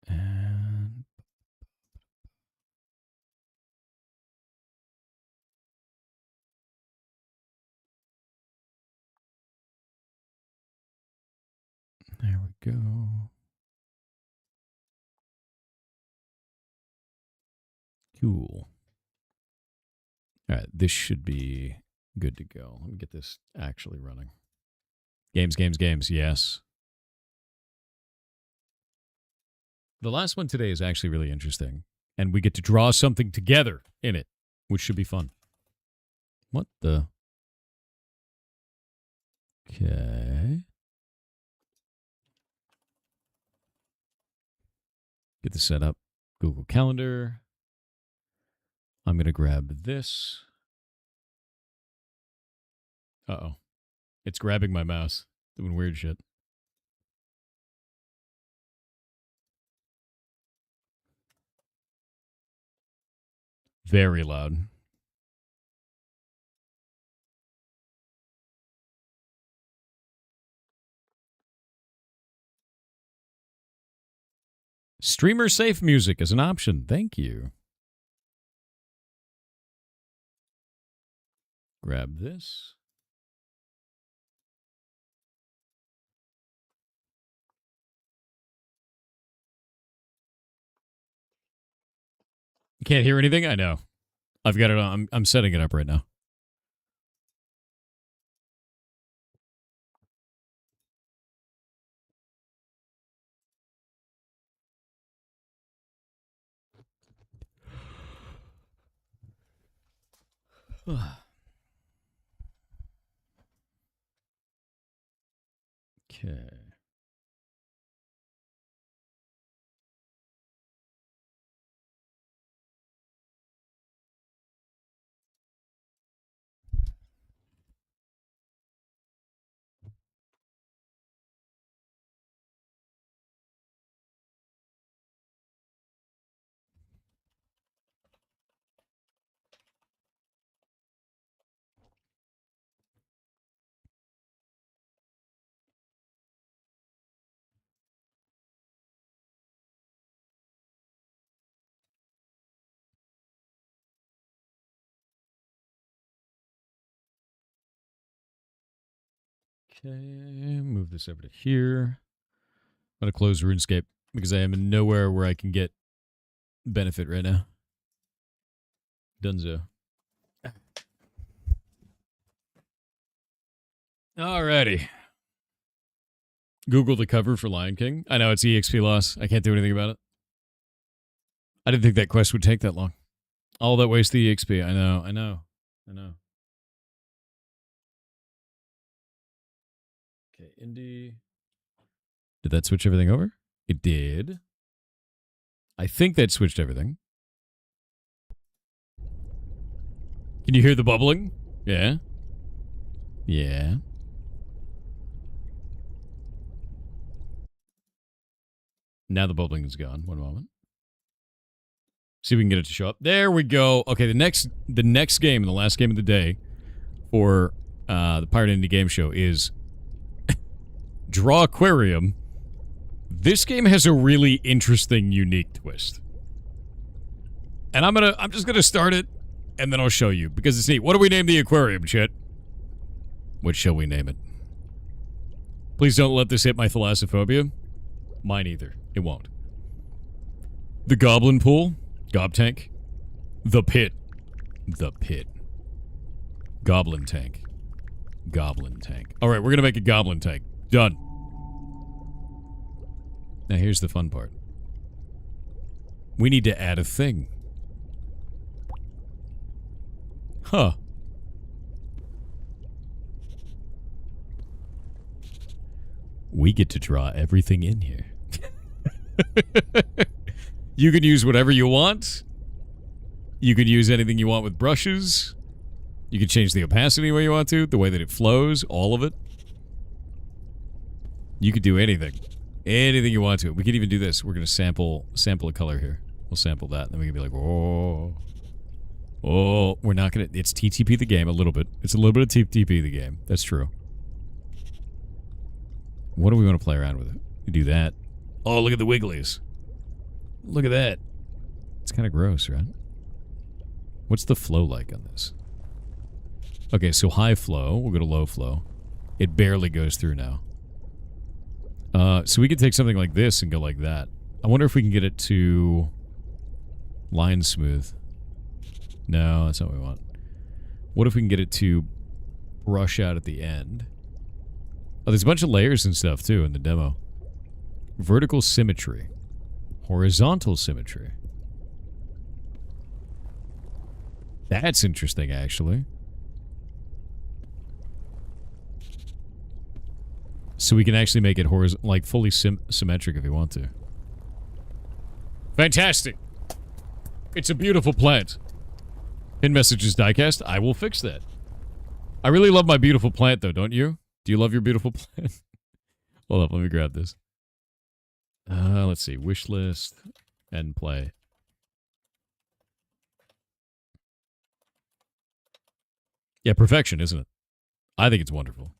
And there we go. Cool. All right, this should be good to go. Let me get this actually running. Games, yes. The last one today is actually really interesting, and we get to draw something together in it, which should be fun. What the? Okay. Get this set up. Google Calendar. I'm going to grab this. Uh-oh. It's grabbing my mouse. Doing weird shit. Very loud. Streamer safe music is an option. Thank you. Grab this. You can't hear anything? I know. I've got it on. I'm setting it up right now. Okay. Okay, move this over to here. I'm going to close RuneScape because I am in nowhere where I can get benefit right now. Dunzo. Alrighty. Google the cover for Lion King. I know it's EXP loss. I can't do anything about it. I didn't think that quest would take that long. All that waste the EXP. I know. Okay, Indie. Did that switch everything over? It did. I think that switched everything. Can you hear the bubbling? Yeah. Yeah. Now the bubbling is gone. One moment. See if we can get it to show up. There we go. Okay, the next game, the last game of the day for the Pirate Indie Game Show is Draw Aquarium. This game has a really interesting, unique twist. And I'm just gonna start it, and then I'll show you, because it's neat. What do we name the aquarium, Chet? What shall we name it? Please don't let this hit my thalassophobia. Mine either. It won't. The Goblin Pool. Gob Tank. The Pit. The Pit. Goblin Tank. Goblin Tank. Alright, we're gonna make a Goblin Tank. Done. Now here's the fun part. We need to add a thing. Huh. We get to draw everything in here. You can use whatever you want. You could use anything you want with brushes. You can change the opacity the way you want to, the way that it flows, all of it. You could do anything. Anything you want to. We could even do this. We're going to sample a color here. We'll sample that, and then we can be like, whoa. Oh, we're not gonna... It's TTP the game a little bit. It's a little bit of TTP the game. That's true. What do we want to play around with it? We do that. Oh, look at the wigglies. Look at that. It's kind of gross, right? What's the flow like on this? Okay, so high flow. We'll go to low flow. It barely goes through now. So we could take something like this and go like that. I wonder if we can get it to line smooth. No, that's not what we want. What if we can get it to brush out at the end? Oh, there's a bunch of layers and stuff, too, in the demo. Vertical symmetry. Horizontal symmetry. That's interesting, actually. So we can actually make it like fully symmetric if we want to. Fantastic! It's a beautiful plant. Pin messages diecast. I will fix that. I really love my beautiful plant, though, don't you? Do you love your beautiful plant? Hold up, let me grab this. Let's see. Wish list and play. Yeah, perfection, isn't it? I think it's wonderful.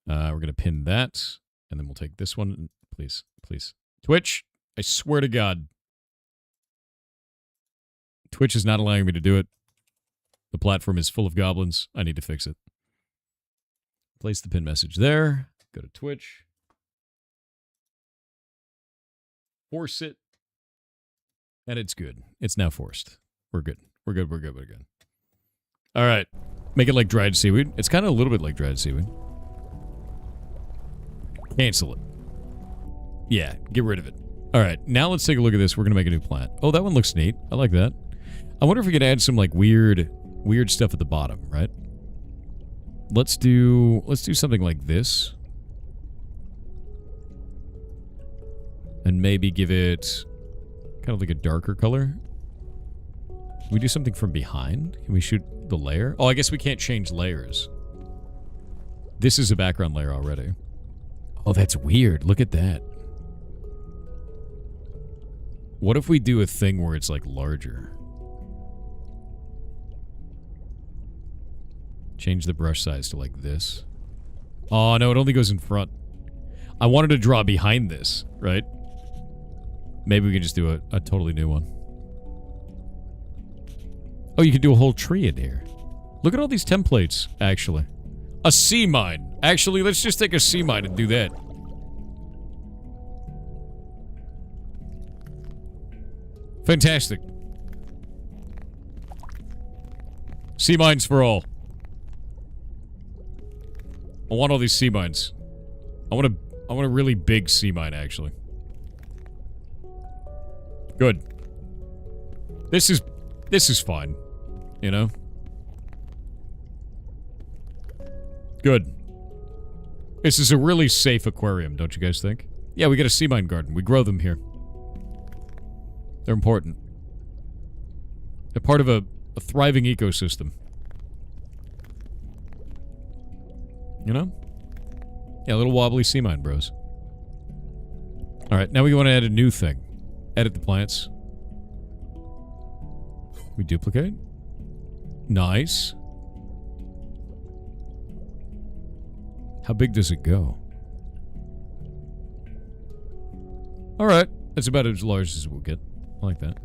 We're going to pin that, and then we'll take this one. Please, please. Twitch, I swear to God. Twitch is not allowing me to do it. The platform is full of goblins. I need to fix it. Place the pin message there. Go to Twitch. Force it. And it's good. It's now forced. We're good. We're good. We're good. We're good. All right. Make it like dried seaweed. It's kind of a little bit like dried seaweed. Cancel it. Yeah, get rid of it. All right, now let's take a look at this. We're going to make a new plant. Oh, that one looks neat. I like that. I wonder if we could add some like weird stuff at the bottom, right? Let's do something like this. And maybe give it kind of like a darker color. Can we do something from behind? Can we shoot the layer? Oh, I guess we can't change layers. This is a background layer already. Oh, that's weird. Look at that. What if we do a thing where it's like larger? Change the brush size to like this. Oh, no, it only goes in front. I wanted to draw behind this, right? Maybe we can just do a totally new one. Oh, you can do a whole tree in here. Look at all these templates, actually. A sea mine. Actually, let's just take a sea mine and do that. Fantastic. Sea mines for all. I want all these sea mines. I want a really big sea mine, actually. Good. This is fine. You know? Good. This is a really safe aquarium, don't you guys think? Yeah, we got a sea mine garden. We grow them here. They're important. They're part of a thriving ecosystem. You know? Yeah, a little wobbly sea mine, bros. Alright, now we want to add a new thing. Edit the plants. We duplicate. Nice. How big does it go? Alright, that's about as large as we'll get. I like that.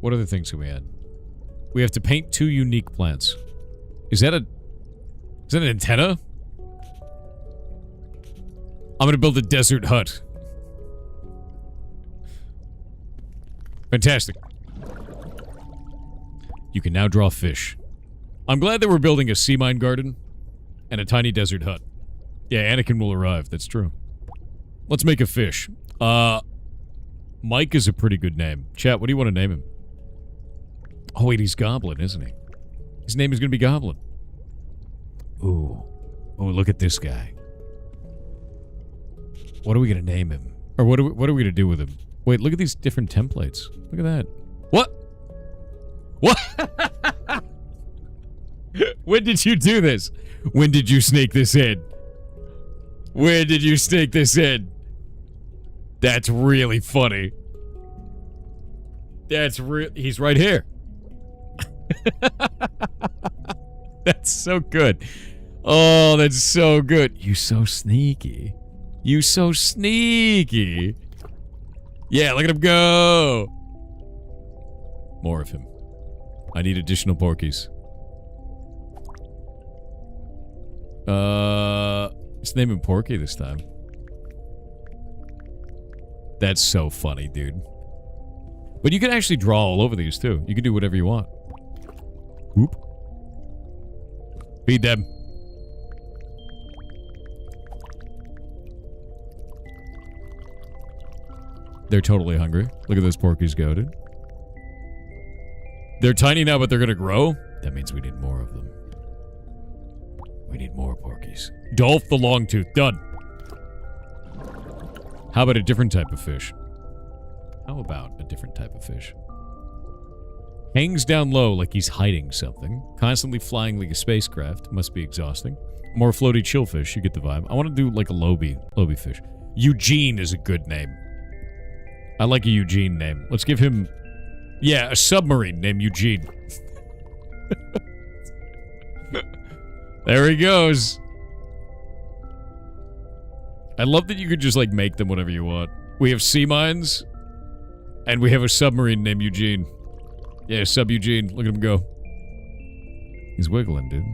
What other things can we add? We have to paint 2 unique plants. Is that an antenna? I'm gonna build a desert hut. Fantastic. You can now draw fish. I'm glad that we're building a sea mine garden and a tiny desert hut. Yeah, Anakin will arrive. That's true. Let's make a fish. Mike is a pretty good name. Chat, what do you want to name him? Oh, wait, he's Goblin, isn't he? His name is going to be Goblin. Ooh. Oh, look at this guy. What are we going to name him? Or what are we going to do with him? Wait, look at these different templates. Look at that. What? What? When did you do this? When did you snake this in? Where did you snake this in? That's really funny. That's real. He's right here. That's so good. Oh, that's so good. You so sneaky. You so sneaky. Yeah, look at him go. More of him. I need additional porkies. Let's name him Porky this time. That's so funny, dude. But you can actually draw all over these, too. You can do whatever you want. Whoop. Feed them. They're totally hungry. Look at those porkies go, dude. They're tiny now, but they're gonna grow. That means we need more of them. We need more porkies. Dolph the Longtooth. Done. How about a different type of fish? How about a different type of fish? Hangs down low like he's hiding something. Constantly flying like a spacecraft. Must be exhausting. More floaty chill fish. You get the vibe. I want to do like a Lobe fish. Eugene is a good name. I like a Eugene name. Let's give him... Yeah, a submarine named Eugene. There he goes. I love that you could just, like, make them whatever you want. We have sea mines, and we have a submarine named Eugene. Yeah, sub Eugene. Look at him go. He's wiggling, dude.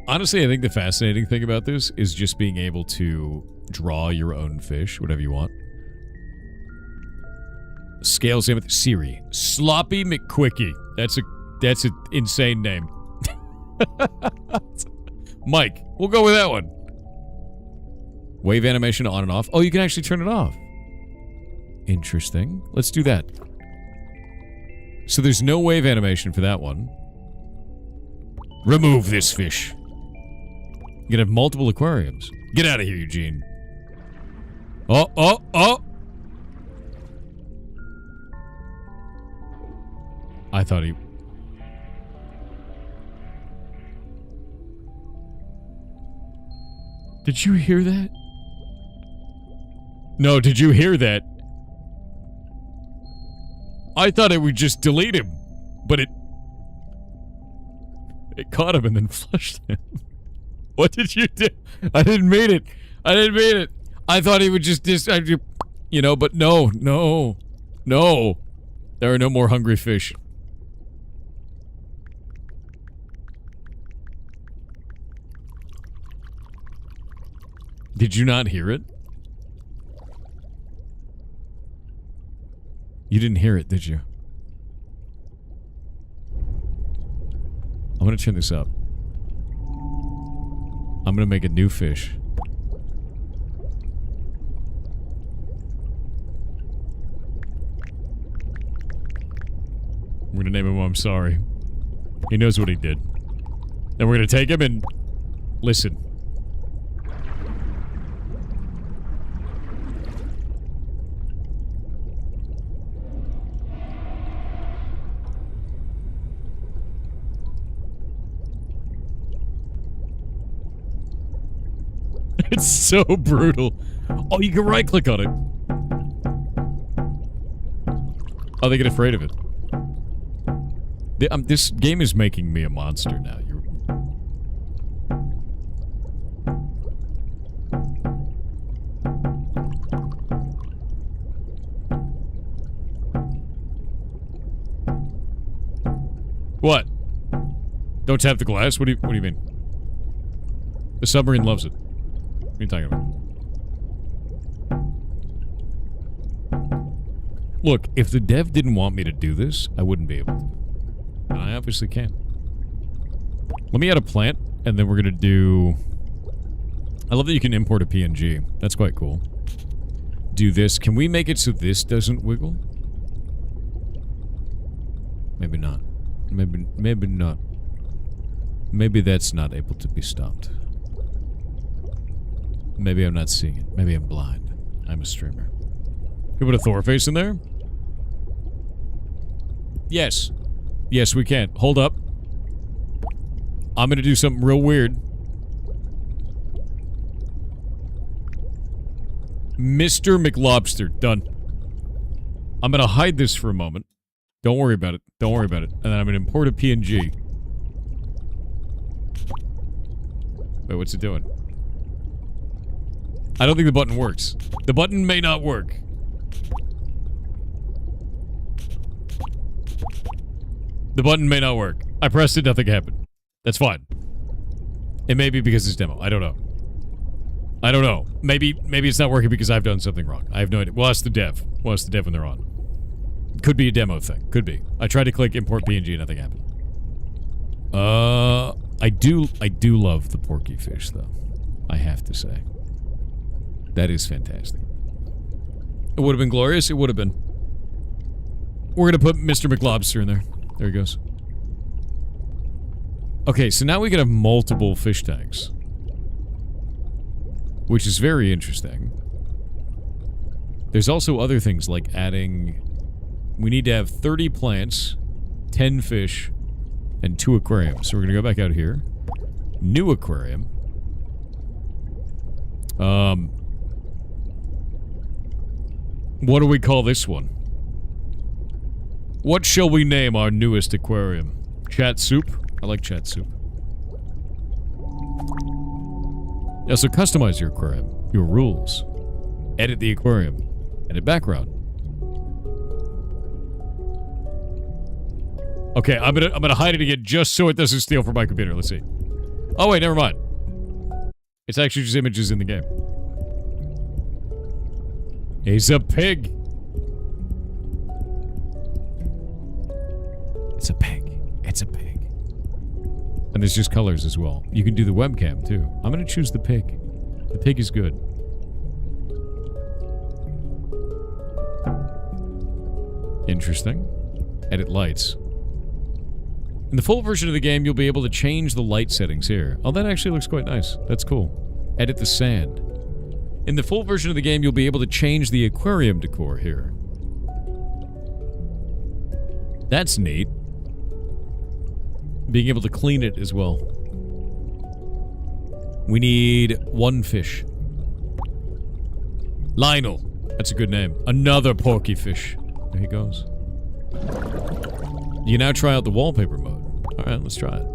Honestly, I think the fascinating thing about this is just being able to draw your own fish, whatever you want. Scale same with Siri. Sloppy McQuickie. That's an insane name. Mike. We'll go with that one. Wave animation on and off. Oh, you can actually turn it off. Interesting. Let's do that. So there's no wave animation for that one. Remove this fish. You can have multiple aquariums. Get out of here, Eugene. Oh, oh, oh! I thought he... Did you hear that? No, did you hear that? I thought it would just delete him, but it caught him and then flushed him. What did you do? I didn't mean it. I didn't mean it. I thought he would just you know, but no. There are no more hungry fish. Did you not hear it? You didn't hear it, did you? I'm gonna turn this up. I'm gonna make a new fish. I'm gonna name him I'm Sorry. He knows what he did. Then we're gonna take him and... listen. It's so brutal. Oh, you can right-click on it. Oh, they get afraid of it. This game is making me a monster now. What? Don't tap the glass? What do you mean? The submarine loves it. What are you talking about? Look, if the dev didn't want me to do this, I wouldn't be able to. And I obviously can. Let me add a plant, and then we're gonna do... I love that you can import a PNG. That's quite cool. Do this. Can we make it so this doesn't wiggle? Maybe not. Maybe not. Maybe that's not able to be stopped. Maybe I'm not seeing it. Maybe I'm blind. I'm a streamer. Can we put a Thor face in there? Yes. Yes, we can. Hold up. I'm gonna do something real weird. Mr. McLobster. Done. I'm going to hide this for a moment. Don't worry about it. Don't worry about it. And then I'm going to import a PNG. Wait, what's it doing? I don't think the button works. The button may not work. The button may not work. I pressed it, nothing happened. That's fine. It may be because it's demo. I don't know. I don't know. Maybe it's not working because I've done something wrong. I have no idea. We'll ask the dev. We'll ask the dev when they're on. Could be a demo thing. Could be. I tried to click import PNG, nothing happened. I do love the porky fish, though. I have to say. That is fantastic. It would have been glorious. It would have been. We're going to put Mr. McLobster in there. There he goes. Okay, so now we can have multiple fish tanks. Which is very interesting. There's also other things like adding... We need to have 30 plants, 10 fish, and 2 aquariums. So we're going to go back out here. New aquarium. What do we call this one? What shall we name our newest aquarium? Chat soup? I like chat soup. Yeah, so customize your aquarium. Your rules. Edit the aquarium. Edit background. Okay, I'm gonna hide it again just so it doesn't steal from my computer. Let's see. Oh wait, never mind. It's actually just images in the game. He's a pig. It's a pig. It's a pig. And there's just colors as well. You can do the webcam too. I'm gonna choose the pig. The pig is good. Interesting. Edit lights. In the full version of the game, you'll be able to change the light settings here. Oh, that actually looks quite nice. That's cool. Edit the sand. In the full version of the game, you'll be able to change the aquarium decor here. That's neat. Being able to clean it as well. We need 1 fish. Lionel. That's a good name. Another porky fish. There he goes. You can now try out the wallpaper mode. Alright, let's try it.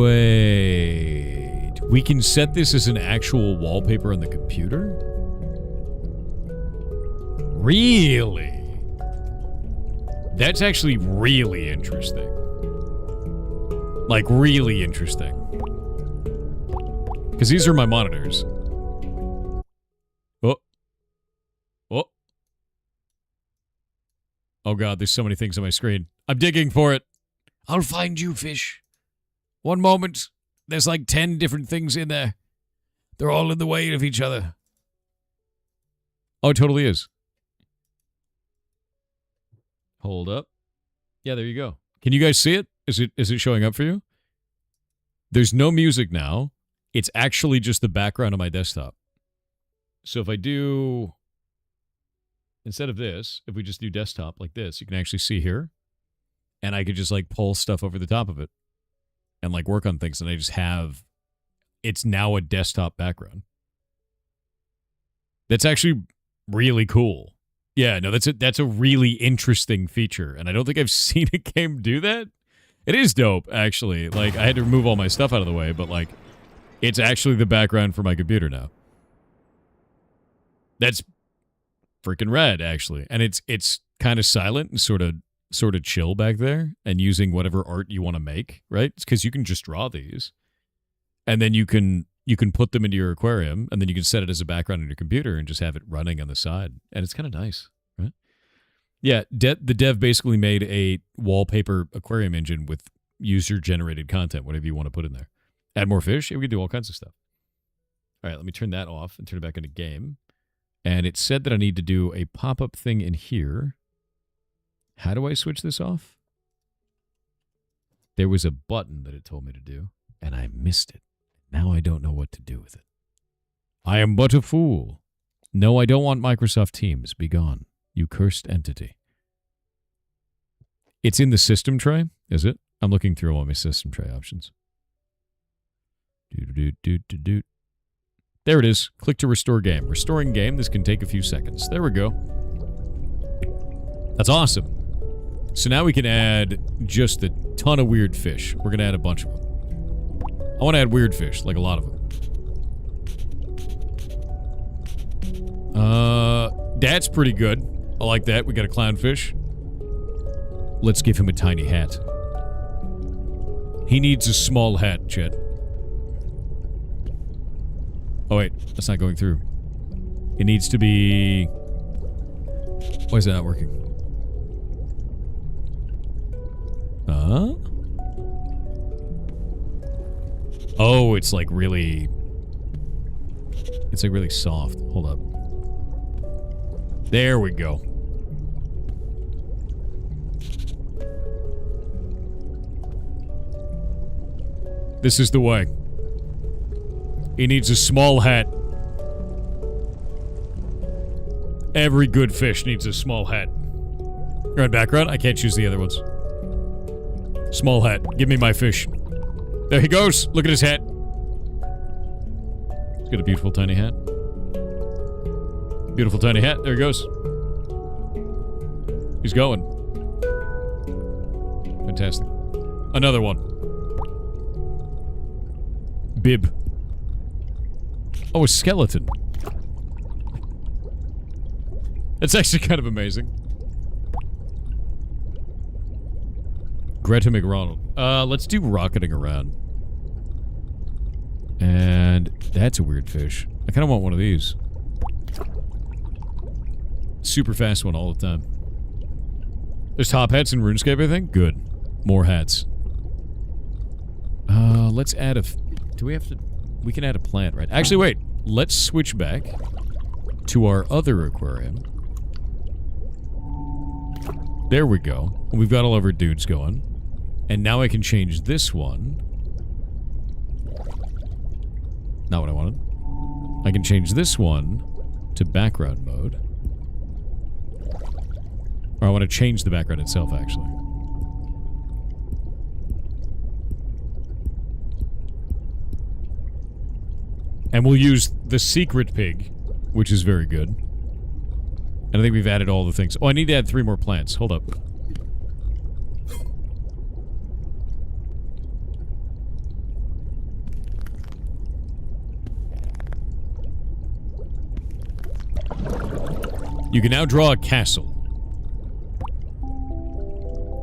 Wait. We can set this as an actual wallpaper on the computer? Really? That's actually really interesting. Like, really interesting. Because these are my monitors. Oh. Oh. Oh god, there's so many things on my screen. I'm digging for it. I'll find you, fish. One moment. There's like 10 different things in there. They're all in the way of each other. Oh, it totally is. Hold up. Yeah, there you go. Can you guys see it? Is it showing up for you? There's no music now. It's actually just the background of my desktop. So if I do... Instead of this, if we just do desktop like this, you can actually see here. And I could just like pull stuff over the top of it. And like work on things. And I just have... It's now a desktop background. That's actually really cool. Yeah, no, that's a really interesting feature. And I don't think I've seen a game do that. It is dope, actually. Like, I had to remove all my stuff out of the way, but like, it's actually the background for my computer now. That's freaking rad, actually. And it's kind of silent and sort of chill back there and using whatever art you want to make, right? It's because you can just draw these. And then you can put them into your aquarium, and then you can set it as a background on your computer and just have it running on the side. And it's kind of nice, right? Yeah, the dev basically made a wallpaper aquarium engine with user-generated content, whatever you want to put in there. Add more fish? Yeah, we can do all kinds of stuff. All right, let me turn that off and turn it back into game. And it said that I need to do a pop-up thing in here. How do I switch this off? There was a button that it told me to do, and I missed it. Now I don't know what to do with it. I am but a fool. No, I don't want Microsoft Teams. Be gone, you cursed entity. It's in the system tray, is it? I'm looking through all my system tray options. There it is. Click to restore game. Restoring game. This can take a few seconds. There we go. That's awesome. So now we can add just a ton of weird fish. We're going to add a bunch of them. I want to add weird fish, like a lot of them. That's pretty good. I like that. We got a clownfish. Let's give him a tiny hat. He needs a small hat, Chet. Oh, wait. That's not going through. It needs to be... Why is that not working? Oh, it's like really... It's like really soft. Hold up. There we go. This is the way. He needs a small hat. Every good fish needs a small hat. Right, background? I can't choose the other ones. Small hat. Give me my fish. There he goes. Look at his hat. He's got a beautiful tiny hat. Beautiful tiny hat. There he goes. He's going. Fantastic. Another one. Bib. Oh, a skeleton. That's actually kind of amazing. Greta McRonald. Let's do rocketing around. And that's a weird fish. I kind of want one of these. Super fast one all the time. There's top hats in RuneScape, I think? Good. More hats. Let's add a... Do we have to... We can add a plant, right? Actually, wait. Let's switch back to our other aquarium. There we go. We've got all of our dudes going. And now I can change this one. Not what I wanted. I can change this one to background mode. Or I want to change the background itself, actually. And we'll use the secret pig, which is very good. And I think we've added all the things. Oh, I need to add 3 more plants. Hold up. You can now draw a castle.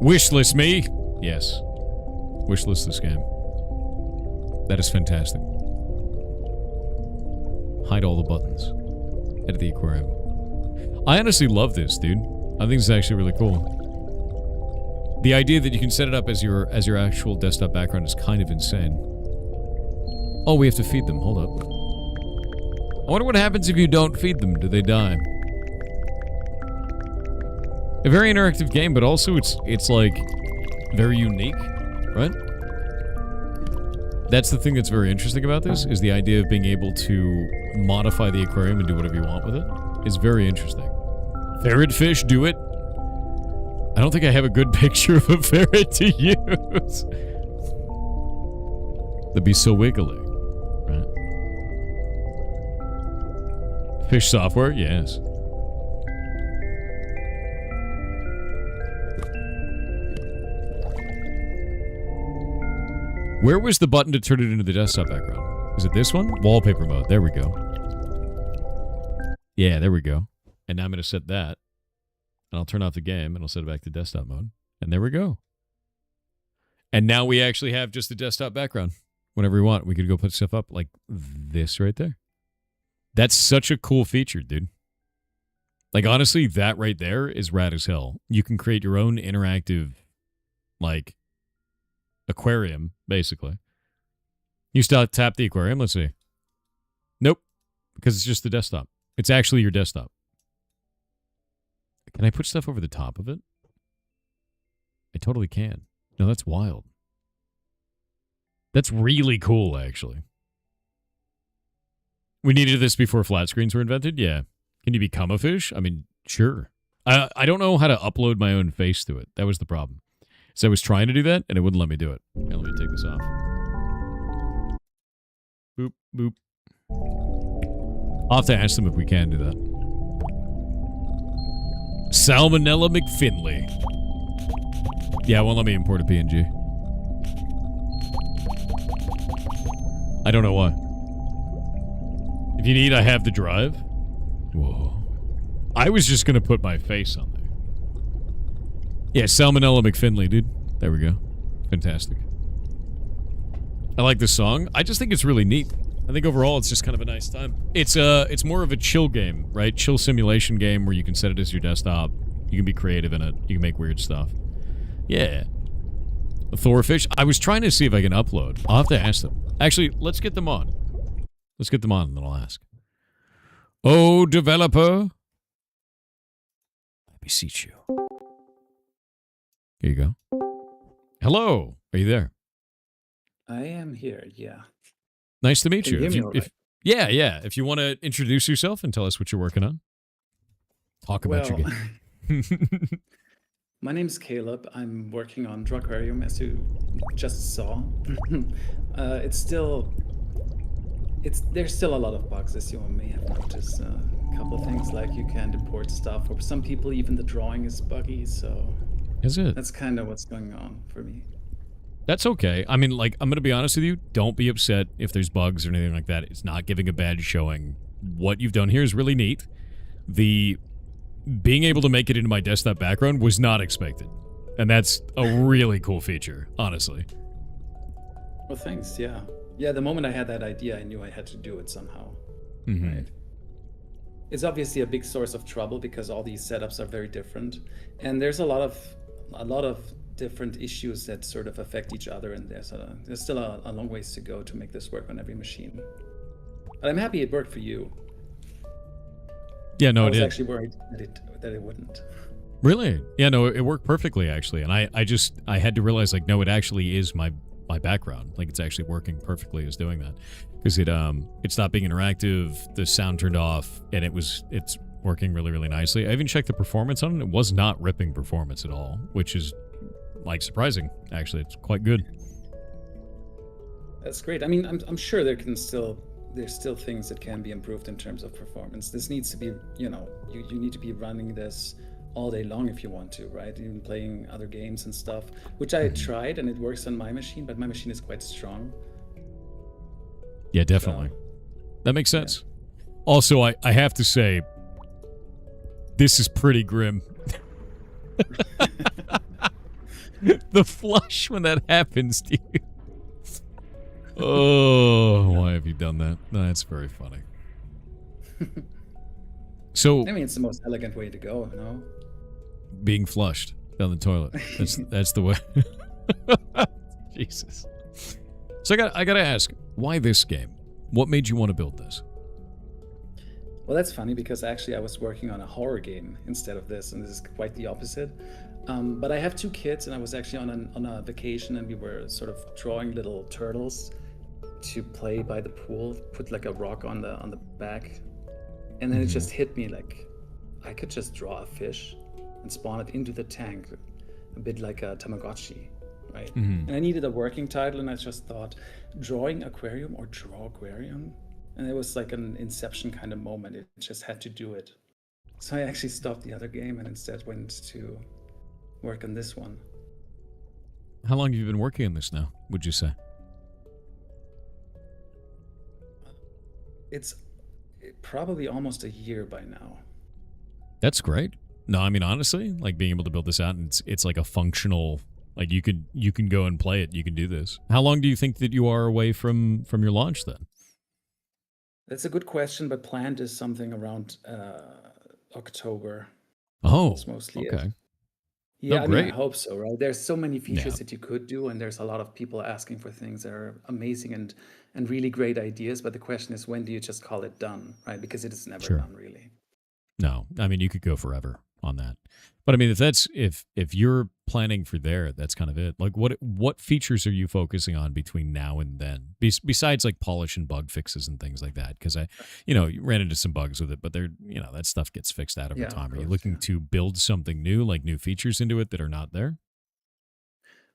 Wishlist me? Yes. Wishlist this game. That is fantastic. Hide all the buttons. Edit the aquarium. I honestly love this, dude. I think it's actually really cool. The idea that you can set it up as your actual desktop background is kind of insane. Oh, we have to feed them. Hold up. I wonder what happens if you don't feed them. Do they die? A very interactive game, but also it's like very unique, right? That's the thing that's very interesting about this, is the idea of being able to modify the aquarium and do whatever you want with it. Is very interesting. Ferret fish, do it. I don't think I have a good picture of a ferret to use. That'd be so wiggly, right? Fish software, yes. Where was the button to turn it into the desktop background? Is it this one? Wallpaper mode. There we go. Yeah, there we go. And now I'm going to set that. And I'll turn off the game, and I'll set it back to desktop mode. And there we go. And now we actually have just the desktop background. Whenever we want, we could go put stuff up like this right there. That's such a cool feature, dude. Like, honestly, that right there is rad as hell. You can create your own interactive, like, aquarium, basically. You still tap the aquarium? Let's see. Nope. Because it's just the desktop. It's actually your desktop. Can I put stuff over the top of it? I totally can. No, that's wild. That's really cool, actually. We needed this before flat screens were invented? Yeah. Can you become a fish? I mean, sure. I don't know how to upload my own face to it. That was the problem. So I was trying to do that, and it wouldn't let me do it. Okay, let me take this off. Boop, boop. I'll have to ask them if we can do that. Salmonella McFinley. Yeah, it won't let me import a PNG. I don't know why. If you need, I have the drive. Whoa. I was just going to put my face on there. Yeah, Salmonella McFinley, dude. There we go. Fantastic. I like this song. I just think it's really neat. I think overall it's just kind of a nice time. It's more of a chill game, right? Chill simulation game where you can set it as your desktop. You can be creative in it. You can make weird stuff. Yeah. Thorfish. I was trying to see if I can upload. I'll have to ask them. Actually, let's get them on. Let's get them on and then I'll ask. Oh, developer. I beseech you. Here you go. Hello. Are you there? I am here, yeah. Nice to meet Can you. you hear me all right? Yeah. If you want to introduce yourself and tell us what you're working on. Talk about your game. My name is Caleb. I'm working on Draquarium, as you just saw. There's still a lot of bugs, as you may have noticed. A couple of things like you can't import stuff, or some people even the drawing is buggy. So is it? That's kind of what's going on for me. That's okay. I mean, like, I'm going to be honest with you. Don't be upset if there's bugs or anything like that. It's not giving a bad showing. What you've done here is really neat. Being able to make it into my desktop background was not expected. And that's a really cool feature, honestly. Well, thanks, yeah. Yeah, the moment I had that idea, I knew I had to do it somehow. Mm-hmm. Right? It's obviously a big source of trouble because all these setups are very different. And there's a lot of different issues that sort of affect each other, and there's still a long ways to go to make this work on every machine. But I'm happy it worked for you. Yeah, no, it did. I was actually worried that it wouldn't. Really? Yeah, no, it worked perfectly, actually. And I had to realize, like, no, it actually is my background. Like, it's actually working perfectly as doing that. Because it stopped being interactive, the sound turned off, and it's working really, really nicely. I even checked the performance on it. It was not ripping performance at all, which is, like, surprising, actually. It's quite good. That's great. I mean, I'm sure there's still things that can be improved in terms of performance. This needs to be, you need to be running this all day long if you want to, right? Even playing other games and stuff, which I tried and it works on my machine, but my machine is quite strong. Yeah, definitely. That makes sense. Yeah. Also, I have to say, this is pretty grim. The flush when that happens, dude. Oh, why have you done that? No, that's very funny. So, I mean, it's the most elegant way to go, you know? Being flushed down the toilet. That's the way. Jesus. So I gotta ask, why this game? What made you want to build this? Well, that's funny because actually I was working on a horror game instead of this, and this is quite the opposite. But I have 2 kids, and I was actually on a vacation, and we were sort of drawing little turtles to play by the pool. Put like a rock on the back, and then it just hit me like I could just draw a fish and spawn it into the tank, a bit like a Tamagotchi, right? And I needed a working title, and I just thought, drawing aquarium or draw aquarium, and it was like an Inception kind of moment. It just had to do it. So I actually stopped the other game and instead went to work on this one. How long have you been working on this now, would you say? It's probably almost a year by now. That's great. No, I mean, honestly, like being able to build this out, and it's like a functional, like you can go and play it. You can do this. How long do you think that you are away from your launch then? That's a good question, but planned is something around October. Oh, that's mostly okay. it. Yeah, Oh, I great. mean, I hope so, right? There's so many features that you could do, and there's a lot of people asking for things that are amazing and really great ideas. But the question is, when do you just call it done, right? Because it is never done, really. No, I mean, you could go forever on that. But I mean, if you're planning for there, that's kind of it. Like, what features are you focusing on between now and then? Besides like polish and bug fixes and things like that, because you ran into some bugs with it, but that stuff gets fixed out over time. Are you looking to build something new, like new features into it that are not there?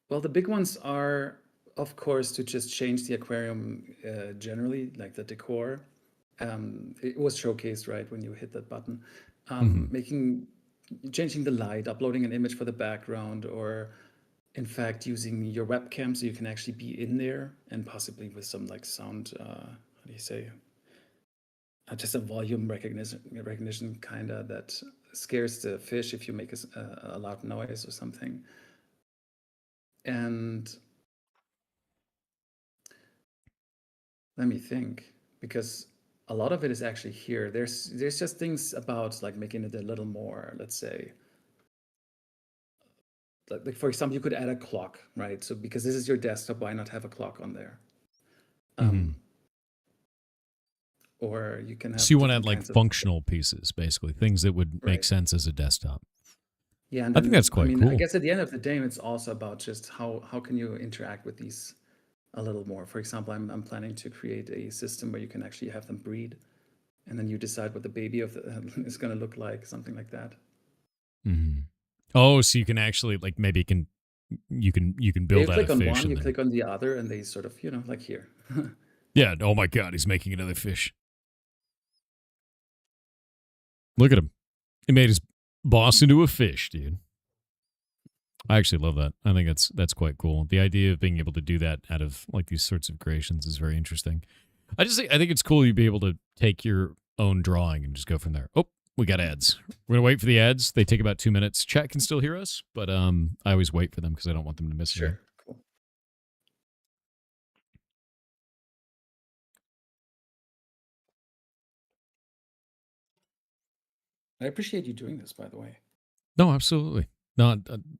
Well, the big ones are, of course, to just change the aquarium generally, like the decor. It was showcased right when you hit that button. Mm-hmm. Changing the light, uploading an image for the background, or in fact using your webcam so you can actually be in there, and possibly with some like sound, how do you say, just a volume recognition kind of that scares the fish if you make a loud noise or something. And let me think, because a lot of it is actually here. There's just things about like making it a little more, let's say, like for example, you could add a clock, right? So because this is your desktop, why not have a clock on there? Or you can have. So you want to add like functional pieces, basically things that would make sense as a desktop. Yeah, and I think that's quite cool. I guess at the end of the day, it's also about just how can you interact with these a little more. For example, I'm planning to create a system where you can actually have them breed, and then you decide what the baby of is going to look like, something like that. Mm-hmm. Oh, so you can actually like maybe you can build out a fish. You click on one, you click on the other, and they sort of like here. Yeah. Oh my God, he's making another fish. Look at him. He made his boss into a fish, dude. I actually love that. I think that's quite cool. The idea of being able to do that out of like these sorts of creations is very interesting. I think it's cool you'd be able to take your own drawing and just go from there. Oh, we got ads. We're gonna wait for the ads. They take about 2 minutes. Chat can still hear us, but I always wait for them because I don't want them to miss it. Sure. Cool. I appreciate you doing this, by the way. No, absolutely. No,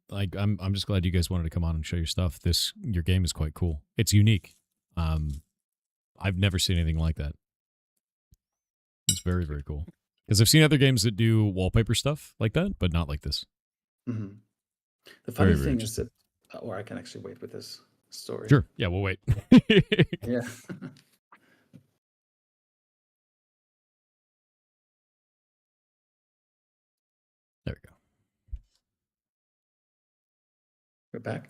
like I'm just glad you guys wanted to come on and show your stuff. Your game is quite cool. It's unique. I've never seen anything like that. It's very, very cool. Because I've seen other games that do wallpaper stuff like that, but not like this. Mm-hmm. The funny thing is that, or I can actually wait with this story. Sure. Yeah, we'll wait. Yeah. There we go. We're back?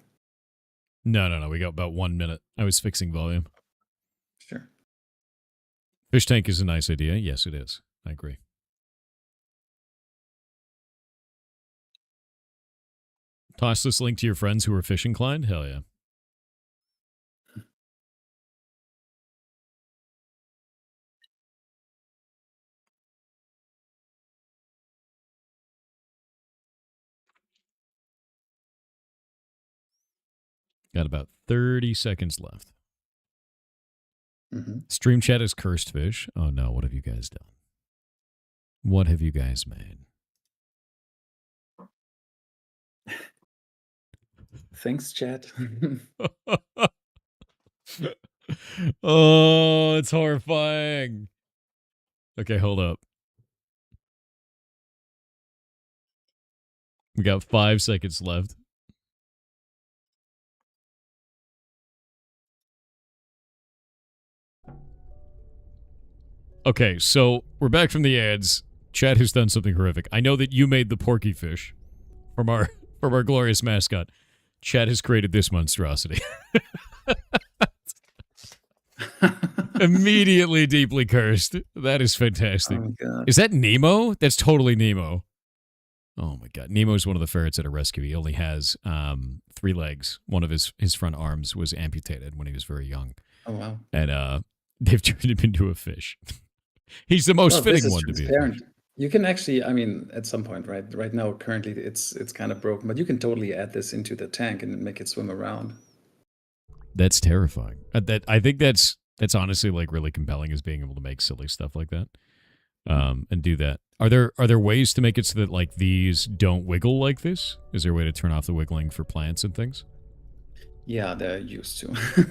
No. We got about 1 minute. I was fixing volume. Sure. Fish tank is a nice idea. Yes, it is. I agree. Toss this link to your friends who are fish inclined? Hell yeah. Got about 30 seconds left. Mm-hmm. Stream chat is cursed fish. Oh no, what have you guys done? What have you guys made? Thanks, chat. Oh, it's horrifying. Okay, hold up. We got 5 seconds left. Okay, so we're back from the ads. Chad has done something horrific. I know that you made the porky fish from our glorious mascot. Chad has created this monstrosity. Immediately deeply cursed. That is fantastic. Oh my God. Is that Nemo? That's totally Nemo. Oh my God. Nemo's one of the ferrets at a rescue. He only has 3 legs. One of his front arms was amputated when he was very young. Oh, wow. And they've turned him into a fish. He's the most fitting one to be a fish. You can actually, I mean, at some point, right now, currently, it's kind of broken, but you can totally add this into the tank and make it swim around. That's terrifying. I think that's honestly like really compelling, is being able to make silly stuff like that, and do that. Are there ways to make it so that like these don't wiggle like this? Is there a way to turn off the wiggling for plants and things? Yeah, they're used to.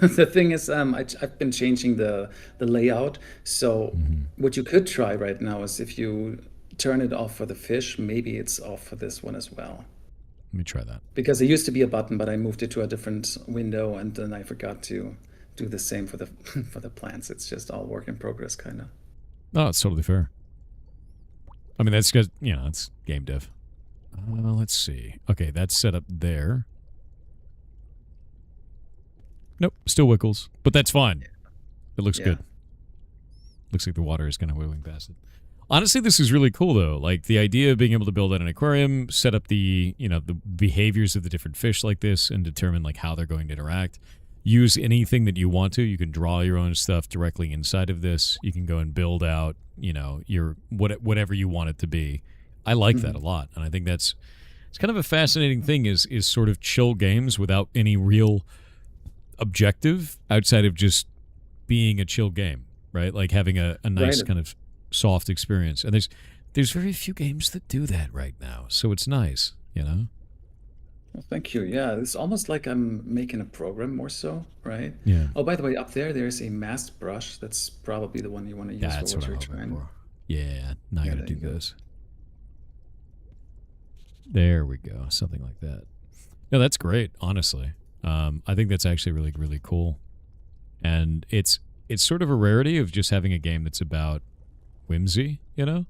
The thing is, I've been changing the layout. So what you could try right now is if you turn it off for the fish, maybe it's off for this one as well. Let me try that. Because it used to be a button, but I moved it to a different window, and then I forgot to do the same for the for the plants. It's just all work in progress, kind of. Oh, it's totally fair. I mean, that's because, it's game dev. Let's see. Okay, that's set up there. Nope, still wiggles, but that's fine. It looks good. Looks like the water is kind of whirling past it. Honestly, this is really cool, though. Like, the idea of being able to build out an aquarium, set up the, you know, the behaviors of the different fish like this, and determine, like, how they're going to interact. Use anything that you want to. You can draw your own stuff directly inside of this. You can go and build out, you know, your whatever you want it to be. I like that a lot, and I think it's kind of a fascinating thing is sort of chill games without any real objective outside of just being a chill game, right? Like having a nice kind of soft experience. And there's very few games that do that right now, so it's nice, you know? Well, thank you. Yeah, it's almost like I'm making a program more so, right? Yeah. Oh, by the way, up there's a masked brush. That's probably the one you want to use That's for what what you're I'm hoping trying. for. Yeah, now I Yeah, gotta there do you go. this. There we go. Something like that. No, that's great, honestly. I think that's actually really, really cool. And it's sort of a rarity of just having a game that's about whimsy, you know?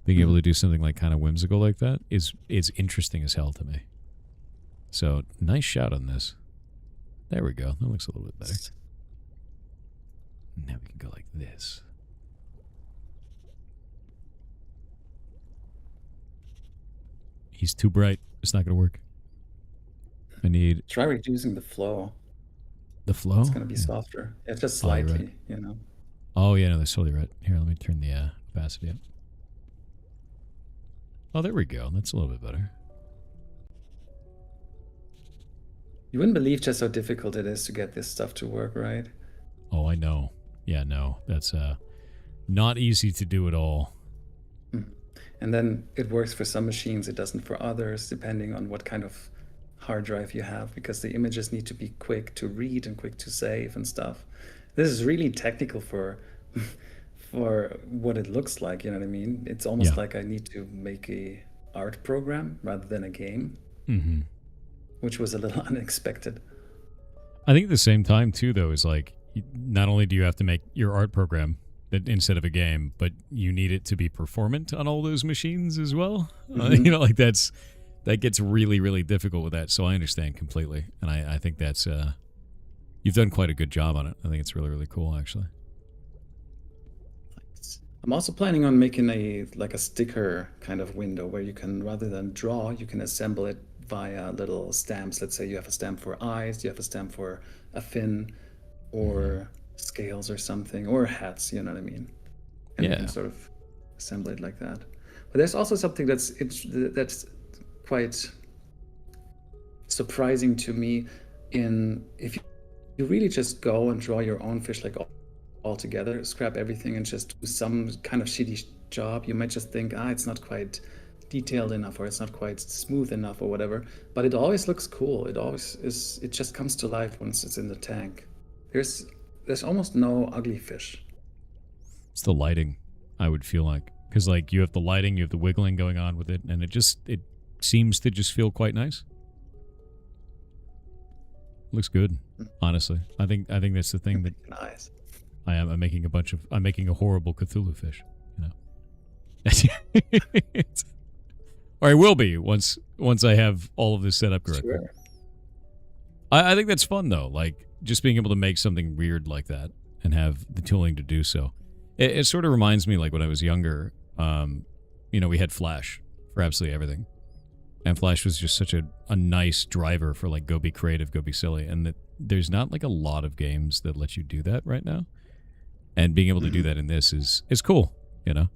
Being able to do something like kind of whimsical like that is interesting as hell to me. So, nice shot on this. There we go. That looks a little bit better. Now we can go like this. He's too bright. It's not going to work. I need... Try reducing the flow. The flow? It's going to be softer. Yeah, just slightly, right. you know. Oh, yeah, no, that's totally right. Here, let me turn the opacity up. Oh, there we go. That's a little bit better. You wouldn't believe just how difficult it is to get this stuff to work, right? Oh, I know. Yeah, no. That's not easy to do at all. And then it works for some machines, it doesn't for others, depending on what kind of hard drive you have, because the images need to be quick to read and quick to save and stuff. This is really technical for what it looks like, you know what I mean? It's almost like I need to make a art program rather than a game, which was a little unexpected. I think at the same time, too, though, is like, not only do you have to make your art program instead of a game, but you need it to be performant on all those machines as well. You know, like that gets really, really difficult with that. So I understand completely. And I think that's, you've done quite a good job on it. I think it's really, really cool, actually. I'm also planning on making a sticker kind of window where you can, rather than draw, you can assemble it via little stamps. Let's say you have a stamp for eyes, you have a stamp for a fin, or scales or something, or hats, you know what I mean? And you can sort of assemble it like that. But there's also something that's quite surprising to me if you really just go and draw your own fish like all together, scrap everything and just do some kind of shitty job, you might just think, it's not quite detailed enough, or it's not quite smooth enough, or whatever. But it always looks cool. It always is. It just comes to life once it's in the tank. There's almost no ugly fish. It's the lighting, I would feel like, because like you have the lighting, you have the wiggling going on with it, and it seems to just feel quite nice. Looks good, honestly. I think that's the thing that nice. I'm making a horrible Cthulhu fish, you know. Or I will be once I have all of this set up correctly. Sure. I think that's fun though, like just being able to make something weird like that and have the tooling to do so. It sort of reminds me like when I was younger, you know, we had Flash for absolutely everything. And Flash was just such a nice driver for like go be creative, go be silly. And that there's not like a lot of games that let you do that right now. And being able to do that in this is cool, you know?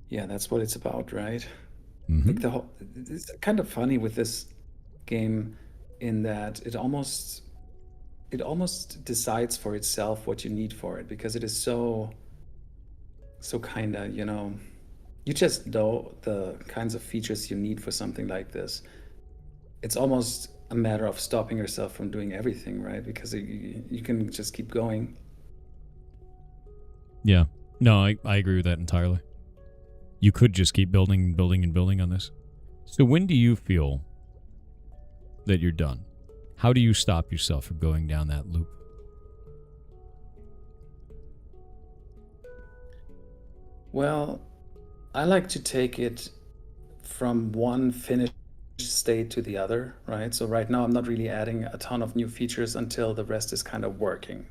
Yeah, that's what it's about, right? Like it's kind of funny with this game in that it almost decides for itself what you need for it, because it is so kind of, you know, you just know the kinds of features you need for something like this. It's almost a matter of stopping yourself from doing everything, right? Because you can just keep going. Yeah. No, I agree with that entirely. You could just keep building and building and building on this. So when do you feel that you're done? How do you stop yourself from going down that loop? Well, I like to take it from one finished state to the other, right? So right now I'm not really adding a ton of new features until the rest is kind of working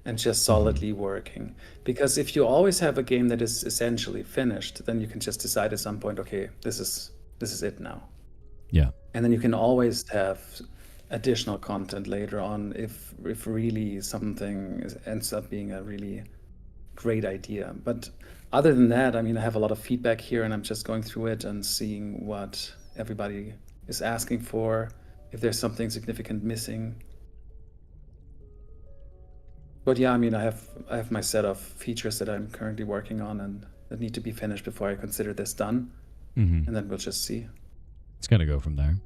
and just solidly working. Because if you always have a game that is essentially finished, then you can just decide at some point, okay, this is it now. Yeah. And then you can always have additional content later on if really something ends up being a really great idea. But other than that, I mean, I have a lot of feedback here, and I'm just going through it and seeing what everybody is asking for, if there's something significant missing. But yeah, I mean, I have my set of features that I'm currently working on and that need to be finished before I consider this done. And then we'll just see. It's gonna go from there.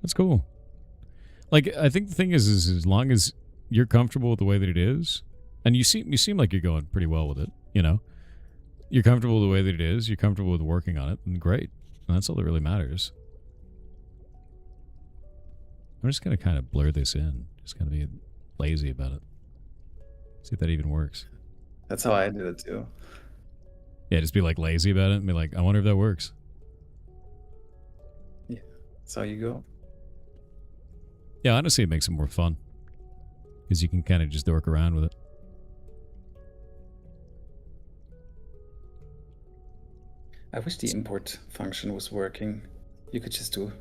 That's cool. Like, I think the thing is as long as you're comfortable with the way that it is, and you seem like you're going pretty well with it, you know? You're comfortable with the way that it is, you're comfortable with working on it, and great. And that's all that really matters. I'm just gonna kind of blur this in. Just gonna be lazy about it. See if that even works. That's how I did it too. Yeah, just be like lazy about it and be like, I wonder if that works. Yeah, that's how you go. Yeah, honestly, it makes it more fun. Because you can kind of just dork around with it. I wish the import function was working. You could just do,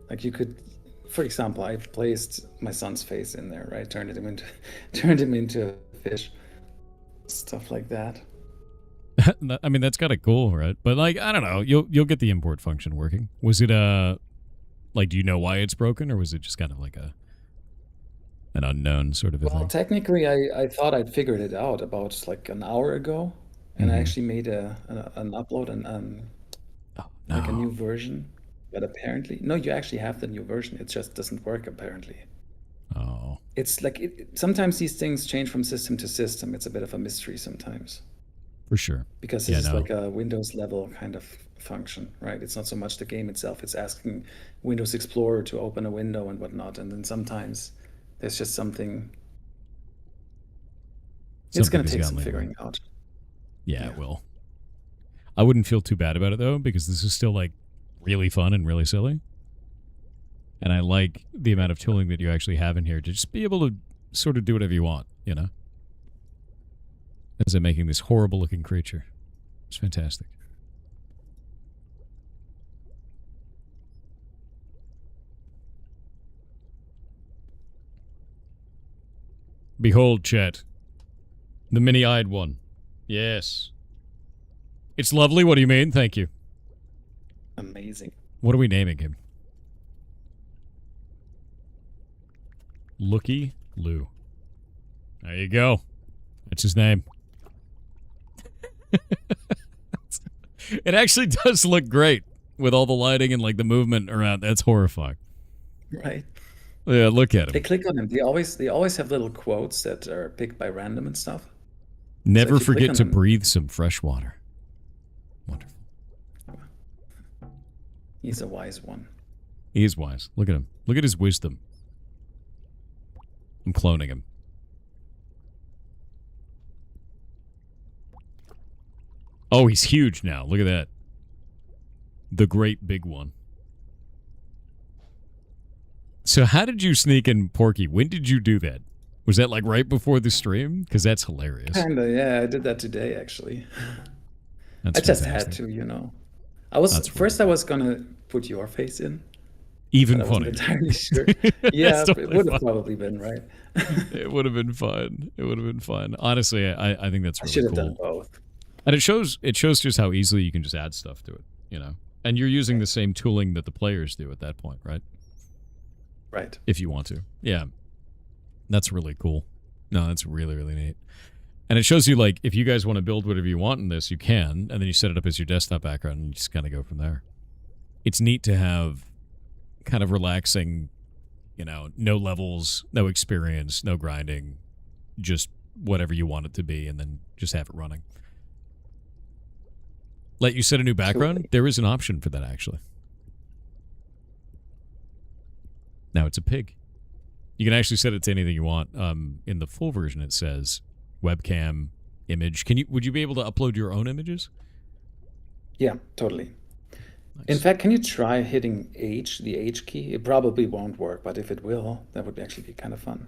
like you could, for example, I placed my son's face in there, right? Turned him into a fish. Stuff like that. I mean, that's kind of cool, right? But like, I don't know, you'll get the import function working. Was it like, do you know why it's broken, or was it just kind of like an unknown sort of a thing? Technically, I thought I'd figured it out about like an hour ago, and I actually made an upload and like a new version. But apparently, no, you actually have the new version. It just doesn't work apparently. Oh. It's like sometimes these things change from system to system. It's a bit of a mystery sometimes. For sure. Because it's like a Windows level kind of function, right? It's not so much the game itself. It's asking Windows Explorer to open a window and whatnot. And then sometimes there's just something. It's going to take some figuring out. Yeah, it will. I wouldn't feel too bad about it, though, because this is still, like, really fun and really silly. And I like the amount of tooling that you actually have in here to just be able to sort of do whatever you want, you know? As I'm making this horrible-looking creature. It's fantastic. Behold, chat. The mini-eyed one. Yes. It's lovely. What do you mean? Thank you. Amazing. What are we naming him? Looky Lou. There you go. That's his name. It actually does look great with all the lighting and like the movement around. That's horrifying. Right. Yeah, look at him. They click on him. They always have little quotes that are picked by random and stuff. Never forget to breathe some fresh water. Wonderful. He's a wise one. He is wise. Look at him. Look at his wisdom. I'm cloning him. Oh, he's huge now. Look at that. The great big one. So how did you sneak in Porky? When did you do that? Was that like right before the stream? Because that's hilarious. Kinda, yeah. I did that today, actually. That's I just had to, you know. I was gonna put your face in. Even funny. I wasn't entirely sure. Yeah, it would have probably been, right? It would have been fun. It would have been fun. Honestly, I think that's really cool. I should have done both. And it shows just how easily you can just add stuff to it, you know? And you're using the same tooling that the players do at that point, right? Right. If you want to. Yeah. That's really cool. No, that's really, really neat. And it shows you, like, if you guys want to build whatever you want in this, you can, and then you set it up as your desktop background, and you just kind of go from there. It's neat to have kind of relaxing, you know, no levels, no experience, no grinding, just whatever you want it to be, and then just have it running. Let you set a new background? Totally. There is an option for that, actually. Now it's a pig. You can actually set it to anything you want. In the full version, it says webcam, image. Would you be able to upload your own images? Yeah, totally. Nice. In fact, can you try hitting H, the H key? It probably won't work, but if it will, that would actually be kind of fun.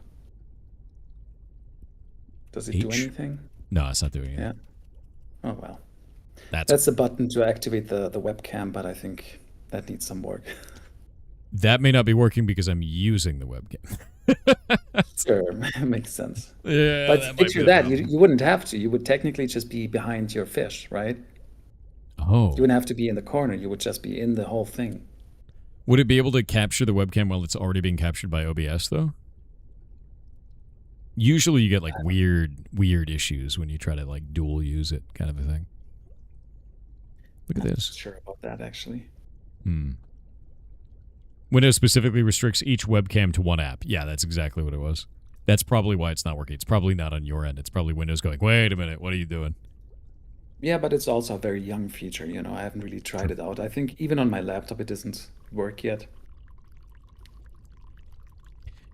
Does it do anything? No, it's not doing anything. Yeah. Oh, well. That's the button to activate the webcam, but I think that needs some work. That may not be working because I'm using the webcam. Sure, makes sense. Yeah, but picture that. You wouldn't have to. You would technically just be behind your fish, right? Oh. You wouldn't have to be in the corner. You would just be in the whole thing. Would it be able to capture the webcam while it's already being captured by OBS, though? Usually you get like weird issues when you try to like dual use it, kind of a thing. Look at this. I'm not sure about that, actually. Windows specifically restricts each webcam to one app. Yeah, that's exactly what it was. That's probably why it's not working. It's probably not on your end. It's probably Windows going, wait a minute, what are you doing? Yeah, but it's also a very young feature, you know. I haven't really tried it out. I think even on my laptop it doesn't work yet.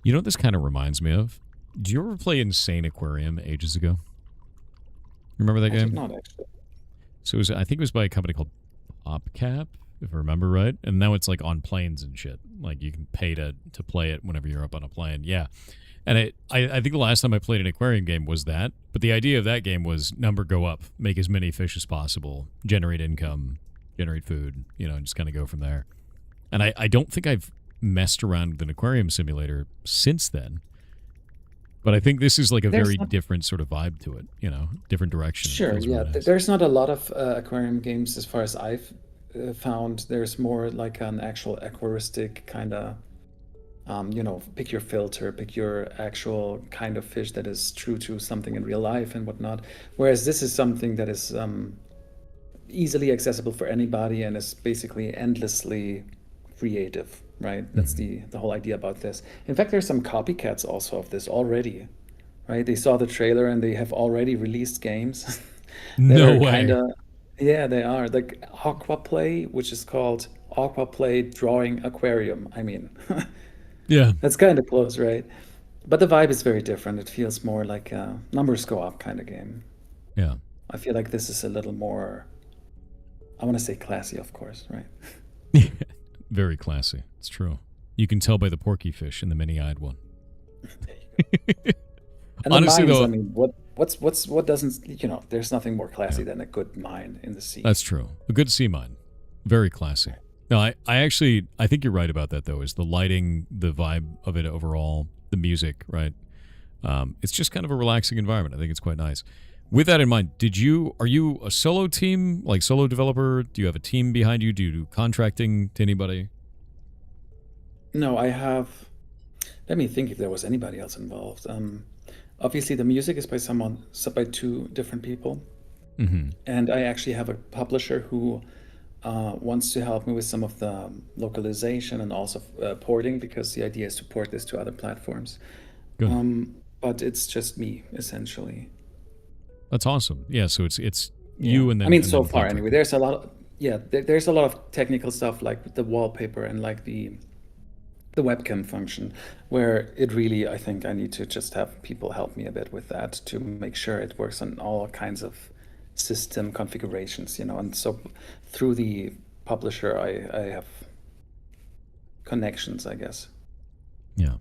You know what this kind of reminds me of? Did you ever play Insane Aquarium ages ago? Remember that game? I did not, actually. So I think it was by a company called PopCap, if I remember right. And now it's like on planes and shit. Like you can pay to play it whenever you're up on a plane. Yeah. And I think the last time I played an aquarium game was that. But the idea of that game was number go up, make as many fish as possible, generate income, generate food, you know, and just kind of go from there. And I don't think I've messed around with an aquarium simulator since then. But I think this is like a very different sort of vibe to it, you know, different direction. Sure, yeah. There's not a lot of aquarium games as far as I've found. There's more like an actual aquaristic kind of, you know, pick your filter, pick your actual kind of fish that is true to something in real life and whatnot. Whereas this is something that is easily accessible for anybody and is basically endlessly creative. Right, that's the whole idea about this. In fact, there's some copycats also of this already. Right, they saw the trailer and they have already released games. No way. Yeah, they are. Like Aquaplay, which is called Aquaplay Drawing Aquarium. I mean, yeah, that's kind of close, right? But the vibe is very different. It feels more like a numbers go up kind of game. Yeah, I feel like this is a little more, I want to say classy, of course, right? Very classy. It's true. You can tell by the porky fish and the many-eyed one. And honestly, mines, though, I mean, what doesn't, you know? There's nothing more classy than a good mine in the sea. That's true. A good sea mine, very classy. No, I think you're right about that though. Is the lighting, the vibe of it overall, the music, right? It's just kind of a relaxing environment. I think it's quite nice. With that in mind, are you a solo team, like solo developer? Do you have a team behind you? Do you do contracting to anybody? No, I have. Let me think if there was anybody else involved. Obviously, the music is by two different people, and I actually have a publisher who wants to help me with some of the localization and also porting, because the idea is to port this to other platforms. Good. But it's just me essentially. That's awesome. Yeah, so it's you and then. I mean, so far anyway. There's a lot. There's a lot of technical stuff like the wallpaper and like the webcam function, where it really, I think I need to just have people help me a bit with that to make sure it works on all kinds of system configurations, you know. And so through the publisher, I have connections, I guess. Yeah.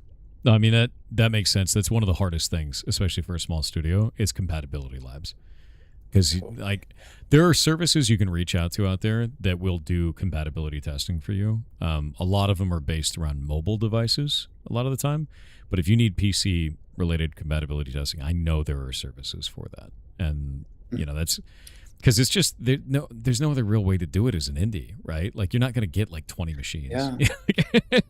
No, I mean, that makes sense. That's one of the hardest things, especially for a small studio, is compatibility labs. Because like there are services you can reach out to out there that will do compatibility testing for you. A lot of them are based around mobile devices a lot of the time. But if you need PC related compatibility testing, I know there are services for that. And you know, that's because it's just there's no other real way to do it as an indie, right? Like you're not going to get like 20 machines. Yeah.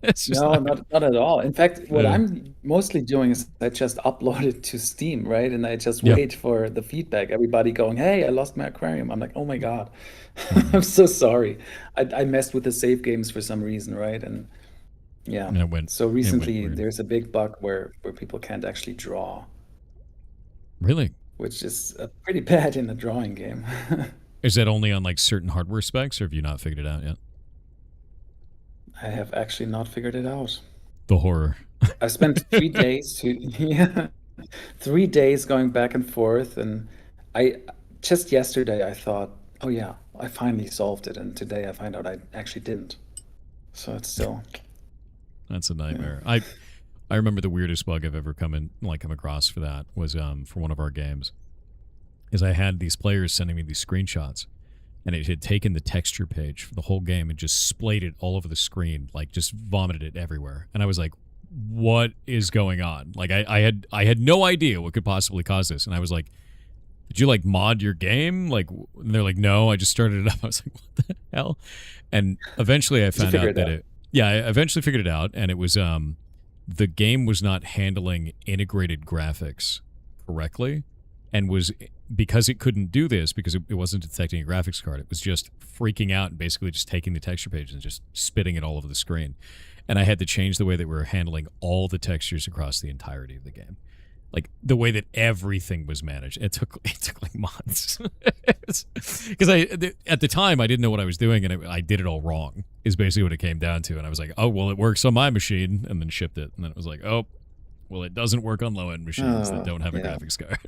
It's just not at all. In fact, what I'm mostly doing is I just upload it to Steam, right? And I just wait for the feedback. Everybody going, "Hey, I lost my aquarium." I'm like, "Oh my god, I'm so sorry. I messed with the save games for some reason, right?" And yeah. So recently, there's a big bug where people can't actually draw. Really? Which is pretty bad in a drawing game. Is that only on like certain hardware specs, or have you not figured it out yet? I have actually not figured it out. The horror. I spent 3 days 3 days going back and forth, and I just yesterday I thought, oh yeah, I finally solved it, and today I find out I actually didn't. So it's still. That's a nightmare. Yeah. I remember the weirdest bug I've ever come across for that was for one of our games. Is I had these players sending me these screenshots, and it had taken the texture page for the whole game and just splayed it all over the screen, like just vomited it everywhere. And I was like, what is going on? Like I had no idea what could possibly cause this. And I was like, did you like mod your game? Like, and they're like, no, I just started it up. I was like, what the hell? And eventually I found out that I eventually figured it out. And it was, the game was not handling integrated graphics correctly, and was, because it couldn't do this, because it wasn't detecting a graphics card, it was just freaking out and basically just taking the texture page and just spitting it all over the screen. And I had to change the way that we were handling all the textures across the entirety of the game. Like, the way that everything was managed. It took like months. Because at the time, I didn't know what I was doing, and I did it all wrong, is basically what it came down to. And I was like, oh, well, it works on my machine, and then shipped it. And then it was like, oh, well, it doesn't work on low-end machines that don't have a graphics card.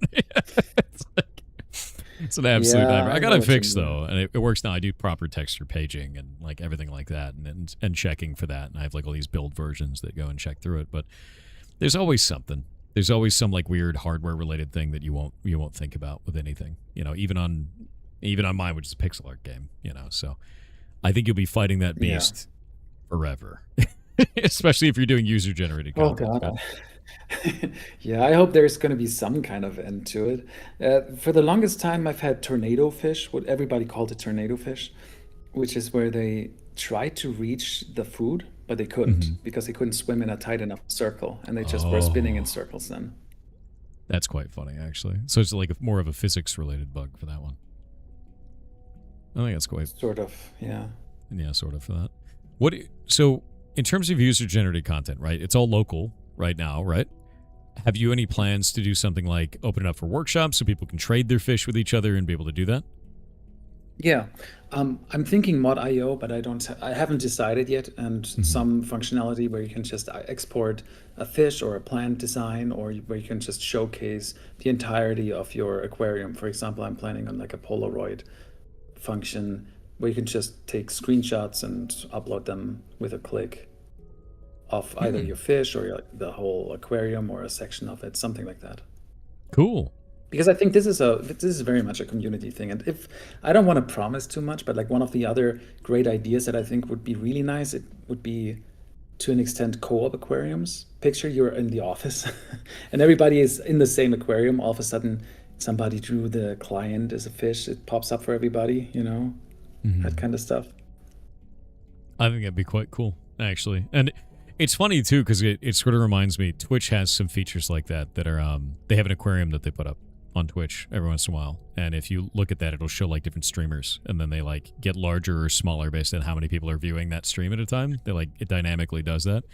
It's an absolute nightmare. I got it fixed, though, and it works now. I do proper texture paging and like everything like that, and checking for that. And I have like all these build versions that go and check through it. But there's always something. There's always some like weird hardware related thing that you won't think about with anything. You know, even on mine, which is a pixel art game. You know, so I think you'll be fighting that beast forever, especially if you're doing user generated content. Oh God. Yeah, I hope there's going to be some kind of end to it. For the longest time, I've had tornado fish, what everybody called it tornado fish, which is where they try to reach the food, but they couldn't because they couldn't swim in a tight enough circle, and they just were spinning in circles then. That's quite funny, actually. So it's like more of a physics-related bug for that one. I think that's quite... Sort of, yeah. Yeah, sort of for that. So in terms of user-generated content, right, it's all local right now, right? Have you any plans to do something like open it up for workshops so people can trade their fish with each other and be able to do that? Yeah, I'm thinking mod.io, but I haven't decided yet, and some functionality where you can just export a fish or a plant design, or where you can just showcase the entirety of your aquarium. For example, I'm planning on like a Polaroid function where you can just take screenshots and upload them with a click of either your fish or the whole aquarium or a section of it, something like that. Cool. Because I think this is very much a community thing, and if I don't want to promise too much, but like one of the other great ideas that I think would be really nice, it would be to an extent co-op aquariums. Picture you're in the office and everybody is in the same aquarium. All of a sudden, somebody drew the client as a fish. It pops up for everybody, you know, that kind of stuff. I think that'd be quite cool, actually, and. It's funny, too, because it sort of reminds me, Twitch has some features like that are, they have an aquarium that they put up on Twitch every once in a while. And if you look at that, it'll show, like, different streamers. And then they, like, get larger or smaller based on how many people are viewing that stream at a time. It dynamically does that.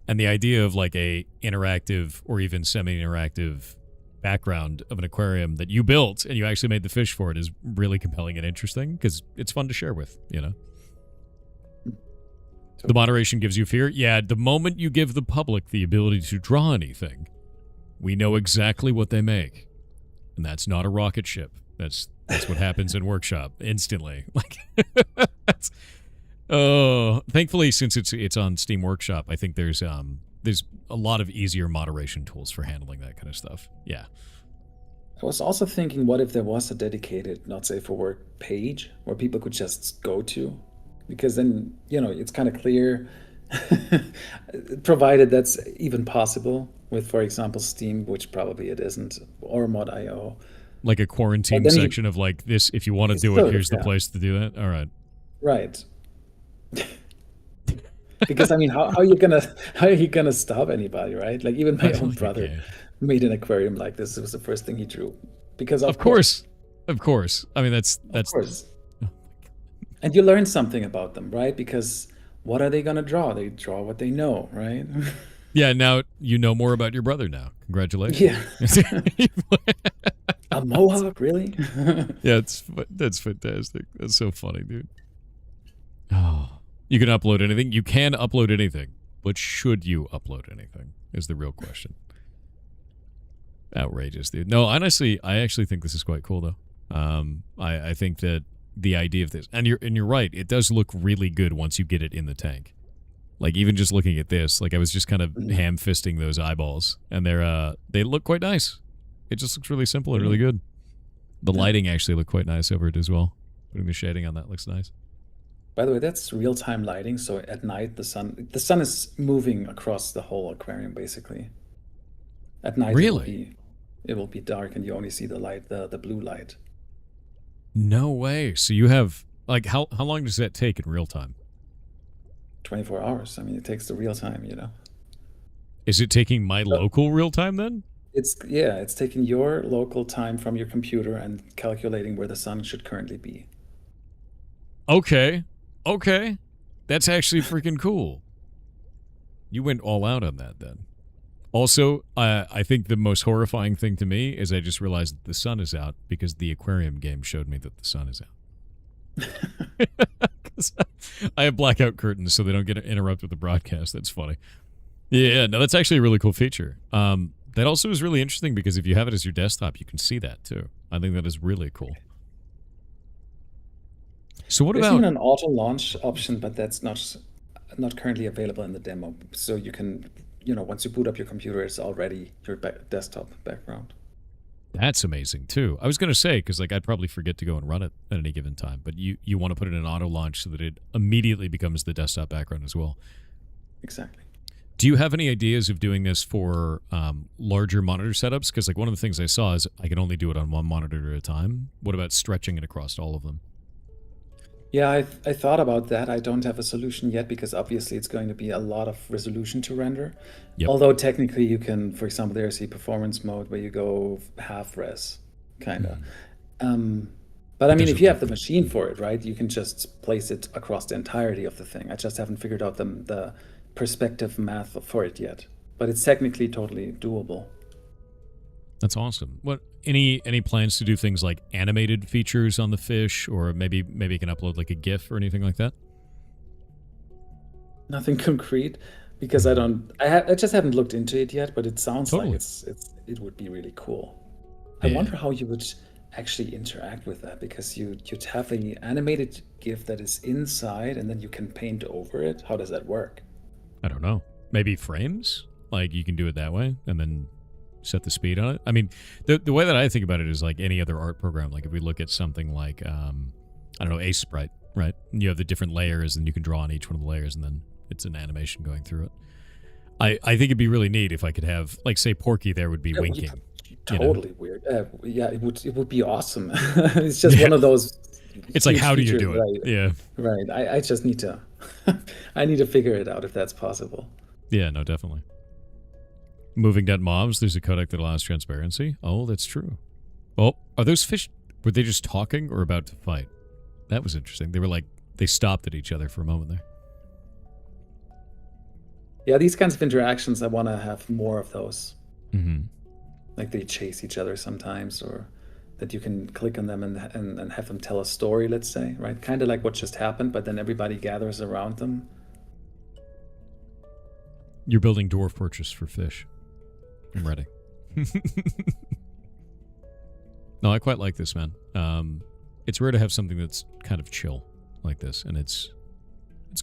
And the idea of, like, a interactive or even semi-interactive background of an aquarium that you built and you actually made the fish for it is really compelling and interesting because it's fun to share with, you know? The moderation gives you fear? Yeah, the moment you give the public the ability to draw anything, we know exactly what they make. And that's not a rocket ship. That's what happens in Workshop instantly. Like thankfully since it's on Steam Workshop, I think there's a lot of easier moderation tools for handling that kind of stuff. Yeah. I was also thinking, what if there was a dedicated not safe for work page where people could just go to? Because then, you know, it's kind of clear, provided that's even possible with, for example, Steam, which probably it isn't, or mod.io. Like a quarantine section of like this, if you want to do it, here's the place to do that. All right. Right. Because I mean, how are you gonna stop anybody, right? Like even my own brother made an aquarium like this. It was the first thing he drew. Because of course. I mean, that's of course. And you learn something about them, right? Because what are they going to draw? They draw what they know, right? Yeah, now you know more about your brother now. Congratulations. Yeah. A mohawk, really? Yeah, that's fantastic. That's so funny, dude. Oh, you can upload anything. You can upload anything. But should you upload anything is the real question. Outrageous, dude. No, honestly, I actually think this is quite cool, though. I think that the idea of this. And you're right. It does look really good once you get it in the tank. Like, even just looking at this, like, I was just kind of ham-fisting those eyeballs, and they look quite nice. It just looks really simple and really good. The lighting actually looked quite nice over it as well. Putting the shading on that looks nice. By the way, that's real-time lighting, so at night the sun is moving across the whole aquarium, basically. At night, really? It will be dark, and you only see the light, the blue light. No way. So you have, like, how long does that take in real time? 24 hours. I mean, it takes the real time, you know. Is it taking my local real time then? It's taking your local time from your computer and calculating where the sun should currently be. Okay. That's actually freaking cool. You went all out on that then. Also, I think the most horrifying thing to me is I just realized that the sun is out because the aquarium game showed me that the sun is out. I have blackout curtains so they don't get interrupted with the broadcast. That's funny. Yeah, no, that's actually a really cool feature. That also is really interesting because if you have it as your desktop, you can see that too. I think that is really cool. So what There's about... even an auto launch option, but that's not currently available in the demo. So you can, once you boot up your computer, it's already your desktop background. That's amazing too. I was going to say, because like I'd probably forget to go and run it at any given time, but you want to put it in auto launch so that it immediately becomes the desktop background as well. Exactly. Do you have any ideas of doing this for larger monitor setups? Because like one of the things I saw is I can only do it on one monitor at a time. What about stretching it across all of them? Yeah, I thought about that. I don't have a solution yet because obviously it's going to be a lot of resolution to render. Yep. Although technically you can, for example, there's a performance mode where you go half res, kind of. But I mean, if you have the machine for it, right, you can just place it across the entirety of the thing. I just haven't figured out the perspective math for it yet. But it's technically totally doable. That's awesome. What any plans to do things like animated features on the fish, or maybe you can upload like a GIF or anything like that? Nothing concrete, because I just haven't looked into it yet. But it sounds like it would be really cool. I wonder how you would actually interact with that, because you'd have an animated GIF that is inside, and then you can paint over it. How does that work? I don't know. Maybe frames? Like you can do it that way, and then set the speed on it. I mean, the way that I think about it is like any other art program. Like if we look at something like, I don't know, Ace Sprite, right? And you have the different layers and you can draw on each one of the layers and then it's an animation going through it. I think it'd be really neat if I could have, like, say Porky there would be winking. Totally weird. Yeah, it would be awesome. It's just one of those. It's like, how do you do it? Right? Yeah. Right. I just need to, I need to figure it out if that's possible. Yeah, no, definitely. Moving dead mobs, there's a codec that allows transparency. Oh, that's true. Oh, are those fish, were they just talking or about to fight? That was interesting. They were like, they stopped at each other for a moment there. Yeah, these kinds of interactions, I want to have more of those. Mm-hmm. Like they chase each other sometimes, or that you can click on them and have them tell a story, let's say, right? Kind of like what just happened, but then everybody gathers around them. You're building Dwarf Fortress for fish. I'm ready. No, I quite like this, man. It's rare to have something that's kind of chill like this, and it's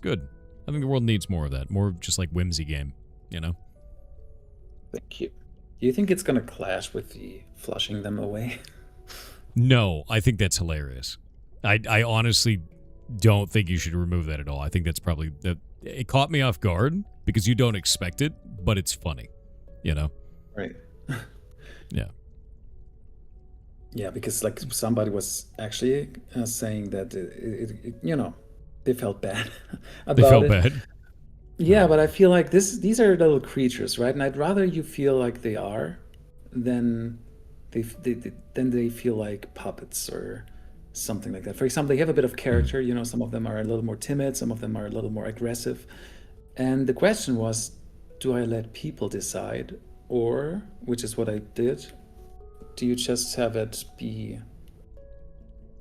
good. I think the world needs more of that. More of just like whimsy game, you know? Thank you. Do you think it's going to clash with the flushing them away? No, I think that's hilarious. I honestly don't think you should remove that at all. I think that's probably... It caught me off guard because you don't expect it, but it's funny, you know? Right. Yeah. Yeah, because like somebody was actually saying that it they felt bad about it. They felt bad. Yeah, but I feel like these are little creatures, right? And I'd rather you feel like they are than they feel like puppets or something like that. For example, they have a bit of character. You know, some of them are a little more timid, some of them are a little more aggressive. And the question was, do I let people decide? Or, which is what I did, do you just have it be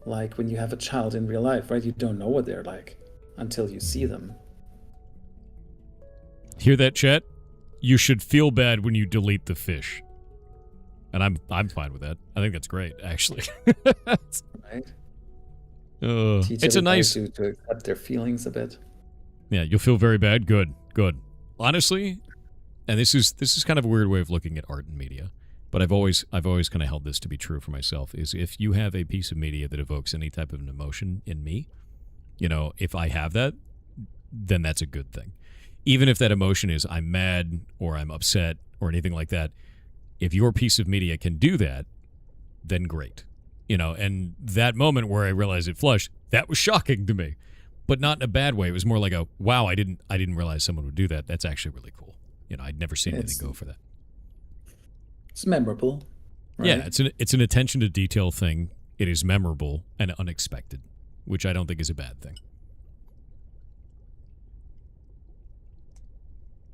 like when you have a child in real life, right? You don't know what they're like until you see them. Hear that, chat? You should feel bad when you delete the fish. And I'm fine with that. I think that's great, actually. Right? Teach it's a nice to accept their feelings a bit. Yeah, you'll feel very bad. Good. Honestly, and this is kind of a weird way of looking at art and media, but I've always kind of held this to be true for myself. Is if you have a piece of media that evokes any type of an emotion in me, if I have that, then that's a good thing. Even if that emotion is I'm mad or I'm upset or anything like that, if your piece of media can do that, then great. And that moment where I realized it flushed, that was shocking to me, but not in a bad way. It was more like a, wow, I didn't realize someone would do that. That's actually really cool. I'd never seen anything go for that. It's memorable. Right? Yeah, it's an attention to detail thing. It is memorable and unexpected, which I don't think is a bad thing.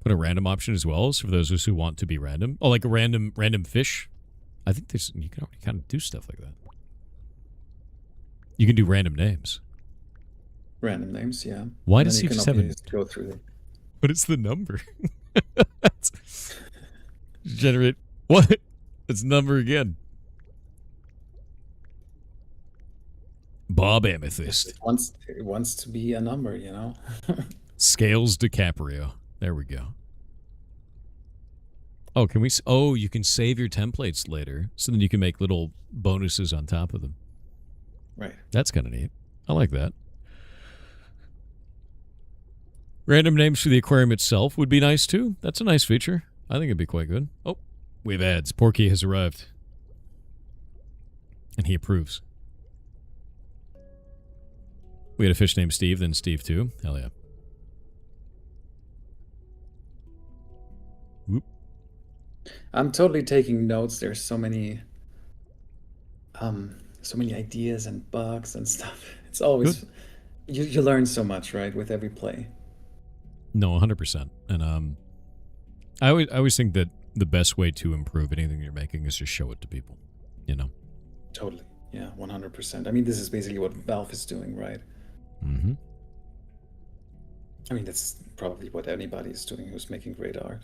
Put a random option as well, so for those of us who want to be random. Oh, like a random fish. I think you can already kind of do stuff like that. You can do random names. Random names, yeah. Why does he just have go through it? What is the number? Generate what? It's number again. Bob Amethyst. It wants to be a number, Scales DiCaprio. There we go. Oh, can we? Oh, you can save your templates later, so then you can make little bonuses on top of them. Right. That's kind of neat. I like that. Random names for the aquarium itself would be nice too. That's a nice feature. I think it'd be quite good. Oh, we have ads. Porky has arrived. And he approves. We had a fish named Steve, then Steve too. Hell yeah. Whoop. I'm totally taking notes. There's so many ideas and bugs and stuff. It's always you learn so much, right, with every play. No, 100%. And I always think that the best way to improve anything you're making is just show it to people, Totally. Yeah, 100%. I mean, this is basically what Valve is doing, right? Mm-hmm. I mean, that's probably what anybody is doing who's making great art.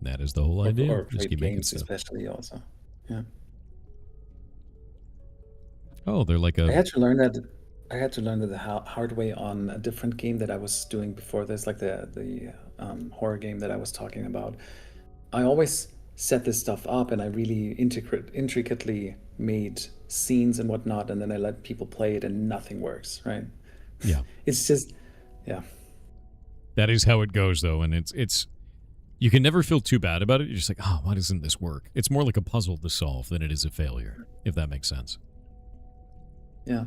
That is the whole idea. Or great games, especially, also. Yeah. Oh, they're like a... I had to learn that the hard way on a different game that I was doing before this, like the horror game that I was talking about. I always set this stuff up and I really intricately made scenes and whatnot, and then I let people play it and nothing works, right? Yeah. It's just, yeah. That is how it goes, though, and it's you can never feel too bad about it. You're just like, oh, why doesn't this work? It's more like a puzzle to solve than it is a failure, if that makes sense. Yeah.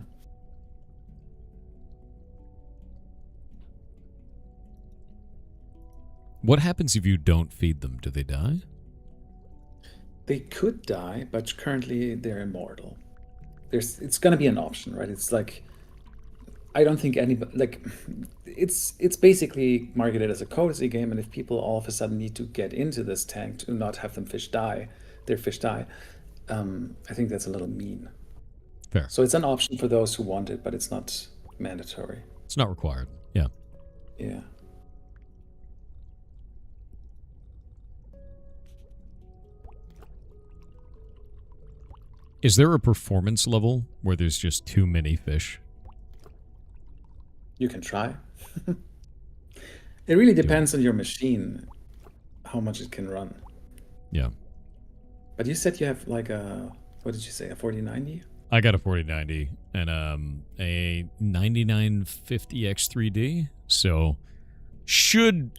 What happens if you don't feed them? Do they die? They could die, but currently they're immortal. It's gonna be an option, right? It's like, I don't think anybody, like, it's basically marketed as a cozy game, and if people all of a sudden need to get into this tank to not have their fish die, I think that's a little mean. Fair. So it's an option for those who want it, but it's not mandatory. It's not required. Yeah. Yeah. Is there a performance level where there's just too many fish? You can try. It really depends on your machine, how much it can run. Yeah. But you said you have like what did you say, a 4090? I got a 4090 and a 9950X3D, so should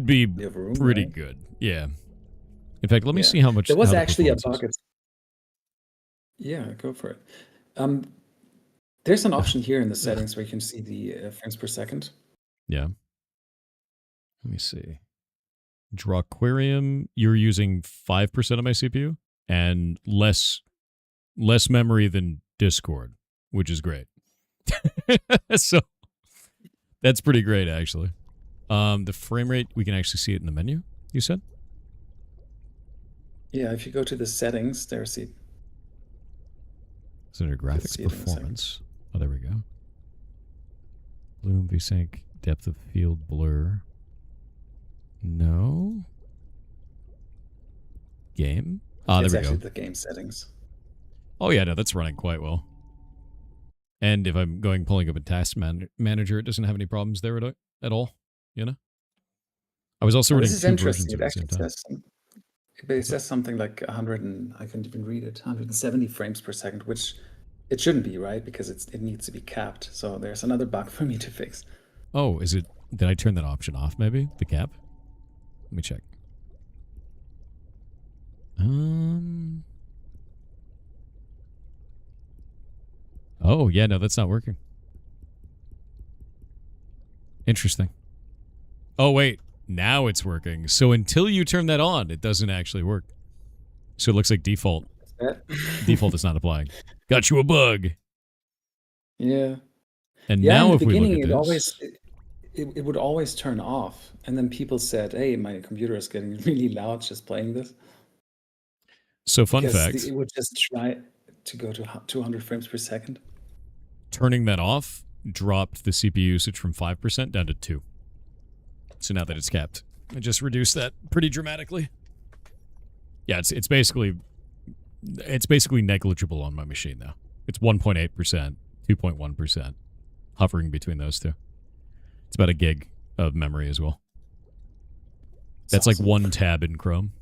be room, pretty right? good. Yeah. In fact, let me see how much. There was how the actually a performance bucket. Yeah, go for it. There's an option here in the settings where you can see the frames per second. Yeah. Let me see. Draw aquarium. You're using 5% of my CPU and less memory than Discord, which is great. So that's pretty great, actually. The frame rate, we can actually see it in the menu, you said? Yeah, if you go to the settings, there's it. Is it a graphics performance? Oh, there we go. Bloom, VSync, depth of field, blur. No. Game? Ah, there we go. The game settings. Oh, yeah, no, that's running quite well. And if I'm pulling up a task manager, it doesn't have any problems there at all, you know? I was also running two versions of it at the same time. It says something like 100 and I can't even read it, 170 frames per second, which it shouldn't be, right? Because it needs to be capped. So there's another bug for me to fix. Oh, is it? Did I turn that option off, maybe? The cap? Let me check. Oh, yeah, no, that's not working. Interesting. Oh, wait. Now it's working. So until you turn that on, it doesn't actually work. So it looks like default. Default is not applying. Got you a bug. Yeah. And now if we look at this... It would always turn off. And then people said, hey, my computer is getting really loud just playing this. So fun fact. It would just try to go to 200 frames per second. Turning that off dropped the CPU usage from 5% down to 2%. So now that it's capped, I just reduced that pretty dramatically. Yeah, it's basically negligible on my machine now. It's 1.8%, 2.1%, hovering between those two. It's about a gig of memory as well. That's awesome. Like one tab in Chrome.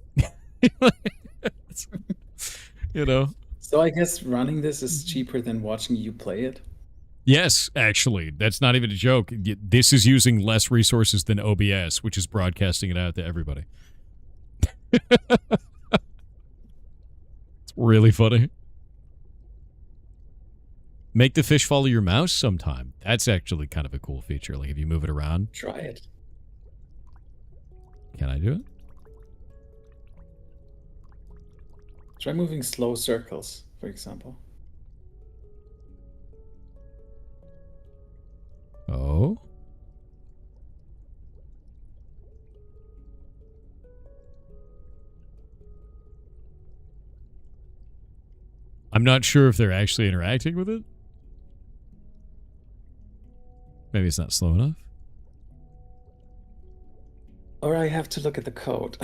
You know. So I guess running this is cheaper than watching you play it? Yes, actually. That's not even a joke. This is using less resources than OBS, which is broadcasting it out to everybody. It's really funny. Make the fish follow your mouse sometime. That's actually kind of a cool feature. Like if you move it around. Try it. Can I do it? Try moving slow circles, for example. Oh? I'm not sure if they're actually interacting with it. Maybe it's not slow enough. Or I have to look at the code.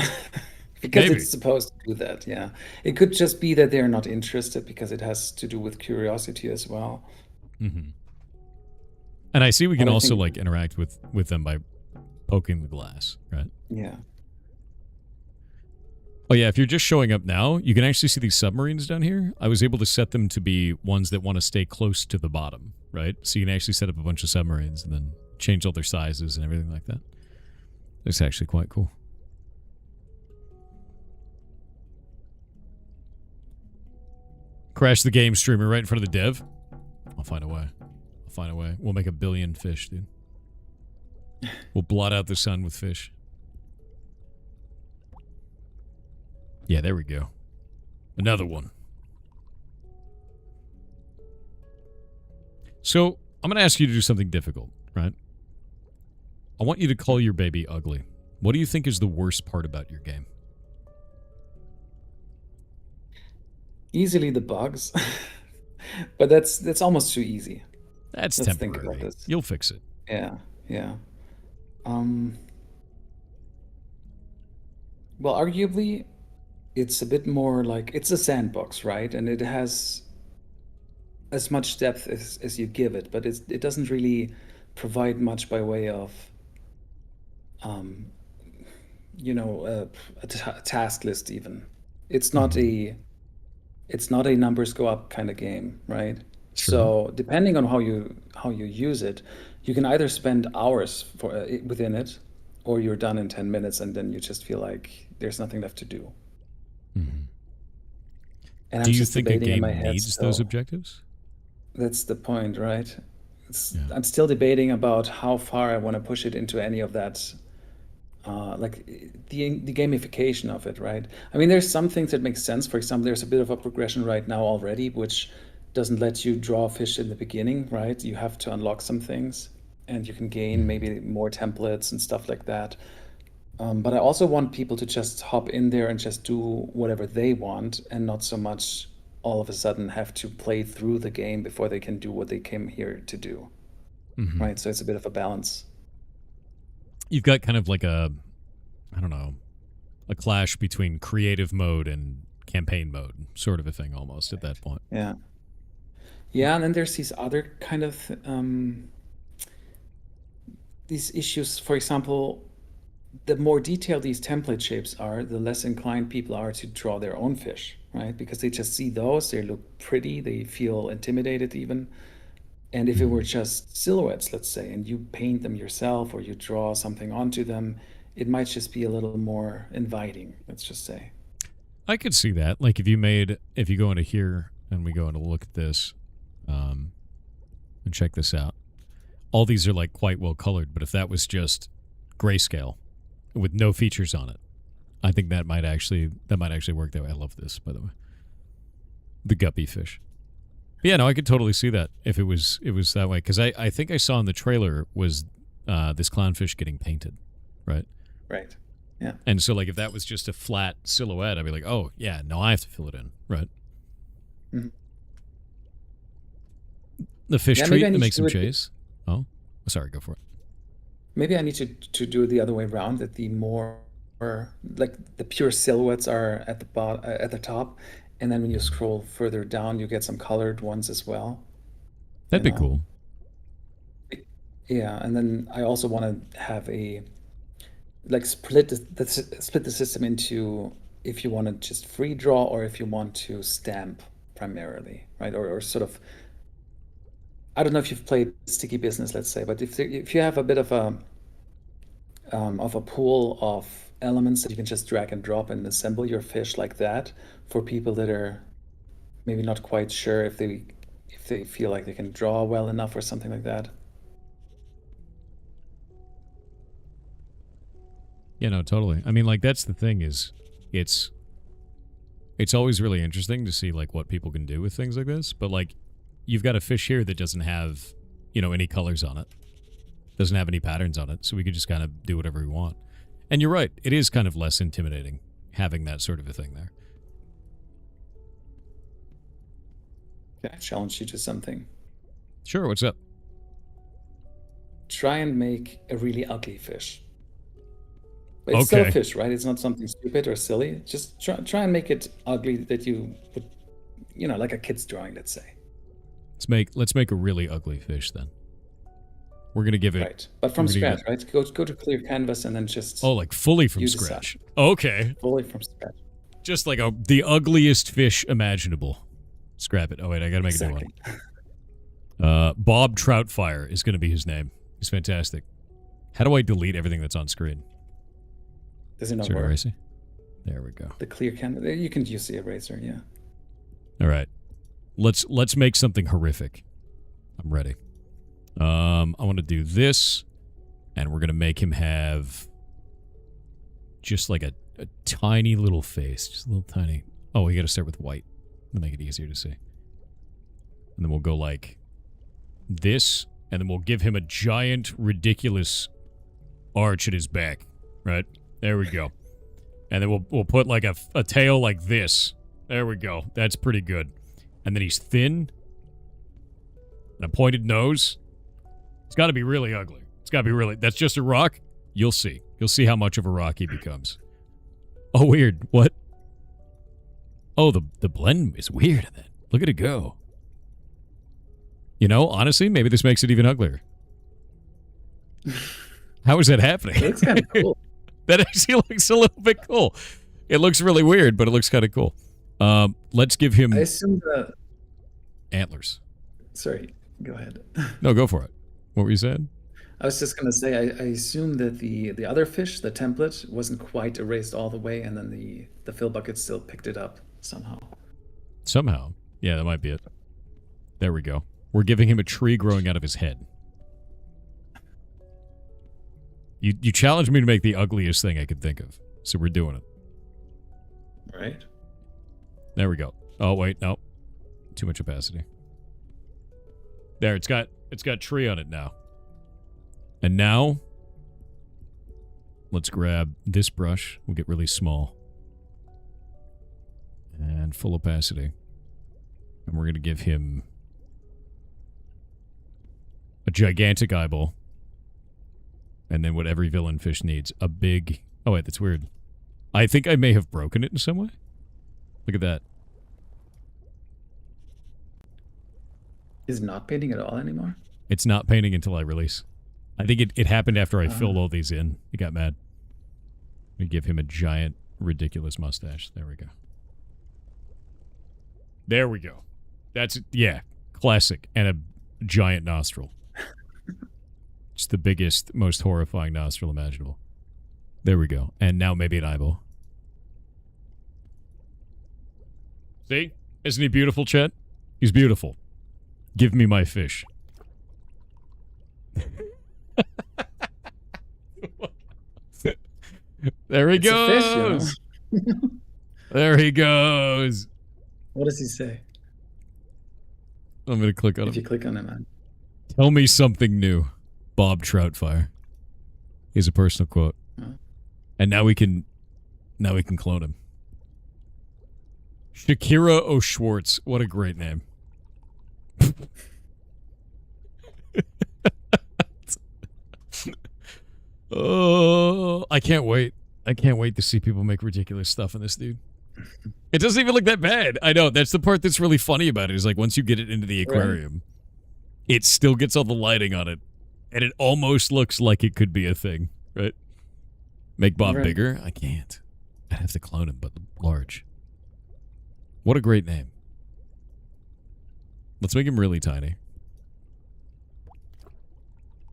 Because Maybe. It's supposed to do that, yeah. It could just be that they're not interested because it has to do with curiosity as well. Mm-hmm. And I see we can also like interact with them by poking the glass, right? Yeah. Oh yeah, if you're just showing up now, you can actually see these submarines down here. I was able to set them to be ones that want to stay close to the bottom, right? So you can actually set up a bunch of submarines and then change all their sizes and everything like that. It's actually quite cool. Crash the game streamer right in front of the dev. I'll find a way. Find a way. We'll make 1 billion fish, dude. We'll blot out the sun with fish. Yeah, there we go. Another one. So, I'm going to ask you to do something difficult, right? I want you to call your baby ugly. What do you think is the worst part about your game? Easily the bugs. But that's almost too easy. That's temporary. You'll fix it. Yeah, yeah. Well, arguably, it's a bit more like it's a sandbox, right? And it has as much depth as you give it, but it doesn't really provide much by way of, a task list even. It's not a numbers go up kind of game, right? Sure. So depending on how you use it, you can either spend hours within it, or you're done in 10 minutes, and then you just feel like there's nothing left to do. Mm-hmm. And do you think a game needs those objectives? That's the point, right? I'm still debating about how far I want to push it into any of that, like the gamification of it, right? I mean, there's some things that make sense. For example, there's a bit of a progression right now already, which doesn't let you draw fish in the beginning, right? You have to unlock some things, and you can gain maybe more templates and stuff like that. But I also want people to just hop in there and just do whatever they want, and not so much all of a sudden have to play through the game before they can do what they came here to do, right? So it's a bit of a balance. You've got kind of like a clash between creative mode and campaign mode, sort of a thing almost at that point. Yeah. Yeah, and then there's these other kind of these issues. For example, the more detailed these template shapes are, the less inclined people are to draw their own fish, right? Because they just see those, they look pretty, they feel intimidated even. And if it were just silhouettes, let's say, and you paint them yourself or you draw something onto them, it might just be a little more inviting, let's just say. I could see that. Like if you go into here and we go into look at this, and check this out. All these are like quite well colored, but if that was just grayscale with no features on it, I think that might actually work that way. I love this, by the way. The guppy fish. But yeah, no, I could totally see that if it was that way. Because I think I saw in the trailer was this clownfish getting painted, right? Right. Yeah. And so like if that was just a flat silhouette, I'd be like, oh yeah, no, I have to fill it in, right? Mm-hmm. The fish treat that makes him chase. Oh, sorry, go for it. Maybe I need to do it the other way around. That the more like the pure silhouettes are at the top, and then when you scroll further down, you get some colored ones as well. That'd be cool. Yeah, and then I also want to have split the system into if you want to just free draw or if you want to stamp primarily, right? Or sort of. I don't know if you've played Sticky Business, let's say, but if you have a bit of a pool of elements that you can just drag and drop and assemble your fish like that, for people that are maybe not quite sure if they feel like they can draw well enough or something like that. Yeah, no, totally. I mean, like that's the thing is, it's always really interesting to see like what people can do with things like this, but like. You've got a fish here that doesn't have, any colors on it. Doesn't have any patterns on it, so we could just kind of do whatever we want. And you're right, it is kind of less intimidating having that sort of a thing there. Can I challenge you to something? Sure, what's up? Try and make a really ugly fish. But it's still a fish, right? It's not something stupid or silly. Just try and make it ugly that you would, like a kid's drawing, let's say. Let's make a really ugly fish then. We're gonna give it right, but from scratch, right? Go to clear canvas and then just like fully from scratch. Okay, fully from scratch. Just like the ugliest fish imaginable. Scrap it. Oh wait, I gotta make a new one. Bob Troutfire is gonna be his name. He's fantastic. How do I delete everything that's on screen? Does it not work? There we go. The clear canvas. You can use the eraser. Yeah. All right. Let's make something horrific. I'm ready. I want to do this, and we're gonna make him have just like a tiny little face, just a little tiny. Oh, we got to start with white to make it easier to see. And then we'll go like this, and then we'll give him a giant, ridiculous arch at his back. Right there we go. And then we'll put like a tail like this. There we go. That's pretty good. And then he's thin. And a pointed nose. It's got to be really ugly. It's got to be really... That's just a rock? You'll see. You'll see how much of a rock he becomes. Oh, weird. What? Oh, the blend is weird in that. Look at it go. Honestly, maybe this makes it even uglier. How is that happening? It looks kind of cool. That actually looks a little bit cool. It looks really weird, but it looks kind of cool. Let's give him... I assume the... Antlers. Sorry, go ahead. No, go for it. What were you saying? I was just going to say, I assume that the other fish, the template, wasn't quite erased all the way, and then the fill bucket still picked it up somehow. Somehow? Yeah, that might be it. There we go. We're giving him a tree growing out of his head. You challenged me to make the ugliest thing I could think of, so we're doing it. Right. There we go. Oh, wait, no. Too much opacity. There, it's got tree on it now. And now, let's grab this brush. We'll get really small. And full opacity. And we're going to give him a gigantic eyeball. And then what every villain fish needs. A big... Oh, wait, that's weird. I think I may have broken it in some way. Look at that. Is it not painting at all anymore? It's not painting until I release. I think it happened after I filled all these in. He got mad. We give him a giant, ridiculous mustache. There we go. There we go. That's, yeah, classic. And a giant nostril. It's the biggest, most horrifying nostril imaginable. There we go. And now maybe an eyeball. See? Isn't he beautiful, Chet? He's beautiful. Give me my fish. There he goes. A fish, you know? There he goes. What does he say? I'm going to click on him. If you click on him, man. Tell me something new. Bob Troutfire. He's a personal quote. Huh? And now we can clone him. Shakira O'Schwartz. What a great name. Oh, I can't wait. I can't wait to see people make ridiculous stuff in this, dude. It doesn't even look that bad. I know. That's the part that's really funny about it, is like once you get it into the aquarium, it still gets all the lighting on it. And it almost looks like it could be a thing, right? Make Bob bigger? I can't. I'd have to clone him, but large. What a great name. Let's make him really tiny.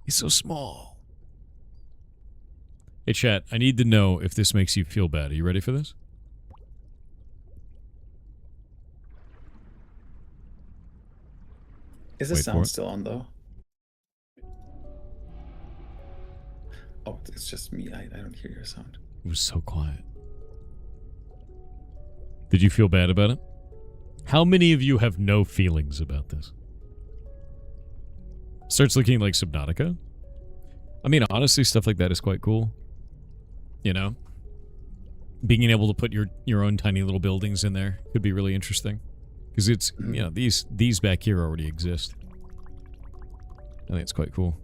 He's so small. Hey, chat, I need to know if this makes you feel bad. Are you ready for this? Is the sound still on, though? Oh, it's just me. I don't hear your sound. It was so quiet. Did you feel bad about it? How many of you have no feelings about this? Starts looking like Subnautica. I mean, honestly, stuff like that is quite cool. You know? Being able to put your own tiny little buildings in there could be really interesting. Because it's, you know, these back here already exist. I think it's quite cool.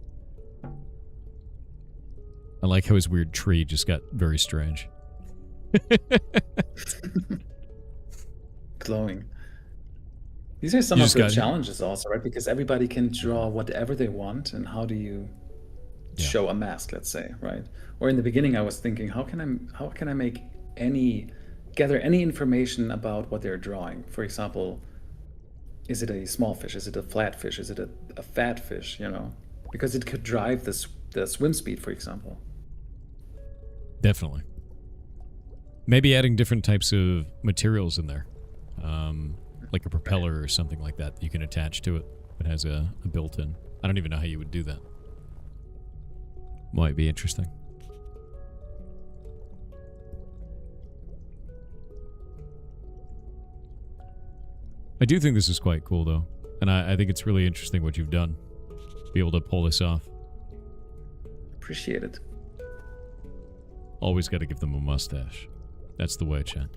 I like how his weird tree just got very strange. Glowing. These are some of the challenges also, right? Because everybody can draw whatever they want, and how do you show a mask, let's say, right? Or in the beginning I was thinking, how can I make gather any information about what they're drawing? For example, is it a small fish? Is it a flat fish? Is it a fat fish, you know? Because it could drive the swim speed, for example. Definitely. Maybe adding different types of materials in there. Like a propeller or something like that you can attach to it. It has a built-in. I don't even know how you would do that. Might be interesting. I do think this is quite cool, though. And I think it's really interesting what you've done. Be able to pull this off. Appreciate it. Always got to give them a mustache. That's the way, chat.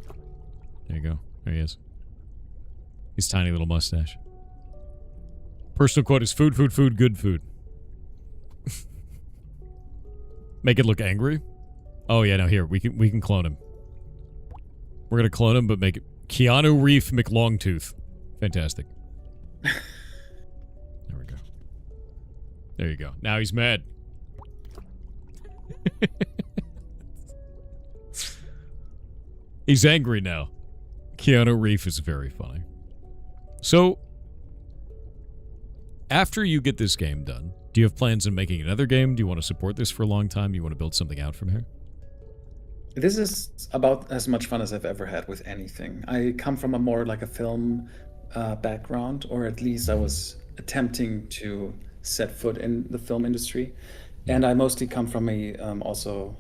There you go. There he is. His tiny little mustache. Personal quote is food, food, food, good food. Make it look angry? Oh yeah, no, here, we can clone him. We're gonna clone him, but make it Keanu Reeves McLongtooth. Fantastic. There we go. There you go. Now he's mad. He's angry now. Keanu Reeves is very funny. So, after you get this game done, do you have plans on making another game? Do you want to support this for a long time? Do you want to build something out from here? This is about as much fun as I've ever had with anything. I come from a more like a film background, or at least I was attempting to set foot in the film industry. And I mostly come from a also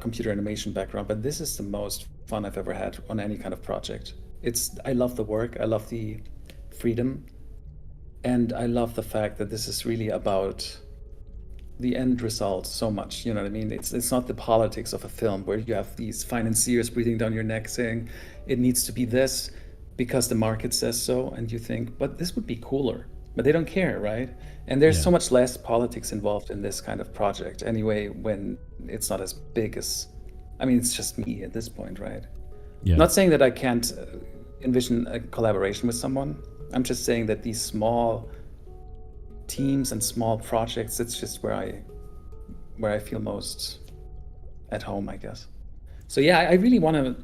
computer animation background, but this is the most fun I've ever had on any kind of project. I love the work, I love the freedom, and I love the fact that this is really about the end result so much, you know what I mean? It's not the politics of a film where you have these financiers breathing down your neck saying it needs to be this because the market says so, and you think, but this would be cooler. But they don't care, right? And there's so much less politics involved in this kind of project anyway, when it's not as big as, I mean, it's just me at this point, right? Yeah. Not saying that I can't envision a collaboration with someone, I'm just saying that these small teams and small projects, it's just where I feel most at home, I guess. So yeah, I really want to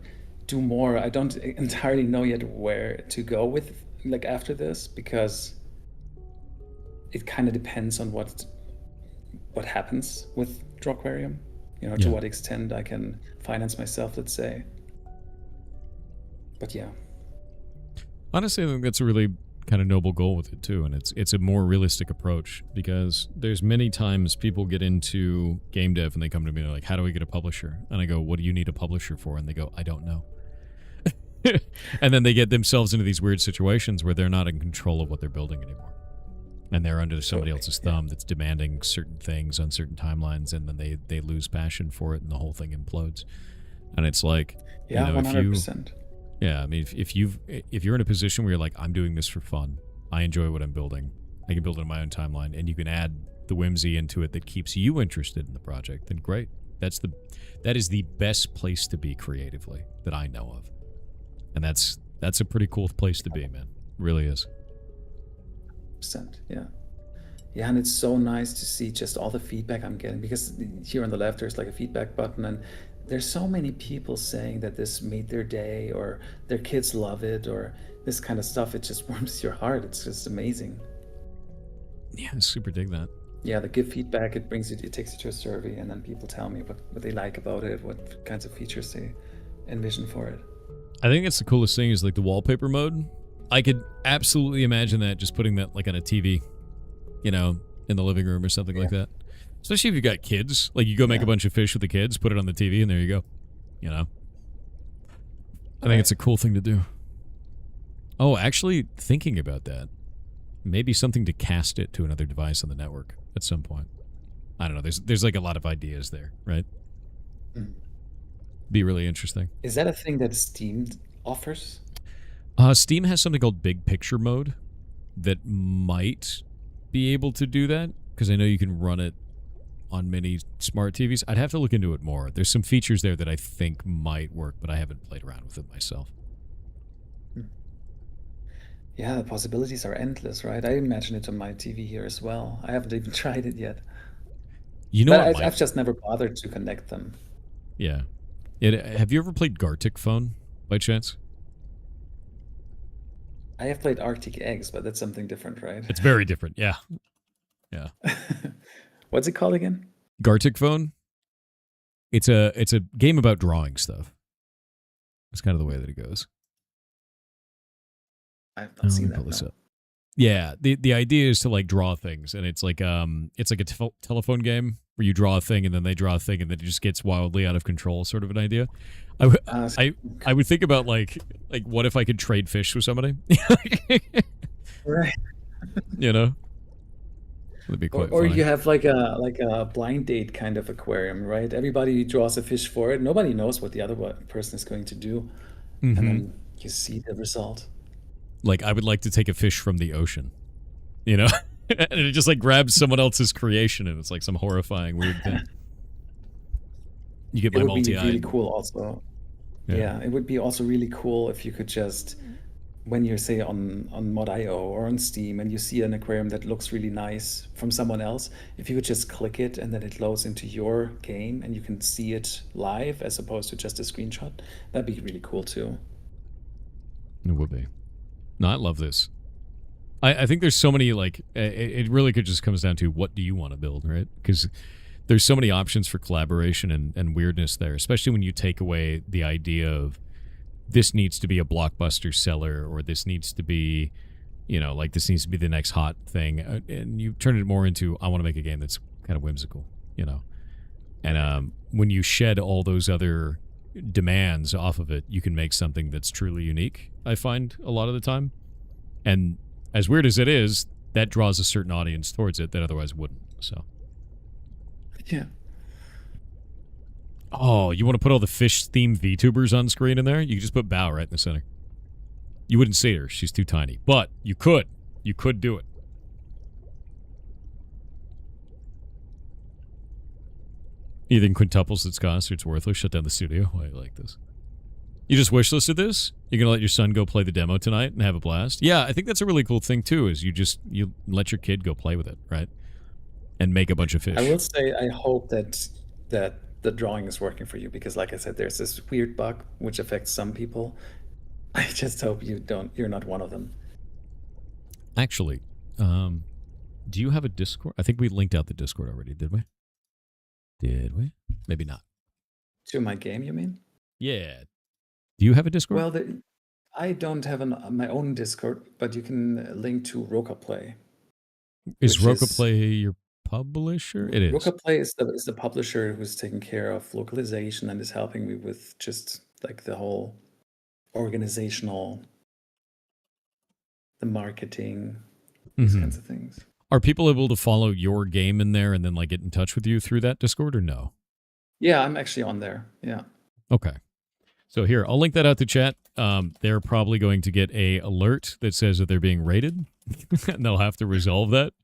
do more. I don't entirely know yet where to go with like after this, because it kind of depends on what happens with Drawquarium. You know, to what extent I can finance myself, let's say. But yeah. Honestly, I think that's a really kind of noble goal with it too, and it's a more realistic approach, because there's many times people get into game dev and they come to me and they're like, how do I get a publisher? And I go, what do you need a publisher for? And they go, I don't know. And then they get themselves into these weird situations where they're not in control of what they're building anymore, and they're under somebody else's thumb that's demanding certain things on certain timelines, and then they lose passion for it and the whole thing implodes. And it's like, yeah, you know, 100%. Yeah, I mean, if you're in a position where you're like, I'm doing this for fun, I enjoy what I'm building, I can build it in my own timeline, and you can add the whimsy into it that keeps you interested in the project, then great. That is the best place to be creatively that I know of, and that's a pretty cool place to be, man. It really is. Yeah, and it's so nice to see just all the feedback I'm getting, because here on the left there's like a feedback button, and there's so many people saying that this made their day, or their kids love it, or this kind of stuff. It just warms your heart. It's just amazing. Yeah, I super dig that. Yeah, the give feedback, it takes you to a survey, and then people tell me what they like about it, what kinds of features they envision for it. I think it's the coolest thing is like the wallpaper mode. I could absolutely imagine that, just putting that like on a TV, you know, in the living room or something like that. Especially if you got kids. Like, you go make a bunch of fish with the kids, put it on the TV, and there you go. You know? I think it's a cool thing to do. Oh, actually, thinking about that, maybe something to cast it to another device on the network at some point. I don't know. There's like a lot of ideas there, right? Be really interesting. Is that a thing that Steam offers? Steam has something called Big Picture Mode that might be able to do that, because I know you can run it on many smart TVs. I'd have to look into it more. There's some features there that I think might work, but I haven't played around with it myself. Yeah, the possibilities are endless, right? I imagine it on my TV here as well. I haven't even tried it yet. You know, but I've just never bothered to connect them. Yeah. Have you ever played Gartic Phone by chance? I have played Arctic Eggs, but that's something different, right? It's very different, yeah. Yeah. What's it called again? Gartic Phone. It's a game about drawing stuff. That's kind of the way that it goes. I've not seen that. No. Yeah, the idea is to like draw things, and it's like a telephone game where you draw a thing and then they draw a thing and then it just gets wildly out of control, sort of an idea. I would think about like what if I could trade fish with somebody? Right. You know, that'd be quite. Or funny. you have like a blind date kind of aquarium, right? Everybody draws a fish for it. Nobody knows what the other person is going to do, and then you see the result. Like, I would like to take a fish from the ocean, you know? And it just, like, grabs someone else's creation, and it's, like, some horrifying, weird thing. You get my multi-eyed. It would be really cool also. Yeah, it would be also really cool if you could just, when you're, say, on Mod.io or on Steam, and you see an aquarium that looks really nice from someone else, if you could just click it, and then it loads into your game, and you can see it live, as opposed to just a screenshot, that'd be really cool, too. It would be. No, I love this. I think there's so many, like, it really could just comes down to what do you want to build, right? Because there's so many options for collaboration and weirdness there, especially when you take away the idea of this needs to be a blockbuster seller, or this needs to be, you know, like this needs to be the next hot thing. And you turn it more into, I want to make a game that's kind of whimsical, you know? And when you shed all those other demands off of it, you can make something that's truly unique, I find, a lot of the time. And as weird as it is, that draws a certain audience towards it that otherwise wouldn't. So yeah. Oh, you want to put all the fish themed VTubers on screen in there? You could just put Bao right in the center. You wouldn't see her, she's too tiny, but you could do it. You think quintuples its cost, or it's worthless? Shut down the studio. Why you like this? You just wishlisted this? You're going to let your son go play the demo tonight and have a blast? Yeah, I think that's a really cool thing, too, is you let your kid go play with it, right? And make a bunch of fish. I will say I hope that the drawing is working for you because, like I said, there's this weird bug which affects some people. I just hope you're not one of them. Actually, do you have a Discord? I think we linked out the Discord already, did we? Did we? Maybe not. To my game, you mean? Yeah. Do you have a Discord? Well, I don't have my own Discord, but you can link to Rocaplay. Is Rocaplay your publisher? It is. Rocaplay is the publisher who's taking care of localization and is helping me with just like the whole organizational, the marketing, these kinds of things. Are people able to follow your game in there and then like get in touch with you through that Discord or no? Yeah, I'm actually on there. Yeah. Okay. So here, I'll link that out to chat. They're probably going to get a alert that says that they're being raided, and they'll have to resolve that.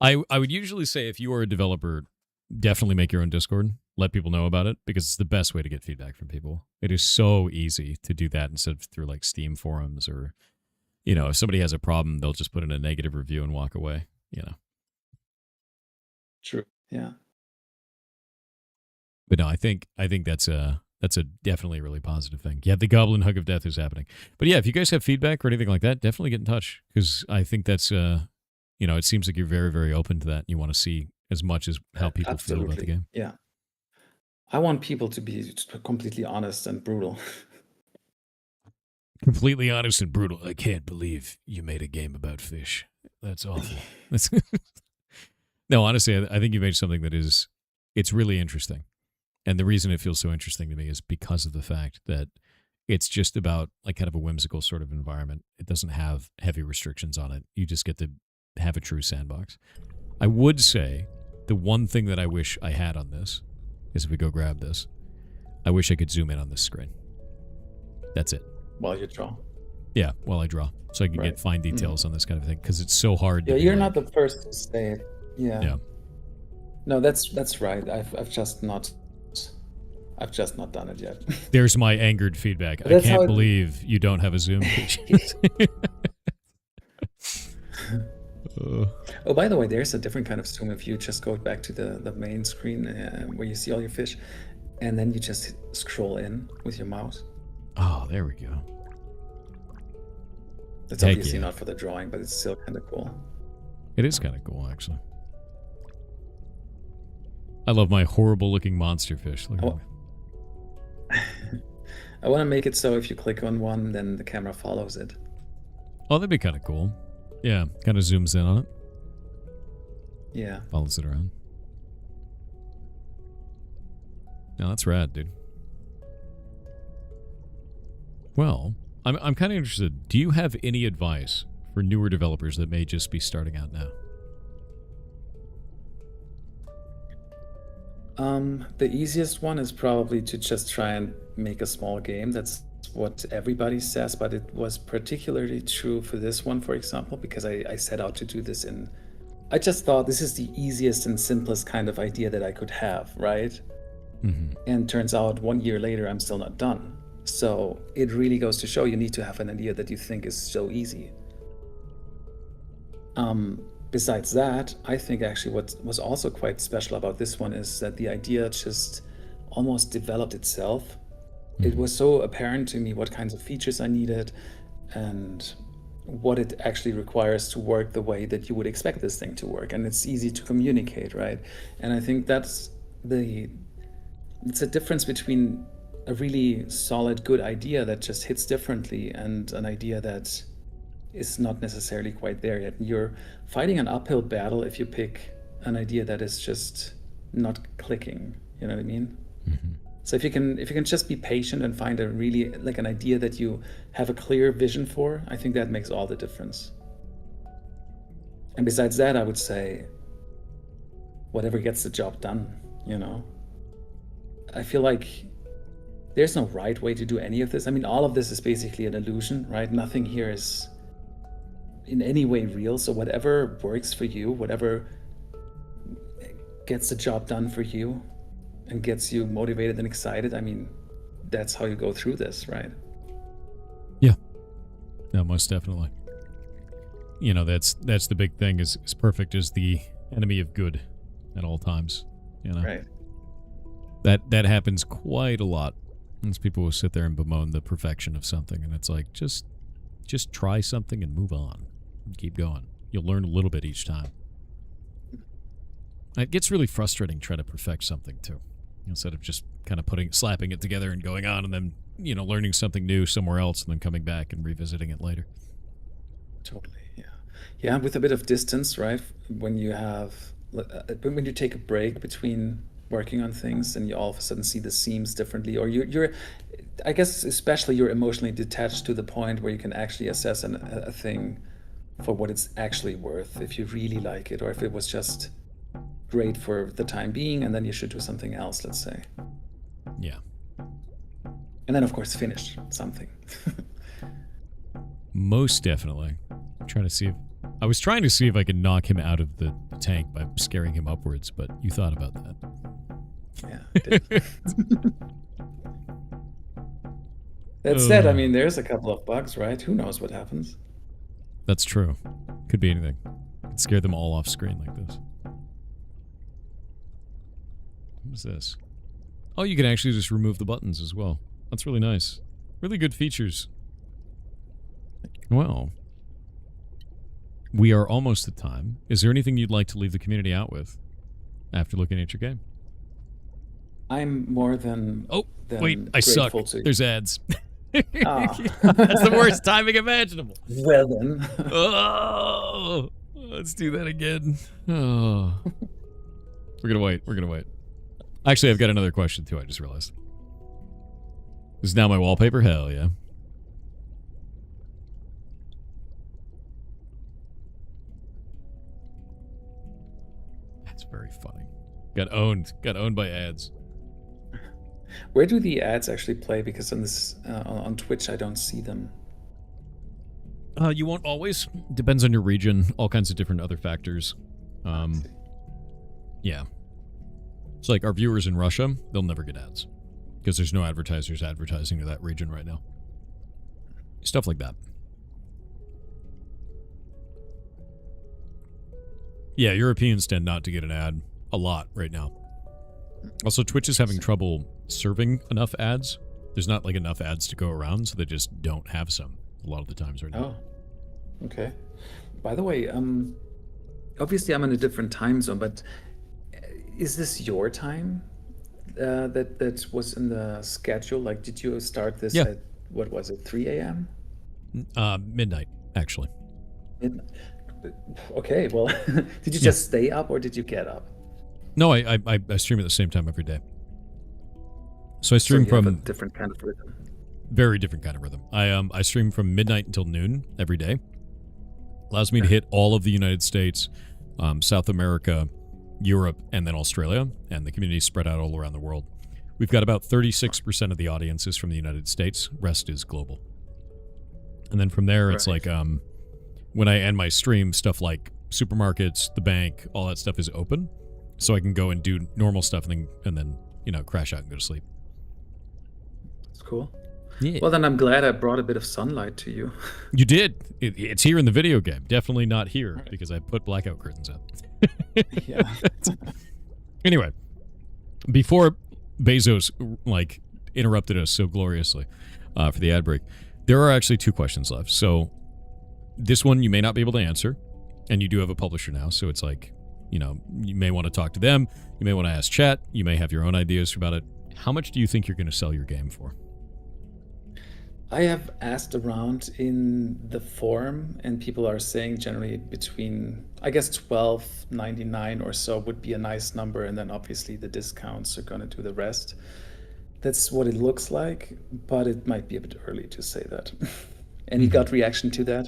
I would usually say if you are a developer, definitely make your own Discord. Let people know about it because it's the best way to get feedback from people. It is so easy to do that instead of through like Steam forums or, if somebody has a problem, they'll just put in a negative review and walk away, True. Yeah. But no, I think that's a definitely really positive thing. Yeah, the Goblin Hug of Death is happening. But yeah, if you guys have feedback or anything like that, definitely get in touch because I think that's it seems like you're very, very open to that. You want to see as much as how people feel about the game. Yeah. I want people to be completely honest and brutal. Completely honest and brutal. I can't believe you made a game about fish. That's awful. No, honestly, I think you made something that it's really interesting. And the reason it feels so interesting to me is because of the fact that it's just about like kind of a whimsical sort of environment. It doesn't have heavy restrictions on it. You just get to have a true sandbox. I would say the one thing that I wish I had on this is if we go grab this, I wish I could zoom in on this screen. That's it. While you draw. Yeah, while I draw. So I can get fine details on this kind of thing because it's so hard. Yeah, you're not the first to say it. Yeah. No, that's right. I've just not done it yet. There's my angered feedback. I can't believe you don't have a zoom feature. Oh, by the way, there's a different kind of zoom if you just go back to the main screen where you see all your fish, and then you just scroll in with your mouse. Oh, there we go. It's obviously not for the drawing, but it's still kind of cool. It is kind of cool, actually. I love my horrible-looking monster fish. Look at I want to make it so if you click on one, then the camera follows it. Oh, that'd be kind of cool. Yeah, kind of zooms in on it. Yeah. Follows it around. No, that's rad, dude. Well, I'm kind of interested. Do you have any advice for newer developers that may just be starting out now? The easiest one is probably to just try and make a small game. That's what everybody says, but it was particularly true for this one, for example, because I set out to do this I just thought this is the easiest and simplest kind of idea that I could have, right? And turns out 1 year later, I'm still not done. So it really goes to show you need to have an idea that you think is so easy. Besides that, I think actually what was also quite special about this one is that the idea just almost developed itself. It was so apparent to me what kinds of features I needed and what it actually requires to work the way that you would expect this thing to work. And it's easy to communicate, right? And I think it's a difference between a really solid, good idea that just hits differently and an idea that is not necessarily quite there yet. You're fighting an uphill battle if you pick an idea that is just not clicking. You know what I mean? So if you can just be patient and find a really like an idea that you have a clear vision for, I think that makes all the difference. And besides that, I would say whatever gets the job done, I feel like there's no right way to do any of this. I mean, all of this is basically an illusion, right? Nothing here is in any way real. So whatever works for you, whatever gets the job done for you and gets you motivated and excited, I mean, that's how you go through this, right? Yeah. No, most definitely. You know, that's the big thing, is perfect is the enemy of good at all times. You know? Right. That happens quite a lot. As people will sit there and bemoan the perfection of something, and it's like, just try something and move on. And keep going. You'll learn a little bit each time. It gets really frustrating trying to perfect something too, instead of just kind of slapping it together and going on, and then, you know, learning something new somewhere else and then coming back and revisiting it later. Totally, yeah. Yeah, with a bit of distance, right? When you take a break between working on things and you all of a sudden see the seams differently, or you're I guess especially you're emotionally detached to the point where you can actually assess a thing for what it's actually worth, if you really like it, or if it was just great for the time being and then you should do something else, let's say. Yeah. And then of course finish something. Most definitely. I was trying to see if I could knock him out of the tank by scaring him upwards, but you thought about that. Yeah, I did. That said, I mean, there's a couple of bugs, right? Who knows what happens? That's true. Could be anything. Could scare them all off screen like this. What's this? Oh, you can actually just remove the buttons as well. That's really nice. Really good features. Well, we are almost at time. Is there anything you'd like to leave the community out with after looking at your game? I'm more than... wait, I suck. There's ads. Ah. That's the worst timing imaginable. Well then. Oh, let's do that again. Oh. We're gonna wait. Actually, I've got another question too, I just realized. This is now my wallpaper? Hell yeah. That's very funny. Got owned by ads. Where do the ads actually play? Because on this on Twitch, I don't see them. You won't always. Depends on your region. All kinds of different other factors. Yeah. It's like our viewers in Russia, they'll never get ads. Because there's no advertisers advertising to that region right now. Stuff like that. Yeah, Europeans tend not to get an ad a lot right now. Also, Twitch is having trouble serving enough ads. There's not like enough ads to go around, so they just don't have some a lot of the times right now. Oh, okay. By the way, obviously I'm in a different time zone, but is this your time that was in the schedule? Like, did you start this at, what was it, 3 a.m.? Midnight, actually. Okay, well, did you just stay up or did you get up? No, I stream at the same time every day. So I stream from a different kind of rhythm. Very different kind of rhythm. I stream from midnight until noon every day. Allows me to hit all of the United States, South America, Europe, and then Australia, and the community is spread out all around the world. We've got about 36% of the audience is from the United States. Rest is global. And then from there, it's like when I end my stream, stuff like supermarkets, the bank, all that stuff is open. So I can go and do normal stuff and then you know, crash out and go to sleep. That's cool. Yeah. Well, then I'm glad I brought a bit of sunlight to you. You did. It's here in the video game. Definitely not here because I put blackout curtains up. Yeah. Anyway, before Bezos like interrupted us so gloriously for the ad break, there are actually 2 questions left. So this one you may not be able to answer, and you do have a publisher now, so it's like, you know, you may want to talk to them. You may want to ask chat. You may have your own ideas about it. How much do you think you're going to sell your game for? I have asked around in the forum, and people are saying generally between, I guess, $12.99 or so would be a nice number, and then obviously the discounts are going to do the rest. That's what it looks like, but it might be a bit early to say that. Any gut reaction to that?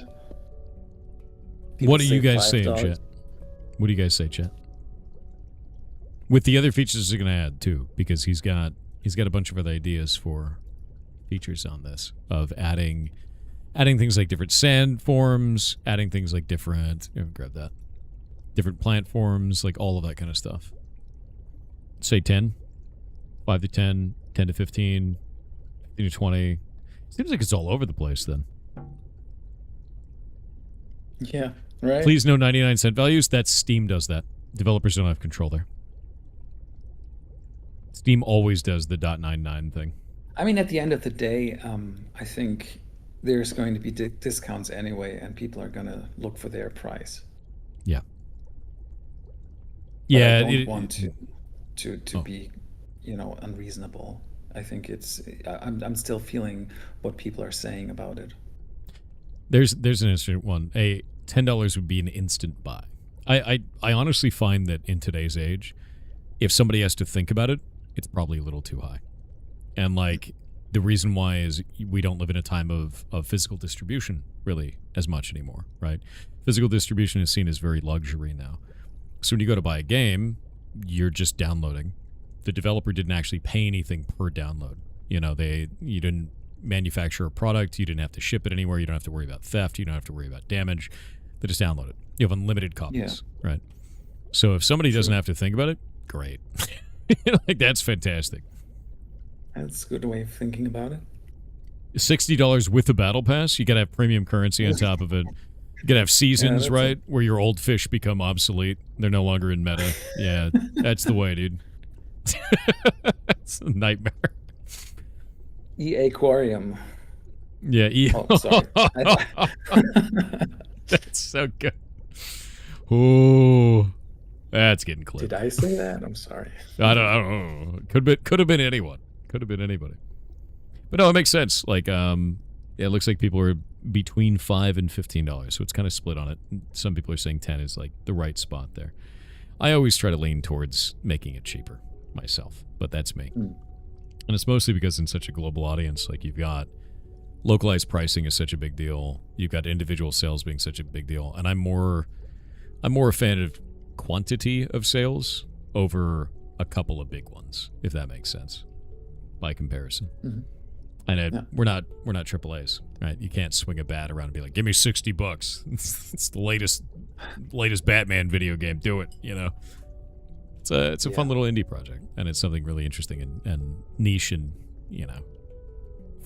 People what do you guys say in chat? What do you guys say, chat? With the other features they're going to add too, because he's got a bunch of other ideas for features on this, of adding things like different sand forms, adding things like different different plant forms, like all of that kind of stuff. Say 10, 5 to 10, 10 to 15. 15 to 20. Seems like it's all over the place then. Yeah, right. Please no 99-cent values. That's Steam does that. Developers don't have control there. Steam always does the .99 thing. I mean, at the end of the day, I think there's going to be discounts anyway, and people are going to look for their price. Yeah. But yeah. I don't want to be, unreasonable. I think I'm still feeling what people are saying about it. There's an interesting one. $10 would be an instant buy. I honestly find that in today's age, if somebody has to think about it, it's probably a little too high. And like the reason why is we don't live in a time of physical distribution really as much anymore, right? Physical distribution is seen as very luxury now. So when you go to buy a game, you're just downloading. The developer didn't actually pay anything per download. You didn't manufacture a product. You didn't have to ship it anywhere. You don't have to worry about theft. You don't have to worry about damage. They just download it. You have unlimited copies, right? So if somebody doesn't have to think about it, great. Like that's fantastic. That's a good way of thinking about it. $60 with the battle pass. You gotta have premium currency on top of it. You gotta have seasons, right? Where your old fish become obsolete. They're no longer in meta. Yeah, that's the way, dude. It's a nightmare. Aquarium. Yeah, Oh, sorry. That's so good. Oh, that's getting close. Did I say that? I'm sorry. I don't know. Could have been anyone. Could have been anybody. But no, it makes sense. Like, it looks like people are between $5 and $15, so it's kind of split on it. Some people are saying 10 is like the right spot there. I always try to lean towards making it cheaper myself, but that's me. And it's mostly because in such a global audience, like you've got localized pricing is such a big deal. You've got individual sales being such a big deal, and I'm more a fan of quantity of sales over a couple of big ones, if that makes sense, by comparison. Mm-hmm. And we're not AAAs, right? You can't swing a bat around and be like, "Give me $60. It's the latest Batman video game. Do it." It's a fun little indie project, and it's something really interesting and niche and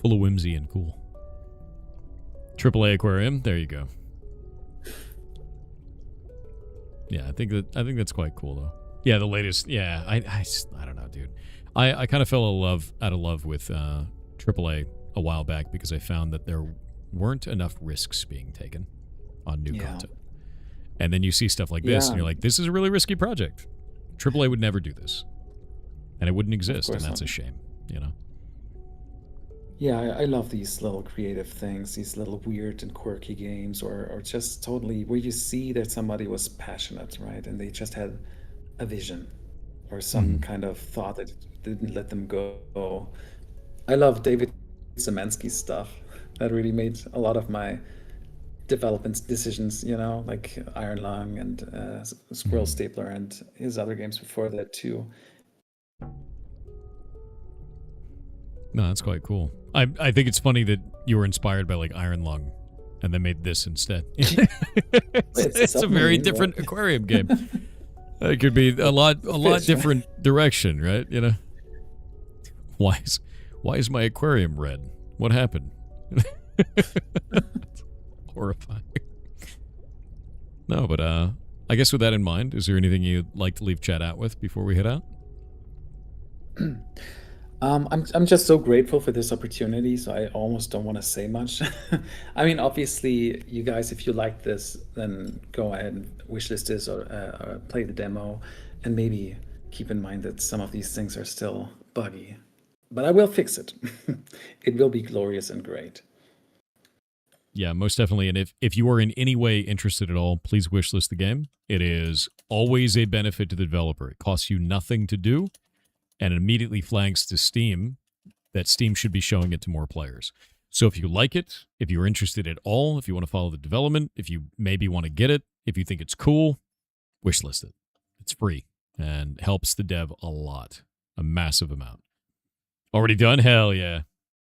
full of whimsy and cool. AAA Aquarium, there you go. Yeah, I think that's quite cool though. Yeah, the latest. Yeah, I don't know, dude. I kind of fell out of love with AAA a while back because I found that there weren't enough risks being taken on new content. And then you see stuff like this, and you're like, this is a really risky project. AAA would never do this, and it wouldn't exist, and that's a shame, Yeah, I love these little creative things, these little weird and quirky games, or just totally where you see that somebody was passionate, right? And they just had a vision or some kind of thought that didn't let them go. I love David Szymanski's stuff. That really made a lot of my development decisions, like Iron Lung and Squirrel Stapler and his other games before that too. No, that's quite cool. I think it's funny that you were inspired by like Iron Lung and then made this instead. It's a very different aquarium game. It could be a lot different direction, right? Why is my aquarium red? What happened? Horrifying. No, but I guess with that in mind, is there anything you'd like to leave chat out with before we head out? I'm just so grateful for this opportunity, so I almost don't want to say much. I mean, obviously, you guys, if you like this, then go ahead and wishlist this or play the demo, and maybe keep in mind that some of these things are still buggy. But I will fix it. It will be glorious and great. Yeah, most definitely. And if you are in any way interested at all, please wishlist the game. It is always a benefit to the developer. It costs you nothing to do, and it immediately flags to Steam that Steam should be showing it to more players. So if you like it, if you're interested at all, if you want to follow the development, if you maybe want to get it, if you think it's cool, wishlist it. It's free and helps the dev a lot, a massive amount. Already done? Hell yeah.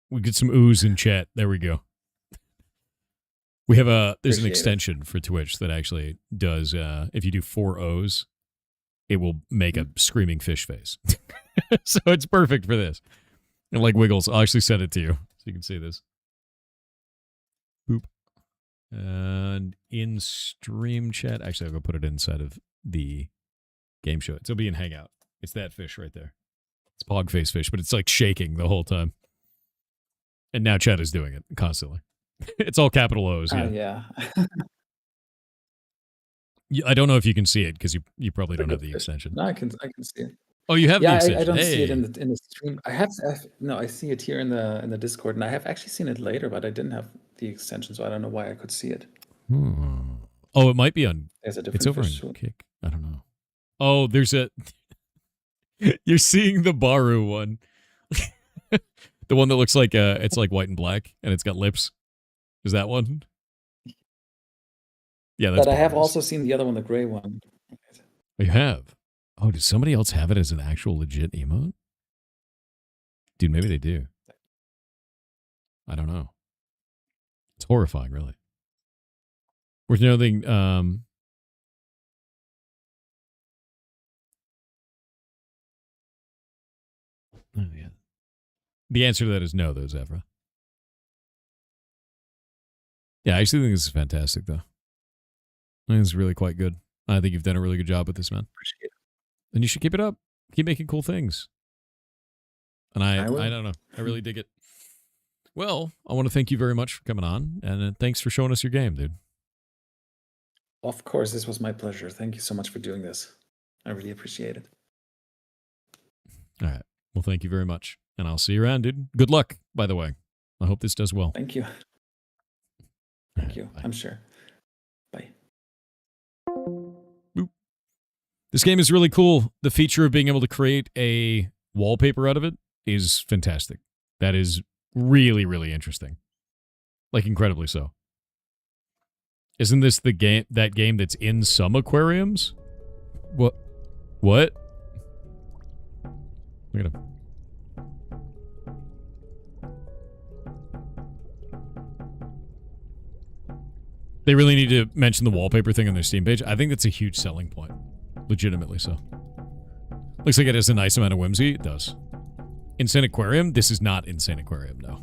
We get some oohs in chat. There we go. We have there's an extension for Twitch that actually does, if you do 4 O's, it will make a screaming fish face. So it's perfect for this. It like wiggles. I'll actually send it to you so you can see this. Boop. And in stream chat, actually, I'll go put it inside of the game show. It'll be in Hangout. It's that fish right there. It's Pogface fish, but it's like shaking the whole time. And now chat is doing it constantly. It's all capital O's. Yeah. I don't know if you can see it because you probably don't have the extension. No, I can see it. Oh, you have the extension. I don't see it in the stream. I see it here in the Discord, and I have actually seen it later, but I didn't have the extension, so I don't know why I could see it. Oh, it might be on. There's a different. It's over on Kick. I don't know. Oh, there's a. You're seeing the Baru one, the one that looks like it's like white and black, and it's got lips. Is that one? Yeah, that's. But I have also seen the other one, the gray one. You have. Oh, does somebody else have it as an actual legit emote? Dude, maybe they do. I don't know. It's horrifying, really. Worth noting, oh, yeah. The answer to that is no, though, Zevra. Yeah, I actually think this is fantastic, though. I think it's really quite good. I think you've done a really good job with this, man. Appreciate it. And you should keep it up. Keep making cool things. And I don't know. I really dig it. Well, I want to thank you very much for coming on, and thanks for showing us your game, dude. Of course, this was my pleasure. Thank you so much for doing this. I really appreciate it. All right. Well, thank you very much. And I'll see you around, dude. Good luck, by the way. I hope this does well. Thank you. Thank you. Bye. I'm sure. Bye. Boop. This game is really cool. The feature of being able to create a wallpaper out of it is fantastic. That is really, really interesting. Like, incredibly so. Isn't this the game, that game that's in some aquariums? What? Look at him. They really need to mention the wallpaper thing on their Steam page. I think that's a huge selling point. Legitimately so. Looks like it has a nice amount of whimsy. It does. Insane Aquarium? This is not Insane Aquarium, no.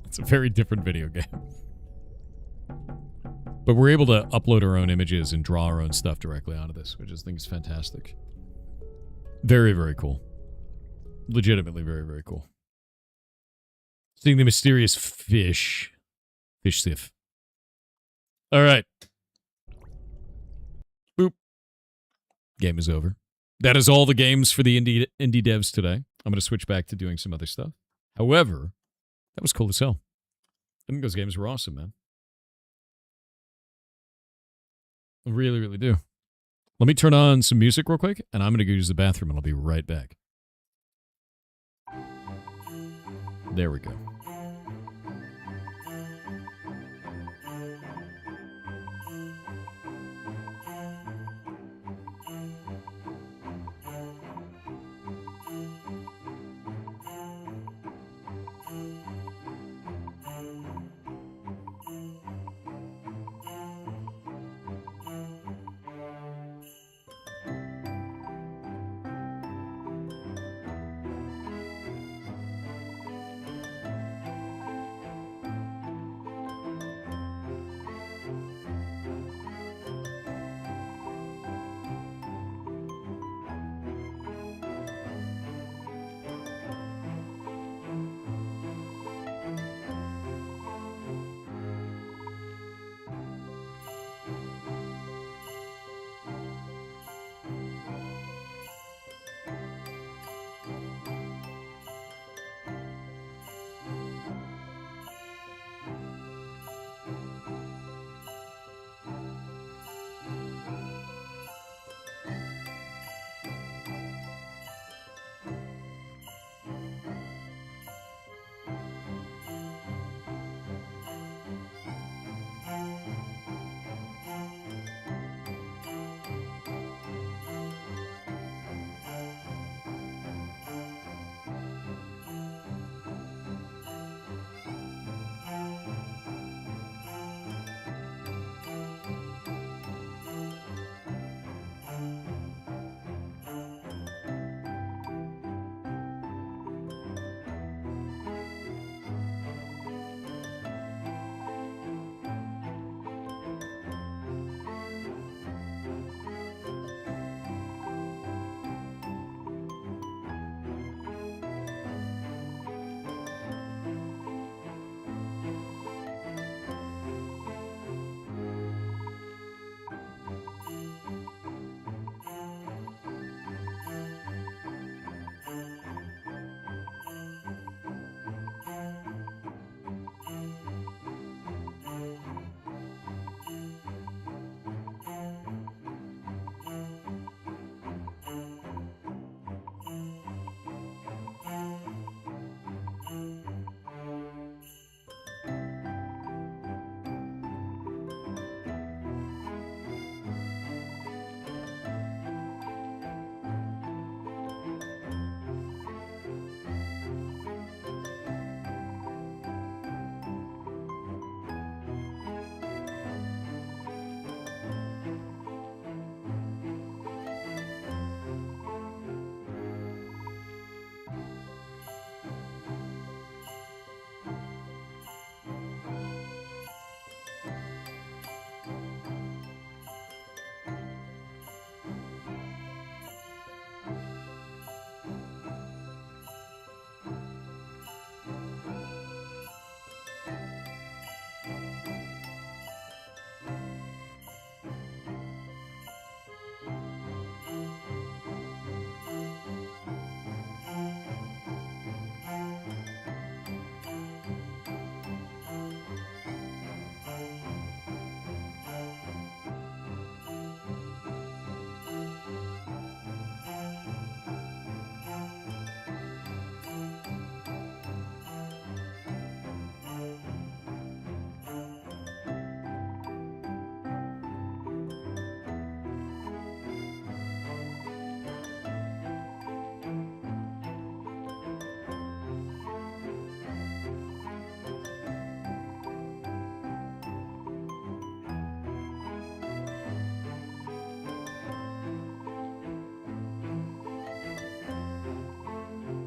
It's a very different video game. But we're able to upload our own images and draw our own stuff directly onto this, which I think is fantastic. Very, very cool. Legitimately very, very cool. Seeing the mysterious fish. Fish sif. All right. Boop. Game is over. That is all the games for the indie devs today. I'm going to switch back to doing some other stuff. However, that was cool as hell. I think those games were awesome, man. I really, really do. Let me turn on some music real quick, and I'm going to go use the bathroom, and I'll be right back. There we go.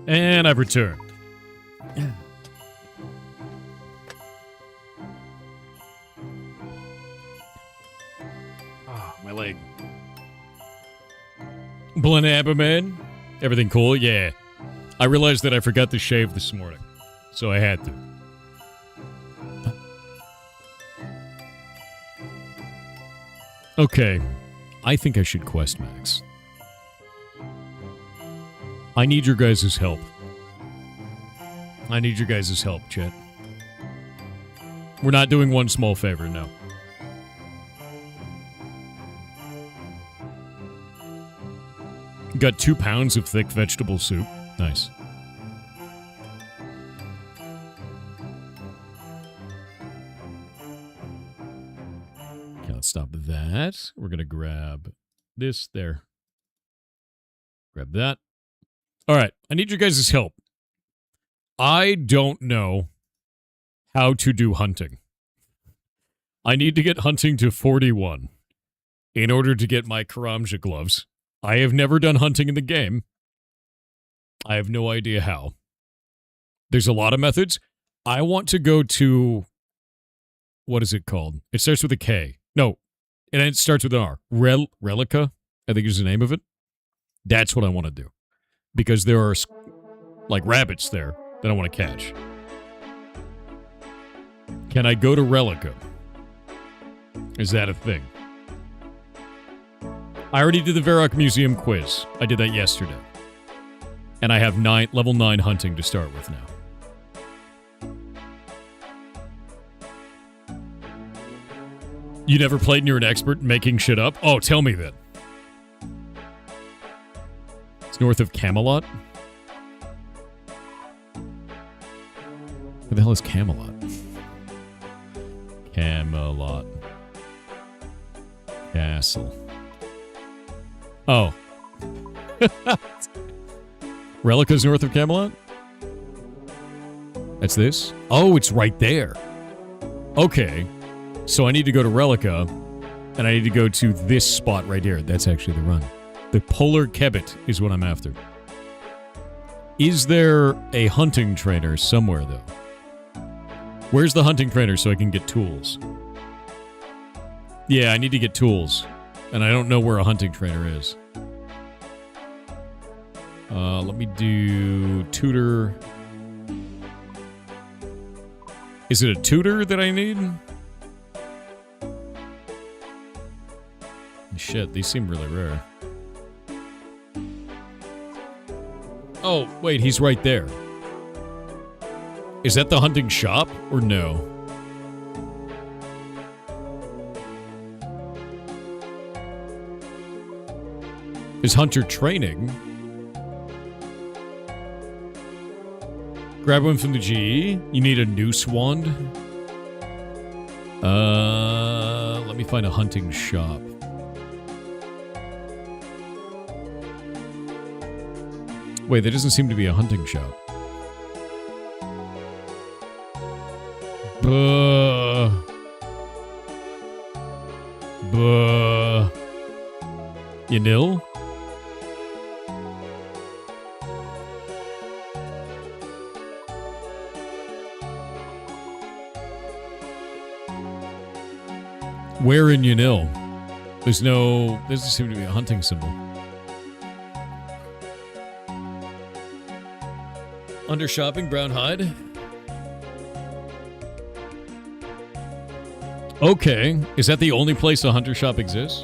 And I've returned. Oh, my leg. Blanabba, man. Everything cool? Yeah. I realized that I forgot to shave this morning, so I had to. Okay. I think I should quest max. I need your guys' help. I need your guys' help, chat. We're not doing one small favor, no. Got 2 pounds of thick vegetable soup. Nice. Okay, let's stop that. We're going to grab this there. Grab that. All right, I need your guys' help. I don't know how to do hunting. I need to get hunting to 41 in order to get my Karamja gloves. I have never done hunting in the game. I have no idea how. There's a lot of methods. I want to go to... What is it called? It starts with a K. No, and it starts with an R. Relica, I think is the name of it. That's what I want to do. Because there are, like, rabbits there that I want to catch. Can I go to Relica? Is that a thing? I already did the Varrock Museum quiz. I did that yesterday. And I have level 9 hunting to start with now. You never played and you're an expert making shit up? Oh, tell me then. It's north of Camelot? Where the hell is Camelot? Camelot. Castle. Oh. Relica's north of Camelot? That's this? Oh, it's right there. Okay. So I need to go to Relica, and I need to go to this spot right here. That's actually the run. The Polar Kebbit is what I'm after. Is there a hunting trainer somewhere, though? Where's the hunting trainer so I can get tools? Yeah, I need to get tools. And I don't know where a hunting trainer is. Let me do tutor. Is it a tutor that I need? Shit, these seem really rare. Oh, wait, he's right there. Is that the hunting shop or no? Is hunter training? Grab one from the GE. You need a noose wand. Let me find a hunting shop. Wait, there doesn't seem to be a hunting shop. Buh. You nil? Where in Yanil? There doesn't seem to be a hunting symbol. Under shopping, brown hide. Okay, is that the only place a hunter shop exists?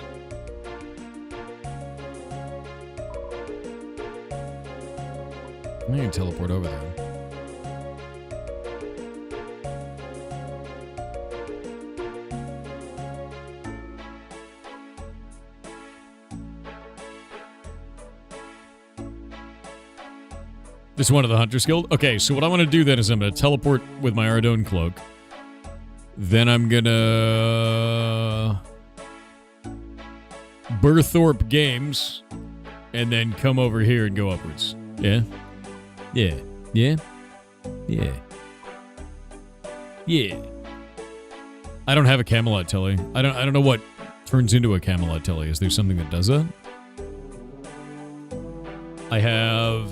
I can teleport over there. This is one of the Hunter's Guild? Okay, so what I want to do then is I'm going to teleport with my Ardougne cloak. Then I'm going to... Burthorpe Games. And then come over here and go upwards. Yeah? Yeah. Yeah? Yeah. Yeah. I don't have a Camelot telly. I don't know what turns into a Camelot telly. Is there something that does that? I have...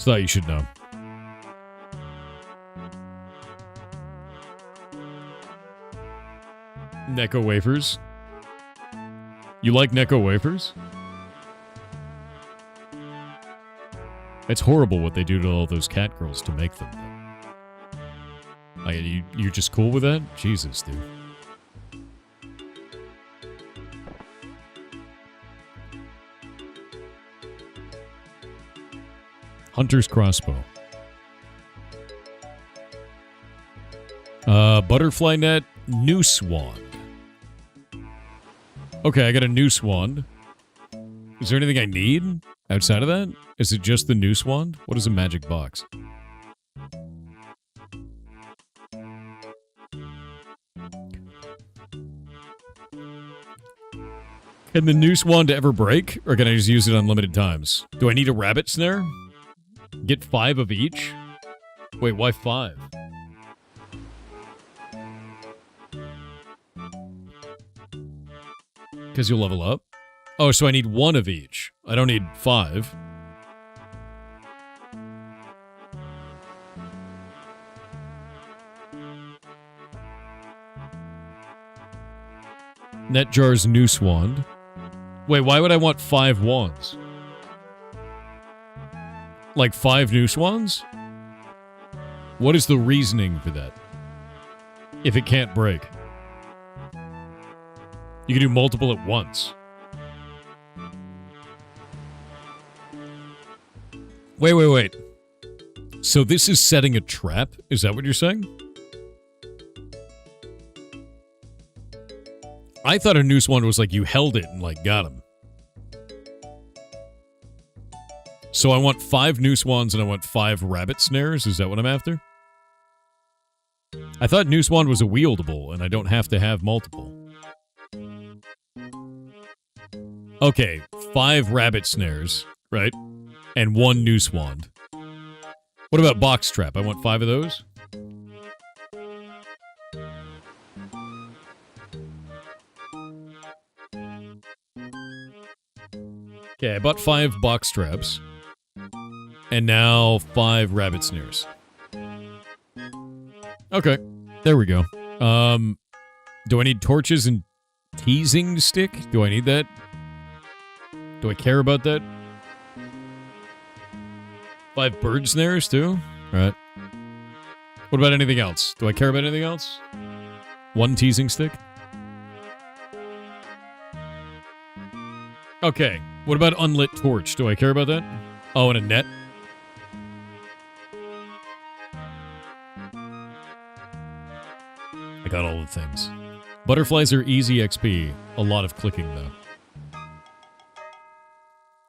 Just thought you should know. Necco wafers. You like Necco wafers? It's horrible what they do to all those cat girls to make them. You're just cool with that? Jesus, dude. Hunter's crossbow. Butterfly net, noose wand. Okay, I got a noose wand. Is there anything I need outside of that? Is it just the noose wand? What is a magic box? Can the noose wand ever break? Or can I just use it unlimited times? Do I need a rabbit snare? Get 5 of each? Wait, why 5? Because you'll level up? Oh, so I need 1 of each. I don't need 5. Netjar's noose wand. Wait, why would I want 5 wands? Like 5 noose wands? What is the reasoning for that? If it can't break. You can do multiple at once. Wait. So this is setting a trap? Is that what you're saying? I thought a noose wand was like you held it and like got him. So I want 5 noose wands and I want 5 rabbit snares? Is that what I'm after? I thought noose wand was a wieldable and I don't have to have multiple. Okay, 5 rabbit snares, right? And 1 noose wand. What about box trap? I want 5 of those? Okay, I bought 5 box traps. And now 5 rabbit snares. Okay, there we go. Do I need torches and teasing stick? Do I need that? Do I care about that? 5 bird snares too? Alright. What about anything else? Do I care about anything else? 1 teasing stick? Okay. What about unlit torch? Do I care about that? Oh, and a net? I got all the things. Butterflies are easy XP. A lot of clicking, though.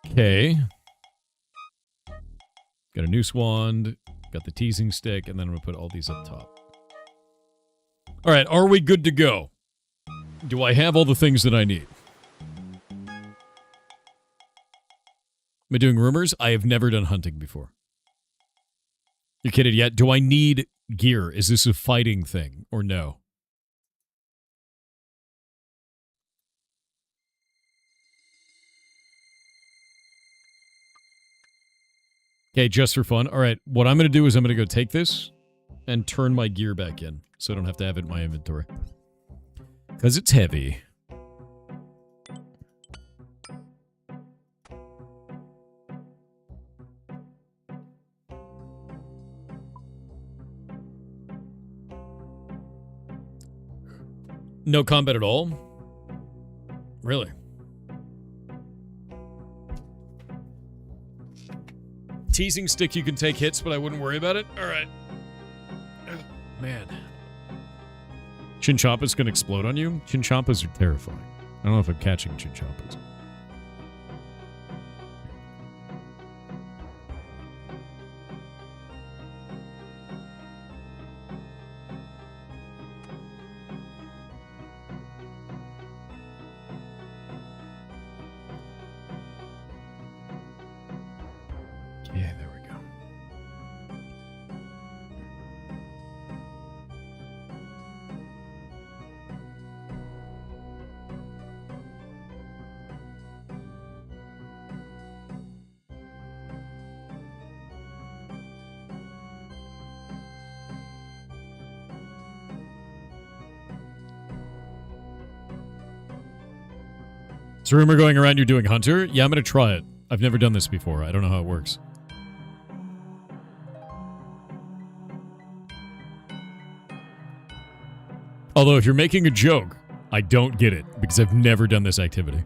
Okay. Got a noose wand. Got the teasing stick. And then I'm going to put all these up top. Alright, are we good to go? Do I have all the things that I need? Am I doing rumors? I have never done hunting before. You kidding yet? Do I need gear? Is this a fighting thing or no? Okay, just for fun. All right, what I'm going to do is I'm going to go take this and turn my gear back in so I don't have to have it in my inventory. Because it's heavy. No combat at all? Really? Teasing stick, you can take hits, but I wouldn't worry about it? Alright. Man. Chinchompas can explode on you? Chinchompas are terrifying. I don't know if I'm catching chinchompas. Yeah, there we go. It's a rumor going around you're doing Hunter. Yeah, I'm going to try it. I've never done this before. I don't know how it works. Although, if you're making a joke, I don't get it, because I've never done this activity.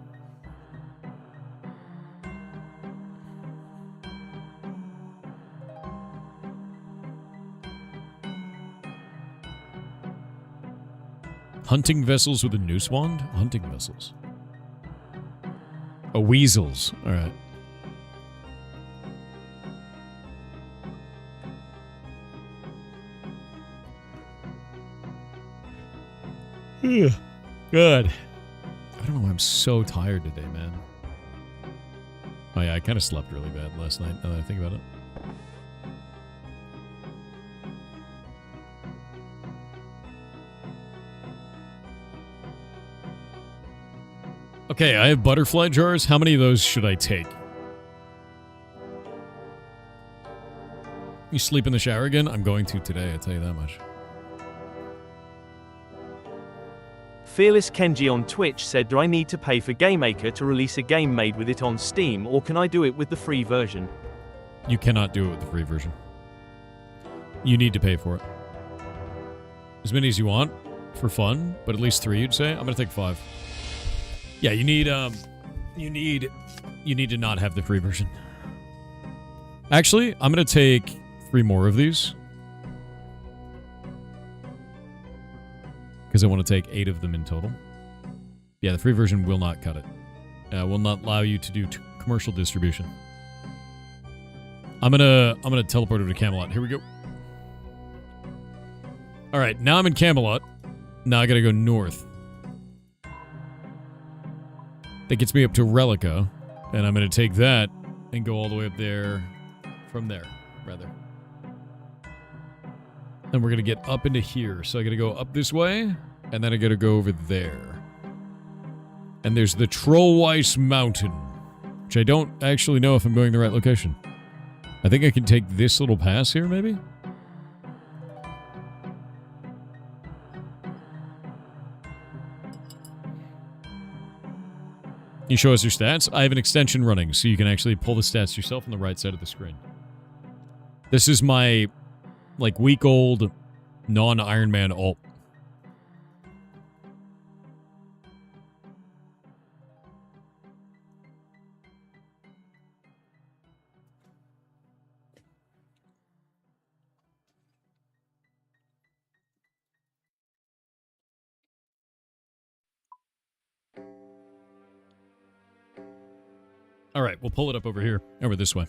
Hunting vessels with a noose wand? Hunting vessels. Oh, weasels. Alright. Good. I don't know why I'm so tired today, man. Oh yeah, I kind of slept really bad last night, now that I think about it. Okay, I have butterfly jars. How many of those should I take? You sleep in the shower again? I'm going to today, I'll tell you that much. Fearless Kenji on Twitch said, do I need to pay for GameMaker to release a game made with it on Steam, or can I do it with the free version? You cannot do it with the free version. You need to pay for it. As many as you want, for fun, but at least 3, you'd say? I'm gonna take 5. Yeah, you need to not have the free version. Actually, I'm gonna take 3 more of these. Because I want to take 8 of them in total. Yeah, the free version will not cut it. Will not allow you to do commercial distribution. I'm gonna teleport over to Camelot. Here we go. All right, now I'm in Camelot. Now I gotta go north. That gets me up to Relica, and I'm gonna take that and go all the way up there. From there, rather. Then we're gonna get up into here. So I gotta go up this way, and then I gotta go over there. And there's the Trollweiss Mountain, which I don't actually know if I'm going the right location. I think I can take this little pass here, maybe? You show us your stats? I have an extension running, so you can actually pull the stats yourself on the right side of the screen. This is my, like, week-old non-Iron Man ult. All right, we'll pull it up over here, over this way.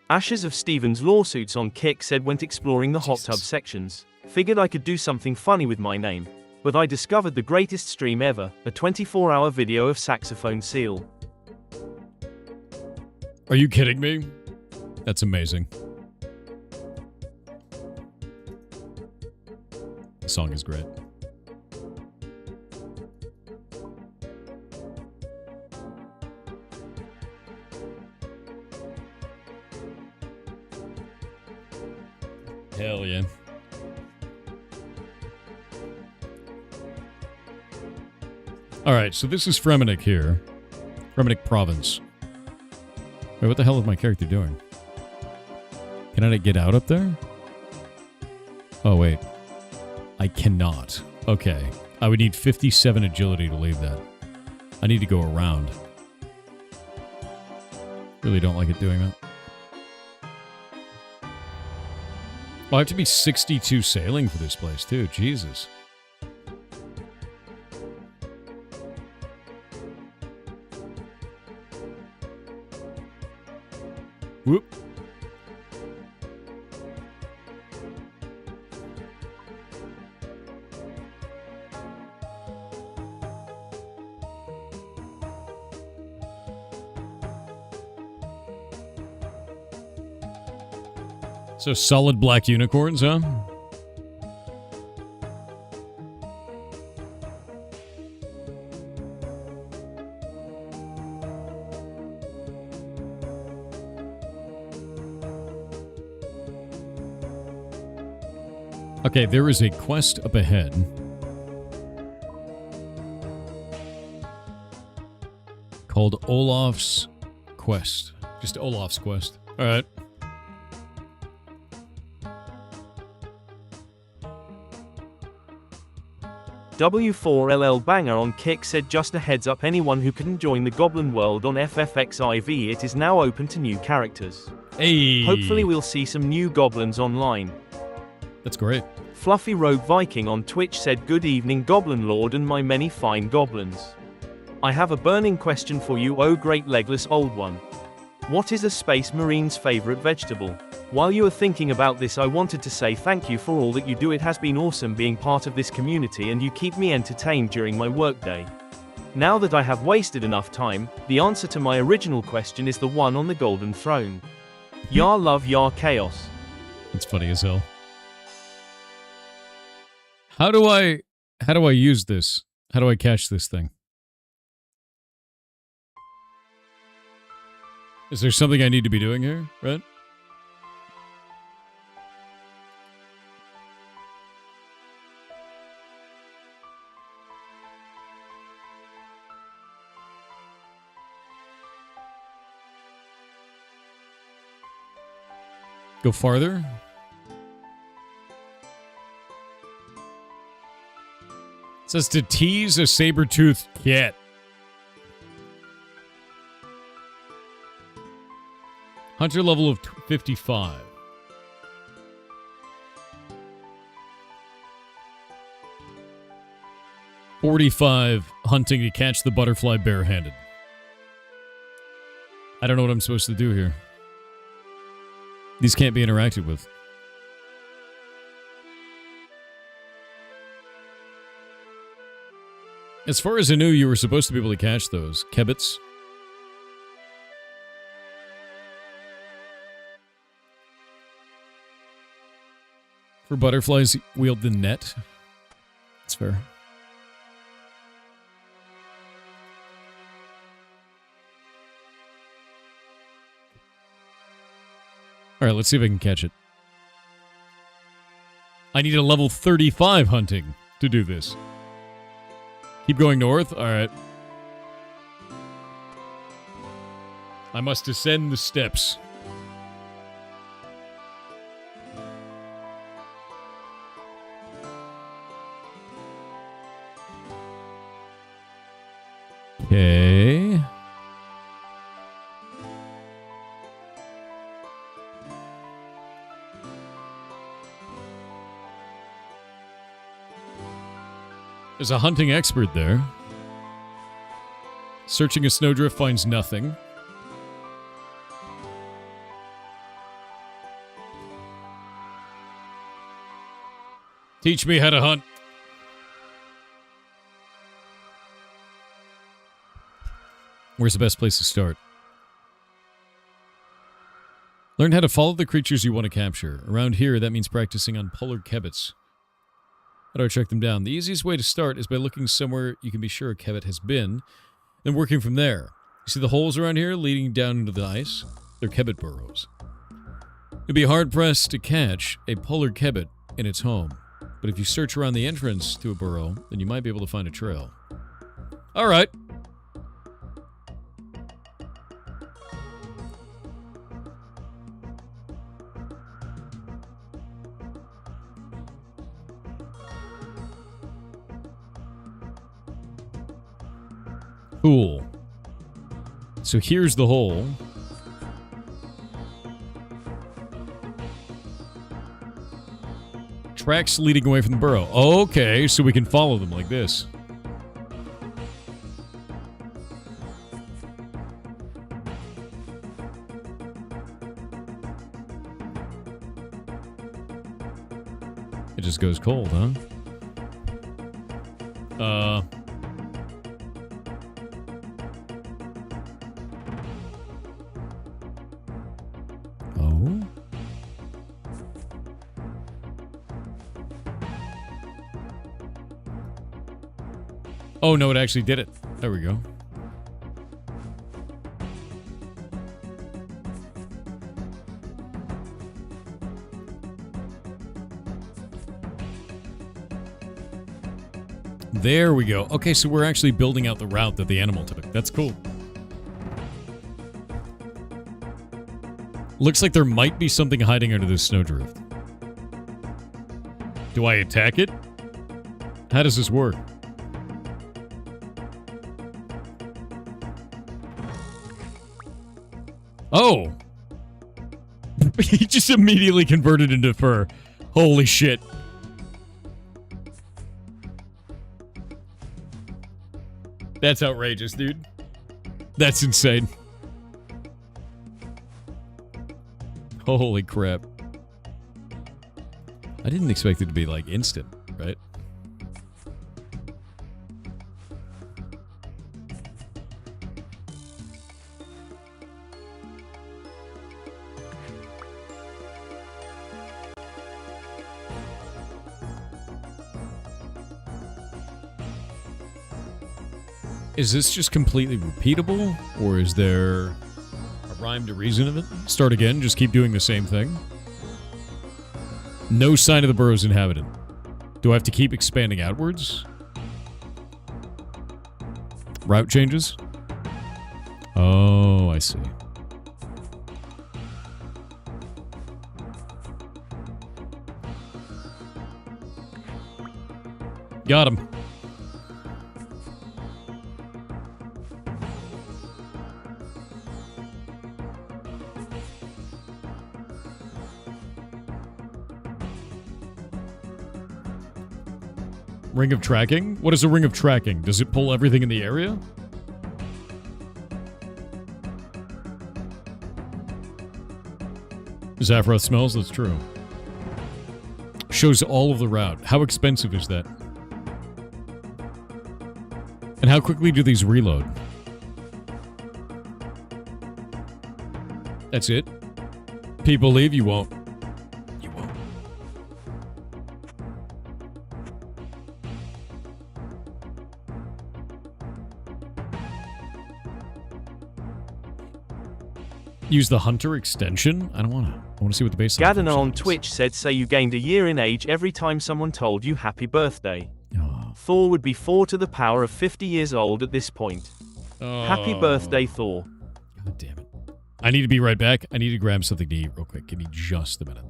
Ashes of Steven's lawsuits on Kick said, went exploring the hot tub sections. Figured I could do something funny with my name. But I discovered the greatest stream ever, a 24-hour video of Saxophone Seal. Are you kidding me? That's amazing. The song is great. Hell yeah. Alright, so this is Fremennik here. Fremennik Province. Wait, what the hell is my character doing? Can I get out up there? Oh, wait. I cannot. Okay. I would need 57 agility to leave that. I need to go around. Really don't like it doing that. Oh, I have to be 62 sailing for this place, too. Jesus. Whoop. So solid black unicorns, huh? Okay, there is a quest up ahead. called Olaf's Quest. Just Olaf's Quest. All right. W4LL Banger on Kick said, just a heads up, anyone who couldn't join the Goblin World on FFXIV, it is now open to new characters. Hey. Hopefully we'll see some new goblins online. That's great. Fluffy Rogue Viking on Twitch said, good evening Goblin Lord and my many fine goblins. I have a burning question for you, oh great legless old one. What is a space marine's favorite vegetable? While you are thinking about this, I wanted to say thank you for all that you do. It has been awesome being part of this community and you keep me entertained during my workday. Now that I have wasted enough time, the answer to my original question is the one on the golden throne. Yar love, yar chaos. That's funny as hell. How do I use this? How do I catch this thing? Is there something I need to be doing here, right? Go farther? It says to tease a saber-toothed cat. Hunter level of 55. $45 hunting to catch the butterfly barehanded. I don't know what I'm supposed to do here. These can't be interacted with. As far as I knew, you were supposed to be able to catch those. Kebits. For butterflies, wield the net. That's fair. Alright, let's see if I can catch it. I need a level 35 hunting to do this. Keep going north? Alright. I must descend the steps. Okay. There's a hunting expert there. Searching a snowdrift finds nothing. Teach me how to hunt. Where's the best place to start? Learn how to follow the creatures you want to capture. Around here, that means practicing on polar kebits. How do I track them down? The easiest way to start is by looking somewhere you can be sure a kebit has been, then working from there. You see the holes around here leading down into the ice? They're kebit burrows. You'll be hard-pressed to catch a polar kebit in its home, but if you search around the entrance to a burrow, then you might be able to find a trail. All right. Cool. So here's the hole. Tracks leading away from the burrow. Okay, so we can follow them like this. It just goes cold, huh? Oh, no, it actually did it. There we go. There we go. Okay, so we're actually building out the route that the animal took. That's cool. Looks like there might be something hiding under this snowdrift. Do I attack it? How does this work? Oh! He just immediately converted into fur. Holy shit. That's outrageous, dude. That's insane. Holy crap. I didn't expect it to be, like, instant, right? Is this just completely repeatable, or is there a rhyme to reason of it? Start again, just keep doing the same thing? No sign of the burrow's inhabitant. Do I have to keep expanding outwards? Route changes? Oh, I see. Got him. Ring of tracking? What is a ring of tracking? Does it pull everything in the area? Zaffroth smells? That's true. Shows all of the route. How expensive is that? And how quickly do these reload? That's it? People leave, you won't. You won't. Use the Hunter extension? I don't want to. I want to see what the base. Gadana on Twitch said, say you gained a year in age every time someone told you happy birthday. Oh. Thor would be 4 to the power of 50 years old at this point. Oh. Happy birthday, Thor. God damn it. I need to be right back. I need to grab something to eat real quick. Give me just a minute.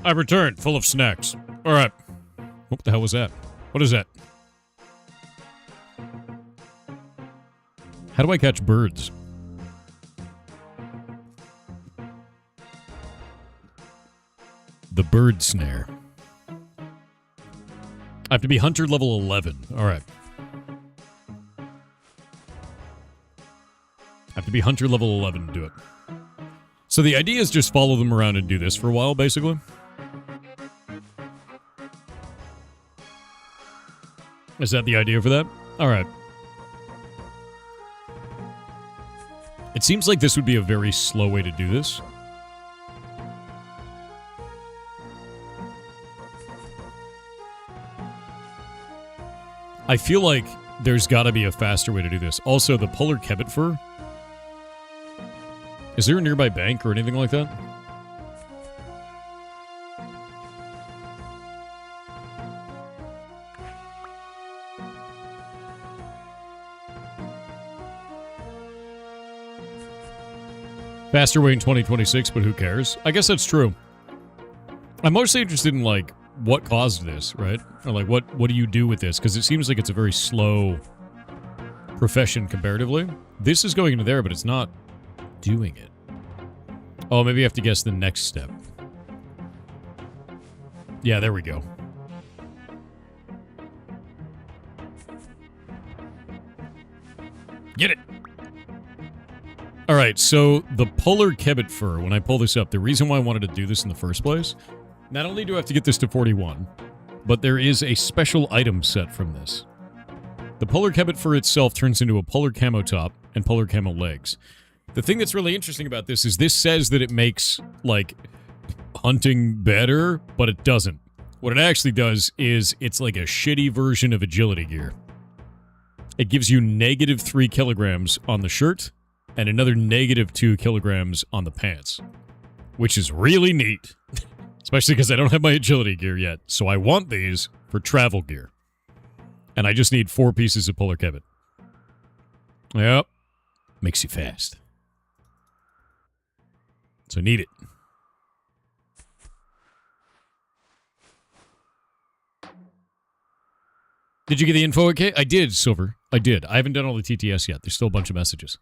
I returned, full of snacks. All right. What the hell was that? What is that? How do I catch birds? The bird snare. I have to be hunter level 11. All right. I have to be hunter level 11 to do it. So the idea is just follow them around and do this for a while, basically. Is that the idea for that? All right. It seems like this would be a very slow way to do this. I feel like there's got to be a faster way to do this. Also, the polar kebbit fur. Is there a nearby bank or anything like that? Faster way in 2026, but who cares? I guess that's true. I'm mostly interested in, like, what caused this, right? Or, like, what do you do with this? Because it seems like it's a very slow profession comparatively. This is going into there, but it's not doing it. Oh, maybe you have to guess the next step. Yeah, there we go. Get it! Alright, so the polar kebbit fur, when I pull this up, the reason why I wanted to do this in the first place, not only do I have to get this to 41, but there is a special item set from this. The polar kebbit fur itself turns into a polar camo top and polar camo legs. The thing that's really interesting about this is this says that it makes, like, hunting better, but it doesn't. What it actually does is it's like a shitty version of agility gear. It gives you -3 kilograms on the shirt and another -2 kilograms on the pants, which is really neat. Especially because I don't have my agility gear yet, so I want these for travel gear. And I just need 4 pieces of polar kebbit. Yep. Makes you fast. So I need it. Did you get the info, okay? I did, Silver. I did. I haven't done all the TTS yet. There's still a bunch of messages.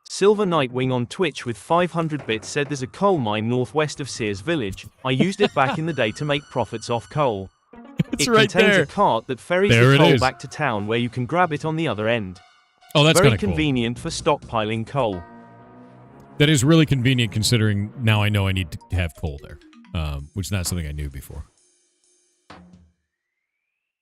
Silver Nightwing on Twitch with 500 bits said there's a coal mine northwest of Sears Village. I used it back in the day to make profits off coal. It's it right contains there. a cart that ferries There the it coal is. back to town where you can grab it on the other end. Oh, that's Very kind of cool. convenient for stockpiling coal. That is really convenient considering now I know I need to have coal there, which is not something I knew before.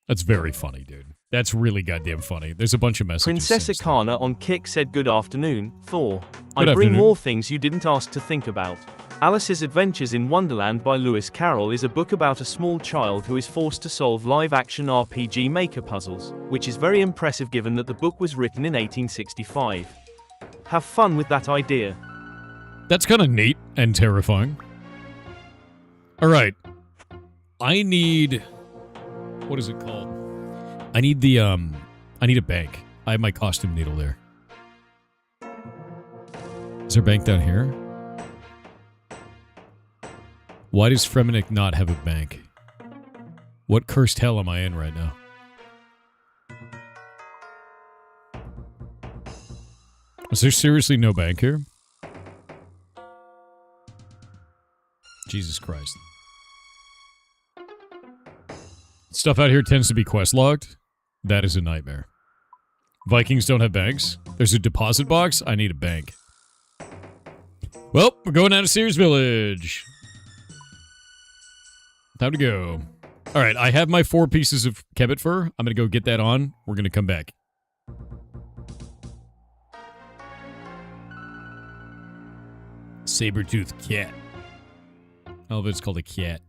That's very funny, dude. That's really goddamn funny. There's a bunch of messages. Princess since then. Akana on Kick said good afternoon, Thor. I Good bring afternoon. more things you didn't ask to think about. Alice's Adventures in Wonderland by Lewis Carroll is a book about a small child who is forced to solve live-action RPG Maker puzzles, which is very impressive given that the book was written in 1865. Have fun with that idea. That's kind of neat and terrifying. All right. I need... What is it called? I need the, I need a bank. I have my costume needle there. Is there a bank down here? Why does Fremennik not have a bank? What cursed hell am I in right now? Is there seriously no bank here? Jesus Christ. Stuff out here tends to be quest logged. That is a nightmare. Vikings don't have banks. There's a deposit box. I need a bank. Well, we're going out of Sears Village. Time to go. All right, I have my 4 pieces of kebbit fur. I'm going to go get that on. We're going to come back. Saber-toothed cat. Oh, but it's called a cat.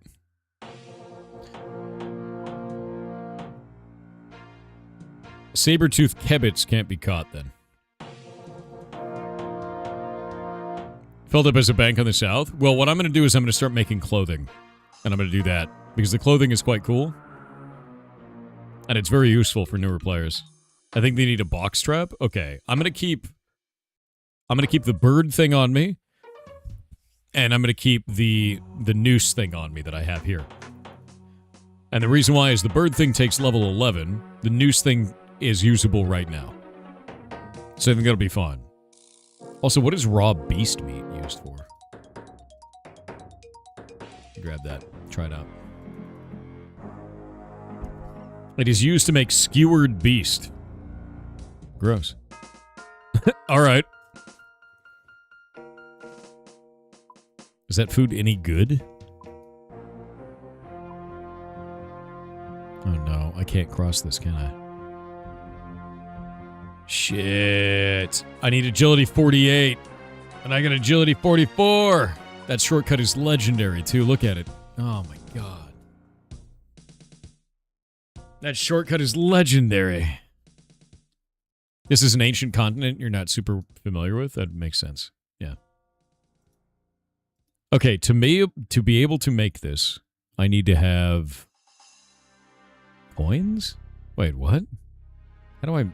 Saber-toothed kebbits can't be caught, then. Filled up as a bank on the south? Well, what I'm going to do is I'm going to start making clothing. And I'm going to do that. Because the clothing is quite cool. And it's very useful for newer players. I think they need a box trap. Okay, I'm going to keep the bird thing on me. And I'm going to keep the noose thing on me that I have here. And the reason why is the bird thing takes level 11. The noose thing is usable right now. So I think that'll be fun. Also, what is raw beast meat used for? Grab that. Try it out. It is used to make skewered beast. Gross. All right. Is that food any good? Oh no, I can't can't cross this, can I? Shit. I need agility 48. And I got agility 44. That shortcut is legendary, too. Look at it. Oh, my God. That shortcut is legendary. This is an ancient continent you're not super familiar with? That makes sense. Yeah. Okay, to be able to make this, I need to have coins? Wait, what? How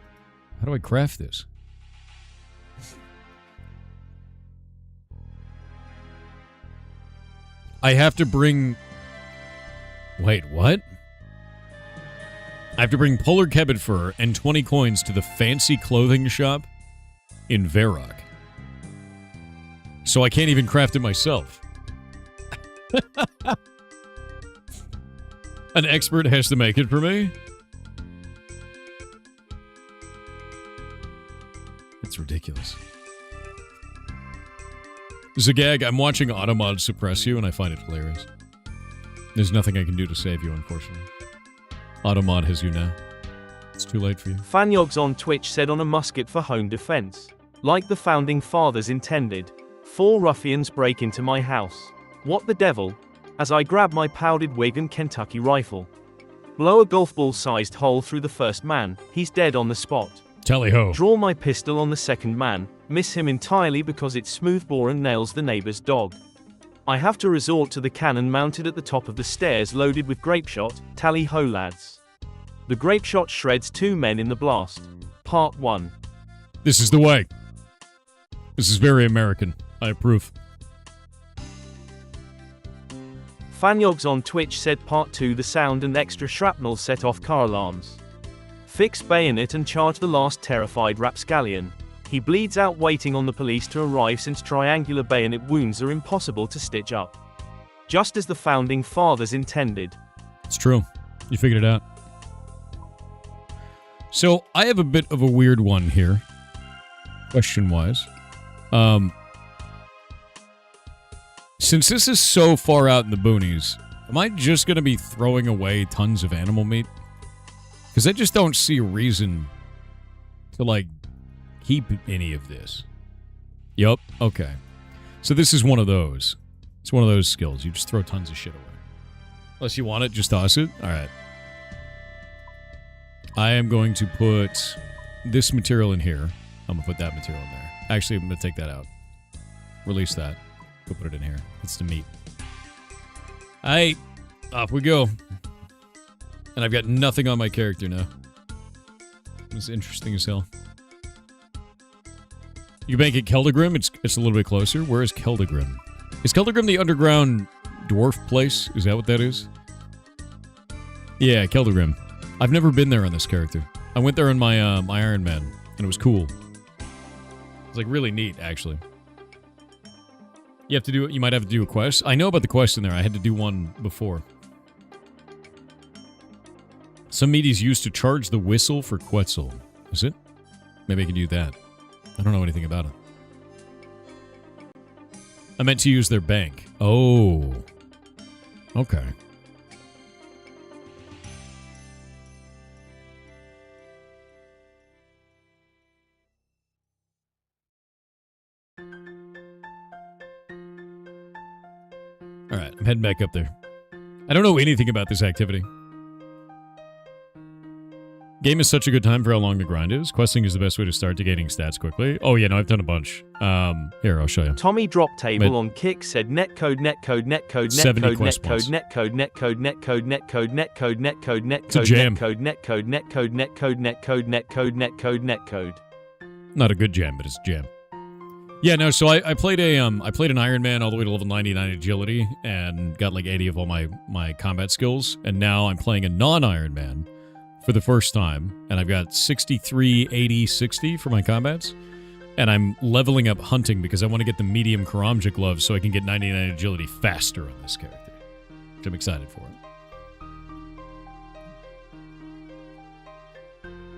do I craft this? I have to bring... Wait, what? I have to bring polar kebbit fur and 20 coins to the fancy clothing shop in Varrock. So I can't even craft it myself. An expert has to make it for me? It's ridiculous. Zagag, I'm watching Automod suppress you, and I find it hilarious. There's nothing I can do to save you, unfortunately. Automod has you now. It's too late for you. Fanyogs on Twitch said on a musket for home defense. Like the founding fathers intended. 4 ruffians break into my house. What the devil? As I grab my powdered wig and Kentucky rifle. Blow a golf ball-sized hole through the first man. He's dead on the spot. Tally-ho. Draw my pistol on the second man. Miss him entirely because it's smoothbore and nails the neighbor's dog. I have to resort to the cannon mounted at the top of the stairs loaded with grape shot. Tally-ho, lads. The grape shot shreds 2 men in the blast. Part 1. This is the way. This is very American. I approve. Fanyogs on Twitch said Part 2 the sound and extra shrapnel set off car alarms. Fix bayonet and charge the last terrified rapscallion. He bleeds out waiting on the police to arrive since triangular bayonet wounds are impossible to stitch up. Just as the founding fathers intended. It's true. You figured it out. So, I have a bit of a weird one here. Question-wise. Since this is so far out in the boonies, am I just going to be throwing away tons of animal meat? Because I just don't see a reason to, like, keep any of this. Yup, okay. So this is one of those. It's one of those skills. You just throw tons of shit away. Unless you want it, just toss it. Alright. I am going to put this material in here. I'm going to put that material in there. Actually, I'm going to take that out. Release that. Go put it in here. It's the meat. Alright. Off we go. And I've got nothing on my character now. It's interesting as hell. You can make it Keldagrim. It's a little bit closer. Where is Keldagrim? Is Keldagrim the underground dwarf place? Is that what that is? Yeah, Keldagrim. I've never been there on this character. I went there on my my Iron Man, and it was cool. It's like really neat, actually. You might have to do a quest. I know about the quest in there. I had to do one before. Some meat is used to charge the whistle for Quetzal. Is it? Maybe I can do that. I don't know anything about it. I meant to use their bank. Oh. Okay. Alright, I'm heading back up there. I don't know anything about this activity. Game is such a good time for how long the grind is. Questing is the best way to start to gaining stats quickly. Oh yeah, no, I've done a bunch. Here, I'll show you. Tommy Drop Table on Kick said netcode, netcode, netcode, netcode, netcode, netcode, netcode, netcode, netcode, netcode, netcode, netcode, netcode, netcode, netcode, netcode, netcode, netcode, netcode. Not a good jam, but it's a jam. Yeah, no, so I played an Iron Man all the way to level 99 agility and got like 80 of all my combat skills, and now I'm playing a non-Iron Man for the first time, and I've got 63, 80, 60 for my combats, and I'm leveling up hunting because I want to get the medium Karamja gloves so I can get 99 agility faster on this character, which I'm excited for.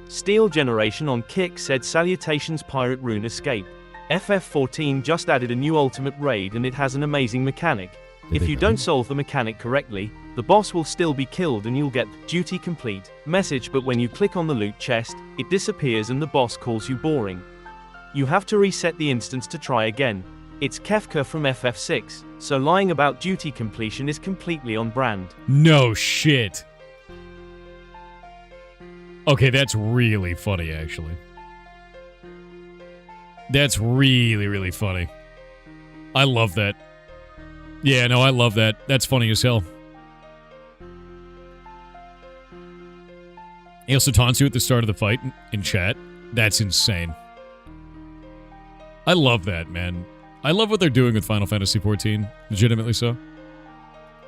Steel Generation on Kick said salutations Pirate Rune Escape. FF14 just added a new ultimate raid and it has an amazing mechanic. If you don't solve the mechanic correctly, the boss will still be killed and you'll get the "duty complete" message, but when you click on the loot chest, it disappears and the boss calls you boring. You have to reset the instance to try again. It's Kefka from FF6, so lying about duty completion is completely on brand. No shit. Okay, that's really funny, actually. That's really, really funny. I love that. Yeah, no, I love that. That's funny as hell. He also taunts you at the start of the fight in chat. That's insane. I love that, man. I love what they're doing with Final Fantasy XIV. Legitimately so.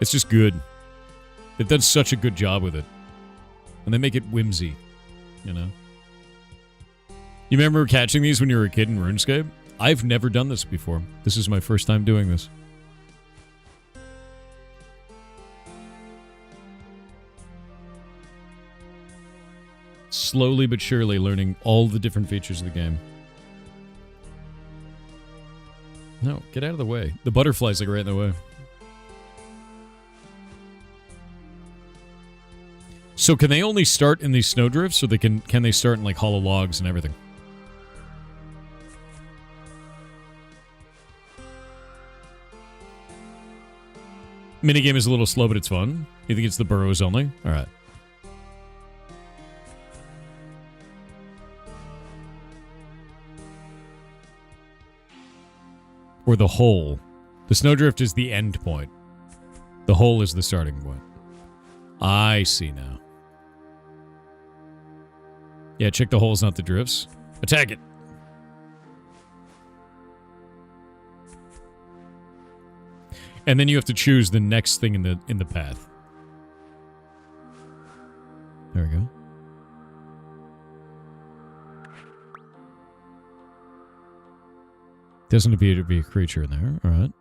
It's just good. They've done such a good job with it. And they make it whimsy, you know? You remember catching these when you were a kid in RuneScape? I've never done this before. This is my first time doing this. Slowly but surely learning all the different features of the game. No, get out of the way. The butterfly's like right in the way. So can they only start in these snowdrifts, or can they start in like hollow logs and everything? Minigame is a little slow, but it's fun. You think it's the burrows only? Alright. Or the hole. The snowdrift is the end point. The hole is the starting point. I see now. Yeah, check the holes, not the drifts. Attack it! And then you have to choose the next thing in the path. There we go. Doesn't appear to be a creature in there. All right.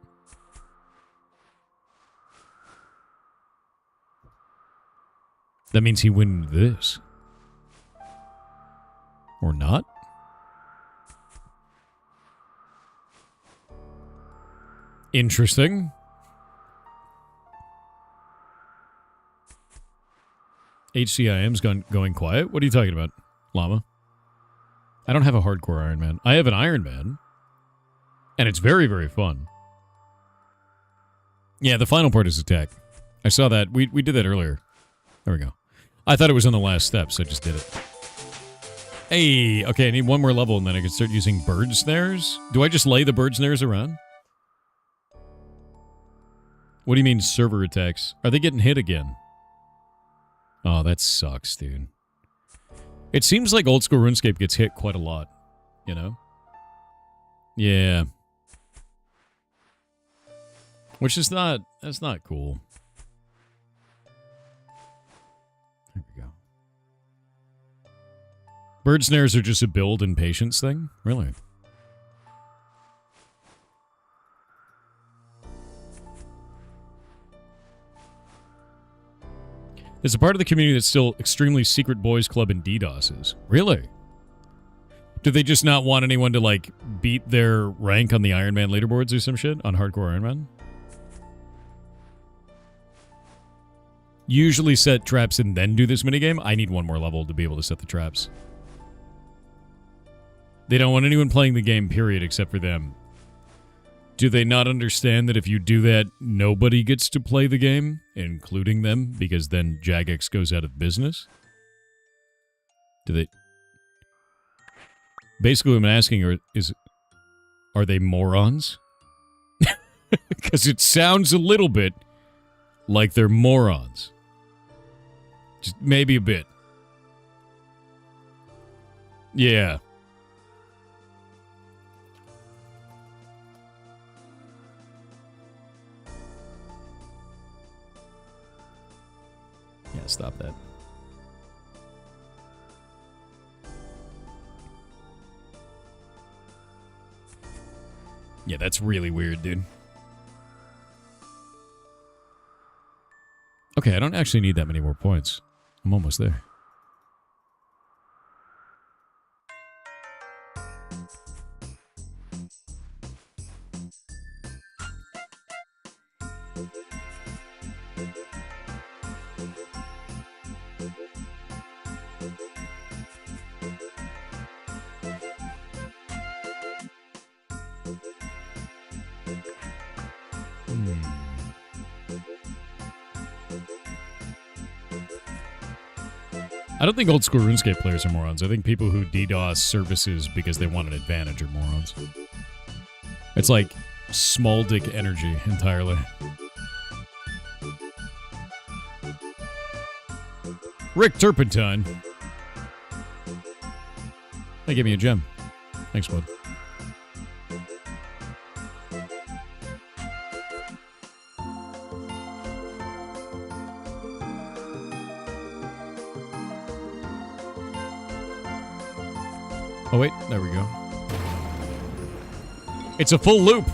That means he wins this. Or not? Interesting. HCIM's going quiet? What are you talking about, Llama? I don't have a hardcore Iron Man. I have an Iron Man. And it's very, very fun. Yeah, the final part is attack. I saw that. We did that earlier. There we go. I thought it was on the last step, so I just did it. Hey, okay, I need one more level, and then I can start using bird snares. Do I just lay the bird snares around? What do you mean, server attacks? Are they getting hit again? Oh, that sucks, dude. It seems like old school RuneScape gets hit quite a lot, you know? Yeah. Which is not, that's not cool. There we go. Bird snares are just a build and patience thing? Really? There's a part of the community that's still extremely secret boys club and DDoSes. Really? Do they just not want anyone to, like, beat their rank on the Iron Man leaderboards or some shit? On Hardcore Iron Man? Usually set traps and then do this minigame. I need one more level to be able to set the traps. They don't want anyone playing the game, period, except for them. Do they not understand that if you do that, nobody gets to play the game, including them, because then Jagex goes out of business? Do they... Basically, what I'm asking are they morons? Because it sounds a little bit like they're morons. Just maybe a bit. Yeah. Yeah, stop that. Yeah, that's really weird, dude. Okay, I don't actually need that many more points. I'm almost there. I don't think old school RuneScape players are morons. I think people who DDoS services because they want an advantage are morons. It's like small dick energy entirely. Rick Turpentine. They gave me a gem. Thanks, bud. Oh, wait. There we go. It's a full loop.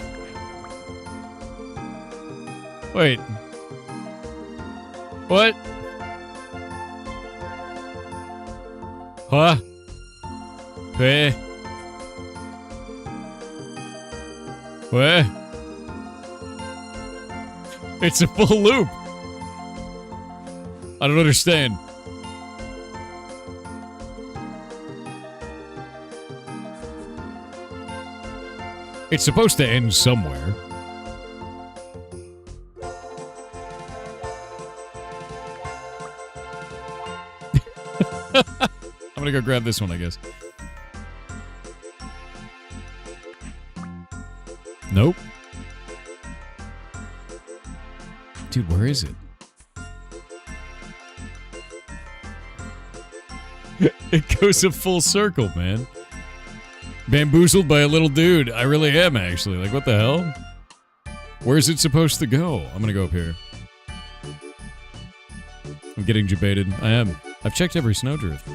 Wait. What? Huh? Hey. What? It's a full loop. I don't understand. It's supposed to end somewhere. I'm gonna go grab this one, I guess. Nope. Dude, where is it? It goes a full circle, man. Bamboozled by a little dude. I really am, actually. Like, what the hell? Where's it supposed to go? I'm gonna go up here. I'm getting debated. I am. I've checked every snowdrift.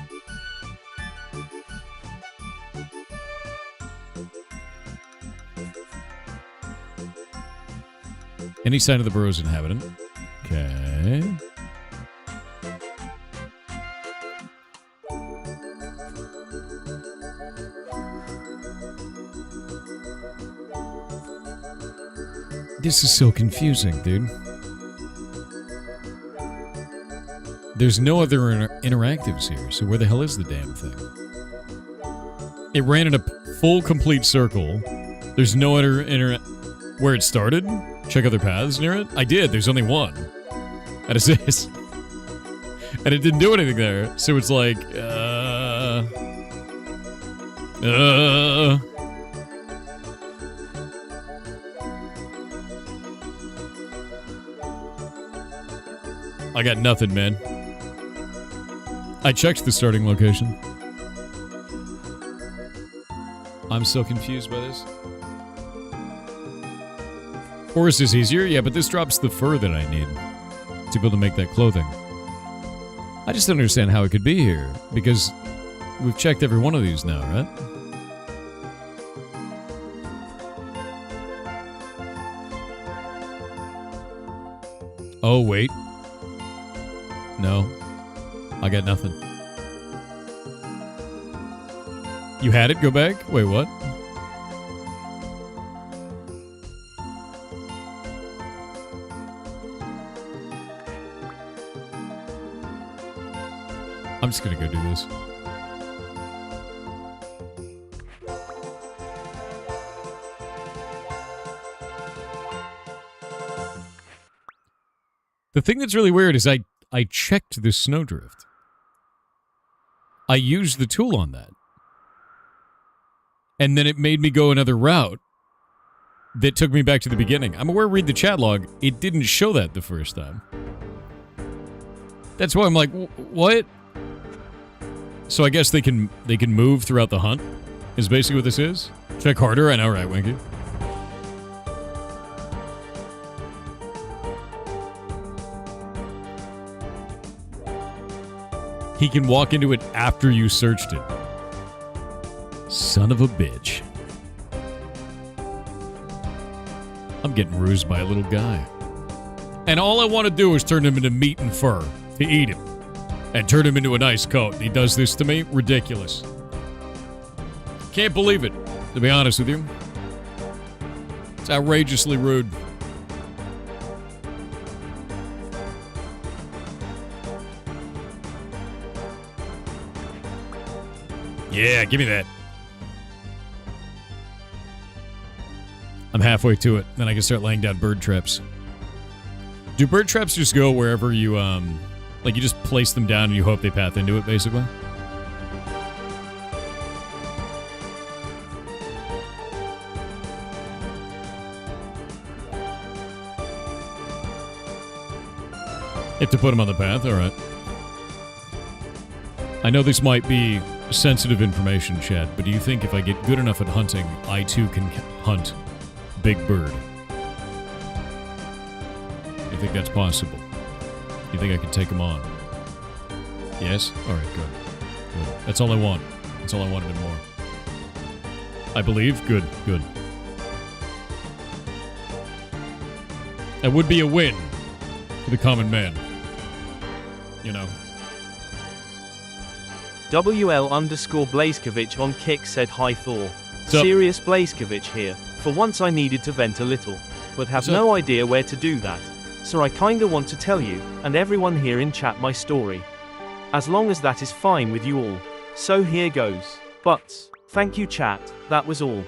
Any sign of the burrow's inhabitant. Okay. This is so confusing, dude. There's no other interactives here, so where the hell is the damn thing? It ran in a full, complete circle. There's no other where it started? Check other paths near it? I did, there's only one. That is this. And it didn't do anything there, so it's like, I got nothing, man. I checked the starting location. I'm so confused by this. Or is this easier? Yeah, but this drops the fur that I need to be able to make that clothing. I just don't understand how it could be here, because we've checked every one of these now, right? Oh, wait. No. I got nothing. You had it? Go back? Wait, what? I'm just gonna go do this. The thing that's really weird is I checked this snowdrift. I used the tool on that. And then it made me go another route that took me back to the beginning. I'm aware, read the chat log. It didn't show that the first time. That's why I'm like, what? So I guess they can move throughout the hunt, is basically what this is? Check harder? I know, right, Winky? He can walk into it after you searched it. Son of a bitch. I'm getting rused by a little guy. And all I want to do is turn him into meat and fur to eat him. And turn him into a nice coat. He does this to me? Ridiculous. Can't believe it, to be honest with you. It's outrageously rude. Yeah, give me that. I'm halfway to it. Then I can start laying down bird traps. Do bird traps just go wherever you, like you just place them down and you hope they path into it, basically? You have to put them on the path? Alright. I know this might be sensitive information, Chad, but do you think if I get good enough at hunting, I too can hunt Big Bird? You think that's possible? You think I can take him on? Yes? Alright, good. Good. That's all I want. That's all I wanted and more. I believe? Good, good. That would be a win for the common man. You know. WL_Blazkevich on Kick said hi Thor. Serious Blazkevich here. For once I needed to vent a little, but have no idea where to do that. So I kinda want to tell you, and everyone here in chat my story. As long as that is fine with you all. So here goes. But, thank you chat, that was all.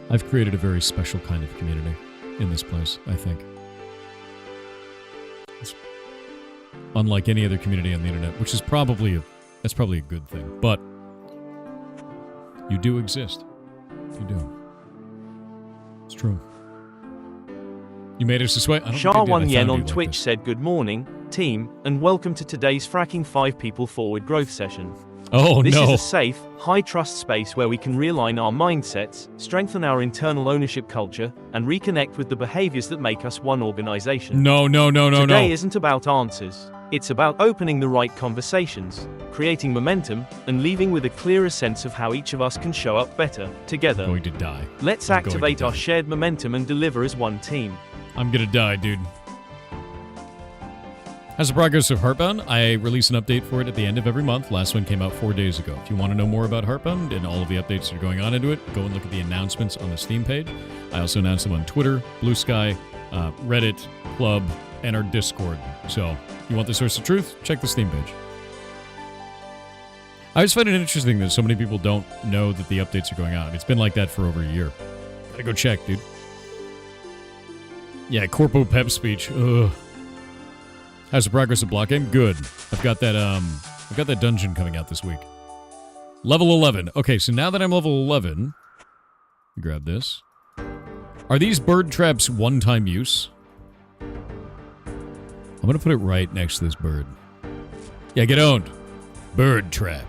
I've created a very special kind of community in this place, I think. It's unlike any other community on the internet, which is probably that's probably a good thing. But you do exist. You do. It's true. You made us this way? Shah1 Yen on Twitch said good morning, team, and welcome to today's fracking 5 people forward growth session. Oh, this no. This is a safe, high-trust space where we can realign our mindsets, strengthen our internal ownership culture, and reconnect with the behaviors that make us one organization. No. Today isn't about answers. It's about opening the right conversations, creating momentum, and leaving with a clearer sense of how each of us can show up better, together. I'm going to die. Let's activate our shared momentum and deliver as one team. I'm going to die, dude. How's the progress of Heartbound? I release an update for it at the end of every month. Last one came out 4 days ago. If you want to know more about Heartbound and all of the updates that are going on into it, go and look at the announcements on the Steam page. I also announce them on Twitter, Blue Sky, Reddit, Club, and our Discord. So, if you want the source of truth, check the Steam page. I always find it interesting that so many people don't know that the updates are going on. It's been like that for over a year. Gotta go check, dude. Yeah, Corpo Pep speech. Ugh. How's the progress of block game? Good. I've got that dungeon coming out this week. Level 11. Okay, so now that I'm level 11, grab this. Are these bird traps one-time use? I'm gonna put it right next to this bird. Yeah, get owned. Bird trap.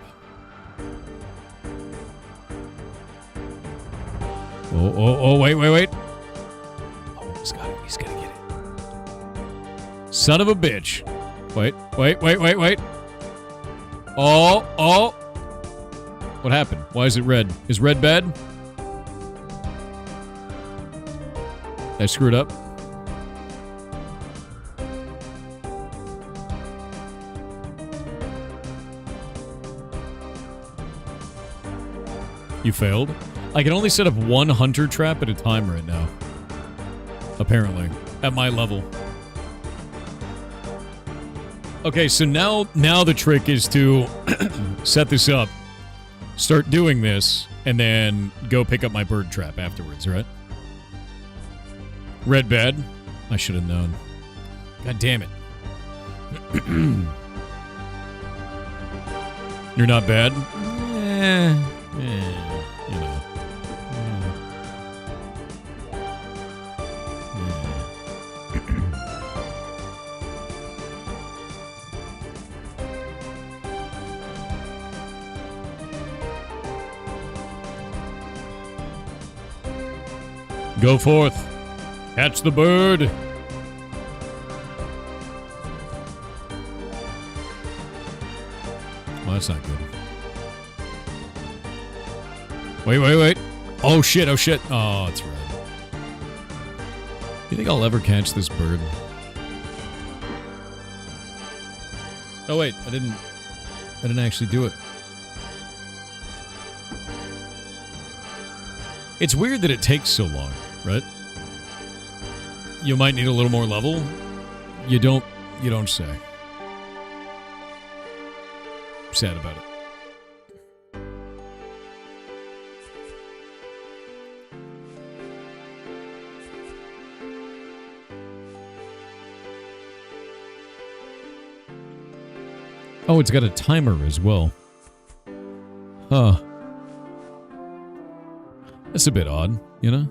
Oh, wait. Oh, he's got it. He's gonna get it. Son of a bitch. Wait. Oh. What happened? Why is it red? Is red bad? I screwed up. You failed? I can only set up one hunter trap at a time right now. Apparently. At my level. Okay, so now the trick is to set this up, start doing this, and then go pick up my bird trap afterwards, right? Red bad? I should have known. God damn it. You're not bad? You know. Go forth. Catch the bird. Well, that's not good. Wait. Oh, shit. Oh, it's red. You think I'll ever catch this bird? Oh, wait. I didn't actually do it. It's weird that it takes so long, right? You might need a little more level. You don't say. Sad about it. Oh, it's got a timer as well. Huh. That's a bit odd, you know?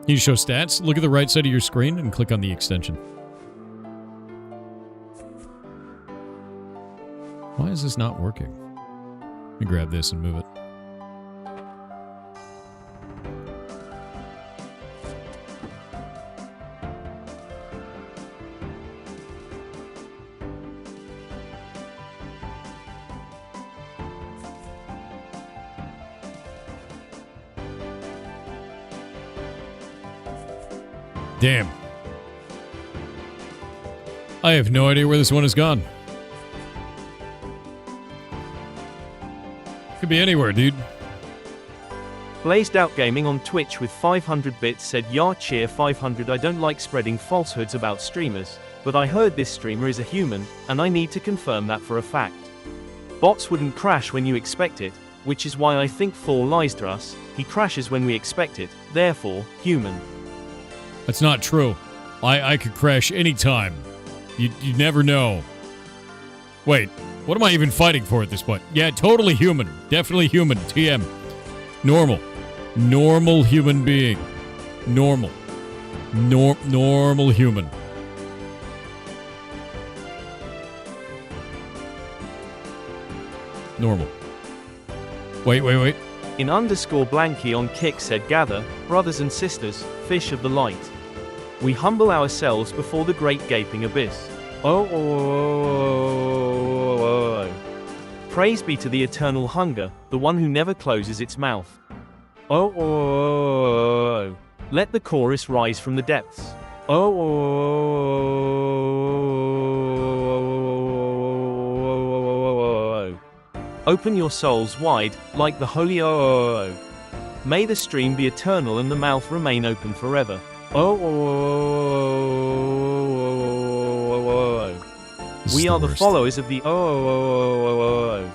Can you show stats? Look at the right side of your screen and click on the extension. Why is this not working? Let me grab this and move it. Damn. I have no idea where this one has gone. Could be anywhere, dude. Blazed Out Gaming on Twitch with 500 bits said, "Yar cheer 500. I don't like spreading falsehoods about streamers, but I heard this streamer is a human, and I need to confirm that for a fact. Bots wouldn't crash when you expect it, which is why I think Thor lies to us. He crashes when we expect it, therefore, human." That's not true. I could crash anytime. You never know. Wait, what am I even fighting for at this point? Yeah, totally human. Definitely human. TM. Normal. Normal human being. Normal. Normal human. Normal. Wait. In _Blanky on Kick said, "Gather, brothers and sisters, fish of the light. We humble ourselves before the great gaping abyss. Oh. Praise be to the eternal hunger, the one who never closes its mouth. Oh. Let the chorus rise from the depths. Oh. Open your souls wide, like the holy oh. May the stream be eternal and the mouth remain open forever. Oh. We are the followers of the oh.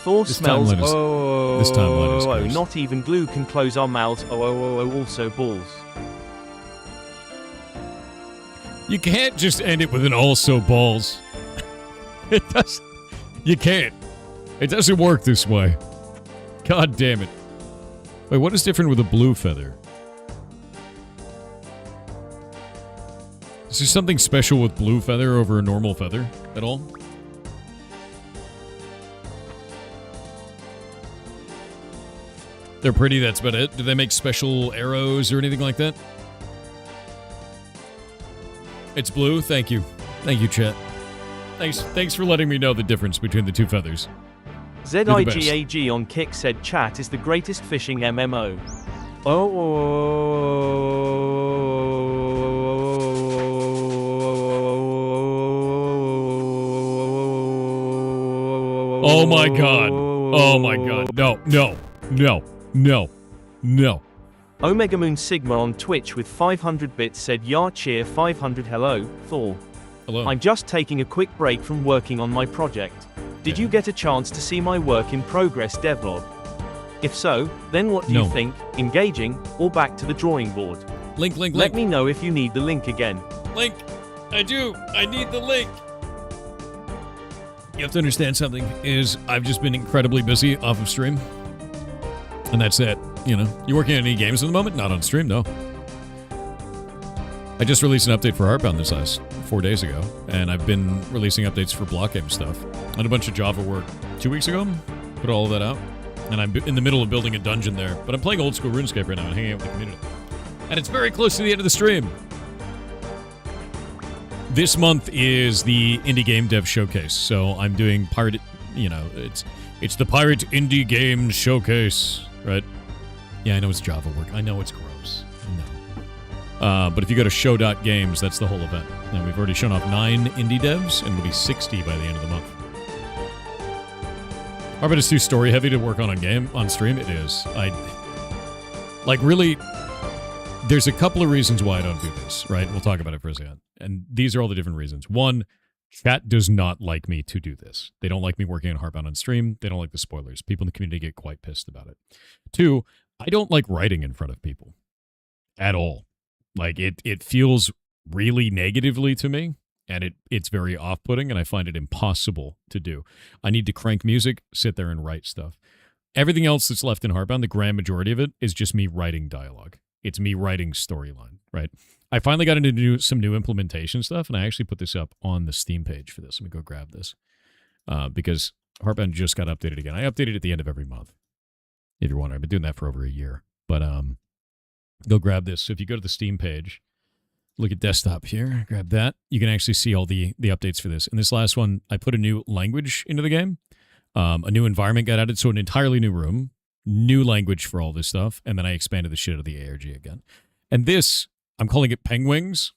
Thor smells oh. This timeline is cursed. Not even glue can close our mouths. Oh. Also balls. You can't just end it with an also balls. It does. You can't. It doesn't work this way. God damn it. Wait, what is different with a blue feather? Is there something special with blue feather over a normal feather at all? They're pretty, that's about it. Do they make special arrows or anything like that? It's blue, thank you. Thank you, chat. Thanks for letting me know the difference between the two feathers. ZIGAG on Kick said, "Chat is the greatest fishing MMO. Oh my god. Oh my god. No. Omega Moon Sigma on Twitch with 500 bits said, "Yar cheer 500. Hello, Thor. Hello. I'm just taking a quick break from working on my project. Did you get a chance to see my work in progress devlog? If so, then what do you think? Engaging, or back to the drawing board? Link. Let me know if you need the link again." Link. I do. I need the link. You have to understand something, is I've just been incredibly busy off of stream. And that's it. You know, you working on any games at the moment? Not on stream, no. I just released an update for Heartbound this last 4 days ago, and I've been releasing updates for block game stuff. I had a bunch of Java work 2 weeks ago, put all of that out, and I'm in the middle of building a dungeon there. But I'm playing old school RuneScape right now and hanging out with the community. And it's very close to the end of the stream. This month is the Indie Game Dev Showcase, so I'm doing Pirate, you know, it's the Pirate Indie Game Showcase, right? Yeah, I know it's Java work. I know it's gross. I know. But if you go to show.games, that's the whole event. And we've already shown off 9 indie devs, and it'll be 60 by the end of the month. I bet it's too story heavy to work on stream. It is. Really, there's a couple of reasons why I don't do this, right? We'll talk about it for a second. And these are all the different reasons. One, chat does not like me to do this. They don't like me working on Heartbound on stream. They don't like the spoilers. People in the community get quite pissed about it. Two, I don't like writing in front of people at all. Like it feels really negatively to me, and it's very off-putting, and I find it impossible to do. I need to crank music, sit there and write stuff. Everything else that's left in Heartbound, the grand majority of it, is just me writing dialogue. It's me writing storyline, right? I finally got into some new implementation stuff, and I actually put this up on the Steam page for this. Let me go grab this. Because Heartbound just got updated again. I update it at the end of every month. If you're wondering, I've been doing that for over a year. But go grab this. So if you go to the Steam page, look at desktop here, grab that. You can actually see all the updates for this. And this last one, I put a new language into the game. A new environment got added, so an entirely new room, new language for all this stuff, and then I expanded the shit out of the ARG again. And this, I'm calling it Penguins,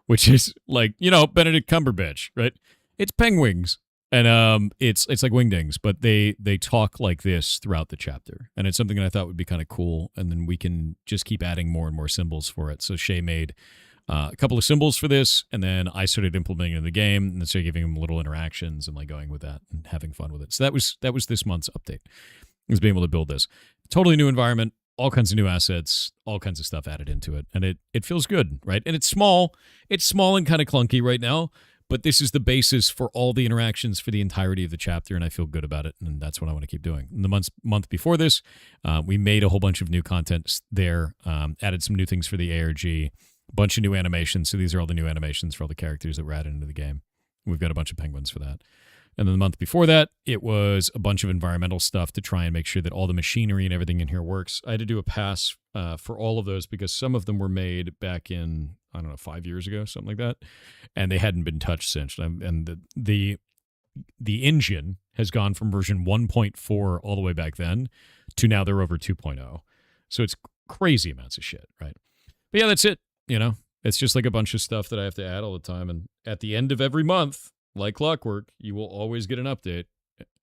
which is like, Benedict Cumberbatch, right? It's Penguins. And it's like Wingdings, but they talk like this throughout the chapter. And it's something that I thought would be kind of cool, and then we can just keep adding more and more symbols for it. So Shay made a couple of symbols for this, and then I started implementing it in the game, and then started giving them little interactions and like going with that and having fun with it. So that was this month's update, was being able to build this. Totally new environment, all kinds of new assets, all kinds of stuff added into it, and it feels good, right? And it's small and kind of clunky right now, but this is the basis for all the interactions for the entirety of the chapter, and I feel good about it, and that's what I want to keep doing. In the month before this, we made a whole bunch of new content there, added some new things for the ARG, a bunch of new animations. So these are all the new animations for all the characters that were added into the game. We've got a bunch of penguins for that. And then the month before that, it was a bunch of environmental stuff to try and make sure that all the machinery and everything in here works. I had to do a pass for all of those because some of them were made back in, 5 years ago, something like that, and they hadn't been touched since. And the engine has gone from version 1.4 all the way back then to now they're over 2.0. So it's crazy amounts of shit, right? But yeah, that's it. It's just like a bunch of stuff that I have to add all the time. And at the end of every month, like clockwork, you will always get an update.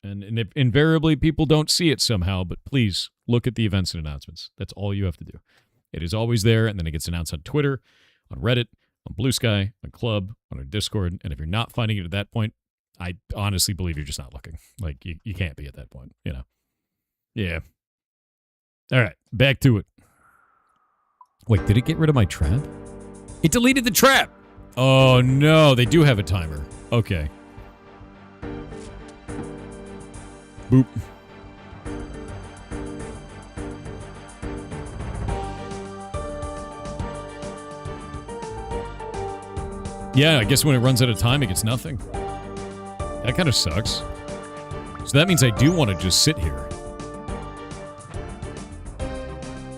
And if invariably people don't see it somehow, but please look at the events and announcements. That's all you have to do. It is always there, and then it gets announced on Twitter, on Reddit, on Blue Sky, on Club, on our Discord. And if you're not finding it at that point, I honestly believe you're just not looking. Like, you can't be at that point, Yeah. All right, back to it. Wait, did it get rid of my trap? It deleted the trap! Oh, no, they do have a timer. Okay. Boop. Yeah, I guess when it runs out of time, it gets nothing. That kind of sucks. So that means I do want to just sit here.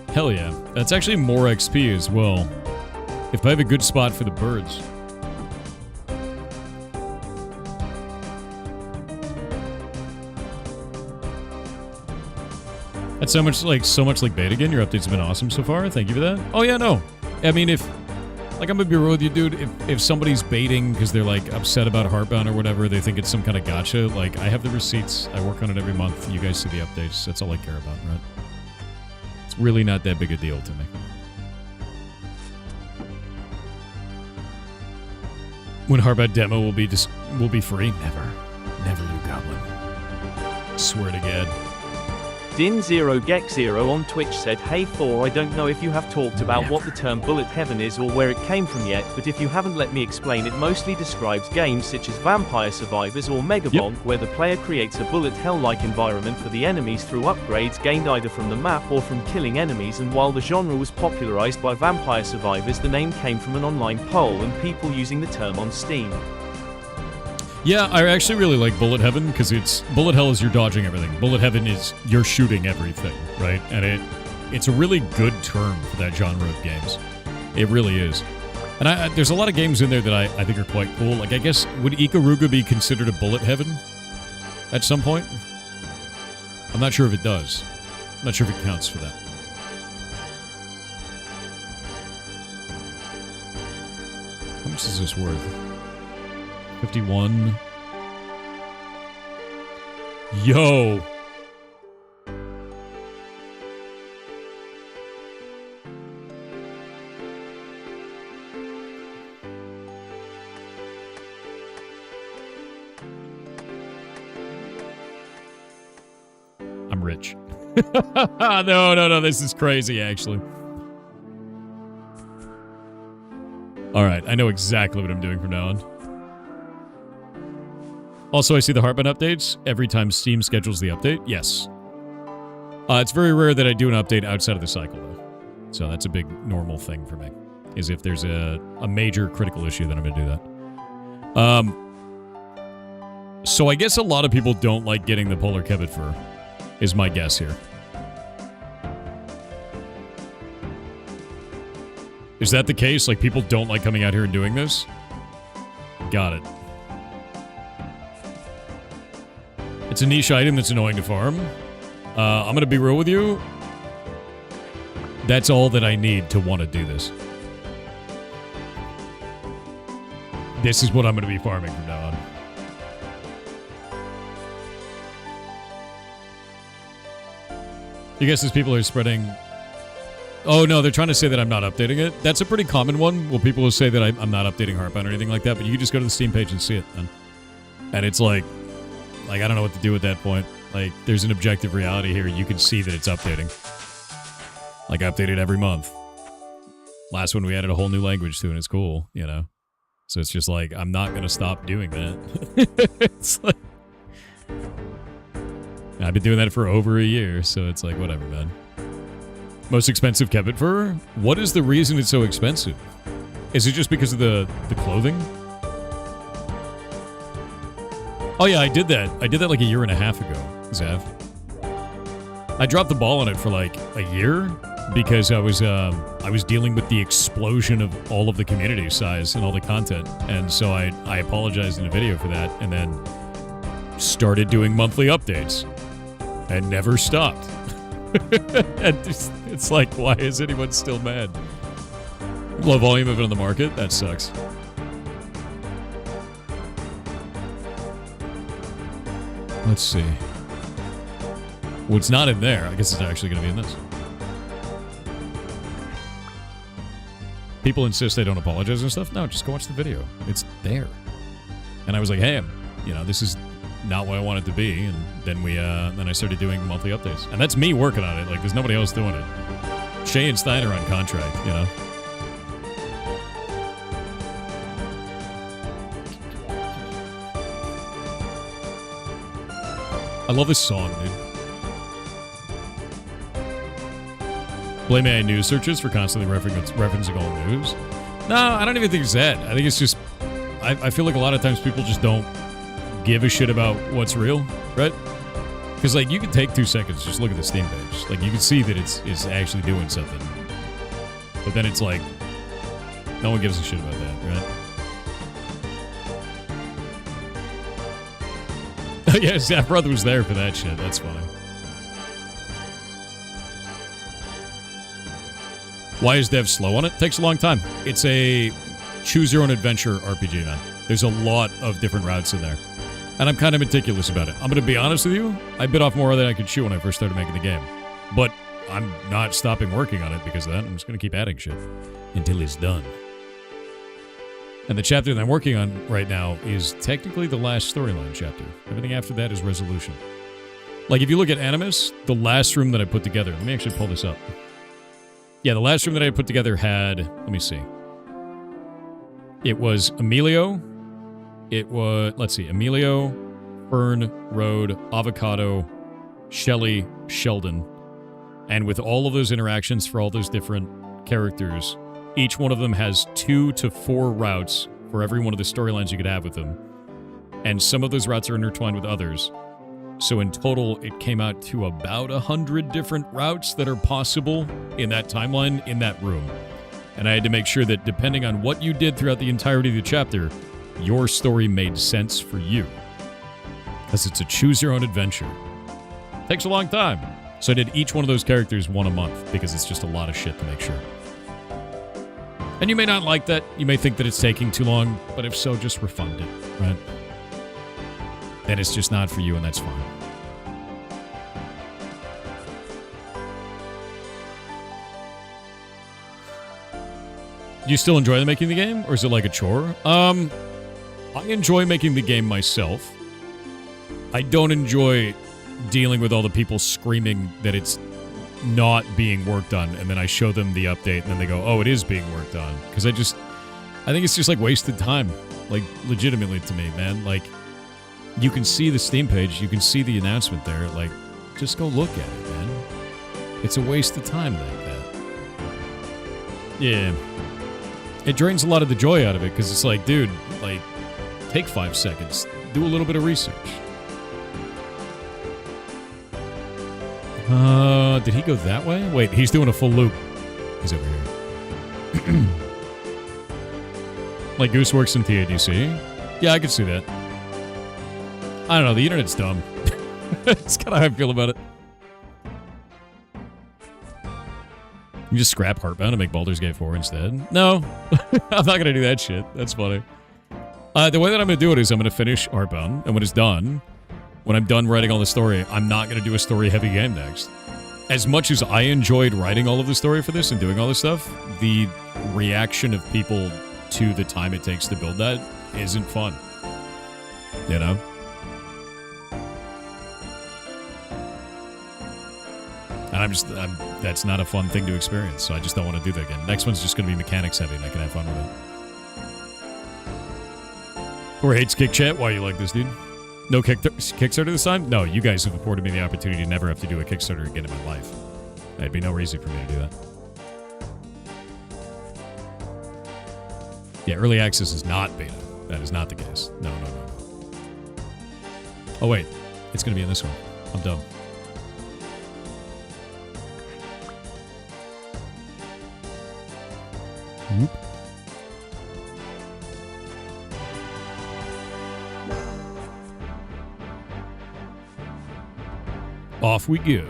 Hell yeah. That's actually more XP as well. If I have a good spot for the birds. That's so much like beta again. Your updates have been awesome so far. Thank you for that. Oh yeah, no. I mean, I'm gonna be real with you, dude. If somebody's baiting because they're like upset about Heartbound or whatever, they think it's some kind of gotcha. Like, I have the receipts. I work on it every month. You guys see the updates. That's all I care about, right? It's really not that big a deal to me. When Heartbound demo will be free? Never, you goblin. Swear to God. Din0gex0 on Twitch said, "Hey Thor, I don't know if you have talked about what the term bullet heaven is or where it came from yet, but if you haven't, let me explain. It mostly describes games such as Vampire Survivors or Megabonk, where the player creates a bullet hell-like environment for the enemies through upgrades gained either from the map or from killing enemies, and while the genre was popularized by Vampire Survivors, the name came from an online poll and people using the term on Steam." Yeah, I actually really like Bullet Heaven because Bullet Hell is you're dodging everything. Bullet Heaven is you're shooting everything, right? And it's a really good term for that genre of games. It really is. And there's a lot of games in there that I think are quite cool. Like, I guess, would Ikaruga be considered a Bullet Heaven at some point? I'm not sure if it does. I'm not sure if it counts for that. How much is this worth? 51. Yo. I'm rich. No, this is crazy, actually. All right, I know exactly what I'm doing from now on. Also, I see the Heartbound updates every time Steam schedules the update. Yes. It's very rare that I do an update outside of the cycle, though. So that's a big normal thing for me, is if there's a major critical issue, then I'm going to do that. So I guess a lot of people don't like getting the polar kebbit fur, is my guess here. Is that the case? Like, people don't like coming out here and doing this? Got it. It's a niche item that's annoying to farm. I'm going to be real with you. That's all that I need to want to do this. This is what I'm going to be farming from now on. You guess these people are spreading... Oh, no, they're trying to say that I'm not updating it. That's a pretty common one. Well, people will say that I'm not updating Heartbound or anything like that, but you can just go to the Steam page and see it then. And it's like, I don't know what to do at that point. Like, there's an objective reality here. You can see that it's updating. Like, I update it every month. Last one, we added a whole new language to it, and it's cool, you know? So it's just like, I'm not going to stop doing that. It's like... I've been doing that for over a year, so it's like, whatever, man. Most expensive kebbit fur? What is the reason it's so expensive? Is it just because of the clothing? Oh yeah, I did that. I did that like a year and a half ago, Zav. I dropped the ball on it for like a year because I was dealing with the explosion of all of the community size and all the content, and so I apologized in a video for that, and then started doing monthly updates, and never stopped. And it's like, why is anyone still mad? Low volume of it on the market? That sucks. Let's see. Well, it's not in there. I guess it's actually going to be in this. People insist they don't apologize and stuff. No, just go watch the video. It's there. And I was like, hey, this is not what I want it to be. And then then I started doing monthly updates. And that's me working on it. Like, there's nobody else doing it. Shay and Stein are on contract, you know? I love this song, dude. Blame AI news searches for constantly referencing all news. No, I don't even think it's that. I think it's just... I feel like a lot of times people just don't give a shit about what's real, right? Because, like, you can take 2 seconds, just look at the Steam page. Like, you can see that it's actually doing something. But then it's like, no one gives a shit about that, right? Yeah, Zap Brother was there for that shit. That's funny. Why is dev slow on it? Takes a long time. It's a choose-your-own-adventure RPG, man. There's a lot of different routes in there. And I'm kind of meticulous about it. I'm going to be honest with you. I bit off more than I could chew when I first started making the game. But I'm not stopping working on it because of that. I'm just going to keep adding shit until it's done. And the chapter that I'm working on right now is technically the last storyline chapter. Everything after that is resolution. Like, if you look at Animus, the last room that I put together... Let me actually pull this up. Yeah, the last room that I put together had... Let me see. It was Emilio. It was... Let's see. Emilio, Fern, Rode, Avocado, Shelly, Sheldon. And with all of those interactions for all those different characters... Each one of them has 2 to 4 routes for every one of the storylines you could have with them. And some of those routes are intertwined with others. So in total, it came out to about 100 different routes that are possible in that timeline, in that room. And I had to make sure that depending on what you did throughout the entirety of the chapter, your story made sense for you. Because it's a choose-your-own-adventure. Takes a long time. So I did each one of those characters one a month, because it's just a lot of shit to make sure. And you may not like that. You may think that it's taking too long, but if so, just refund it, right? Then it's just not for you, and that's fine. Do you still enjoy making the game, or is it like a chore? I enjoy making the game myself. I don't enjoy dealing with all the people screaming that it's not being worked on, and then I show them the update, and then they go, oh, it is being worked on. Because I think it's just like wasted time. Like, legitimately to me, man. Like, you can see the Steam page, you can see the announcement there. Like, just go look at it, man. It's a waste of time like that. Yeah. It drains a lot of the joy out of it, because it's like, dude, like, take 5 seconds. Do a little bit of research. Did he go that way? Wait, he's doing a full loop. He's over here. Like Goose works in TADC? Yeah, I can see that. I don't know, the internet's dumb. That's kind of how I feel about it. You just scrap Heartbound and make Baldur's Gate 4 instead? No, I'm not going to do that shit. That's funny. The way that I'm going to do it is I'm going to finish Heartbound, and when it's done, when I'm done writing all the story, I'm not going to do a story-heavy game next. As much as I enjoyed writing all of the story for this and doing all this stuff, the reaction of people to the time it takes to build that isn't fun. You know? And that's not a fun thing to experience, so I just don't want to do that again. Next one's just going to be mechanics heavy, and I can have fun with it. Or hates Kick Chat? Why you like this, dude? No Kickstarter this time? No, you guys have afforded me the opportunity to never have to do a Kickstarter again in my life. There'd be no reason for me to do that. Yeah, early access is not beta. That is not the case. No. Oh, wait. It's going to be in this one. I'm dumb. Whoop. Off we go.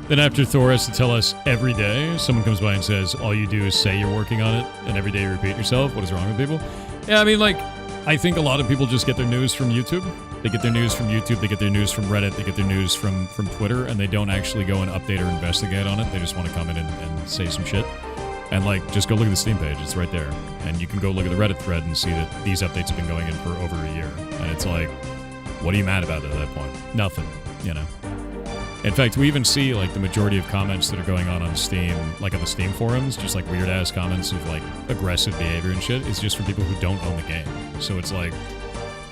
Then after Thor has to tell us every day, someone comes by and says, all you do is say you're working on it, and every day you repeat yourself. What is wrong with people? Yeah, I mean, like, I think a lot of people just get their news from YouTube. They get their news from YouTube, they get their news from Reddit, they get their news from Twitter, and they don't actually go and update or investigate on it. They just want to come in and say some shit. And, like, just go look at the Steam page. It's right there. And you can go look at the Reddit thread and see that these updates have been going in for over a year. And it's like, what are you mad about at that point? Nothing, you know? In fact, we even see, like, the majority of comments that are going on Steam, like on the Steam forums, just, like, weird-ass comments of, like, aggressive behavior and shit, is just from people who don't own the game. So it's like,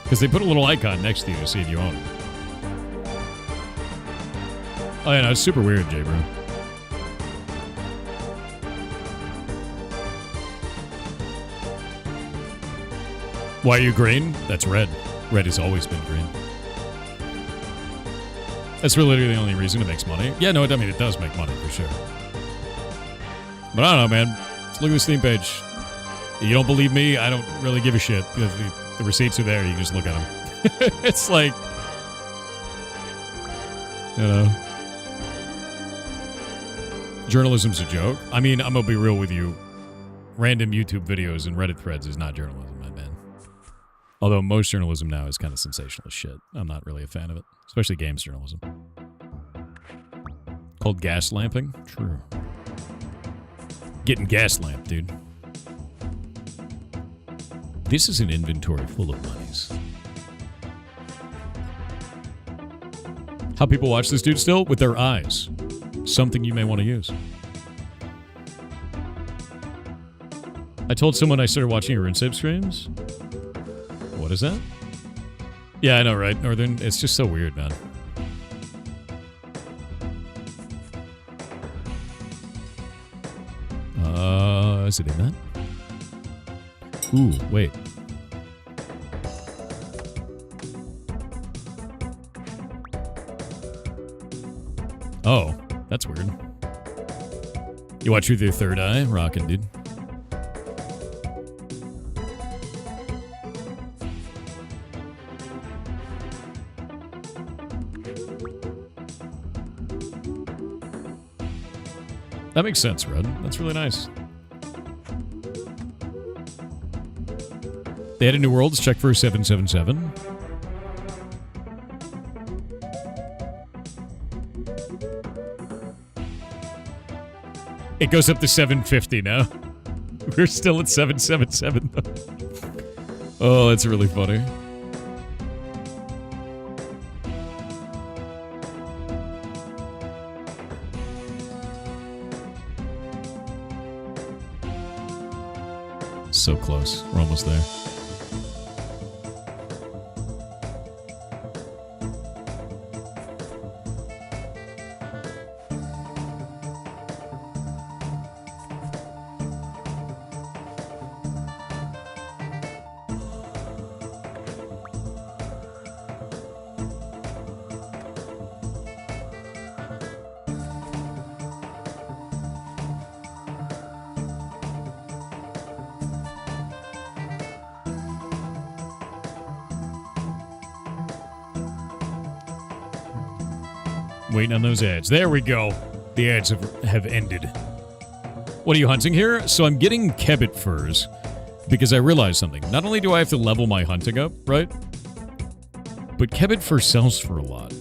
because they put a little icon next to you to see if you own it. Oh, yeah, no, it's super weird, Jay, bro. Why are you green? That's red. Red has always been green. That's really the only reason it makes money. Yeah, no, I mean, it does make money, for sure. But I don't know, man. Just look at the Steam page. You don't believe me? I don't really give a shit. The receipts are there. You can just look at them. It's like, you know. Journalism's a joke. I mean, I'm going to be real with you. Random YouTube videos and Reddit threads is not journalism, my man. Although most journalism now is kind of sensationalist shit. I'm not really a fan of it. Especially games journalism. Called gas lamping? True. Getting gas lamp, dude. This is an inventory full of monies. How people watch this dude still? With their eyes. Something you may want to use. I told someone I started watching your RuneScape streams. What is that? Yeah, I know, right? Northern, it's just so weird, man. Is it in that? Ooh, wait. Oh, that's weird. You watch with your third eye? Rockin', dude. That makes sense, Red. That's really nice. They added new worlds. Check for 777. It goes up to 750 now. We're still at 777 though. Oh, that's really funny. So close. We're almost there. Waiting on those ads. There we go. The ads have ended. What are you hunting here? So I'm getting kebbit furs because I realized something. Not only do I have to level my hunting up, right? But kebbit fur sells for a lot.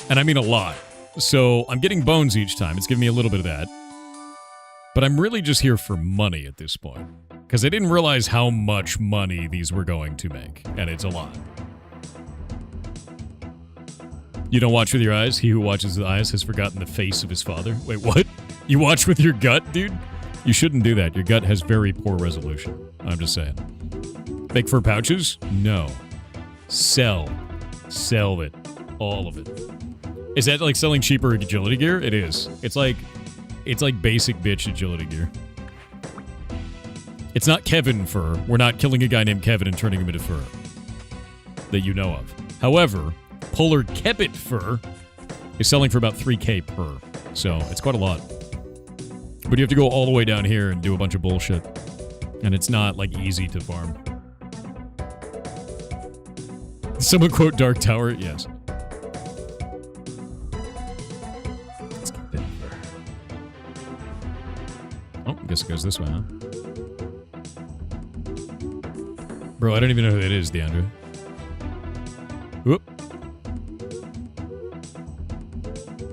And I mean a lot. So I'm getting bones each time. It's giving me a little bit of that. But I'm really just here for money at this point. Because I didn't realize how much money these were going to make. And it's a lot. You don't watch with your eyes? He who watches with eyes has forgotten the face of his father. Wait, what? You watch with your gut, dude? You shouldn't do that. Your gut has very poor resolution. I'm just saying. Make fur pouches? No. Sell. Sell it. All of it. Is that like selling cheaper agility gear? It is. It's like basic bitch agility gear. It's not Kevin fur. We're not killing a guy named Kevin and turning him into fur. That you know of. However, polar kebbit fur is selling for about 3K per. So it's quite a lot. But you have to go all the way down here and do a bunch of bullshit. And it's not like easy to farm. Someone quote Dark Tower? Yes. Let's get that fur. Oh, I guess it goes this way, huh? Bro, I don't even know who that is, DeAndre. Whoop.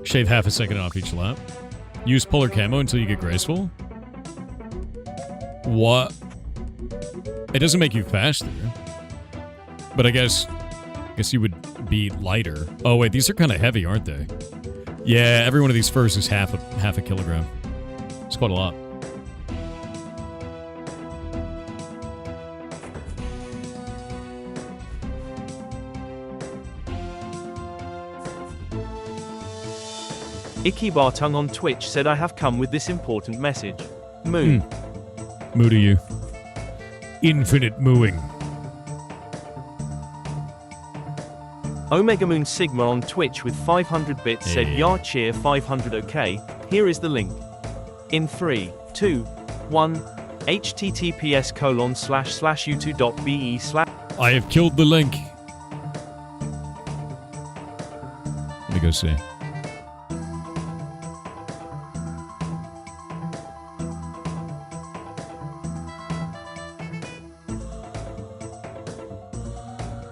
Shave half a second off each lap. Use polar camo until you get graceful. What? It doesn't make you faster. But I guess you would be lighter. Oh wait, these are kind of heavy, aren't they? Yeah, every one of these furs is half a kilogram. It's quite a lot. Icky Bartung on Twitch said I have come with this important message. Moo. Moo to you. Infinite mooing. Omega Moon Sigma on Twitch with 500 bits said Yar cheer 500 okay. Here is the link. In 3, 2, 1, https://youtube.be/ I have killed the link. Let me go see.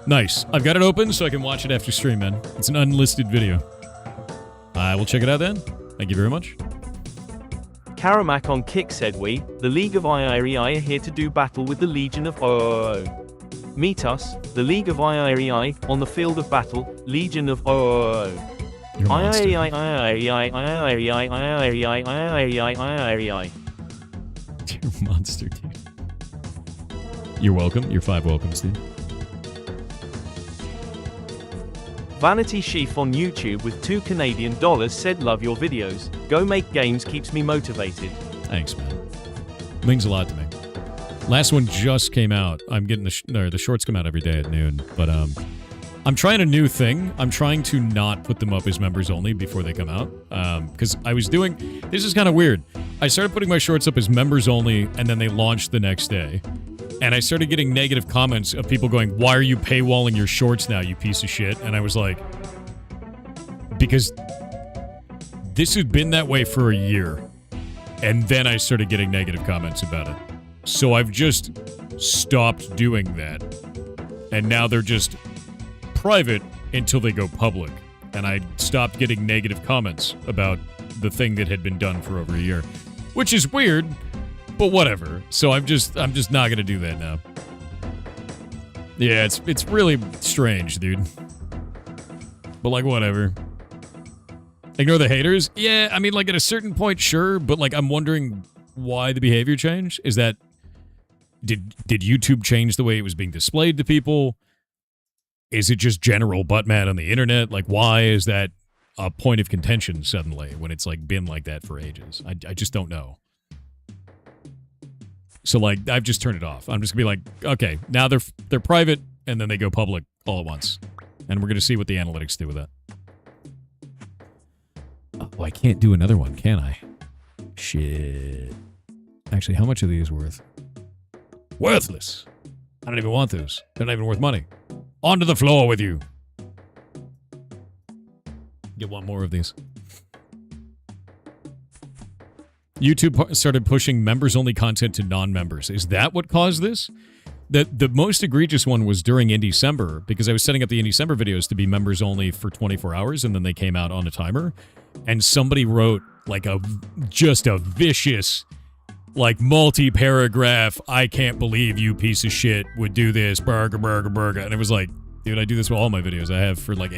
Nice. I've got it open so I can watch it after stream, man. It's an unlisted video. I will check it out then. Thank you very much. Karamak on Kick said the League of IREI are here to do battle with the Legion of OOO. Meet us, the League of IREI, on the field of battle, Legion of OOO. You're a monster. You're a monster, dude. You're welcome. You're 5 welcomes, dude. Vanity Sheaf on YouTube with $2 Canadian said love your videos. Go make games keeps me motivated. Thanks, man. Means a lot to me. Last one just came out. I'm getting the shorts come out every day at noon, but I'm trying a new thing. I'm trying to not put them up as members only before they come out. Because I was doing... This is kind of weird. I started putting my shorts up as members only, and then they launched the next day. And I started getting negative comments of people going, why are you paywalling your shorts now, you piece of shit? And I was like, because this has been that way for a year. And then I started getting negative comments about it. So I've just stopped doing that. And now they're just private until they go public. And I stopped getting negative comments about the thing that had been done for over a year. Which is weird, But whatever. So I'm just not gonna do that now. Yeah, it's really strange, dude. But like, whatever. Ignore the haters? Yeah, I mean, like, at a certain point, sure, but like, I'm wondering why the behavior changed. Is that did YouTube change the way it was being displayed to people? Is it just general butt mad on the internet? Like, why is that a point of contention suddenly when it's like been like that for ages? I just don't know. So like, I've just turned it off. I'm just gonna be like, okay, now they're private, and then they go public all at once, and we're gonna see what the analytics do with that. Oh, I can't do another one, can I? Shit. Actually, how much are these worth? Worthless. I don't even want those. They're not even worth money. Onto the floor with you. Get one more of these. YouTube started pushing members-only content to non-members. Is that what caused this? The most egregious one was during Indecember, because I was setting up the Indecember videos to be members-only for 24 hours, and then they came out on a timer. And somebody wrote, like, just a vicious, like, multi-paragraph, I can't believe you piece of shit would do this, burger. And it was like, dude, I do this with all my videos. I have for, like,